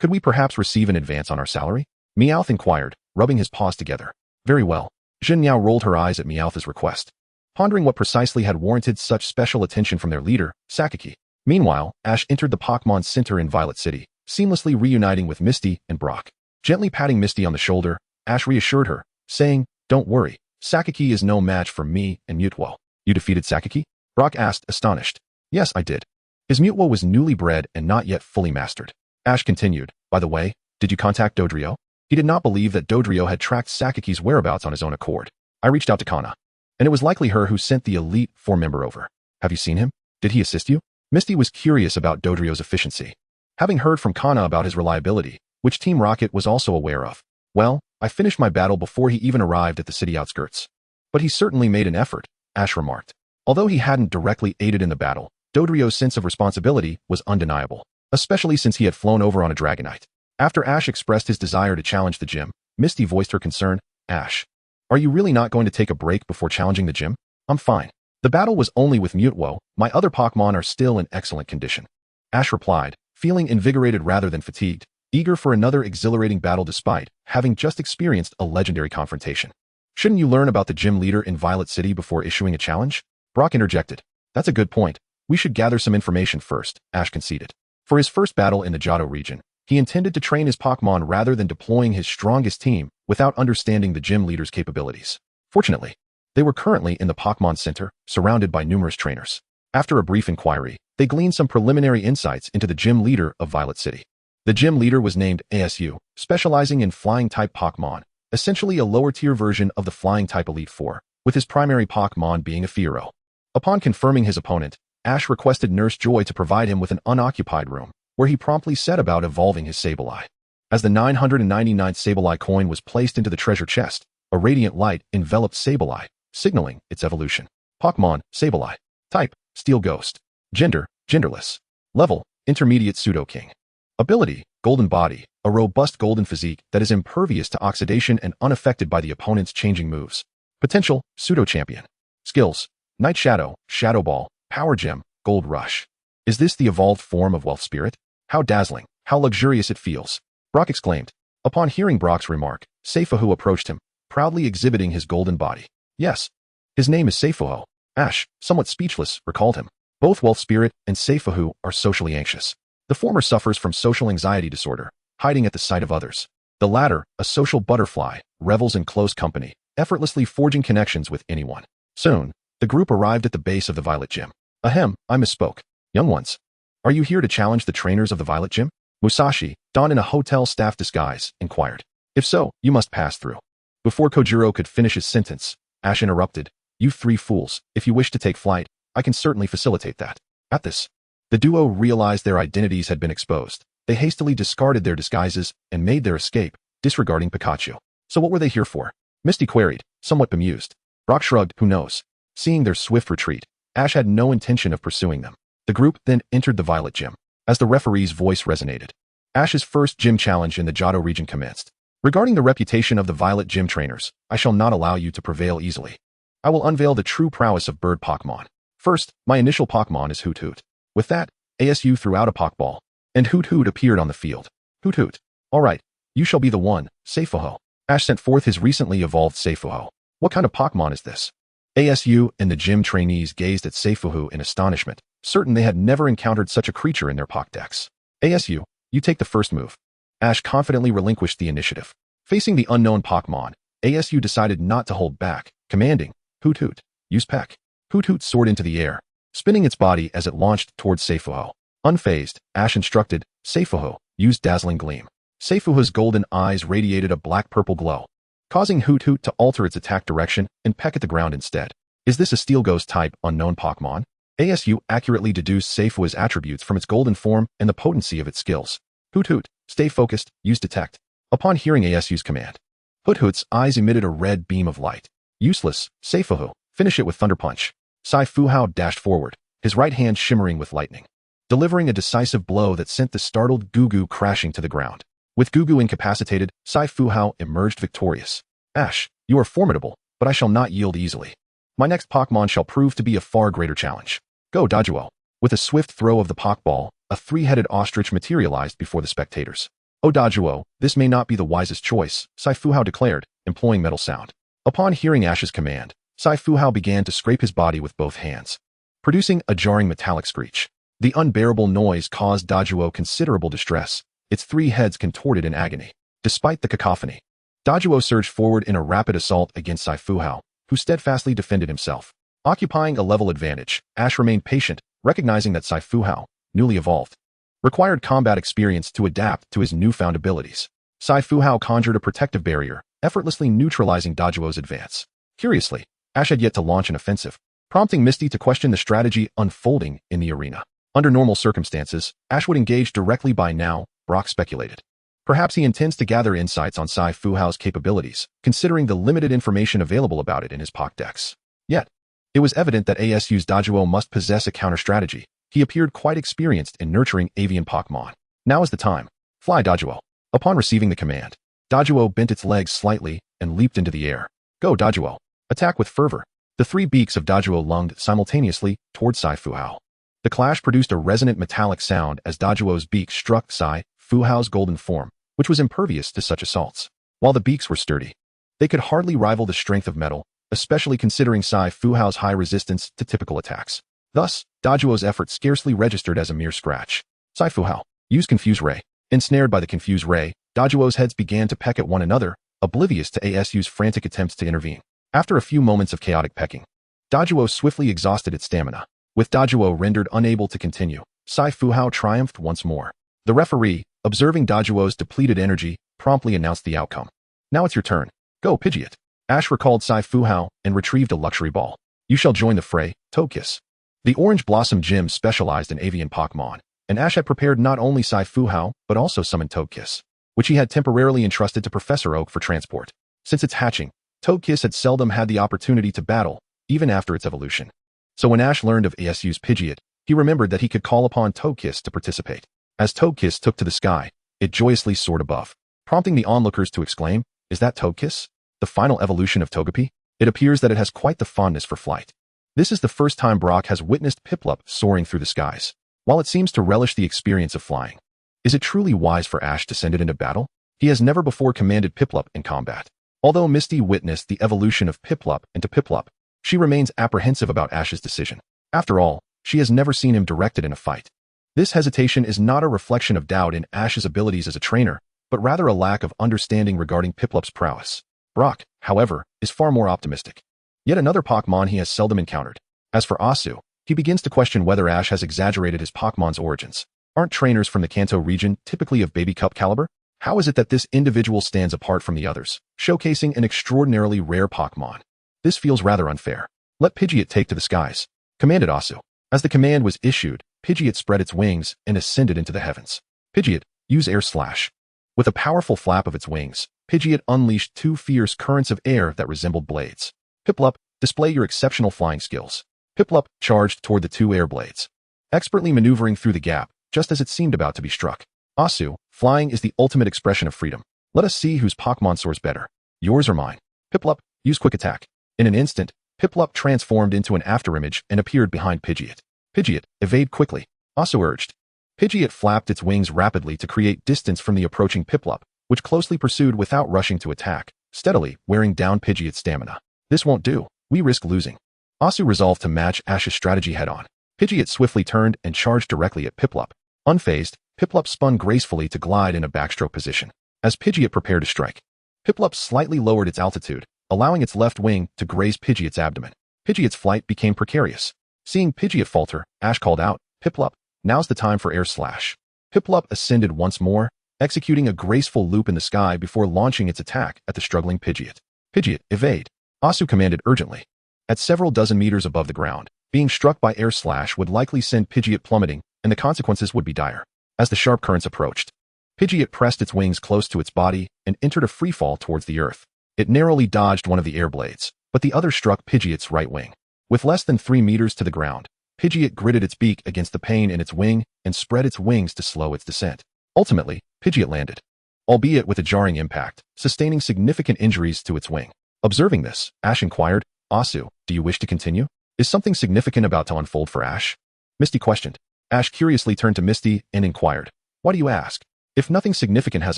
Could we perhaps receive an advance on our salary? Meowth inquired, rubbing his paws together. Very well. Jin Yao rolled her eyes at Meowth's request, pondering what precisely had warranted such special attention from their leader, Saki. Meanwhile, Ash entered the Pokémon Center in Violet City, seamlessly reuniting with Misty and Brock. Gently patting Misty on the shoulder, Ash reassured her, saying, Don't worry, Saki is no match for me and Mutwo. You defeated Saki? Brock asked, astonished. Yes, I did. His Mutwo was newly bred and not yet fully mastered. Ash continued, By the way, did you contact Dodrio? He did not believe that Dodrio had tracked Saki's whereabouts on his own accord. I reached out to Kana, and it was likely her who sent the Elite Four member over. Have you seen him? Did he assist you? Misty was curious about Dodrio's efficiency, having heard from Kana about his reliability, which Team Rocket was also aware of. Well, I finished my battle before he even arrived at the city outskirts. But he certainly made an effort, Ash remarked. Although he hadn't directly aided in the battle, Dodrio's sense of responsibility was undeniable, especially since he had flown over on a Dragonite. After Ash expressed his desire to challenge the gym, Misty voiced her concern. Ash, are you really not going to take a break before challenging the gym? I'm fine. The battle was only with Mutwo. My other Pokémon are still in excellent condition. Ash replied, feeling invigorated rather than fatigued, eager for another exhilarating battle despite having just experienced a legendary confrontation. Shouldn't you learn about the gym leader in Violet City before issuing a challenge? Brock interjected. That's a good point. We should gather some information first, Ash conceded. For his first battle in the Johto region, he intended to train his Pokémon rather than deploying his strongest team without understanding the gym leader's capabilities. Fortunately, they were currently in the Pokémon Center, surrounded by numerous trainers. After a brief inquiry, they gleaned some preliminary insights into the gym leader of Violet City. The gym leader was named ASU, specializing in flying-type Pokémon, essentially a lower-tier version of the flying-type Elite Four, with his primary Pokémon being a Fiero. Upon confirming his opponent, Ash requested Nurse Joy to provide him with an unoccupied room, where he promptly set about evolving his Sableye. As the 999th Sableye coin was placed into the treasure chest, a radiant light enveloped Sableye, signaling its evolution. Pokémon, Sableye. Type, Steel Ghost. Gender, genderless. Level, Intermediate Pseudo-King. Ability, Golden Body, a robust golden physique that is impervious to oxidation and unaffected by the opponent's changing moves. Potential, Pseudo-Champion. Skills, Night Shadow, Shadow Ball, Power Gem, Gold Rush. Is this the evolved form of Wealth Spirit? How dazzling, how luxurious it feels, Brock exclaimed. Upon hearing Brock's remark, Seifuhu approached him, proudly exhibiting his golden body. Yes, his name is Seifuhu. Ash, somewhat speechless, recalled him. Both Wealth Spirit and Seifuhu are socially anxious. The former suffers from social anxiety disorder, hiding at the sight of others. The latter, a social butterfly, revels in close company, effortlessly forging connections with anyone. Soon, the group arrived at the base of the Violet Gym. Ahem, I misspoke. Young ones, are you here to challenge the trainers of the Violet Gym? Musashi, donned in a hotel staff disguise, inquired. If so, you must pass through. Before Kojiro could finish his sentence, Ash interrupted. You three fools, if you wish to take flight, I can certainly facilitate that. At this, the duo realized their identities had been exposed. They hastily discarded their disguises and made their escape, disregarding Pikachu. So what were they here for? Misty queried, somewhat bemused. Brock shrugged, who knows? Seeing their swift retreat, Ash had no intention of pursuing them. The group then entered the Violet Gym. As the referee's voice resonated, Ash's first gym challenge in the Johto region commenced. Regarding the reputation of the Violet Gym trainers, I shall not allow you to prevail easily. I will unveil the true prowess of bird Pokémon. First, my initial Pokémon is Hoot Hoot. With that, ASU threw out a Pokeball, and Hoot Hoot appeared on the field. Hoot Hoot. All right, you shall be the one, Seifuhu. Ash sent forth his recently evolved Seifuhu. What kind of Pokémon is this? ASU and the gym trainees gazed at Seifuhu in astonishment, certain they had never encountered such a creature in their Pokédex. ASU, you take the first move. Ash confidently relinquished the initiative. Facing the unknown Pokémon, ASU decided not to hold back, commanding, Hoot Hoot, use Peck. Hoot Hoot soared into the air, spinning its body as it launched towards Seifuho. Unfazed, Ash instructed, Seifuho, use Dazzling Gleam. Seifuho's golden eyes radiated a black-purple glow, causing Hoot Hoot to alter its attack direction and peck at the ground instead. Is this a Steel Ghost type unknown Pokémon? ASU accurately deduced Seifuho's attributes from its golden form and the potency of its skills. Hoot Hoot, stay focused, use Detect. Upon hearing ASU's command, Hoot Hoot's eyes emitted a red beam of light. Useless, Seifuho, finish it with Thunder Punch. Seifuho dashed forward, his right hand shimmering with lightning, delivering a decisive blow that sent the startled Gugu crashing to the ground. With Gugu incapacitated, Seifuho emerged victorious. Ash, you are formidable, but I shall not yield easily. My next Pokémon shall prove to be a far greater challenge. Go Doduo. With a swift throw of the Pokeball, a three-headed ostrich materialized before the spectators. Oh Doduo, this may not be the wisest choice, Seifuho declared, employing Metal Sound. Upon hearing Ash's command, Seifuho began to scrape his body with both hands, producing a jarring metallic screech. The unbearable noise caused Doduo considerable distress, its three heads contorted in agony. Despite the cacophony, Doduo surged forward in a rapid assault against Seifuho, who steadfastly defended himself. Occupying a level advantage, Ash remained patient, recognizing that Seifuho, newly evolved, required combat experience to adapt to his newfound abilities. Seifuho conjured a protective barrier, effortlessly neutralizing Doduo's advance. Curiously, Ash had yet to launch an offensive, prompting Misty to question the strategy unfolding in the arena. Under normal circumstances, Ash would engage directly by now, Brock speculated. Perhaps he intends to gather insights on Seifuho's capabilities, considering the limited information available about it in his Pokédex. Yet, it was evident that ASU's Doduo must possess a counter-strategy. He appeared quite experienced in nurturing avian Pokémon. Now is the time. Fly Doduo. Upon receiving the command, Doduo bent its legs slightly and leaped into the air. Go Doduo. Attack with fervor. The three beaks of Doduo lunged simultaneously toward Seifuho. The clash produced a resonant metallic sound as Doduo's beak struck Seifuho's golden form, which was impervious to such assaults. While the beaks were sturdy, they could hardly rival the strength of metal, especially considering Seifuho's high resistance to typical attacks. Thus, Doduo's effort scarcely registered as a mere scratch. Seifuho, use Confuse Ray. Ensnared by the Confuse Ray, Doduo's heads began to peck at one another, oblivious to ASU's frantic attempts to intervene. After a few moments of chaotic pecking, Doduo swiftly exhausted its stamina. With Doduo rendered unable to continue, Seifuho triumphed once more. The referee, observing Doduo's depleted energy, promptly announced the outcome. Now it's your turn. Go Pidgeot. Ash recalled Seifuho and retrieved a luxury ball. You shall join the fray, Togekiss. The Orange Blossom Gym specialized in avian Pokémon, and Ash had prepared not only Seifuho, but also summoned Togekiss, which he had temporarily entrusted to Professor Oak for transport. Since its hatching, Togekiss had seldom had the opportunity to battle, even after its evolution. So when Ash learned of ASU's Pidgeot, he remembered that he could call upon Togekiss to participate. As Togekiss took to the sky, it joyously soared above, prompting the onlookers to exclaim, "Is that Togekiss? The final evolution of Togepi?" It appears that it has quite the fondness for flight. This is the first time Brock has witnessed Piplup soaring through the skies. While it seems to relish the experience of flying, is it truly wise for Ash to send it into battle? He has never before commanded Piplup in combat. Although Misty witnessed the evolution of Piplup into Piplup, she remains apprehensive about Ash's decision. After all, she has never seen him directed in a fight. This hesitation is not a reflection of doubt in Ash's abilities as a trainer, but rather a lack of understanding regarding Piplup's prowess. Brock, however, is far more optimistic. Yet another Pokémon he has seldom encountered. As for Asu, he begins to question whether Ash has exaggerated his Pokémon's origins. Aren't trainers from the Kanto region typically of baby cup caliber? How is it that this individual stands apart from the others, showcasing an extraordinarily rare Pokémon? This feels rather unfair. Let Pidgeot take to the skies, commanded Asu. As the command was issued, Pidgeot spread its wings and ascended into the heavens. Pidgeot, use Air Slash. With a powerful flap of its wings, Pidgeot unleashed two fierce currents of air that resembled blades. Piplup, display your exceptional flying skills. Piplup charged toward the two air blades, expertly maneuvering through the gap, just as it seemed about to be struck. Asu, flying is the ultimate expression of freedom. Let us see whose Pokémon soars better, yours or mine. Piplup, use Quick Attack. In an instant, Piplup transformed into an afterimage and appeared behind Pidgeot. Pidgeot, evade quickly, Asu urged. Pidgeot flapped its wings rapidly to create distance from the approaching Piplup, which closely pursued without rushing to attack, steadily wearing down Pidgeot's stamina. This won't do. We risk losing. Asu resolved to match Ash's strategy head-on. Pidgeot swiftly turned and charged directly at Piplup. Unfazed, Piplup spun gracefully to glide in a backstroke position. As Pidgeot prepared to strike, Piplup slightly lowered its altitude, allowing its left wing to graze Pidgeot's abdomen. Pidgeot's flight became precarious. Seeing Pidgeot falter, Ash called out, "Piplup, now's the time for air slash." Piplup ascended once more, executing a graceful loop in the sky before launching its attack at the struggling Pidgeot. "Pidgeot, evade," Asu commanded urgently. At several dozen meters above the ground, being struck by air slash would likely send Pidgeot plummeting, and the consequences would be dire. As the sharp currents approached, Pidgeot pressed its wings close to its body and entered a freefall towards the earth. It narrowly dodged one of the air blades, but the other struck Pidgeot's right wing. With less than 3 meters to the ground, Pidgeot gritted its beak against the pain in its wing and spread its wings to slow its descent. Ultimately, Pidgeot landed, albeit with a jarring impact, sustaining significant injuries to its wing. Observing this, Ash inquired, "Asu, do you wish to continue? Is something significant about to unfold for Ash?" Misty questioned. Ash curiously turned to Misty and inquired, "Why do you ask? If nothing significant has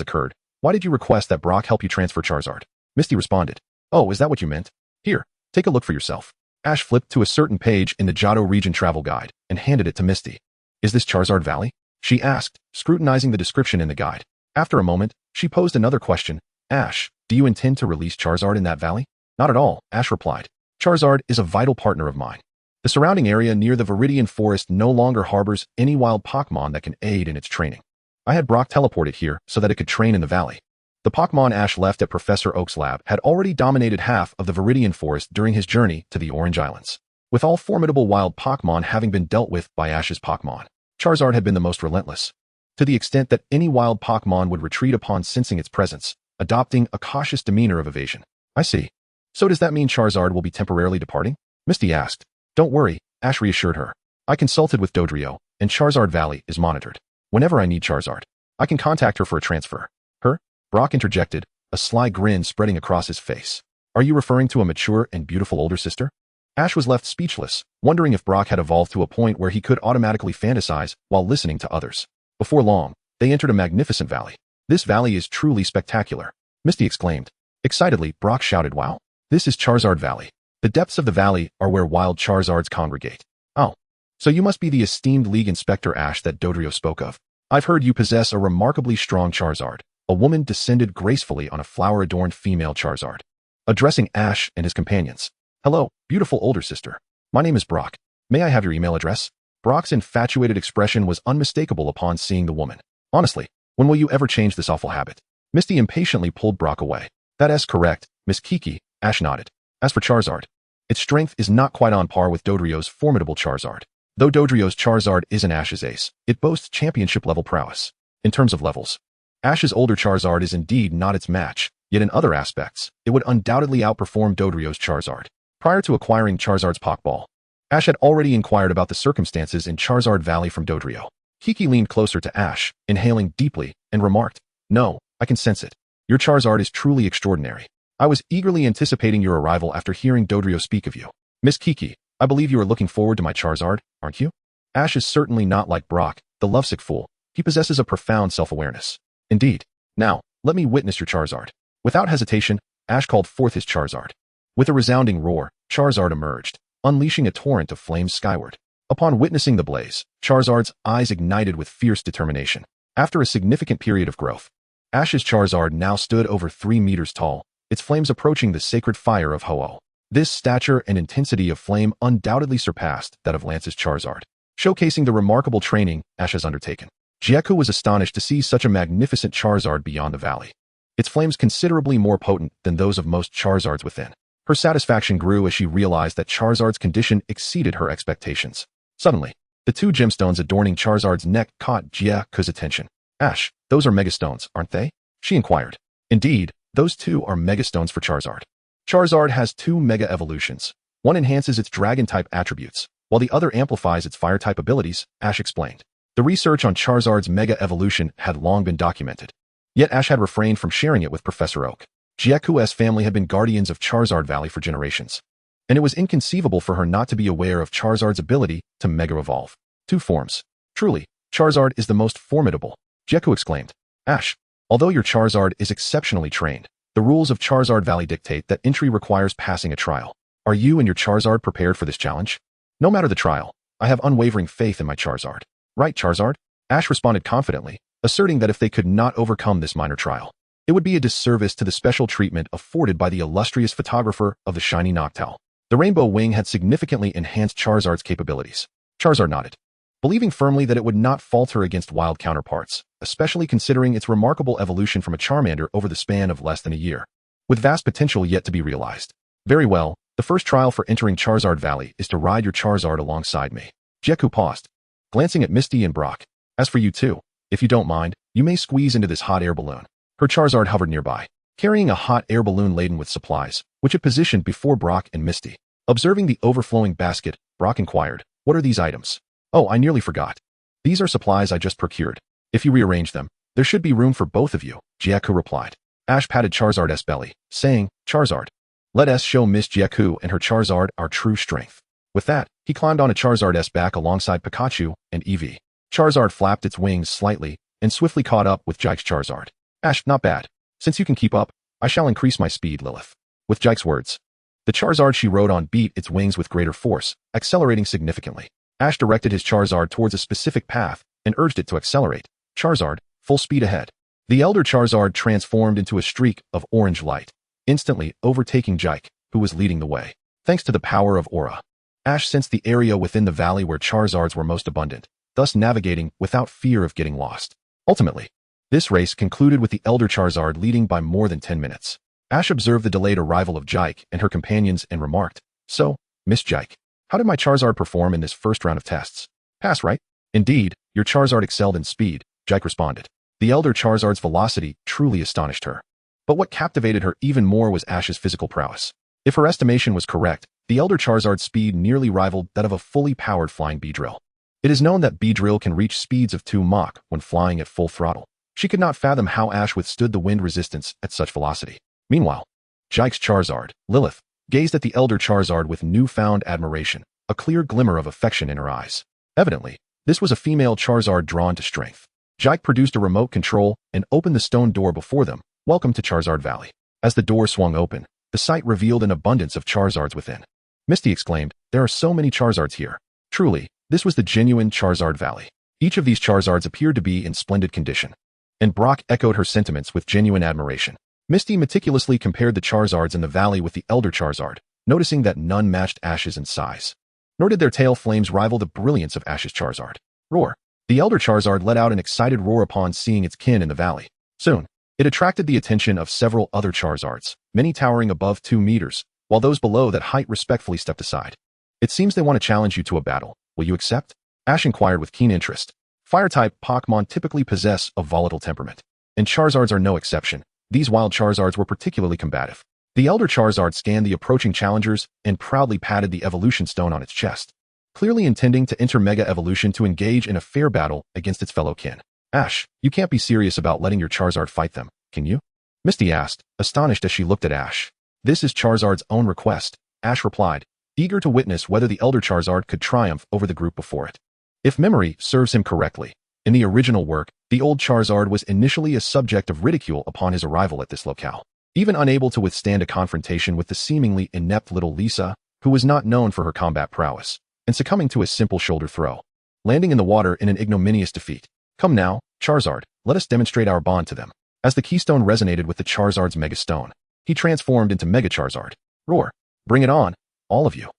occurred, why did you request that Brock help you transfer Charizard?" Misty responded, "Oh, is that what you meant? Here, take a look for yourself." Ash flipped to a certain page in the Johto region travel guide and handed it to Misty. "Is this Charizard Valley?" she asked, scrutinizing the description in the guide. After a moment, she posed another question. "Ash, do you intend to release Charizard in that valley?" "Not at all," Ash replied. "Charizard is a vital partner of mine. The surrounding area near the Viridian Forest no longer harbors any wild Pokémon that can aid in its training. I had Brock teleport it here so that it could train in the valley." The Pokémon Ash left at Professor Oak's lab had already dominated half of the Viridian Forest during his journey to the Orange Islands. With all formidable wild Pokémon having been dealt with by Ash's Pokémon, Charizard had been the most relentless, to the extent that any wild Pokémon would retreat upon sensing its presence, adopting a cautious demeanor of evasion. "I see. So does that mean Charizard will be temporarily departing?" Misty asked. "Don't worry," Ash reassured her. "I consulted with Dodrio, and Charizard Valley is monitored. Whenever I need Charizard, I can contact her for a transfer." "Her?" Brock interjected, a sly grin spreading across his face. "Are you referring to a mature and beautiful older sister?" Ash was left speechless, wondering if Brock had evolved to a point where he could automatically fantasize while listening to others. Before long, they entered a magnificent valley. "This valley is truly spectacular," Misty exclaimed. Excitedly, Brock shouted, "Wow! This is Charizard Valley. The depths of the valley are where wild Charizards congregate." "Oh, so you must be the esteemed League Inspector Ash that Dodrio spoke of. I've heard you possess a remarkably strong Charizard." A woman descended gracefully on a flower-adorned female Charizard, addressing Ash and his companions. "Hello, beautiful older sister. My name is Brock. May I have your email address?" Brock's infatuated expression was unmistakable upon seeing the woman. "Honestly, when will you ever change this awful habit?" Misty impatiently pulled Brock away. "That's correct, Miss Kiki," Ash nodded. "As for Charizard, its strength is not quite on par with Dodrio's formidable Charizard. Though Dodrio's Charizard isn't Ash's ace, it boasts championship-level prowess. In terms of levels, Ash's older Charizard is indeed not its match, yet in other aspects, it would undoubtedly outperform Dodrio's Charizard." Prior to acquiring Charizard's Pokeball, Ash had already inquired about the circumstances in Charizard Valley from Dodrio. Kiki leaned closer to Ash, inhaling deeply, and remarked, "No, I can sense it. Your Charizard is truly extraordinary. I was eagerly anticipating your arrival after hearing Dodrio speak of you. Miss Kiki, I believe you are looking forward to my Charizard, aren't you?" Ash is certainly not like Brock, the lovesick fool. He possesses a profound self-awareness. "Indeed. Now, let me witness your Charizard." Without hesitation, Ash called forth his Charizard. With a resounding roar, Charizard emerged, unleashing a torrent of flames skyward. Upon witnessing the blaze, Charizard's eyes ignited with fierce determination. After a significant period of growth, Ash's Charizard now stood over 3 meters tall, its flames approaching the sacred fire of Ho-Oh. This stature and intensity of flame undoubtedly surpassed that of Lance's Charizard, showcasing the remarkable training Ash has undertaken. Jieku was astonished to see such a magnificent Charizard beyond the valley, its flames considerably more potent than those of most Charizards within. Her satisfaction grew as she realized that Charizard's condition exceeded her expectations. Suddenly, the 2 gemstones adorning Charizard's neck caught Jieku's attention. "Ash, those are Megastones, aren't they?" she inquired. "Indeed, those 2 are Megastones for Charizard. Charizard has 2 Mega Evolutions. One enhances its Dragon-type attributes, while the other amplifies its Fire-type abilities," Ash explained. The research on Charizard's Mega Evolution had long been documented, yet Ash had refrained from sharing it with Professor Oak. Jieku's family had been guardians of Charizard Valley for generations, and it was inconceivable for her not to be aware of Charizard's ability to Mega Evolve. 2 forms. "Truly, Charizard is the most formidable," Jieku exclaimed. "Ash, although your Charizard is exceptionally trained, the rules of Charizard Valley dictate that entry requires passing a trial. Are you and your Charizard prepared for this challenge?" "No matter the trial, I have unwavering faith in my Charizard. Right, Charizard?" Ash responded confidently, asserting that if they could not overcome this minor trial, it would be a disservice to the special treatment afforded by the illustrious photographer of the shiny Noctowl. The Rainbow Wing had significantly enhanced Charizard's capabilities. Charizard nodded, believing firmly that it would not falter against wild counterparts, especially considering its remarkable evolution from a Charmander over the span of less than a year, with vast potential yet to be realized. Very well, the first trial for entering Charizard Valley is to ride your Charizard alongside me. Jiaku paused, glancing at Misty and Brock. As for you two, if you don't mind, you may squeeze into this hot air balloon. Her Charizard hovered nearby, carrying a hot air balloon laden with supplies, which it positioned before Brock and Misty. Observing the overflowing basket, Brock inquired, "What are these items?" "Oh, I nearly forgot. These are supplies I just procured. If you rearrange them, there should be room for both of you," Jiaku replied. Ash patted Charizard's belly, saying, "Charizard, let us show Miss Jiaku and her Charizard our true strength." With that, he climbed onto Charizard's back alongside Pikachu and Eevee. Charizard flapped its wings slightly and swiftly caught up with Jike's Charizard. "Ash, not bad. Since you can keep up, I shall increase my speed, Lilith." With Jike's words, the Charizard she rode on beat its wings with greater force, accelerating significantly. Ash directed his Charizard towards a specific path and urged it to accelerate. "Charizard, full speed ahead." The elder Charizard transformed into a streak of orange light, instantly overtaking Jike, who was leading the way. Thanks to the power of Aura, Ash sensed the area within the valley where Charizards were most abundant, thus navigating without fear of getting lost. Ultimately, this race concluded with the elder Charizard leading by more than 10 minutes. Ash observed the delayed arrival of Jike and her companions and remarked, "So, Miss Jike, how did my Charizard perform in this first round of tests?" "Pass, right?" "Indeed, your Charizard excelled in speed," Jike responded. The elder Charizard's velocity truly astonished her. But what captivated her even more was Ash's physical prowess. If her estimation was correct, the elder Charizard's speed nearly rivaled that of a fully powered flying Beedrill. It is known that Beedrill can reach speeds of 2 Mach when flying at full throttle. She could not fathom how Ash withstood the wind resistance at such velocity. Meanwhile, Jike's Charizard, Lilith, gazed at the elder Charizard with newfound admiration, a clear glimmer of affection in her eyes. Evidently, this was a female Charizard drawn to strength. Jike produced a remote control and opened the stone door before them. "Welcome to Charizard Valley." As the door swung open, the sight revealed an abundance of Charizards within. Misty exclaimed, "There are so many Charizards here." Truly, this was the genuine Charizard Valley. Each of these Charizards appeared to be in splendid condition. And Brock echoed her sentiments with genuine admiration. Misty meticulously compared the Charizards in the valley with the elder Charizard, noticing that none matched Ash's in size. Nor did their tail flames rival the brilliance of Ash's Charizard. Roar. The elder Charizard let out an excited roar upon seeing its kin in the valley. Soon, it attracted the attention of several other Charizards, many towering above 2 meters, while those below that height respectfully stepped aside. "It seems they want to challenge you to a battle. Will you accept?" Ash inquired with keen interest. Fire-type Pokémon typically possess a volatile temperament, and Charizards are no exception. These wild Charizards were particularly combative. The elder Charizard scanned the approaching challengers and proudly patted the evolution stone on its chest, clearly intending to enter Mega Evolution to engage in a fair battle against its fellow kin. "Ash, you can't be serious about letting your Charizard fight them, can you?" Misty asked, astonished as she looked at Ash. "This is Charizard's own request," Ash replied, eager to witness whether the elder Charizard could triumph over the group before it. If memory serves him correctly, in the original work, the old Charizard was initially a subject of ridicule upon his arrival at this locale. Even unable to withstand a confrontation with the seemingly inept little Lisa, who was not known for her combat prowess, and succumbing to a simple shoulder throw, landing in the water in an ignominious defeat. "Come now, Charizard, let us demonstrate our bond to them." As the keystone resonated with the Charizard's Mega Stone, he transformed into Mega Charizard. "Roar! Bring it on, all of you."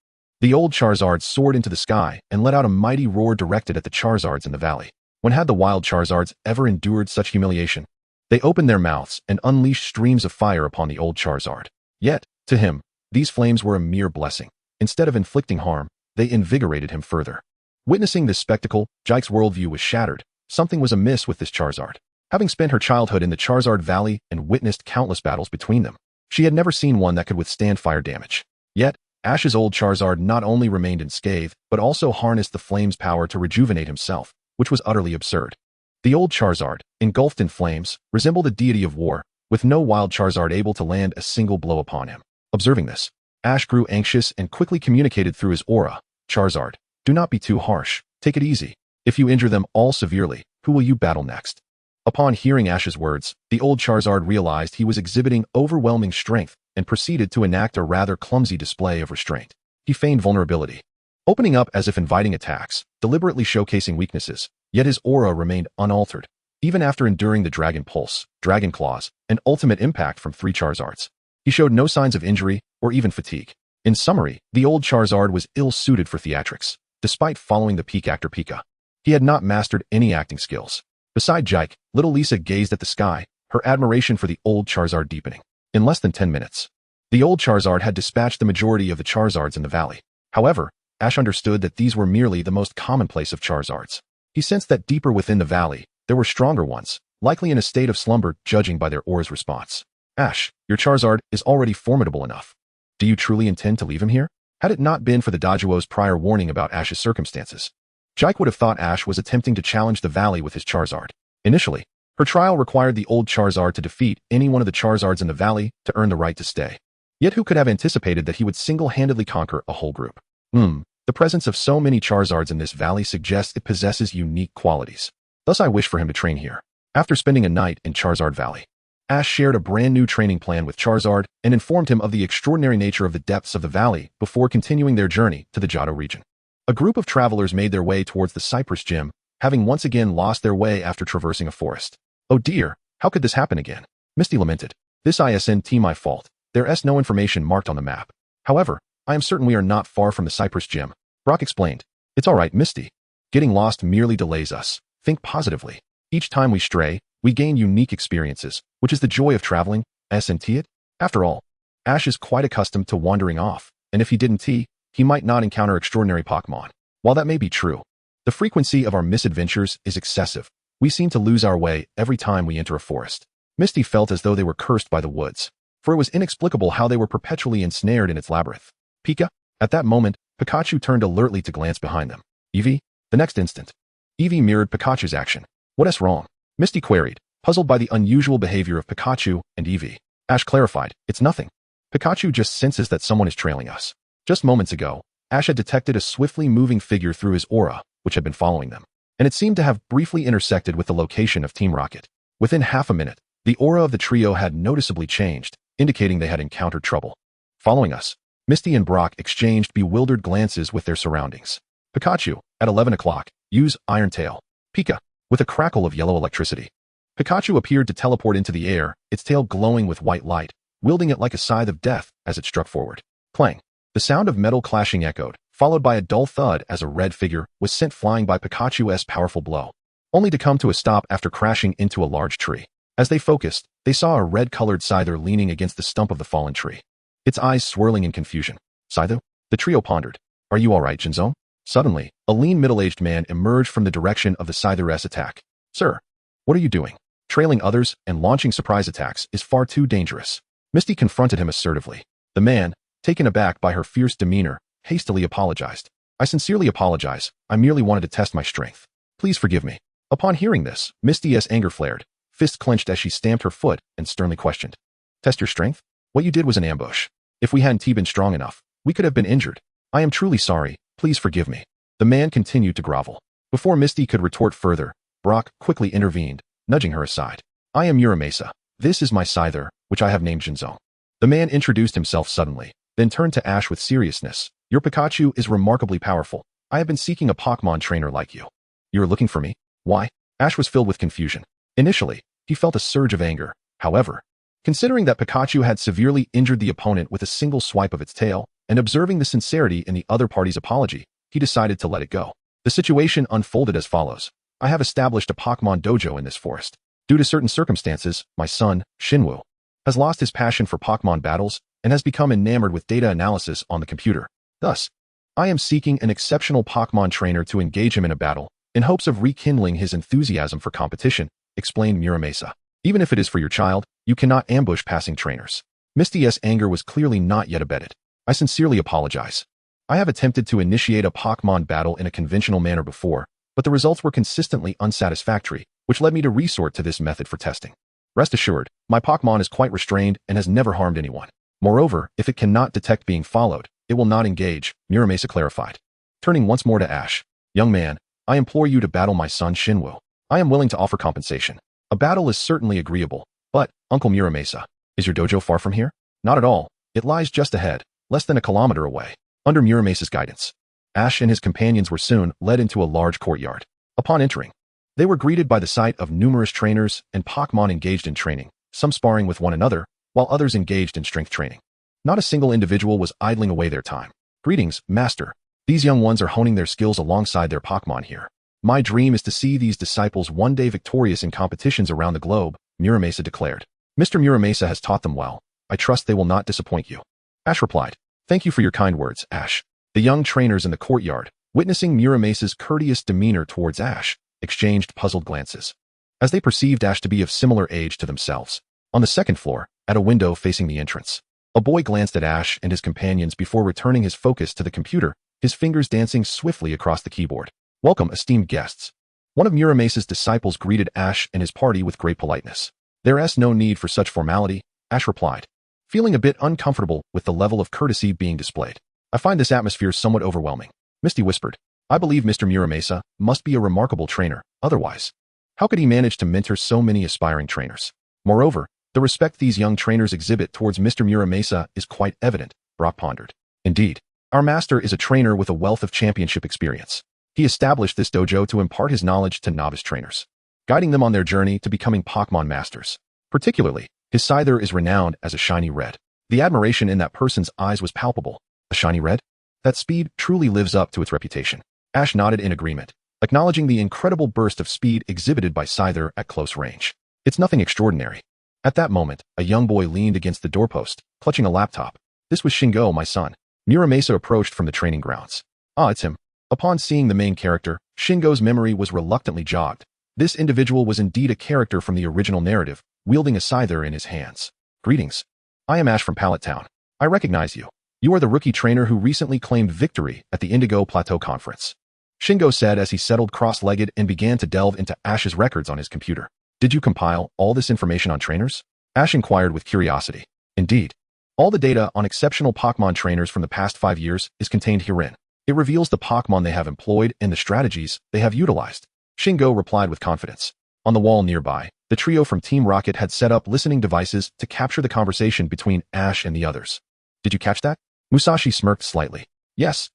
The old Charizard soared into the sky and let out a mighty roar directed at the Charizards in the valley. When had the wild Charizards ever endured such humiliation? They opened their mouths and unleashed streams of fire upon the old Charizard. Yet, to him, these flames were a mere blessing. Instead of inflicting harm, they invigorated him further. Witnessing this spectacle, Jike's worldview was shattered. Something was amiss with this Charizard. Having spent her childhood in the Charizard Valley and witnessed countless battles between them, she had never seen one that could withstand fire damage. Yet, Ash's old Charizard not only remained unscathed, but also harnessed the flame's power to rejuvenate himself, which was utterly absurd. The old Charizard, engulfed in flames, resembled a deity of war, with no wild Charizard able to land a single blow upon him. Observing this, Ash grew anxious and quickly communicated through his aura, "Charizard, do not be too harsh. Take it easy. If you injure them all severely, who will you battle next?" Upon hearing Ash's words, the old Charizard realized he was exhibiting overwhelming strength and proceeded to enact a rather clumsy display of restraint. He feigned vulnerability, opening up as if inviting attacks, deliberately showcasing weaknesses, yet his aura remained unaltered, even after enduring the Dragon Pulse, Dragon Claws, and ultimate impact from 3 Charizards. He showed no signs of injury or even fatigue. In summary, the old Charizard was ill-suited for theatrics, despite following the peak actor Pika. He had not mastered any acting skills. Beside Jike, little Lisa gazed at the sky, her admiration for the old Charizard deepening. In less than 10 minutes, the old Charizard had dispatched the majority of the Charizards in the valley. However, Ash understood that these were merely the most commonplace of Charizards. He sensed that deeper within the valley, there were stronger ones, likely in a state of slumber judging by their aura's response. Ash, your Charizard is already formidable enough. Do you truly intend to leave him here? Had it not been for the Doduo's prior warning about Ash's circumstances, Jike would have thought Ash was attempting to challenge the valley with his Charizard. Initially, her trial required the old Charizard to defeat any one of the Charizards in the valley to earn the right to stay. Yet who could have anticipated that he would single-handedly conquer a whole group? The presence of so many Charizards in this valley suggests it possesses unique qualities. Thus I wish for him to train here. After spending a night in Charizard Valley, Ash shared a brand new training plan with Charizard and informed him of the extraordinary nature of the depths of the valley before continuing their journey to the Johto region. A group of travelers made their way towards the Cypress Gym, having once again lost their way after traversing a forest. Oh dear, how could this happen again? Misty lamented. This isn't my fault. There's no information marked on the map. However, I am certain we are not far from the Cypress Gym. Brock explained. It's alright, Misty. Getting lost merely delays us. Think positively. Each time we stray, we gain unique experiences, which is the joy of traveling, isn't it? After all, Ash is quite accustomed to wandering off, and if he didn't, he might not encounter extraordinary Pokémon. While that may be true, the frequency of our misadventures is excessive. We seem to lose our way every time we enter a forest. Misty felt as though they were cursed by the woods, for it was inexplicable how they were perpetually ensnared in its labyrinth. Pika? At that moment, Pikachu turned alertly to glance behind them. Eevee? The next instant, Eevee mirrored Pikachu's action. What's wrong? Misty queried, puzzled by the unusual behavior of Pikachu and Eevee. Ash clarified, it's nothing. Pikachu just senses that someone is trailing us. Just moments ago, Ash had detected a swiftly moving figure through his aura, which had been following them, and it seemed to have briefly intersected with the location of Team Rocket. Within half a minute, the aura of the trio had noticeably changed, indicating they had encountered trouble. Following us, Misty and Brock exchanged bewildered glances with their surroundings. Pikachu, at 11 o'clock, use Iron Tail. Pika, with a crackle of yellow electricity. Pikachu appeared to teleport into the air, its tail glowing with white light, wielding it like a scythe of death as it struck forward. Clang. The sound of metal clashing echoed, followed by a dull thud as a red figure was sent flying by Pikachu's powerful blow, only to come to a stop after crashing into a large tree. As they focused, they saw a red-colored Scyther leaning against the stump of the fallen tree, its eyes swirling in confusion. Scyther? The trio pondered. Are you alright, Jinzong? Suddenly, a lean middle-aged man emerged from the direction of the Scyther's attack. Sir, what are you doing? Trailing others and launching surprise attacks is far too dangerous. Misty confronted him assertively. The man, taken aback by her fierce demeanor, hastily apologized. I sincerely apologize. I merely wanted to test my strength. Please forgive me. Upon hearing this, Misty's anger flared, fists clenched as she stamped her foot and sternly questioned. Test your strength? What you did was an ambush. If we hadn't been strong enough, we could have been injured. I am truly sorry. Please forgive me. The man continued to grovel. Before Misty could retort further, Brock quickly intervened, nudging her aside. I am Muramasa. This is my Scyther, which I have named Jinzong. The man introduced himself suddenly, then turned to Ash with seriousness. Your Pikachu is remarkably powerful. I have been seeking a Pokémon trainer like you. You are looking for me? Why? Ash was filled with confusion. Initially, he felt a surge of anger. However, considering that Pikachu had severely injured the opponent with a single swipe of its tail, and observing the sincerity in the other party's apology, he decided to let it go. The situation unfolded as follows. I have established a Pokémon dojo in this forest. Due to certain circumstances, my son, Shinwu, has lost his passion for Pokémon battles and has become enamored with data analysis on the computer. Thus, I am seeking an exceptional Pokémon trainer to engage him in a battle, in hopes of rekindling his enthusiasm for competition, explained Muramasa. Even if it is for your child, you cannot ambush passing trainers. Misty's anger was clearly not yet abated. I sincerely apologize. I have attempted to initiate a Pokémon battle in a conventional manner before, but the results were consistently unsatisfactory, which led me to resort to this method for testing. Rest assured, my Pokémon is quite restrained and has never harmed anyone. Moreover, if it cannot detect being followed, it will not engage, Muramasa clarified. Turning once more to Ash. Young man, I implore you to battle my son Shinwu. I am willing to offer compensation. A battle is certainly agreeable, but, Uncle Muramasa, is your dojo far from here? Not at all. It lies just ahead, less than a kilometer away. Under Muramasa's guidance, Ash and his companions were soon led into a large courtyard. Upon entering, They were greeted by the sight of numerous trainers and Pokémon engaged in training, some sparring with one another, while others engaged in strength training. Not a single individual was idling away their time. Greetings, Master. These young ones are honing their skills alongside their Pokémon here. My dream is to see these disciples one day victorious in competitions around the globe, Muramasa declared. Mr. Muramasa has taught them well. I trust they will not disappoint you. Ash replied. Thank you for your kind words, Ash. The young trainers in the courtyard, witnessing Muramasa's courteous demeanor towards Ash, exchanged puzzled glances. As they perceived Ash to be of similar age to themselves. On the second floor, at a window facing the entrance, a boy glanced at Ash and his companions before returning his focus to the computer, his fingers dancing swiftly across the keyboard. Welcome, esteemed guests. One of Muramasa's disciples greeted Ash and his party with great politeness. There's no need for such formality, Ash replied, feeling a bit uncomfortable with the level of courtesy being displayed. I find this atmosphere somewhat overwhelming. Misty whispered. I believe Mr. Muramasa must be a remarkable trainer, otherwise, how could he manage to mentor so many aspiring trainers? Moreover, the respect these young trainers exhibit towards Mr. Muramasa is quite evident, Brock pondered. Indeed, our master is a trainer with a wealth of championship experience. He established this dojo to impart his knowledge to novice trainers, guiding them on their journey to becoming Pokémon masters. Particularly, his Scyther is renowned as a shiny red. The admiration in that person's eyes was palpable. A shiny red? That speed truly lives up to its reputation. Ash nodded in agreement, acknowledging the incredible burst of speed exhibited by Scyther at close range. It's nothing extraordinary. At that moment, a young boy leaned against the doorpost, clutching a laptop. This was Shingo, my son. Muramasa approached from the training grounds. Ah, it's him. Upon seeing the main character, Shingo's memory was reluctantly jogged. This individual was indeed a character from the original narrative, wielding a Scyther in his hands. Greetings. I am Ash from Pallet Town. I recognize you. You are the rookie trainer who recently claimed victory at the Indigo Plateau Conference. Shingo said as he settled cross-legged and began to delve into Ash's records on his computer. Did you compile all this information on trainers? Ash inquired with curiosity. Indeed. All the data on exceptional Pokémon trainers from the past 5 years is contained herein. It reveals the Pokémon they have employed and the strategies they have utilized. Shingo replied with confidence. On the wall nearby, the trio from Team Rocket had set up listening devices to capture the conversation between Ash and the others. Did you catch that? Musashi smirked slightly. Yes,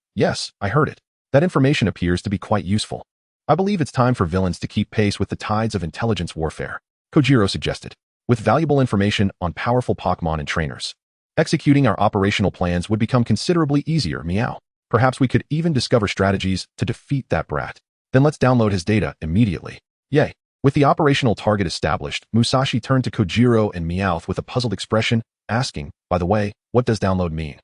I heard it. That information appears to be quite useful. I believe it's time for villains to keep pace with the tides of intelligence warfare, Kojiro suggested. With valuable information on powerful Pokémon and trainers, executing our operational plans would become considerably easier, meow. Perhaps we could even discover strategies to defeat that brat. Then let's download his data immediately. Yay. With the operational target established, Musashi turned to Kojiro and Meowth with a puzzled expression, asking, by the way, what does download mean?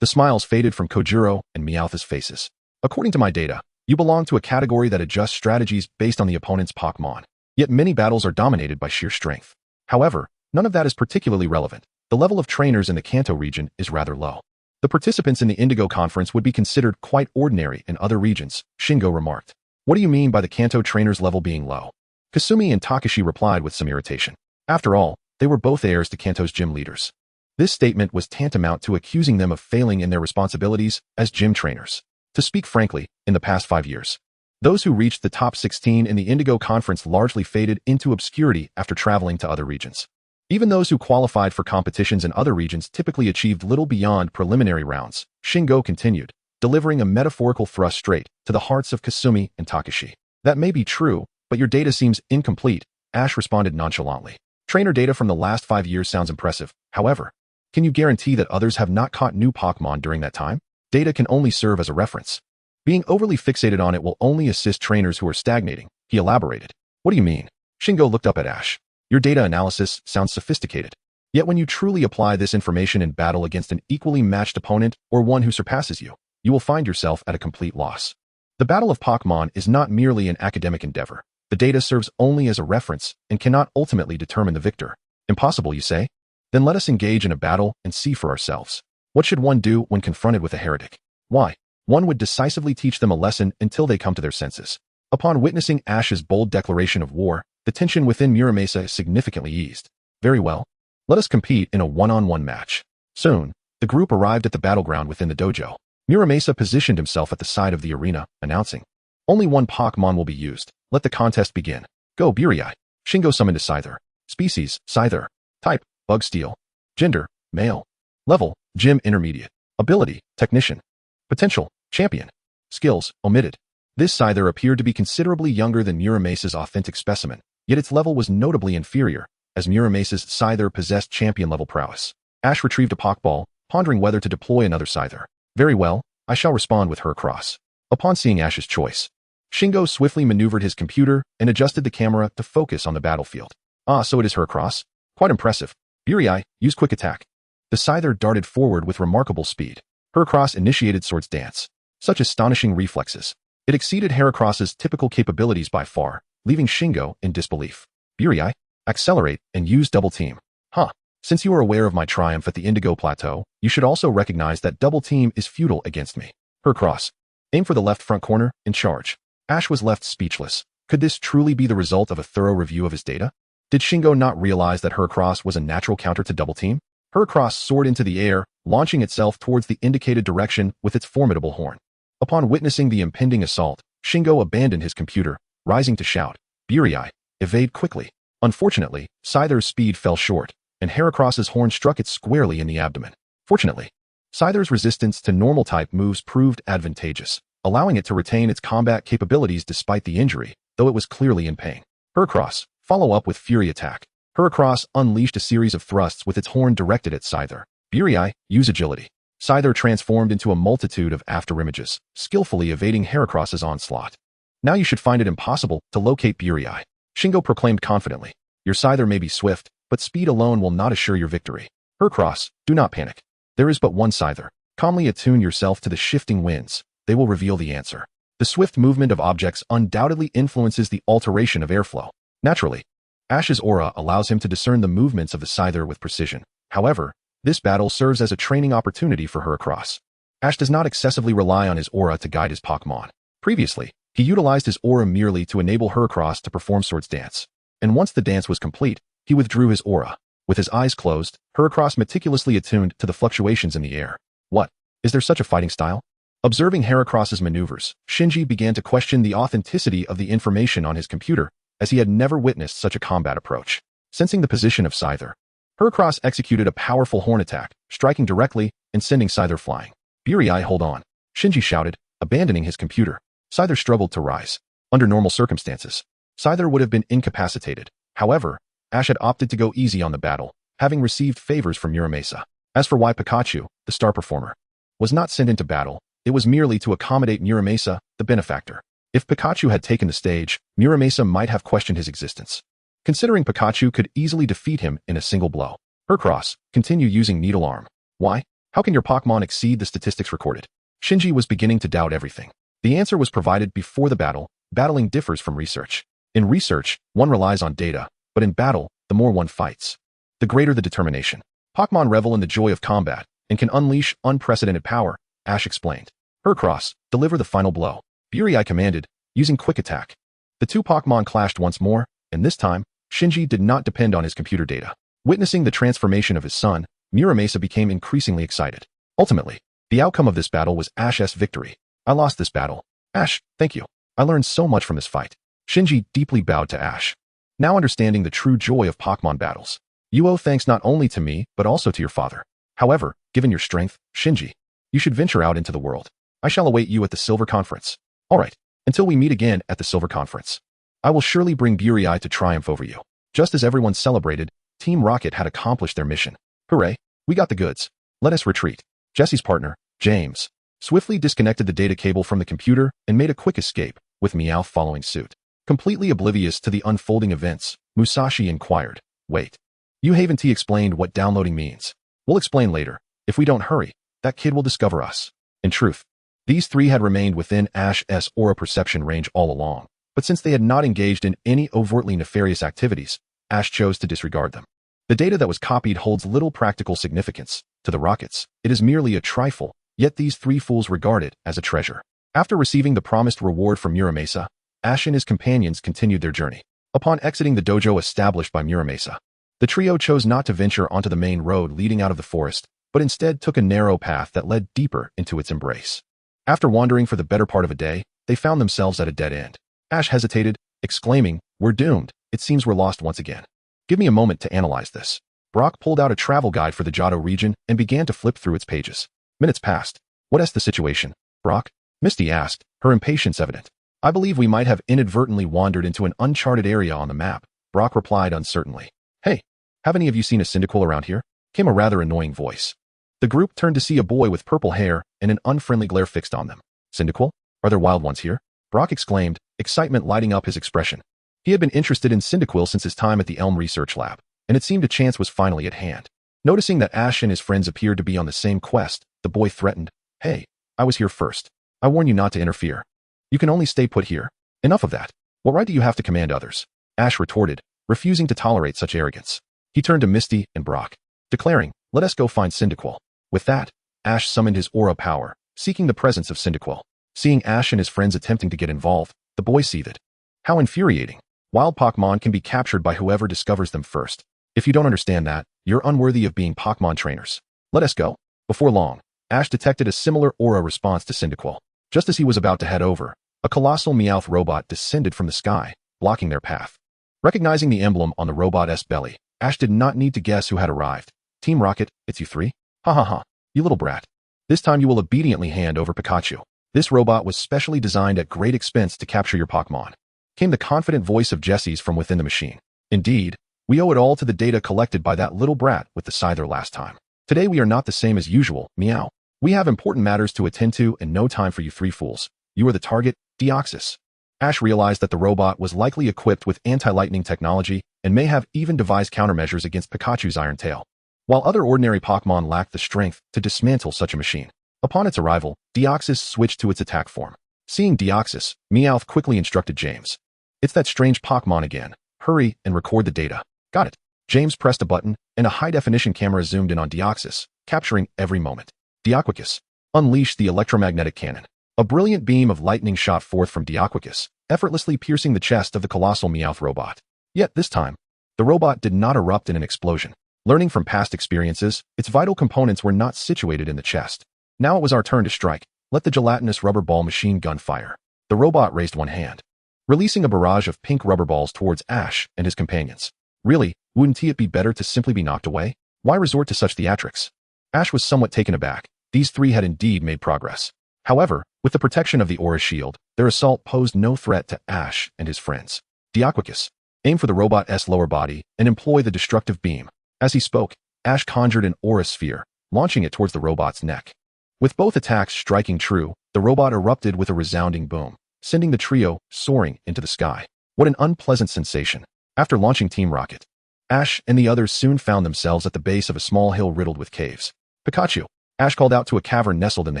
The smiles faded from Kojiro and Meowth's faces. According to my data, you belong to a category that adjusts strategies based on the opponent's Pokémon. Yet many battles are dominated by sheer strength. However, none of that is particularly relevant. The level of trainers in the Kanto region is rather low. The participants in the Indigo Conference would be considered quite ordinary in other regions, Shingo remarked. What do you mean by the Kanto trainers' level being low? Kasumi and Takashi replied with some irritation. After all, they were both heirs to Kanto's gym leaders. This statement was tantamount to accusing them of failing in their responsibilities as gym trainers. To speak frankly, in the past 5 years, those who reached the top 16 in the Indigo Conference largely faded into obscurity after traveling to other regions. Even those who qualified for competitions in other regions typically achieved little beyond preliminary rounds, Shingo continued, delivering a metaphorical thrust straight to the hearts of Kasumi and Takashi. That may be true, but your data seems incomplete, Ash responded nonchalantly. Trainer data from the last 5 years sounds impressive. However, can you guarantee that others have not caught new Pokémon during that time? Data can only serve as a reference. Being overly fixated on it will only assist trainers who are stagnating, he elaborated. What do you mean? Shingo looked up at Ash. Your data analysis sounds sophisticated. Yet when you truly apply this information in battle against an equally matched opponent or one who surpasses you, you will find yourself at a complete loss. The battle of Pokémon is not merely an academic endeavor. The data serves only as a reference and cannot ultimately determine the victor. Impossible, you say? Then let us engage in a battle and see for ourselves. What should one do when confronted with a heretic? Why? One would decisively teach them a lesson until they come to their senses. Upon witnessing Ash's bold declaration of war, the tension within Muramasa significantly eased. Very well. Let us compete in a one-on-one match. Soon, the group arrived at the battleground within the dojo. Muramasa positioned himself at the side of the arena, announcing, only one Pokémon will be used. Let the contest begin. Go, Burii. Shingo summoned a Scyther. Species, Scyther. Type, Bug Steel. Gender, male. Level, Gym Intermediate. Ability, Technician. Potential, Champion. Skills, omitted. This Scyther appeared to be considerably younger than Muramesa's authentic specimen, yet its level was notably inferior, as Muramesa's Scyther possessed champion-level prowess. Ash retrieved a Pokeball, pondering whether to deploy another Scyther. Very well, I shall respond with Heracross. Upon seeing Ash's choice, Shingo swiftly maneuvered his computer and adjusted the camera to focus on the battlefield. Ah, so it is Heracross? Quite impressive. Burii, use Quick Attack. The Scyther darted forward with remarkable speed. Heracross initiated Swords Dance. Such astonishing reflexes. It exceeded Heracross's typical capabilities by far, leaving Shingo in disbelief. Burii, accelerate and use Double Team. Huh. Since you are aware of my triumph at the Indigo Plateau, you should also recognize that Double Team is futile against me. Heracross, aim for the left front corner, in charge. Ash was left speechless. Could this truly be the result of a thorough review of his data? Did Shingo not realize that Heracross was a natural counter to Double Team? Heracross soared into the air, launching itself towards the indicated direction with its formidable horn. Upon witnessing the impending assault, Shingo abandoned his computer, rising to shout, Burii, evade quickly. Unfortunately, Scyther's speed fell short, and Heracross's horn struck it squarely in the abdomen. Fortunately, Scyther's resistance to normal-type moves proved advantageous, allowing it to retain its combat capabilities despite the injury, though it was clearly in pain. Heracross, follow up with Fury Attack. Heracross unleashed a series of thrusts with its horn directed at Scyther. Burii, use Agility. Scyther transformed into a multitude of afterimages, skillfully evading Heracross's onslaught. Now you should find it impossible to locate Burii. Shingo proclaimed confidently. Your Scyther may be swift, but speed alone will not assure your victory. Heracross, do not panic. There is but one Scyther. Calmly attune yourself to the shifting winds. They will reveal the answer. The swift movement of objects undoubtedly influences the alteration of airflow. Naturally, Ash's aura allows him to discern the movements of the Scyther with precision. However, this battle serves as a training opportunity for Heracross. Ash does not excessively rely on his aura to guide his Pokémon. Previously, he utilized his aura merely to enable Heracross to perform Swords Dance. And once the dance was complete, he withdrew his aura. With his eyes closed, Heracross meticulously attuned to the fluctuations in the air. What? Is there such a fighting style? Observing Heracross's maneuvers, Shinji began to question the authenticity of the information on his computer, as he had never witnessed such a combat approach. Sensing the position of Scyther, Heracross executed a powerful horn attack, striking directly and sending Scyther flying. Burii, hold on. Shinji shouted, abandoning his computer. Scyther struggled to rise. Under normal circumstances, Scyther would have been incapacitated. However, Ash had opted to go easy on the battle, having received favors from Muramesa. As for why Pikachu, the star performer, was not sent into battle, it was merely to accommodate Muramesa, the benefactor. If Pikachu had taken the stage, Muramesa might have questioned his existence, considering Pikachu could easily defeat him in a single blow. Heracross, continue using Needle Arm. Why? How can your Pokémon exceed the statistics recorded? Shinji was beginning to doubt everything. The answer was provided before the battle. Battling differs from research. In research, one relies on data, but in battle, the more one fights, the greater the determination. Pokémon revel in the joy of combat and can unleash unprecedented power, Ash explained. Heracross, deliver the final blow. Burii commanded, using Quick Attack. The two Pokémon clashed once more, and this time, Shinji did not depend on his computer data. Witnessing the transformation of his son, Muramesa became increasingly excited. Ultimately, the outcome of this battle was Ash's victory. I lost this battle. Ash, thank you. I learned so much from this fight. Shinji deeply bowed to Ash, now understanding the true joy of Pokémon battles. You owe thanks not only to me, but also to your father. However, given your strength, Shinji, you should venture out into the world. I shall await you at the Silver Conference. All right, until we meet again at the Silver Conference. I will surely bring Burii to triumph over you. Just as everyone celebrated, Team Rocket had accomplished their mission. Hooray, we got the goods. Let us retreat. Jesse's partner, James, swiftly disconnected the data cable from the computer and made a quick escape, with Meowth following suit. Completely oblivious to the unfolding events, Musashi inquired, wait. You haven't explained what downloading means. We'll explain later. If we don't hurry, that kid will discover us. In truth, these three had remained within Ash's aura perception range all along, but since they had not engaged in any overtly nefarious activities, Ash chose to disregard them. The data that was copied holds little practical significance. To the Rockets, it is merely a trifle, yet these three fools regard it as a treasure. After receiving the promised reward from Muramesa, Ash and his companions continued their journey. Upon exiting the dojo established by Muramesa, the trio chose not to venture onto the main road leading out of the forest, but instead took a narrow path that led deeper into its embrace. After wandering for the better part of a day, they found themselves at a dead end. Ash hesitated, exclaiming, "We're doomed. It seems we're lost once again. Give me a moment to analyze this." Brock pulled out a travel guide for the Johto region and began to flip through its pages. Minutes passed. "What is the situation, Brock?" Misty asked, her impatience evident. I believe we might have inadvertently wandered into an uncharted area on the map, Brock replied uncertainly. Hey, have any of you seen a Cyndaquil around here? Came a rather annoying voice. The group turned to see a boy with purple hair and an unfriendly glare fixed on them. Cyndaquil? Are there wild ones here? Brock exclaimed, excitement lighting up his expression. He had been interested in Cyndaquil since his time at the Elm Research Lab, and it seemed a chance was finally at hand. Noticing that Ash and his friends appeared to be on the same quest, the boy threatened, Hey, I was here first. I warn you not to interfere. You can only stay put here. Enough of that. What right do you have to command others? Ash retorted, refusing to tolerate such arrogance. He turned to Misty and Brock, declaring, Let us go find Cyndaquil. With that, Ash summoned his aura power, seeking the presence of Cyndaquil. Seeing Ash and his friends attempting to get involved, the boy seethed. How infuriating. Wild Pokémon can be captured by whoever discovers them first. If you don't understand that, you're unworthy of being Pokémon trainers. Let us go. Before long, Ash detected a similar aura response to Cyndaquil. Just as he was about to head over, a colossal Meowth robot descended from the sky, blocking their path. Recognizing the emblem on the robot's belly, Ash did not need to guess who had arrived. Team Rocket, it's you three? Ha ha ha, you little brat. This time you will obediently hand over Pikachu. This robot was specially designed at great expense to capture your Pokémon. Came the confident voice of Jesse's from within the machine. Indeed, we owe it all to the data collected by that little brat with the Scyther last time. Today we are not the same as usual, meow. We have important matters to attend to and no time for you three fools. You are the target, Deoxys. Ash realized that the robot was likely equipped with anti-lightning technology and may have even devised countermeasures against Pikachu's Iron Tail, while other ordinary Pokémon lacked the strength to dismantle such a machine. Upon its arrival, Deoxys switched to its attack form. Seeing Deoxys, Meowth quickly instructed James. It's that strange Pokémon again. Hurry and record the data. Got it. James pressed a button, and a high-definition camera zoomed in on Deoxys, capturing every moment. Deoxys unleashed the electromagnetic cannon. A brilliant beam of lightning shot forth from Deoxys, effortlessly piercing the chest of the colossal Meowth robot. Yet this time, the robot did not erupt in an explosion. Learning from past experiences, its vital components were not situated in the chest. Now it was our turn to strike. Let the gelatinous rubber ball machine gun fire. The robot raised one hand, releasing a barrage of pink rubber balls towards Ash and his companions. Really, wouldn't it be better to simply be knocked away? Why resort to such theatrics? Ash was somewhat taken aback. These three had indeed made progress. However, with the protection of the aura shield, their assault posed no threat to Ash and his friends. Deoxys, aim for the robot's lower body and employ the destructive beam. As he spoke, Ash conjured an aura sphere, launching it towards the robot's neck. With both attacks striking true, the robot erupted with a resounding boom, sending the trio soaring into the sky. What an unpleasant sensation. After launching Team Rocket, Ash and the others soon found themselves at the base of a small hill riddled with caves. Pikachu, Ash called out to a cavern nestled in the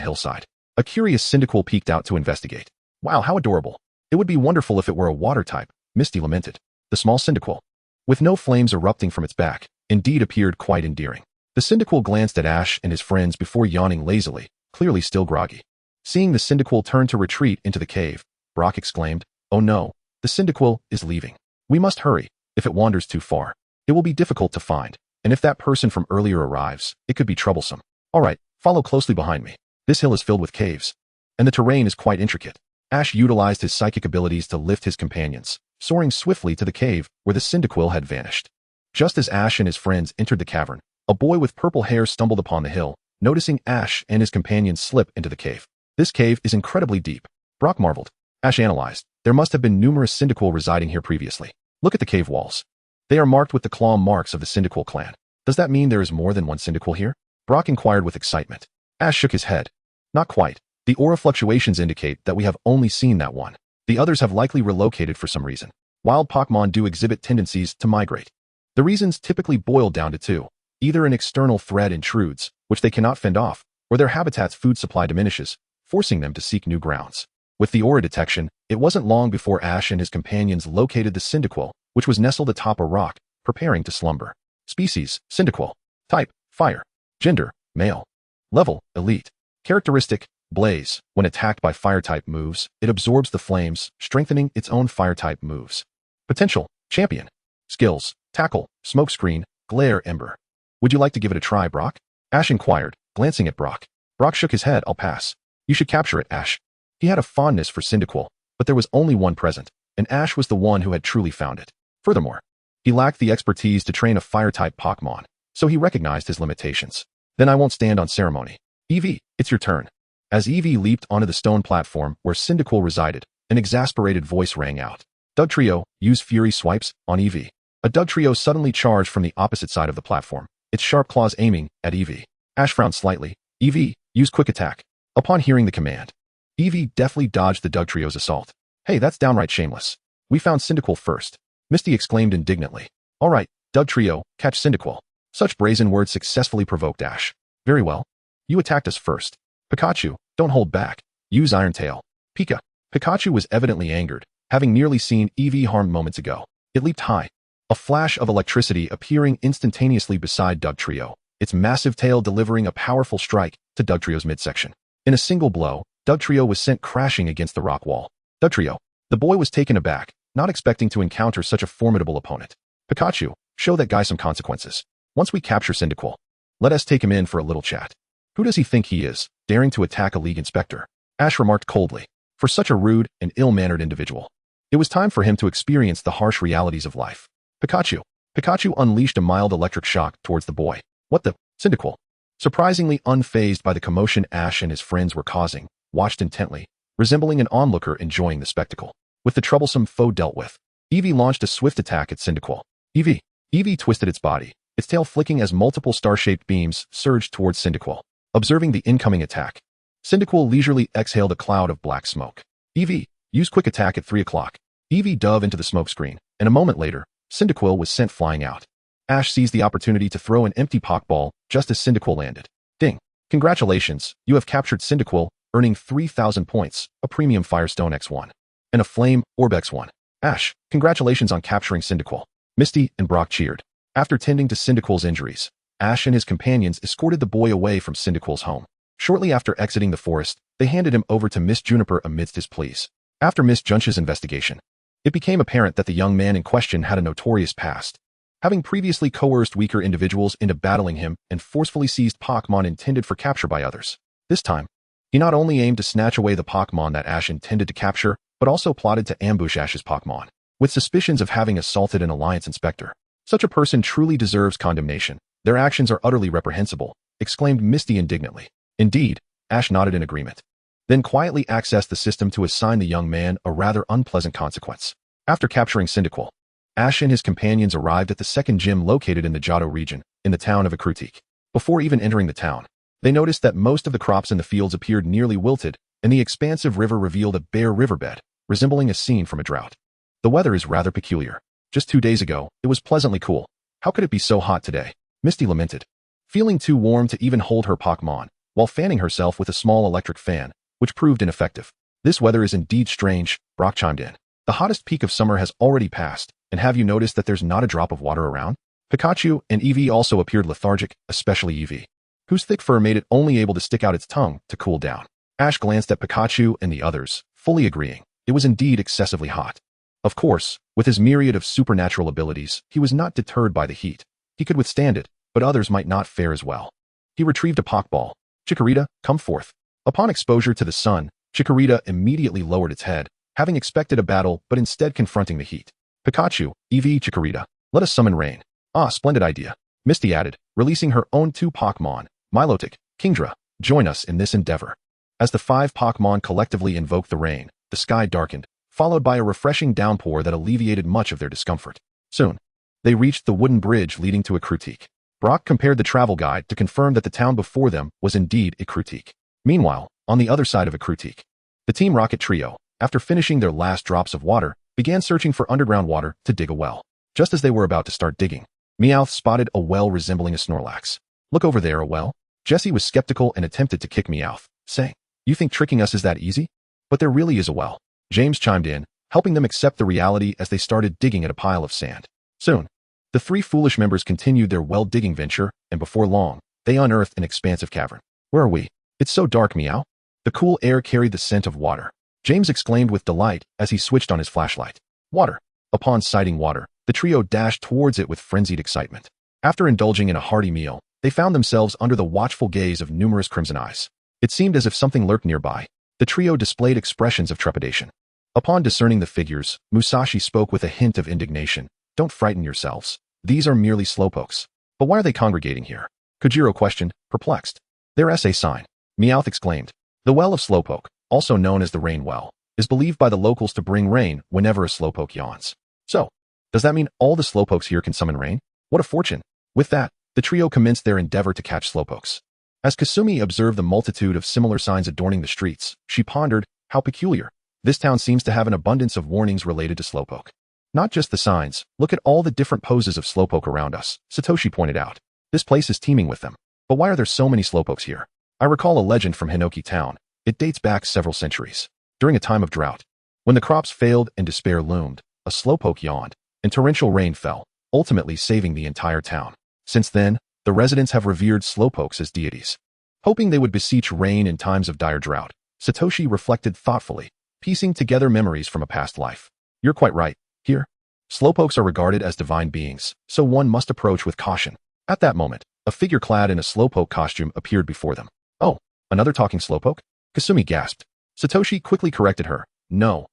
hillside. A curious Cyndaquil peeked out to investigate. Wow, how adorable. It would be wonderful if it were a water type, Misty lamented. The small Cyndaquil, with no flames erupting from its back, indeed appeared quite endearing. The Cyndaquil glanced at Ash and his friends before yawning lazily, clearly still groggy. Seeing the Cyndaquil turn to retreat into the cave, Brock exclaimed, Oh no, the Cyndaquil is leaving. We must hurry. If it wanders too far, it will be difficult to find, and if that person from earlier arrives, it could be troublesome. All right, follow closely behind me. This hill is filled with caves, and the terrain is quite intricate. Ash utilized his psychic abilities to lift his companions, soaring swiftly to the cave where the Cyndaquil had vanished. Just as Ash and his friends entered the cavern, a boy with purple hair stumbled upon the hill, noticing Ash and his companions slip into the cave. This cave is incredibly deep. Brock marveled. Ash analyzed. There must have been numerous Cyndaquil residing here previously. Look at the cave walls. They are marked with the claw marks of the Cyndaquil clan. Does that mean there is more than one Cyndaquil here? Brock inquired with excitement. Ash shook his head. Not quite. The aura fluctuations indicate that we have only seen that one. The others have likely relocated for some reason. Wild Pokémon do exhibit tendencies to migrate. The reasons typically boil down to two. Either an external threat intrudes, which they cannot fend off, or their habitat's food supply diminishes, forcing them to seek new grounds. With the aura detection, it wasn't long before Ash and his companions located the Cyndaquil, which was nestled atop a rock, preparing to slumber. Species, Cyndaquil. Type, fire. Gender, male. Level, elite. Characteristic, blaze. When attacked by fire-type moves, it absorbs the flames, strengthening its own fire-type moves. Potential, champion. Skills, tackle, smokescreen, glare, ember. Would you like to give it a try, Brock? Ash inquired, glancing at Brock. Brock shook his head. I'll pass. You should capture it, Ash. He had a fondness for Cyndaquil, but there was only one present, and Ash was the one who had truly found it. Furthermore, he lacked the expertise to train a fire-type Pokémon, so he recognized his limitations. Then I won't stand on ceremony. Eevee, it's your turn. As Eevee leaped onto the stone platform where Cyndaquil resided, An exasperated voice rang out. Dugtrio, use Fury Swipes on Eevee. A Dugtrio suddenly charged from the opposite side of the platform, its sharp claws aiming at Eevee. Ash frowned slightly. Eevee, use Quick Attack. Upon hearing the command, Eevee deftly dodged the Dugtrio's assault. Hey, that's downright shameless. We found Cyndaquil first. Misty exclaimed indignantly. All right, Dugtrio, catch Cyndaquil. Such brazen words successfully provoked Ash. Very well. You attacked us first. Pikachu, don't hold back. Use Iron Tail. Pika. Pikachu was evidently angered, having nearly seen Eevee harmed moments ago. It leaped high. A flash of electricity appearing instantaneously beside Dugtrio, its massive tail delivering a powerful strike to Dugtrio's midsection. In a single blow, Dugtrio was sent crashing against the rock wall. Dugtrio. The boy was taken aback, not expecting to encounter such a formidable opponent. Pikachu, show that guy some consequences. Once we capture Cyndaquil, let us take him in for a little chat. Who does he think he is, daring to attack a league inspector? Ash remarked coldly. For such a rude and ill-mannered individual, it was time for him to experience the harsh realities of life. Pikachu. Pikachu unleashed a mild electric shock towards the boy. What the? Cyndaquil. Surprisingly unfazed by the commotion Ash and his friends were causing, watched intently, resembling an onlooker enjoying the spectacle. With the troublesome foe dealt with, Eevee launched a swift attack at Cyndaquil. Eevee twisted its body, its tail flicking as multiple star-shaped beams surged towards Cyndaquil. Observing the incoming attack, Cyndaquil leisurely exhaled a cloud of black smoke. Eevee, use Quick Attack at 3 o'clock. Eevee dove into the smokescreen, and a moment later, Cyndaquil was sent flying out. Ash seized the opportunity to throw an empty Pokeball just as Cyndaquil landed. Ding! Congratulations, you have captured Cyndaquil, earning 3,000 points, a Premium Firestone X1, and a Flame Orb X1. Ash, congratulations on capturing Cyndaquil. Misty and Brock cheered. After tending to Cyndaquil's injuries, Ash and his companions escorted the boy away from Cyndaquil's home. Shortly after exiting the forest, they handed him over to Miss Juniper amidst his pleas. After Miss Junch's investigation, it became apparent that the young man in question had a notorious past, having previously coerced weaker individuals into battling him and forcefully seized Pokémon intended for capture by others. This time, he not only aimed to snatch away the Pokémon that Ash intended to capture, but also plotted to ambush Ash's Pokémon, with suspicions of having assaulted an Alliance inspector. Such a person truly deserves condemnation. Their actions are utterly reprehensible, exclaimed Misty indignantly. Indeed, Ash nodded in agreement, then quietly accessed the system to assign the young man a rather unpleasant consequence. After capturing Cyndaquil, Ash and his companions arrived at the second gym located in the Johto region, in the town of Ecruteak. Before even entering the town, they noticed that most of the crops in the fields appeared nearly wilted, and the expansive river revealed a bare riverbed, resembling a scene from a drought. The weather is rather peculiar. Just 2 days ago, it was pleasantly cool. How could it be so hot today? Misty lamented, feeling too warm to even hold her Pokémon, while fanning herself with a small electric fan, which proved ineffective. This weather is indeed strange, Brock chimed in. The hottest peak of summer has already passed, and have you noticed that there's not a drop of water around? Pikachu and Eevee also appeared lethargic, especially Eevee, whose thick fur made it only able to stick out its tongue to cool down. Ash glanced at Pikachu and the others, fully agreeing. It was indeed excessively hot. Of course, with his myriad of supernatural abilities, he was not deterred by the heat. He could withstand it, but others might not fare as well. He retrieved a Pokeball. Chikorita, come forth. Upon exposure to the sun, Chikorita immediately lowered its head, having expected a battle but instead confronting the heat. Pikachu, Eevee, Chikorita, let us summon rain. Ah, splendid idea. Misty added, releasing her own 2 Pokémon, Milotic, Kingdra. Join us in this endeavor. As the 5 Pokémon collectively invoked the rain, the sky darkened, followed by a refreshing downpour that alleviated much of their discomfort. Soon, they reached the wooden bridge leading to Ecruteak. Brock compared the travel guide to confirm that the town before them was indeed Ecruteak. Meanwhile, on the other side of Ecruteak, the Team Rocket trio, after finishing their last drops of water, began searching for underground water to dig a well. Just as they were about to start digging, Meowth spotted a well resembling a Snorlax. Look over there, a well? Jessie was skeptical and attempted to kick Meowth, saying, you think tricking us is that easy? But there really is a well. James chimed in, helping them accept the reality as they started digging at a pile of sand. Soon, the 3 foolish members continued their well-digging venture, and before long, they unearthed an expansive cavern. Where are we? It's so dark, Meow. The cool air carried the scent of water. James exclaimed with delight as he switched on his flashlight. Water. Upon sighting water, the trio dashed towards it with frenzied excitement. After indulging in a hearty meal, they found themselves under the watchful gaze of numerous crimson eyes. It seemed as if something lurked nearby. The trio displayed expressions of trepidation. Upon discerning the figures, Musashi spoke with a hint of indignation. Don't frighten yourselves. These are merely Slowpokes. But why are they congregating here? Kojiro questioned, perplexed. Their SA sign. Meowth exclaimed. The Well of Slowpoke, also known as the Rain Well, is believed by the locals to bring rain whenever a Slowpoke yawns. So, does that mean all the Slowpokes here can summon rain? What a fortune! With that, the trio commenced their endeavor to catch Slowpokes. As Kasumi observed the multitude of similar signs adorning the streets, she pondered, how peculiar. This town seems to have an abundance of warnings related to Slowpoke. Not just the signs, look at all the different poses of Slowpoke around us, Satoshi pointed out. This place is teeming with them. But why are there so many Slowpokes here? I recall a legend from Hinoki Town. It dates back several centuries. During a time of drought, when the crops failed and despair loomed, a Slowpoke yawned, and torrential rain fell, ultimately saving the entire town. Since then, the residents have revered Slowpokes as deities. Hoping they would beseech rain in times of dire drought, Satoshi reflected thoughtfully, piecing together memories from a past life. You're quite right. Here, Slowpokes are regarded as divine beings, so one must approach with caution. At that moment, a figure clad in a Slowpoke costume appeared before them. Oh, another talking Slowpoke? Kasumi gasped. Satoshi quickly corrected her. No,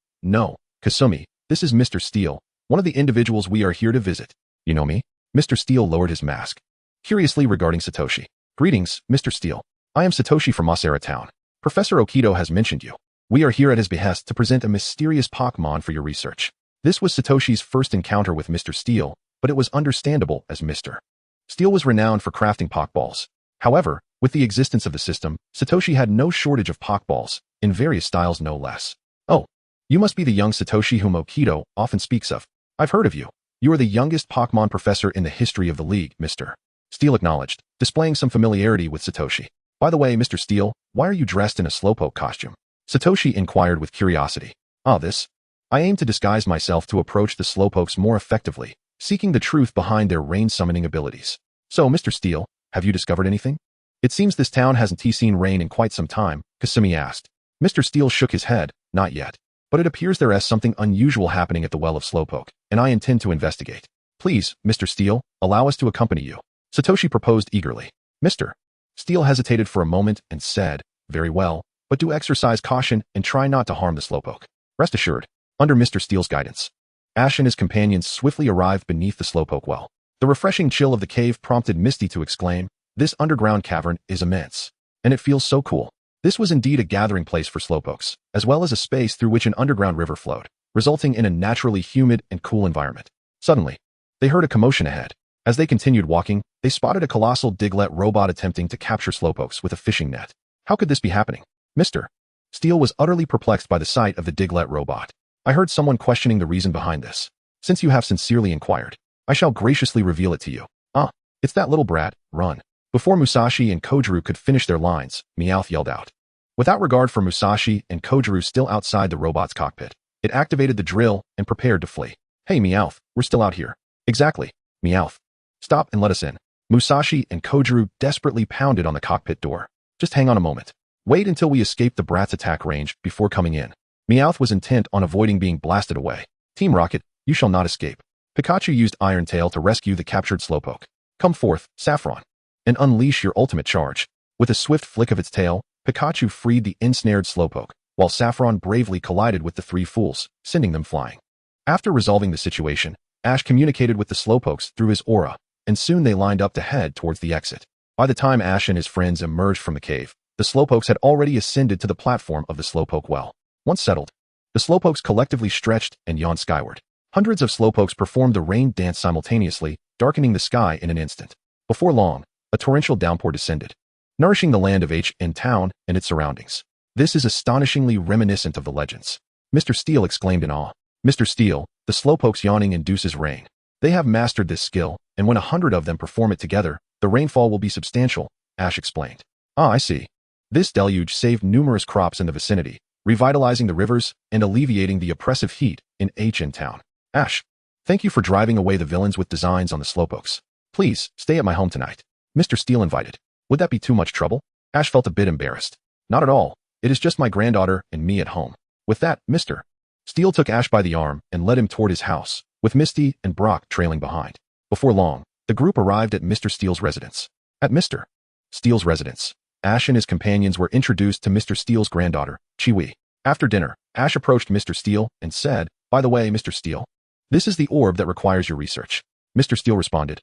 Kasumi, this is Mr. Steel, one of the individuals we are here to visit. You know me? Mr. Steel lowered his mask, curiously regarding Satoshi. Greetings, Mr. Steel. I am Satoshi from Masera Town. Professor Okito has mentioned you. We are here at his behest to present a mysterious Pokémon for your research. This was Satoshi's first encounter with Mr. Steel, but it was understandable as Mr. Steel was renowned for crafting Pokeballs. However, with the existence of the system, Satoshi had no shortage of Pokeballs, in various styles no less. Oh, you must be the young Satoshi whom Okito often speaks of. I've heard of you. You are the youngest Pokémon professor in the history of the league, Mr. Steel acknowledged, displaying some familiarity with Satoshi. By the way, Mr. Steel, why are you dressed in a Slowpoke costume? Satoshi inquired with curiosity. I aim to disguise myself to approach the Slowpokes more effectively, seeking the truth behind their rain-summoning abilities. So, Mr. Steel, have you discovered anything? It seems this town hasn't seen rain in quite some time, Kasumi asked. Mr. Steel shook his head. Not yet. But it appears there is something unusual happening at the Well of Slowpoke, and I intend to investigate. Please, Mr. Steel, allow us to accompany you. Satoshi proposed eagerly. Mr. Steel hesitated for a moment and said, very well, but do exercise caution and try not to harm the Slowpoke. Rest assured, under Mr. Steel's guidance. Ash and his companions swiftly arrived beneath the Slowpoke well. The refreshing chill of the cave prompted Misty to exclaim, this underground cavern is immense. And it feels so cool. This was indeed a gathering place for Slowpokes, as well as a space through which an underground river flowed, resulting in a naturally humid and cool environment. Suddenly, they heard a commotion ahead. As they continued walking, they spotted a colossal Diglett robot attempting to capture Slowpokes with a fishing net. How could this be happening? Mr. Steel was utterly perplexed by the sight of the Diglett robot. I heard someone questioning the reason behind this. Since you have sincerely inquired, I shall graciously reveal it to you. It's that little brat, run. Before Musashi and Kojiru could finish their lines, Meowth yelled out. Without regard for Musashi and Kojiru still outside the robot's cockpit, it activated the drill and prepared to flee. Hey Meowth, we're still out here. Exactly, Meowth. Stop and let us in. Musashi and Kojiru desperately pounded on the cockpit door. Just hang on a moment. Wait until we escape the brat's attack range before coming in. Meowth was intent on avoiding being blasted away. Team Rocket, you shall not escape. Pikachu used Iron Tail to rescue the captured Slowpoke. Come forth, Saffron, and unleash your ultimate charge. With a swift flick of its tail, Pikachu freed the ensnared Slowpoke, while Saffron bravely collided with the three fools, sending them flying. After resolving the situation, Ash communicated with the Slowpokes through his aura, and soon they lined up to head towards the exit. By the time Ash and his friends emerged from the cave, the Slowpokes had already ascended to the platform of the Slowpoke well. Once settled, the Slowpokes collectively stretched and yawned skyward. Hundreds of Slowpokes performed the rain dance simultaneously, darkening the sky in an instant. Before long, a torrential downpour descended, nourishing the land of Hoenn town and its surroundings. This is astonishingly reminiscent of the legends. Mr. Steel exclaimed in awe. Mr. Steel, the Slowpoke's yawning induces rain. They have mastered this skill, and when 100 of them perform it together, the rainfall will be substantial, Ash explained. I see. This deluge saved numerous crops in the vicinity, revitalizing the rivers and alleviating the oppressive heat in Hoenn town. Ash, thank you for driving away the villains with designs on the Slowpokes. Please, stay at my home tonight. Mr. Steel invited. Would that be too much trouble? Ash felt a bit embarrassed. Not at all. It is just my granddaughter and me at home. With that, Mr. Steel took Ash by the arm and led him toward his house, with Misty and Brock trailing behind. Before long, the group arrived at Mr. Steele's residence. At Mr. Steele's residence, Ash and his companions were introduced to Mr. Steele's granddaughter, Chiwi. After dinner, Ash approached Mr. Steel and said, by the way, Mr. Steel, this is the orb that requires your research. Mr. Steel responded,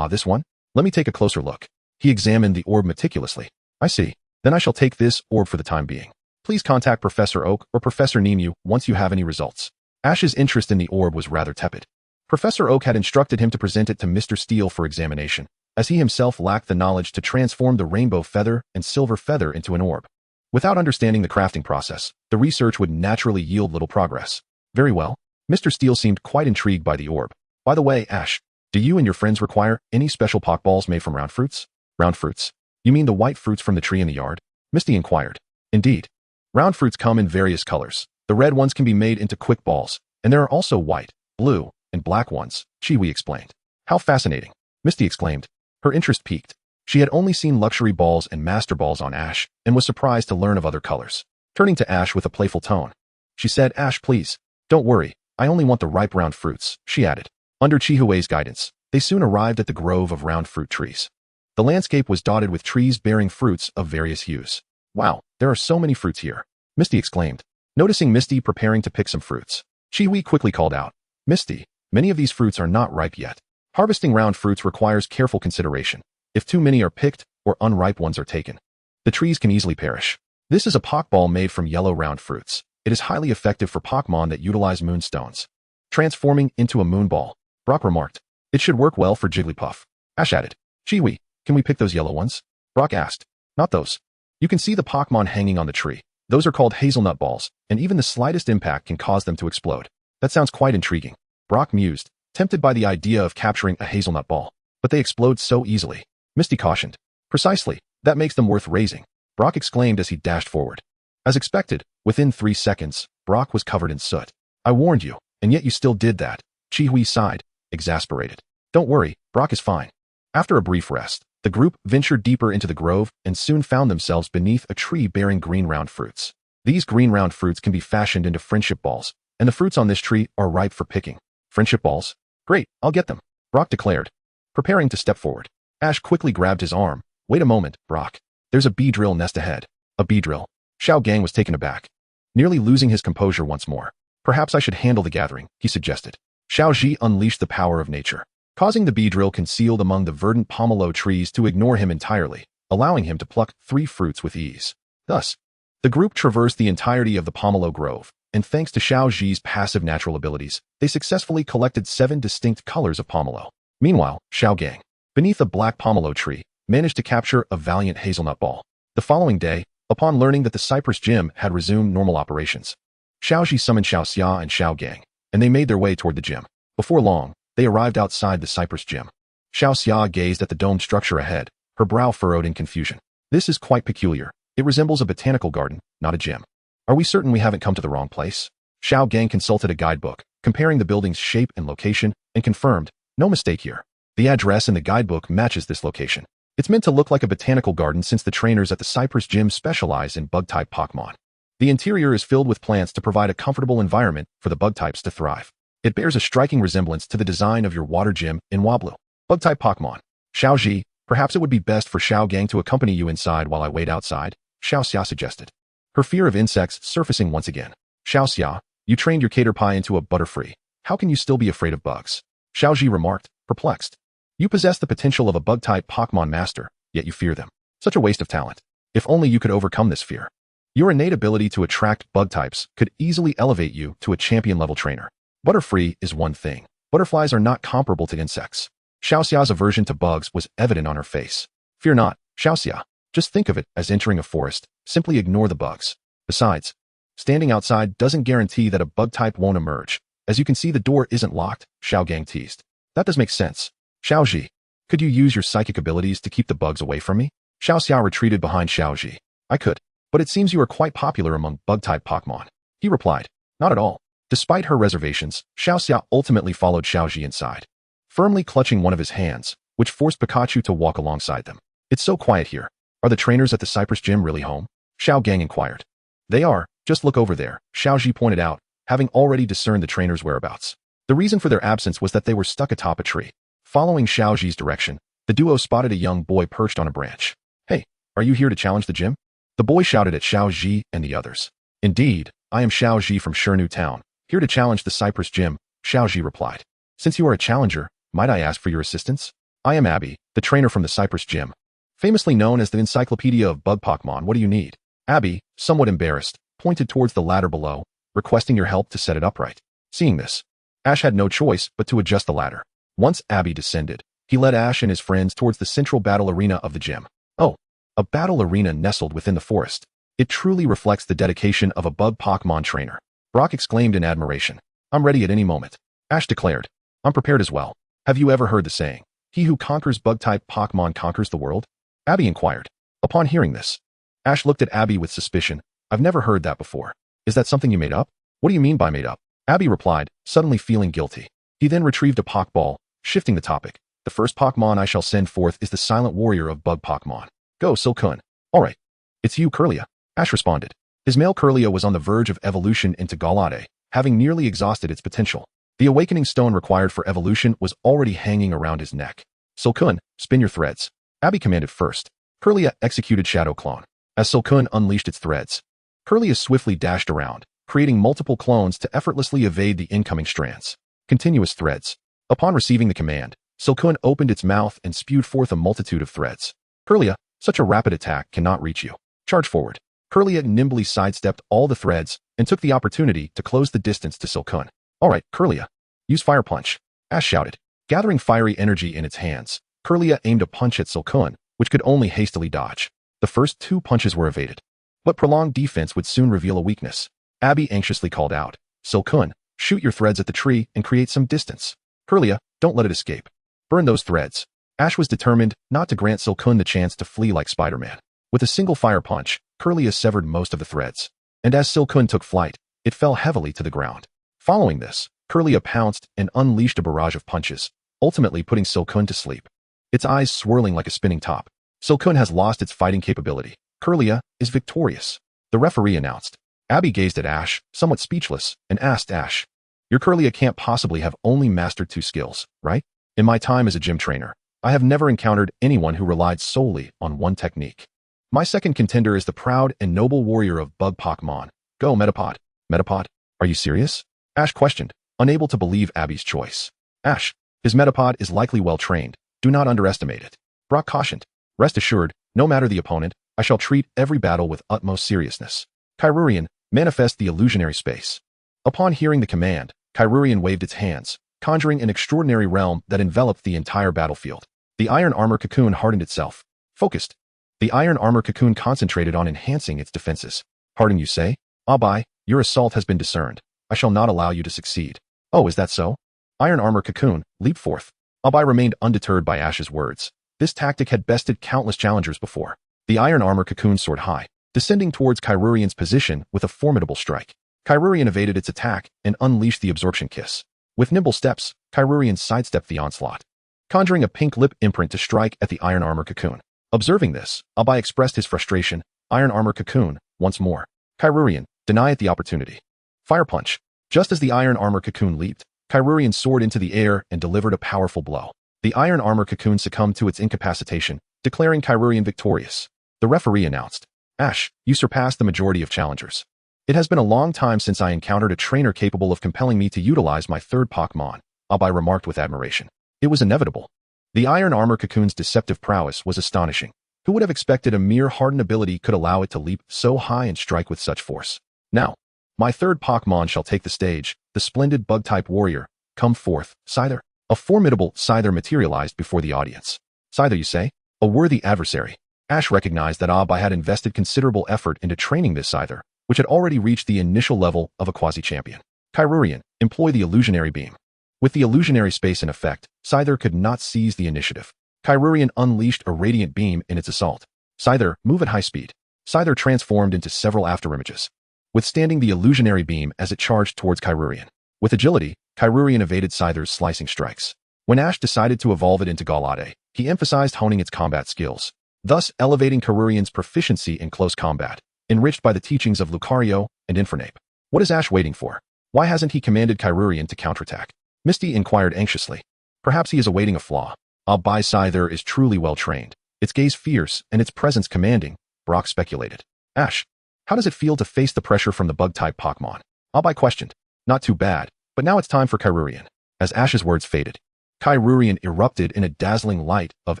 this one? Let me take a closer look. He examined the orb meticulously. I see. Then I shall take this orb for the time being. Please contact Professor Oak or Professor Nemu once you have any results. Ash's interest in the orb was rather tepid. Professor Oak had instructed him to present it to Mr. Steel for examination, as he himself lacked the knowledge to transform the rainbow feather and silver feather into an orb. Without understanding the crafting process, the research would naturally yield little progress. Very well. Mr. Steel seemed quite intrigued by the orb. By the way, Ash, do you and your friends require any special Pokeballs made from round fruits? Round fruits? You mean the white fruits from the tree in the yard? Misty inquired. Indeed. Round fruits come in various colors. The red ones can be made into quick balls, and there are also white, blue, and black ones, Chiwi explained. How fascinating, Misty exclaimed. Her interest piqued. She had only seen luxury balls and master balls on Ash, and was surprised to learn of other colors. Turning to Ash with a playful tone, she said, Ash, please, don't worry, I only want the ripe round fruits, she added. Under Chihuahue's guidance, they soon arrived at the grove of round fruit trees. The landscape was dotted with trees bearing fruits of various hues. Wow, there are so many fruits here, Misty exclaimed. Noticing Misty preparing to pick some fruits, Chihui quickly called out, Misty, many of these fruits are not ripe yet. Harvesting round fruits requires careful consideration. If too many are picked, or unripe ones are taken, the trees can easily perish. This is a Pokeball made from yellow round fruits. It is highly effective for Pokemon that utilize moonstones. Transforming into a moonball, Brock remarked. It should work well for Jigglypuff. Ash added. Chiwi, can we pick those yellow ones? Brock asked. Not those. You can see the Pokemon hanging on the tree. Those are called hazelnut balls, and even the slightest impact can cause them to explode. That sounds quite intriguing. Brock mused, tempted by the idea of capturing a hazelnut ball. But they explode so easily. Misty cautioned. Precisely, that makes them worth raising, Brock exclaimed as he dashed forward. As expected, within 3 seconds, Brock was covered in soot. I warned you, and yet you still did that, Chihui sighed, exasperated. Don't worry, Brock is fine. After a brief rest, the group ventured deeper into the grove and soon found themselves beneath a tree bearing green round fruits. These green round fruits can be fashioned into friendship balls, and the fruits on this tree are ripe for picking. Friendship balls? Great, I'll get them, Brock declared, preparing to step forward. Ash quickly grabbed his arm. Wait a moment, Brock. There's a bee drill nest ahead. A bee drill? Xiao Gang was taken aback, nearly losing his composure once more. Perhaps I should handle the gathering, he suggested. Xiao Zhi unleashed the power of nature, causing the bee drill concealed among the verdant pomelo trees to ignore him entirely, allowing him to pluck 3 fruits with ease. Thus, the group traversed the entirety of the pomelo grove, and thanks to Xiao Zhi's passive natural abilities, they successfully collected 7 distinct colors of pomelo. Meanwhile, Xiao Gang, beneath a black pomelo tree, managed to capture a valiant hazelnut ball. The following day, upon learning that the Cypress Gym had resumed normal operations, Xiao Zhi summoned Xiao Xia and Xiao Gang, and they made their way toward the gym. Before long, they arrived outside the Cypress Gym. Xiao Xia gazed at the domed structure ahead, her brow furrowed in confusion. This is quite peculiar. It resembles a botanical garden, not a gym. Are we certain we haven't come to the wrong place? Xiao Gang consulted a guidebook, comparing the building's shape and location, and confirmed, no mistake here. The address in the guidebook matches this location. It's meant to look like a botanical garden since the trainers at the Cypress Gym specialize in bug-type Pokemon. The interior is filled with plants to provide a comfortable environment for the bug types to thrive. It bears a striking resemblance to the design of your water gym in Wablu. Bug-type Pokemon. Xiao Zhi, perhaps it would be best for Xiao Gang to accompany you inside while I wait outside, Xiao Xia suggested. Her fear of insects surfacing once again. Xiao Xia, you trained your Caterpie into a Butterfree. How can you still be afraid of bugs? Xiao Zhi remarked, perplexed. You possess the potential of a bug-type Pokemon master, yet you fear them. Such a waste of talent. If only you could overcome this fear. Your innate ability to attract bug types could easily elevate you to a champion-level trainer. Butterfree is one thing. Butterflies are not comparable to insects. Xiao Xia's aversion to bugs was evident on her face. Fear not, Xiao Xia. Just think of it as entering a forest. Simply ignore the bugs. Besides, standing outside doesn't guarantee that a bug type won't emerge. As you can see, the door isn't locked, Xiao Gang teased. That does make sense. Xiao Zhi, could you use your psychic abilities to keep the bugs away from me? Xiao Xia retreated behind Xiao Zhi. I could, but it seems you are quite popular among bug-type Pokemon. He replied. Not at all. Despite her reservations, Xiao Xia ultimately followed Xiao Zhi inside, firmly clutching one of his hands, which forced Pikachu to walk alongside them. It's so quiet here. Are the trainers at the Cypress Gym really home? Xiao Gang inquired. They are. Just look over there, Xiao Zhi pointed out, having already discerned the trainers' whereabouts. The reason for their absence was that they were stuck atop a tree. Following Xiao Zhi's direction, the duo spotted a young boy perched on a branch. Hey, are you here to challenge the gym? The boy shouted at Xiao Zhi and the others. Indeed, I am Xiao Zhi from Shirnu Town, here to challenge the Cypress Gym, Xiao Zhi replied. Since you are a challenger, might I ask for your assistance? I am Abby, the trainer from the Cypress Gym. Famously known as the Encyclopedia of Bug Pokemon, what do you need? Abby, somewhat embarrassed, pointed towards the ladder below, requesting your help to set it upright. Seeing this, Ash had no choice but to adjust the ladder. Once Abby descended, he led Ash and his friends towards the central battle arena of the gym. Oh, a battle arena nestled within the forest. It truly reflects the dedication of a bug Pokémon trainer. Brock exclaimed in admiration. I'm ready at any moment. Ash declared. I'm prepared as well. Have you ever heard the saying, he who conquers bug-type Pokémon conquers the world? Abby inquired. Upon hearing this, Ash looked at Abby with suspicion. I've never heard that before. Is that something you made up? What do you mean by made up? Abby replied, suddenly feeling guilty. He then retrieved a Pokeball, shifting the topic. The first Pokémon I shall send forth is the silent warrior of bug Pokémon. Go, Suicune. Alright. It's you, Kirlia. Ash responded. His male Kirlia was on the verge of evolution into Galade, having nearly exhausted its potential. The awakening stone required for evolution was already hanging around his neck. Suicune, spin your threads. Abby commanded first. Kirlia executed Shadow Clone. As Suicune unleashed its threads, Kirlia swiftly dashed around, creating multiple clones to effortlessly evade the incoming strands. Continuous threads. Upon receiving the command, Suicune opened its mouth and spewed forth a multitude of threads. Kirlia, such a rapid attack cannot reach you. Charge forward. Kirlia nimbly sidestepped all the threads and took the opportunity to close the distance to Suicune. Alright, Kirlia. Use Fire Punch. Ash shouted. Gathering fiery energy in its hands, Kirlia aimed a punch at Suicune, which could only hastily dodge. The first two punches were evaded. But prolonged defense would soon reveal a weakness. Abby anxiously called out. Suicune, shoot your threads at the tree and create some distance. Kirlia, don't let it escape. Burn those threads. Ash was determined not to grant Suicune the chance to flee like Spider-Man. With a single fire punch, Kirlia severed most of the threads. And as Suicune took flight, it fell heavily to the ground. Following this, Kirlia pounced and unleashed a barrage of punches, ultimately putting Suicune to sleep. Its eyes swirling like a spinning top. Suicune has lost its fighting capability. Kirlia is victorious. The referee announced. Abby gazed at Ash, somewhat speechless, and asked Ash, your Kirlia can't possibly have only mastered 2 skills, right? In my time as a gym trainer, I have never encountered anyone who relied solely on one technique. My second contender is the proud and noble warrior of bug Pokémon. Go, Metapod. Metapod? Are you serious? Ash questioned, unable to believe Abby's choice. Ash, his Metapod is likely well trained. Do not underestimate it. Brock cautioned. Rest assured, no matter the opponent, I shall treat every battle with utmost seriousness. Kyrurian, manifest the illusionary space. Upon hearing the command, Kyrurian waved its hands, conjuring an extraordinary realm that enveloped the entire battlefield. The iron armor cocoon hardened itself. Focused. The iron armor cocoon concentrated on enhancing its defenses. Harden, you say? Abai, your assault has been discerned. I shall not allow you to succeed. Oh, is that so? Iron armor cocoon, leap forth. Abai remained undeterred by Ash's words. This tactic had bested countless challengers before. The iron armor cocoon soared high, descending towards Kyrurian's position with a formidable strike. Kyrurian evaded its attack and unleashed the absorption kiss. With nimble steps, Kyrurian sidestepped the onslaught, conjuring a pink lip imprint to strike at the iron armor cocoon. Observing this, Abai expressed his frustration. Iron armor cocoon, once more. Kyrurian, deny it the opportunity. Fire punch. Just as the iron armor cocoon leaped, Kyrurian soared into the air and delivered a powerful blow. The iron armor cocoon succumbed to its incapacitation, declaring Kyrurian victorious. The referee announced, Ash, you surpassed the majority of challengers. It has been a long time since I encountered a trainer capable of compelling me to utilize my third Pokémon, Abai remarked with admiration. It was inevitable. The iron armor cocoon's deceptive prowess was astonishing. Who would have expected a mere hardened ability could allow it to leap so high and strike with such force? Now, my third Pokémon shall take the stage, the splendid bug-type warrior. Come forth, Scyther. A formidable Scyther materialized before the audience. Scyther, you say? A worthy adversary. Ash recognized that Abai had invested considerable effort into training this Scyther, which had already reached the initial level of a quasi-champion. Kyrurian, employ the illusionary beam. With the illusionary space in effect, Scyther could not seize the initiative. Kyrurian unleashed a radiant beam in its assault. Scyther, move at high speed. Scyther transformed into several afterimages, withstanding the illusionary beam as it charged towards Kyrurian. With agility, Kyrurian evaded Scyther's slicing strikes. When Ash decided to evolve it into Galade, he emphasized honing its combat skills, thus elevating Kyrurian's proficiency in close combat, enriched by the teachings of Lucario and Infernape. What is Ash waiting for? Why hasn't he commanded Kyrurian to counterattack? Misty inquired anxiously. Perhaps he is awaiting a flaw. Abai Scyther is truly well trained. Its gaze fierce and its presence commanding, Brock speculated. Ash, how does it feel to face the pressure from the bug-type Pokémon? Abai questioned. Not too bad, but now it's time for Kyrurian. As Ash's words faded, Kyrurian erupted in a dazzling light of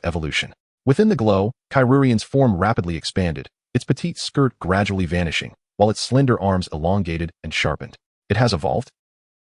evolution. Within the glow, Kyrurian's form rapidly expanded, its petite skirt gradually vanishing, while its slender arms elongated and sharpened. It has evolved?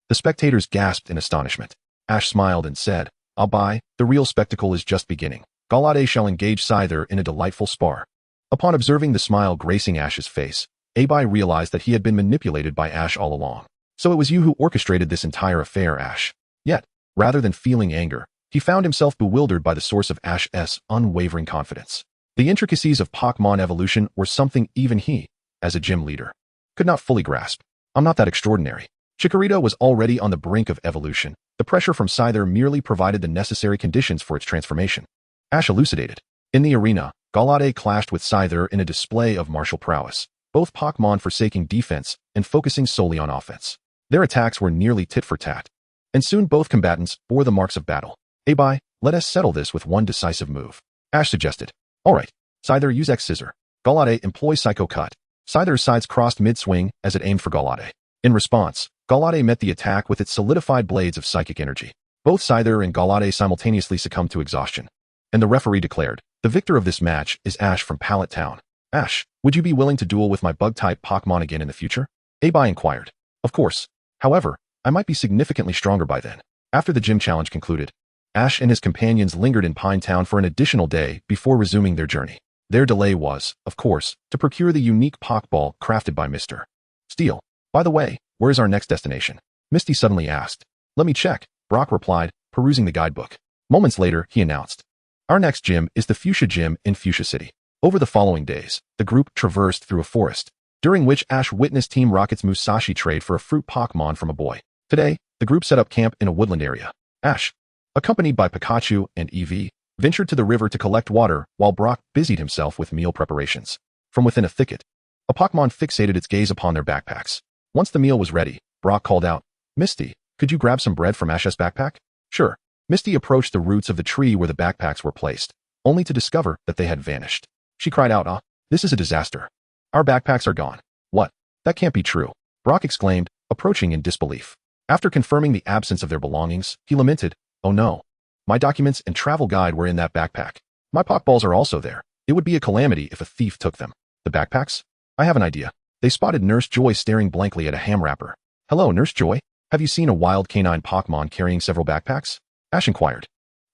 The spectators gasped in astonishment. Ash smiled and said, I'll buy, the real spectacle is just beginning. Gallade shall engage Scyther in a delightful spar. Upon observing the smile gracing Ash's face, Abai realized that he had been manipulated by Ash all along. So it was you who orchestrated this entire affair, Ash. Yet, rather than feeling anger, he found himself bewildered by the source of Ash's unwavering confidence. The intricacies of Pokémon evolution were something even he, as a gym leader, could not fully grasp. I'm not that extraordinary. Chikorita was already on the brink of evolution. The pressure from Scyther merely provided the necessary conditions for its transformation. Ash elucidated. In the arena, Gallade clashed with Scyther in a display of martial prowess, both Pokémon forsaking defense and focusing solely on offense. Their attacks were nearly tit for tat, and soon both combatants bore the marks of battle. Abai, let us settle this with one decisive move. Ash suggested. Alright, Scyther use X-Scissor. Gallade employ Psycho Cut. Scyther's sides crossed mid-swing as it aimed for Gallade. In response, Gallade met the attack with its solidified blades of psychic energy. Both Scyther and Gallade simultaneously succumbed to exhaustion. And the referee declared, the victor of this match is Ash from Pallet Town. Ash, would you be willing to duel with my bug-type Pokémon again in the future? Abai inquired. Of course. However, I might be significantly stronger by then. After the gym challenge concluded, Ash and his companions lingered in Pine Town for an additional day before resuming their journey. Their delay was, of course, to procure the unique Pokeball crafted by Mr. Steel. By the way, where is our next destination? Misty suddenly asked. Let me check, Brock replied, perusing the guidebook. Moments later, he announced. Our next gym is the Fuchsia Gym in Fuchsia City. Over the following days, the group traversed through a forest, during which Ash witnessed Team Rocket's Musashi trade for a fruit Pokémon from a boy. Today, the group set up camp in a woodland area. Ash, accompanied by Pikachu and Eevee, ventured to the river to collect water while Brock busied himself with meal preparations. From within a thicket, a Pokémon fixated its gaze upon their backpacks. Once the meal was ready, Brock called out, Misty, could you grab some bread from Ash's backpack? Sure. Misty approached the roots of the tree where the backpacks were placed, only to discover that they had vanished. She cried out, this is a disaster. Our backpacks are gone. What? That can't be true. Brock exclaimed, approaching in disbelief. After confirming the absence of their belongings, he lamented, oh no. My documents and travel guide were in that backpack. My Pokeballs are also there. It would be a calamity if a thief took them. The backpacks? I have an idea. They spotted Nurse Joy staring blankly at a ham wrapper. Hello, Nurse Joy. Have you seen a wild canine Pokémon carrying several backpacks? Ash inquired.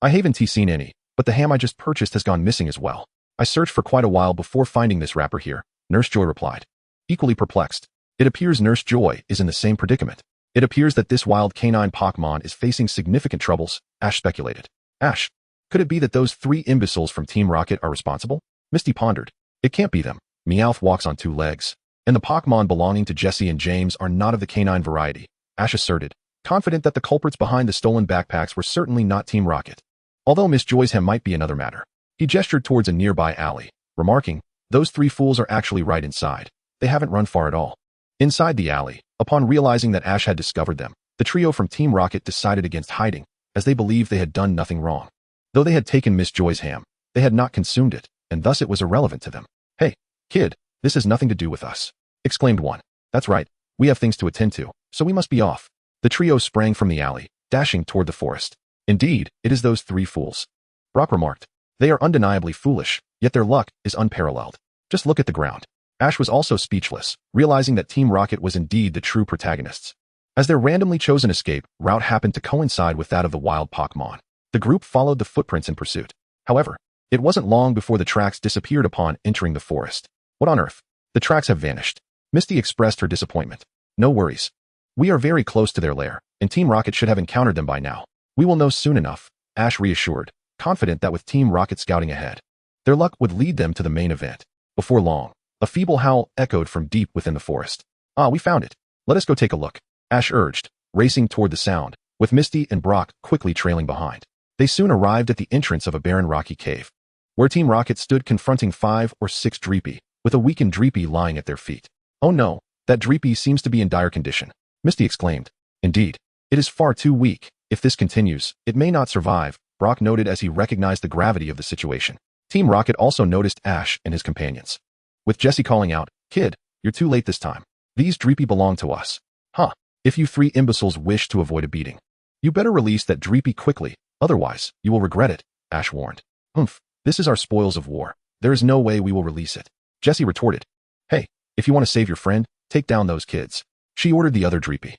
I haven't seen any, but the ham I just purchased has gone missing as well. I searched for quite a while before finding this wrapper here, Nurse Joy replied. Equally perplexed, it appears Nurse Joy is in the same predicament. It appears that this wild canine Pokémon is facing significant troubles, Ash speculated. Ash, could it be that those three imbeciles from Team Rocket are responsible? Misty pondered. It can't be them. Meowth walks on two legs. And the Pokémon belonging to Jesse and James are not of the canine variety, Ash asserted, confident that the culprits behind the stolen backpacks were certainly not Team Rocket. Although Miss Joy's ham might be another matter. He gestured towards a nearby alley, remarking, those three fools are actually right inside. They haven't run far at all. Inside the alley, upon realizing that Ash had discovered them, the trio from Team Rocket decided against hiding, as they believed they had done nothing wrong. Though they had taken Miss Joy's ham, they had not consumed it, and thus it was irrelevant to them. Hey, kid, this has nothing to do with us, exclaimed one. That's right, we have things to attend to, so we must be off. The trio sprang from the alley, dashing toward the forest. Indeed, it is those three fools, Brock remarked. They are undeniably foolish, yet their luck is unparalleled. Just look at the ground. Ash was also speechless, realizing that Team Rocket was indeed the true protagonists. As their randomly chosen escape route happened to coincide with that of the wild Pokémon, the group followed the footprints in pursuit. However, it wasn't long before the tracks disappeared upon entering the forest. What on earth? The tracks have vanished. Misty expressed her disappointment. No worries. We are very close to their lair, and Team Rocket should have encountered them by now. We will know soon enough, Ash reassured, confident that with Team Rocket scouting ahead, their luck would lead them to the main event. Before long, a feeble howl echoed from deep within the forest. Ah, we found it. Let us go take a look, Ash urged, racing toward the sound, with Misty and Brock quickly trailing behind. They soon arrived at the entrance of a barren rocky cave, where Team Rocket stood confronting 5 or 6 Dreepy, with a weakened Dreepy lying at their feet. Oh no, that Dreepy seems to be in dire condition, Misty exclaimed. Indeed, it is far too weak. If this continues, it may not survive, Brock noted as he recognized the gravity of the situation. Team Rocket also noticed Ash and his companions, with Jesse calling out, Kid, you're too late this time. These Dreepy belong to us. Huh, if you 3 imbeciles wish to avoid a beating, you better release that Dreepy quickly, otherwise, you will regret it, Ash warned. This is our spoils of war. There is no way we will release it. Jessie retorted. Hey, if you want to save your friend, take down those kids. She ordered the other Dreepy.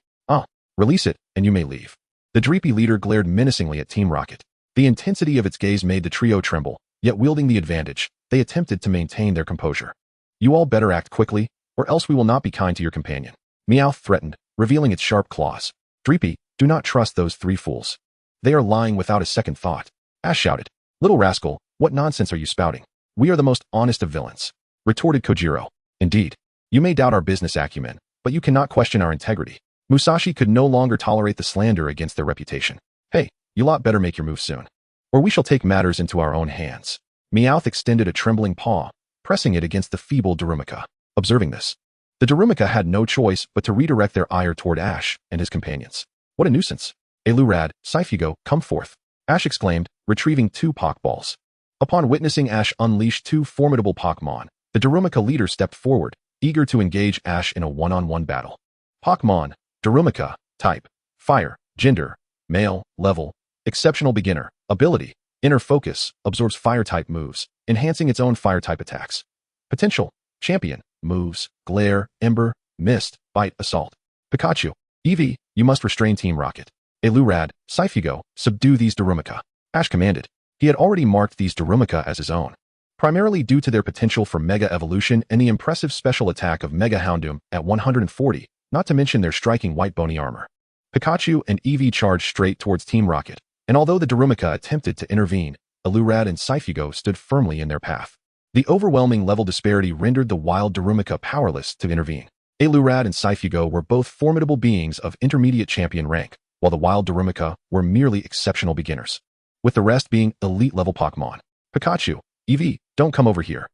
Release it, and you may leave. The Dreepy leader glared menacingly at Team Rocket. The intensity of its gaze made the trio tremble, yet wielding the advantage, they attempted to maintain their composure. You all better act quickly, or else we will not be kind to your companion. Meowth threatened, revealing its sharp claws. Dreepy, do not trust those 3 fools. They are lying without a second thought. Ash shouted. Little rascal, what nonsense are you spouting? We are the most honest of villains. Retorted Kojiro. Indeed. You may doubt our business acumen, but you cannot question our integrity. Musashi could no longer tolerate the slander against their reputation. Hey, you lot better make your move soon, or we shall take matters into our own hands. Meowth extended a trembling paw, pressing it against the feeble Darumaka. Observing this, the Darumaka had no choice but to redirect their ire toward Ash and his companions. What a nuisance. Elurad, Scyther, come forth. Ash exclaimed, retrieving 2 Pokeballs. Upon witnessing Ash unleash 2 formidable Pokemon, the Darumaka leader stepped forward, eager to engage Ash in a one-on-one battle. Pokemon, Darumaka, type, fire, gender, male, level, exceptional beginner, ability, inner focus, absorbs fire-type moves, enhancing its own fire-type attacks. Potential, champion, moves, glare, ember, mist, bite, assault. Pikachu, Eevee, you must restrain Team Rocket. Elurad, Scyther, subdue these Darumaka. Ash commanded. He had already marked these Darumaka as his own, primarily due to their potential for Mega Evolution and the impressive special attack of Mega Houndoom at 140, not to mention their striking white bony armor. Pikachu and Eevee charged straight towards Team Rocket, and although the Darumaka attempted to intervene, Elurad and Scyther stood firmly in their path. The overwhelming level disparity rendered the wild Darumaka powerless to intervene. Elurad and Scyther were both formidable beings of intermediate champion rank, while the wild Darumaka were merely exceptional beginners, with the rest being elite-level Pokémon. Pikachu, Eevee, don't come over here.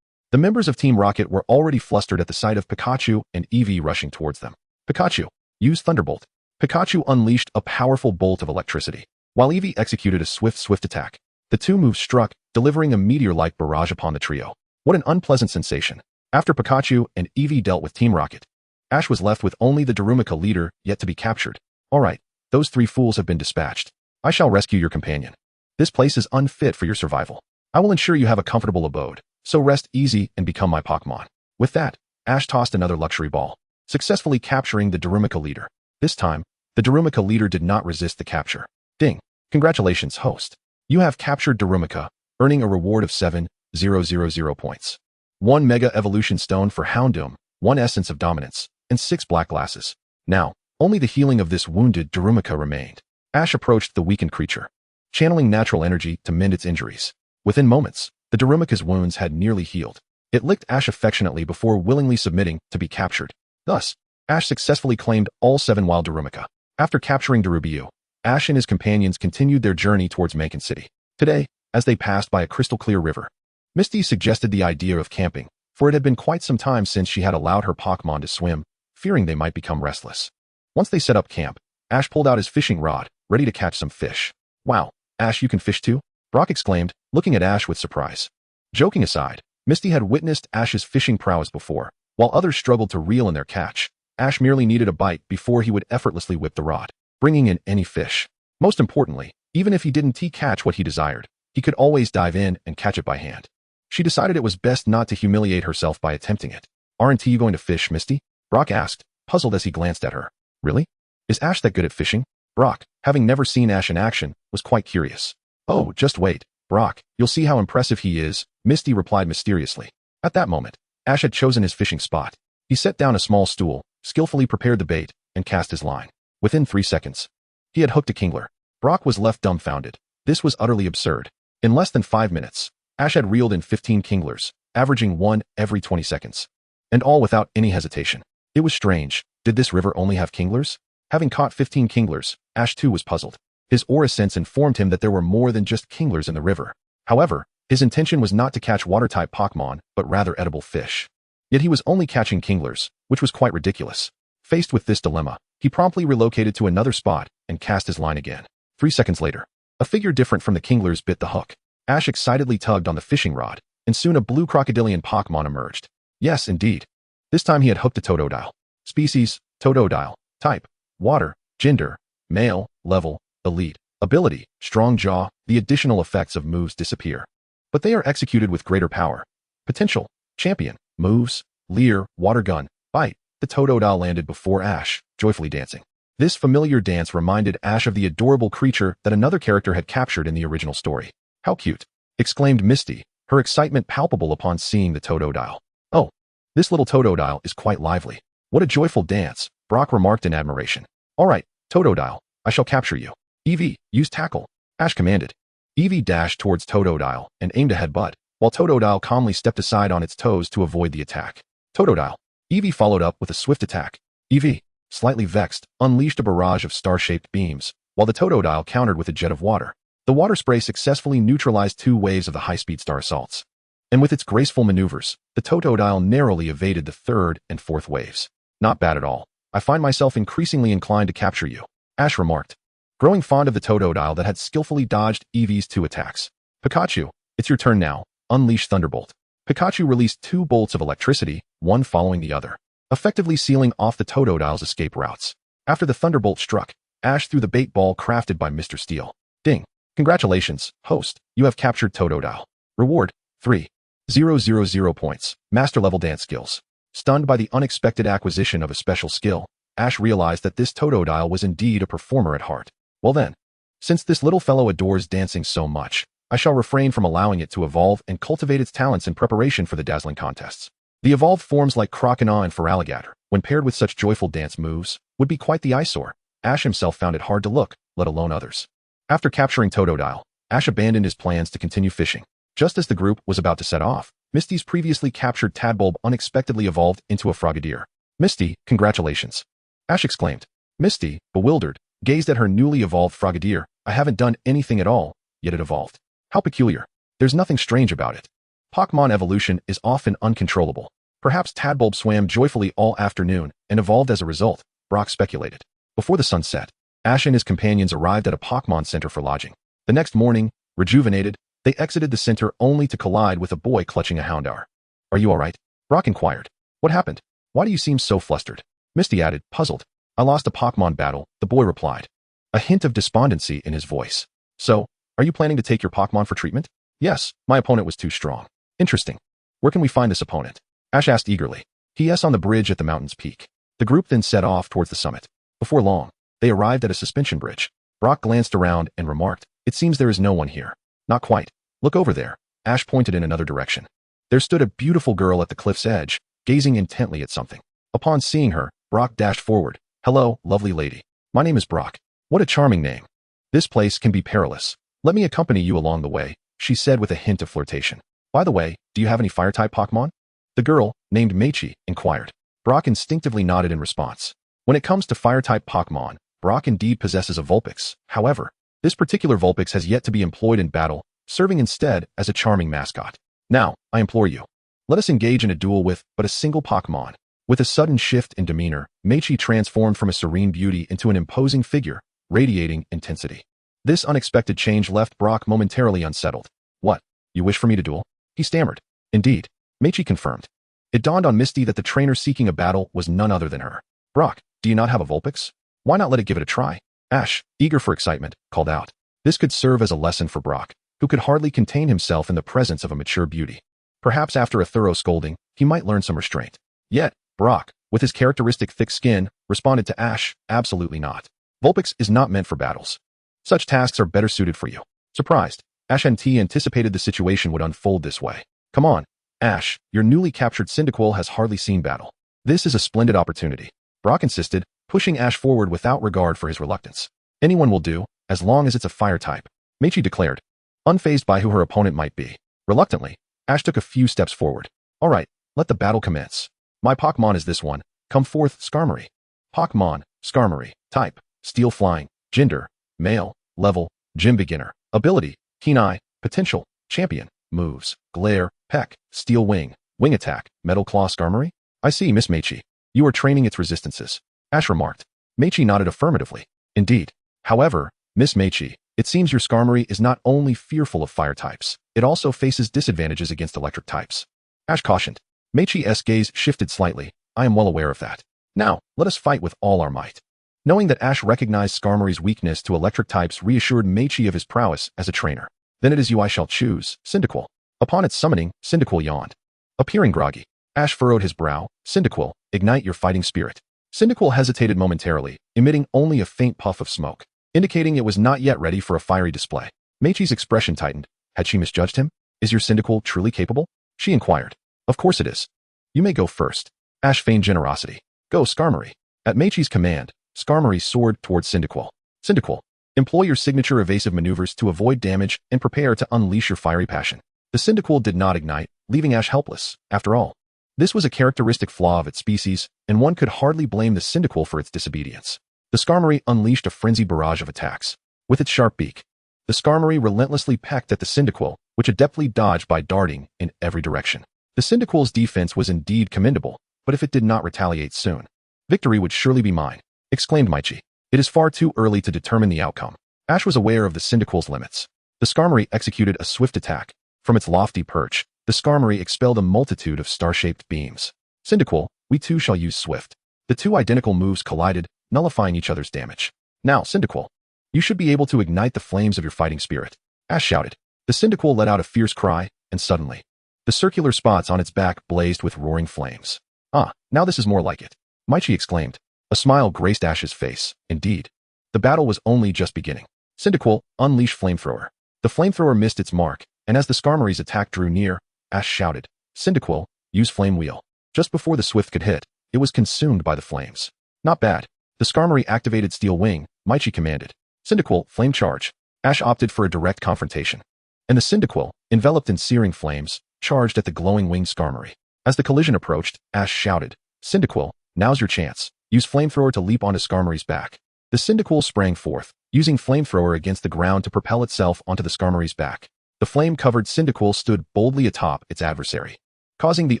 The members of Team Rocket were already flustered at the sight of Pikachu and Eevee rushing towards them. Pikachu, use Thunderbolt. Pikachu unleashed a powerful bolt of electricity, while Eevee executed a swift attack. The 2 moves struck, delivering a meteor-like barrage upon the trio. What an unpleasant sensation. After Pikachu and Eevee dealt with Team Rocket, Ash was left with only the Darumaka leader yet to be captured. Alright, those 3 fools have been dispatched. I shall rescue your companion. This place is unfit for your survival. I will ensure you have a comfortable abode, so rest easy and become my Pokémon. With that, Ash tossed another luxury ball, successfully capturing the Darumaka leader. This time, the Darumaka leader did not resist the capture. Ding! Congratulations, host. You have captured Darumaka, earning a reward of 7,000 points. 1 Mega Evolution Stone for Houndoom, 1 Essence of Dominance, and 6 Black Glasses. Now, only the healing of this wounded Darumaka remained. Ash approached the weakened creature, channeling natural energy to mend its injuries. Within moments, the Darumaka's wounds had nearly healed. It licked Ash affectionately before willingly submitting to be captured. Thus, Ash successfully claimed all 7 wild Darumaka. After capturing Darubiu, Ash and his companions continued their journey towards Mankin City. Today, as they passed by a crystal-clear river, Misty suggested the idea of camping, for it had been quite some time since she had allowed her Pokémon to swim, fearing they might become restless. Once they set up camp, Ash pulled out his fishing rod, ready to catch some fish. Wow, Ash, you can fish too? Brock exclaimed, looking at Ash with surprise. Joking aside, Misty had witnessed Ash's fishing prowess before. While others struggled to reel in their catch, Ash merely needed a bite before he would effortlessly whip the rod, bringing in any fish. Most importantly, even if he didn't catch what he desired, he could always dive in and catch it by hand. She decided it was best not to humiliate herself by attempting it. Aren't you going to fish, Misty? Brock asked, puzzled as he glanced at her. Really? Is Ash that good at fishing? Brock, having never seen Ash in action, was quite curious. Oh, just wait, Brock, you'll see how impressive he is, Misty replied mysteriously. At that moment, Ash had chosen his fishing spot. He set down a small stool, skillfully prepared the bait, and cast his line. Within 3 seconds, he had hooked a kingler. Brock was left dumbfounded. This was utterly absurd. In less than 5 minutes, Ash had reeled in 15 kinglers, averaging 1 every 20 seconds. And all without any hesitation. It was strange. Did this river only have kinglers? Having caught 15 kinglers, Ash too was puzzled. His aura sense informed him that there were more than just kinglers in the river. However, his intention was not to catch water-type Pokémon, but rather edible fish. Yet he was only catching kinglers, which was quite ridiculous. Faced with this dilemma, he promptly relocated to another spot and cast his line again. 3 seconds later, a figure different from the kinglers bit the hook. Ash excitedly tugged on the fishing rod, and soon a blue crocodilian Pokémon emerged. Yes, indeed. This time he had hooked a Totodile. Species, Totodile. Type, water. Gender, male. Level, elite. Ability, strong jaw. The additional effects of moves disappear, but they are executed with greater power. Potential, champion. Moves, Leer, Water Gun, Bite. The Totodile landed before Ash, joyfully dancing. This familiar dance reminded Ash of the adorable creature that another character had captured in the original story. How cute! Exclaimed Misty, her excitement palpable upon seeing the Totodile. Oh, this little Totodile is quite lively. What a joyful dance, Brock remarked in admiration. All right, Totodile, I shall capture you. Eevee, use tackle, Ash commanded. Eevee dashed towards Totodile and aimed a headbutt, while Totodile calmly stepped aside on its toes to avoid the attack. Totodile. Eevee followed up with a swift attack. Eevee, slightly vexed, unleashed a barrage of star-shaped beams, while the Totodile countered with a jet of water. The water spray successfully neutralized 2 waves of the high-speed star assaults. And with its graceful maneuvers, the Totodile narrowly evaded the 3rd and 4th waves. Not bad at all. I find myself increasingly inclined to capture you, Ash remarked, growing fond of the Totodile that had skillfully dodged Eevee's 2 attacks. Pikachu, it's your turn now. Unleash Thunderbolt. Pikachu released 2 bolts of electricity, one following the other, effectively sealing off the Totodile's escape routes. After the Thunderbolt struck, Ash threw the bait ball crafted by Mr. Steel. Ding. Congratulations, host. You have captured Totodile. Reward, 3,000 points. Master level dance skills. Stunned by the unexpected acquisition of a special skill, Ash realized that this Totodile was indeed a performer at heart. Well then, since this little fellow adores dancing so much, I shall refrain from allowing it to evolve and cultivate its talents in preparation for the dazzling contests. The evolved forms like Croconaw and Feraligatr, when paired with such joyful dance moves, would be quite the eyesore. Ash himself found it hard to look, let alone others. After capturing Totodile, Ash abandoned his plans to continue fishing. Just as the group was about to set off, Misty's previously captured Tadbulb unexpectedly evolved into a Frogadier. Misty, congratulations! Ash exclaimed. Misty, bewildered, gazed at her newly evolved Frogadier. I haven't done anything at all, yet it evolved. How peculiar. There's nothing strange about it. Pokémon evolution is often uncontrollable. Perhaps Tadbulb swam joyfully all afternoon and evolved as a result, Brock speculated. Before the sun set, Ash and his companions arrived at a Pokémon Center for lodging. The next morning, rejuvenated, they exited the center only to collide with a boy clutching a Houndour. Are you all right? Brock inquired. What happened? Why do you seem so flustered? Misty added, puzzled. I lost a Pokémon battle, the boy replied, a hint of despondency in his voice. So, are you planning to take your Pokémon for treatment? Yes, my opponent was too strong. Interesting. Where can we find this opponent? Ash asked eagerly. Yes, on the bridge at the mountain's peak. The group then set off towards the summit. Before long, they arrived at a suspension bridge. Brock glanced around and remarked, it seems there is no one here. Not quite. Look over there. Ash pointed in another direction. There stood a beautiful girl at the cliff's edge, gazing intently at something. Upon seeing her, Brock dashed forward. Hello, lovely lady. My name is Brock. What a charming name. This place can be perilous. Let me accompany you along the way, she said with a hint of flirtation. By the way, do you have any fire-type Pokémon? The girl, named Meichi, inquired. Brock instinctively nodded in response. When it comes to fire-type Pokémon, Brock indeed possesses a Vulpix. However, this particular Vulpix has yet to be employed in battle, serving instead as a charming mascot. Now, I implore you, let us engage in a duel with but a single Pokémon. With a sudden shift in demeanor, Meichi transformed from a serene beauty into an imposing figure, radiating intensity. This unexpected change left Brock momentarily unsettled. What? You wish for me to duel? He stammered. Indeed. Meichi confirmed. It dawned on Misty that the trainer seeking a battle was none other than her. Brock, do you not have a Vulpix? Why not let it give it a try? Ash, eager for excitement, called out. This could serve as a lesson for Brock, who could hardly contain himself in the presence of a mature beauty. Perhaps after a thorough scolding, he might learn some restraint. Yet, Brock, with his characteristic thick skin, responded to Ash, absolutely not. Vulpix is not meant for battles. Such tasks are better suited for you. Surprised, Ash Entei anticipated the situation would unfold this way. Come on, Ash, your newly captured Cyndaquil has hardly seen battle. This is a splendid opportunity. Brock insisted, pushing Ash forward without regard for his reluctance. Anyone will do, as long as it's a fire type, Meichi declared, unfazed by who her opponent might be. Reluctantly, Ash took a few steps forward. All right, let the battle commence. My Pokémon is this one. Come forth, Skarmory. Pokémon, Skarmory. Type, Steel Flying. Gender, male. Level, Gym Beginner. Ability, Keen Eye. Potential, Champion. Moves, Glare, Peck, Steel Wing. Wing Attack, Metal Claw Skarmory. I see, Miss Meichi. You are training its resistances. Ash remarked. Meichi nodded affirmatively. Indeed. However, Miss Meichi, it seems your Skarmory is not only fearful of fire types, it also faces disadvantages against electric types. Ash cautioned. Meichi's gaze shifted slightly. I am well aware of that. Now, let us fight with all our might. Knowing that Ash recognized Skarmory's weakness to electric types reassured Meichi of his prowess as a trainer. Then it is you I shall choose, Cyndaquil. Upon its summoning, Cyndaquil yawned. Appearing groggy, Ash furrowed his brow. Cyndaquil, ignite your fighting spirit. Cyndaquil hesitated momentarily, emitting only a faint puff of smoke, indicating it was not yet ready for a fiery display. Meichi's expression tightened. Had she misjudged him? Is your Cyndaquil truly capable? She inquired. Of course it is. You may go first. Ash feigned generosity. Go, Skarmory. At Meichi's command, Skarmory soared towards Cyndaquil. Cyndaquil, employ your signature evasive maneuvers to avoid damage and prepare to unleash your fiery passion. The Cyndaquil did not ignite, leaving Ash helpless. After all, this was a characteristic flaw of its species, and one could hardly blame the Cyndaquil for its disobedience. The Skarmory unleashed a frenzied barrage of attacks. With its sharp beak, the Skarmory relentlessly pecked at the Cyndaquil, which adeptly dodged by darting in every direction. The Cyndaquil's defense was indeed commendable, but if it did not retaliate soon, victory would surely be mine, exclaimed Meichi. It is far too early to determine the outcome. Ash was aware of the Cyndaquil's limits. The Skarmory executed a swift attack. From its lofty perch, the Skarmory expelled a multitude of star-shaped beams. Cyndaquil, we too shall use Swift. The two identical moves collided, nullifying each other's damage. Now, Cyndaquil, you should be able to ignite the flames of your fighting spirit. Ash shouted. The Cyndaquil let out a fierce cry, and suddenly, the circular spots on its back blazed with roaring flames. Ah, now this is more like it. Meichi exclaimed. A smile graced Ash's face. Indeed, the battle was only just beginning. Cyndaquil, unleash Flamethrower. The Flamethrower missed its mark, and as the Skarmory's attack drew near, Ash shouted, Cyndaquil, use Flame Wheel. Just before the Swift could hit, it was consumed by the flames. Not bad. The Skarmory activated Steel Wing, Meichi commanded. Cyndaquil, Flame Charge. Ash opted for a direct confrontation. And the Cyndaquil, enveloped in searing flames, charged at the glowing winged Skarmory. As the collision approached, Ash shouted, Cyndaquil, now's your chance. Use Flamethrower to leap onto Skarmory's back. The Cyndaquil sprang forth, using Flamethrower against the ground to propel itself onto the Skarmory's back. The flame-covered Cyndaquil stood boldly atop its adversary, causing the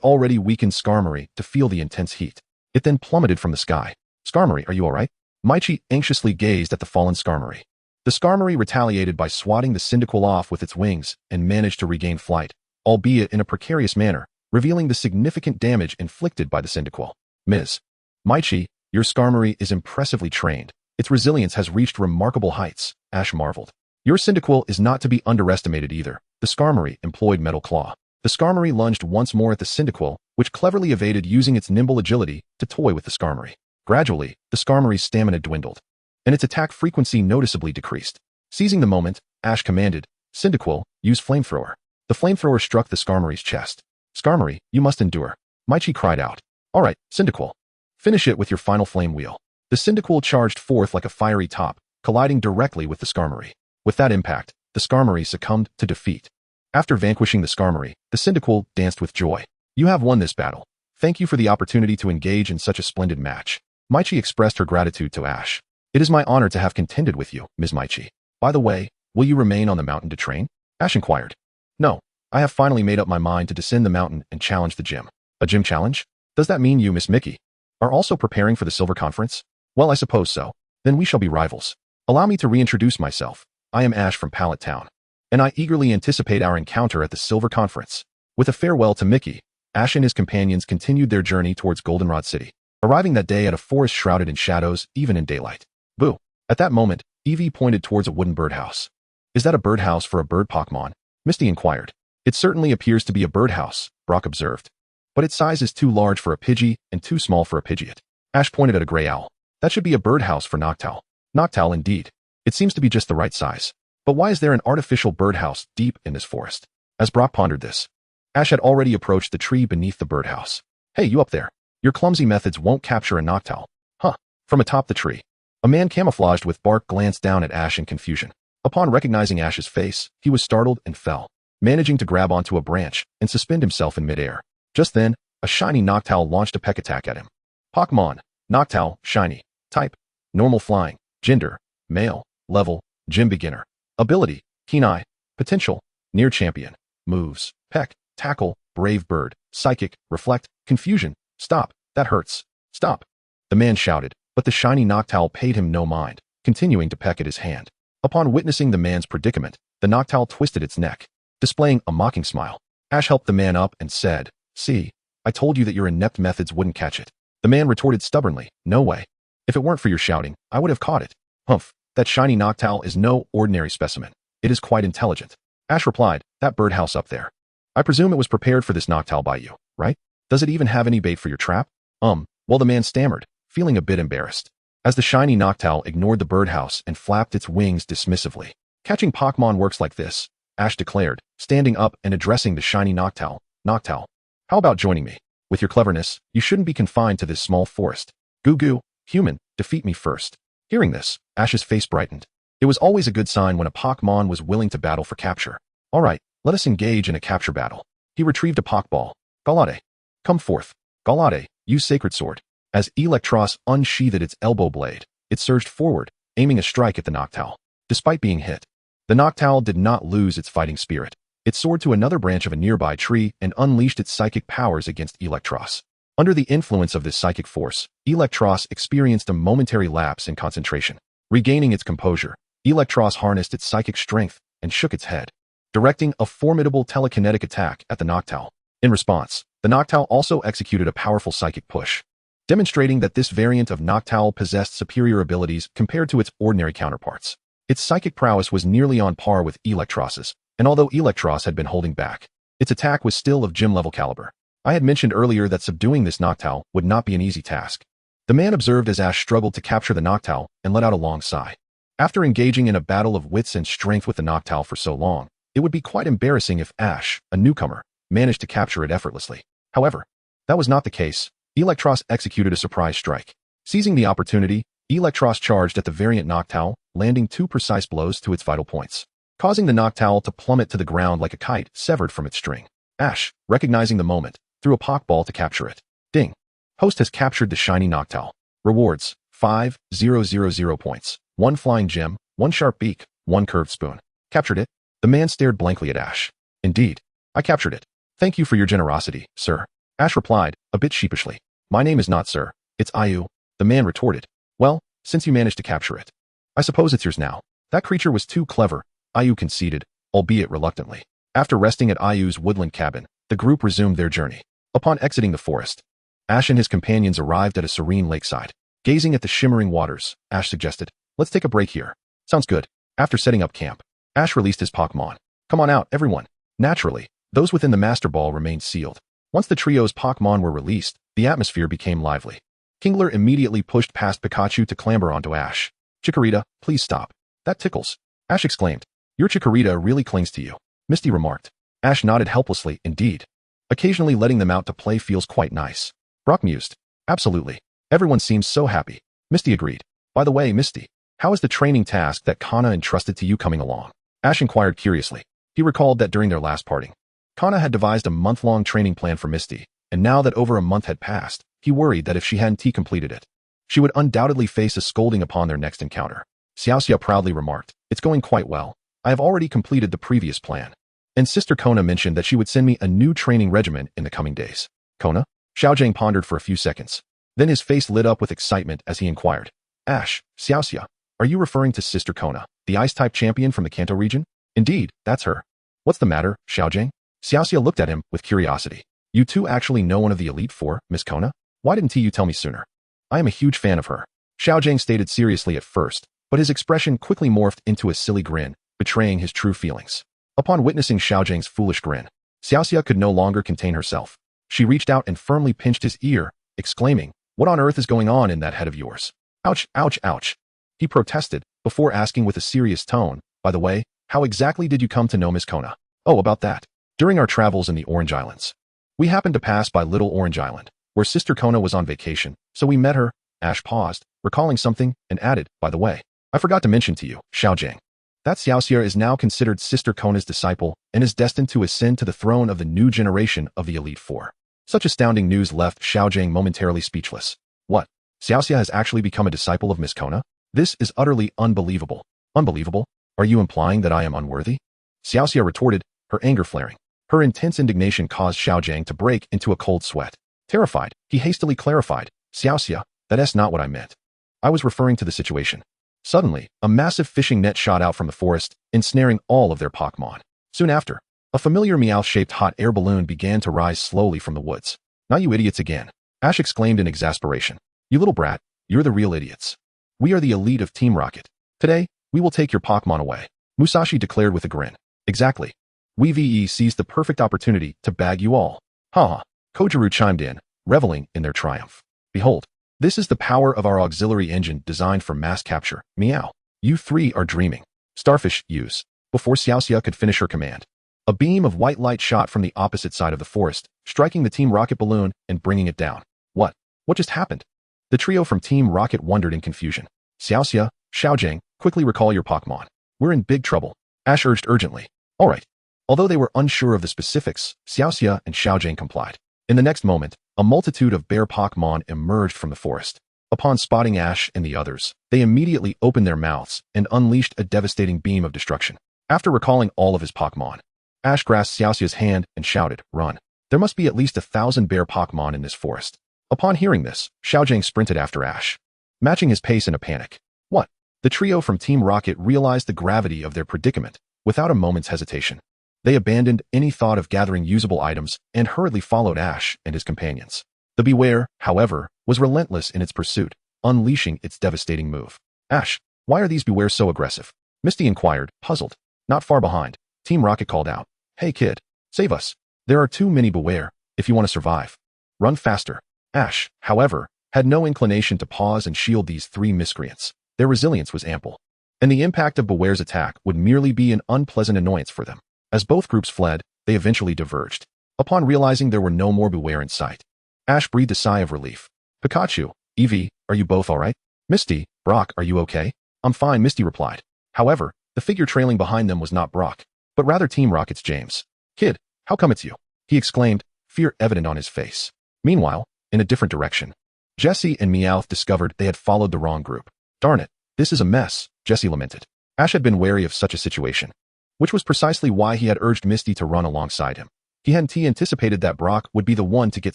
already weakened Skarmory to feel the intense heat. It then plummeted from the sky. Skarmory, are you alright? Meichi anxiously gazed at the fallen Skarmory. The Skarmory retaliated by swatting the Cyndaquil off with its wings and managed to regain flight, albeit in a precarious manner, revealing the significant damage inflicted by the Cyndaquil. Ms. Meichi, your Skarmory is impressively trained. Its resilience has reached remarkable heights, Ash marveled. Your Cyndaquil is not to be underestimated either. The Skarmory employed Metal Claw. The Skarmory lunged once more at the Cyndaquil, which cleverly evaded using its nimble agility to toy with the Skarmory. Gradually, the Skarmory's stamina dwindled, and its attack frequency noticeably decreased. Seizing the moment, Ash commanded, Cyndaquil, use Flamethrower. The Flamethrower struck the Skarmory's chest. Skarmory, you must endure. Meichi cried out. Alright, Cyndaquil. Finish it with your final Flame Wheel. The Cyndaquil charged forth like a fiery top, colliding directly with the Skarmory. With that impact, the Skarmory succumbed to defeat. After vanquishing the Skarmory, the Cyndaquil danced with joy. You have won this battle. Thank you for the opportunity to engage in such a splendid match. Meichi expressed her gratitude to Ash. It is my honor to have contended with you, Ms. Meichi. By the way, will you remain on the mountain to train? Ash inquired. No, I have finally made up my mind to descend the mountain and challenge the gym. A gym challenge? Does that mean you, Miss Mickey, are also preparing for the Silver Conference? Well, I suppose so. Then we shall be rivals. Allow me to reintroduce myself. I am Ash from Pallet Town, and I eagerly anticipate our encounter at the Silver Conference. With a farewell to Mickey, Ash and his companions continued their journey towards Goldenrod City, arriving that day at a forest shrouded in shadows even in daylight. Boo! At that moment, Eevee pointed towards a wooden birdhouse. Is that a birdhouse for a bird Pokémon? Misty inquired. It certainly appears to be a birdhouse, Brock observed. But its size is too large for a Pidgey and too small for a Pidgeot. Ash pointed at a gray owl. That should be a birdhouse for Noctowl. Noctowl indeed. It seems to be just the right size. But why is there an artificial birdhouse deep in this forest? As Brock pondered this, Ash had already approached the tree beneath the birdhouse. Hey, you up there. Your clumsy methods won't capture a Noctowl. Huh. From atop the tree, a man camouflaged with bark glanced down at Ash in confusion. Upon recognizing Ash's face, he was startled and fell, managing to grab onto a branch and suspend himself in midair. Just then, a shiny Noctowl launched a peck attack at him. Pokémon, Noctowl, shiny. Type, normal flying. Gender, male. Level, gym beginner. Ability, keen eye. Potential, near champion. Moves, peck, tackle, brave bird, psychic, reflect, confusion. Stop, that hurts. Stop. The man shouted, but the shiny Noctowl paid him no mind, continuing to peck at his hand. Upon witnessing the man's predicament, the Noctowl twisted its neck, displaying a mocking smile. Ash helped the man up and said, See, I told you that your inept methods wouldn't catch it. The man retorted stubbornly, No way. If it weren't for your shouting, I would have caught it. Humph, that shiny Noctowl is no ordinary specimen. It is quite intelligent. Ash replied, That birdhouse up there. I presume it was prepared for this Noctowl by you, right? Does it even have any bait for your trap? Well, the man stammered, feeling a bit embarrassed. As the shiny Noctowl ignored the birdhouse and flapped its wings dismissively. Catching Pokémon works like this, Ash declared, standing up and addressing the shiny Noctowl. Noctowl, how about joining me? With your cleverness, you shouldn't be confined to this small forest. Goo goo, human, defeat me first. Hearing this, Ash's face brightened. It was always a good sign when a Pokémon was willing to battle for capture. All right, let us engage in a capture battle. He retrieved a Pokeball. Galade, come forth. Galade, use Sacred Sword. As Electros unsheathed its elbow blade, it surged forward, aiming a strike at the Noctowl. Despite being hit, the Noctowl did not lose its fighting spirit. It soared to another branch of a nearby tree and unleashed its psychic powers against Electros. Under the influence of this psychic force, Electros experienced a momentary lapse in concentration. Regaining its composure, Electros harnessed its psychic strength and shook its head, directing a formidable telekinetic attack at the Noctowl. In response, the Noctowl also executed a powerful psychic push, demonstrating that this variant of Noctowl possessed superior abilities compared to its ordinary counterparts. Its psychic prowess was nearly on par with Electros's, and although Electros had been holding back, its attack was still of gym-level caliber. I had mentioned earlier that subduing this Noctowl would not be an easy task. The man observed as Ash struggled to capture the Noctowl and let out a long sigh. After engaging in a battle of wits and strength with the Noctowl for so long, it would be quite embarrassing if Ash, a newcomer, managed to capture it effortlessly. However, that was not the case. Electros executed a surprise strike. Seizing the opportunity, Electros charged at the variant Noctowl, landing 2 precise blows to its vital points, causing the Noctowl to plummet to the ground like a kite severed from its string. Ash, recognizing the moment, threw a Pokeball to capture it. Ding! Host has captured the shiny Noctowl. Rewards, 5,000 points. 1 flying gem, 1 sharp beak, 1 curved spoon. Captured it? The man stared blankly at Ash. Indeed, I captured it. Thank you for your generosity, sir. Ash replied, a bit sheepishly. My name is not sir, it's Ayu. The man retorted. Well, since you managed to capture it, I suppose it's yours now. That creature was too clever, Ayu conceded, albeit reluctantly. After resting at Ayu's woodland cabin, the group resumed their journey. Upon exiting the forest, Ash and his companions arrived at a serene lakeside. Gazing at the shimmering waters, Ash suggested, let's take a break here. Sounds good. After setting up camp, Ash released his Pokémon. Come on out, everyone. Naturally, those within the Master Ball remained sealed. Once the trio's Pokémon were released, the atmosphere became lively. Kingler immediately pushed past Pikachu to clamber onto Ash. Chikorita, please stop. That tickles. Ash exclaimed. Your Chikorita really clings to you. Misty remarked. Ash nodded helplessly, indeed. Occasionally letting them out to play feels quite nice. Brock mused. Absolutely. Everyone seems so happy. Misty agreed. By the way, Misty, how is the training task that Kana entrusted to you coming along? Ash inquired curiously. He recalled that during their last parting, Kana had devised a month-long training plan for Misty, and now that over a month had passed, he worried that if she hadn't completed it, she would undoubtedly face a scolding upon their next encounter. Xiaoxia proudly remarked, it's going quite well. I have already completed the previous plan. And Sister Kona mentioned that she would send me a new training regimen in the coming days. Kona? Xiaojing pondered for a few seconds. Then his face lit up with excitement as he inquired. Ash, Xiaoxia, are you referring to Sister Kona, the Ice-type champion from the Kanto region? Indeed, that's her. What's the matter, Xiaojing? Xiaoxia looked at him with curiosity. You two actually know one of the Elite Four, Miss Kona? Why didn't you tell me sooner? I am a huge fan of her. Xiaojing stated seriously at first, but his expression quickly morphed into a silly grin, betraying his true feelings. Upon witnessing Xiaojing's foolish grin, Xiaoxia could no longer contain herself. She reached out and firmly pinched his ear, exclaiming, what on earth is going on in that head of yours? Ouch, ouch, ouch. He protested, before asking with a serious tone, by the way, how exactly did you come to know Miss Kona? Oh, about that. During our travels in the Orange Islands, we happened to pass by Little Orange Island, where Sister Kona was on vacation, so we met her. Ash paused, recalling something, and added, by the way, I forgot to mention to you, Xiaojing, that Xiaoxia is now considered Sister Kona's disciple and is destined to ascend to the throne of the new generation of the Elite Four. Such astounding news left Xiaojing momentarily speechless. What? Xiaoxia has actually become a disciple of Miss Kona? This is utterly unbelievable. Unbelievable? Are you implying that I am unworthy? Xiaoxia retorted, her anger flaring. Her intense indignation caused Xiaojing to break into a cold sweat. Terrified, he hastily clarified, Xiaoxia, that's not what I meant. I was referring to the situation. Suddenly, a massive fishing net shot out from the forest, ensnaring all of their Pokémon. Soon after, a familiar Meowth-shaped hot air balloon began to rise slowly from the woods. Not you idiots again, Ash exclaimed in exasperation. You little brat, you're the real idiots. We are the elite of Team Rocket. Today, we will take your Pokémon away, Musashi declared with a grin. Exactly. We VE seized the perfect opportunity to bag you all. Haha. Kojiru chimed in, reveling in their triumph. Behold, this is the power of our auxiliary engine designed for mass capture. Meow. You three are dreaming. Starfish, use. Before Xiaoxia could finish her command, a beam of white light shot from the opposite side of the forest, striking the Team Rocket balloon and bringing it down. What? What just happened? The trio from Team Rocket wondered in confusion. Xiaoxia, Xiaojing, quickly recall your Pokémon. We're in big trouble. Ash urged urgently. All right. Although they were unsure of the specifics, Xiaoxia and Xiaojing complied. In the next moment, a multitude of bear Pokémon emerged from the forest. Upon spotting Ash and the others, they immediately opened their mouths and unleashed a devastating beam of destruction. After recalling all of his Pokémon, Ash grasped Xiaoxia's hand and shouted, "Run. There must be at least 1,000 bear Pokémon in this forest." Upon hearing this, Xiaojing sprinted after Ash, matching his pace in a panic. What? The trio from Team Rocket realized the gravity of their predicament without a moment's hesitation. They abandoned any thought of gathering usable items and hurriedly followed Ash and his companions. The Beware, however, was relentless in its pursuit, unleashing its devastating move. Ash, why are these Beware so aggressive? Misty inquired, puzzled. Not far behind, Team Rocket called out, "Hey kid, save us. There are too many Beware, if you want to survive. Run faster." Ash, however, had no inclination to pause and shield these three miscreants. Their resilience was ample, and the impact of Beware's attack would merely be an unpleasant annoyance for them. As both groups fled, they eventually diverged. Upon realizing there were no more Beware in sight, Ash breathed a sigh of relief. Pikachu, Eevee, are you both alright? Misty, Brock, are you okay? I'm fine, Misty replied. However, the figure trailing behind them was not Brock, but rather Team Rocket's James. Kid, how come it's you? He exclaimed, fear evident on his face. Meanwhile, in a different direction, Jessie and Meowth discovered they had followed the wrong group. Darn it, this is a mess, Jessie lamented. Ash had been wary of such a situation, which was precisely why he had urged Misty to run alongside him. He hadn't anticipated that Brock would be the one to get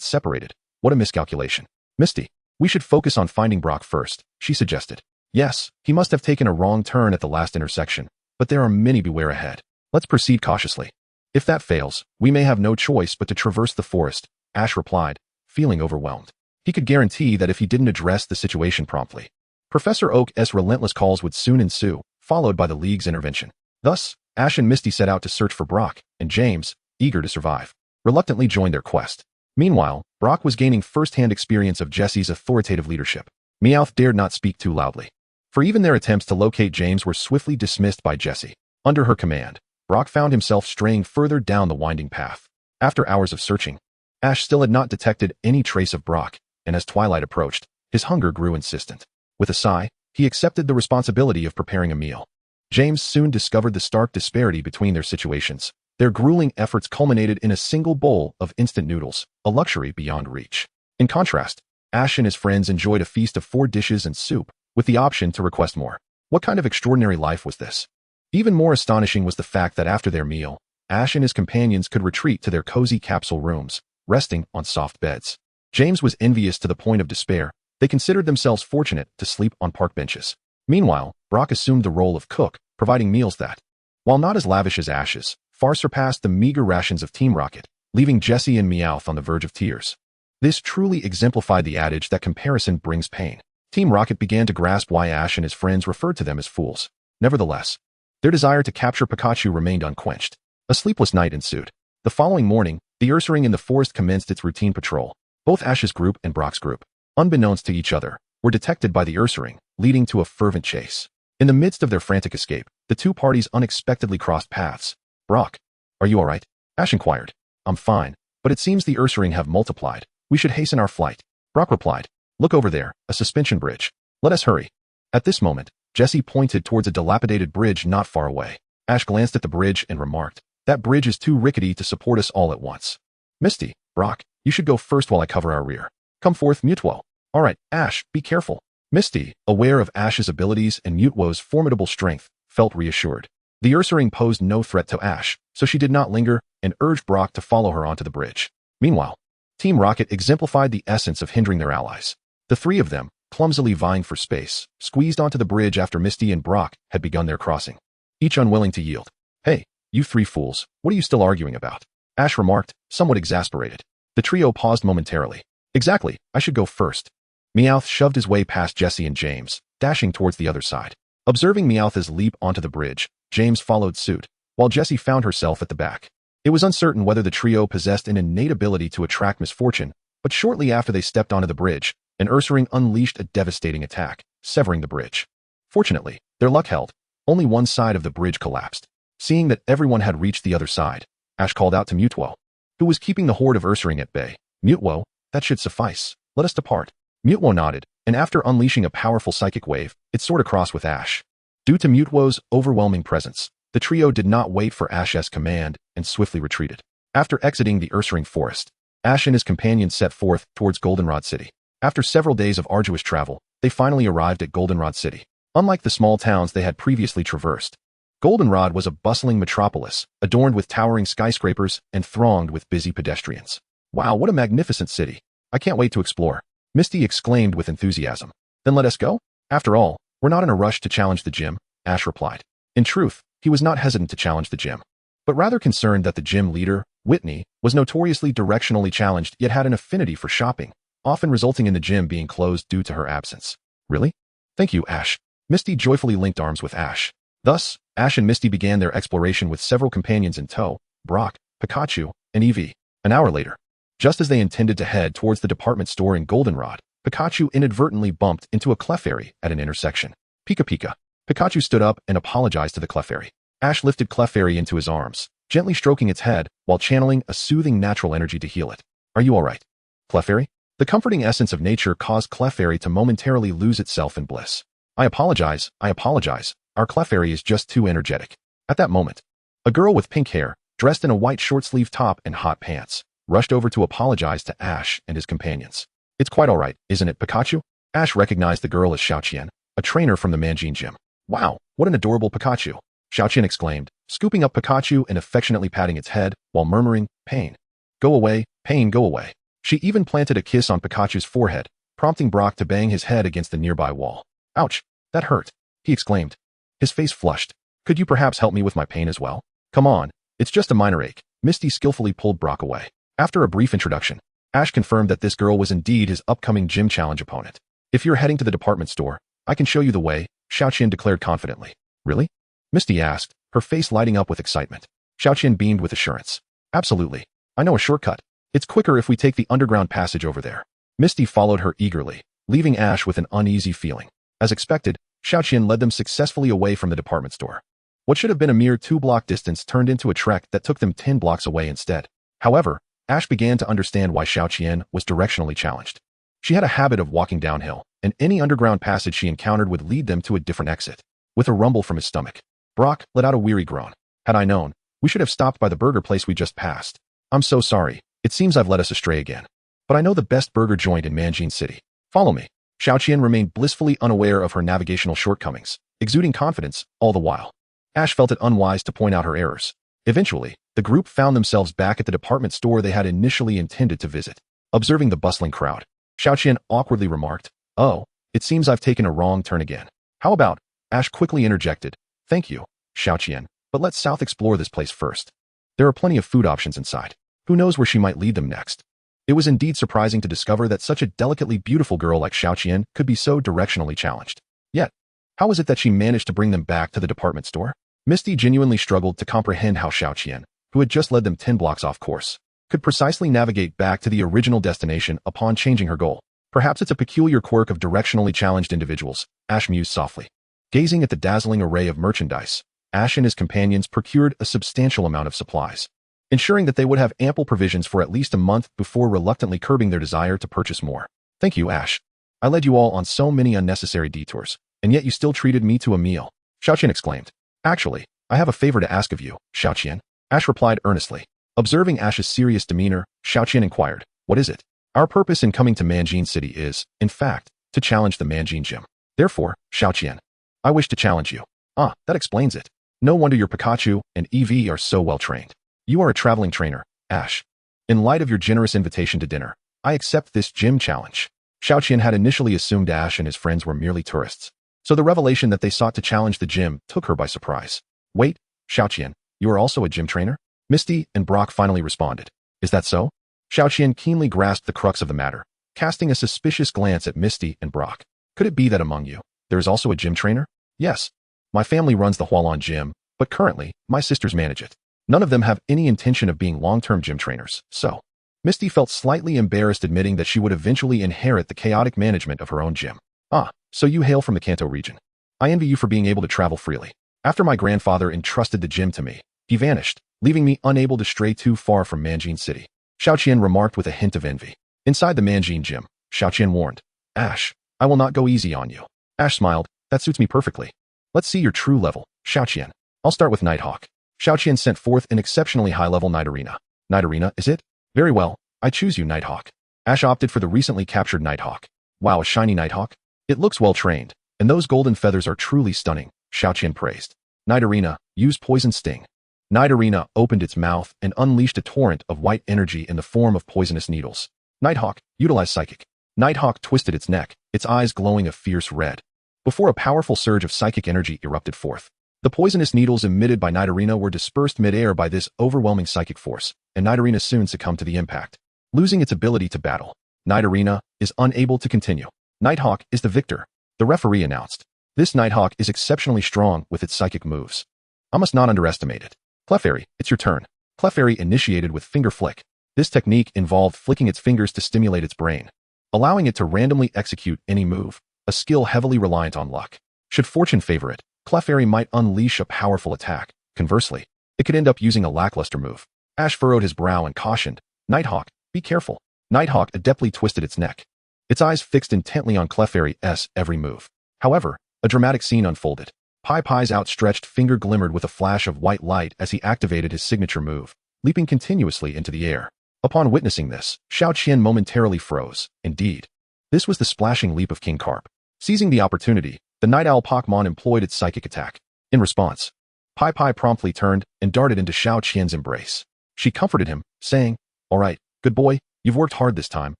separated. What a miscalculation. Misty, we should focus on finding Brock first, she suggested. Yes, he must have taken a wrong turn at the last intersection, but there are many Beware ahead. Let's proceed cautiously. If that fails, we may have no choice but to traverse the forest, Ash replied, feeling overwhelmed. He could guarantee that if he didn't address the situation promptly, Professor Oak's relentless calls would soon ensue, followed by the League's intervention. Thus, Ash and Misty set out to search for Brock, and James, eager to survive, reluctantly joined their quest. Meanwhile, Brock was gaining first-hand experience of Jessie's authoritative leadership. Meowth dared not speak too loudly, for even their attempts to locate James were swiftly dismissed by Jessie. Under her command, Brock found himself straying further down the winding path. After hours of searching, Ash still had not detected any trace of Brock, and as twilight approached, his hunger grew insistent. With a sigh, he accepted the responsibility of preparing a meal. James soon discovered the stark disparity between their situations. Their grueling efforts culminated in a single bowl of instant noodles, a luxury beyond reach. In contrast, Ash and his friends enjoyed a feast of 4 dishes and soup, with the option to request more. What kind of extraordinary life was this? Even more astonishing was the fact that after their meal, Ash and his companions could retreat to their cozy capsule rooms, resting on soft beds. James was envious to the point of despair. They considered themselves fortunate to sleep on park benches. Meanwhile, Brock assumed the role of cook, providing meals that, while not as lavish as Ash's, far surpassed the meager rations of Team Rocket, leaving Jessie and Meowth on the verge of tears. This truly exemplified the adage that comparison brings pain. Team Rocket began to grasp why Ash and his friends referred to them as fools. Nevertheless, their desire to capture Pikachu remained unquenched. A sleepless night ensued. The following morning, the Ursaring in the forest commenced its routine patrol. Both Ash's group and Brock's group, unbeknownst to each other, were detected by the Ursaring, leading to a fervent chase. In the midst of their frantic escape, the two parties unexpectedly crossed paths. Brock, are you alright? Ash inquired. I'm fine, but it seems the Ursaring have multiplied. We should hasten our flight. Brock replied. Look over there, a suspension bridge. Let us hurry. At this moment, Jessie pointed towards a dilapidated bridge not far away. Ash glanced at the bridge and remarked, that bridge is too rickety to support us all at once. Misty, Brock, you should go first while I cover our rear. Come forth, Mutwo. Alright, Ash, be careful. Misty, aware of Ash's abilities and Mutwo's formidable strength, felt reassured. The Ursaring posed no threat to Ash, so she did not linger and urged Brock to follow her onto the bridge. Meanwhile, Team Rocket exemplified the essence of hindering their allies. The three of them, clumsily vying for space, squeezed onto the bridge after Misty and Brock had begun their crossing, each unwilling to yield. Hey, you three fools, what are you still arguing about? Ash remarked, somewhat exasperated. The trio paused momentarily. Exactly, I should go first. Meowth shoved his way past Jessie and James, dashing towards the other side. Observing Meowth's leap onto the bridge, James followed suit, while Jessie found herself at the back. It was uncertain whether the trio possessed an innate ability to attract misfortune, but shortly after they stepped onto the bridge, an Ursaring unleashed a devastating attack, severing the bridge. Fortunately, their luck held. Only one side of the bridge collapsed. Seeing that everyone had reached the other side, Ash called out to Mutwo, who was keeping the horde of Ursaring at bay. Mutwo, that should suffice. Let us depart. Mutwo nodded, and after unleashing a powerful psychic wave, it soared across with Ash. Due to Mutwo's overwhelming presence, the trio did not wait for Ash's command and swiftly retreated. After exiting the Ursaring forest, Ash and his companions set forth towards Goldenrod City. After several days of arduous travel, they finally arrived at Goldenrod City. Unlike the small towns they had previously traversed, Goldenrod was a bustling metropolis, adorned with towering skyscrapers and thronged with busy pedestrians. Wow, what a magnificent city. I can't wait to explore, Misty exclaimed with enthusiasm. Then let us go? After all, we're not in a rush to challenge the gym, Ash replied. In truth, he was not hesitant to challenge the gym, but rather concerned that the gym leader, Whitney, was notoriously directionally challenged yet had an affinity for shopping, often resulting in the gym being closed due to her absence. Really? Thank you, Ash. Misty joyfully linked arms with Ash. Thus, Ash and Misty began their exploration with several companions in tow, Brock, Pikachu, and Eevee. An hour later, just as they intended to head towards the department store in Goldenrod, Pikachu inadvertently bumped into a Clefairy at an intersection. Pika Pika. Pikachu stood up and apologized to the Clefairy. Ash lifted Clefairy into his arms, gently stroking its head while channeling a soothing natural energy to heal it. Are you all right, Clefairy? The comforting essence of nature caused Clefairy to momentarily lose itself in bliss. I apologize. Our Clefairy is just too energetic. At that moment, a girl with pink hair, dressed in a white short-sleeve top and hot pants, rushed over to apologize to Ash and his companions. It's quite all right, isn't it, Pikachu? Ash recognized the girl as Xiaoqian, a trainer from the Manjin Gym. Wow, what an adorable Pikachu, Xiaoqian exclaimed, scooping up Pikachu and affectionately patting its head while murmuring, pain. Go away, pain, go away. She even planted a kiss on Pikachu's forehead, prompting Brock to bang his head against the nearby wall. Ouch, that hurt, he exclaimed. His face flushed. Could you perhaps help me with my pain as well? Come on, it's just a minor ache. Misty skillfully pulled Brock away. After a brief introduction, Ash confirmed that this girl was indeed his upcoming gym challenge opponent. If you're heading to the department store, I can show you the way, Xiaoqian declared confidently. Really? Misty asked, her face lighting up with excitement. Xiaoqian beamed with assurance. Absolutely. I know a shortcut. It's quicker if we take the underground passage over there. Misty followed her eagerly, leaving Ash with an uneasy feeling. As expected, Xiaoqian led them successfully away from the department store. What should have been a mere 2-block distance turned into a trek that took them 10 blocks away instead. However, Ash began to understand why Xiaoqian was directionally challenged. She had a habit of walking downhill, and any underground passage she encountered would lead them to a different exit. With a rumble from his stomach, Brock let out a weary groan. Had I known, we should have stopped by the burger place we just passed. I'm so sorry. It seems I've led us astray again. But I know the best burger joint in Manjin City. Follow me. Xiaoqian remained blissfully unaware of her navigational shortcomings, exuding confidence all the while. Ash felt it unwise to point out her errors. Eventually, the group found themselves back at the department store they had initially intended to visit. Observing the bustling crowd, Xiaoqian awkwardly remarked, "Oh, it seems I've taken a wrong turn again. How about?" Ash quickly interjected, "Thank you, Xiaoqian, but let's south explore this place first. There are plenty of food options inside. Who knows where she might lead them next?" It was indeed surprising to discover that such a delicately beautiful girl like Xiaoqian could be so directionally challenged. Yet, how was it that she managed to bring them back to the department store? Misty genuinely struggled to comprehend how Xiaoqian, who had just led them 10 blocks off course, could precisely navigate back to the original destination upon changing her goal. Perhaps it's a peculiar quirk of directionally challenged individuals, Ash mused softly. Gazing at the dazzling array of merchandise, Ash and his companions procured a substantial amount of supplies, ensuring that they would have ample provisions for at least a month before reluctantly curbing their desire to purchase more. Thank you, Ash. I led you all on so many unnecessary detours, and yet you still treated me to a meal, Xiaoqian exclaimed. Actually, I have a favor to ask of you, Xiaoqian, Ash replied earnestly. Observing Ash's serious demeanor, Xiaoqian inquired, what is it? Our purpose in coming to Manjin City is, in fact, to challenge the Manjin Gym. Therefore, Xiaoqian, I wish to challenge you. Ah, that explains it. No wonder your Pikachu and Eevee are so well trained. You are a traveling trainer, Ash. In light of your generous invitation to dinner, I accept this gym challenge. Xiaoqian had initially assumed Ash and his friends were merely tourists, so the revelation that they sought to challenge the gym took her by surprise. Wait, Xiaoqian, you are also a gym trainer? Misty and Brock finally responded. Is that so? Xiaoqian keenly grasped the crux of the matter, casting a suspicious glance at Misty and Brock. Could it be that among you, there is also a gym trainer? Yes. My family runs the Hualan Gym, but currently, my sisters manage it. None of them have any intention of being long-term gym trainers, so Misty felt slightly embarrassed admitting that she would eventually inherit the chaotic management of her own gym. Ah, so you hail from the Kanto region. I envy you for being able to travel freely. After my grandfather entrusted the gym to me, he vanished, leaving me unable to stray too far from Manjin City. Xiaoqian remarked with a hint of envy. Inside the Manjin gym, Xiaoqian warned, Ash, I will not go easy on you. Ash smiled, that suits me perfectly. Let's see your true level, Xiaoqian. I'll start with Nighthawk. Xiaoqian sent forth an exceptionally high-level Night Arena. Night Arena, is it? Very well, I choose you, Nighthawk. Ash opted for the recently captured Nighthawk. Wow, a shiny Nighthawk? It looks well-trained, and those golden feathers are truly stunning, Xiaoqian praised. Night Arena, use Poison Sting. Night Arena opened its mouth and unleashed a torrent of white energy in the form of poisonous needles. Nighthawk, utilize Psychic. Nighthawk twisted its neck, its eyes glowing a fierce red. Before a powerful surge of psychic energy erupted forth, the poisonous needles emitted by Night Arena were dispersed mid-air by this overwhelming psychic force, and Night Arena soon succumbed to the impact. Losing its ability to battle, Night Arena is unable to continue. Nighthawk is the victor, the referee announced. This Nighthawk is exceptionally strong with its psychic moves. I must not underestimate it. Clefairy, it's your turn. Clefairy initiated with Finger Flick. This technique involved flicking its fingers to stimulate its brain, allowing it to randomly execute any move, a skill heavily reliant on luck. Should fortune favor it, Clefairy might unleash a powerful attack. Conversely, it could end up using a lackluster move. Ash furrowed his brow and cautioned, Nighthawk, be careful. Nighthawk adeptly twisted its neck, its eyes fixed intently on Clefairy's every move. However, a dramatic scene unfolded. Pai's outstretched finger glimmered with a flash of white light as he activated his signature move, leaping continuously into the air. Upon witnessing this, Xiaoqian momentarily froze. Indeed, this was the splashing leap of King Carp. Seizing the opportunity, the Night Owl Pokémon employed its psychic attack. In response, Pai promptly turned and darted into Xiaoqian's embrace. She comforted him, saying, All right, good boy, you've worked hard this time,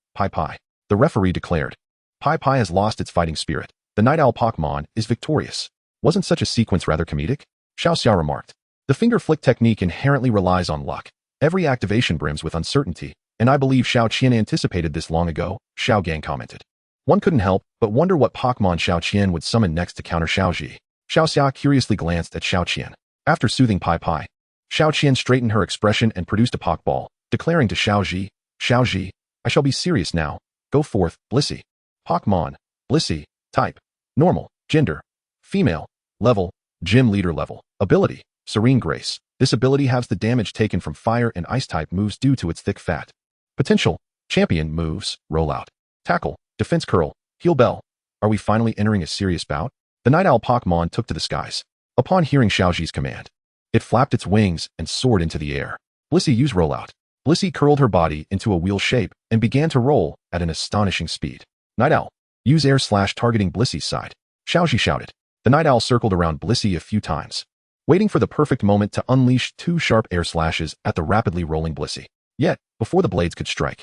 Pai. The referee declared. Pai has lost its fighting spirit. The Night Owl Pokémon is victorious. Wasn't such a sequence rather comedic? Xiao remarked. The finger flick technique inherently relies on luck. Every activation brims with uncertainty, and I believe Xiaoqian anticipated this long ago, Xiao Gang commented. One couldn't help but wonder what Pokémon Xiaoqian would summon next to counter Xiaoji. Xiao curiously glanced at Xiaoqian. After soothing Pai, Xiaoqian straightened her expression and produced a Pokeball, declaring to Xiaoji, I shall be serious now. Go forth, Blissey. Pokémon, Blissey, type, normal, gender, female, level, gym leader level, ability, Serene Grace. This ability halves the damage taken from fire and ice type moves due to its thick fat. Potential, champion moves, rollout, tackle, defense curl, heal bell. Are we finally entering a serious bout? The Night Owl Pokémon took to the skies. Upon hearing Xiaoji's command, it flapped its wings and soared into the air. Blissey used rollout. Blissey curled her body into a wheel shape and began to roll at an astonishing speed. Night Owl, use air / targeting Blissey's side. Xiaoji shouted. The Night Owl circled around Blissey a few times, waiting for the perfect moment to unleash 2 sharp air slashes at the rapidly rolling Blissey. Yet, before the blades could strike,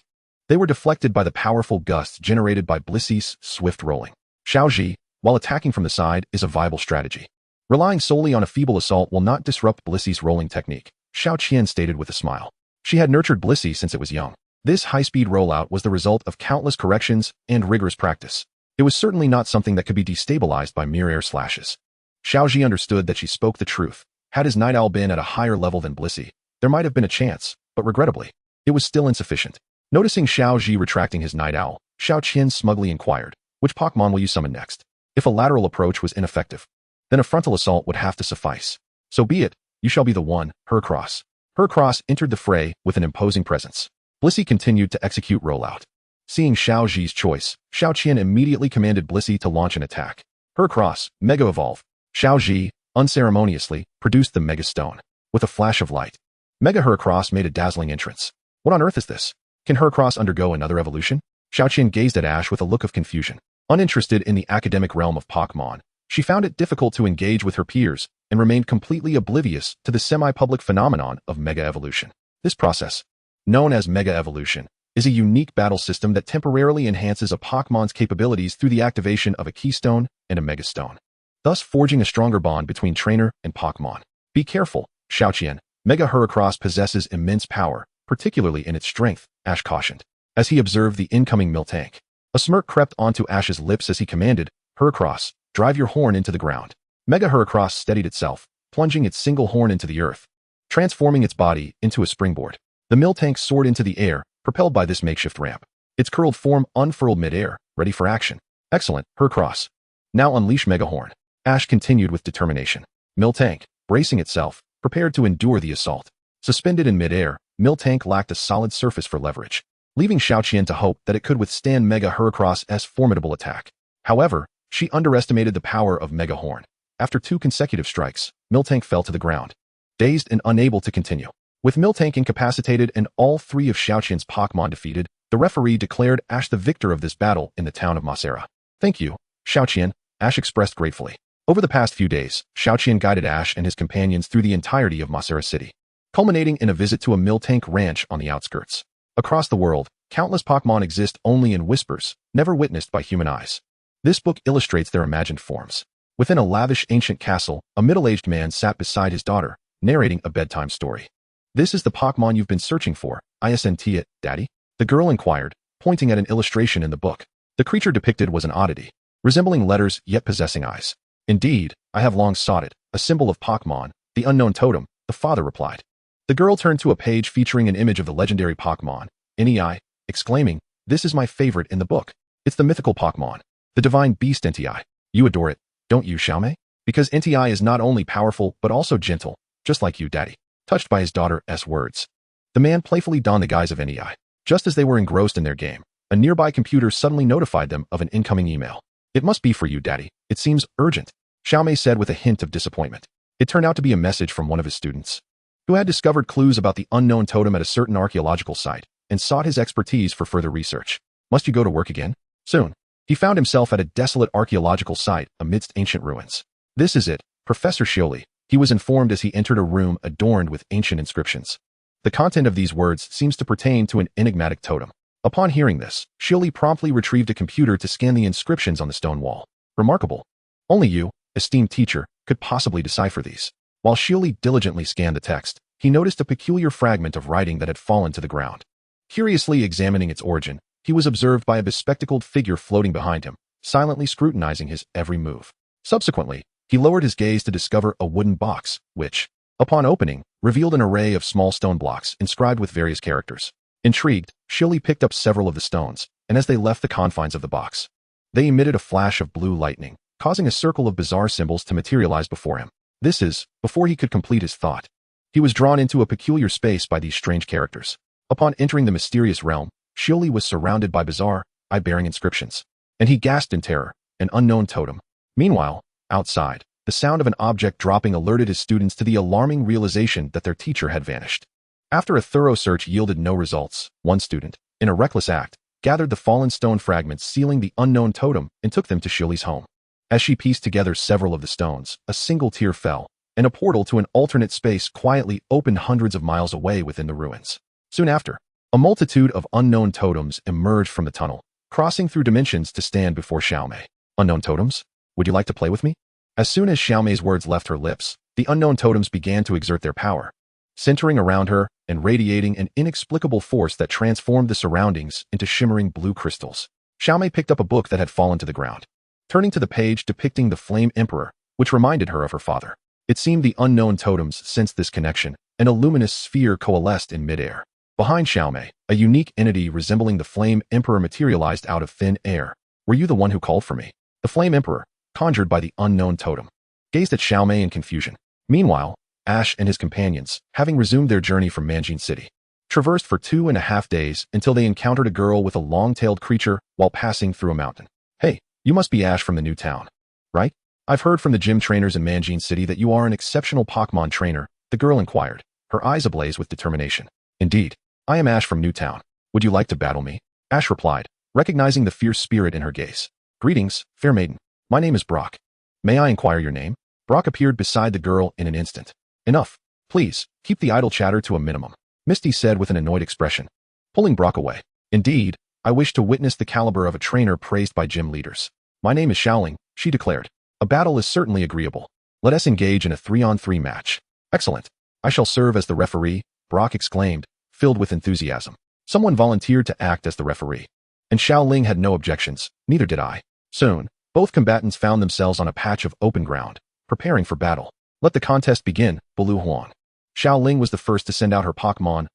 they were deflected by the powerful gusts generated by Blissey's swift rolling. Xiaoji, while attacking from the side, is a viable strategy. Relying solely on a feeble assault will not disrupt Blissey's rolling technique, Xiaoqian stated with a smile. She had nurtured Blissey since it was young. This high-speed rollout was the result of countless corrections and rigorous practice. It was certainly not something that could be destabilized by mere air slashes. Xiaoji understood that she spoke the truth. Had his Night Owl been at a higher level than Blissey, there might have been a chance, but regrettably, it was still insufficient. Noticing Xiaoji retracting his Night Owl, Xiaoqian smugly inquired, which Pokémon will you summon next? If a lateral approach was ineffective, then a frontal assault would have to suffice. So be it, you shall be the one, Heracross. Heracross entered the fray with an imposing presence. Blissey continued to execute rollout. Seeing Xiaoji's choice, Xiaoqian immediately commanded Blissey to launch an attack. Heracross, Mega Evolve. Xiaoji, unceremoniously, produced the Mega Stone. With a flash of light, Mega Heracross made a dazzling entrance. What on earth is this? Can Heracross undergo another evolution? Xiaoqian gazed at Ash with a look of confusion. Uninterested in the academic realm of Pokémon, she found it difficult to engage with her peers and remained completely oblivious to the semi-public phenomenon of Mega Evolution. This process, known as Mega Evolution, is a unique battle system that temporarily enhances a Pokémon's capabilities through the activation of a Keystone and a Megastone, thus forging a stronger bond between trainer and Pokémon. Be careful, Xiaoqian. Mega Heracross possesses immense power, particularly in its strength, Ash cautioned, as he observed the incoming Miltank. A smirk crept onto Ash's lips as he commanded, Heracross, drive your horn into the ground. Mega Heracross steadied itself, plunging its single horn into the earth. transforming its body into a springboard. The Miltank soared into the air, propelled by this makeshift ramp. Its curled form unfurled mid-air, ready for action. Excellent, Heracross. Now unleash Mega Hoenn. Ash continued with determination. Miltank, bracing itself, prepared to endure the assault. Suspended in mid-air, Miltank lacked a solid surface for leverage, leaving Xiaoqian to hope that it could withstand Mega Heracross's formidable attack. However, she underestimated the power of Mega Hoenn. After 2 consecutive strikes, Miltank fell to the ground, dazed and unable to continue. With Miltank incapacitated and all 3 of Xiaoqian's Pokémon defeated, the referee declared Ash the victor of this battle in the town of Masera. Thank you, Xiaoqian, Ash expressed gratefully. Over the past few days, Xiaoqian guided Ash and his companions through the entirety of Masera City, culminating in a visit to a Miltank ranch on the outskirts. Across the world, countless Pokémon exist only in whispers, never witnessed by human eyes. This book illustrates their imagined forms. Within a lavish ancient castle, a middle-aged man sat beside his daughter, narrating a bedtime story. This is the Pokémon you've been searching for, isn't it, Daddy? The girl inquired, pointing at an illustration in the book. The creature depicted was an oddity, resembling letters yet possessing eyes. Indeed, I have long sought it, a symbol of Pokémon, the unknown totem, the father replied. The girl turned to a page featuring an image of the legendary Pokémon, Entei, exclaiming, this is my favorite in the book. It's the mythical Pokémon, the divine beast Entei. You adore it, don't you, Xiaomei? Because Entei is not only powerful but also gentle, just like you, Daddy. Touched by his daughter's words, the man playfully donned the guise of Entei. Just as they were engrossed in their game, a nearby computer suddenly notified them of an incoming email. It must be for you, Daddy. It seems urgent, Xiaomei said with a hint of disappointment. It turned out to be a message from one of his students, who had discovered clues about the unknown totem at a certain archaeological site and sought his expertise for further research. Must you go to work again? Soon. He found himself at a desolate archaeological site amidst ancient ruins. This is it, Professor Xioli, he was informed as he entered a room adorned with ancient inscriptions. The content of these words seems to pertain to an enigmatic totem. Upon hearing this, Xioli promptly retrieved a computer to scan the inscriptions on the stone wall. Remarkable. Only you, esteemed teacher, could possibly decipher these. While Xioli diligently scanned the text, he noticed a peculiar fragment of writing that had fallen to the ground. Curiously examining its origin, he was observed by a bespectacled figure floating behind him, silently scrutinizing his every move. Subsequently, he lowered his gaze to discover a wooden box, which, upon opening, revealed an array of small stone blocks inscribed with various characters. Intrigued, Xioli picked up several of the stones, and as they left the confines of the box, they emitted a flash of blue lightning, causing a circle of bizarre symbols to materialize before him. This is, before he could complete his thought, he was drawn into a peculiar space by these strange characters. Upon entering the mysterious realm, Xioli was surrounded by bizarre, eye-bearing inscriptions, and he gasped in terror, an unknown totem. Meanwhile, outside, the sound of an object dropping alerted his students to the alarming realization that their teacher had vanished. After a thorough search yielded no results, one student, in a reckless act, gathered the fallen stone fragments sealing the unknown totem and took them to Xioli's home. As she pieced together several of the stones, a single tear fell, and a portal to an alternate space quietly opened hundreds of miles away within the ruins. Soon after, a multitude of unknown totems emerged from the tunnel, crossing through dimensions to stand before Xiaomei. Unknown totems? Would you like to play with me? As soon as Xiaomei's words left her lips, the unknown totems began to exert their power, centering around her and radiating an inexplicable force that transformed the surroundings into shimmering blue crystals. Xiaomei picked up a book that had fallen to the ground, turning to the page depicting the Flame Emperor, which reminded her of her father. It seemed the unknown totems sensed this connection, and a luminous sphere coalesced in midair. Behind Xiaomei, a unique entity resembling the Flame Emperor materialized out of thin air. Were you the one who called for me? The Flame Emperor, conjured by the unknown totem, gazed at Xiaomei in confusion. Meanwhile, Ash and his companions, having resumed their journey from Manjin City, traversed for 2.5 days until they encountered a girl with a long-tailed creature while passing through a mountain. Hey, you must be Ash from the new town, right? I've heard from the gym trainers in Manjin City that you are an exceptional Pokémon trainer, the girl inquired, her eyes ablaze with determination. Indeed, I am Ash from Newtown. Would you like to battle me? Ash replied, recognizing the fierce spirit in her gaze. Greetings, fair maiden. My name is Brock. May I inquire your name? Brock appeared beside the girl in an instant. Enough. Please, keep the idle chatter to a minimum, Misty said with an annoyed expression, pulling Brock away. Indeed, I wish to witness the caliber of a trainer praised by gym leaders. My name is Xiaoling, she declared. A battle is certainly agreeable. Let us engage in a 3-on-3 match. Excellent. I shall serve as the referee, Brock exclaimed, filled with enthusiasm. Someone volunteered to act as the referee, and Xiaoling had no objections, neither did I. Soon, both combatants found themselves on a patch of open ground, preparing for battle. Let the contest begin, Bulu Huang. Xiao Ling was the first to send out her Pokémon,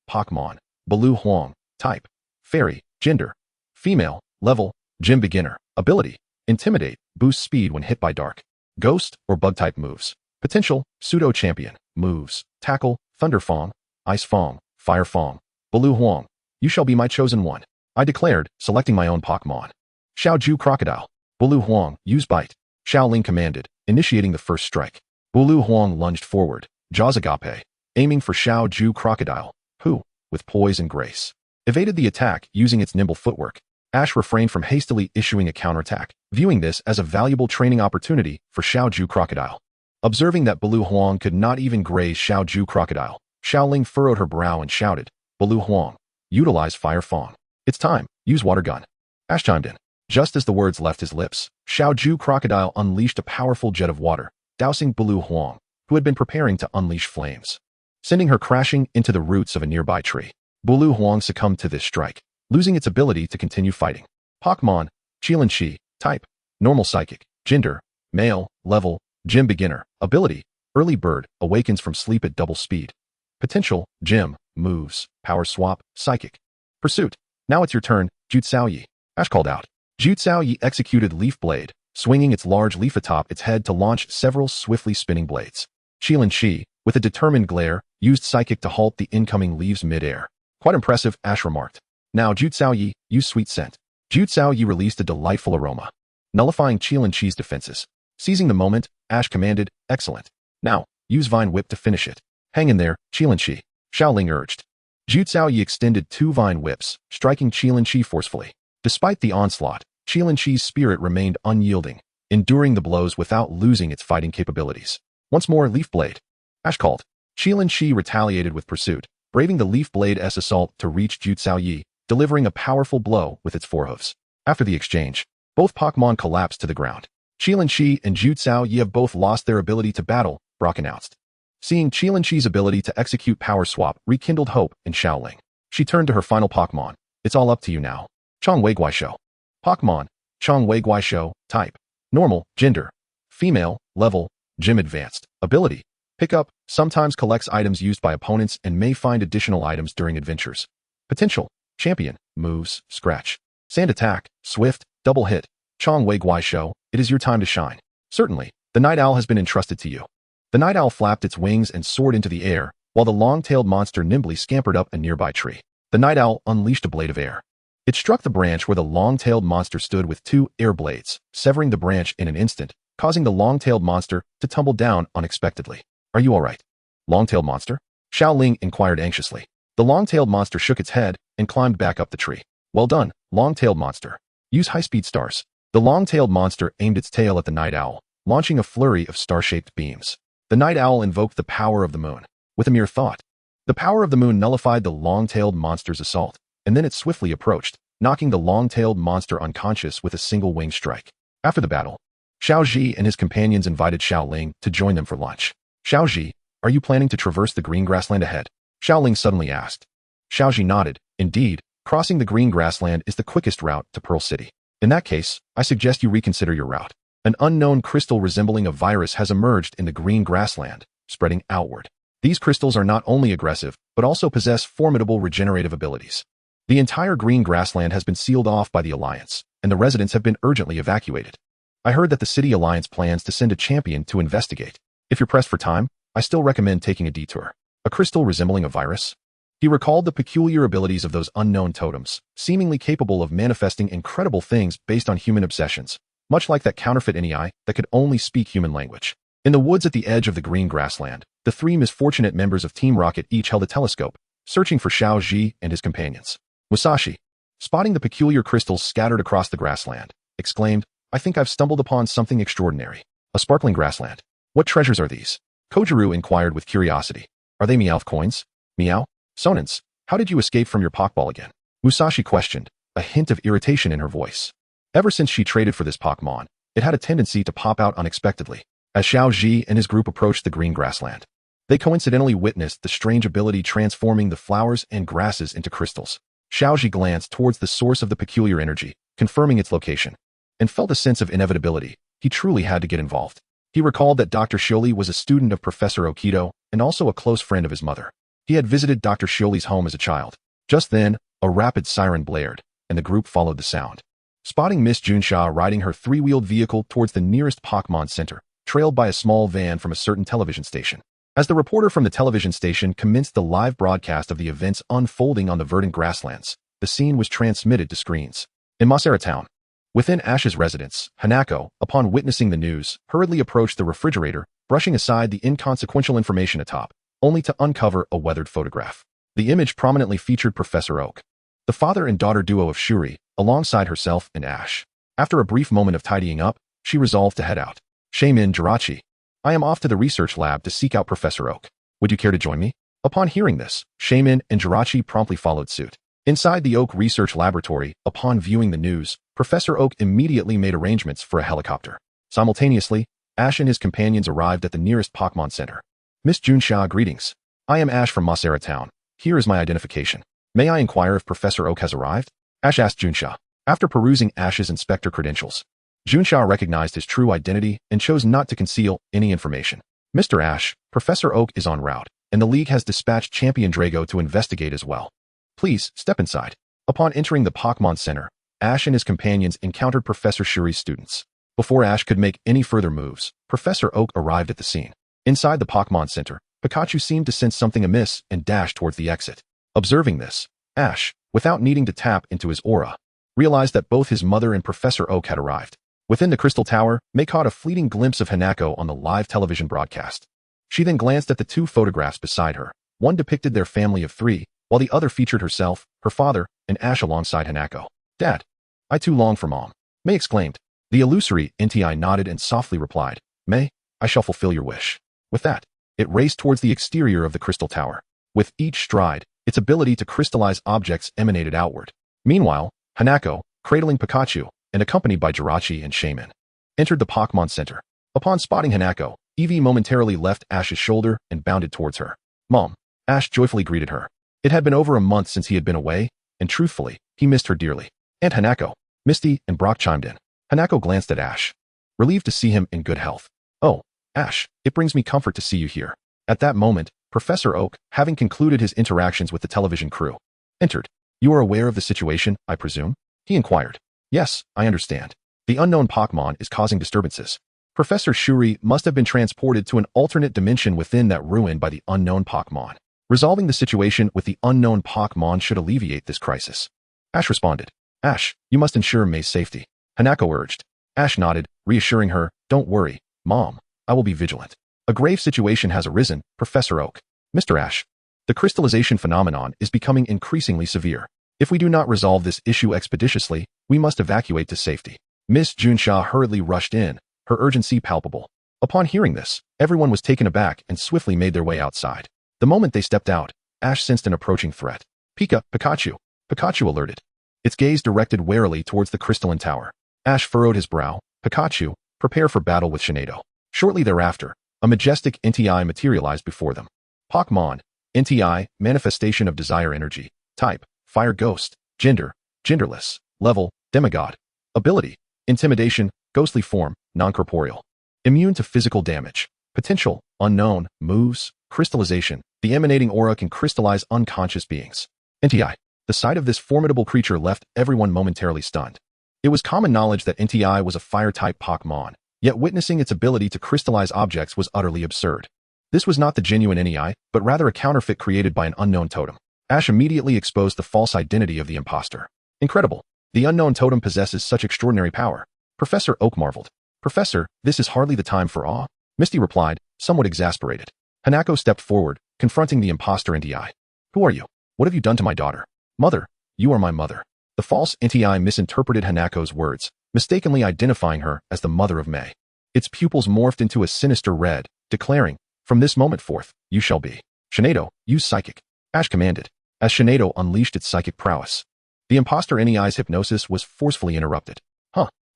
Baloo Huang, type, Fairy, gender, female, level, Gym beginner, ability, Intimidate, boosts speed when hit by dark, ghost, or bug-type moves. Potential, pseudo champion, moves, tackle, Thunder Fong, Ice Fong, Fire Fong, Baloo Huang. You shall be my chosen one. I declared, selecting my own Pokémon. Xiao Ju Crocodile. Baloo Huang, use bite. Xiao Ling commanded, initiating the first strike. Baloo Huang lunged forward, jaws agape, aiming for Xiao Ju Crocodile, who, with poise and grace, evaded the attack using its nimble footwork. Ash refrained from hastily issuing a counterattack, viewing this as a valuable training opportunity for Xiao Ju Crocodile. Observing that Baloo Huang could not even graze Xiao Ju Crocodile, Xiao Ling furrowed her brow and shouted, Baloo Huang, utilize Fire Fong. It's time, use Water Gun. Ash chimed in. Just as the words left his lips, Xiao Ju Crocodile unleashed a powerful jet of water, dousing Baloo Huang, who had been preparing to unleash flames, sending her crashing into the roots of a nearby tree. Baloo Huang succumbed to this strike, losing its ability to continue fighting. Pokémon, Qilanqi, type, normal psychic, gender, male, level, Gym beginner, ability, early bird, awakens from sleep at double speed. Potential, Gym, moves, power swap, psychic. Pursuit, now it's your turn, Jutsuyi. Ash called out. Jutsuyi executed Leaf Blade, swinging its large leaf atop its head to launch several swiftly spinning blades. Qilanqi, with a determined glare, used psychic to halt the incoming leaves mid-air. Quite impressive, Ash remarked. Now Jutsuyi, use Sweet Scent. Jutsuyi released a delightful aroma, nullifying Qilanqi's defenses. Seizing the moment, Ash commanded, excellent. Now, use Vine Whip to finish it. Hang in there, Qilanqi. Xiao Ling urged. Jutsuyi extended 2 Vine Whips, striking Qilanqi forcefully. Despite the onslaught, Qilanqi's spirit remained unyielding, enduring the blows without losing its fighting capabilities. Once more, Leaf Blade. Ash called. Qilanqi retaliated with pursuit, braving the Leaf Blade's assault to reach Jutsuyi, delivering a powerful blow with its forehoofs. After the exchange, both Pokémon collapsed to the ground. Qilanqi and Jutsuyi have both lost their ability to battle, Brock announced. Seeing Qilanqi's ability to execute Power Swap rekindled hope in Xiao Ling. She turned to her final Pokémon. It's all up to you now. Chongwei Guaisho. Pokémon, Chongwei Guaisho, type, normal, gender, female, level, Gym advanced, ability, pickup, sometimes collects items used by opponents and may find additional items during adventures. Potential, champion, moves, scratch, sand attack, swift, double hit. Chongwei Guaisho, it is your time to shine. Certainly, the Night Owl has been entrusted to you. The Night Owl flapped its wings and soared into the air, while the long-tailed monster nimbly scampered up a nearby tree. The Night Owl unleashed a blade of air. It struck the branch where the long-tailed monster stood with 2 air blades, severing the branch in an instant, causing the long-tailed monster to tumble down unexpectedly. Are you all right? Long-tailed monster? Xiao Ling inquired anxiously. The long-tailed monster shook its head and climbed back up the tree. Well done, long-tailed monster. Use high-speed stars. The long-tailed monster aimed its tail at the Night Owl, launching a flurry of star-shaped beams. The Night Owl invoked the power of the moon. With a mere thought, the power of the moon nullified the long-tailed monster's assault, and then it swiftly approached, knocking the long-tailed monster unconscious with a single wing strike. After the battle, Xiao Zhi and his companions invited Xiao Ling to join them for lunch. Xiao Zhi, are you planning to traverse the green grassland ahead? Xiao Ling suddenly asked. Xiao Zhi nodded. Indeed, crossing the green grassland is the quickest route to Pearl City. In that case, I suggest you reconsider your route. An unknown crystal resembling a virus has emerged in the green grassland, spreading outward. These crystals are not only aggressive, but also possess formidable regenerative abilities. The entire green grassland has been sealed off by the Alliance, and the residents have been urgently evacuated. I heard that the City Alliance plans to send a champion to investigate. If you're pressed for time, I still recommend taking a detour. A crystal resembling a virus? He recalled the peculiar abilities of those unknown totems, seemingly capable of manifesting incredible things based on human obsessions, much like that counterfeit NEI that could only speak human language. In the woods at the edge of the green grassland, the 3 misfortunate members of Team Rocket each held a telescope, searching for Xiao Zhi and his companions. Musashi, spotting the peculiar crystals scattered across the grassland, exclaimed, I think I've stumbled upon something extraordinary. A sparkling grassland. What treasures are these? Kojiru inquired with curiosity. Are they Meowth coins? Meow? Sonance, how did you escape from your Pokeball again? Musashi questioned, a hint of irritation in her voice. Ever since she traded for this Pokémon, it had a tendency to pop out unexpectedly. As Xiao Zhi and his group approached the green grassland, they coincidentally witnessed the strange ability transforming the flowers and grasses into crystals. Xiao Zhi glanced towards the source of the peculiar energy, confirming its location, and felt a sense of inevitability. He truly had to get involved. He recalled that Dr. Shioli was a student of Professor Okido, and also a close friend of his mother. He had visited Dr. Shioli's home as a child. Just then, a rapid siren blared, and the group followed the sound. Spotting Miss Junsha riding her three-wheeled vehicle towards the nearest Pokémon Center, trailed by a small van from a certain television station. As the reporter from the television station commenced the live broadcast of the events unfolding on the verdant grasslands, the scene was transmitted to screens. In Masera Town, within Ash's residence, Hanako, upon witnessing the news, hurriedly approached the refrigerator, brushing aside the inconsequential information atop, only to uncover a weathered photograph. The image prominently featured Professor Oak, the father and daughter duo of Shuri, alongside herself and Ash. After a brief moment of tidying up, she resolved to head out. Shaman Jirachi, I am off to the research lab to seek out Professor Oak. Would you care to join me? Upon hearing this, Shaman and Jirachi promptly followed suit. Inside the Oak Research Laboratory, upon viewing the news, Professor Oak immediately made arrangements for a helicopter. Simultaneously, Ash and his companions arrived at the nearest Pokémon Center. Miss Junsha, greetings. I am Ash from Masera Town. Here is my identification. May I inquire if Professor Oak has arrived? Ash asked Junsha. After perusing Ash's inspector credentials, Junsha recognized his true identity and chose not to conceal any information. Mr. Ash, Professor Oak is en route, and the League has dispatched Champion Drago to investigate as well. Please, step inside. Upon entering the Pokémon Center, Ash and his companions encountered Professor Shuri's students. Before Ash could make any further moves, Professor Oak arrived at the scene. Inside the Pokémon Center, Pikachu seemed to sense something amiss and dashed towards the exit. Observing this, Ash, without needing to tap into his aura, realized that both his mother and Professor Oak had arrived. Within the Crystal Tower, May caught a fleeting glimpse of Hanako on the live television broadcast. She then glanced at the two photographs beside her. One depicted their family of three, while the other featured herself, her father, and Ash alongside Hanako. Dad, I too long for Mom, May exclaimed. The illusory Entei nodded and softly replied, May, I shall fulfill your wish. With that, it raced towards the exterior of the Crystal Tower. With each stride, its ability to crystallize objects emanated outward. Meanwhile, Hanako, cradling Pikachu, and accompanied by Jirachi and Shaman, entered the Pokémon Center. Upon spotting Hanako, Eevee momentarily left Ash's shoulder and bounded towards her. Mom, Ash joyfully greeted her. It had been over a month since he had been away, and truthfully, he missed her dearly. Aunt Hanako, Misty, and Brock chimed in. Hanako glanced at Ash, relieved to see him in good health. Oh, Ash, it brings me comfort to see you here. At that moment, Professor Oak, having concluded his interactions with the television crew, entered. You are aware of the situation, I presume? He inquired. Yes, I understand. The unknown Pokémon is causing disturbances. Professor Shuri must have been transported to an alternate dimension within that ruin by the unknown Pokémon. Resolving the situation with the unknown Pokémon should alleviate this crisis. Ash responded. Ash, you must ensure May's safety. Hanako urged. Ash nodded, reassuring her, Don't worry, Mom, I will be vigilant. A grave situation has arisen, Professor Oak. Mr. Ash, the crystallization phenomenon is becoming increasingly severe. If we do not resolve this issue expeditiously, we must evacuate to safety. Miss Junsha hurriedly rushed in, her urgency palpable. Upon hearing this, everyone was taken aback and swiftly made their way outside. The moment they stepped out, Ash sensed an approaching threat. Pikachu! Pikachu alerted. Its gaze directed warily towards the crystalline tower. Ash furrowed his brow. Pikachu, prepare for battle with Sinnoh. Shortly thereafter, a majestic Entei materialized before them. Pokémon, Entei, manifestation of desire energy. Type, Fire Ghost. Gender, genderless. Level, Demigod. Ability, Intimidation, ghostly form, non-corporeal. Immune to physical damage. Potential, unknown. Moves, crystallization. The emanating aura can crystallize unconscious beings. Entei. The sight of this formidable creature left everyone momentarily stunned. It was common knowledge that Entei was a fire-type Pokémon, yet witnessing its ability to crystallize objects was utterly absurd. This was not the genuine Entei, but rather a counterfeit created by an unknown totem. Ash immediately exposed the false identity of the imposter. Incredible. The unknown totem possesses such extraordinary power. Professor Oak marveled. Professor, this is hardly the time for awe. Misty replied, somewhat exasperated. Hanako stepped forward, confronting the imposter Entei. Who are you? What have you done to my daughter? Mother, you are my mother. The false Entei misinterpreted Hanako's words, mistakenly identifying her as the mother of May. Its pupils morphed into a sinister red, declaring, from this moment forth, you shall be. Sinnoh, use psychic. Ash commanded, as Sinnoh unleashed its psychic prowess. The imposter Entei's hypnosis was forcefully interrupted.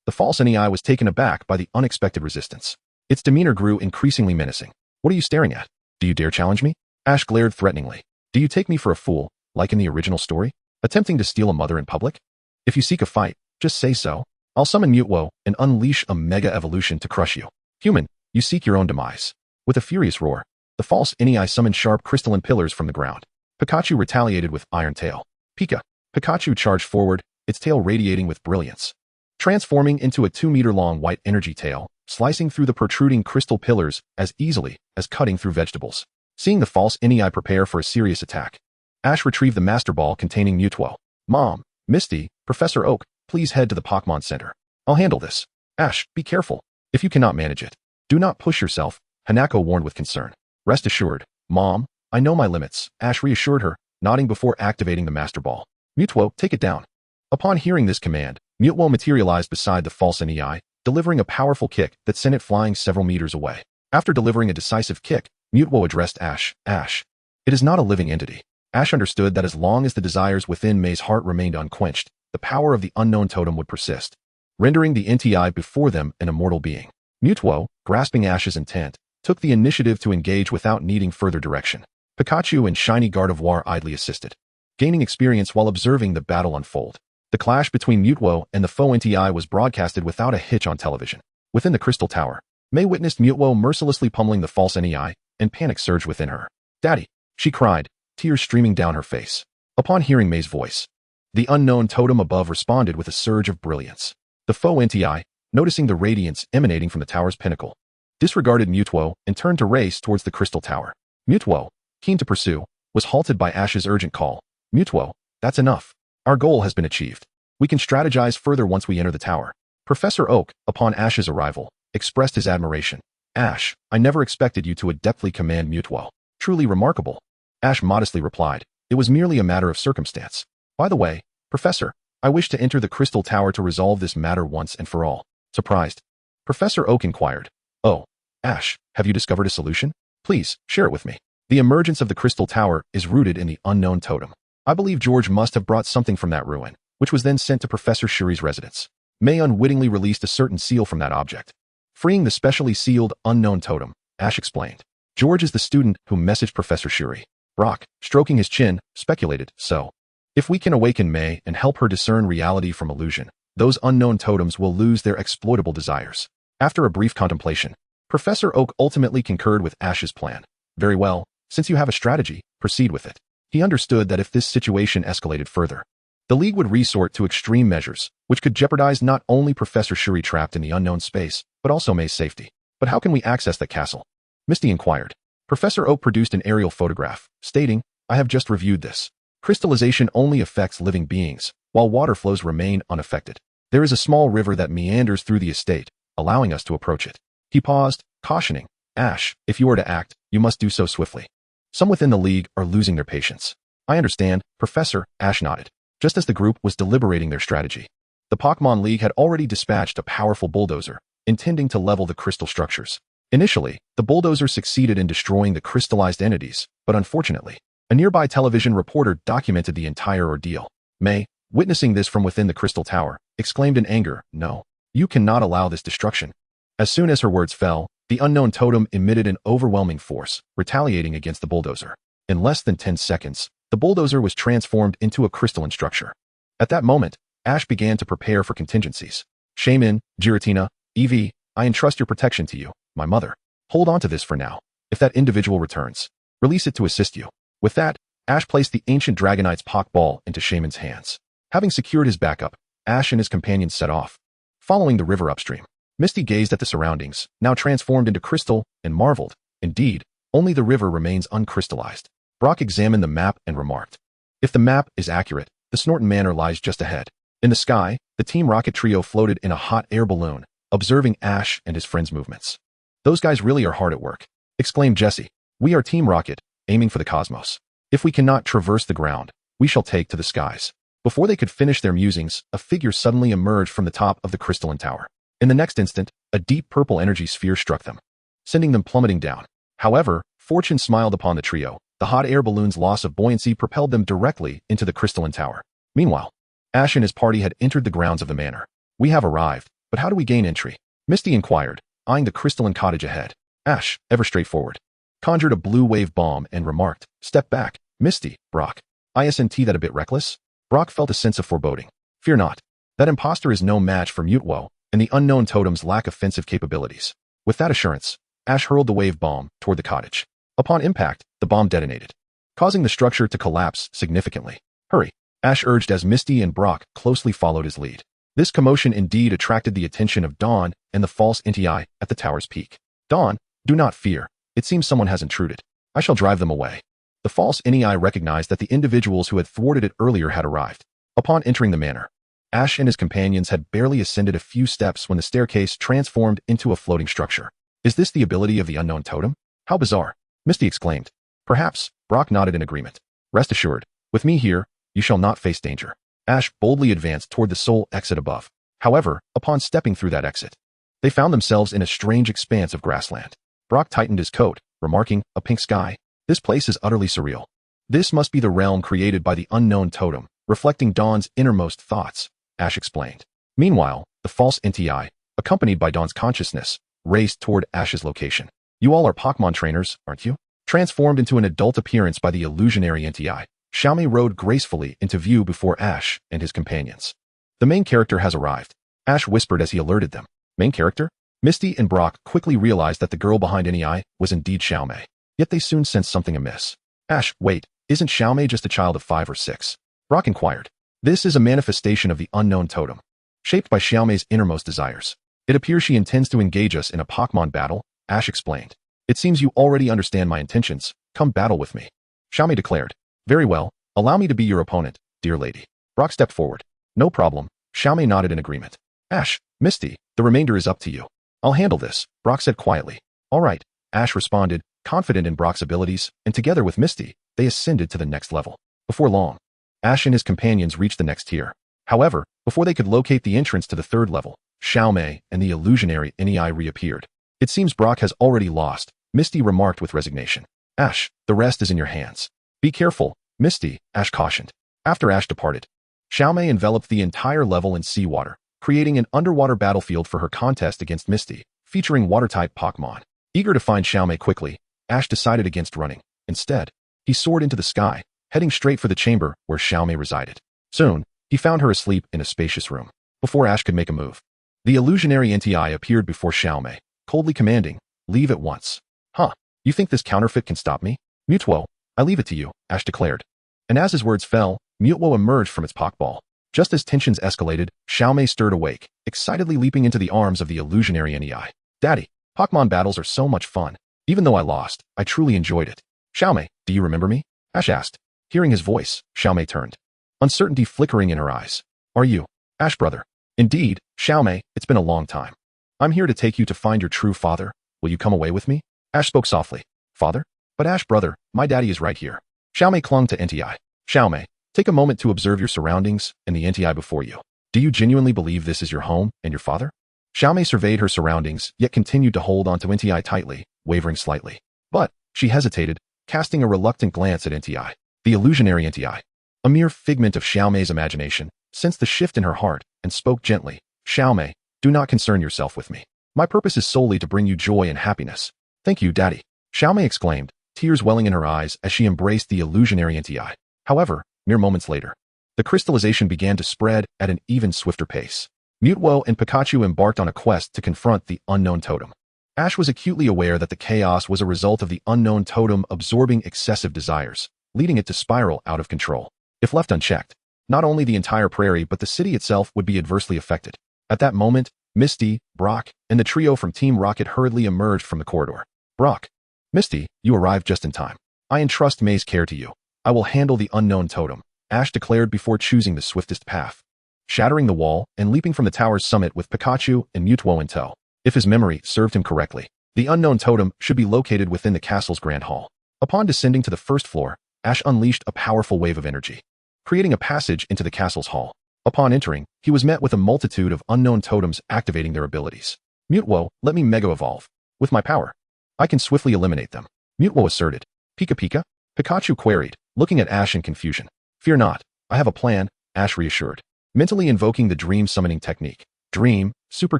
The false Entei was taken aback by the unexpected resistance. Its demeanor grew increasingly menacing. What are you staring at? Do you dare challenge me? Ash glared threateningly. Do you take me for a fool, like in the original story? Attempting to steal a mother in public? If you seek a fight, just say so. I'll summon Mutwo and unleash a mega evolution to crush you. Human, you seek your own demise. With a furious roar, The false Entei summoned sharp crystalline pillars from the ground. Pikachu retaliated with Iron Tail. Pika. Pikachu charged forward, its tail radiating with brilliance. Transforming into a 2-meter-long white energy tail, slicing through the protruding crystal pillars as easily as cutting through vegetables. Seeing the false Entei prepare for a serious attack, Ash retrieved the Master Ball containing Mewtwo. Mom, Misty, Professor Oak, please head to the Pokémon Center. I'll handle this. Ash, be careful. If you cannot manage it, do not push yourself, Hanako warned with concern. Rest assured, Mom, I know my limits, Ash reassured her, nodding before activating the Master Ball. Mewtwo, take it down. Upon hearing this command, Mewtwo materialized beside the false Entei, delivering a powerful kick that sent it flying several meters away. After delivering a decisive kick, Mewtwo addressed Ash. Ash. It is not a living entity. Ash understood that as long as the desires within May's heart remained unquenched, the power of the unknown totem would persist, rendering the Entei before them an immortal being. Mewtwo, grasping Ash's intent, took the initiative to engage without needing further direction. Pikachu and Shiny Gardevoir idly assisted, gaining experience while observing the battle unfold. The clash between Mewtwo and the foe Entei was broadcasted without a hitch on television. Within the Crystal Tower, May witnessed Mewtwo mercilessly pummeling the false Entei, and panic surged within her. Daddy, she cried, tears streaming down her face. Upon hearing May's voice, the unknown totem above responded with a surge of brilliance. The foe Entei, noticing the radiance emanating from the tower's pinnacle, disregarded Mewtwo and turned to race towards the Crystal Tower. Mewtwo, keen to pursue, was halted by Ash's urgent call. Mewtwo, that's enough. Our goal has been achieved. We can strategize further once we enter the tower. Professor Oak, upon Ash's arrival, expressed his admiration. Ash, I never expected you to adeptly command Mewtwo. Truly remarkable. Ash modestly replied, it was merely a matter of circumstance. By the way, Professor, I wish to enter the Crystal Tower to resolve this matter once and for all. Surprised, Professor Oak inquired. Oh, Ash, have you discovered a solution? Please, share it with me. The emergence of the Crystal Tower is rooted in the unknown totem. I believe George must have brought something from that ruin, which was then sent to Professor Shuri's residence. May unwittingly released a certain seal from that object, freeing the specially sealed unknown totem, Ash explained. George is the student who messaged Professor Shuri. Brock, stroking his chin, speculated, so. If we can awaken May and help her discern reality from illusion, those unknown totems will lose their exploitable desires. After a brief contemplation, Professor Oak ultimately concurred with Ash's plan. Very well, since you have a strategy, proceed with it. He understood that if this situation escalated further, the League would resort to extreme measures, which could jeopardize not only Professor Shuri trapped in the unknown space, but also May's safety. But how can we access that castle? Misty inquired. Professor Oak produced an aerial photograph, stating, I have just reviewed this. Crystallization only affects living beings, while water flows remain unaffected. There is a small river that meanders through the estate, allowing us to approach it. He paused, cautioning, Ash, if you are to act, you must do so swiftly. Some within the League are losing their patience. I understand, Professor, Ash nodded. Just as the group was deliberating their strategy, the Pokémon League had already dispatched a powerful bulldozer, intending to level the crystal structures. Initially, the bulldozer succeeded in destroying the crystallized entities, but unfortunately, a nearby television reporter documented the entire ordeal. May, witnessing this from within the Crystal Tower, exclaimed in anger, No, you cannot allow this destruction. As soon as her words fell, the unknown totem emitted an overwhelming force, retaliating against the bulldozer. In less than 10 seconds, the bulldozer was transformed into a crystalline structure. At that moment, Ash began to prepare for contingencies. Shaman, Giratina, Eevee, I entrust your protection to you, my mother. Hold on to this for now. If that individual returns, release it to assist you. With that, Ash placed the ancient Dragonite's Pokeball into Shaman's hands. Having secured his backup, Ash and his companions set off, following the river upstream. Misty gazed at the surroundings, now transformed into crystal, and marveled. Indeed, only the river remains uncrystallized. Brock examined the map and remarked, if the map is accurate, the Snorton Manor lies just ahead. In the sky, the Team Rocket trio floated in a hot air balloon, observing Ash and his friends' movements. Those guys really are hard at work, exclaimed Jessie. We are Team Rocket, aiming for the cosmos. If we cannot traverse the ground, we shall take to the skies. Before they could finish their musings, a figure suddenly emerged from the top of the crystalline tower. In the next instant, a deep purple energy sphere struck them, sending them plummeting down. However, fortune smiled upon the trio. The hot air balloon's loss of buoyancy propelled them directly into the crystalline tower. Meanwhile, Ash and his party had entered the grounds of the manor. We have arrived, but how do we gain entry? Misty inquired, eyeing the crystalline cottage ahead. Ash, ever straightforward, conjured a blue wave bomb and remarked, Step back, Misty, Brock. Isn't that a bit reckless? Brock felt a sense of foreboding. Fear not. That imposter is no match for Mewtwo, and the unknown totems lack offensive capabilities. With that assurance, Ash hurled the wave bomb toward the cottage. Upon impact, the bomb detonated, causing the structure to collapse significantly. Hurry, Ash urged as Misty and Brock closely followed his lead. This commotion indeed attracted the attention of Dawn and the false Entei at the tower's peak. Dawn, do not fear. It seems someone has intruded. I shall drive them away. The false Entei recognized that the individuals who had thwarted it earlier had arrived. Upon entering the manor, Ash and his companions had barely ascended a few steps when the staircase transformed into a floating structure. Is this the ability of the unknown totem? How bizarre, Misty exclaimed. Perhaps, Brock nodded in agreement. Rest assured, with me here, you shall not face danger. Ash boldly advanced toward the sole exit above. However, upon stepping through that exit, they found themselves in a strange expanse of grassland. Brock tightened his coat, remarking, a pink sky. This place is utterly surreal. This must be the realm created by the unknown totem, reflecting Dawn's innermost thoughts, Ash explained. Meanwhile, the false Entei, accompanied by Dawn's consciousness, raced toward Ash's location. You all are Pokémon trainers, aren't you? Transformed into an adult appearance by the illusionary Entei, Xiaomei rode gracefully into view before Ash and his companions. The main character has arrived, Ash whispered as he alerted them. Main character? Misty and Brock quickly realized that the girl behind Entei was indeed Xiaomei, yet they soon sensed something amiss. Ash, wait, isn't Xiaomei just a child of 5 or 6? Brock inquired. This is a manifestation of the unknown totem, shaped by Xiaomei's innermost desires. It appears she intends to engage us in a Pokémon battle, Ash explained. It seems you already understand my intentions. Come battle with me, Xiaomei declared. Very well, allow me to be your opponent, dear lady. Brock stepped forward. No problem, Xiaomei nodded in agreement. Ash, Misty, the remainder is up to you. I'll handle this, Brock said quietly. All right, Ash responded, confident in Brock's abilities, and together with Misty, they ascended to the next level. Before long, Ash and his companions reached the next tier. However, before they could locate the entrance to the third level, Xiaomei and the illusionary Entei reappeared. It seems Brock has already lost, Misty remarked with resignation. Ash, the rest is in your hands. Be careful, Misty, Ash cautioned. After Ash departed, Xiaomei enveloped the entire level in seawater, creating an underwater battlefield for her contest against Misty, featuring water-type Pokémon. Eager to find Xiaomei quickly, Ash decided against running. Instead, he soared into the sky, heading straight for the chamber where Xiaomei resided. Soon, he found her asleep in a spacious room. Before Ash could make a move, the illusionary Entei appeared before Xiaomei, coldly commanding, leave at once. Huh, you think this counterfeit can stop me? Mutuo, I leave it to you, Ash declared. And as his words fell, Mutuo emerged from its Pokeball. Just as tensions escalated, Xiaomei stirred awake, excitedly leaping into the arms of the illusionary Entei. Daddy, Pokemon battles are so much fun. Even though I lost, I truly enjoyed it. Xiaomei, do you remember me? Ash asked. Hearing his voice, Xiaomei turned, uncertainty flickering in her eyes. Are you Ash brother? Indeed, Xiaomei, it's been a long time. I'm here to take you to find your true father. Will you come away with me? Ash spoke softly. Father? But Ash brother, my daddy is right here. Xiaomei clung to Entei. Xiaomei, take a moment to observe your surroundings and the Entei before you. Do you genuinely believe this is your home and your father? Xiaomei surveyed her surroundings, yet continued to hold onto Entei tightly, wavering slightly. But, she hesitated, casting a reluctant glance at Entei. The illusionary Entei, a mere figment of Xiaomei's imagination, sensed the shift in her heart and spoke gently. Xiaomei, do not concern yourself with me. My purpose is solely to bring you joy and happiness. Thank you, Daddy, Xiaomei exclaimed, tears welling in her eyes as she embraced the illusionary Entei. However, mere moments later, the crystallization began to spread at an even swifter pace. Mutuo and Pikachu embarked on a quest to confront the unknown totem. Ash was acutely aware that the chaos was a result of the unknown totem absorbing excessive desires, leading it to spiral out of control. If left unchecked, not only the entire prairie but the city itself would be adversely affected. At that moment, Misty, Brock, and the trio from Team Rocket hurriedly emerged from the corridor. Brock, Misty, you arrived just in time. I entrust May's care to you. I will handle the unknown totem, Ash declared before choosing the swiftest path, shattering the wall and leaping from the tower's summit with Pikachu and Mutuo in tow. If his memory served him correctly, the unknown totem should be located within the castle's grand hall. Upon descending to the first floor, Ash unleashed a powerful wave of energy, creating a passage into the castle's hall. Upon entering, he was met with a multitude of unknown totems activating their abilities. Mutuo, let me Mega Evolve. With my power, I can swiftly eliminate them, Mutuo asserted. Pika Pika? Pikachu queried, looking at Ash in confusion. Fear not, I have a plan, Ash reassured, mentally invoking the dream summoning technique. Dream, super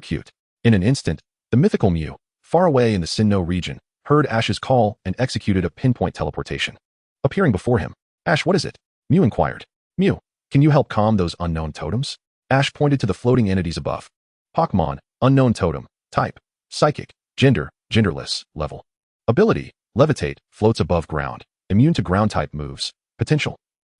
cute. In an instant, the mythical Mew, far away in the Sinnoh region, heard Ash's call and executed a pinpoint teleportation. Appearing before him, Ash, what is it? Mew inquired. Mew, can you help calm those unknown totems? Ash pointed to the floating entities above. Pokémon, unknown totem, type, psychic, gender, genderless, level. Ability, Levitate, floats above ground, immune to ground-type moves. Potential.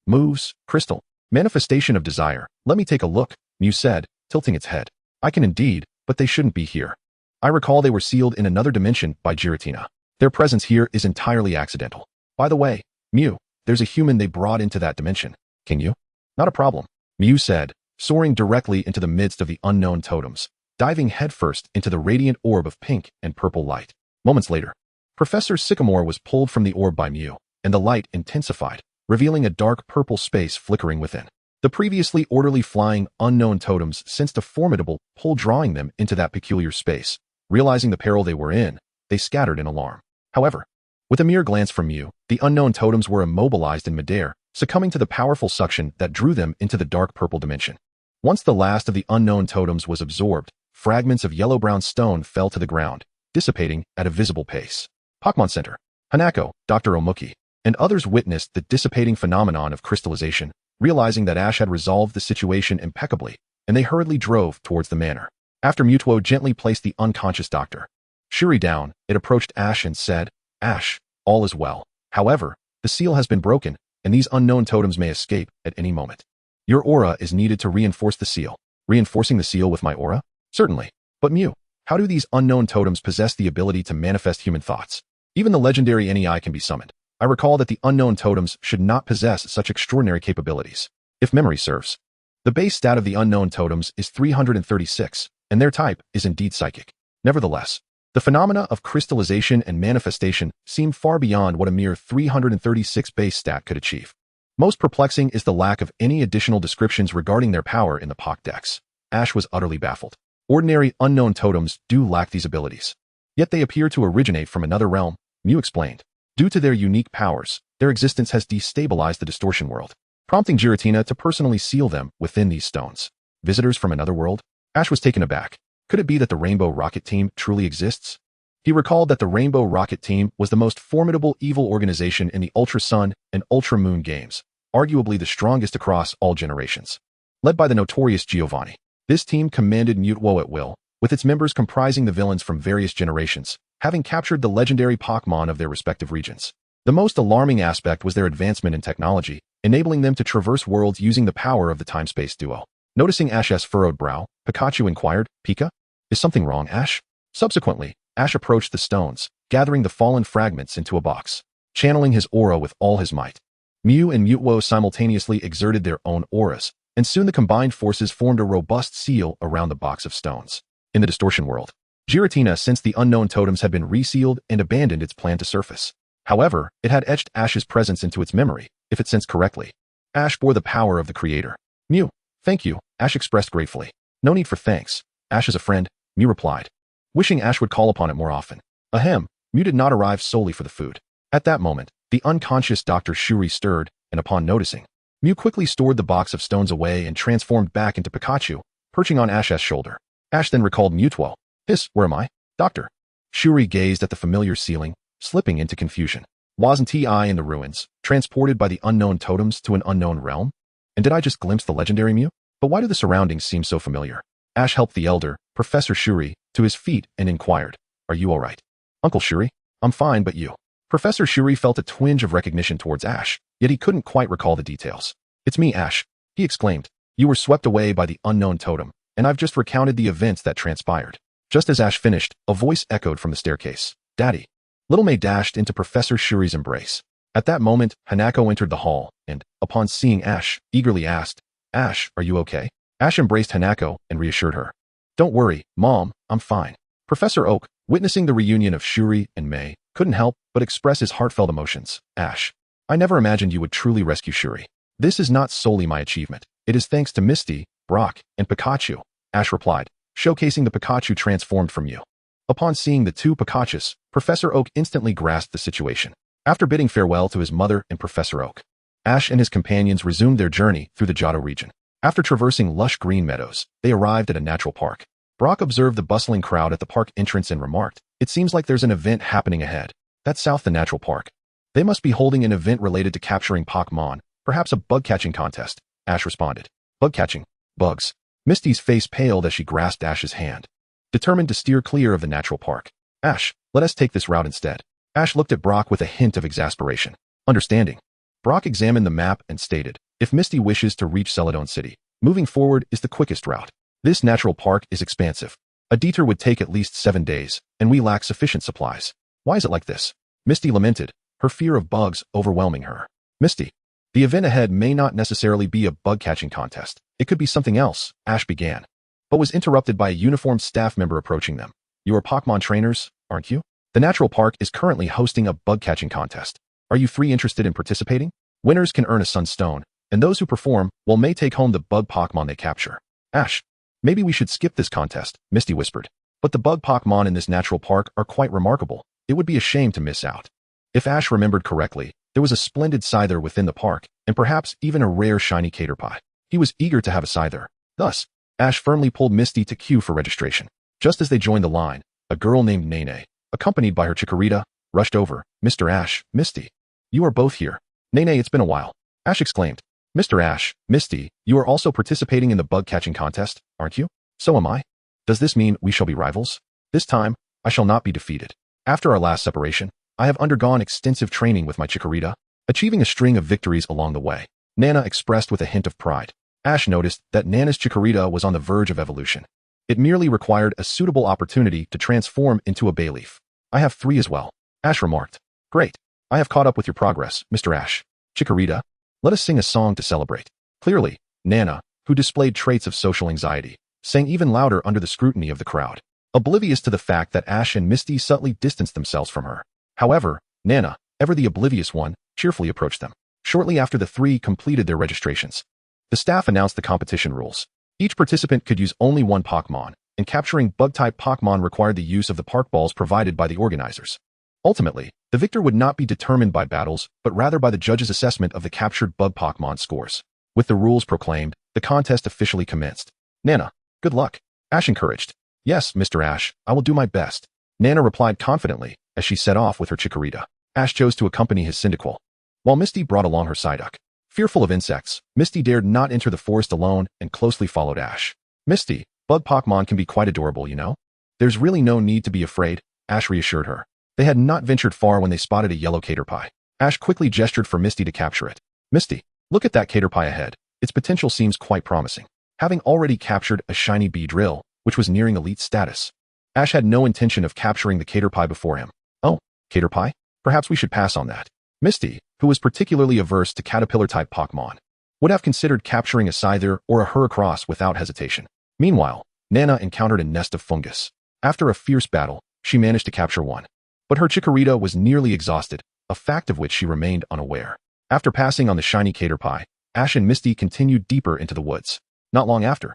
Moves, Crystal. Manifestation of desire. Let me take a look, Mew said, tilting its head. I can indeed, but they shouldn't be here. I recall they were sealed in another dimension by Giratina. Their presence here is entirely accidental. By the way, Mew, there's a human they brought into that dimension. Can you? Not a problem, Mew said, soaring directly into the midst of the unknown totems, diving headfirst into the radiant orb of pink and purple light. Moments later, Professor Sycamore was pulled from the orb by Mew, and the light intensified, revealing a dark purple space flickering within. The previously orderly flying unknown totems sensed a formidable pull drawing them into that peculiar space. Realizing the peril they were in, they scattered in alarm. However, with a mere glance from Mew, the unknown totems were immobilized in midair, succumbing to the powerful suction that drew them into the dark purple dimension. Once the last of the unknown totems was absorbed, fragments of yellow-brown stone fell to the ground, dissipating at a visible pace. Pokémon Center. Hanako, Dr. Omuki, and others witnessed the dissipating phenomenon of crystallization, realizing that Ash had resolved the situation impeccably, and they hurriedly drove towards the manor. After Mewtwo gently placed the unconscious Dr. Shuri down, it approached Ash and said, Ash, all is well. However, the seal has been broken, and these unknown totems may escape at any moment. Your aura is needed to reinforce the seal. Reinforcing the seal with my aura? Certainly. But Mew, how do these unknown totems possess the ability to manifest human thoughts? Even the legendary NEI can be summoned. I recall that the unknown totems should not possess such extraordinary capabilities. If memory serves. The base stat of the unknown totems is 336, and their type is indeed psychic. Nevertheless, the phenomena of crystallization and manifestation seem far beyond what a mere 336 base stat could achieve. Most perplexing is the lack of any additional descriptions regarding their power in the Pokédex. Ash was utterly baffled. Ordinary unknown totems do lack these abilities. Yet they appear to originate from another realm, Mew explained. Due to their unique powers, their existence has destabilized the distortion world, prompting Giratina to personally seal them within these stones. Visitors from another world? Ash was taken aback. Could it be that the Rainbow Rocket Team truly exists? He recalled that the Rainbow Rocket Team was the most formidable evil organization in the Ultra Sun and Ultra Moon games, arguably the strongest across all generations. Led by the notorious Giovanni, this team commanded Mewtwo at will, with its members comprising the villains from various generations, having captured the legendary Pokémon of their respective regions. The most alarming aspect was their advancement in technology, enabling them to traverse worlds using the power of the time-space duo. Noticing Ash's furrowed brow, Pikachu inquired, Pika? Is something wrong, Ash? Subsequently, Ash approached the stones, gathering the fallen fragments into a box, channeling his aura with all his might. Mew and Mewtwo simultaneously exerted their own auras, and soon the combined forces formed a robust seal around the box of stones. In the distortion world, Giratina sensed the unknown totems had been resealed and abandoned its plan to surface. However, it had etched Ash's presence into its memory, if it sensed correctly. Ash bore the power of the creator. Mew, thank you, Ash expressed gratefully. No need for thanks. Ash is a friend, Mew replied, wishing Ash would call upon it more often. Ahem, Mew did not arrive solely for the food. At that moment, the unconscious Dr. Shuri stirred, and upon noticing, Mew quickly stored the box of stones away and transformed back into Pikachu, perching on Ash's shoulder. Ash then recalled Mewtwo. Hiss, where am I? Doctor. Shuri gazed at the familiar ceiling, slipping into confusion. Wasn't I in the ruins, transported by the unknown totems to an unknown realm? And did I just glimpse the legendary Mew? But why do the surroundings seem so familiar? Ash helped the elder, Professor Shuri, to his feet and inquired, Are you all right? Uncle Shuri? I'm fine, but you? Professor Shuri felt a twinge of recognition towards Ash, yet he couldn't quite recall the details. It's me, Ash, he exclaimed. You were swept away by the unknown totem, and I've just recounted the events that transpired. Just as Ash finished, a voice echoed from the staircase. Daddy. Little May dashed into Professor Shuri's embrace. At that moment, Hanako entered the hall, and, upon seeing Ash, eagerly asked, Ash, are you okay? Ash embraced Hanako and reassured her. Don't worry, Mom, I'm fine. Professor Oak, witnessing the reunion of Shuri and May, couldn't help but express his heartfelt emotions. Ash, I never imagined you would truly rescue Shuri. This is not solely my achievement. It is thanks to Misty, Brock, and Pikachu, Ash replied, showcasing the Pikachu transformed from you. Upon seeing the two Pikachus, Professor Oak instantly grasped the situation. After bidding farewell to his mother and Professor Oak, Ash and his companions resumed their journey through the Johto region. After traversing lush green meadows, they arrived at a natural park. Brock observed the bustling crowd at the park entrance and remarked, It seems like there's an event happening ahead. That's south the natural park. They must be holding an event related to capturing Pokémon, perhaps a bug-catching contest, Ash responded. Bug-catching? Bugs. Misty's face paled as she grasped Ash's hand, determined to steer clear of the natural park. Ash, let us take this route instead. Ash looked at Brock with a hint of exasperation. Understanding. Brock examined the map and stated, if Misty wishes to reach Celadon City, moving forward is the quickest route. This natural park is expansive. A detour would take at least 7 days, and we lack sufficient supplies. Why is it like this? Misty lamented, her fear of bugs overwhelming her. Misty, the event ahead may not necessarily be a bug-catching contest. It could be something else, Ash began, but was interrupted by a uniformed staff member approaching them. You are Pokémon trainers, aren't you? The natural park is currently hosting a bug-catching contest. Are you 3 interested in participating? Winners can earn a Sunstone, and those who perform may take home the bug Pokémon they capture. Ash, maybe we should skip this contest, Misty whispered. But the bug Pokémon in this natural park are quite remarkable. It would be a shame to miss out. If Ash remembered correctly, there was a splendid Scyther within the park, and perhaps even a rare shiny Caterpie. He was eager to have a Scyther. Thus, Ash firmly pulled Misty to queue for registration. Just as they joined the line, a girl named Nene, accompanied by her Chikorita, rushed over. Mr. Ash, Misty. You are both here. Nene, it's been a while. Ash exclaimed. Mr. Ash, Misty, you are also participating in the bug-catching contest, aren't you? So am I. Does this mean we shall be rivals? This time, I shall not be defeated. After our last separation, I have undergone extensive training with my Chikorita, achieving a string of victories along the way. Nana expressed with a hint of pride. Ash noticed that Nana's Chikorita was on the verge of evolution. It merely required a suitable opportunity to transform into a Bayleaf. I have 3 as well, Ash remarked. Great. I have caught up with your progress, Mr. Ash. Chikorita, let us sing a song to celebrate. Clearly, Nana, who displayed traits of social anxiety, sang even louder under the scrutiny of the crowd, oblivious to the fact that Ash and Misty subtly distanced themselves from her. However, Nana, ever the oblivious one, cheerfully approached them. Shortly after the 3 completed their registrations, the staff announced the competition rules. Each participant could use only 1 Pokémon, and capturing bug-type Pokémon required the use of the park balls provided by the organizers. Ultimately, the victor would not be determined by battles, but rather by the judge's assessment of the captured bug Pokémon scores. With the rules proclaimed, the contest officially commenced. Nana, good luck, Ash encouraged. Yes, Mr. Ash, I will do my best, Nana replied confidently as she set off with her Chikorita. Ash chose to accompany his Cyndaquil, while Misty brought along her Psyduck. Fearful of insects, Misty dared not enter the forest alone and closely followed Ash. Misty, bug Pokémon can be quite adorable, you know? There's really no need to be afraid, Ash reassured her. They had not ventured far when they spotted a yellow Caterpie. Ash quickly gestured for Misty to capture it. Misty, look at that Caterpie ahead. Its potential seems quite promising. Having already captured a shiny Beedrill, which was nearing elite status, Ash had no intention of capturing the Caterpie before him. Oh, Caterpie? Perhaps we should pass on that. Misty, who was particularly averse to caterpillar-type Pokémon, would have considered capturing a Scyther or a Heracross without hesitation. Meanwhile, Nana encountered a nest of fungus. After a fierce battle, she managed to capture one. But her Chikorita was nearly exhausted, a fact of which she remained unaware. After passing on the shiny Caterpie, Ash and Misty continued deeper into the woods. Not long after,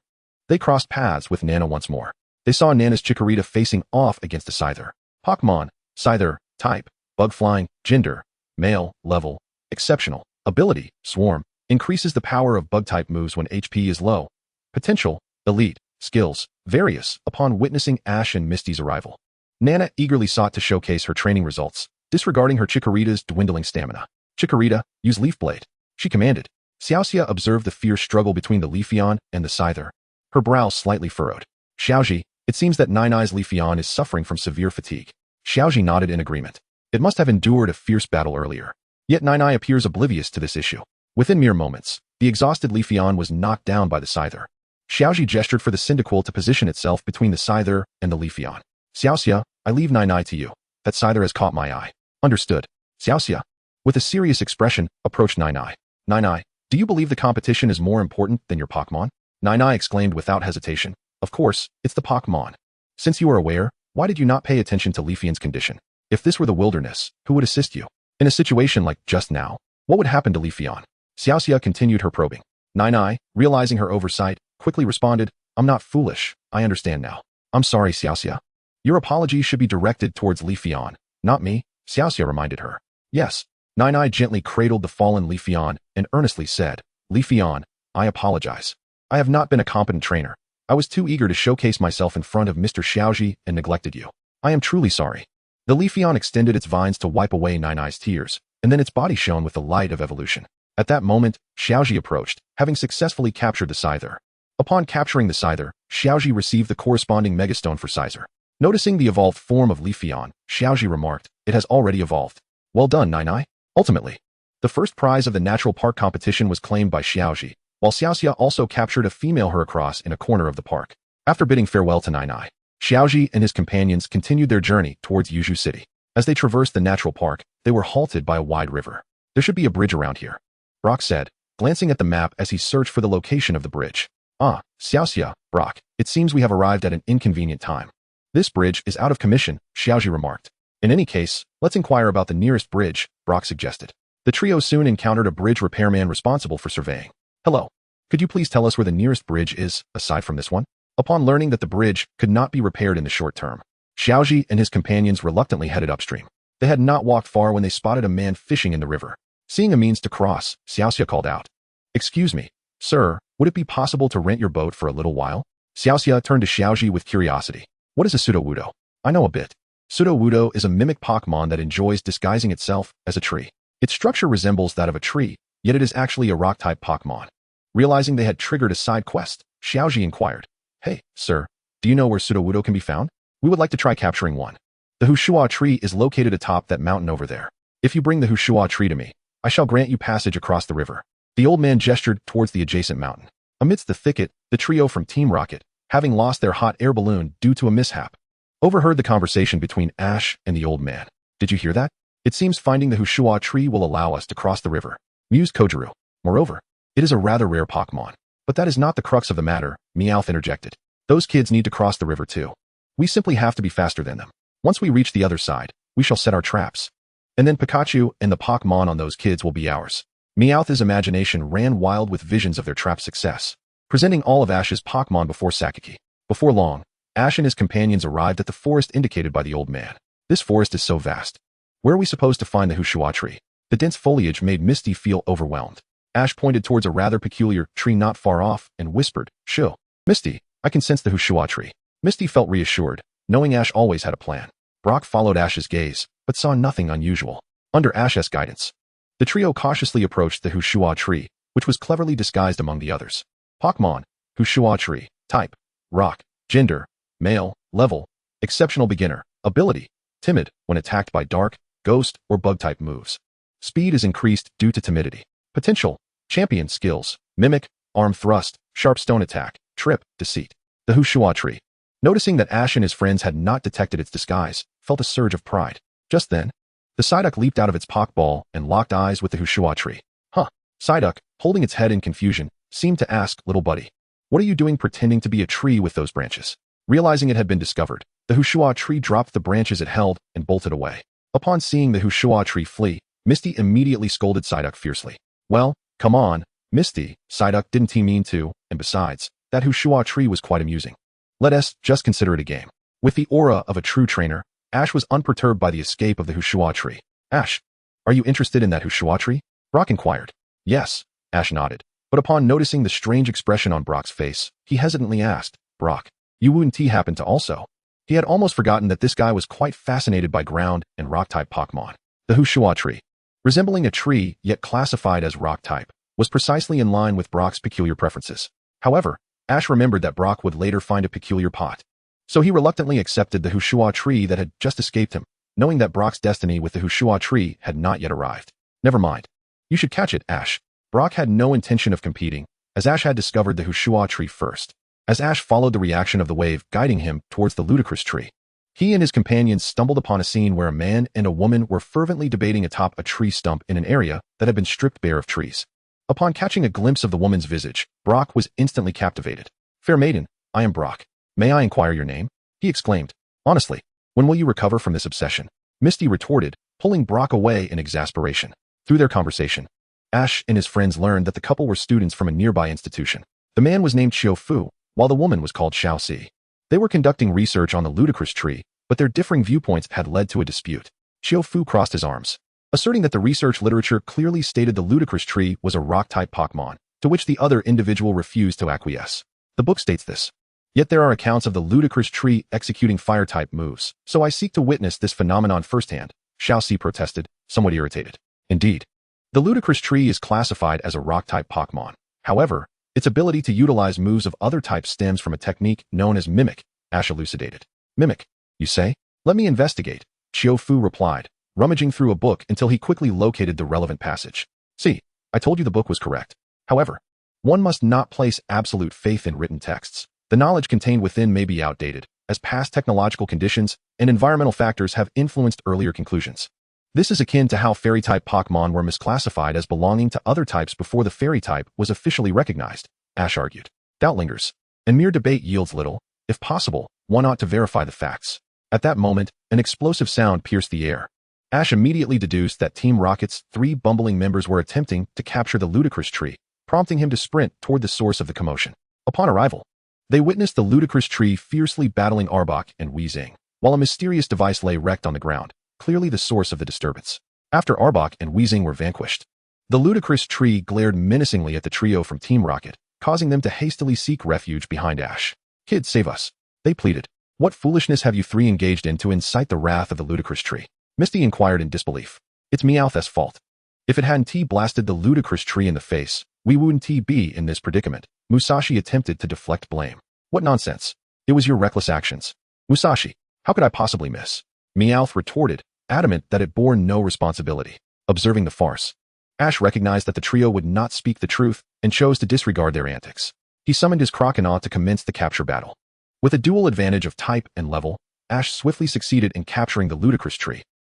they crossed paths with Nana once more. They saw Nana's Chikorita facing off against a Scyther. Pokémon, Scyther, type, bug flying, gender, male, level, exceptional, ability, swarm, increases the power of bug-type moves when HP is low. Potential, elite, skills, various, upon witnessing Ash and Misty's arrival. Nana eagerly sought to showcase her training results, disregarding her Chikorita's dwindling stamina. Chikorita, use Leaf Blade, she commanded. Xiaoxia observed the fierce struggle between the Leafeon and the Scyther, her brow slightly furrowed. Xiaoji, it seems that Nineye's Leafeon is suffering from severe fatigue. Xiaoji nodded in agreement. It must have endured a fierce battle earlier. Yet Nineye appears oblivious to this issue. Within mere moments, the exhausted Leafeon was knocked down by the Scyther. Xiaoji gestured for the Cyndaquil to position itself between the Scyther and the Leafeon. Xiaoxia, I leave Nineye to you. That Scyther has caught my eye. Understood. Xiaoxia, with a serious expression, approached Nineye. Nineye, do you believe the competition is more important than your Pokémon? Nineye exclaimed without hesitation. Of course, it's the Pokémon. Since you are aware, why did you not pay attention to Leafeon's condition? If this were the wilderness, who would assist you? In a situation like just now, what would happen to Leafeon? Xiaoxia continued her probing. Nineye, realizing her oversight, quickly responded, I'm not foolish, I understand now. I'm sorry, Xiaoxia. Your apology should be directed towards Leafeon, not me, Xiaoxia reminded her. Yes. Nineye gently cradled the fallen Leafeon and earnestly said, Leafeon, I apologize. I have not been a competent trainer. I was too eager to showcase myself in front of Mr. Xiaoji and neglected you. I am truly sorry. The Leafeon extended its vines to wipe away Nineye's tears, and then its body shone with the light of evolution. At that moment, Xiaoji approached, having successfully captured the Scyther. Upon capturing the Scyther, Xiaoji received the corresponding Megastone for Scyther. Noticing the evolved form of Leafeon, Xiaoji remarked, "It has already evolved." Well done, Nai. Ultimately, the first prize of the natural park competition was claimed by Xiaoji, while Xiaoxia also captured a female Heracross in a corner of the park. After bidding farewell to Nai, Xiaoji and his companions continued their journey towards Yuzu City. As they traversed the natural park, they were halted by a wide river. "There should be a bridge around here," Brock said, glancing at the map as he searched for the location of the bridge. "Ah, Xiaoxia, Brock, it seems we have arrived at an inconvenient time. This bridge is out of commission," Xiaoji remarked. "In any case, let's inquire about the nearest bridge," Brock suggested. The trio soon encountered a bridge repairman responsible for surveying. "Hello. Could you please tell us where the nearest bridge is, aside from this one?" Upon learning that the bridge could not be repaired in the short term, Xiaoji and his companions reluctantly headed upstream. They had not walked far when they spotted a man fishing in the river. Seeing a means to cross, Xiaoxia called out, "Excuse me, sir, would it be possible to rent your boat for a little while?" Xiaoxia turned to Xiaoji with curiosity. "What is a Sudowoodo?" "I know a bit. Sudowoodo is a mimic Pokémon that enjoys disguising itself as a tree. Its structure resembles that of a tree, yet it is actually a rock-type Pokémon." Realizing they had triggered a side quest, Xiaoji inquired, "Hey, sir, do you know where Sudowoodo can be found? We would like to try capturing one. The Hushua tree is located atop that mountain over there. If you bring the Hushua tree to me, I shall grant you passage across the river." The old man gestured towards the adjacent mountain. Amidst the thicket, the trio from Team Rocket, having lost their hot air balloon due to a mishap, overheard the conversation between Ash and the old man. "Did you hear that? It seems finding the Hushua tree will allow us to cross the river," mused Kojiru. "Moreover, it is a rather rare Pokémon." "But that is not the crux of the matter," Meowth interjected. "Those kids need to cross the river too. We simply have to be faster than them. Once we reach the other side, we shall set our traps. And then Pikachu and the Pokémon on those kids will be ours." Meowth's imagination ran wild with visions of their trap success, presenting all of Ash's Pokémon before Saki. Before long, Ash and his companions arrived at the forest indicated by the old man. "This forest is so vast. Where are we supposed to find the Hushua tree?" The dense foliage made Misty feel overwhelmed. Ash pointed towards a rather peculiar tree not far off and whispered, "Shoo, Misty, I can sense the Hushua tree." Misty felt reassured, knowing Ash always had a plan. Brock followed Ash's gaze, but saw nothing unusual. Under Ash's guidance, the trio cautiously approached the Hushua tree, which was cleverly disguised among the others. Pokémon, Hushua tree, type, rock, gender, male, level, exceptional beginner, ability, timid when attacked by dark, ghost, or bug-type moves. Speed is increased due to timidity. Potential, champion skills, mimic, arm thrust, sharp stone attack, trip, deceit. The Hushua tree, noticing that Ash and his friends had not detected its disguise, felt a surge of pride. Just then, the Psyduck leaped out of its Pokeball and locked eyes with the Hushua tree. "Huh." Psyduck, holding its head in confusion, seemed to ask, "Little buddy, what are you doing pretending to be a tree with those branches?" Realizing it had been discovered, the Hushua tree dropped the branches it held and bolted away. Upon seeing the Hushua tree flee, Misty immediately scolded Psyduck fiercely. "Well, come on, Misty, Psyduck didn't he mean to, and besides, that Hushua tree was quite amusing. Let us just consider it a game." With the aura of a true trainer, Ash was unperturbed by the escape of the Hushua tree. "Ash, are you interested in that Hushua tree?" Brock inquired. "Yes," Ash nodded, but upon noticing the strange expression on Brock's face, he hesitantly asked, "Brock, you wouldn't happen to also?" He had almost forgotten that this guy was quite fascinated by ground and rock-type Pokémon. The Hushua tree, resembling a tree yet classified as rock-type, was precisely in line with Brock's peculiar preferences. However, Ash remembered that Brock would later find a peculiar pot. So he reluctantly accepted the Hushua tree that had just escaped him, knowing that Brock's destiny with the Hushua tree had not yet arrived. "Never mind. You should catch it, Ash." Brock had no intention of competing, as Ash had discovered the Hushua tree first. As Ash followed the reaction of the wave guiding him towards the ludicrous tree, he and his companions stumbled upon a scene where a man and a woman were fervently debating atop a tree stump in an area that had been stripped bare of trees. Upon catching a glimpse of the woman's visage, Brock was instantly captivated. "Fair maiden, I am Brock. May I inquire your name?" he exclaimed. "Honestly, when will you recover from this obsession?" Misty retorted, pulling Brock away in exasperation. Through their conversation, Ash and his friends learned that the couple were students from a nearby institution. The man was named Xiao Fu, while the woman was called Xiao Si. They were conducting research on the ludicrous tree, but their differing viewpoints had led to a dispute. Xiao Fu crossed his arms, asserting that the research literature clearly stated the ludicrous tree was a rock-type Pokémon, to which the other individual refused to acquiesce. "The book states this. Yet there are accounts of the ludicrous tree executing fire-type moves, so I seek to witness this phenomenon firsthand," Xiao Si protested, somewhat irritated. Indeed, the ludicrous tree is classified as a rock-type Pokémon. However, its ability to utilize moves of other types stems from a technique known as Mimic, Ash elucidated. Mimic, You say? Let me investigate, Xiao Fu replied, rummaging through a book until he quickly located the relevant passage. See, I told you the book was correct. However, one must not place absolute faith in written texts. The knowledge contained within may be outdated, as past technological conditions and environmental factors have influenced earlier conclusions. This is akin to how fairy-type Pokémon were misclassified as belonging to other types before the fairy type was officially recognized, Ash argued. Doubt lingers, and mere debate yields little. If possible, one ought to verify the facts. At that moment, an explosive sound pierced the air. Ash immediately deduced that Team Rocket's 3 bumbling members were attempting to capture the ludicrous tree, prompting him to sprint toward the source of the commotion. Upon arrival, they witnessed the ludicrous tree fiercely battling Arbok and Wei Xing, while a mysterious device lay wrecked on the ground, clearly the source of the disturbance. After Arbok and Wei Xing were vanquished, the ludicrous tree glared menacingly at the trio from Team Rocket, causing them to hastily seek refuge behind Ash. Kid, save us, they pleaded. What foolishness have you 3 engaged in to incite the wrath of the ludicrous tree? Misty inquired in disbelief. It's Meowth's fault. If it hadn't blasted the ludicrous tree in the face, we wouldn't be in this predicament. Musashi attempted to deflect blame. What nonsense. It was your reckless actions. Musashi, how could I possibly miss? Meowth retorted, adamant that it bore no responsibility. Observing the farce, Ash recognized that the trio would not speak the truth and chose to disregard their antics. He summoned his Croconaw to commence the capture battle. With a dual advantage of type and level, Ash swiftly succeeded in capturing the ludicrous tree,